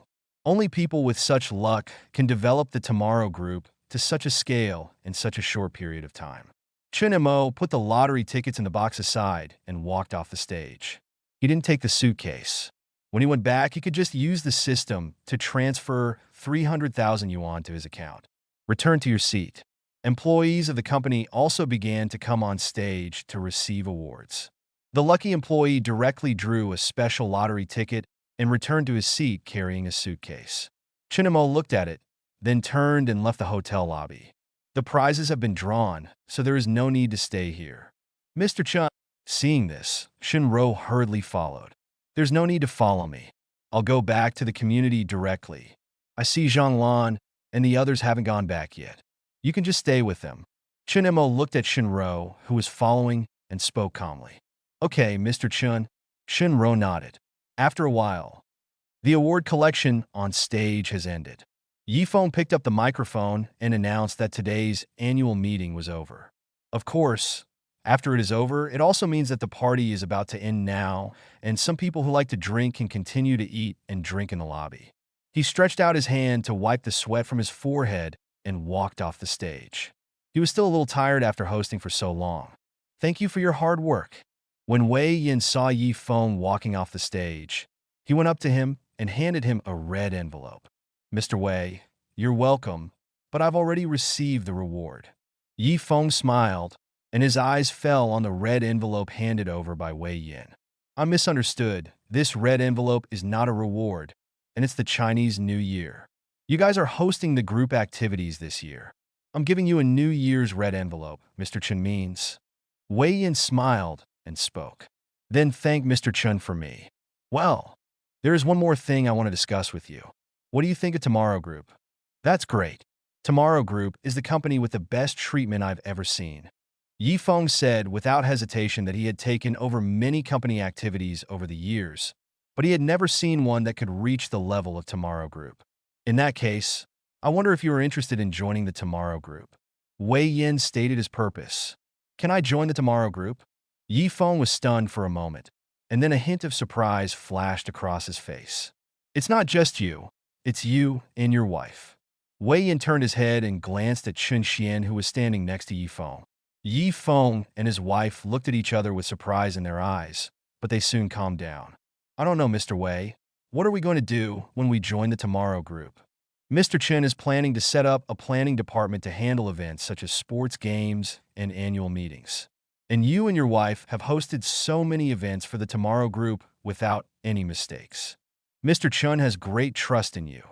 Only people with such luck can develop the Tomorrow Group to such a scale in such a short period of time. Chun Mo put the lottery tickets in the box aside and walked off the stage. He didn't take the suitcase. When he went back, he could just use the system to transfer 300,000 yuan to his account. Return to your seat. Employees of the company also began to come on stage to receive awards. The lucky employee directly drew a special lottery ticket and returned to his seat carrying a suitcase. Chun Mo looked at it, then turned and left the hotel lobby. The prizes have been drawn, so there is no need to stay here. Mr. Chun, seeing this, Shinro hurriedly followed. There's no need to follow me. I'll go back to the community directly. I see Zhanglan and the others haven't gone back yet. You can just stay with them. Chun Mo looked at Shinro, who was following, and spoke calmly. Okay, Mr. Chun. Shinro nodded. After a while, the award collection on stage has ended. Yifeng picked up the microphone and announced that today's annual meeting was over. Of course, after it is over, it also means that the party is about to end now, and some people who like to drink can continue to eat and drink in the lobby. He stretched out his hand to wipe the sweat from his forehead and walked off the stage. He was still a little tired after hosting for so long. Thank you for your hard work. When Wei Yin saw Yifeng walking off the stage, he went up to him and handed him a red envelope. Mr. Wei, you're welcome, but I've already received the reward. Yifeng smiled, and his eyes fell on the red envelope handed over by Wei Yin. I misunderstood. This red envelope is not a reward, and it's the Chinese New Year. You guys are hosting the group activities this year. I'm giving you a New Year's red envelope, Mr. Chun means. Wei Yin smiled and spoke. Then thank Mr. Chun for me. Well, there is one more thing I want to discuss with you. What do you think of Tomorrow Group? That's great. Tomorrow Group is the company with the best treatment I've ever seen. Yifeng said without hesitation that he had taken over many company activities over the years, but he had never seen one that could reach the level of Tomorrow Group. In that case, I wonder if you are interested in joining the Tomorrow Group. Wei Yin stated his purpose. Can I join the Tomorrow Group? Yifeng was stunned for a moment, and then a hint of surprise flashed across his face. It's not just you, it's you and your wife. Wei Yin turned his head and glanced at Chun Xian, who was standing next to Yifeng. Yifeng and his wife looked at each other with surprise in their eyes, but they soon calmed down. I don't know, Mr. Wei. What are we going to do when we join the Tomorrow Group? Mr. Chen is planning to set up a planning department to handle events such as sports games and annual meetings. And you and your wife have hosted so many events for the Tomorrow Group without any mistakes. Mr. Chun has great trust in you,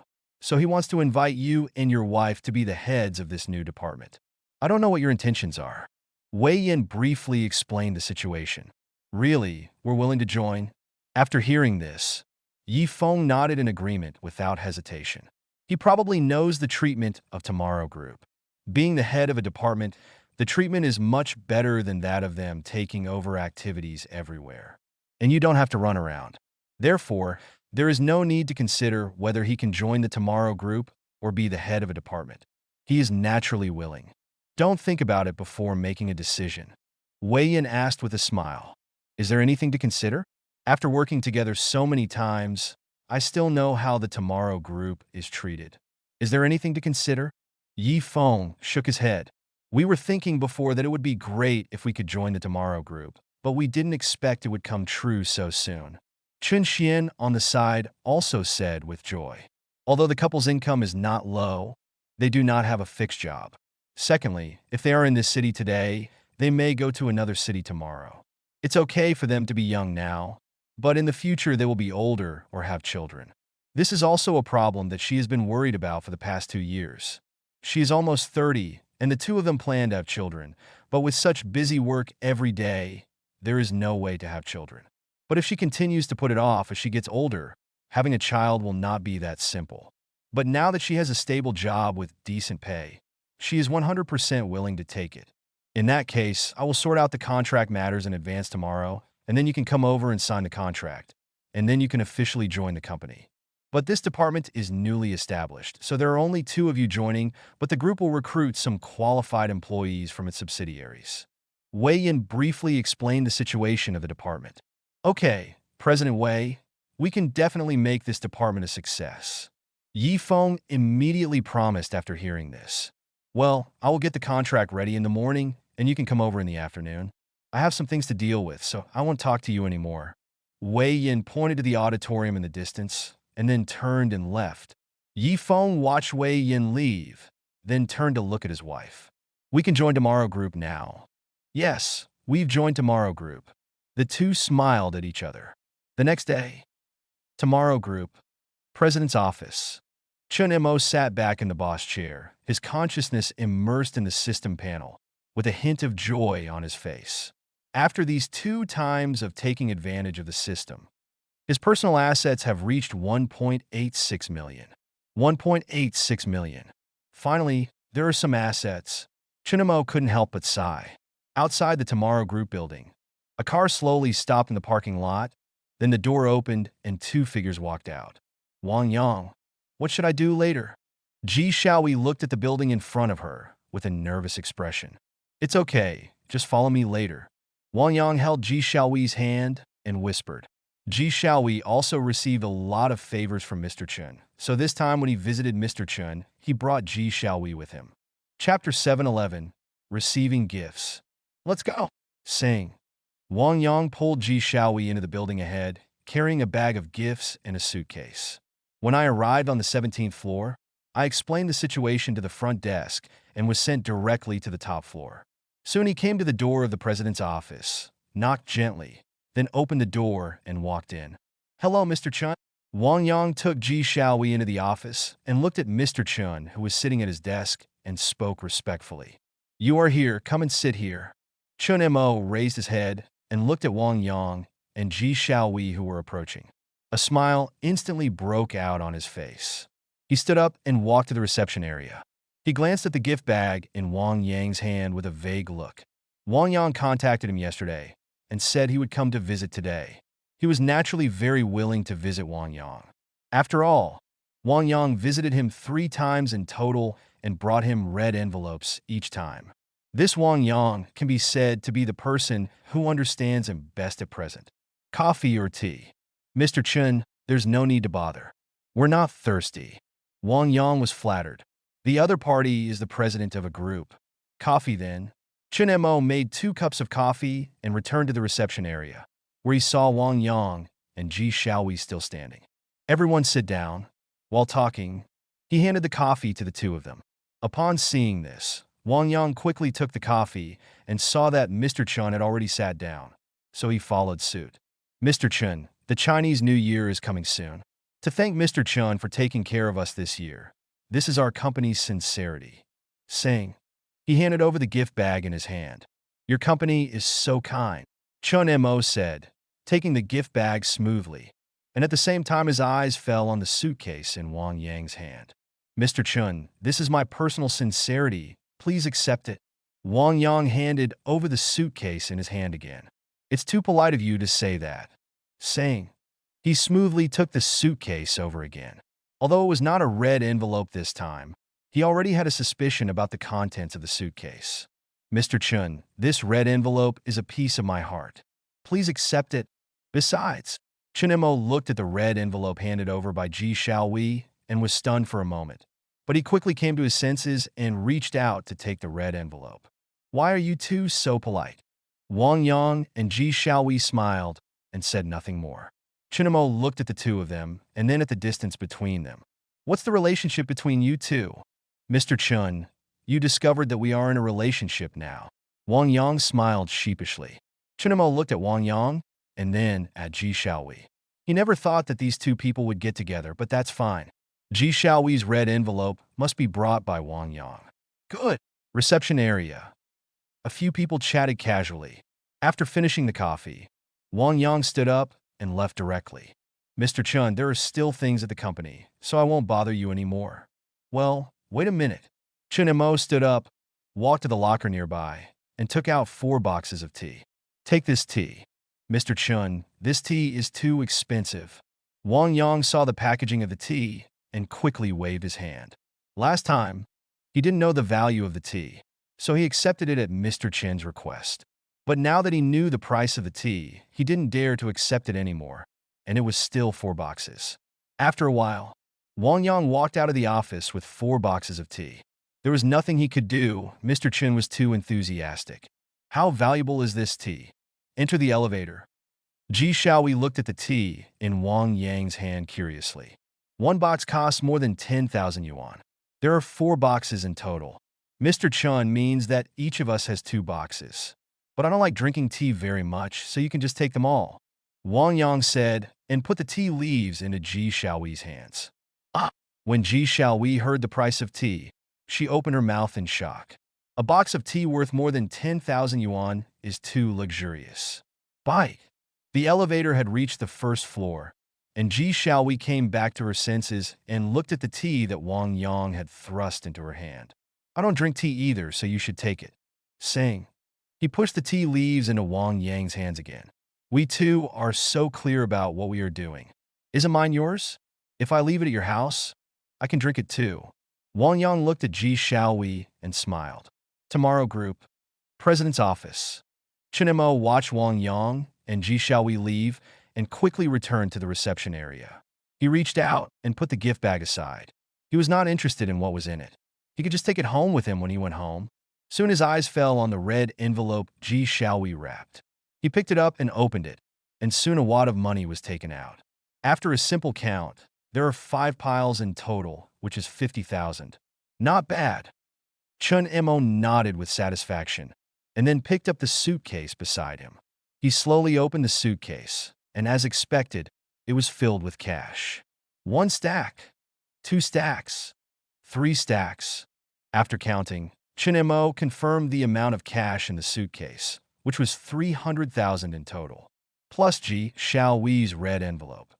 so he wants to invite you and your wife to be the heads of this new department. I don't know what your intentions are. Wei Yin briefly explained the situation. Really, we're willing to join? After hearing this, Yi Feng nodded in agreement without hesitation. He probably knows the treatment of Tomorrow Group. Being the head of a department, the treatment is much better than that of them taking over activities everywhere. And you don't have to run around. Therefore, there is no need to consider whether he can join the Tomorrow Group or be the head of a department. He is naturally willing. Don't think about it before making a decision. Wei Yin asked with a smile. Is there anything to consider? After working together so many times, I still know how the Tomorrow Group is treated. Is there anything to consider? Yi Feng shook his head. We were thinking before that it would be great if we could join the Tomorrow Group, but we didn't expect it would come true so soon. Chun Xian, on the side, also said with joy. Although the couple's income is not low, they do not have a fixed job. Secondly, if they are in this city today, they may go to another city tomorrow. It's okay for them to be young now, but in the future they will be older or have children. This is also a problem that she has been worried about for the past 2 years. She is almost 30, and the two of them plan to have children, but with such busy work every day, there is no way to have children. But if she continues to put it off as she gets older, having a child will not be that simple. But now that she has a stable job with decent pay, she is 100% willing to take it. In that case, I will sort out the contract matters in advance tomorrow, and then you can come over and sign the contract, and then you can officially join the company. But this department is newly established, so there are only 2 of you joining, but the group will recruit some qualified employees from its subsidiaries. Wei Yin briefly explained the situation of the department. Okay, President Wei, we can definitely make this department a success. Yi Feng immediately promised after hearing this. Well, I will get the contract ready in the morning, and you can come over in the afternoon. I have some things to deal with, so I won't talk to you anymore. Wei Yin pointed to the auditorium in the distance, and then turned and left. Yi Feng watched Wei Yin leave, then turned to look at his wife. We can join Tomorrow Group now. Yes, we've joined Tomorrow Group. The two smiled at each other. The next day, Tomorrow Group, President's office. Chun Mo sat back in the boss chair, his consciousness immersed in the system panel, with a hint of joy on his face. After these 2 times of taking advantage of the system, his personal assets have reached 1.86 million. 1.86 million. Finally, there are some assets. Chun Mo couldn't help but sigh. Outside the Tomorrow Group building, a car slowly stopped in the parking lot, then the door opened and 2 figures walked out. Wang Yang. What should I do later? Ji Xiaowei looked at the building in front of her with a nervous expression. It's okay, just follow me later. Wang Yang held Ji Xiaowei's hand and whispered. Ji Xiaowei also received a lot of favors from Mr. Chun, so this time when he visited Mr. Chun, he brought Ji Xiaowei with him. Chapter 711, Receiving Gifts. Let's go. Sing. Wang Yang pulled Ji Xiaowei into the building ahead, carrying a bag of gifts and a suitcase. When I arrived on the 17th floor, I explained the situation to the front desk and was sent directly to the top floor. Soon he came to the door of the president's office, knocked gently, then opened the door and walked in. Hello, Mr. Chun. Wang Yang took Ji Xiaowei into the office and looked at Mr. Chun, who was sitting at his desk, and spoke respectfully. You are here, come and sit here. Chun Mo raised his head and looked at Wang Yang and Ji Xiaowei, who were approaching. A smile instantly broke out on his face. He stood up and walked to the reception area. He glanced at the gift bag in Wang Yang's hand with a vague look. Wang Yang contacted him yesterday and said he would come to visit today. He was naturally very willing to visit Wang Yang. After all, Wang Yang visited him 3 times in total and brought him red envelopes each time. This Wang Yang can be said to be the person who understands him best at present. Coffee or tea? Mr. Chun, there's no need to bother. We're not thirsty. Wang Yang was flattered. The other party is the president of a group. Coffee then. Chun Mo made 2 cups of coffee and returned to the reception area. where he saw Wang Yang and Ji Xiaowei still standing. Everyone sit down. While talking, he handed the coffee to the two of them. Upon seeing this, Wang Yang quickly took the coffee and saw that Mr. Chun had already sat down, so he followed suit. Mr. Chun, the Chinese New Year is coming soon. To thank Mr. Chun for taking care of us this year, this is our company's sincerity. Saying, he handed over the gift bag in his hand. Your company is so kind, Chun Mo said, taking the gift bag smoothly, and at the same time his eyes fell on the suitcase in Wang Yang's hand. Mr. Chun, this is my personal sincerity. Please accept it. Wang Yang handed over the suitcase in his hand again. It's too polite of you to say that. Saying, he smoothly took the suitcase over again. Although it was not a red envelope this time, he already had a suspicion about the contents of the suitcase. Mr. Chun, this red envelope is a piece of my heart. Please accept it. Besides, Chun Mo looked at the red envelope handed over by Ji Xiaowei and was stunned for a moment. But he quickly came to his senses and reached out to take the red envelope. Why are you two so polite? Wang Yang and Ji Xiaowei smiled and said nothing more. Chun Mo looked at the two of them and then at the distance between them. What's the relationship between you two? Mr. Chun, you discovered that we are in a relationship now. Wang Yang smiled sheepishly. Chun Mo looked at Wang Yang and then at Ji Xiaowei. He never thought that these two people would get together, but that's fine. Ji Xiaowei's red envelope must be brought by Wang Yang. Good. Reception area. A few people chatted casually. After finishing the coffee, Wang Yang stood up and left directly. Mr. Chun, there are still things at the company, so I won't bother you anymore. Well, wait a minute. Chun Mo stood up, walked to the locker nearby, and took out 4 boxes of tea. Take this tea. Mr. Chun, this tea is too expensive. Wang Yang saw the packaging of the tea and quickly waved his hand. Last time, he didn't know the value of the tea, so he accepted it at Mr. Chen's request. But now that he knew the price of the tea, he didn't dare to accept it anymore, and it was still 4 boxes. After a while, Wang Yang walked out of the office with 4 boxes of tea. There was nothing he could do. Mr. Chen was too enthusiastic. How valuable is this tea? Enter the elevator. Ji Xiaowei looked at the tea in Wang Yang's hand curiously. 1 box costs more than 10,000 yuan. There are 4 boxes in total. Mr. Chun means that each of us has 2 boxes. But I don't like drinking tea very much, so you can just take them all. Wang Yang said, and put the tea leaves into Ji Xiaowei's hands. When Ji Xiaowei heard the price of tea, she opened her mouth in shock. A box of tea worth more than 10,000 yuan is too luxurious. Bite. The elevator had reached the 1st floor, and Ji Xiaowei came back to her senses and looked at the tea that Wang Yang had thrust into her hand. I don't drink tea either, so you should take it. Saying, he pushed the tea leaves into Wang Yang's hands again. We two are so clear about what we are doing. Isn't mine yours? If I leave it at your house, I can drink it too. Wang Yang looked at Ji Xiaowei and smiled. Tomorrow Group, President's Office. Chun Mo watched Wang Yang and Ji Xiaowei leave and quickly returned to the reception area. He reached out and put the gift bag aside. He was not interested in what was in it. He could just take it home with him when he went home. Soon his eyes fell on the red envelope Ji Xiaowei wrapped. He picked it up and opened it, and soon a wad of money was taken out. After a simple count, there are 5 piles in total, which is 50,000. Not bad. Chun Mo nodded with satisfaction, and then picked up the suitcase beside him. He slowly opened the suitcase, and as expected, it was filled with cash. 1 stack, 2 stacks, 3 stacks. After counting, Chun Mo confirmed the amount of cash in the suitcase, which was 300,000 in total, plus Ji Xiaowei's red envelope.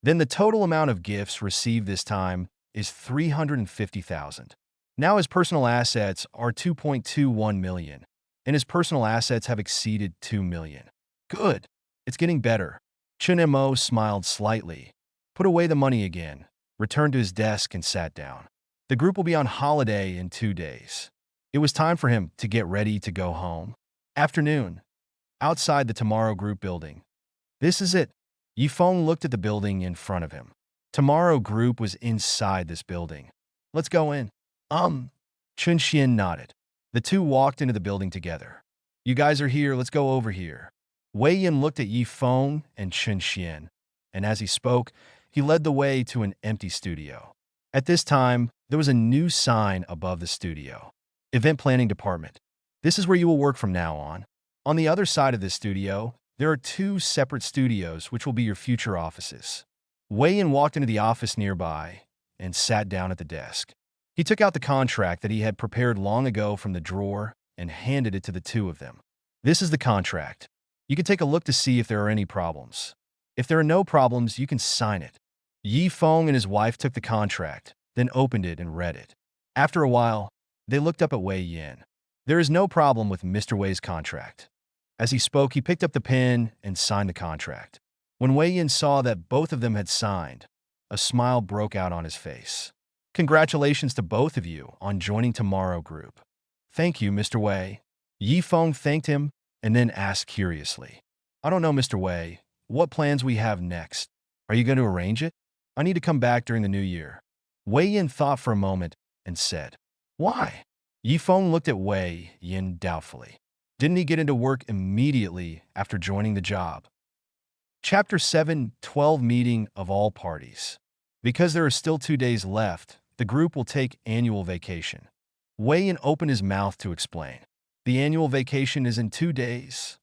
Then the total amount of gifts received this time is 350,000. Now his personal assets are 2.21 million, and his personal assets have exceeded 2 million. Good. It's getting better. Chun Mo smiled slightly, put away the money again, returned to his desk and sat down. The group will be on holiday in 2 days. It was time for him to get ready to go home. Afternoon. Outside the Tomorrow Group building. This is it. Yifeng looked at the building in front of him. Tomorrow Group was inside this building. Let's go in. Chun Xian nodded. The two walked into the building together. You guys are here, let's go over here. Wei Yin looked at Yi Feng and Chen Xian, and as he spoke, he led the way to an empty studio. At this time, there was a new sign above the studio. Event Planning Department. This is where you will work from now on. On the other side of this studio, there are two separate studios which will be your future offices. Wei Yin walked into the office nearby and sat down at the desk. He took out the contract that he had prepared long ago from the drawer and handed it to the two of them. This is the contract. You can take a look to see if there are any problems. If there are no problems, you can sign it. Yi Feng and his wife took the contract, then opened it and read it. After a while, they looked up at Wei Yin. There is no problem with Mr. Wei's contract. As he spoke, he picked up the pen and signed the contract. When Wei Yin saw that both of them had signed, a smile broke out on his face. Congratulations to both of you on joining Tomorrow Group. Thank you, Mr. Wei. Yi Feng thanked him and then asked curiously, I don't know, Mr. Wei, what plans we have next. Are you going to arrange it? I need to come back during the new year. Wei Yin thought for a moment and said, Why? Yi Feng looked at Wei Yin doubtfully. Didn't he get into work immediately after joining the job? Chapter 7, 12 Meeting of All Parties. Because there are still 2 days left, the group will take annual vacation. Wei Yin opened his mouth to explain. The annual vacation is in 2 days.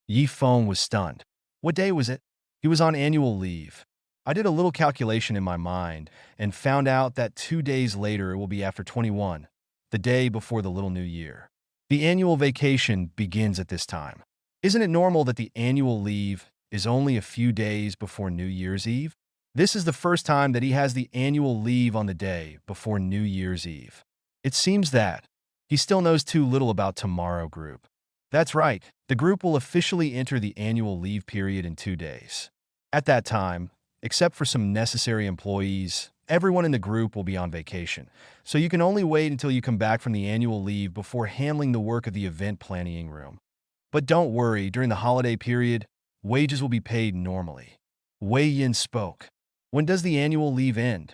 Yi Feng was stunned. What day was it? He was on annual leave. I did a little calculation in my mind and found out that 2 days later it will be after 21, the day before the little new year. The annual vacation begins at this time. Isn't it normal that the annual leave is only a few days before New Year's Eve? This is the first time that he has the annual leave on the day before New Year's Eve. It seems that he still knows too little about Tomorrow Group. That's right, the group will officially enter the annual leave period in 2 days. At that time, except for some necessary employees, everyone in the group will be on vacation, so you can only wait until you come back from the annual leave before handling the work of the event planning room. But don't worry, during the holiday period, wages will be paid normally. Wei Yin spoke. When does the annual leave end?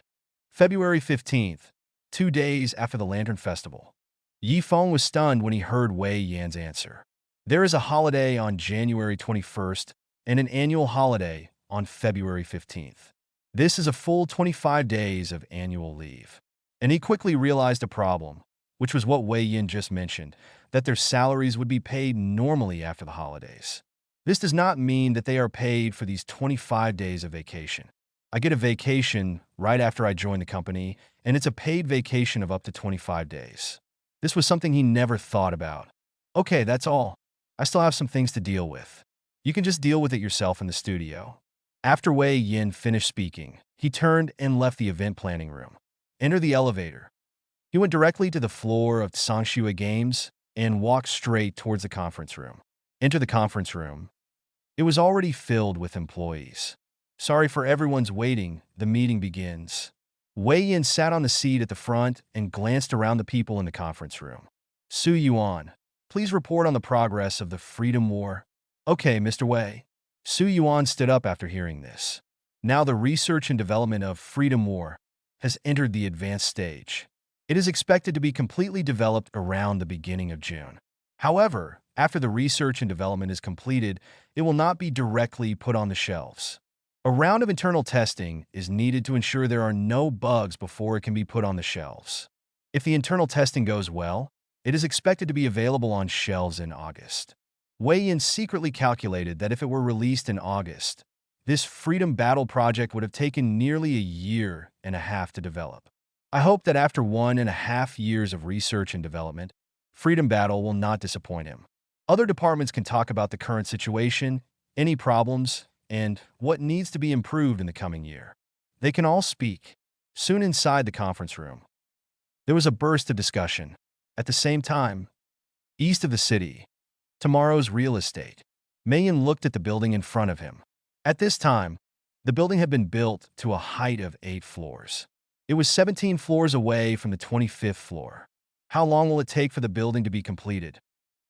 February 15th, 2 days after the Lantern Festival. Yi Feng was stunned when he heard Wei Yan's answer. There is a holiday on January 21st and an annual holiday on February 15th. This is a full 25 days of annual leave. And he quickly realized a problem, which was what Wei Yin just mentioned, that their salaries would be paid normally after the holidays. This does not mean that they are paid for these 25 days of vacation. I get a vacation right after I join the company, and it's a paid vacation of up to 25 days. This was something he never thought about. Okay, that's all. I still have some things to deal with. You can just deal with it yourself in the studio. After Wei Yin finished speaking, he turned and left the event planning room. Enter the elevator. He went directly to the floor of Sanshua Games and walked straight towards the conference room. Enter the conference room. It was already filled with employees. Sorry for everyone's waiting, the meeting begins. Wei Yin sat on the seat at the front and glanced around the people in the conference room. Su Yuan, please report on the progress of the Freedom War. Okay, Mr. Wei. Su Yuan stood up after hearing this. Now the research and development of Freedom War has entered the advanced stage. It is expected to be completely developed around the beginning of June. However, after the research and development is completed, it will not be directly put on the shelves. A round of internal testing is needed to ensure there are no bugs before it can be put on the shelves. If the internal testing goes well, it is expected to be available on shelves in August. Wei Yin secretly calculated that if it were released in August, this Freedom Battle project would have taken nearly a year and a half to develop. I hope that after 1.5 years of research and development, Freedom Battle will not disappoint him. Other departments can talk about the current situation, any problems, and what needs to be improved in the coming year. They can all speak. Soon inside the conference room, there was a burst of discussion. At the same time, east of the city, Tomorrow's real estate. Mei Yin looked at the building in front of him. At this time, the building had been built to a height of 8 floors. It was 17 floors away from the 25th floor. How long will it take for the building to be completed?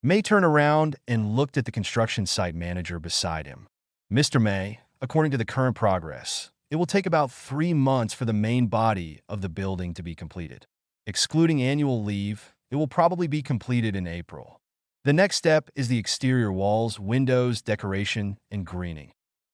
Mei turned around and looked at the construction site manager beside him. Mr. Mei, according to the current progress, it will take about 3 months for the main body of the building to be completed. Excluding annual leave, it will probably be completed in April. The next step is the exterior walls, windows, decoration, and greening,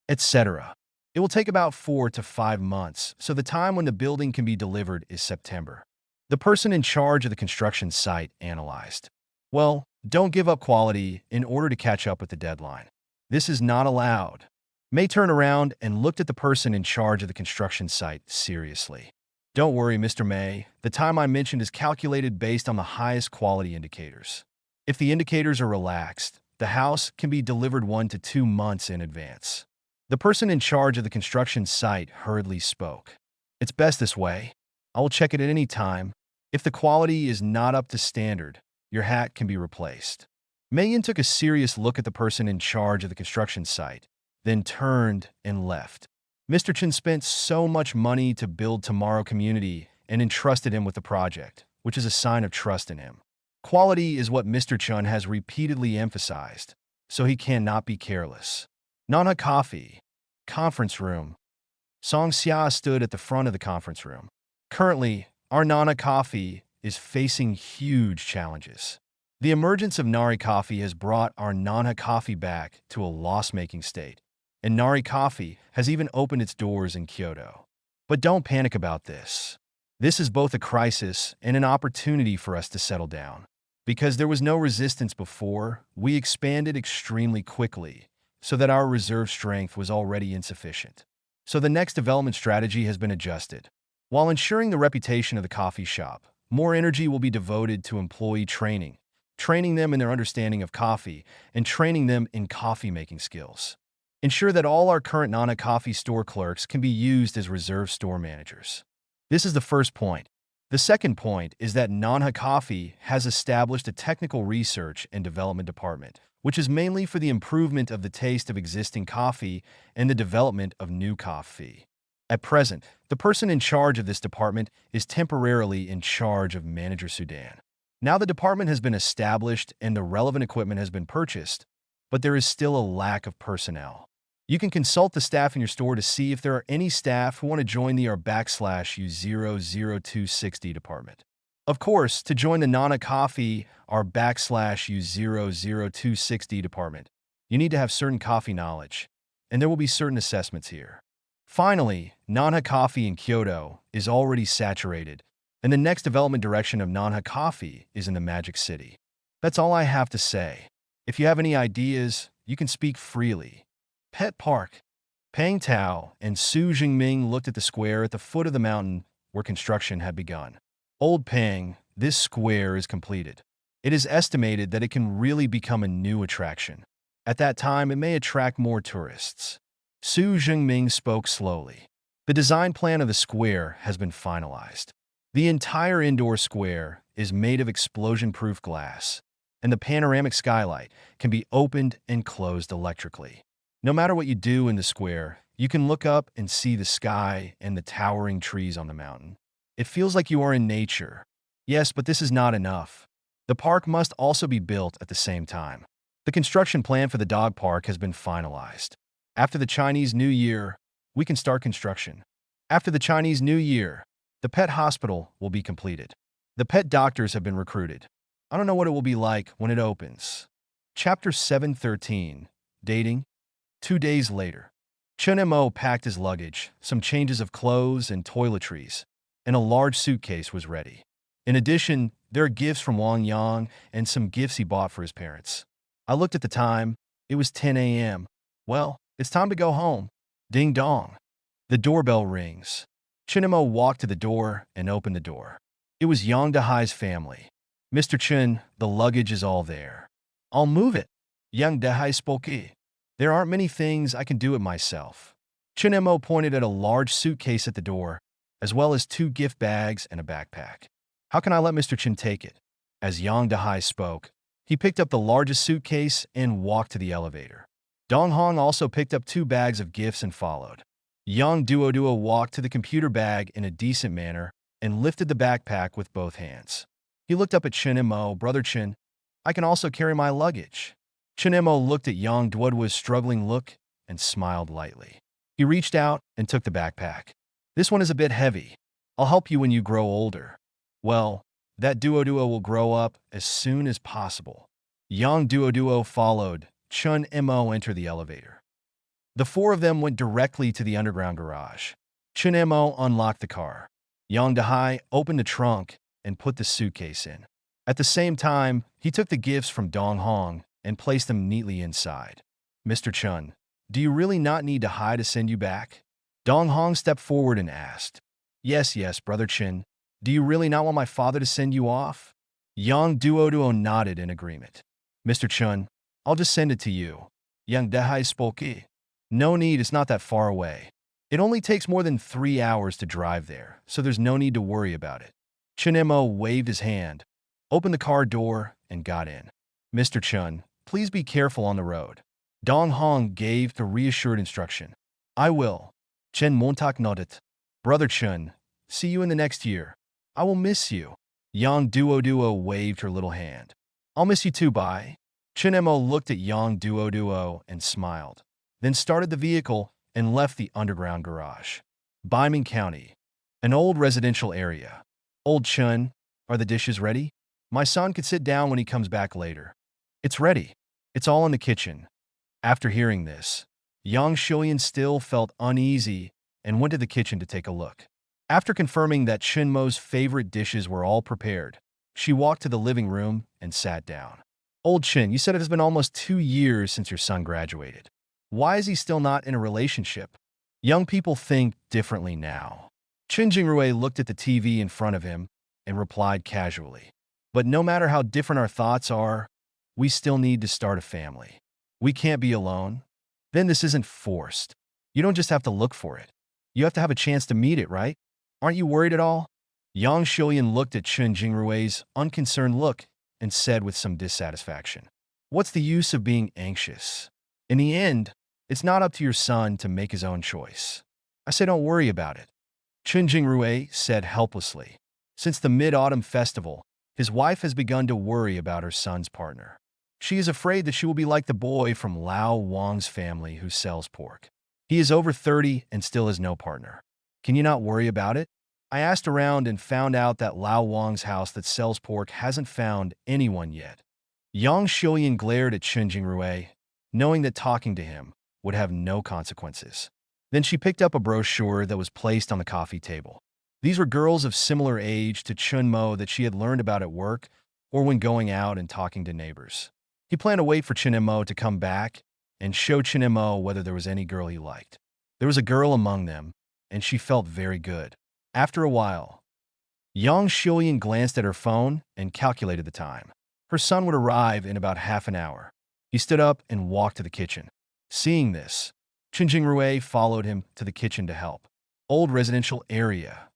etc. It will take about 4 to 5 months, so the time when the building can be delivered is September. The person in charge of the construction site analyzed. Well, don't give up quality in order to catch up with the deadline. This is not allowed. May turned around and looked at the person in charge of the construction site seriously. Don't worry, Mr. May. The time I mentioned is calculated based on the highest quality indicators. If the indicators are relaxed, the house can be delivered 1 to 2 months in advance. The person in charge of the construction site hurriedly spoke. It's best this way. I will check it at any time. If the quality is not up to standard, your hat can be replaced. Mayan took a serious look at the person in charge of the construction site, then turned and left. Mr. Chen spent so much money to build Tomorrow Community and entrusted him with the project, which is a sign of trust in him. Quality is what Mr. Chen has repeatedly emphasized, so he cannot be careless. Nana Coffee. Conference room. Song Xia stood at the front of the conference room. Currently, our Nana Coffee is facing huge challenges. The emergence of Nari Coffee has brought our Nana Coffee back to a loss-making state, and Nari Coffee has even opened its doors in Kyoto. But don't panic about this. This is both a crisis and an opportunity for us to settle down. Because there was no resistance before, we expanded extremely quickly, so that our reserve strength was already insufficient. So the next development strategy has been adjusted. While ensuring the reputation of the coffee shop, more energy will be devoted to employee training, training them in their understanding of coffee, and training them in coffee-making skills. Ensure that all our current Nana Coffee store clerks can be used as reserve store managers. This is the first point. The second point is that Nana Coffee has established a technical research and development department, which is mainly for the improvement of the taste of existing coffee and the development of new coffee. At present, the person in charge of this department is temporarily in charge of Manager Sudan. Now the department has been established and the relevant equipment has been purchased, but there is still a lack of personnel. You can consult the staff in your store to see if there are any staff who want to join the R/U00260 department. Of course, to join the Nana Coffee R/U00260 department, you need to have certain coffee knowledge, and there will be certain assessments here. Finally, Nana Coffee in Kyoto is already saturated, and the next development direction of Nana Coffee is in the Magic City. That's all I have to say. If you have any ideas, you can speak freely. Pet Park. Peng Tao and Su Jingming looked at the square at the foot of the mountain where construction had begun. Old Peng, this square is completed. It is estimated that it can really become a new attraction. At that time, it may attract more tourists. Su Jingming spoke slowly. The design plan of the square has been finalized. The entire indoor square is made of explosion-proof glass, and the panoramic skylight can be opened and closed electrically. No matter what you do in the square, you can look up and see the sky and the towering trees on the mountain. It feels like you are in nature. Yes, but this is not enough. The park must also be built at the same time. The construction plan for the dog park has been finalized. After the Chinese New Year, we can start construction. After the Chinese New Year, the pet hospital will be completed. The pet doctors have been recruited. I don't know what it will be like when it opens. Chapter 713. Dating. 2 days later, Chen Mo packed his luggage, some changes of clothes and toiletries, and a large suitcase was ready. In addition, there are gifts from Wang Yang and some gifts he bought for his parents. I looked at the time. It was 10 a.m. Well, it's time to go home. Ding dong. The doorbell rings. Chen Mo walked to the door and opened the door. It was Yang Dehai's family. Mr. Chen, the luggage is all there. I'll move it. Yang Dehai spoke. There aren't many things I can do it myself. Chen Mo pointed at a large suitcase at the door, as well as 2 gift bags and a backpack. How can I let Mr. Chen take it? As Yang Dehai spoke, he picked up the largest suitcase and walked to the elevator. Dong Hong also picked up 2 bags of gifts and followed. Yang Duo walked to the computer bag in a decent manner and lifted the backpack with both hands. He looked up at Chen Mo. Brother Chen, I can also carry my luggage. Chen Mo looked at Yang Duoduo's struggling look and smiled lightly. He reached out and took the backpack. This one is a bit heavy. I'll help you when you grow older. Well, that Duo will grow up as soon as possible. Yang Duo followed. Chun Mo entered the elevator. The four of them went directly to the underground garage. Chun Mo unlocked the car. Yang Dahai opened the trunk and put the suitcase in. At the same time, he took the gifts from Dong Hong and placed them neatly inside. Mr. Chun, do you really not need to hide to send you back? Dong Hong stepped forward and asked. Yes, Brother Chin. Do you really not want my father to send you off? Yang Duo nodded in agreement. Mr. Chun, I'll just send it to you. Yang Dahai spoke. No need, it's not that far away. It only takes more than 3 hours to drive there, so there's no need to worry about it. Chun Mo waved his hand, opened the car door, and got in. Mr. Chun, please be careful on the road. Dong Hong gave the reassured instruction. I will. Chen Montak nodded. Brother Chun, see you in the next year. I will miss you. Yang Duo waved her little hand. I'll miss you too, bye. Chun Mo looked at Yang Duo and smiled, then started the vehicle and left the underground garage. Baiming County, an old residential area. Old Chun, are the dishes ready? My son could sit down when he comes back later. It's ready. It's all in the kitchen. After hearing this, Yang Shuyan still felt uneasy and went to the kitchen to take a look. After confirming that Chun Mo's favorite dishes were all prepared, she walked to the living room and sat down. Old Chin, you said it has been almost 2 years since your son graduated. Why is he still not in a relationship? Young people think differently now. Chen Jingrui looked at the TV in front of him and replied casually. But no matter how different our thoughts are, we still need to start a family. We can't be alone. Then this isn't forced. You don't just have to look for it. You have to have a chance to meet it, right? Aren't you worried at all? Yang Shuyan looked at Chen Jingrui's unconcerned look and said with some dissatisfaction, what's the use of being anxious? In the end, it's not up to your son to make his own choice. I say don't worry about it. Chen Jingrui said helplessly. Since the Mid-Autumn Festival, his wife has begun to worry about her son's partner. She is afraid that she will be like the boy from Lao Wang's family who sells pork. He is over 30 and still has no partner. Can you not worry about it? I asked around and found out that Lao Wang's house that sells pork hasn't found anyone yet. Yang Shuyan glared at Chen Jingrui, knowing that talking to him would have no consequences. Then she picked up a brochure that was placed on the coffee table. These were girls of similar age to Chun Mo that she had learned about at work or when going out and talking to neighbors. He planned to wait for Chen Mo to come back and show Chen Mo whether there was any girl he liked. There was a girl among them, and she felt very good. After a while, Yang Shuyan glanced at her phone and calculated the time. Her son would arrive in about half an hour. He stood up and walked to the kitchen. Seeing this, Chen Jingrui followed him to the kitchen to help. Old residential area.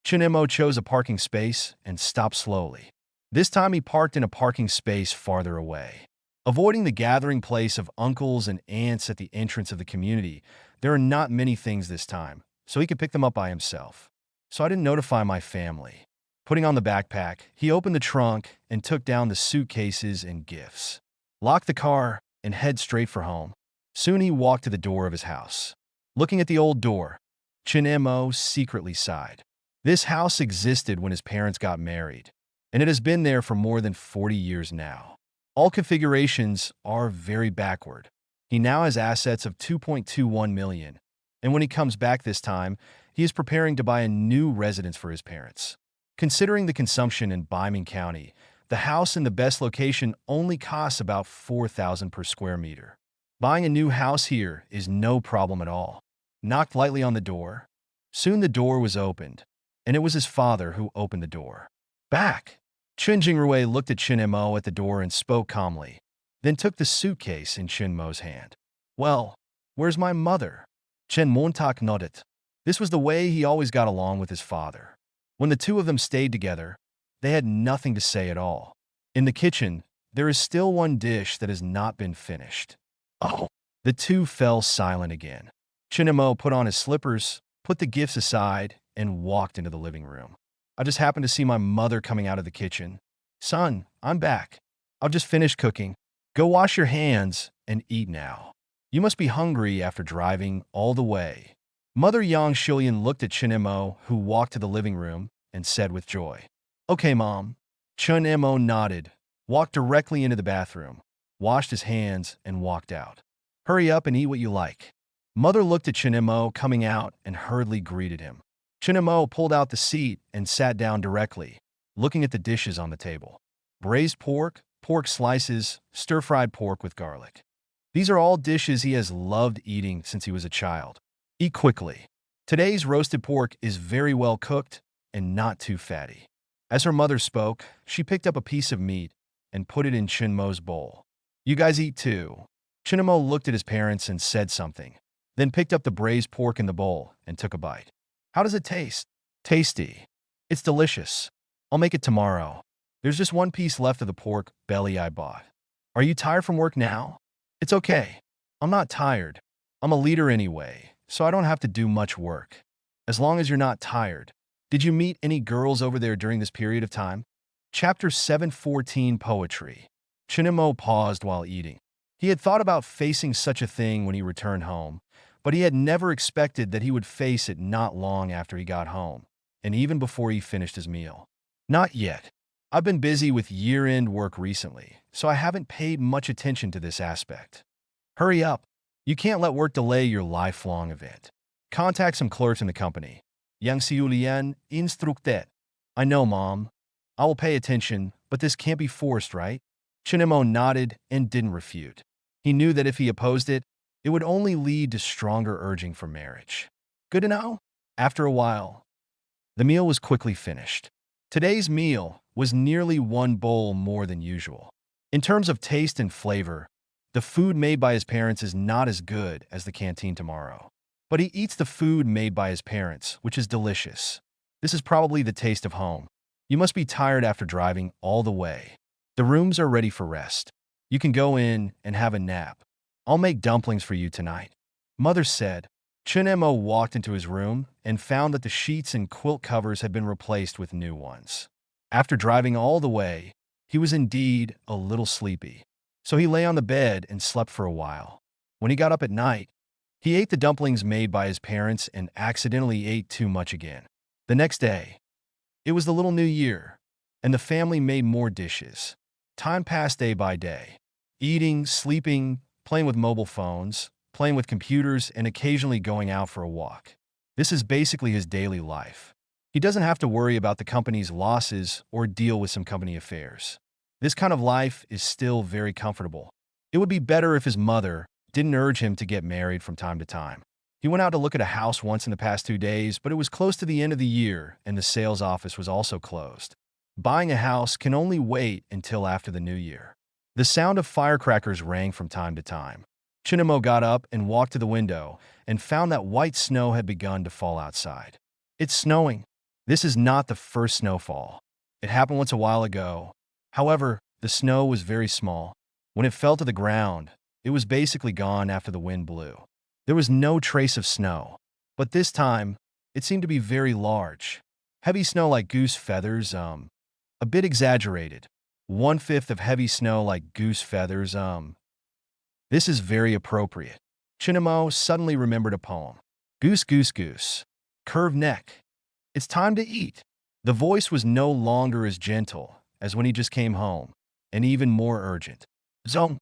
Chen Mo chose a parking space and stopped slowly. This time he parked in a parking space farther away. Avoiding the gathering place of uncles and aunts at the entrance of the community, there are not many things this time, so he could pick them up by himself. So I didn't notify my family. Putting on the backpack, he opened the trunk and took down the suitcases and gifts. Locked the car and head straight for home. Soon he walked to the door of his house. Looking at the old door, Chen Mo secretly sighed. This house existed when his parents got married, and it has been there for more than 40 years now. All configurations are very backward. He now has assets of 2.21 million, and when he comes back this time, he is preparing to buy a new residence for his parents. Considering the consumption in Baiming County, the house in the best location only costs about 4,000 per square meter. Buying a new house here is no problem at all. Knocked lightly on the door. Soon the door was opened, and it was his father who opened the door. Back! Chen Jingrui looked at Chen Mo at the door and spoke calmly, then took the suitcase in Chen Mo's hand. Well, where's my mother? Chen Montak nodded. This was the way he always got along with his father. When the two of them stayed together, they had nothing to say at all. In the kitchen, there is still one dish that has not been finished. Oh! The two fell silent again. Chen Mo put on his slippers, put the gifts aside, and walked into the living room. I just happened to see my mother coming out of the kitchen. Son, I'm back. I'll just finish cooking. Go wash your hands and eat now. You must be hungry after driving all the way. Mother Yang Shuyan looked at Chen Mo, who walked to the living room, and said with joy, Okay, Mom. Chen Mo nodded, walked directly into the bathroom, washed his hands, and walked out. Hurry up and eat what you like. Mother looked at Chinemo coming out and hurriedly greeted him. Chinemo pulled out the seat and sat down directly, looking at the dishes on the table. Braised pork, pork slices, stir-fried pork with garlic. These are all dishes he has loved eating since he was a child. Eat quickly. Today's roasted pork is very well cooked and not too fatty. As her mother spoke, she picked up a piece of meat and put it in Chinmo's bowl. You guys eat too. Chinmo looked at his parents and said something, then picked up the braised pork in the bowl and took a bite. How does it taste? Tasty. It's delicious. I'll make it tomorrow. There's just one piece left of the pork belly I bought. Are you tired from work now? It's okay. I'm not tired. I'm a leader anyway, so I don't have to do much work. As long as you're not tired. Did you meet any girls over there during this period of time? Chapter 714 Poetry. Chinemo paused while eating. He had thought about facing such a thing when he returned home, but he had never expected that he would face it not long after he got home, and even before he finished his meal. Not yet. I've been busy with year-end work recently, so I haven't paid much attention to this aspect. Hurry up. You can't let work delay your lifelong event. Contact some clerks in the company. Yang Siulien instructed. I know, Mom. I will pay attention, but this can't be forced, right? Chinemo nodded and didn't refute. He knew that if he opposed it, it would only lead to stronger urging for marriage. Good to know? After a while, the meal was quickly finished. Today's meal was nearly one bowl more than usual. In terms of taste and flavor, the food made by his parents is not as good as the canteen tomorrow. But he eats the food made by his parents, which is delicious. This is probably the taste of home. You must be tired after driving all the way. The rooms are ready for rest. You can go in and have a nap. I'll make dumplings for you tonight. Mother said. Chinemo walked into his room and found that the sheets and quilt covers had been replaced with new ones. After driving all the way, he was indeed a little sleepy. So he lay on the bed and slept for a while. When he got up at night, he ate the dumplings made by his parents and accidentally ate too much again. The next day, it was the little new year, and the family made more dishes. Time passed day by day. Eating, sleeping, playing with mobile phones, playing with computers, and occasionally going out for a walk. This is basically his daily life. He doesn't have to worry about the company's losses or deal with some company affairs. This kind of life is still very comfortable. It would be better if his mother didn't urge him to get married from time to time. He went out to look at a house once in the past 2 days, but it was close to the end of the year and the sales office was also closed. Buying a house can only wait until after the new year. The sound of firecrackers rang from time to time. Chinemo got up and walked to the window and found that white snow had begun to fall outside. It's snowing. This is not the first snowfall. It happened once a while ago. However, the snow was very small. When it fell to the ground, it was basically gone after the wind blew. There was no trace of snow, but this time, it seemed to be very large. Heavy snow like goose feathers, a bit exaggerated. 1/5 of heavy snow like goose feathers, This is very appropriate. Chinemo suddenly remembered a poem. Goose, goose, goose. Curved neck. It's time to eat. The voice was no longer as gentle as when he just came home, and even more urgent. Zong.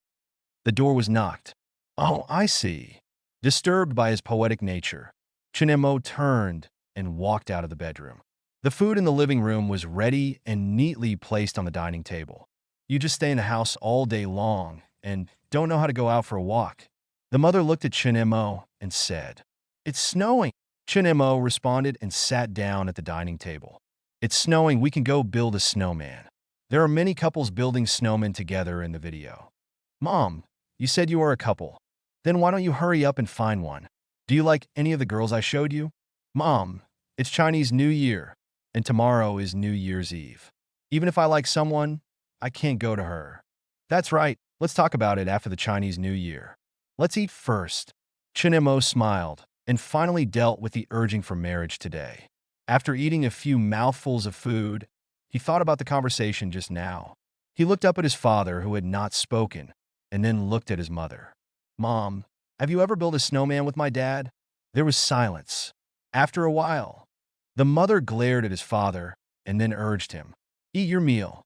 The door was knocked. Oh, I see. Disturbed by his poetic nature, Chinemo turned and walked out of the bedroom. The food in the living room was ready and neatly placed on the dining table. You just stay in the house all day long and don't know how to go out for a walk. The mother looked at Chinemo and said, It's snowing. Chinemo responded and sat down at the dining table. It's snowing, we can go build a snowman. There are many couples building snowmen together in the video. Mom, you said you are a couple. Then why don't you hurry up and find one? Do you like any of the girls I showed you? Mom, it's Chinese New Year, and tomorrow is New Year's Eve. Even if I like someone, I can't go to her. That's right, let's talk about it after the Chinese New Year. Let's eat first. Chinemo smiled and finally dealt with the urging for marriage today. After eating a few mouthfuls of food, he thought about the conversation just now. He looked up at his father, who had not spoken, and then looked at his mother. Mom, have you ever built a snowman with my dad? There was silence. After a while, the mother glared at his father and then urged him, Eat your meal.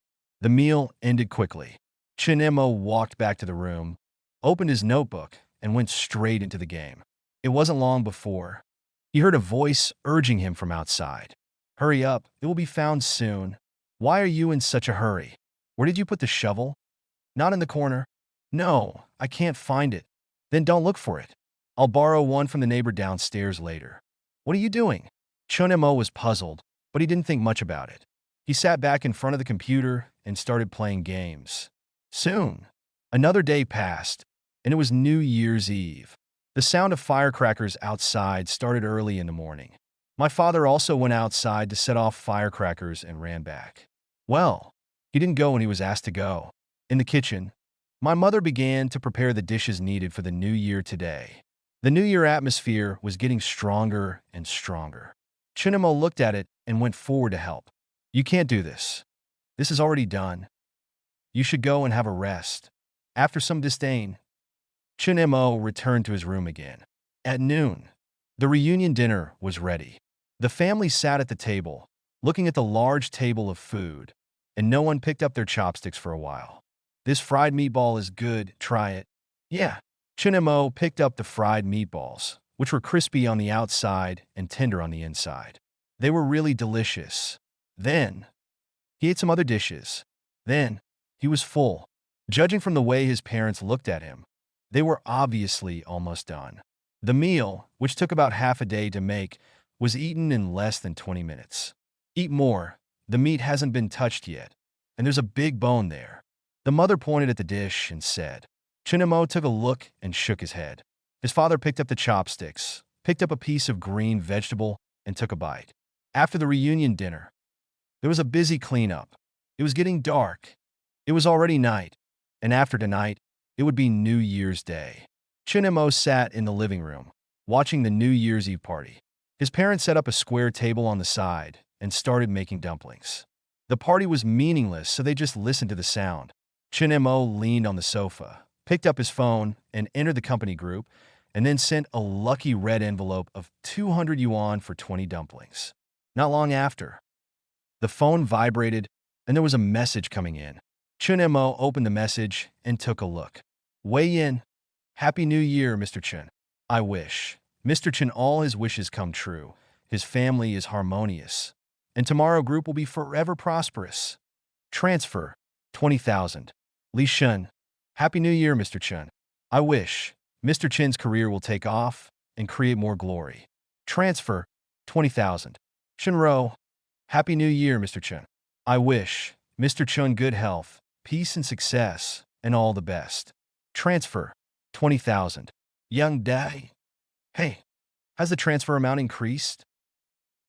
The meal ended quickly. Chinemo walked back to the room, opened his notebook, and went straight into the game. It wasn't long before he heard a voice urging him from outside. "Hurry up, it will be found soon. Why are you in such a hurry? Where did you put the shovel? Not in the corner." "No, I can't find it." "Then don't look for it. I'll borrow one from the neighbor downstairs later." "What are you doing?" Chunemo was puzzled, but he didn't think much about it. He sat back in front of the computer and started playing games. Soon, another day passed, and it was New Year's Eve. The sound of firecrackers outside started early in the morning. My father also went outside to set off firecrackers and ran back. Well, he didn't go when he was asked to go. In the kitchen, my mother began to prepare the dishes needed for the new year today. The New Year atmosphere was getting stronger and stronger. Chinemo looked at it and went forward to help. "You can't do this. This is already done. You should go and have a rest." After some disdain, Chinemo returned to his room again. At noon, the reunion dinner was ready. The family sat at the table, looking at the large table of food, and no one picked up their chopsticks for a while. "This fried meatball is good, try it." "Yeah." Chinemo picked up the fried meatballs, which were crispy on the outside and tender on the inside. They were really delicious. Then, he ate some other dishes. Then, he was full. Judging from the way his parents looked at him, they were obviously almost done. The meal, which took about half a day to make, was eaten in less than 20 minutes. "Eat more. The meat hasn't been touched yet, and there's a big bone there." The mother pointed at the dish and said. Chinemo took a look and shook his head. His father picked up the chopsticks, picked up a piece of green vegetable, and took a bite. After the reunion dinner, there was a busy cleanup. It was getting dark. It was already night, and after tonight, it would be New Year's Day. Chinemo sat in the living room, watching the New Year's Eve party. His parents set up a square table on the side and started making dumplings. The party was meaningless, so they just listened to the sound. Chinemo leaned on the sofa, picked up his phone, and entered the company group, and then sent a lucky red envelope of 200 yuan for 20 dumplings. Not long after, the phone vibrated, and there was a message coming in. Chinemo opened the message and took a look. "Wei in. Happy New Year, Mr. Chen. I wish Mr. Chen all his wishes come true. His family is harmonious, and tomorrow group will be forever prosperous. Transfer 20,000. Li Shen. Happy New Year, Mr. Chen. I wish Mr. Chen's career will take off and create more glory. Transfer 20,000. Shenro. Happy New Year, Mr. Chen. I wish Mr. Chen good health, peace and success, and all the best. Transfer 20,000. Young Dai. Hey, has the transfer amount increased?"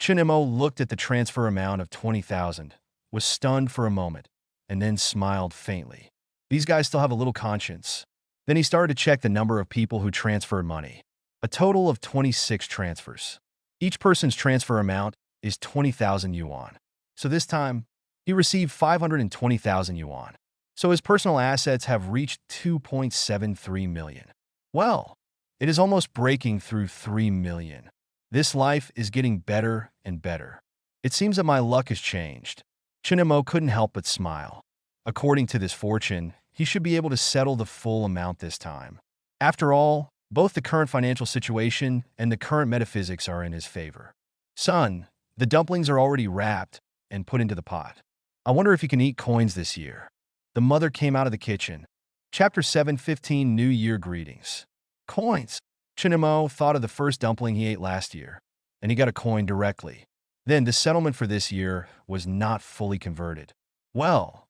Chinemo looked at the transfer amount of 20,000, was stunned for a moment, and then smiled faintly. These guys still have a little conscience. Then he started to check the number of people who transferred money. A total of 26 transfers. Each person's transfer amount is 20,000 yuan. So this time, he received 520,000 yuan. So his personal assets have reached 2.73 million. Well, it is almost breaking through 3 million. This life is getting better and better. It seems that my luck has changed. Chinemo couldn't help but smile. According to this fortune, he should be able to settle the full amount this time. After all, both the current financial situation and the current metaphysics are in his favor. "Son, the dumplings are already wrapped and put into the pot. I wonder if you can eat coins this year." The mother came out of the kitchen. Chapter 7:15 New Year Greetings. Coins. Chinemo thought of the first dumpling he ate last year, and he got a coin directly. Then the settlement for this year was not fully converted. Well,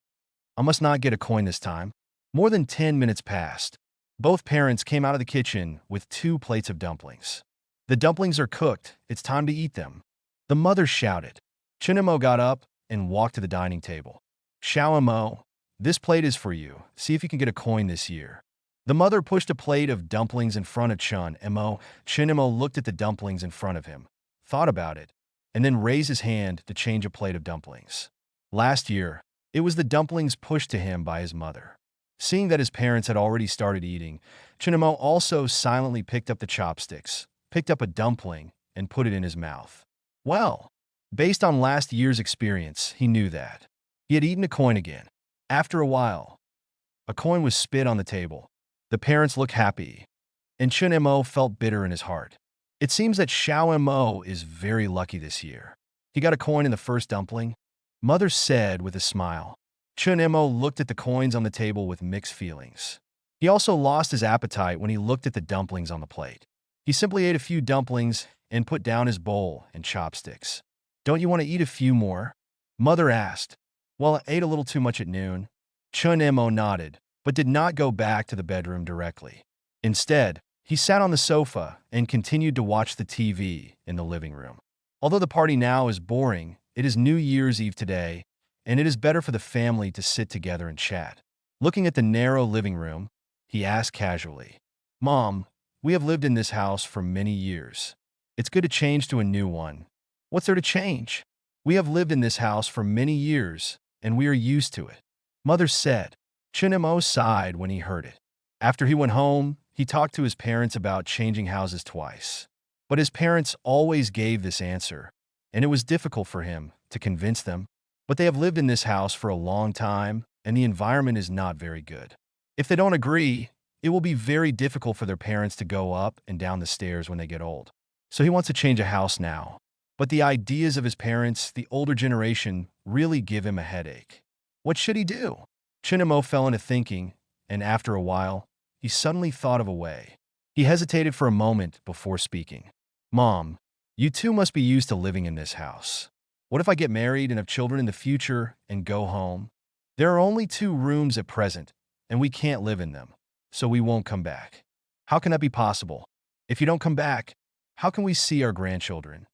I must not get a coin this time. More than 10 minutes passed. Both parents came out of the kitchen with 2 plates of dumplings. "The dumplings are cooked. It's time to eat them," the mother shouted. Chinemo got up and walked to the dining table. "Xiaomo, this plate is for you. See if you can get a coin this year." The mother pushed a plate of dumplings in front of Chinemo. Chinemo looked at the dumplings in front of him, thought about it, and then raised his hand to change a plate of dumplings. Last year, it was the dumplings pushed to him by his mother. Seeing that his parents had already started eating, Chinemo also silently picked up the chopsticks, picked up a dumpling, and put it in his mouth. Well, based on last year's experience, he knew that. He had eaten a coin again. After a while, a coin was spit on the table. The parents looked happy, and Chun Mo felt bitter in his heart. It seems that Xiao Mo is very lucky this year. He got a coin in the first dumpling, Mother said with a smile. Chun Mo looked at the coins on the table with mixed feelings. He also lost his appetite when he looked at the dumplings on the plate. He simply ate a few dumplings and put down his bowl and chopsticks. Don't you want to eat a few more? Mother asked. Well, I ate a little too much at noon. Chun Mo nodded, but did not go back to the bedroom directly. Instead, he sat on the sofa and continued to watch the TV in the living room. Although the party now is boring, it is New Year's Eve today, and it is better for the family to sit together and chat. Looking at the narrow living room, he asked casually, Mom, we have lived in this house for many years. It's good to change to a new one. What's there to change? We have lived in this house for many years, and we are used to it. Mother said. Chun Mo sighed when he heard it. After he went home, he talked to his parents about changing houses twice. But his parents always gave this answer, and it was difficult for him to convince them. But they have lived in this house for a long time, and the environment is not very good. If they don't agree, it will be very difficult for their parents to go up and down the stairs when they get old. So he wants to change a house now. But the ideas of his parents, the older generation, really give him a headache. What should he do? Chun Mo fell into thinking, and after a while, he suddenly thought of a way. He hesitated for a moment before speaking. Mom, you two must be used to living in this house. What if I get married and have children in the future and go home? There are only 2 rooms at present, and we can't live in them, so we won't come back. How can that be possible? If you don't come back, how can we see our grandchildren?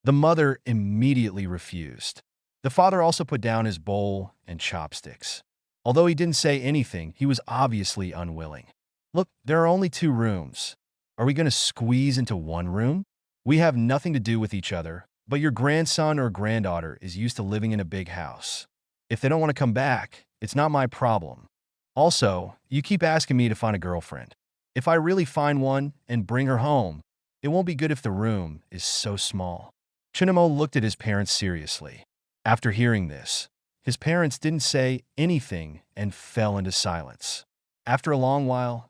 The mother immediately refused. The father also put down his bowl and chopsticks. Although he didn't say anything, he was obviously unwilling. Look, there are only 2 rooms. Are we going to squeeze into one room? We have nothing to do with each other, but your grandson or granddaughter is used to living in a big house. If they don't want to come back, it's not my problem. Also, you keep asking me to find a girlfriend. If I really find one and bring her home, it won't be good if the room is so small. Chun Mo looked at his parents seriously. After hearing this, his parents didn't say anything and fell into silence. After a long while,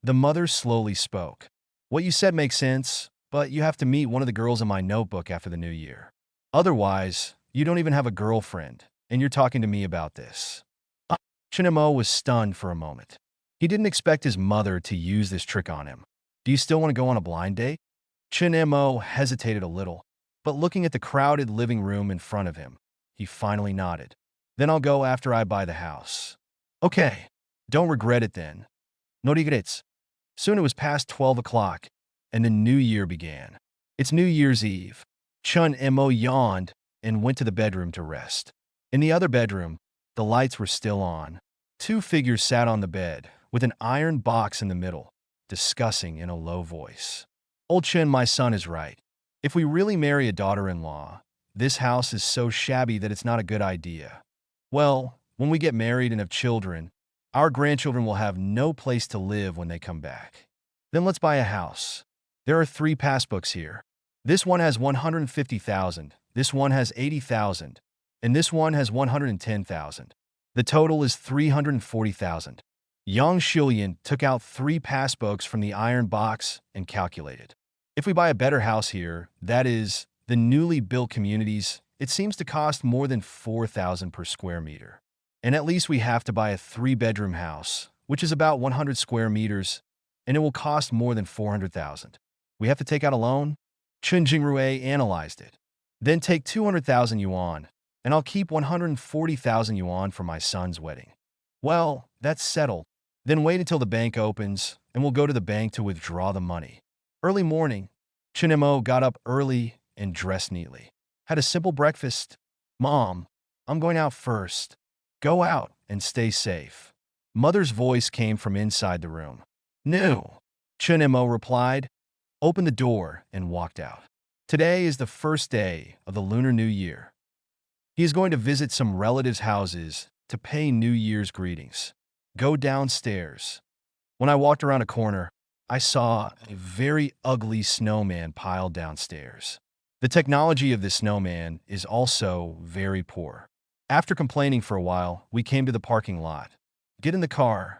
the mother slowly spoke. What you said makes sense, but you have to meet one of the girls in my notebook after the new year. Otherwise, you don't even have a girlfriend, and you're talking to me about this. Chun Mo was stunned for a moment. He didn't expect his mother to use this trick on him. Do you still want to go on a blind date? Chun Mo hesitated a little, but looking at the crowded living room in front of him, he finally nodded. Then I'll go after I buy the house. Okay, don't regret it then. No regrets. Soon it was past 12 o'clock, and the new year began. It's New Year's Eve. Chun Mo yawned and went to the bedroom to rest. In the other bedroom, the lights were still on. 2 figures sat on the bed, with an iron box in the middle, discussing in a low voice. Old Chun, my son is right. If we really marry a daughter-in-law, this house is so shabby that it's not a good idea. Well, when we get married and have children, our grandchildren will have no place to live when they come back. Then let's buy a house. There are 3 passbooks here. This one has 150,000, this one has 80,000, and this one has 110,000. The total is 340,000. Yang Shilian took out 3 passbooks from the iron box and calculated. If we buy a better house here, that is, the newly built communities, it seems to cost more than 4,000 per square meter. And at least we have to buy a 3-bedroom house, which is about 100 square meters, and it will cost more than 400,000. We have to take out a loan? Chun Jingrue analyzed it. Then take 200,000 yuan, and I'll keep 140,000 yuan for my son's wedding. Well, that's settled. Then wait until the bank opens, and we'll go to the bank to withdraw the money. Early morning, Chun Mo got up early and dressed neatly. Had a simple breakfast. Mom, I'm going out first. Go out and stay safe. Mother's voice came from inside the room. No, Chun Mo replied, opened the door, and walked out. Today is the first day of the Lunar New Year. He is going to visit some relatives' houses to pay New Year's greetings. Go downstairs. When I walked around a corner, I saw a very ugly snowman piled downstairs. The technology of this snowman is also very poor. After complaining for a while, we came to the parking lot. Get in the car.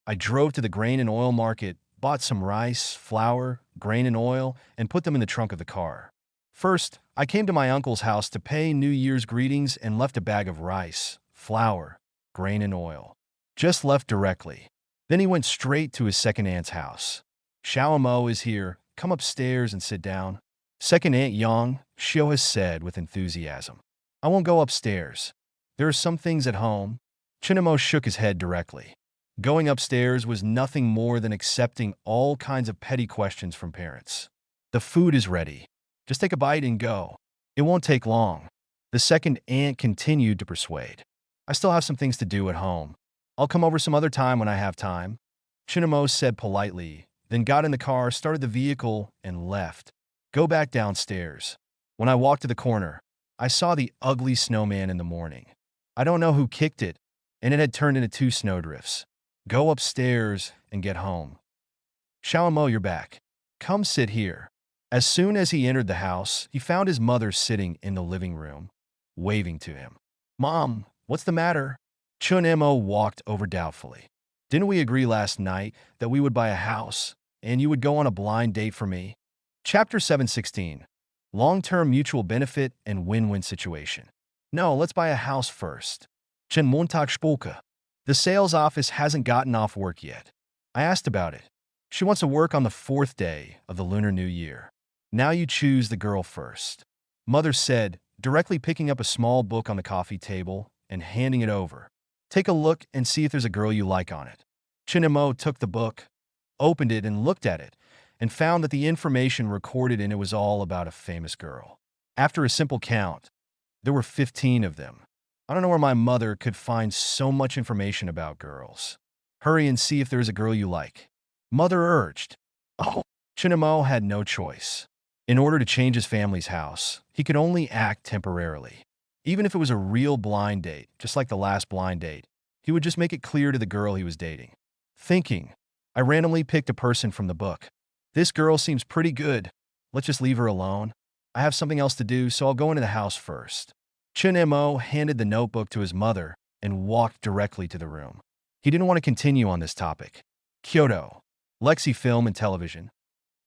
I drove to the grain and oil market, bought some rice, flour, grain and oil, and put them in the trunk of the car. First, I came to my uncle's house to pay New Year's greetings and left a bag of rice, flour, grain and oil. Just left directly. Then he went straight to his second aunt's house. Xiaomo is here. Come upstairs and sit down. Second Aunt Yang, Xiao has said with enthusiasm. I won't go upstairs. There are some things at home. Chinamo shook his head directly. Going upstairs was nothing more than accepting all kinds of petty questions from parents. The food is ready. Just take a bite and go. It won't take long. The second aunt continued to persuade. I still have some things to do at home. I'll come over some other time when I have time. Chinamo said politely, then got in the car, started the vehicle, and left. Go back downstairs. When I walked to the corner, I saw the ugly snowman in the morning. I don't know who kicked it, and it had turned into 2 snowdrifts. Go upstairs and get home. Xiaomo, you're back. Come sit here. As soon as he entered the house, he found his mother sitting in the living room, waving to him. Mom, what's the matter? Chun Mo walked over doubtfully. Didn't we agree last night that we would buy a house, and you would go on a blind date for me? Chapter 716. Long-term mutual benefit and win-win situation. No, let's buy a house first. Chen Montag Spolka. The sales office hasn't gotten off work yet. I asked about it. She wants to work on the 4th day of the Lunar New Year. Now you choose the girl first. Mother said, directly picking up a small book on the coffee table and handing it over. Take a look and see if there's a girl you like on it. Chinamo took the book, opened it and looked at it, and found that the information recorded in it was all about a famous girl. After a simple count, there were 15 of them. I don't know where my mother could find so much information about girls. Hurry and see if there is a girl you like. Mother urged. Oh, Chinamo had no choice. In order to change his family's house, he could only act temporarily. Even if it was a real blind date, just like the last blind date, he would just make it clear to the girl he was dating. Thinking, I randomly picked a person from the book. This girl seems pretty good. Let's just leave her alone. I have something else to do, so I'll go into the house first. Chun Mo handed the notebook to his mother and walked directly to the room. He didn't want to continue on this topic. Kyoto. Lexi Film and Television.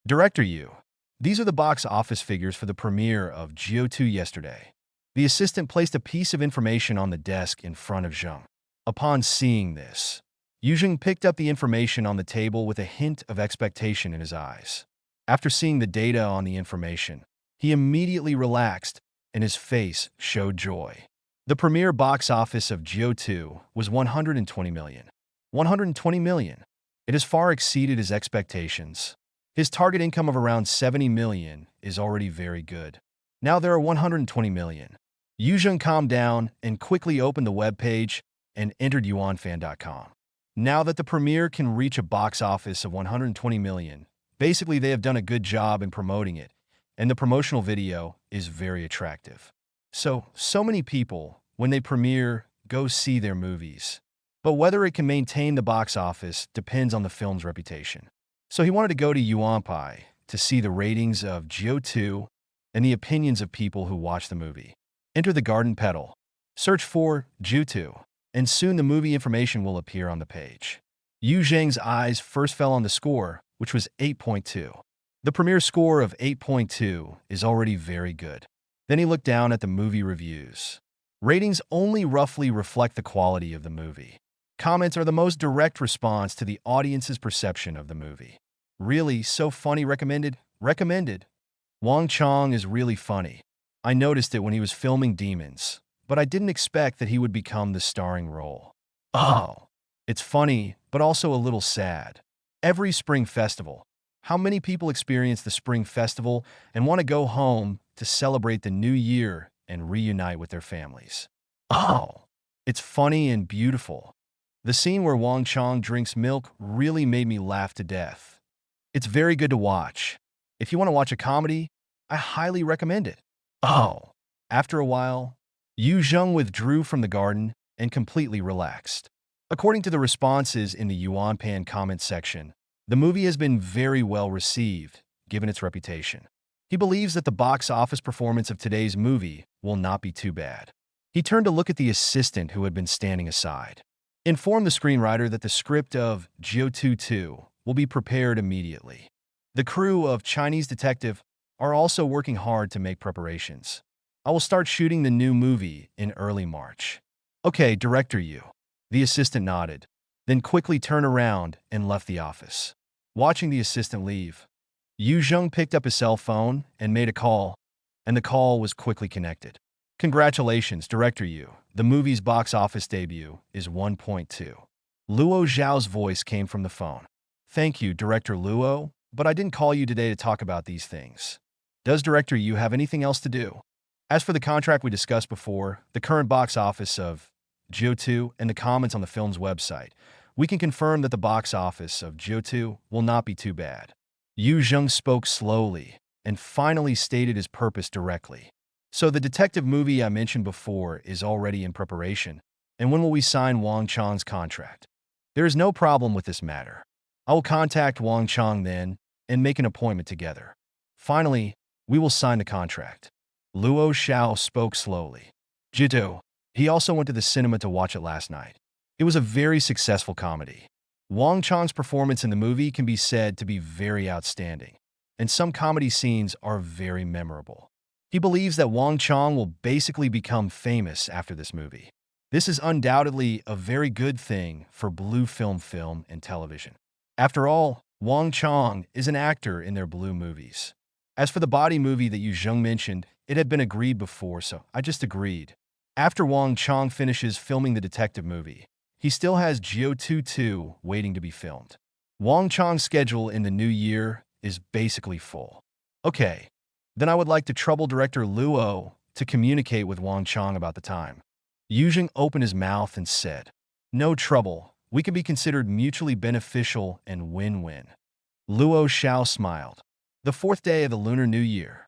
Director Yu. These are the box office figures for the premiere of Geo2 yesterday. The assistant placed a piece of information on the desk in front of Zheng. Upon seeing this, Yu Zheng picked up the information on the table with a hint of expectation in his eyes. After seeing the data on the information, he immediately relaxed and his face showed joy. The premiere box office of Geo2 was 120 million. 120 million. It has far exceeded his expectations. His target income of around 70 million is already very good. Now there are 120 million. Yu Zheng calmed down and quickly opened the webpage and entered yuanfan.com. Now that the premiere can reach a box office of 120 million, basically they have done a good job in promoting it, and the promotional video is very attractive. So many people, when they premiere, go see their movies. But whether it can maintain the box office depends on the film's reputation. So he wanted to go to Yuanpai to see the ratings of Geo2 and the opinions of people who watch the movie. Enter the garden petal. Search for Geo2, and soon the movie information will appear on the page. Yu Zheng's eyes first fell on the score, which was 8.2. The premiere score of 8.2 is already very good. Then he looked down at the movie reviews. Ratings only roughly reflect the quality of the movie. Comments are the most direct response to the audience's perception of the movie. Really, so funny, recommended? Recommended. Wang Chong is really funny. I noticed it when he was filming Demons, but I didn't expect that he would become the starring role. Oh, it's funny, but also a little sad. Every Spring Festival. How many people experience the Spring Festival and want to go home to celebrate the new year and reunite with their families? Oh, it's funny and beautiful. The scene where Wang Chong drinks milk really made me laugh to death. It's very good to watch. If you want to watch a comedy, I highly recommend it. Oh. After a while, Yu Zheng withdrew from the garden and completely relaxed. According to the responses in the Yuanpan comment section, the movie has been very well received, given its reputation. He believes that the box office performance of today's movie will not be too bad. He turned to look at the assistant who had been standing aside. Inform the screenwriter that the script of Jiu-2 will be prepared immediately. The crew of Chinese Detective are also working hard to make preparations. I will start shooting the new movie in early March. Okay, Director Yu. The assistant nodded, then quickly turned around and left the office. Watching the assistant leave, Yu Zheng picked up his cell phone and made a call, and the call was quickly connected. Congratulations, Director Yu. The movie's box office debut is 1.2. Luo Zhao's voice came from the phone. Thank you, Director Luo, but I didn't call you today to talk about these things. Does Director Yu have anything else to do? As for the contract we discussed before, the current box office of Jiu-2 and the comments on the film's website, we can confirm that the box office of Jiu-2 will not be too bad. Yu Zheng spoke slowly and finally stated his purpose directly. So the detective movie I mentioned before is already in preparation, and when will we sign Wang Chang's contract? There is no problem with this matter. I will contact Wang Chang then and make an appointment together. Finally, we will sign the contract. Luo Xiao spoke slowly. Jito, he also went to the cinema to watch it last night. It was a very successful comedy. Wang Chang's performance in the movie can be said to be very outstanding, and some comedy scenes are very memorable. He believes that Wang Chang will basically become famous after this movie. This is undoubtedly a very good thing for Blue film and television. After all, Wang Chang is an actor in their Blue movies. As for the body movie that Yu Zheng mentioned, it had been agreed before, so I just agreed. After Wang Chang finishes filming the detective movie, he still has Jiu-2 waiting to be filmed. Wang Chang's schedule in the new year is basically full. Okay, then I would like to trouble Director Luo to communicate with Wang Chang about the time. Yu Zheng opened his mouth and said, No trouble. We can be considered mutually beneficial and win-win. Luo Xiao smiled. The fourth day of the Lunar New Year.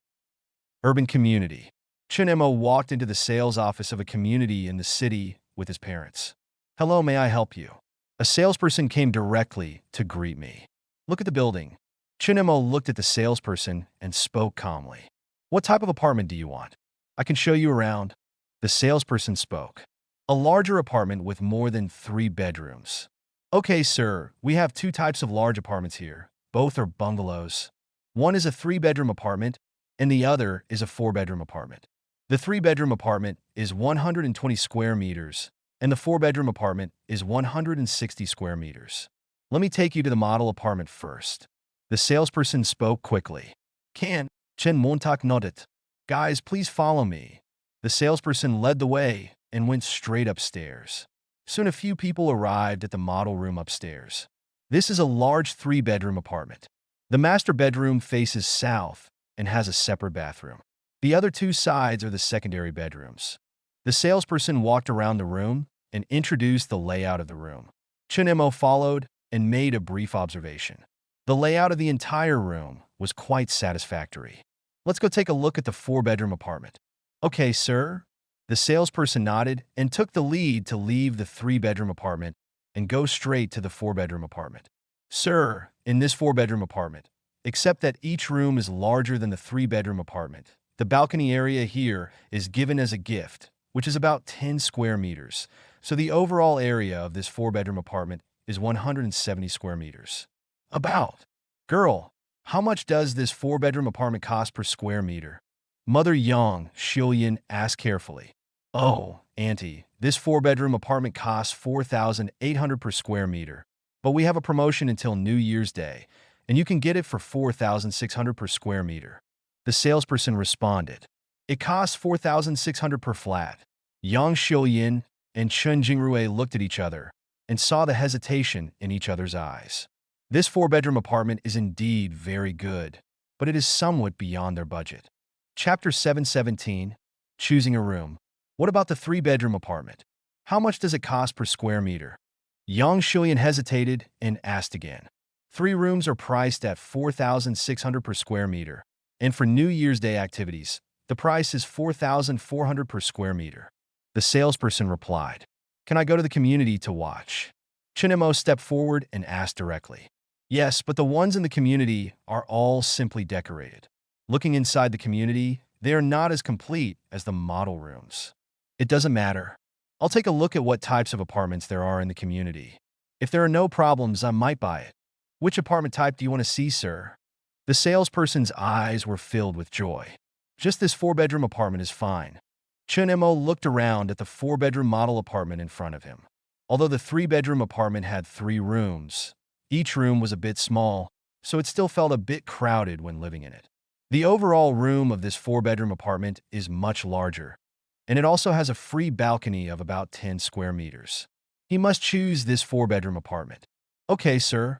Urban community. Chen Mo walked into the sales office of a community in the city with his parents. Hello, may I help you? A salesperson came directly to greet me. Look at the building. Chen Mo looked at the salesperson and spoke calmly. What type of apartment do you want? I can show you around. The salesperson spoke. A larger apartment with more than 3 bedrooms. Okay, sir, we have 2 types of large apartments here. Both are bungalows. One is a 3-bedroom apartment, and the other is a 4-bedroom apartment. The 3-bedroom apartment is 120 square meters, and the 4-bedroom apartment is 160 square meters. Let me take you to the model apartment first. The salesperson spoke quickly. Can, Chen Montak nodded. Guys, please follow me. The salesperson led the way and went straight upstairs. Soon a few people arrived at the model room upstairs. This is a large 3-bedroom apartment. The master bedroom faces south and has a separate bathroom. The other 2 sides are the secondary bedrooms. The salesperson walked around the room and introduced the layout of the room. Chen Mo followed and made a brief observation. The layout of the entire room was quite satisfactory. Let's go take a look at the 4-bedroom apartment. Okay, sir. The salesperson nodded and took the lead to leave the 3-bedroom apartment and go straight to the 4-bedroom apartment. Sir, in this 4-bedroom apartment, except that each room is larger than the 3-bedroom apartment, the balcony area here is given as a gift, which is about 10 square meters. So the overall area of this 4-bedroom apartment is 170 square meters. About. Girl, how much does this 4-bedroom apartment cost per square meter? Mother Yang Shilian asked carefully. Oh, auntie, this 4-bedroom apartment costs 4,800 per square meter, but we have a promotion until New Year's Day, and you can get it for 4,600 per square meter. The salesperson responded. It costs 4,600 per flat. Yang Shilian and Chen Jingrui looked at each other and saw the hesitation in each other's eyes. This 4-bedroom apartment is indeed very good, but it is somewhat beyond their budget. Chapter 717, Choosing a Room. What about the 3-bedroom apartment? How much does it cost per square meter? Yang Shilian hesitated and asked again. 3 rooms are priced at 4,600 per square meter, and for New Year's Day activities, the price is 4,400 per square meter. The salesperson replied. Can I go to the community to watch? Chen Mo stepped forward and asked directly. Yes, but the ones in the community are all simply decorated. Looking inside the community, they are not as complete as the model rooms. It doesn't matter. I'll take a look at what types of apartments there are in the community. If there are no problems, I might buy it. Which apartment type do you want to see, sir? The salesperson's eyes were filled with joy. Just this four-bedroom apartment is fine. Chun Mo looked around at the four-bedroom model apartment in front of him. Although the three-bedroom apartment had 3 rooms, each room was a bit small, so it still felt a bit crowded when living in it. The overall room of this four-bedroom apartment is much larger, and it also has a free balcony of about 10 square meters. He must choose this four-bedroom apartment. Okay, sir.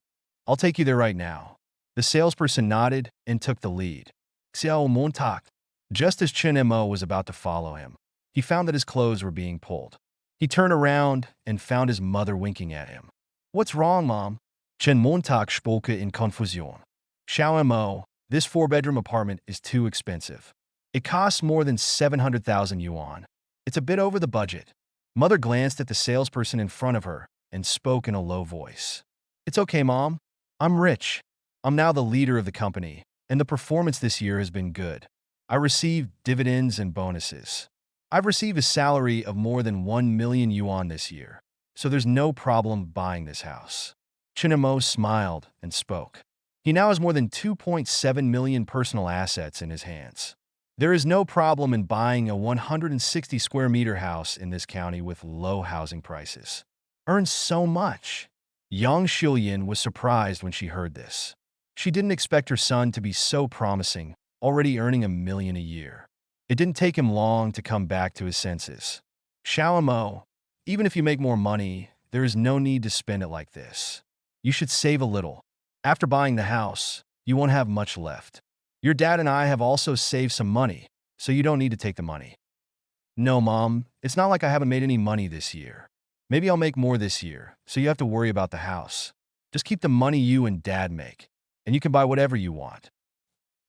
I'll take you there right now. The salesperson nodded and took the lead. Xiao Montak. Just as Chun Mo was about to follow him, he found that his clothes were being pulled. He turned around and found his mother winking at him. What's wrong, Mom? Chen Montak spoke in confusion. Xiao Mo, this four-bedroom apartment is too expensive. It costs more than 700,000 yuan. It's a bit over the budget. Mother glanced at the salesperson in front of her and spoke in a low voice. It's okay, Mom. I'm rich. I'm now the leader of the company, and the performance this year has been good. I received dividends and bonuses. I've received a salary of more than 1 million yuan this year, so there's no problem buying this house. Chun Mo smiled and spoke. He now has more than 2.7 million personal assets in his hands. There is no problem in buying a 160 square meter house in this county with low housing prices. Earns so much. Yang Shilyan was surprised when she heard this. She didn't expect her son to be so promising, already earning 1 million a year. It didn't take him long to come back to his senses. Xiao Mo, even if you make more money, there is no need to spend it like this. You should save a little. After buying the house, you won't have much left. Your dad and I have also saved some money, so you don't need to take the money. No, Mom, it's not like I haven't made any money this year. Maybe I'll make more this year, so you have to worry about the house. Just keep the money you and Dad make, and you can buy whatever you want.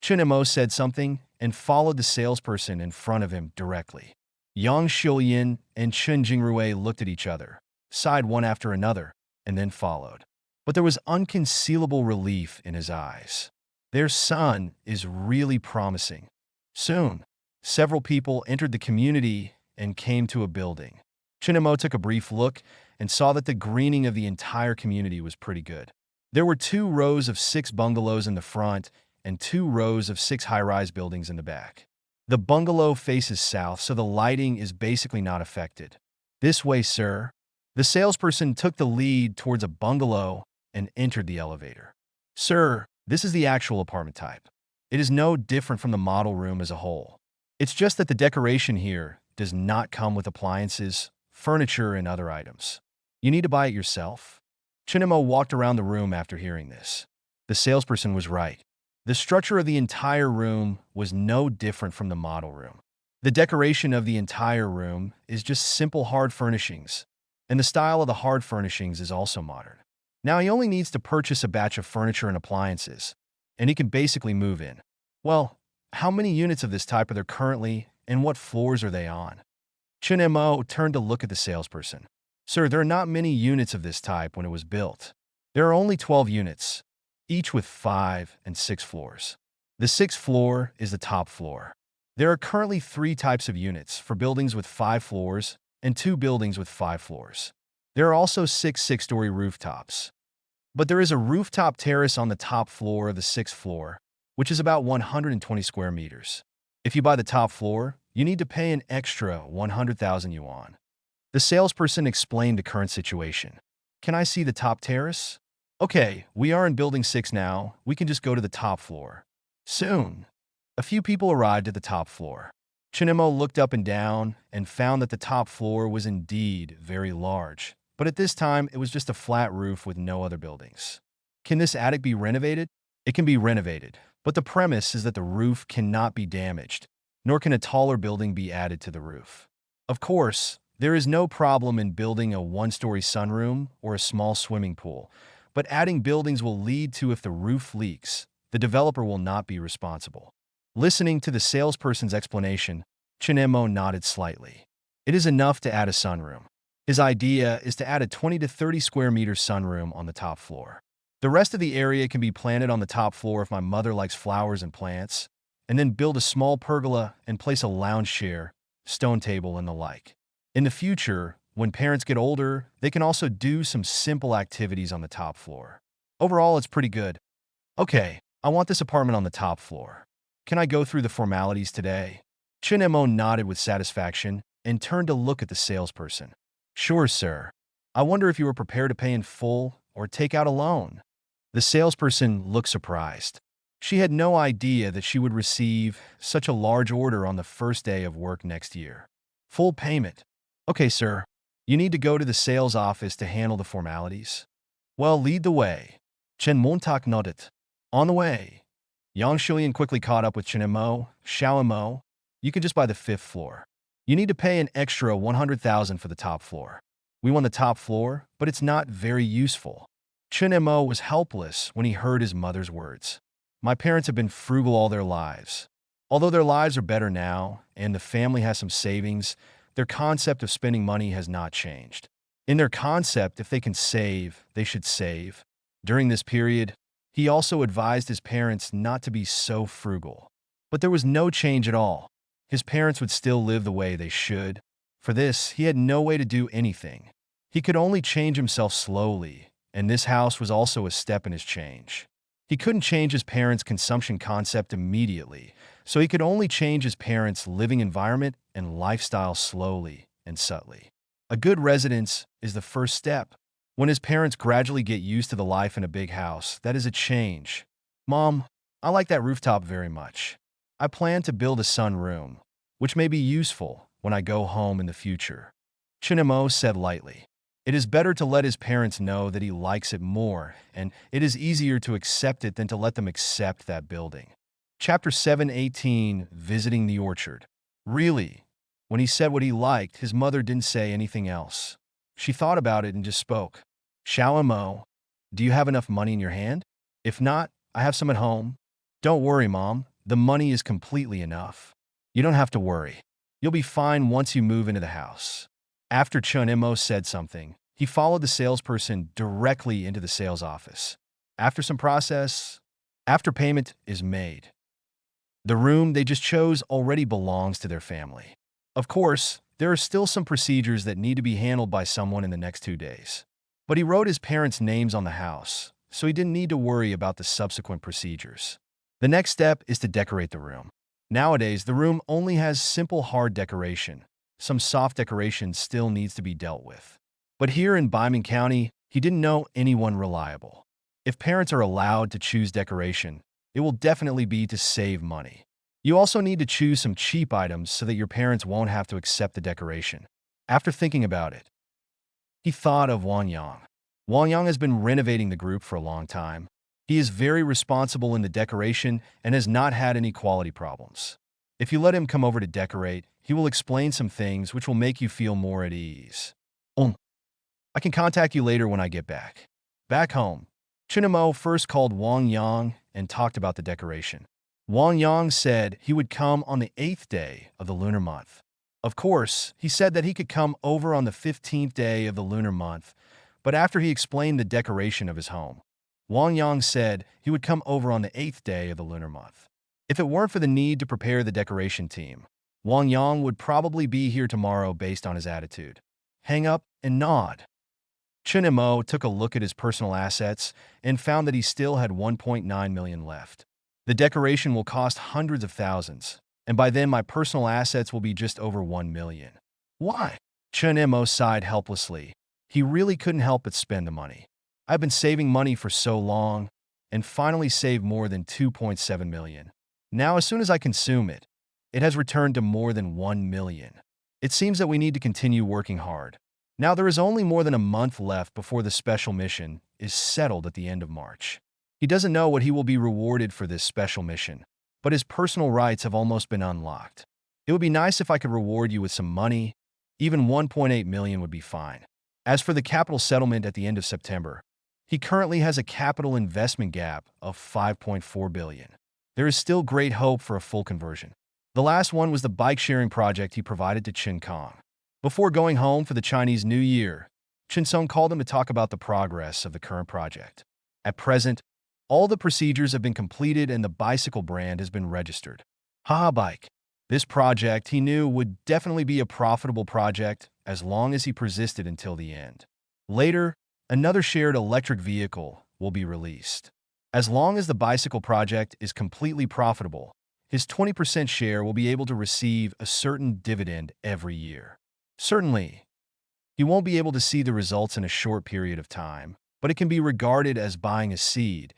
Chun Mo said something and followed the salesperson in front of him directly. Yang Shilyan and Chun Jingrui looked at each other, sighed one after another, and then followed. But there was unconcealable relief in his eyes. Their son is really promising. Soon, several people entered the community and came to a building. Chun Mo took a brief look and saw that the greening of the entire community was pretty good. There were 2 rows of 6 bungalows in the front and 2 rows of 6 high-rise buildings in the back. The bungalow faces south, so the lighting is basically not affected. This way, sir. The salesperson took the lead towards a bungalow and entered the elevator. Sir, this is the actual apartment type. It is no different from the model room as a whole. It's just that the decoration here does not come with appliances, furniture, and other items. You need to buy it yourself. Chun Mo walked around the room after hearing this. The salesperson was right. The structure of the entire room was no different from the model room. The decoration of the entire room is just simple hard furnishings, and the style of the hard furnishings is also modern. Now he only needs to purchase a batch of furniture and appliances, and he can basically move in. Well, how many units of this type are there currently, and what floors are they on? Chun Mo turned to look at the salesperson. Sir, there are not many units of this type when it was built. There are only 12 units, each with 5 and 6 floors. The 6th floor is the top floor. There are currently 3 types of units for buildings with 5 floors and 2 buildings with 5 floors. There are also 6 six-story rooftops. But there is a rooftop terrace on the top floor of the 6th floor, which is about 120 square meters. If you buy the top floor, you need to pay an extra 100,000 yuan. The salesperson explained the current situation. Can I see the top terrace? Okay, we are in building 6 now. We can just go to the top floor. Soon, a few people arrived at the top floor. Chun Mo looked up and down and found that the top floor was indeed very large. But at this time, it was just a flat roof with no other buildings. Can this attic be renovated? It can be renovated, but the premise is that the roof cannot be damaged, nor can a taller building be added to the roof. Of course, there is no problem in building a 1-story sunroom or a small swimming pool, but adding buildings will lead to if the roof leaks, the developer will not be responsible. Listening to the salesperson's explanation, Chun Mo nodded slightly. It is enough to add a sunroom. His idea is to add a 20 to 30 square meter sunroom on the top floor. The rest of the area can be planted on the top floor if my mother likes flowers and plants, and then build a small pergola and place a lounge chair, stone table, and the like. In the future, when parents get older, they can also do some simple activities on the top floor. Overall, it's pretty good. Okay, I want this apartment on the top floor. Can I go through the formalities today? Chin Mo nodded with satisfaction and turned to look at the salesperson. Sure, sir. I wonder if you were prepared to pay in full or take out a loan. The salesperson looked surprised. She had no idea that she would receive such a large order on the first day of work next year. Full payment. Okay, sir. You need to go to the sales office to handle the formalities. Well, lead the way. Chen Montak nodded. On the way. Yang Shulian quickly caught up with Chen Mo. Xiao Mo, you can just buy the 5th floor. You need to pay an extra 100,000 for the top floor. We want the top floor, but it's not very useful. Chen Mo was helpless when he heard his mother's words. My parents have been frugal all their lives. Although their lives are better now, and the family has some savings, their concept of spending money has not changed. In their concept, if they can save, they should save. During this period, he also advised his parents not to be so frugal. But there was no change at all. His parents would still live the way they should. For this, he had no way to do anything. He could only change himself slowly, and this house was also a step in his change. He couldn't change his parents' consumption concept immediately, so he could only change his parents' living environment and lifestyle slowly and subtly. A good residence is the first step. When his parents gradually get used to the life in a big house, that is a change. Mom, I like that rooftop very much. I plan to build a sunroom, which may be useful when I go home in the future. Chinemo said lightly. It is better to let his parents know that he likes it more, and it is easier to accept it than to let them accept that building. Chapter 7:18, Visiting the Orchard. Really? When he said what he liked, his mother didn't say anything else. She thought about it and just spoke. Xiao Mo, do you have enough money in your hand? If not, I have some at home. Don't worry, Mom. The money is completely enough. You don't have to worry. You'll be fine once you move into the house. After Chun Imo said something, he followed the salesperson directly into the sales office. After payment is made. The room they just chose already belongs to their family. Of course, there are still some procedures that need to be handled by someone in the next 2 days. But he wrote his parents' names on the house, so he didn't need to worry about the subsequent procedures. The next step is to decorate the room. Nowadays, the room only has simple hard decoration. Some soft decoration still needs to be dealt with. But here in Baiman County, he didn't know anyone reliable. If parents are allowed to choose decoration, it will definitely be to save money. You also need to choose some cheap items so that your parents won't have to accept the decoration. After thinking about it, he thought of Wang Yang. Wang Yang has been renovating the group for a long time. He is very responsible in the decoration and has not had any quality problems. If you let him come over to decorate, he will explain some things which will make you feel more at ease. I can contact you later when I get back. Back home, Chinemo first called Wang Yang and talked about the decoration. Wang Yang said he would come on the 8th day of the lunar month. Of course, he said that he could come over on the 15th day of the lunar month, but after he explained the decoration of his home, Wang Yang said he would come over on the 8th day of the lunar month. If it weren't for the need to prepare the decoration team, Wang Yang would probably be here tomorrow based on his attitude. Hang up and nod. Chen Mo took a look at his personal assets and found that he still had 1.9 million left. The decoration will cost hundreds of thousands, and by then my personal assets will be just over 1 million. Why? Chen Mo sighed helplessly. He really couldn't help but spend the money. I've been saving money for so long, and finally saved more than 2.7 million. Now, as soon as I consume it, it has returned to more than 1 million. It seems that we need to continue working hard. Now there is only more than a month left before the special mission is settled at the end of March. He doesn't know what he will be rewarded for this special mission, but his personal rights have almost been unlocked. It would be nice if I could reward you with some money. Even 1.8 million would be fine. As for the capital settlement at the end of September, he currently has a capital investment gap of 5.4 billion. There is still great hope for a full conversion. The last one was the bike-sharing project he provided to Chin Kong. Before going home for the Chinese New Year, Chin Sung called him to talk about the progress of the current project. At present, all the procedures have been completed and the bicycle brand has been registered. Haha Bike. This project, he knew, would definitely be a profitable project as long as he persisted until the end. Later, another shared electric vehicle will be released. As long as the bicycle project is completely profitable, his 20% share will be able to receive a certain dividend every year. Certainly, he won't be able to see the results in a short period of time, but it can be regarded as buying a seed,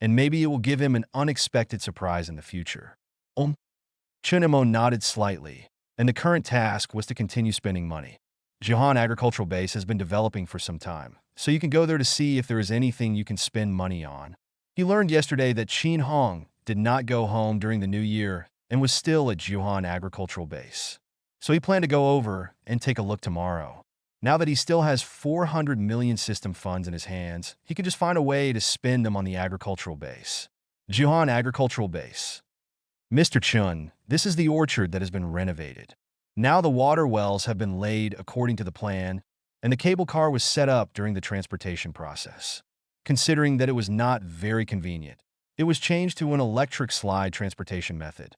and maybe it will give him an unexpected surprise in the future. Chunemo nodded slightly, and the current task was to continue spending money. Jihan Agricultural Base has been developing for some time, so you can go there to see if there is anything you can spend money on. He learned yesterday that Qin Hong did not go home during the new year and was still at Jihan Agricultural Base. So he planned to go over and take a look tomorrow. Now that he still has 400 million system funds in his hands, he could just find a way to spend them on the agricultural base. Jihan Agricultural Base. Mr. Chun, this is the orchard that has been renovated. Now the water wells have been laid according to the plan, and the cable car was set up during the transportation process. Considering that it was not very convenient, it was changed to an electric slide transportation method.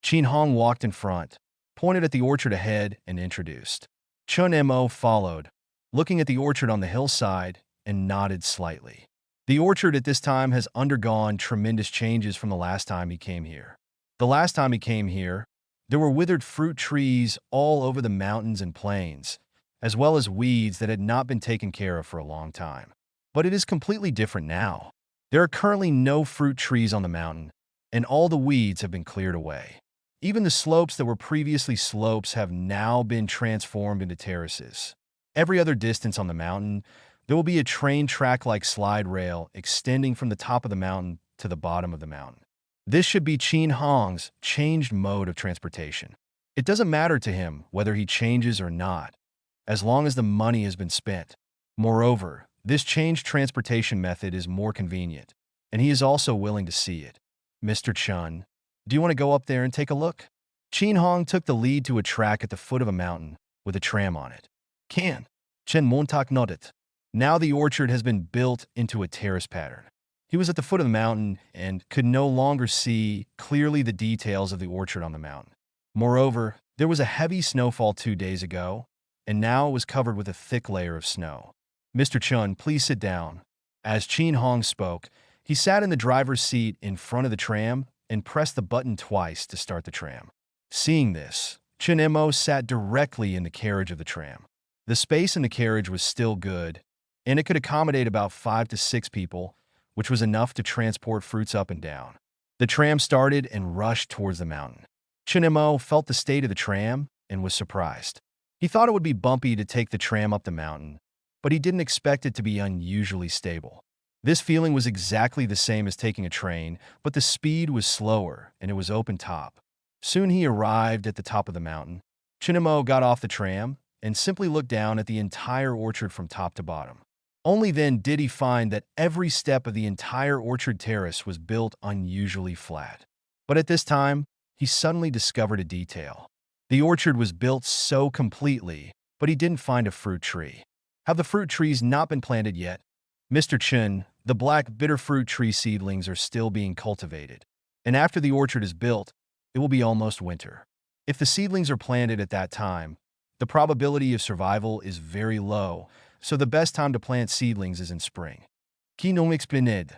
Qin Hong walked in front, pointed at the orchard ahead, and introduced. Chun Mo followed, looking at the orchard on the hillside, and nodded slightly. The orchard at this time has undergone tremendous changes from the last time he came here. The last time he came here, there were withered fruit trees all over the mountains and plains, as well as weeds that had not been taken care of for a long time. But it is completely different now. There are currently no fruit trees on the mountain, and all the weeds have been cleared away. Even the slopes that were previously slopes have now been transformed into terraces. Every other distance on the mountain, there will be a train track-like slide rail extending from the top of the mountain to the bottom of the mountain. This should be Qin Hong's changed mode of transportation. It doesn't matter to him whether he changes or not, as long as the money has been spent. Moreover, this changed transportation method is more convenient, and he is also willing to see it. Mr. Chun, do you want to go up there and take a look? Qin Hong took the lead to a track at the foot of a mountain with a tram on it. Can. Chen Montak nodded. Now the orchard has been built into a terrace pattern. He was at the foot of the mountain and could no longer see clearly the details of the orchard on the mountain. Moreover, there was a heavy snowfall 2 days ago, and now it was covered with a thick layer of snow. Mr. Chun, please sit down. As Qin Hong spoke, he sat in the driver's seat in front of the tram and pressed the button twice to start the tram. Seeing this, Chun Mo sat directly in the carriage of the tram. The space in the carriage was still good, and it could accommodate about 5 to 6 people, which was enough to transport fruits up and down. The tram started and rushed towards the mountain. Chun Mo felt the state of the tram and was surprised. He thought it would be bumpy to take the tram up the mountain, but he didn't expect it to be unusually stable. This feeling was exactly the same as taking a train, but the speed was slower and it was open top. Soon he arrived at the top of the mountain. Chun Mo got off the tram and simply looked down at the entire orchard from top to bottom. Only then did he find that every step of the entire orchard terrace was built unusually flat. But at this time, he suddenly discovered a detail. The orchard was built so completely, but he didn't find a fruit tree. Have the fruit trees not been planted yet? Mr. Chun, the black bitter fruit tree seedlings are still being cultivated, and after the orchard is built, it will be almost winter. If the seedlings are planted at that time, the probability of survival is very low, so the best time to plant seedlings is in spring. Kinom explained.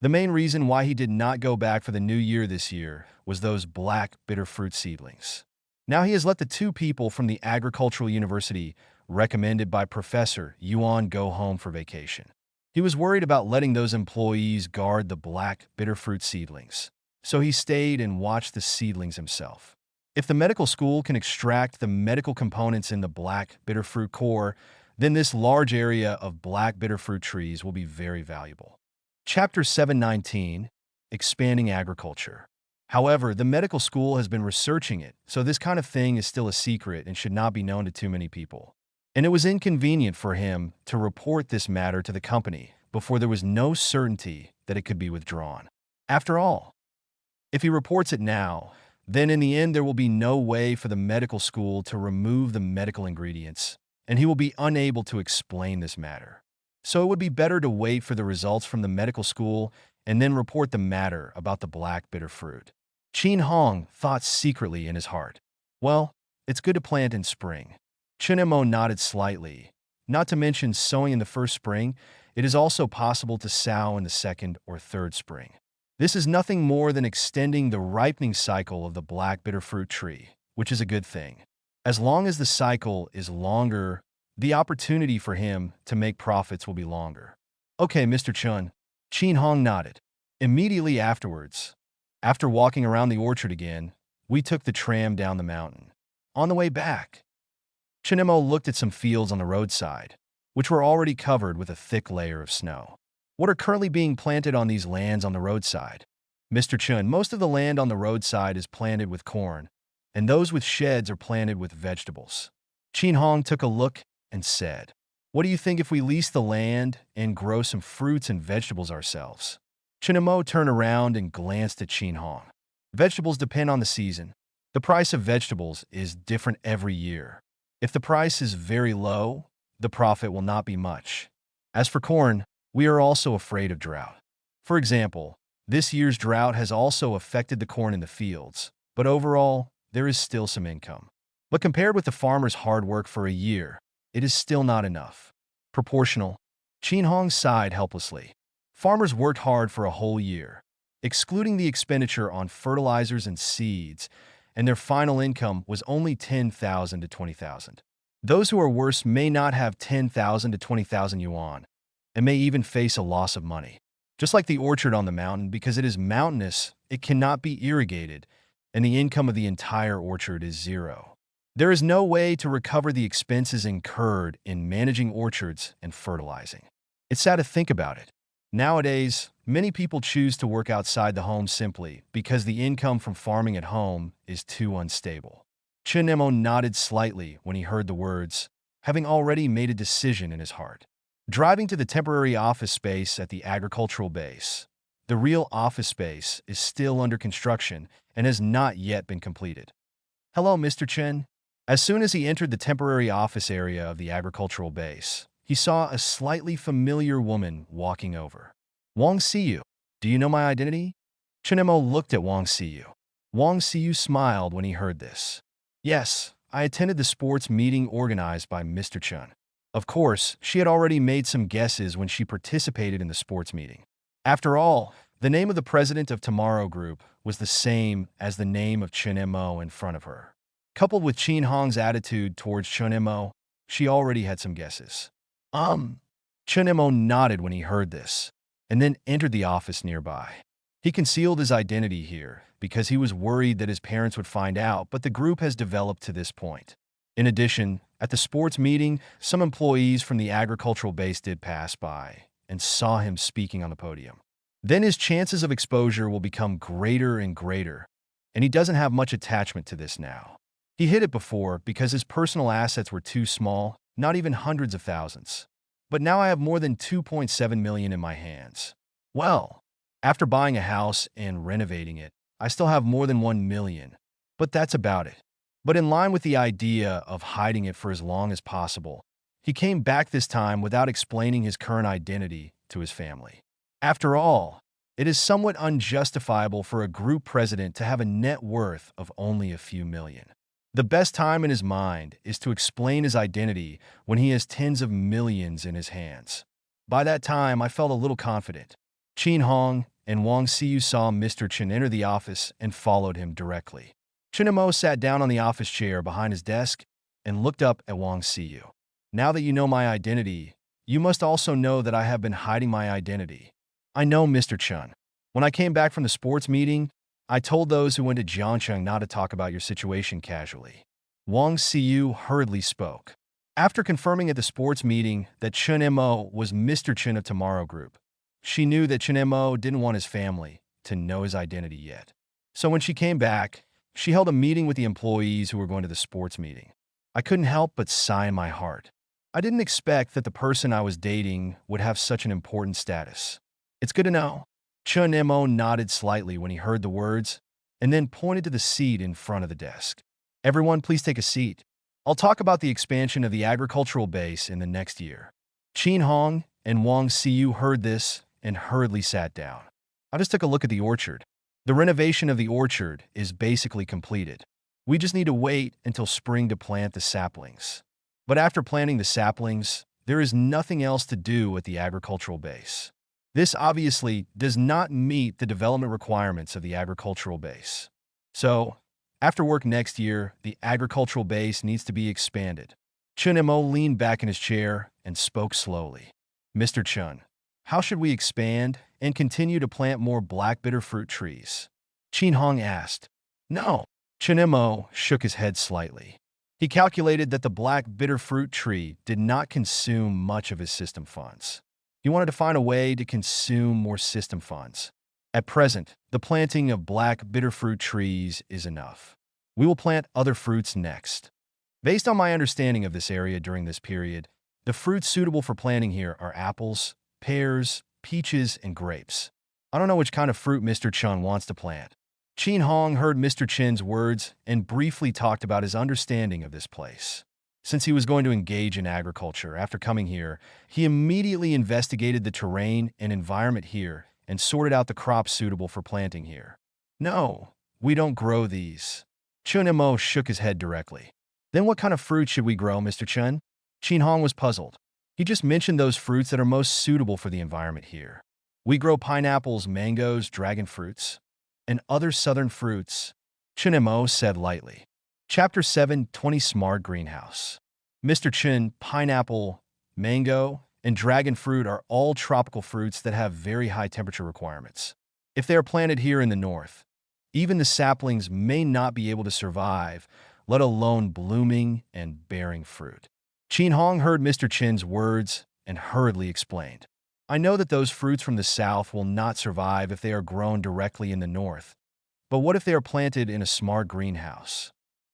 The main reason why he did not go back for the new year this year was those black bitter fruit seedlings. Now he has let the 2 people from the Agricultural University recommended by Professor Yuan go home for vacation. He was worried about letting those employees guard the black bitter fruit seedlings, so he stayed and watched the seedlings himself. If the medical school can extract the medical components in the black bitter fruit core, then this large area of black bitter fruit trees will be very valuable. Chapter 719, Expanding Agriculture. However, the medical school has been researching it, so this kind of thing is still a secret and should not be known to too many people. And it was inconvenient for him to report this matter to the company before there was no certainty that it could be withdrawn. After all, if he reports it now, then in the end there will be no way for the medical school to remove the medical ingredients, and he will be unable to explain this matter. So it would be better to wait for the results from the medical school and then report the matter about the black bitter fruit. Qin Hong thought secretly in his heart, well, it's good to plant in spring. Chunemo nodded slightly. Not to mention sowing in the first spring, it is also possible to sow in the second or third spring. This is nothing more than extending the ripening cycle of the black bitter fruit tree, which is a good thing. As long as the cycle is longer, the opportunity for him to make profits will be longer. Okay, Mr. Chun. Chin Hong nodded. Immediately afterwards, after walking around the orchard again, we took the tram down the mountain. On the way back, Chunemo looked at some fields on the roadside, which were already covered with a thick layer of snow. What are currently being planted on these lands on the roadside? Mr. Chun, most of the land on the roadside is planted with corn, and those with sheds are planted with vegetables. Chin Hong took a look and said, "What do you think if we lease the land and grow some fruits and vegetables ourselves?" Chunemo turned around and glanced at Chin Hong. Vegetables depend on the season. The price of vegetables is different every year. If the price is very low, the profit will not be much. As for corn, we are also afraid of drought. For example, this year's drought has also affected the corn in the fields, but overall, there is still some income. But compared with the farmer's hard work for a year, it is still not enough. Proportional. Chin Hong sighed helplessly. Farmers worked hard for a whole year, excluding the expenditure on fertilizers and seeds, and their final income was only 10,000 to 20,000. Those who are worse may not have 10,000 to 20,000 yuan, and may even face a loss of money. Just like the orchard on the mountain, because it is mountainous, it cannot be irrigated, and the income of the entire orchard is zero. There is no way to recover the expenses incurred in managing orchards and fertilizing. It's sad to think about it. Nowadays, many people choose to work outside the home simply because the income from farming at home is too unstable. Chunemo nodded slightly when he heard the words, having already made a decision in his heart. Driving to the temporary office space at the agricultural base. The real office space is still under construction and has not yet been completed. "Hello, Mr. Chen." As soon as he entered the temporary office area of the agricultural base, he saw a slightly familiar woman walking over. "Wang Siyu, do you know my identity?" Chunemo looked at Wang Siyu. Wang Siyu smiled when he heard this. "Yes, I attended the sports meeting organized by Mr. Chun." Of course, she had already made some guesses when she participated in the sports meeting. After all, the name of the president of Tomorrow Group was the same as the name of Chunemo in front of her. Coupled with Chin Hong's attitude towards Chunemo, she already had some guesses. Chunemo nodded when he heard this, and then entered the office nearby. He concealed his identity here because he was worried that his parents would find out, but the group has developed to this point. In addition, at the sports meeting, some employees from the agricultural base did pass by and saw him speaking on the podium. Then his chances of exposure will become greater and greater, and he doesn't have much attachment to this now. He hid it before because his personal assets were too small, not even hundreds of thousands. But now I have more than 2.7 million in my hands. Well, after buying a house and renovating it, I still have more than 1 million, but that's about it. But in line with the idea of hiding it for as long as possible, he came back this time without explaining his current identity to his family. After all, it is somewhat unjustifiable for a group president to have a net worth of only a few million. The best time in his mind is to explain his identity when he has tens of millions in his hands. By that time, I felt a little confident. Chin Hong and Wang Siyu saw Mr. Chen enter the office and followed him directly. Chunemo sat down on the office chair behind his desk and looked up at Wang Siyu. "Now that you know my identity, you must also know that I have been hiding my identity." "I know, Mr. Chun. When I came back from the sports meeting, I told those who went to Jiangcheng not to talk about your situation casually." Wang Siyu hurriedly spoke. After confirming at the sports meeting that Chunemo was Mr. Chen of Tomorrow Group, she knew that Chunemo didn't want his family to know his identity yet. So when she came back, she held a meeting with the employees who were going to the sports meeting. I couldn't help but sigh in my heart. I didn't expect that the person I was dating would have such an important status. It's good to know. Chunemo nodded slightly when he heard the words, and then pointed to the seat in front of the desk. "Everyone, please take a seat. I'll talk about the expansion of the agricultural base in the next year." Chin Hong and Wang Siyu heard this and hurriedly sat down. I just took a look at the orchard. The renovation of the orchard is basically completed. We just need to wait until spring to plant the saplings. But after planting the saplings, there is nothing else to do at the agricultural base. This obviously does not meet the development requirements of the agricultural base. So, after work next year, the agricultural base needs to be expanded. Chun-mo leaned back in his chair and spoke slowly. Mr. Chun, how should we expand and continue to plant more black bitter fruit trees? Chin Hong asked. No. Chun-mo shook his head slightly. He calculated that the black bitter fruit tree did not consume much of his system funds. He wanted to find a way to consume more system funds. At present, the planting of black bitter fruit trees is enough. We will plant other fruits next. Based on my understanding of this area during this period, the fruits suitable for planting here are apples, pears, peaches, and grapes. I don't know which kind of fruit Mr. Chun wants to plant. Chin Hong heard Mr. Chin's words and briefly talked about his understanding of this place. Since he was going to engage in agriculture after coming here, he immediately investigated the terrain and environment here and sorted out the crops suitable for planting here. No, we don't grow these. Chun-mo shook his head directly. Then what kind of fruit should we grow, Mr. Chun? Chin Hong was puzzled. He just mentioned those fruits that are most suitable for the environment here. We grow pineapples, mangoes, dragon fruits, and other southern fruits, Chun-mo said lightly. Chapter 7, 20 Smart Greenhouse. Mr. Chun, pineapple, mango, and dragon fruit are all tropical fruits that have very high temperature requirements. If they are planted here in the north, even the saplings may not be able to survive, let alone blooming and bearing fruit. Chin Hong heard Mr. Chin's words and hurriedly explained. I know that those fruits from the south will not survive if they are grown directly in the north. But what if they are planted in a smart greenhouse?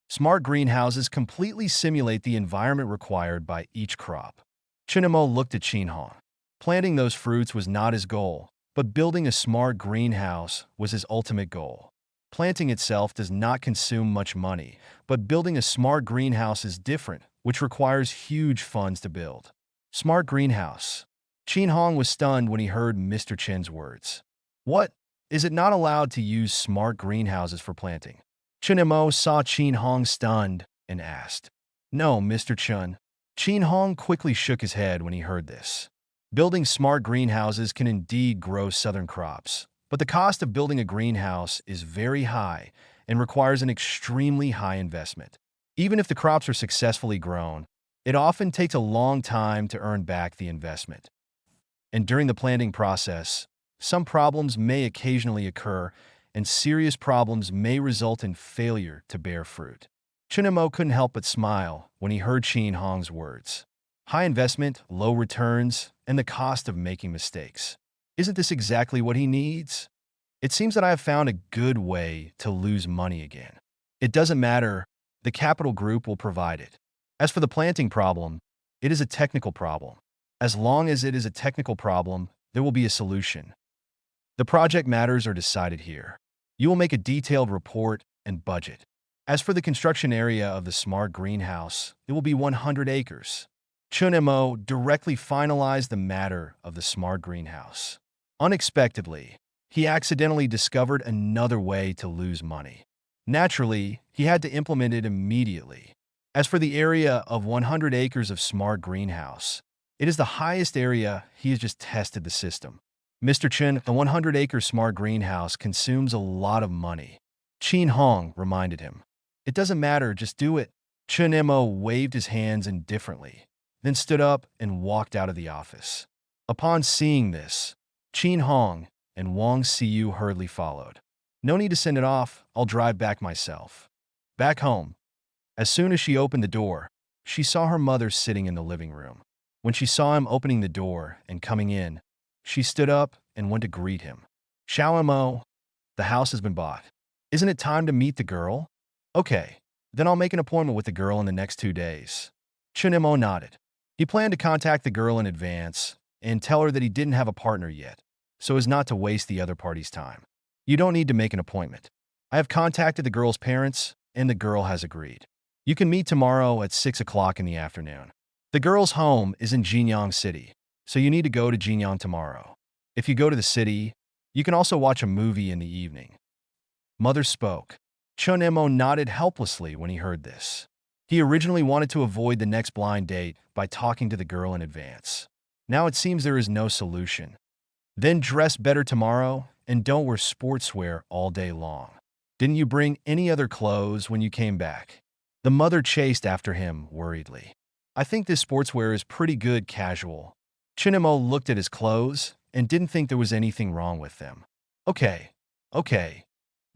Smart greenhouses completely simulate the environment required by each crop. Chun-mo looked at Chin Hong. Planting those fruits was not his goal, but building a smart greenhouse was his ultimate goal. Planting itself does not consume much money, but building a smart greenhouse is different, which requires huge funds to build. Smart greenhouse. Chin Hong was stunned when he heard Mr. Chin's words. What? Is it not allowed to use smart greenhouses for planting? Chun-mo saw Chin Hong stunned and asked. No, Mr. Chun. Chin Hong quickly shook his head when he heard this. Building smart greenhouses can indeed grow southern crops, but the cost of building a greenhouse is very high and requires an extremely high investment. Even if the crops are successfully grown, it often takes a long time to earn back the investment. And during the planting process, some problems may occasionally occur, and serious problems may result in failure to bear fruit. Chun-mo couldn't help but smile when he heard Chin Hong's words. High investment, low returns, and the cost of making mistakes. Isn't this exactly what he needs? It seems that I have found a good way to lose money again. It doesn't matter, the capital group will provide it. As for the planting problem, it is a technical problem. As long as it is a technical problem, there will be a solution. The project matters are decided here. You will make a detailed report and budget. As for the construction area of the smart greenhouse, it will be 100 acres. Chun-mo directly finalized the matter of the smart greenhouse. Unexpectedly, he accidentally discovered another way to lose money. Naturally, he had to implement it immediately. As for the area of 100 acres of smart greenhouse, it is the highest area he has just tested the system. Mr. Chin, the 100-acre smart greenhouse consumes a lot of money. Chin Hong reminded him. It doesn't matter, just do it. Chun-mo waved his hands indifferently, then stood up and walked out of the office. Upon seeing this, Chin Hong and Wang Siyu hurriedly followed. No need to send it off, I'll drive back myself. Back home. As soon as she opened the door, she saw her mother sitting in the living room. When she saw him opening the door and coming in, she stood up and went to greet him. Xiao-mo, the house has been bought. Isn't it time to meet the girl? Okay, then I'll make an appointment with the girl in the next 2 days. Chun-mo nodded. He planned to contact the girl in advance and tell her that he didn't have a partner yet, so as not to waste the other party's time. You don't need to make an appointment. I have contacted the girl's parents, and the girl has agreed. You can meet tomorrow at 6 o'clock in the afternoon. The girl's home is in Jinyang City, so you need to go to Jinyang tomorrow. If you go to the city, you can also watch a movie in the evening. Mother spoke. Chun-mo nodded helplessly when he heard this. He originally wanted to avoid the next blind date by talking to the girl in advance. Now it seems there is no solution. Then dress better tomorrow and don't wear sportswear all day long. Didn't you bring any other clothes when you came back? The mother chased after him worriedly. I think this sportswear is pretty good casual. Chinemo looked at his clothes and didn't think there was anything wrong with them. Okay.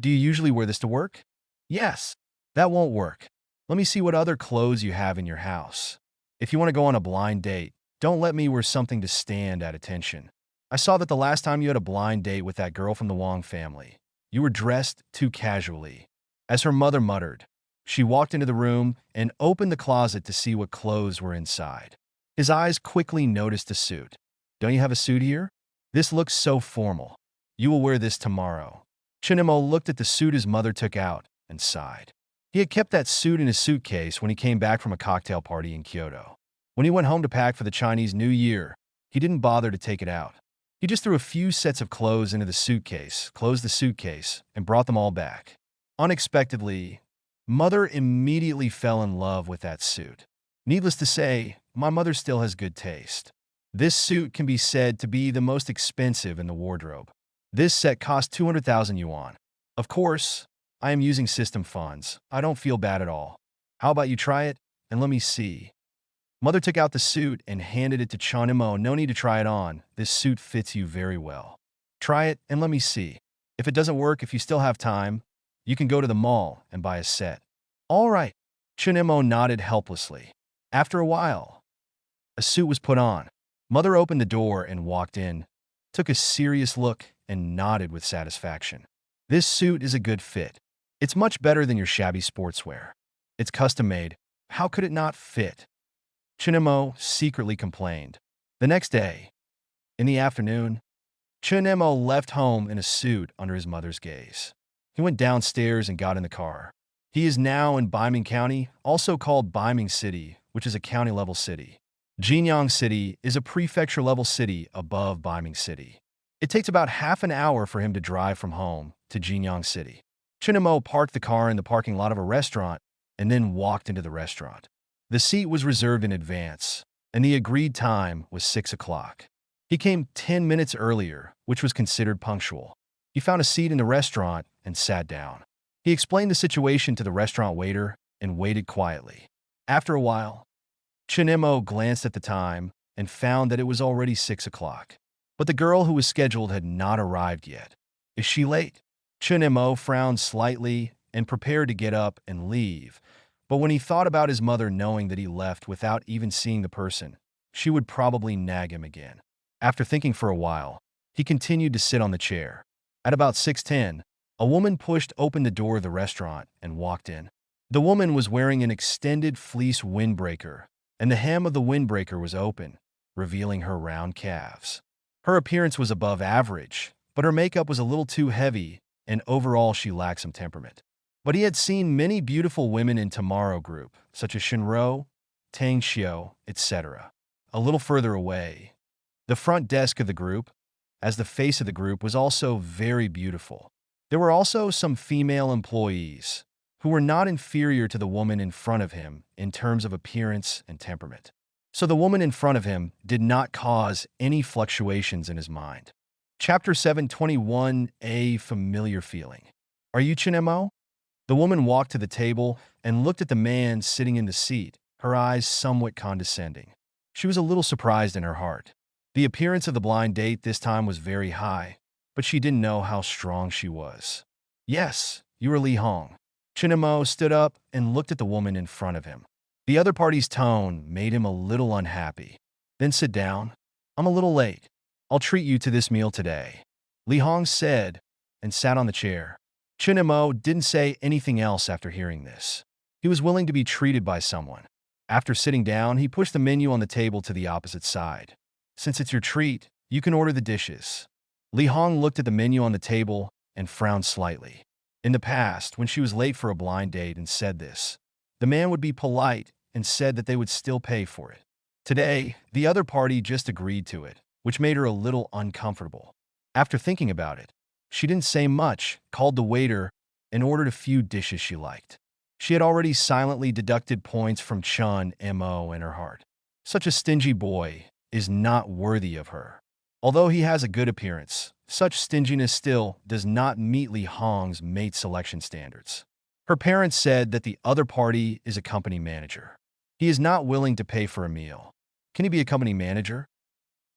Do you usually wear this to work? Yes. That won't work. Let me see what other clothes you have in your house. If you want to go on a blind date, don't let me wear something to stand at attention. I saw that the last time you had a blind date with that girl from the Wong family, you were dressed too casually. As her mother muttered, she walked into the room and opened the closet to see what clothes were inside. His eyes quickly noticed a suit. Don't you have a suit here? This looks so formal. You will wear this tomorrow. Chinemo looked at the suit his mother took out and sighed. He had kept that suit in his suitcase when he came back from a cocktail party in Kyoto. When he went home to pack for the Chinese New Year, he didn't bother to take it out. He just threw a few sets of clothes into the suitcase, closed the suitcase, and brought them all back. Unexpectedly, Mother immediately fell in love with that suit. Needless to say, my mother still has good taste. This suit can be said to be the most expensive in the wardrobe. This set cost 200,000 yuan. Of course, I am using system funds. I don't feel bad at all. How about you try it and let me see? Mother took out the suit and handed it to Chonimo. No need to try it on. This suit fits you very well. Try it and let me see. If it doesn't work, if you still have time, you can go to the mall and buy a set. All right. Chonimo nodded helplessly. After a while, a suit was put on. Mother opened the door and walked in, took a serious look, and nodded with satisfaction. This suit is a good fit. It's much better than your shabby sportswear. It's custom-made. How could it not fit? Chunemo secretly complained. The next day, in the afternoon, Chunemo left home in a suit under his mother's gaze. He went downstairs and got in the car. He is now in Baiming County, also called Baiming City, which is a county-level city. Jinyang City is a prefecture-level city above Baiming City. It takes about half an hour for him to drive from home to Jinyang City. Chunemo parked the car in the parking lot of a restaurant and then walked into the restaurant. The seat was reserved in advance, and the agreed time was 6 o'clock. He came 10 minutes earlier, which was considered punctual. He found a seat in the restaurant and sat down. He explained the situation to the restaurant waiter and waited quietly. After a while, Chunemo glanced at the time and found that it was already 6 o'clock. But the girl who was scheduled had not arrived yet. Is she late? Chunemo frowned slightly and prepared to get up and leave. But when he thought about his mother knowing that he left without even seeing the person, she would probably nag him again. After thinking for a while, he continued to sit on the chair. At about 6:10, a woman pushed open the door of the restaurant and walked in. The woman was wearing an extended fleece windbreaker, and the hem of the windbreaker was open, revealing her round calves. Her appearance was above average, but her makeup was a little too heavy, and overall she lacked some temperament. But he had seen many beautiful women in Tomorrow Group, such as Shinro, Tang Xiao, etc. A little further away, the front desk of the group, as the face of the group, was also very beautiful. There were also some female employees who were not inferior to the woman in front of him in terms of appearance and temperament. So the woman in front of him did not cause any fluctuations in his mind. Chapter 721, A Familiar Feeling. Are you Chunemo? The woman walked to the table and looked at the man sitting in the seat, her eyes somewhat condescending. She was a little surprised in her heart. The appearance of the blind date this time was very high, but she didn't know how strong she was. Yes, you are Li Hong. Chunemo stood up and looked at the woman in front of him. The other party's tone made him a little unhappy. Then sit down. I'm a little late. I'll treat you to this meal today, Li Hong said, and sat on the chair. Chunemo didn't say anything else after hearing this. He was willing to be treated by someone. After sitting down, he pushed the menu on the table to the opposite side. Since it's your treat, you can order the dishes. Li Hong looked at the menu on the table and frowned slightly. In the past, when she was late for a blind date and said this, the man would be polite and said that they would still pay for it. Today, the other party just agreed to it, which made her a little uncomfortable. After thinking about it, she didn't say much, called the waiter, and ordered a few dishes she liked. She had already silently deducted points from Chun Mo in her heart. Such a stingy boy is not worthy of her. Although he has a good appearance, such stinginess still does not meet Li Hong's mate selection standards. Her parents said that the other party is a company manager. He is not willing to pay for a meal. Can he be a company manager?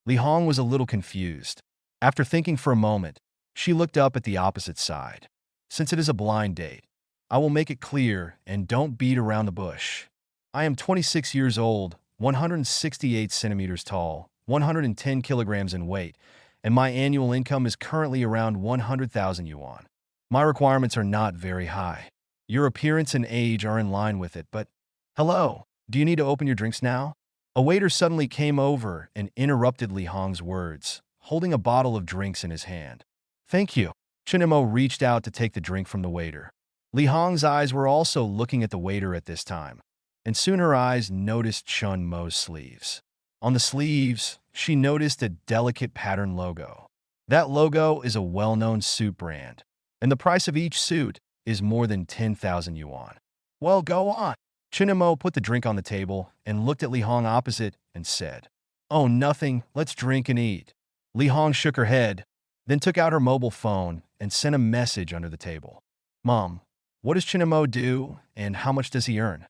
Li Hong was a little confused. After thinking for a moment, she looked up at the opposite side. Since it is a blind date, I will make it clear and don't beat around the bush. I am 26 years old, 168 centimeters tall, 110 kilograms in weight, and my annual income is currently around 100,000 yuan. My requirements are not very high. Your appearance and age are in line with it, but hello, do you need to open your drinks now? A waiter suddenly came over and interrupted Li Hong's words, holding a bottle of drinks in his hand. Thank you. Chunimo reached out to take the drink from the waiter. Li Hong's eyes were also looking at the waiter at this time, and soon her eyes noticed Chun Mo's sleeves. On the sleeves, she noticed a delicate pattern logo. That logo is a well-known suit brand, and the price of each suit is more than 10,000 yuan. Well, go on. Chunimo put the drink on the table and looked at Li Hong opposite and said, "Oh, nothing, let's drink and eat." Li Hong shook her head, then took out her mobile phone and sent a message under the table. "Mom, what does Chunimo do and how much does he earn?"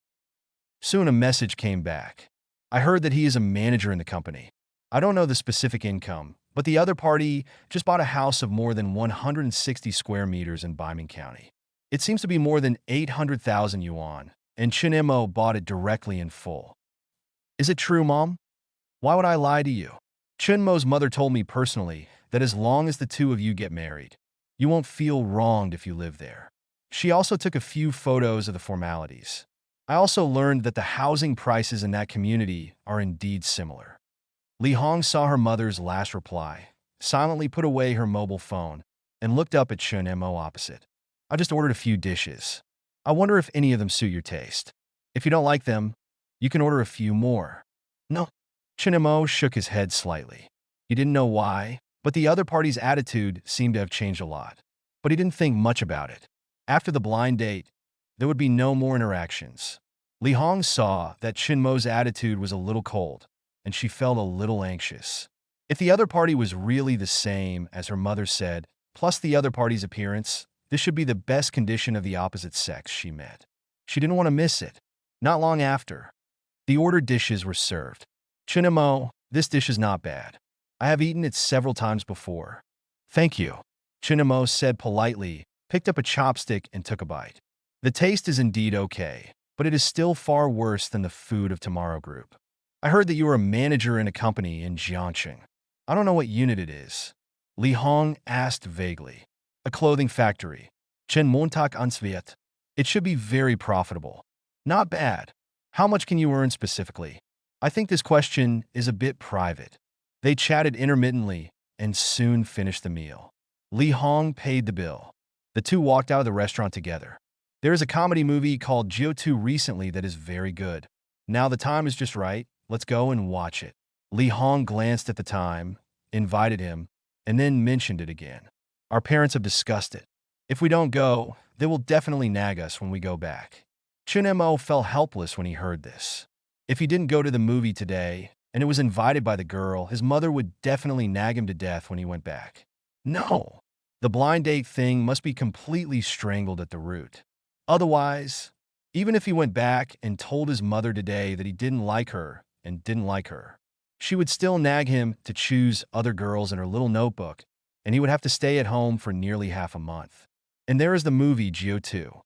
Soon a message came back. "I heard that he is a manager in the company. I don't know the specific income, but the other party just bought a house of more than 160 square meters in Baiming County. It seems to be more than 800,000 yuan, and Chunimo bought it directly in full." "Is it true, Mom? Why would I lie to you? Chunmo's mother told me personally that as long as the two of you get married, you won't feel wronged if you live there. She also took a few photos of the formalities. I also learned that the housing prices in that community are indeed similar." Li Hong saw her mother's last reply, silently put away her mobile phone, and looked up at Chunmo opposite. "I just ordered a few dishes. I wonder if any of them suit your taste. If you don't like them, you can order a few more." "No." Chunmo shook his head slightly. He didn't know why, but the other party's attitude seemed to have changed a lot. But he didn't think much about it. After the blind date, there would be no more interactions. Li Hong saw that Chunmo's attitude was a little cold, and she felt a little anxious. If the other party was really the same as her mother said, plus the other party's appearance, this should be the best condition of the opposite sex she met. She didn't want to miss it. Not long after, the ordered dishes were served. "Chunmo, this dish is not bad. I have eaten it several times before." "Thank you," Chunmo said politely, picked up a chopstick and took a bite. "The taste is indeed okay, but it is still far worse than the food of Tomorrow Group. I heard that you are a manager in a company in Jiangxing. I don't know what unit it is." Li Hong asked vaguely. "A clothing factory. Chen Montak Ansviet. It should be very profitable." "Not bad. How much can you earn specifically?" "I think this question is a bit private." They chatted intermittently and soon finished the meal. Li Hong paid the bill. The two walked out of the restaurant together. "There is a comedy movie called Jiu-2 recently that is very good. Now the time is just right. Let's go and watch it." Li Hong glanced at the time, invited him, and then mentioned it again. "Our parents have discussed it. If we don't go, they will definitely nag us when we go back." Chunmo felt helpless when he heard this. If he didn't go to the movie today, and it was invited by the girl, his mother would definitely nag him to death when he went back. No! The blind date thing must be completely strangled at the root. Otherwise, even if he went back and told his mother today that he didn't like her and didn't like her, she would still nag him to choose other girls in her little notebook, and he would have to stay at home for nearly half a month. And there is the movie Jiu-2.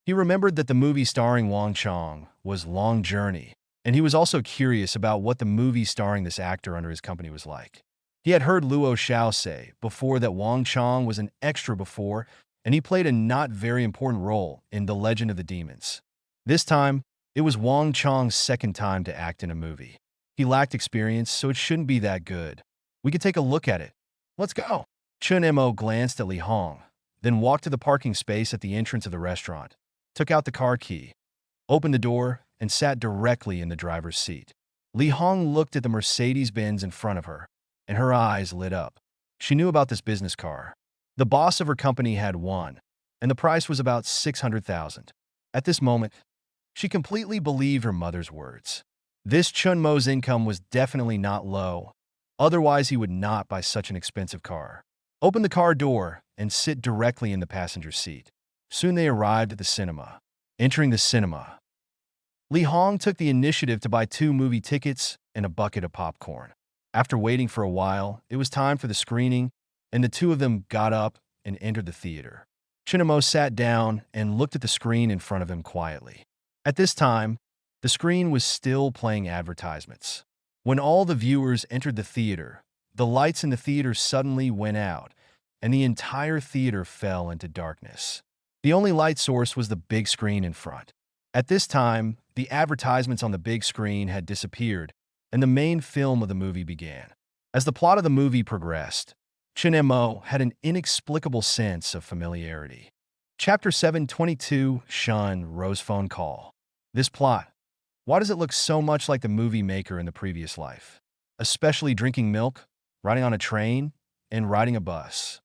He remembered that the movie starring Wang Chong was Long Journey, and he was also curious about what the movie starring this actor under his company was like. He had heard Luo Xiao say before that Wang Chong was an extra before, and he played a not very important role in The Legend of the Demons. This time, it was Wang Chong's second time to act in a movie. He lacked experience, so it shouldn't be that good. We could take a look at it. Let's go. Chunmo glanced at Li Hong, then walked to the parking space at the entrance of the restaurant, took out the car key, opened the door, and sat directly in the driver's seat. Li Hong looked at the Mercedes-Benz in front of her, and her eyes lit up. She knew about this business car. The boss of her company had one, and the price was about 600,000. At this moment, she completely believed her mother's words. This Chunmo's income was definitely not low. Otherwise, he would not buy such an expensive car. Open the car door and sit directly in the passenger seat. Soon they arrived at the cinema. Entering the cinema, Li Hong took the initiative to buy 2 movie tickets and a bucket of popcorn. After waiting for a while, it was time for the screening, and the two of them got up and entered the theater. Chinamo sat down and looked at the screen in front of him quietly. At this time, the screen was still playing advertisements. When all the viewers entered the theater, the lights in the theater suddenly went out, and the entire theater fell into darkness. The only light source was the big screen in front. At this time, the advertisements on the big screen had disappeared, and the main film of the movie began. As the plot of the movie progressed, Chen Mo had an inexplicable sense of familiarity. Chapter 722, Shun, Rose Phone Call. This plot. Why does it look so much like the movie maker in the previous life? Especially drinking milk, riding on a train, and riding a bus.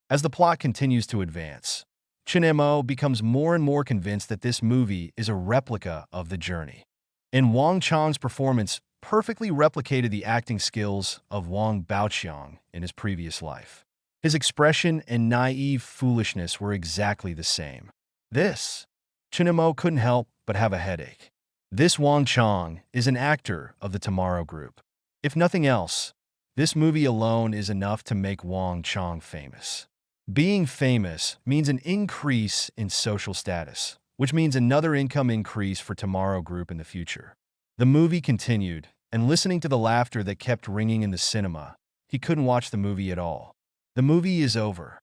As the plot continues to advance, Chen Mo becomes more and more convinced that this movie is a replica of The Journey. And Wang Chang's performance perfectly replicated the acting skills of Wang Baoqiang in his previous life. His expression and naive foolishness were exactly the same. Chen Mo couldn't help but have a headache. This Wang Chang is an actor of the Tomorrow Group. If nothing else, this movie alone is enough to make Wang Chang famous. Being famous means an increase in social status, which means another income increase for Tomorrow Group in the future. The movie continued, and listening to the laughter that kept ringing in the cinema, he couldn't watch the movie at all. The movie is over.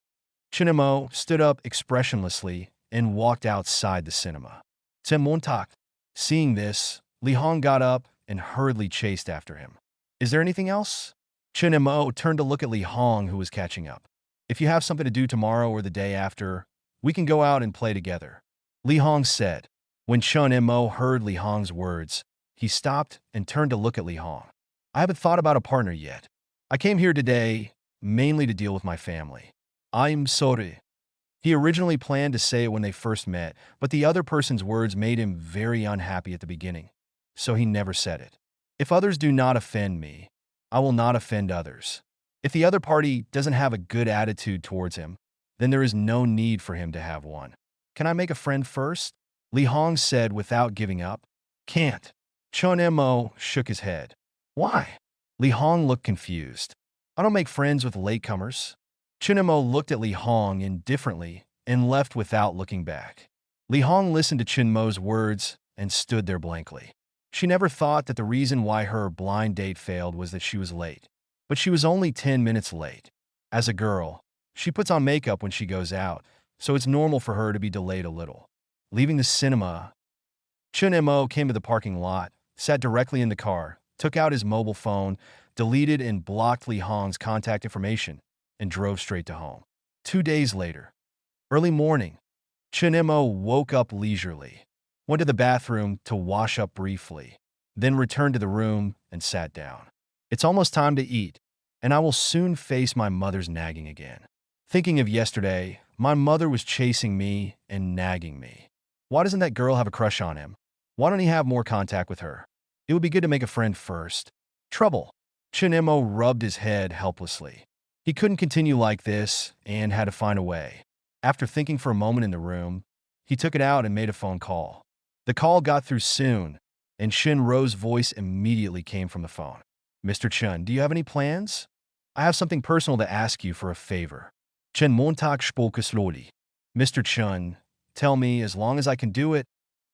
Chen Mo stood up expressionlessly and walked outside the cinema. Montak. Seeing this, Li Hong got up and hurriedly chased after him. Is there anything else? Chen Mo turned to look at Li Hong, who was catching up. If you have something to do tomorrow or the day after, we can go out and play together, Li Hong said. When Chen Mo heard Li Hong's words, he stopped and turned to look at Li Hong. I haven't thought about a partner yet. I came here today mainly to deal with my family. I'm sorry. He originally planned to say it when they first met, but the other person's words made him very unhappy at the beginning, so he never said it. If others do not offend me, I will not offend others. If the other party doesn't have a good attitude towards him, then there is no need for him to have one. Can I make a friend first? Li Hong said without giving up. Can't. Chen Mo shook his head. Why? Li Hong looked confused. I don't make friends with latecomers. Chen Mo looked at Li Hong indifferently and left without looking back. Li Hong listened to Chen Mo's words and stood there blankly. She never thought that the reason why her blind date failed was that she was late. But she was only 10 minutes late. As a girl, she puts on makeup when she goes out, so it's normal for her to be delayed a little. Leaving the cinema, Chen Mo came to the parking lot, sat directly in the car, took out his mobile phone, deleted and blocked Li Hong's contact information, and drove straight to home. 2 days later, early morning, Chen Mo woke up leisurely, went to the bathroom to wash up briefly, then returned to the room and sat down. It's almost time to eat, and I will soon face my mother's nagging again. Thinking of yesterday, my mother was chasing me and nagging me. Why doesn't that girl have a crush on him? Why don't he have more contact with her? It would be good to make a friend first. Trouble. Chen Mo rubbed his head helplessly. He couldn't continue like this and had to find a way. After thinking for a moment in the room, he took it out and made a phone call. The call got through soon, and Shin Ro's voice immediately came from the phone. Mr. Chun, do you have any plans? I have something personal to ask you for a favor. Chen Montag spoke slowly. Mr. Chun, tell me, as long as I can do it,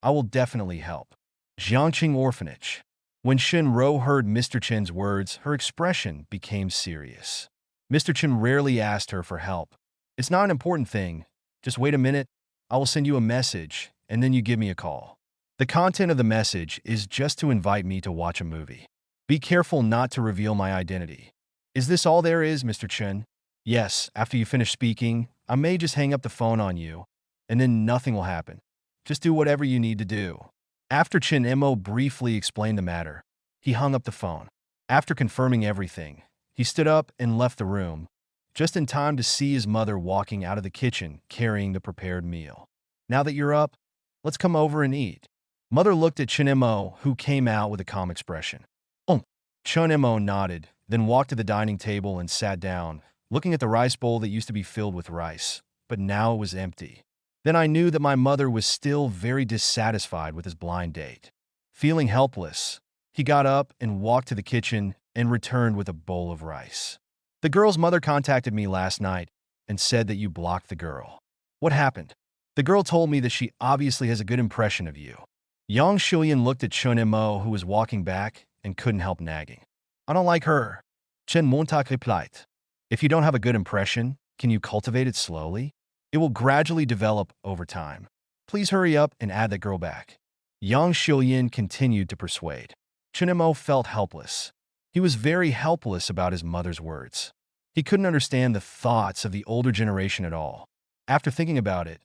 I will definitely help. Jiangqing Orphanage. When Shin Ro heard Mr. Chen's words, her expression became serious. Mr. Chen rarely asked her for help. It's not an important thing. Just wait a minute. I will send you a message, and then you give me a call. The content of the message is just to invite me to watch a movie. Be careful not to reveal my identity. Is this all there is, Mr. Chen? Yes, after you finish speaking, I may just hang up the phone on you, and then nothing will happen. Just do whatever you need to do. After Chen Mo briefly explained the matter, he hung up the phone. After confirming everything, he stood up and left the room, just in time to see his mother walking out of the kitchen carrying the prepared meal. Now that you're up, Let's come over and eat. Mother looked at Chunimo, who came out with a calm expression. Oh, Chunimo nodded, then walked to the dining table and sat down, looking at the rice bowl that used to be filled with rice, but now it was empty. Then I knew that my mother was still very dissatisfied with his blind date. Feeling helpless, he got up and walked to the kitchen and returned with a bowl of rice. The girl's mother contacted me last night and said that you blocked the girl. What happened? The girl told me that she obviously has a good impression of you. Yang Shuyan looked at Chun Mo, who was walking back, and couldn't help nagging. I don't like her. Chen Montak replied. If you don't have a good impression, can you cultivate it slowly? It will gradually develop over time. Please hurry up and add that girl back. Yang Shuyan continued to persuade. Chun Mo felt helpless. He was very helpless about his mother's words. He couldn't understand the thoughts of the older generation at all. After thinking about it,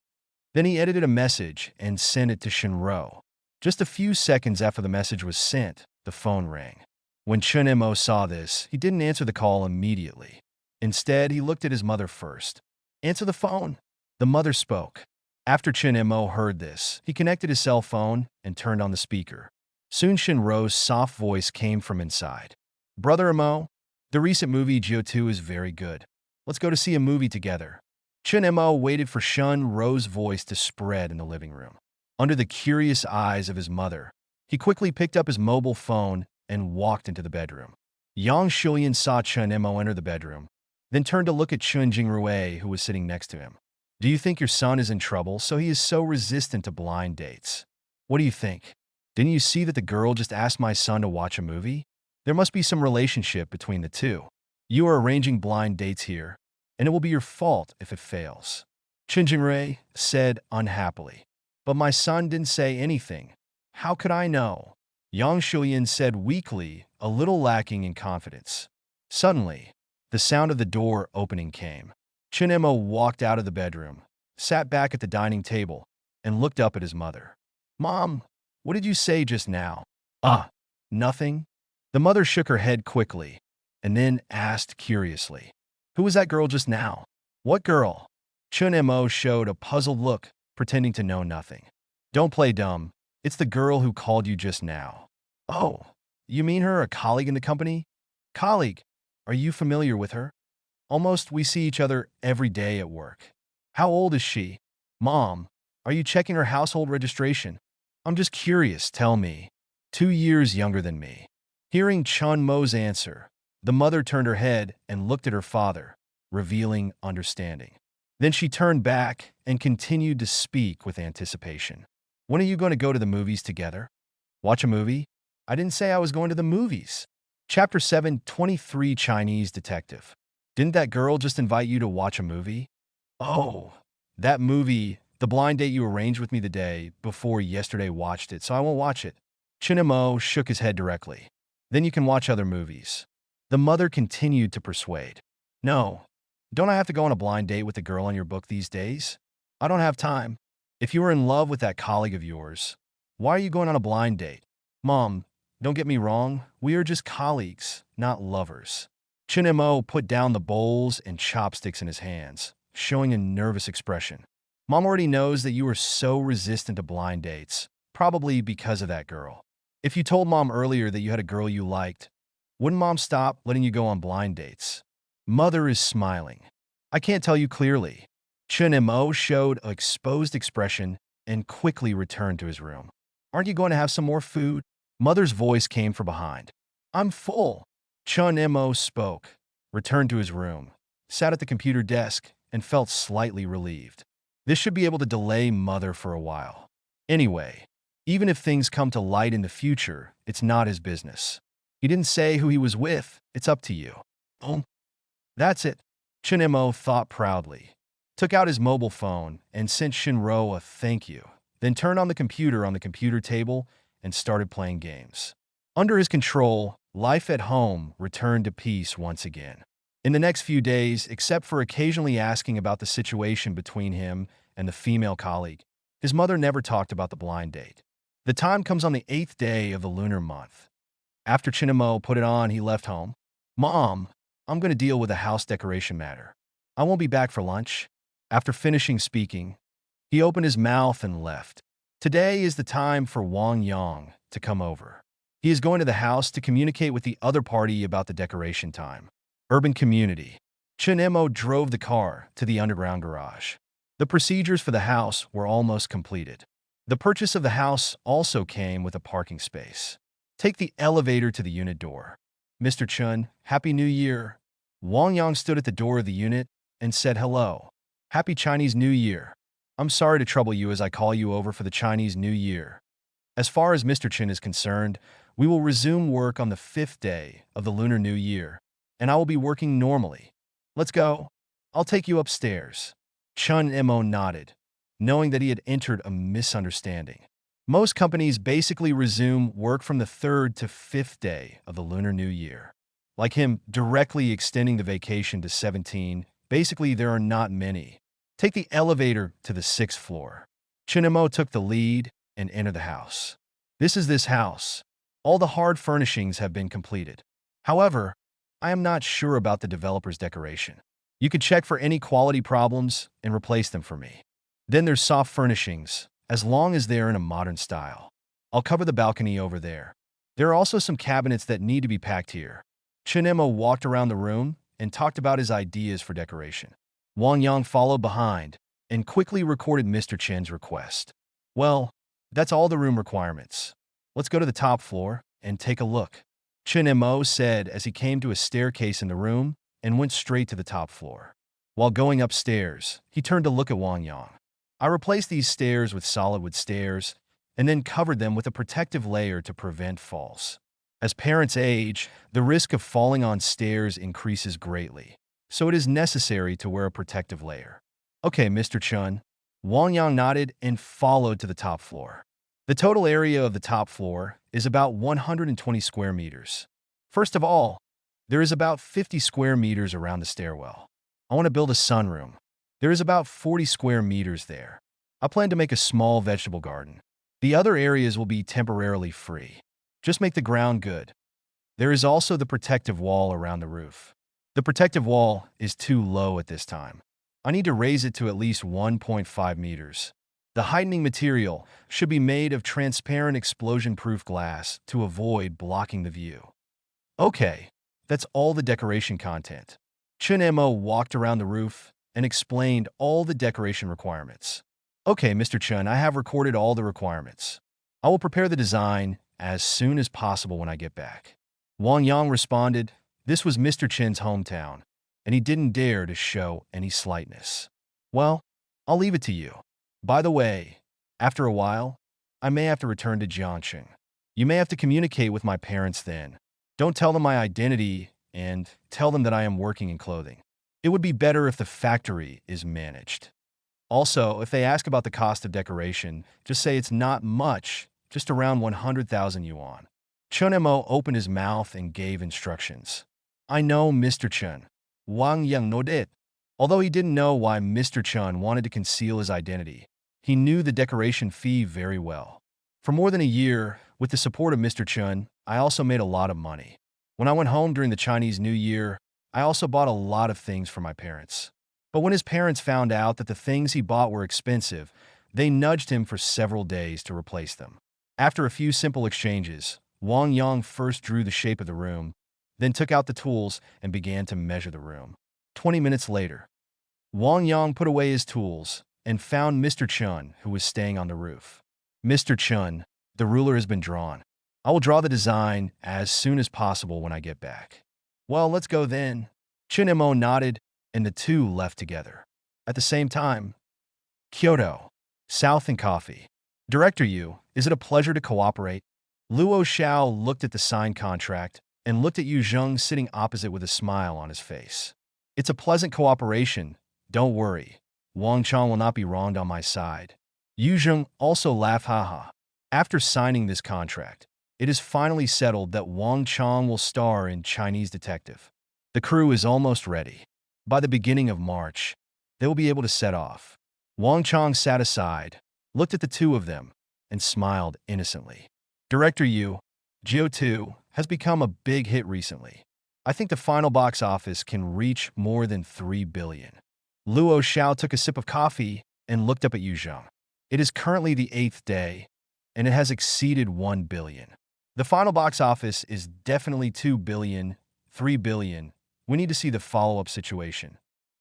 then he edited a message and sent it to Shinro. Just a few seconds after the message was sent, the phone rang. When Chun Mo saw this, he didn't answer the call immediately. Instead, he looked at his mother first. Answer the phone. The mother spoke. After Chun Mo heard this, he connected his cell phone and turned on the speaker. Soon Shinro's soft voice came from inside. Brother Mo, the recent movie Geo 2 is very good. Let's go to see a movie together. Chun Mo waited for Shinro's voice to spread in the living room. Under the curious eyes of his mother, he quickly picked up his mobile phone and walked into the bedroom. Yang Shulian saw Chun Mo enter the bedroom, then turned to look at Chun Jingrui, who was sitting next to him. Do you think your son is in trouble, so he is so resistant to blind dates? What do you think? Didn't you see that the girl just asked my son to watch a movie? There must be some relationship between the two. You are arranging blind dates here, and it will be your fault if it fails. Chun Jingrui said unhappily. But my son didn't say anything. How could I know? Yang Shulian said weakly, a little lacking in confidence. Suddenly, the sound of the door opening came. Chun Mo walked out of the bedroom, sat back at the dining table, and looked up at his mother. Mom, what did you say just now? Nothing. The mother shook her head quickly, and then asked curiously, who was that girl just now? What girl? Chun Mo showed a puzzled look, pretending to know nothing. Don't play dumb. It's the girl who called you just now. Oh, you mean her, a colleague in the company? Colleague, are you familiar with her? Almost we see each other every day at work. How old is she? Mom, are you checking her household registration? I'm just curious, tell me. 2 years younger than me. Hearing Chun Mo's answer, the mother turned her head and looked at her father, revealing understanding. Then she turned back and continued to speak with anticipation. When are you going to go to the movies together? Watch a movie? I didn't say I was going to the movies. Chapter 7, 23 Chinese Detective. Didn't that girl just invite you to watch a movie? Oh, that movie, the blind date you arranged with me the day before yesterday watched it, so I won't watch it. Chun Mo shook his head directly. Then you can watch other movies. The mother continued to persuade. No. Don't I have to go on a blind date with the girl on your book these days? I don't have time. If you are in love with that colleague of yours, why are you going on a blind date? Mom, don't get me wrong, we are just colleagues, not lovers. Chun Mo put down the bowls and chopsticks in his hands, showing a nervous expression. Mom already knows that you are so resistant to blind dates, probably because of that girl. If you told Mom earlier that you had a girl you liked, wouldn't Mom stop letting you go on blind dates? Mother is smiling. I can't tell you clearly. Chun Mo showed an exposed expression and quickly returned to his room. Aren't you going to have some more food? Mother's voice came from behind. I'm full. Chun Mo spoke, returned to his room, sat at the computer desk, and felt slightly relieved. This should be able to delay Mother for a while. Anyway, even if things come to light in the future, it's not his business. He didn't say who he was with. It's up to you. Oh, that's it. Chun Mo thought proudly, took out his mobile phone, and sent Shinro a thank you, then turned on the computer table and started playing games. Under his control, life at home returned to peace once again. In the next few days, except for occasionally asking about the situation between him and the female colleague, his mother never talked about the blind date. The time comes on the 8th day of the lunar month. After Chun Mo put it on, he left home. Mom, I'm going to deal with a house decoration matter. I won't be back for lunch. After finishing speaking, he opened his mouth and left. Today is the time for Wang Yang to come over. He is going to the house to communicate with the other party about the decoration time. Urban community. Chen Mo drove the car to the underground garage. The procedures for the house were almost completed. The purchase of the house also came with a parking space. Take the elevator to the unit door. Mr. Chun, Happy New Year. Wang Yang stood at the door of the unit and said hello. Happy Chinese New Year. I'm sorry to trouble you as I call you over for the Chinese New Year. As far as Mr. Chin is concerned, we will resume work on the 5th day of the Lunar New Year, and I will be working normally. Let's go. I'll take you upstairs. Chun Mo nodded, knowing that he had entered a misunderstanding. Most companies basically resume work from the 3rd to 5th day of the Lunar New Year. Like him directly extending the vacation to 17, basically there are not many. Take the elevator to the 6th floor. Chun Mo took the lead and entered the house. This is this house. All the hard furnishings have been completed. However, I am not sure about the developer's decoration. You could check for any quality problems and replace them for me. Then there's soft furnishings, as long as they're in a modern style. I'll cover the balcony over there. There are also some cabinets that need to be packed here. Chun Mo walked around the room and talked about his ideas for decoration. Wang Yang followed behind and quickly recorded Mr. Chen's request. Well, that's all the room requirements. Let's go to the top floor and take a look. Chun Mo said as he came to a staircase in the room and went straight to the top floor. While going upstairs, he turned to look at Wang Yang. I replaced these stairs with solid wood stairs and then covered them with a protective layer to prevent falls. As parents age, the risk of falling on stairs increases greatly, so it is necessary to wear a protective layer. Okay, Mr. Chun. Wang Yang nodded and followed to the top floor. The total area of the top floor is about 120 square meters. First of all, there is about 50 square meters around the stairwell. I want to build a sunroom. There is about 40 square meters there. I plan to make a small vegetable garden. The other areas will be temporarily free. Just make the ground good. There is also the protective wall around the roof. The protective wall is too low at this time. I need to raise it to at least 1.5 meters. The heightening material should be made of transparent explosion-proof glass to avoid blocking the view. Okay, that's all the decoration content. Chun Mo walked around the roof and explained all the decoration requirements. Okay, Mr. Chun, I have recorded all the requirements. I will prepare the design as soon as possible when I get back. Wang Yang responded, this was Mr. Chen's hometown, and he didn't dare to show any slightness. Well, I'll leave it to you. By the way, after a while, I may have to return to Jiangxing. You may have to communicate with my parents then. Don't tell them my identity and tell them that I am working in clothing. It would be better if the factory is managed. Also, if they ask about the cost of decoration, just say it's not much, just around 100,000 yuan. Chun Mo opened his mouth and gave instructions. I know, Mr. Chun. Wang Yang nodded. Although he didn't know why Mr. Chun wanted to conceal his identity, he knew the decoration fee very well. For more than a year, with the support of Mr. Chun, I also made a lot of money. When I went home during the Chinese New Year, I also bought a lot of things for my parents. But when his parents found out that the things he bought were expensive, they nudged him for several days to replace them. After a few simple exchanges, Wang Yang first drew the shape of the room, then took out the tools and began to measure the room. 20 minutes later, Wang Yang put away his tools and found Mr. Chun, who was staying on the roof. Mr. Chun, the ruler has been drawn. I will draw the design as soon as possible when I get back. Well, let's go then. Chun Mo nodded, and the two left together. At the same time, Kyoto, South and Coffee. Director Yu, is it a pleasure to cooperate? Luo Xiao looked at the signed contract and looked at Yu Zheng sitting opposite with a smile on his face. It's a pleasant cooperation. Don't worry. Wang Chang will not be wronged on my side. Yu Zheng also laughed haha. After signing this contract, it is finally settled that Wang Chang will star in Chinese Detective. The crew is almost ready. By the beginning of March, they will be able to set off. Wang Chang sat aside, looked at the two of them, and smiled innocently. Director Yu, Geo 2 has become a big hit recently. I think the final box office can reach more than 3 billion. Luo Xiao took a sip of coffee and looked up at Yu Zheng. It is currently the 8th day, and it has exceeded 1 billion. The final box office is definitely 2 billion, 3 billion. We need to see the follow-up situation.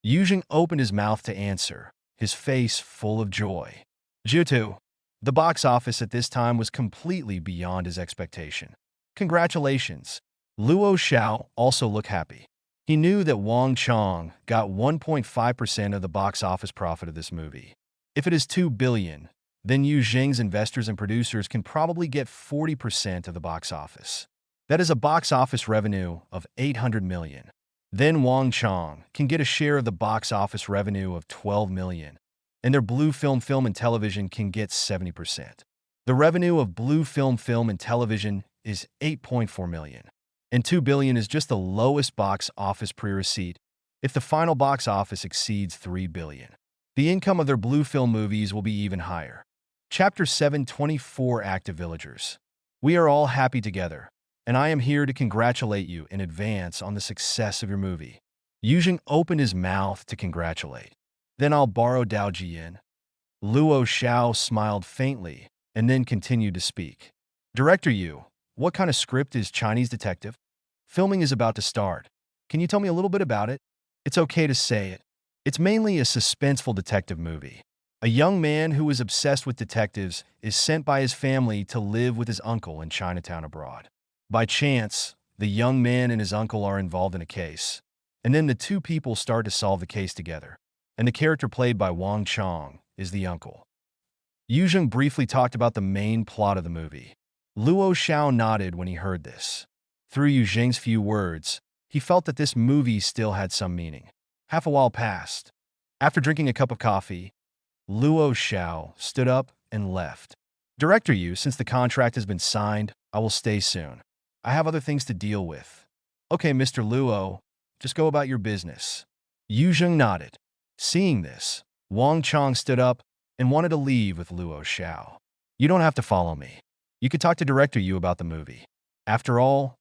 Yujing opened his mouth to answer, his face full of joy. Jutu. The box office at this time was completely beyond his expectation. Congratulations. Luo Xiao also looked happy. He knew that Wang Chong got 1.5% of the box office profit of this movie. If it is 2 billion, then Yu Jing's investors and producers can probably get 40% of the box office. That is a box office revenue of 800 million. Then Wang Chong can get a share of the box office revenue of 12 million, and their Blue Film and Television can get 70%. The revenue of Blue Film and Television is 8.4 million, and 2 billion is just the lowest box office pre-receipt if the final box office exceeds 3 billion. The income of their Blue Film movies will be even higher. Chapter 724 Active Villagers. We are all happy together, and I am here to congratulate you in advance on the success of your movie. Yujing opened his mouth to congratulate. Then I'll borrow Dao Jian. Luo Xiao smiled faintly and then continued to speak. Director Yu, what kind of script is Chinese Detective? Filming is about to start. Can you tell me a little bit about it? It's okay to say it. It's mainly a suspenseful detective movie. A young man who is obsessed with detectives is sent by his family to live with his uncle in Chinatown abroad. By chance, the young man and his uncle are involved in a case, and then the two people start to solve the case together. And the character played by Wang Chong is the uncle. Yuzheng briefly talked about the main plot of the movie. Luo Xiao nodded when he heard this. Through Yuzheng's few words, he felt that this movie still had some meaning. Half a while passed. After drinking a cup of coffee, Luo Xiao stood up and left. Director Yu, since the contract has been signed, I will stay soon. I have other things to deal with. Okay, Mr. Luo, just go about your business. Yuzheng nodded. Seeing this, Wang Chong stood up and wanted to leave with Luo Xiao. You don't have to follow me. You could talk to Director Yu about the movie. After all,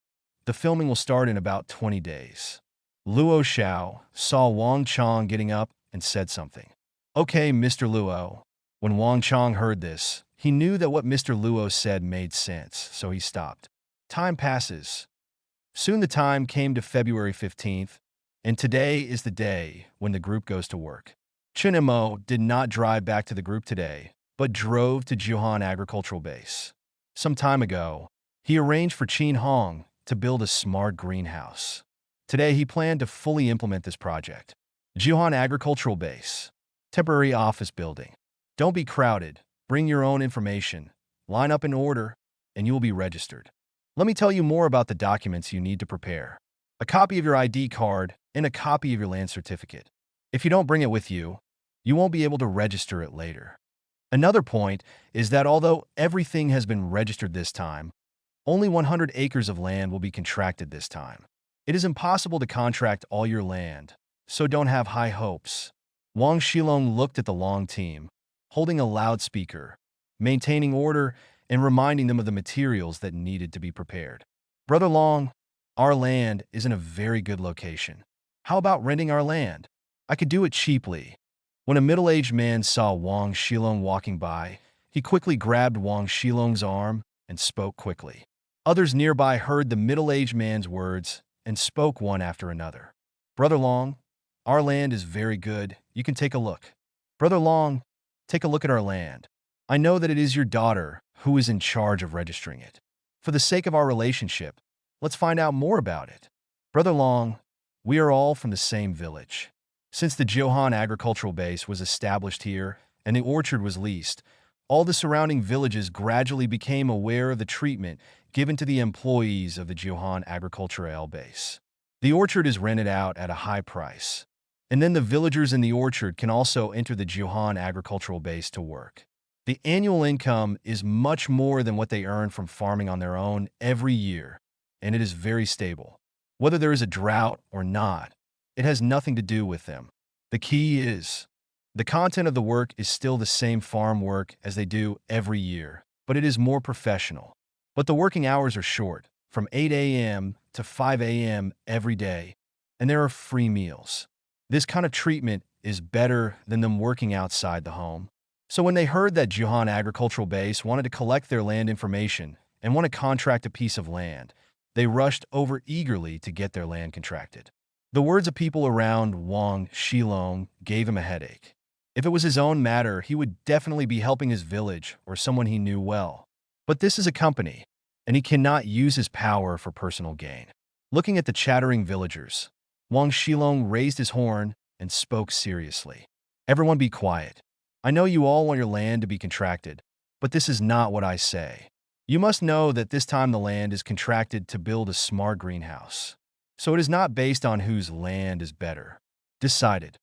the filming will start in about 20 days. Luo Xiao saw Wang Chong getting up and said something. Okay, Mr. Luo. When Wang Chong heard this, he knew that what Mr. Luo said made sense, so he stopped. Time passes. Soon the time came to February 15th, and today is the day when the group goes to work. Chen Mo did not drive back to the group today, but drove to Juhan Agricultural Base. Some time ago, he arranged for Qin Hong to build a smart greenhouse. Today, he planned to fully implement this project. Juhan Agricultural Base. Temporary office building. Don't be crowded. Bring your own information. Line up in order, and you will be registered. Let me tell you more about the documents you need to prepare. A copy of your ID card and a copy of your land certificate. If you don't bring it with you, you won't be able to register it later. Another point is that although everything has been registered this time, only 100 acres of land will be contracted this time. It is impossible to contract all your land, so don't have high hopes. Wang Shilong looked at the Long team, holding a loudspeaker, maintaining order, and reminding them of the materials that needed to be prepared. Brother Long, our land is in a very good location. How about renting our land? I could do it cheaply. When a middle-aged man saw Wang Shilong walking by, he quickly grabbed Wang Shilong's arm and spoke quickly. Others nearby heard the middle-aged man's words and spoke one after another. Brother Long, our land is very good. You can take a look. Brother Long, take a look at our land. I know that it is your daughter who is in charge of registering it. For the sake of our relationship, let's find out more about it. Brother Long, we are all from the same village. Since the Johan Agricultural Base was established here and the orchard was leased, all the surrounding villages gradually became aware of the treatment given to the employees of the Johan Agricultural Base. The orchard is rented out at a high price, and then the villagers in the orchard can also enter the Johan Agricultural Base to work. The annual income is much more than what they earn from farming on their own every year, and it is very stable. Whether there is a drought or not, it has nothing to do with them. The key is, the content of the work is still the same farm work as they do every year, but it is more professional. But the working hours are short, from 8 a.m. to 5 a.m. every day, and there are free meals. This kind of treatment is better than them working outside the home. So when they heard that Juhan Agricultural Base wanted to collect their land information and want to contract a piece of land, they rushed over eagerly to get their land contracted. The words of people around Wang Shilong gave him a headache. If it was his own matter, he would definitely be helping his village or someone he knew well. But this is a company, and he cannot use his power for personal gain. Looking at the chattering villagers, Wang Shilong raised his horn and spoke seriously. Everyone be quiet. I know you all want your land to be contracted, but this is not what I say. You must know that this time the land is contracted to build a smart greenhouse. So it is not based on whose land is better. Decided.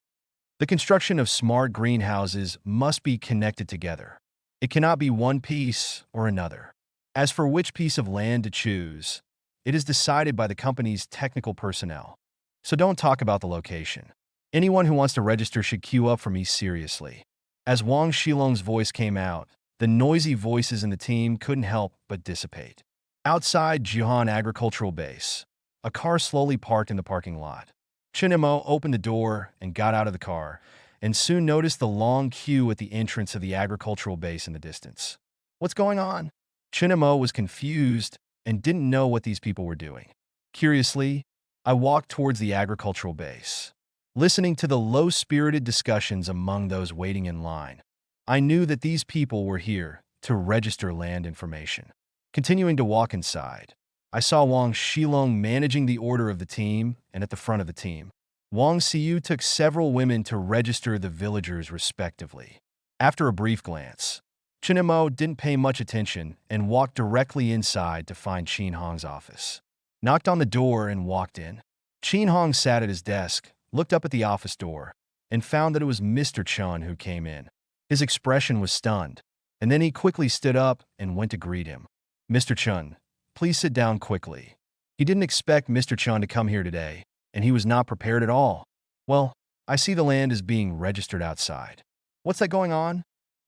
The construction of smart greenhouses must be connected together. It cannot be one piece or another. As for which piece of land to choose, it is decided by the company's technical personnel. So don't talk about the location. Anyone who wants to register should queue up for me seriously. As Wang Shilong's voice came out, the noisy voices in the team couldn't help but dissipate. Outside Juhan Agricultural Base, a car slowly parked in the parking lot. Chinemo opened the door and got out of the car, and soon noticed the long queue at the entrance of the agricultural base in the distance. What's going on? Chinemo was confused and didn't know what these people were doing. Curiously, I walked towards the agricultural base, listening to the low-spirited discussions among those waiting in line. I knew that these people were here to register land information. Continuing to walk inside, I saw Wang Shilong managing the order of the team, and at the front of the team, Wang Xiu took several women to register the villagers respectively. After a brief glance, Chinemo didn't pay much attention and walked directly inside to find Qin Hong's office. Knocked on the door and walked in. Qin Hong sat at his desk, looked up at the office door, and found that it was Mr. Chun who came in. His expression was stunned, and then he quickly stood up and went to greet him. Mr. Chun, please sit down quickly. He didn't expect Mr. Chun to come here today, and he was not prepared at all. Well, I see the land is being registered outside. What's that going on?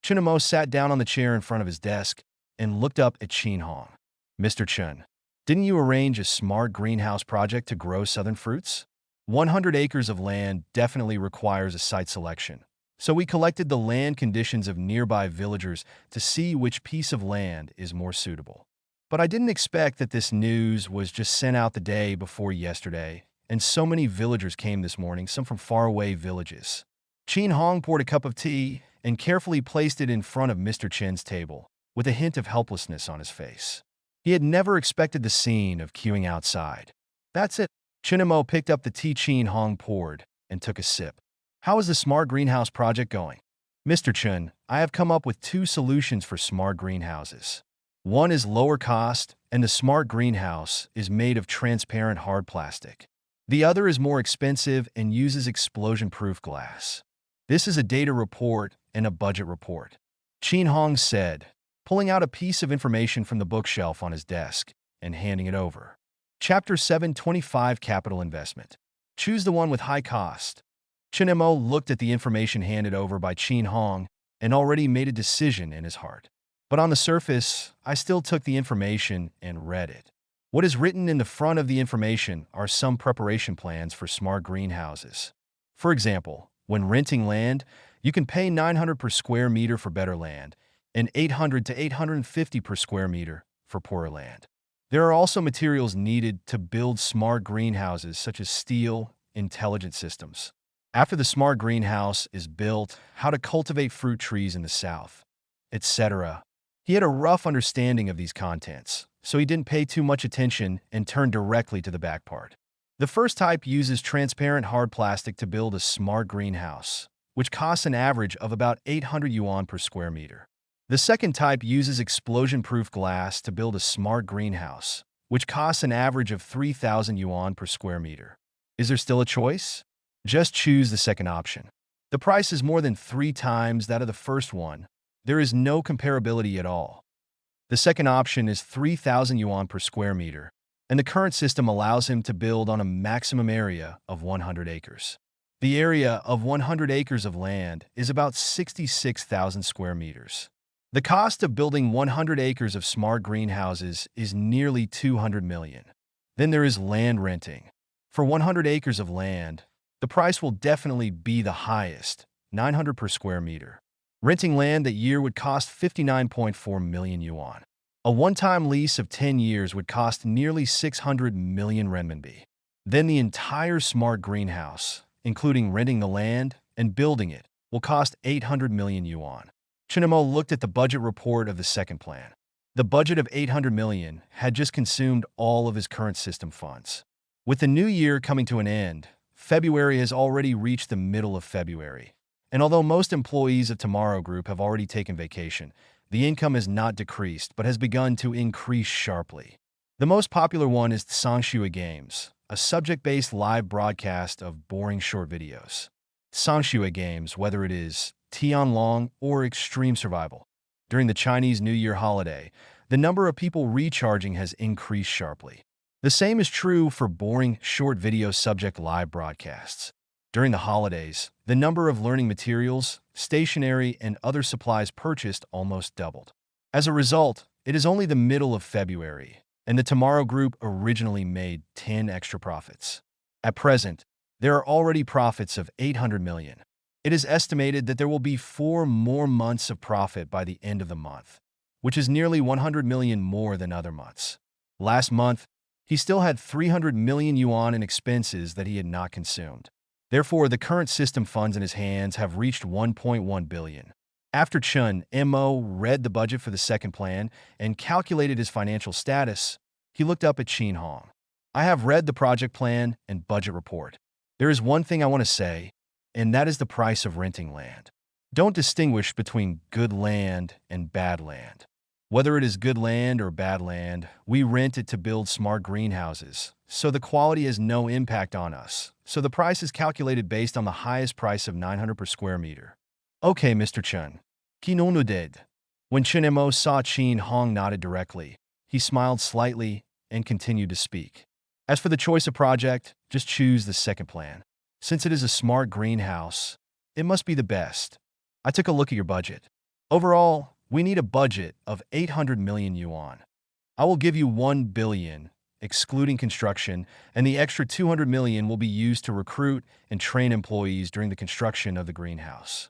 Chinemo sat down on the chair in front of his desk and looked up at Qin Hong. Mr. Chun, didn't you arrange a smart greenhouse project to grow southern fruits? 100 acres of land definitely requires a site selection. So we collected the land conditions of nearby villagers to see which piece of land is more suitable. But I didn't expect that this news was just sent out the day before yesterday, and so many villagers came this morning, some from faraway villages. Qin Hong poured a cup of tea and carefully placed it in front of Mr. Chen's table, with a hint of helplessness on his face. He had never expected the scene of queuing outside. That's it. Chinemo picked up the tea Qin Hong poured and took a sip. How is the smart greenhouse project going? Mr. Chen, I have come up with 2 solutions for smart greenhouses. One is lower cost, and the smart greenhouse is made of transparent hard plastic. The other is more expensive and uses explosion-proof glass. This is a data report and a budget report. Qin Hong said, pulling out a piece of information from the bookshelf on his desk and handing it over. Chapter 725 Capital Investment. Choose the one with high cost. Chinemo looked at the information handed over by Qin Hong and already made a decision in his heart. But on the surface, I still took the information and read it. What is written in the front of the information are some preparation plans for smart greenhouses. For example, when renting land, you can pay 900 per square meter for better land and 800 to 850 per square meter for poorer land. There are also materials needed to build smart greenhouses such as steel, intelligent systems. After the smart greenhouse is built, how to cultivate fruit trees in the south, etc. He had a rough understanding of these contents, so he didn't pay too much attention and turned directly to the back part. The first type uses transparent hard plastic to build a smart greenhouse, which costs an average of about 800 yuan per square meter. The second type uses explosion-proof glass to build a smart greenhouse, which costs an average of 3,000 yuan per square meter. Is there still a choice? Just choose the second option. The price is more than 3 times that of the first one. There is no comparability at all. The second option is 3,000 yuan per square meter, and the current system allows him to build on a maximum area of 100 acres. The area of 100 acres of land is about 66,000 square meters. The cost of building 100 acres of smart greenhouses is nearly 200 million. Then there is land renting. For 100 acres of land, the price will definitely be the highest, 900 per square meter. Renting land that year would cost 59.4 million yuan. A one-time lease of 10 years would cost nearly 600 million renminbi. Then the entire smart greenhouse, including renting the land and building it, will cost 800 million yuan. Chinemo looked at the budget report of the second plan. The budget of 800 million had just consumed all of his current system funds. With the new year coming to an end, February has already reached the middle of February. And although most employees of Tomorrow Group have already taken vacation, the income has not decreased but has begun to increase sharply. The most popular one is Sangshui Games, a subject-based live broadcast of boring short videos. Sangshui Games, whether it is Tianlong or Extreme Survival. During the Chinese New Year holiday, the number of people recharging has increased sharply. The same is true for boring short video subject live broadcasts. During the holidays, the number of learning materials, stationery, and other supplies purchased almost doubled. As a result, it is only the middle of February, and the Tomorrow Group originally made 10 extra profits. At present, there are already profits of 800 million. It is estimated that there will be 4 more months of profit by the end of the month, which is nearly 100 million more than other months. Last month, he still had 300 million yuan in expenses that he had not consumed. Therefore, the current system funds in his hands have reached 1.1 billion. After Chun Mo read the budget for the second plan and calculated his financial status, he looked up at Qin Hong. I have read the project plan and budget report. There is one thing I want to say, and that is the price of renting land. Don't distinguish between good land and bad land. Whether it is good land or bad land, we rent it to build smart greenhouses, so the quality has no impact on us. So the price is calculated based on the highest price of 900 per square meter. Okay, Mr. Chun. Kinonu did. When Chen Mo saw Qin Hong nodded directly, he smiled slightly and continued to speak. As for the choice of project, just choose the second plan. Since it is a smart greenhouse, it must be the best. I took a look at your budget. Overall, we need a budget of 800 million yuan. I will give you 1 billion, excluding construction, and the extra 200 million will be used to recruit and train employees during the construction of the greenhouse.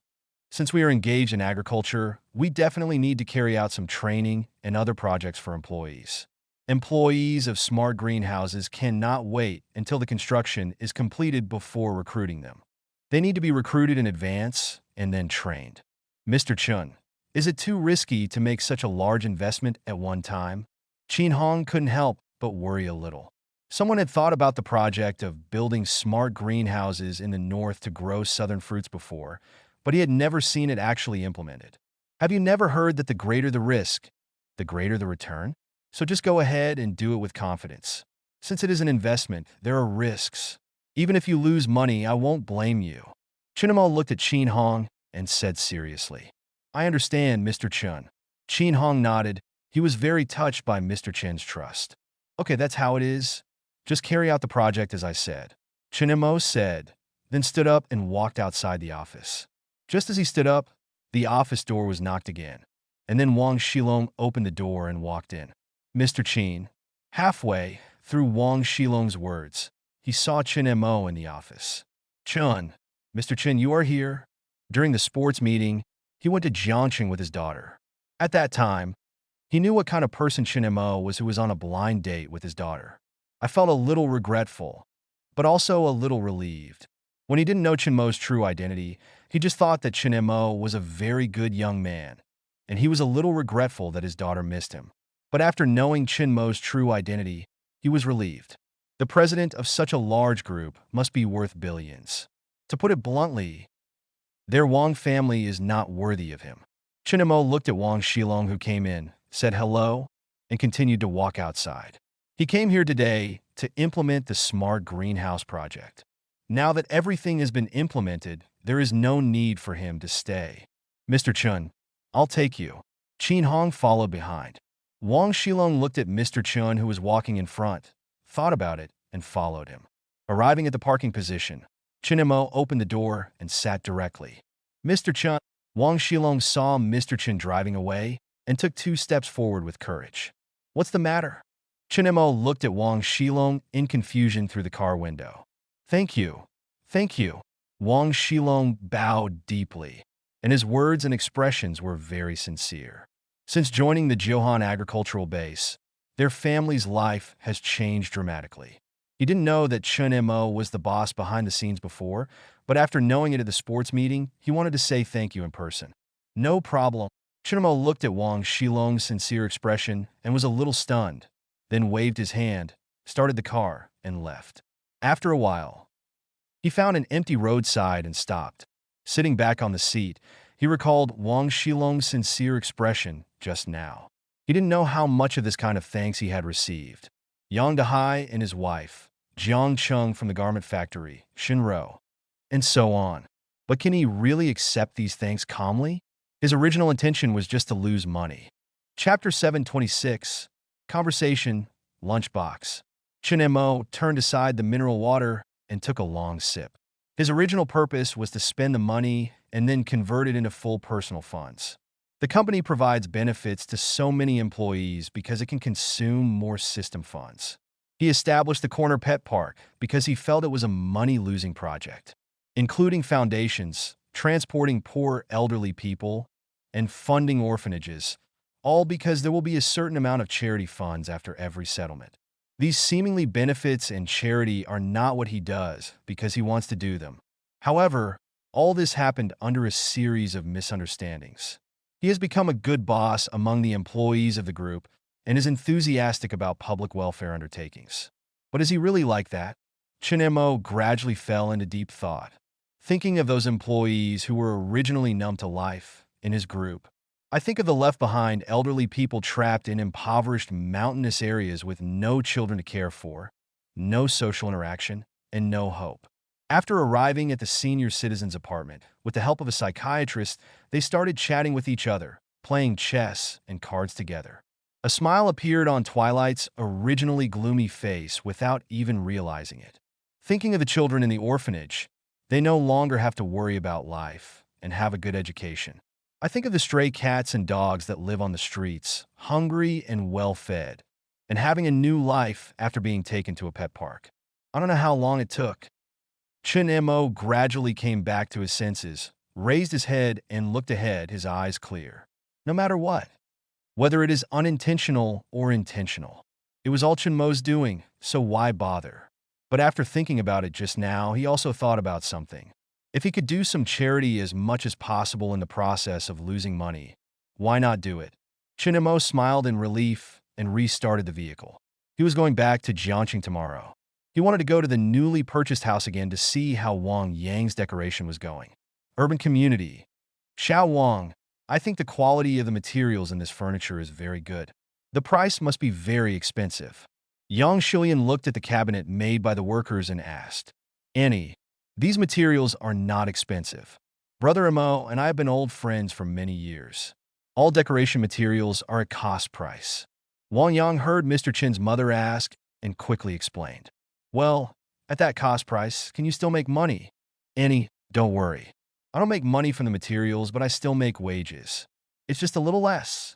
Since we are engaged in agriculture, we definitely need to carry out some training and other projects for employees. Employees of smart greenhouses cannot wait until the construction is completed before recruiting them. They need to be recruited in advance and then trained. Mr. Chun, is it too risky to make such a large investment at one time? Qin Hong couldn't help but worry a little. Someone had thought about the project of building smart greenhouses in the north to grow southern fruits before, but he had never seen it actually implemented. Have you never heard that the greater the risk, the greater the return? So just go ahead and do it with confidence. Since it is an investment, there are risks. Even if you lose money, I won't blame you. Chinemo looked at Qin Hong and said seriously, I understand, Mr. Chun. Qin Hong nodded. He was very touched by Mr. Chen's trust. Okay, that's how it is. Just carry out the project as I said. Chinemo said, then stood up and walked outside the office. Just as he stood up, the office door was knocked again, and then Wang Shilong opened the door and walked in. Mr. Qin. Halfway through Wang Shilong's words, he saw Chen Mo in the office. Chun, Mr. Chen, you are here. During the sports meeting, he went to Jiangqing with his daughter. At that time, he knew what kind of person Chen Mo was who was on a blind date with his daughter. I felt a little regretful, but also a little relieved. When he didn't know Chen Mo's true identity, he just thought that Chen Mo was a very good young man, and he was a little regretful that his daughter missed him. But after knowing Chen Mo's true identity, he was relieved. The president of such a large group must be worth billions. To put it bluntly, their Wang family is not worthy of him. Chen Mo looked at Wang Shilong, who came in, said hello, and continued to walk outside. He came here today to implement the smart greenhouse project. Now that everything has been implemented, there is no need for him to stay. Mr. Chun, I'll take you. Qin Hong followed behind. Wang Shilong looked at Mr. Chun, who was walking in front, thought about it, and followed him. Arriving at the parking position, Chen Mo opened the door and sat directly. Mr. Chun. Wang Shilong saw Mr. Chen driving away and took 2 steps forward with courage. What's the matter? Chen Mo looked at Wang Shilong in confusion through the car window. Thank you. Thank you. Wang Shilong bowed deeply. and his words and expressions were very sincere. Since joining the Johan agricultural base, their family's life has changed dramatically. He didn't know that Chun Mo was the boss behind the scenes before, but after knowing it at the sports meeting, he wanted to say thank you in person. No problem. Chun Mo looked at Wang Shilong's sincere expression and was a little stunned, then waved his hand, started the car, and left. After a while, he found an empty roadside and stopped. Sitting back on the seat, he recalled Wang Shilong's sincere expression just now. He didn't know how much of this kind of thanks he had received. Yang Dehai and his wife, Jiang Chung from the garment factory, Shinro, and so on. But can he really accept these thanks calmly? His original intention was just to lose money. Chapter 726, Conversation, Lunchbox. Chen Mo turned aside the mineral water and took a long sip. His original purpose was to spend the money and then convert it into full personal funds. The company provides benefits to so many employees because it can consume more system funds. He established the Corner Pet Park because he felt it was a money-losing project, including foundations, transporting poor elderly people, and funding orphanages, all because there will be a certain amount of charity funds after every settlement. These seemingly benefits and charity are not what he does because he wants to do them. However, all this happened under a series of misunderstandings. He has become a good boss among the employees of the group and is enthusiastic about public welfare undertakings. But is he really like that? Chen Mo gradually fell into deep thought, thinking of those employees who were originally numb to life in his group. I think of the left-behind elderly people trapped in impoverished mountainous areas with no children to care for, no social interaction, and no hope. After arriving at the senior citizen's apartment, with the help of a psychiatrist, they started chatting with each other, playing chess and cards together. A smile appeared on Twilight's originally gloomy face without even realizing it. Thinking of the children in the orphanage, they no longer have to worry about life and have a good education. I think of the stray cats and dogs that live on the streets, hungry and well-fed, and having a new life after being taken to a pet park. I don't know how long it took. Chen Mo gradually came back to his senses, raised his head, and looked ahead, his eyes clear. No matter what, whether it is unintentional or intentional, it was all Chen Mo's doing, so why bother? But after thinking about it just now, he also thought about something. If he could do some charity as much as possible in the process of losing money, why not do it? Chen Mo smiled in relief and restarted the vehicle. He was going back to Jiangqing tomorrow. He wanted to go to the newly purchased house again to see how Wang Yang's decoration was going. Urban community. Xiao Wang, I think the quality of the materials in this furniture is very good. The price must be very expensive. Yang Shilian looked at the cabinet made by the workers and asked, Annie, these materials are not expensive. Brother Mo and I have been old friends for many years. All decoration materials are at cost price. Wang Yang heard Mr. Chen's mother ask and quickly explained. Well, at that cost price, can you still make money? Annie, don't worry. I don't make money from the materials, but I still make wages. It's just a little less.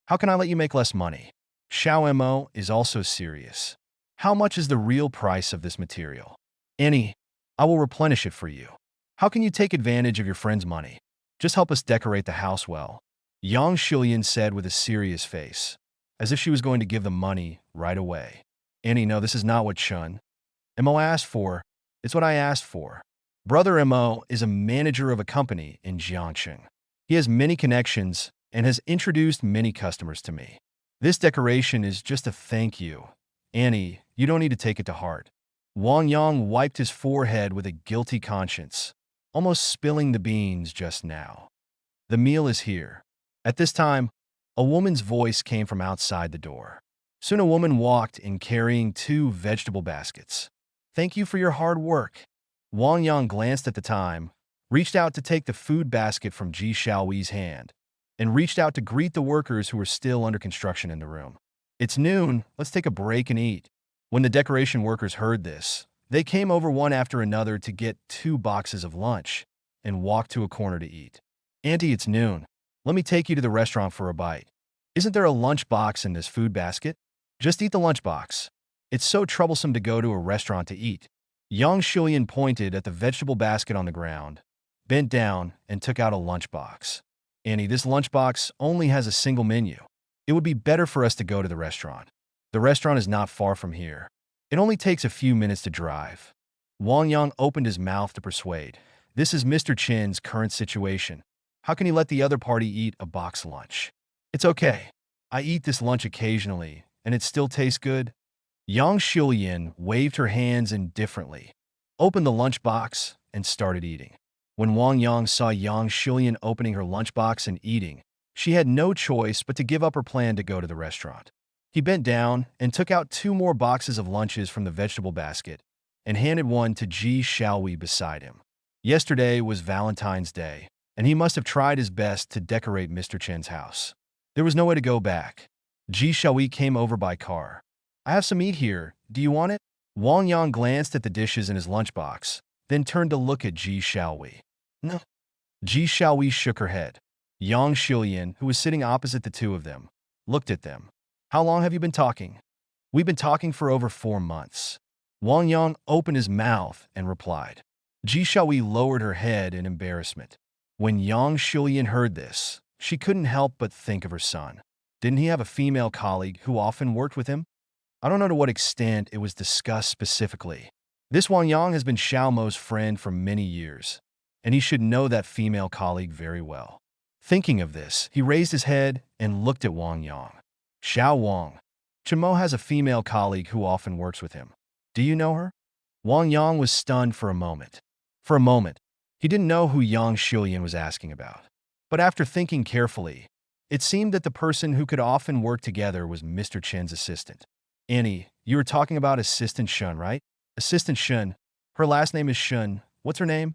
How can I let you make less money? Xiao Mo is also serious. How much is the real price of this material? Annie, I will replenish it for you. How can you take advantage of your friend's money? Just help us decorate the house well. Yang Shilian said with a serious face, as if she was going to give the money right away. Annie, no, this is not what Chun Mo asked for. It's what I asked for. Brother Mo is a manager of a company in Jiangqing. He has many connections and has introduced many customers to me. This decoration is just a thank you. Annie, you don't need to take it to heart. Wang Yang wiped his forehead with a guilty conscience, almost spilling the beans just now. The meal is here. At this time, a woman's voice came from outside the door. Soon a woman walked in carrying 2 vegetable baskets. Thank you for your hard work. Wang Yang glanced at the time, reached out to take the food basket from Ji Xiaoyi's hand, and reached out to greet the workers who were still under construction in the room. It's noon, let's take a break and eat. When the decoration workers heard this, they came over one after another to get 2 boxes of lunch and walked to a corner to eat. Auntie, it's noon. Let me take you to the restaurant for a bite. Isn't there a lunch box in this food basket? Just eat the lunch box. It's so troublesome to go to a restaurant to eat. Yang Shilian pointed at the vegetable basket on the ground, bent down, and took out a lunchbox. Annie, this lunchbox only has a single menu. It would be better for us to go to the restaurant. The restaurant is not far from here. It only takes a few minutes to drive. Wang Yang opened his mouth to persuade. This is Mr. Chin's current situation. How can he let the other party eat a box lunch? It's okay. I eat this lunch occasionally, and it still tastes good. Yang Shilian waved her hands indifferently, opened the lunchbox, and started eating. When Wang Yang saw Yang Shilian opening her lunchbox and eating, she had no choice but to give up her plan to go to the restaurant. He bent down and took out 2 more boxes of lunches from the vegetable basket and handed one to Ji Xiaowei beside him. Yesterday was Valentine's Day, and he must have tried his best to decorate Mr. Chen's house. There was no way to go back. Ji Xiaowei came over by car. I have some meat here. Do you want it? Wang Yang glanced at the dishes in his lunchbox, then turned to look at Ji Xiaowei. No. Ji Xiaowei shook her head. Yang Shilian, who was sitting opposite the two of them, looked at them. How long have you been talking? We've been talking for over 4 months. Wang Yang opened his mouth and replied. Ji Xiaowei lowered her head in embarrassment. When Yang Shilian heard this, she couldn't help but think of her son. Didn't he have a female colleague who often worked with him? I don't know to what extent it was discussed specifically. This Wang Yang has been Xiao Mo's friend for many years, and he should know that female colleague very well. Thinking of this, he raised his head and looked at Wang Yang. Xiao Wang. Chen Mo has a female colleague who often works with him. Do you know her? Wang Yang was stunned for a moment. For a moment, he didn't know who Yang Shilian was asking about. But after thinking carefully, it seemed that the person who could often work together was Mr. Chen's assistant. Annie, you were talking about Assistant Shun, right? Assistant Shun. Her last name is Shun. What's her name?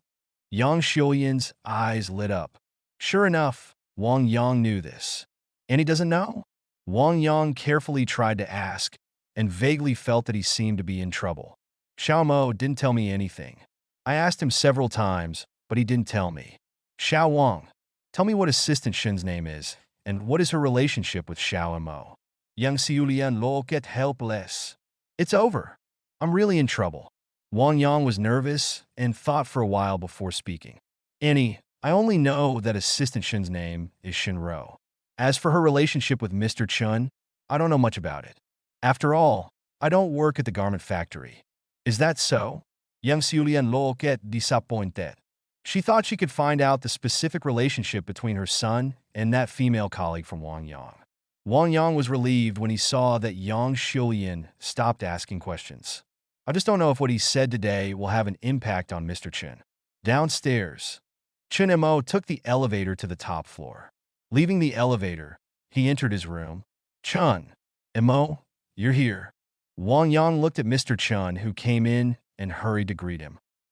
Yang Shilian's eyes lit up. Sure enough, Wang Yang knew this. Annie doesn't know? Wang Yang carefully tried to ask, and vaguely felt that he seemed to be in trouble. Xiao Mo didn't tell me anything. I asked him several times, but he didn't tell me. Xiao Wang, tell me what Assistant Shun's name is, and what is her relationship with Xiao Mo? Yang Xiulian looked get helpless. It's over. I'm really in trouble. Wang Yang was nervous and thought for a while before speaking. Annie, I only know that Assistant Shun's name is Shinro. As for her relationship with Mr. Chun, I don't know much about it. After all, I don't work at the garment factory. Is that so? Yang Xiulian looked at disappointed. She thought she could find out the specific relationship between her son and that female colleague from Wang Yang. Wang Yang was relieved when he saw that Yang Shilian stopped asking questions. I just don't know if what he said today will have an impact on Mr. Chen. Downstairs, Chen Mo took the elevator to the top floor. Leaving the elevator, he entered his room. Chun, Mo, you're here. Wang Yang looked at Mr. Chun, who came in and hurried to greet him.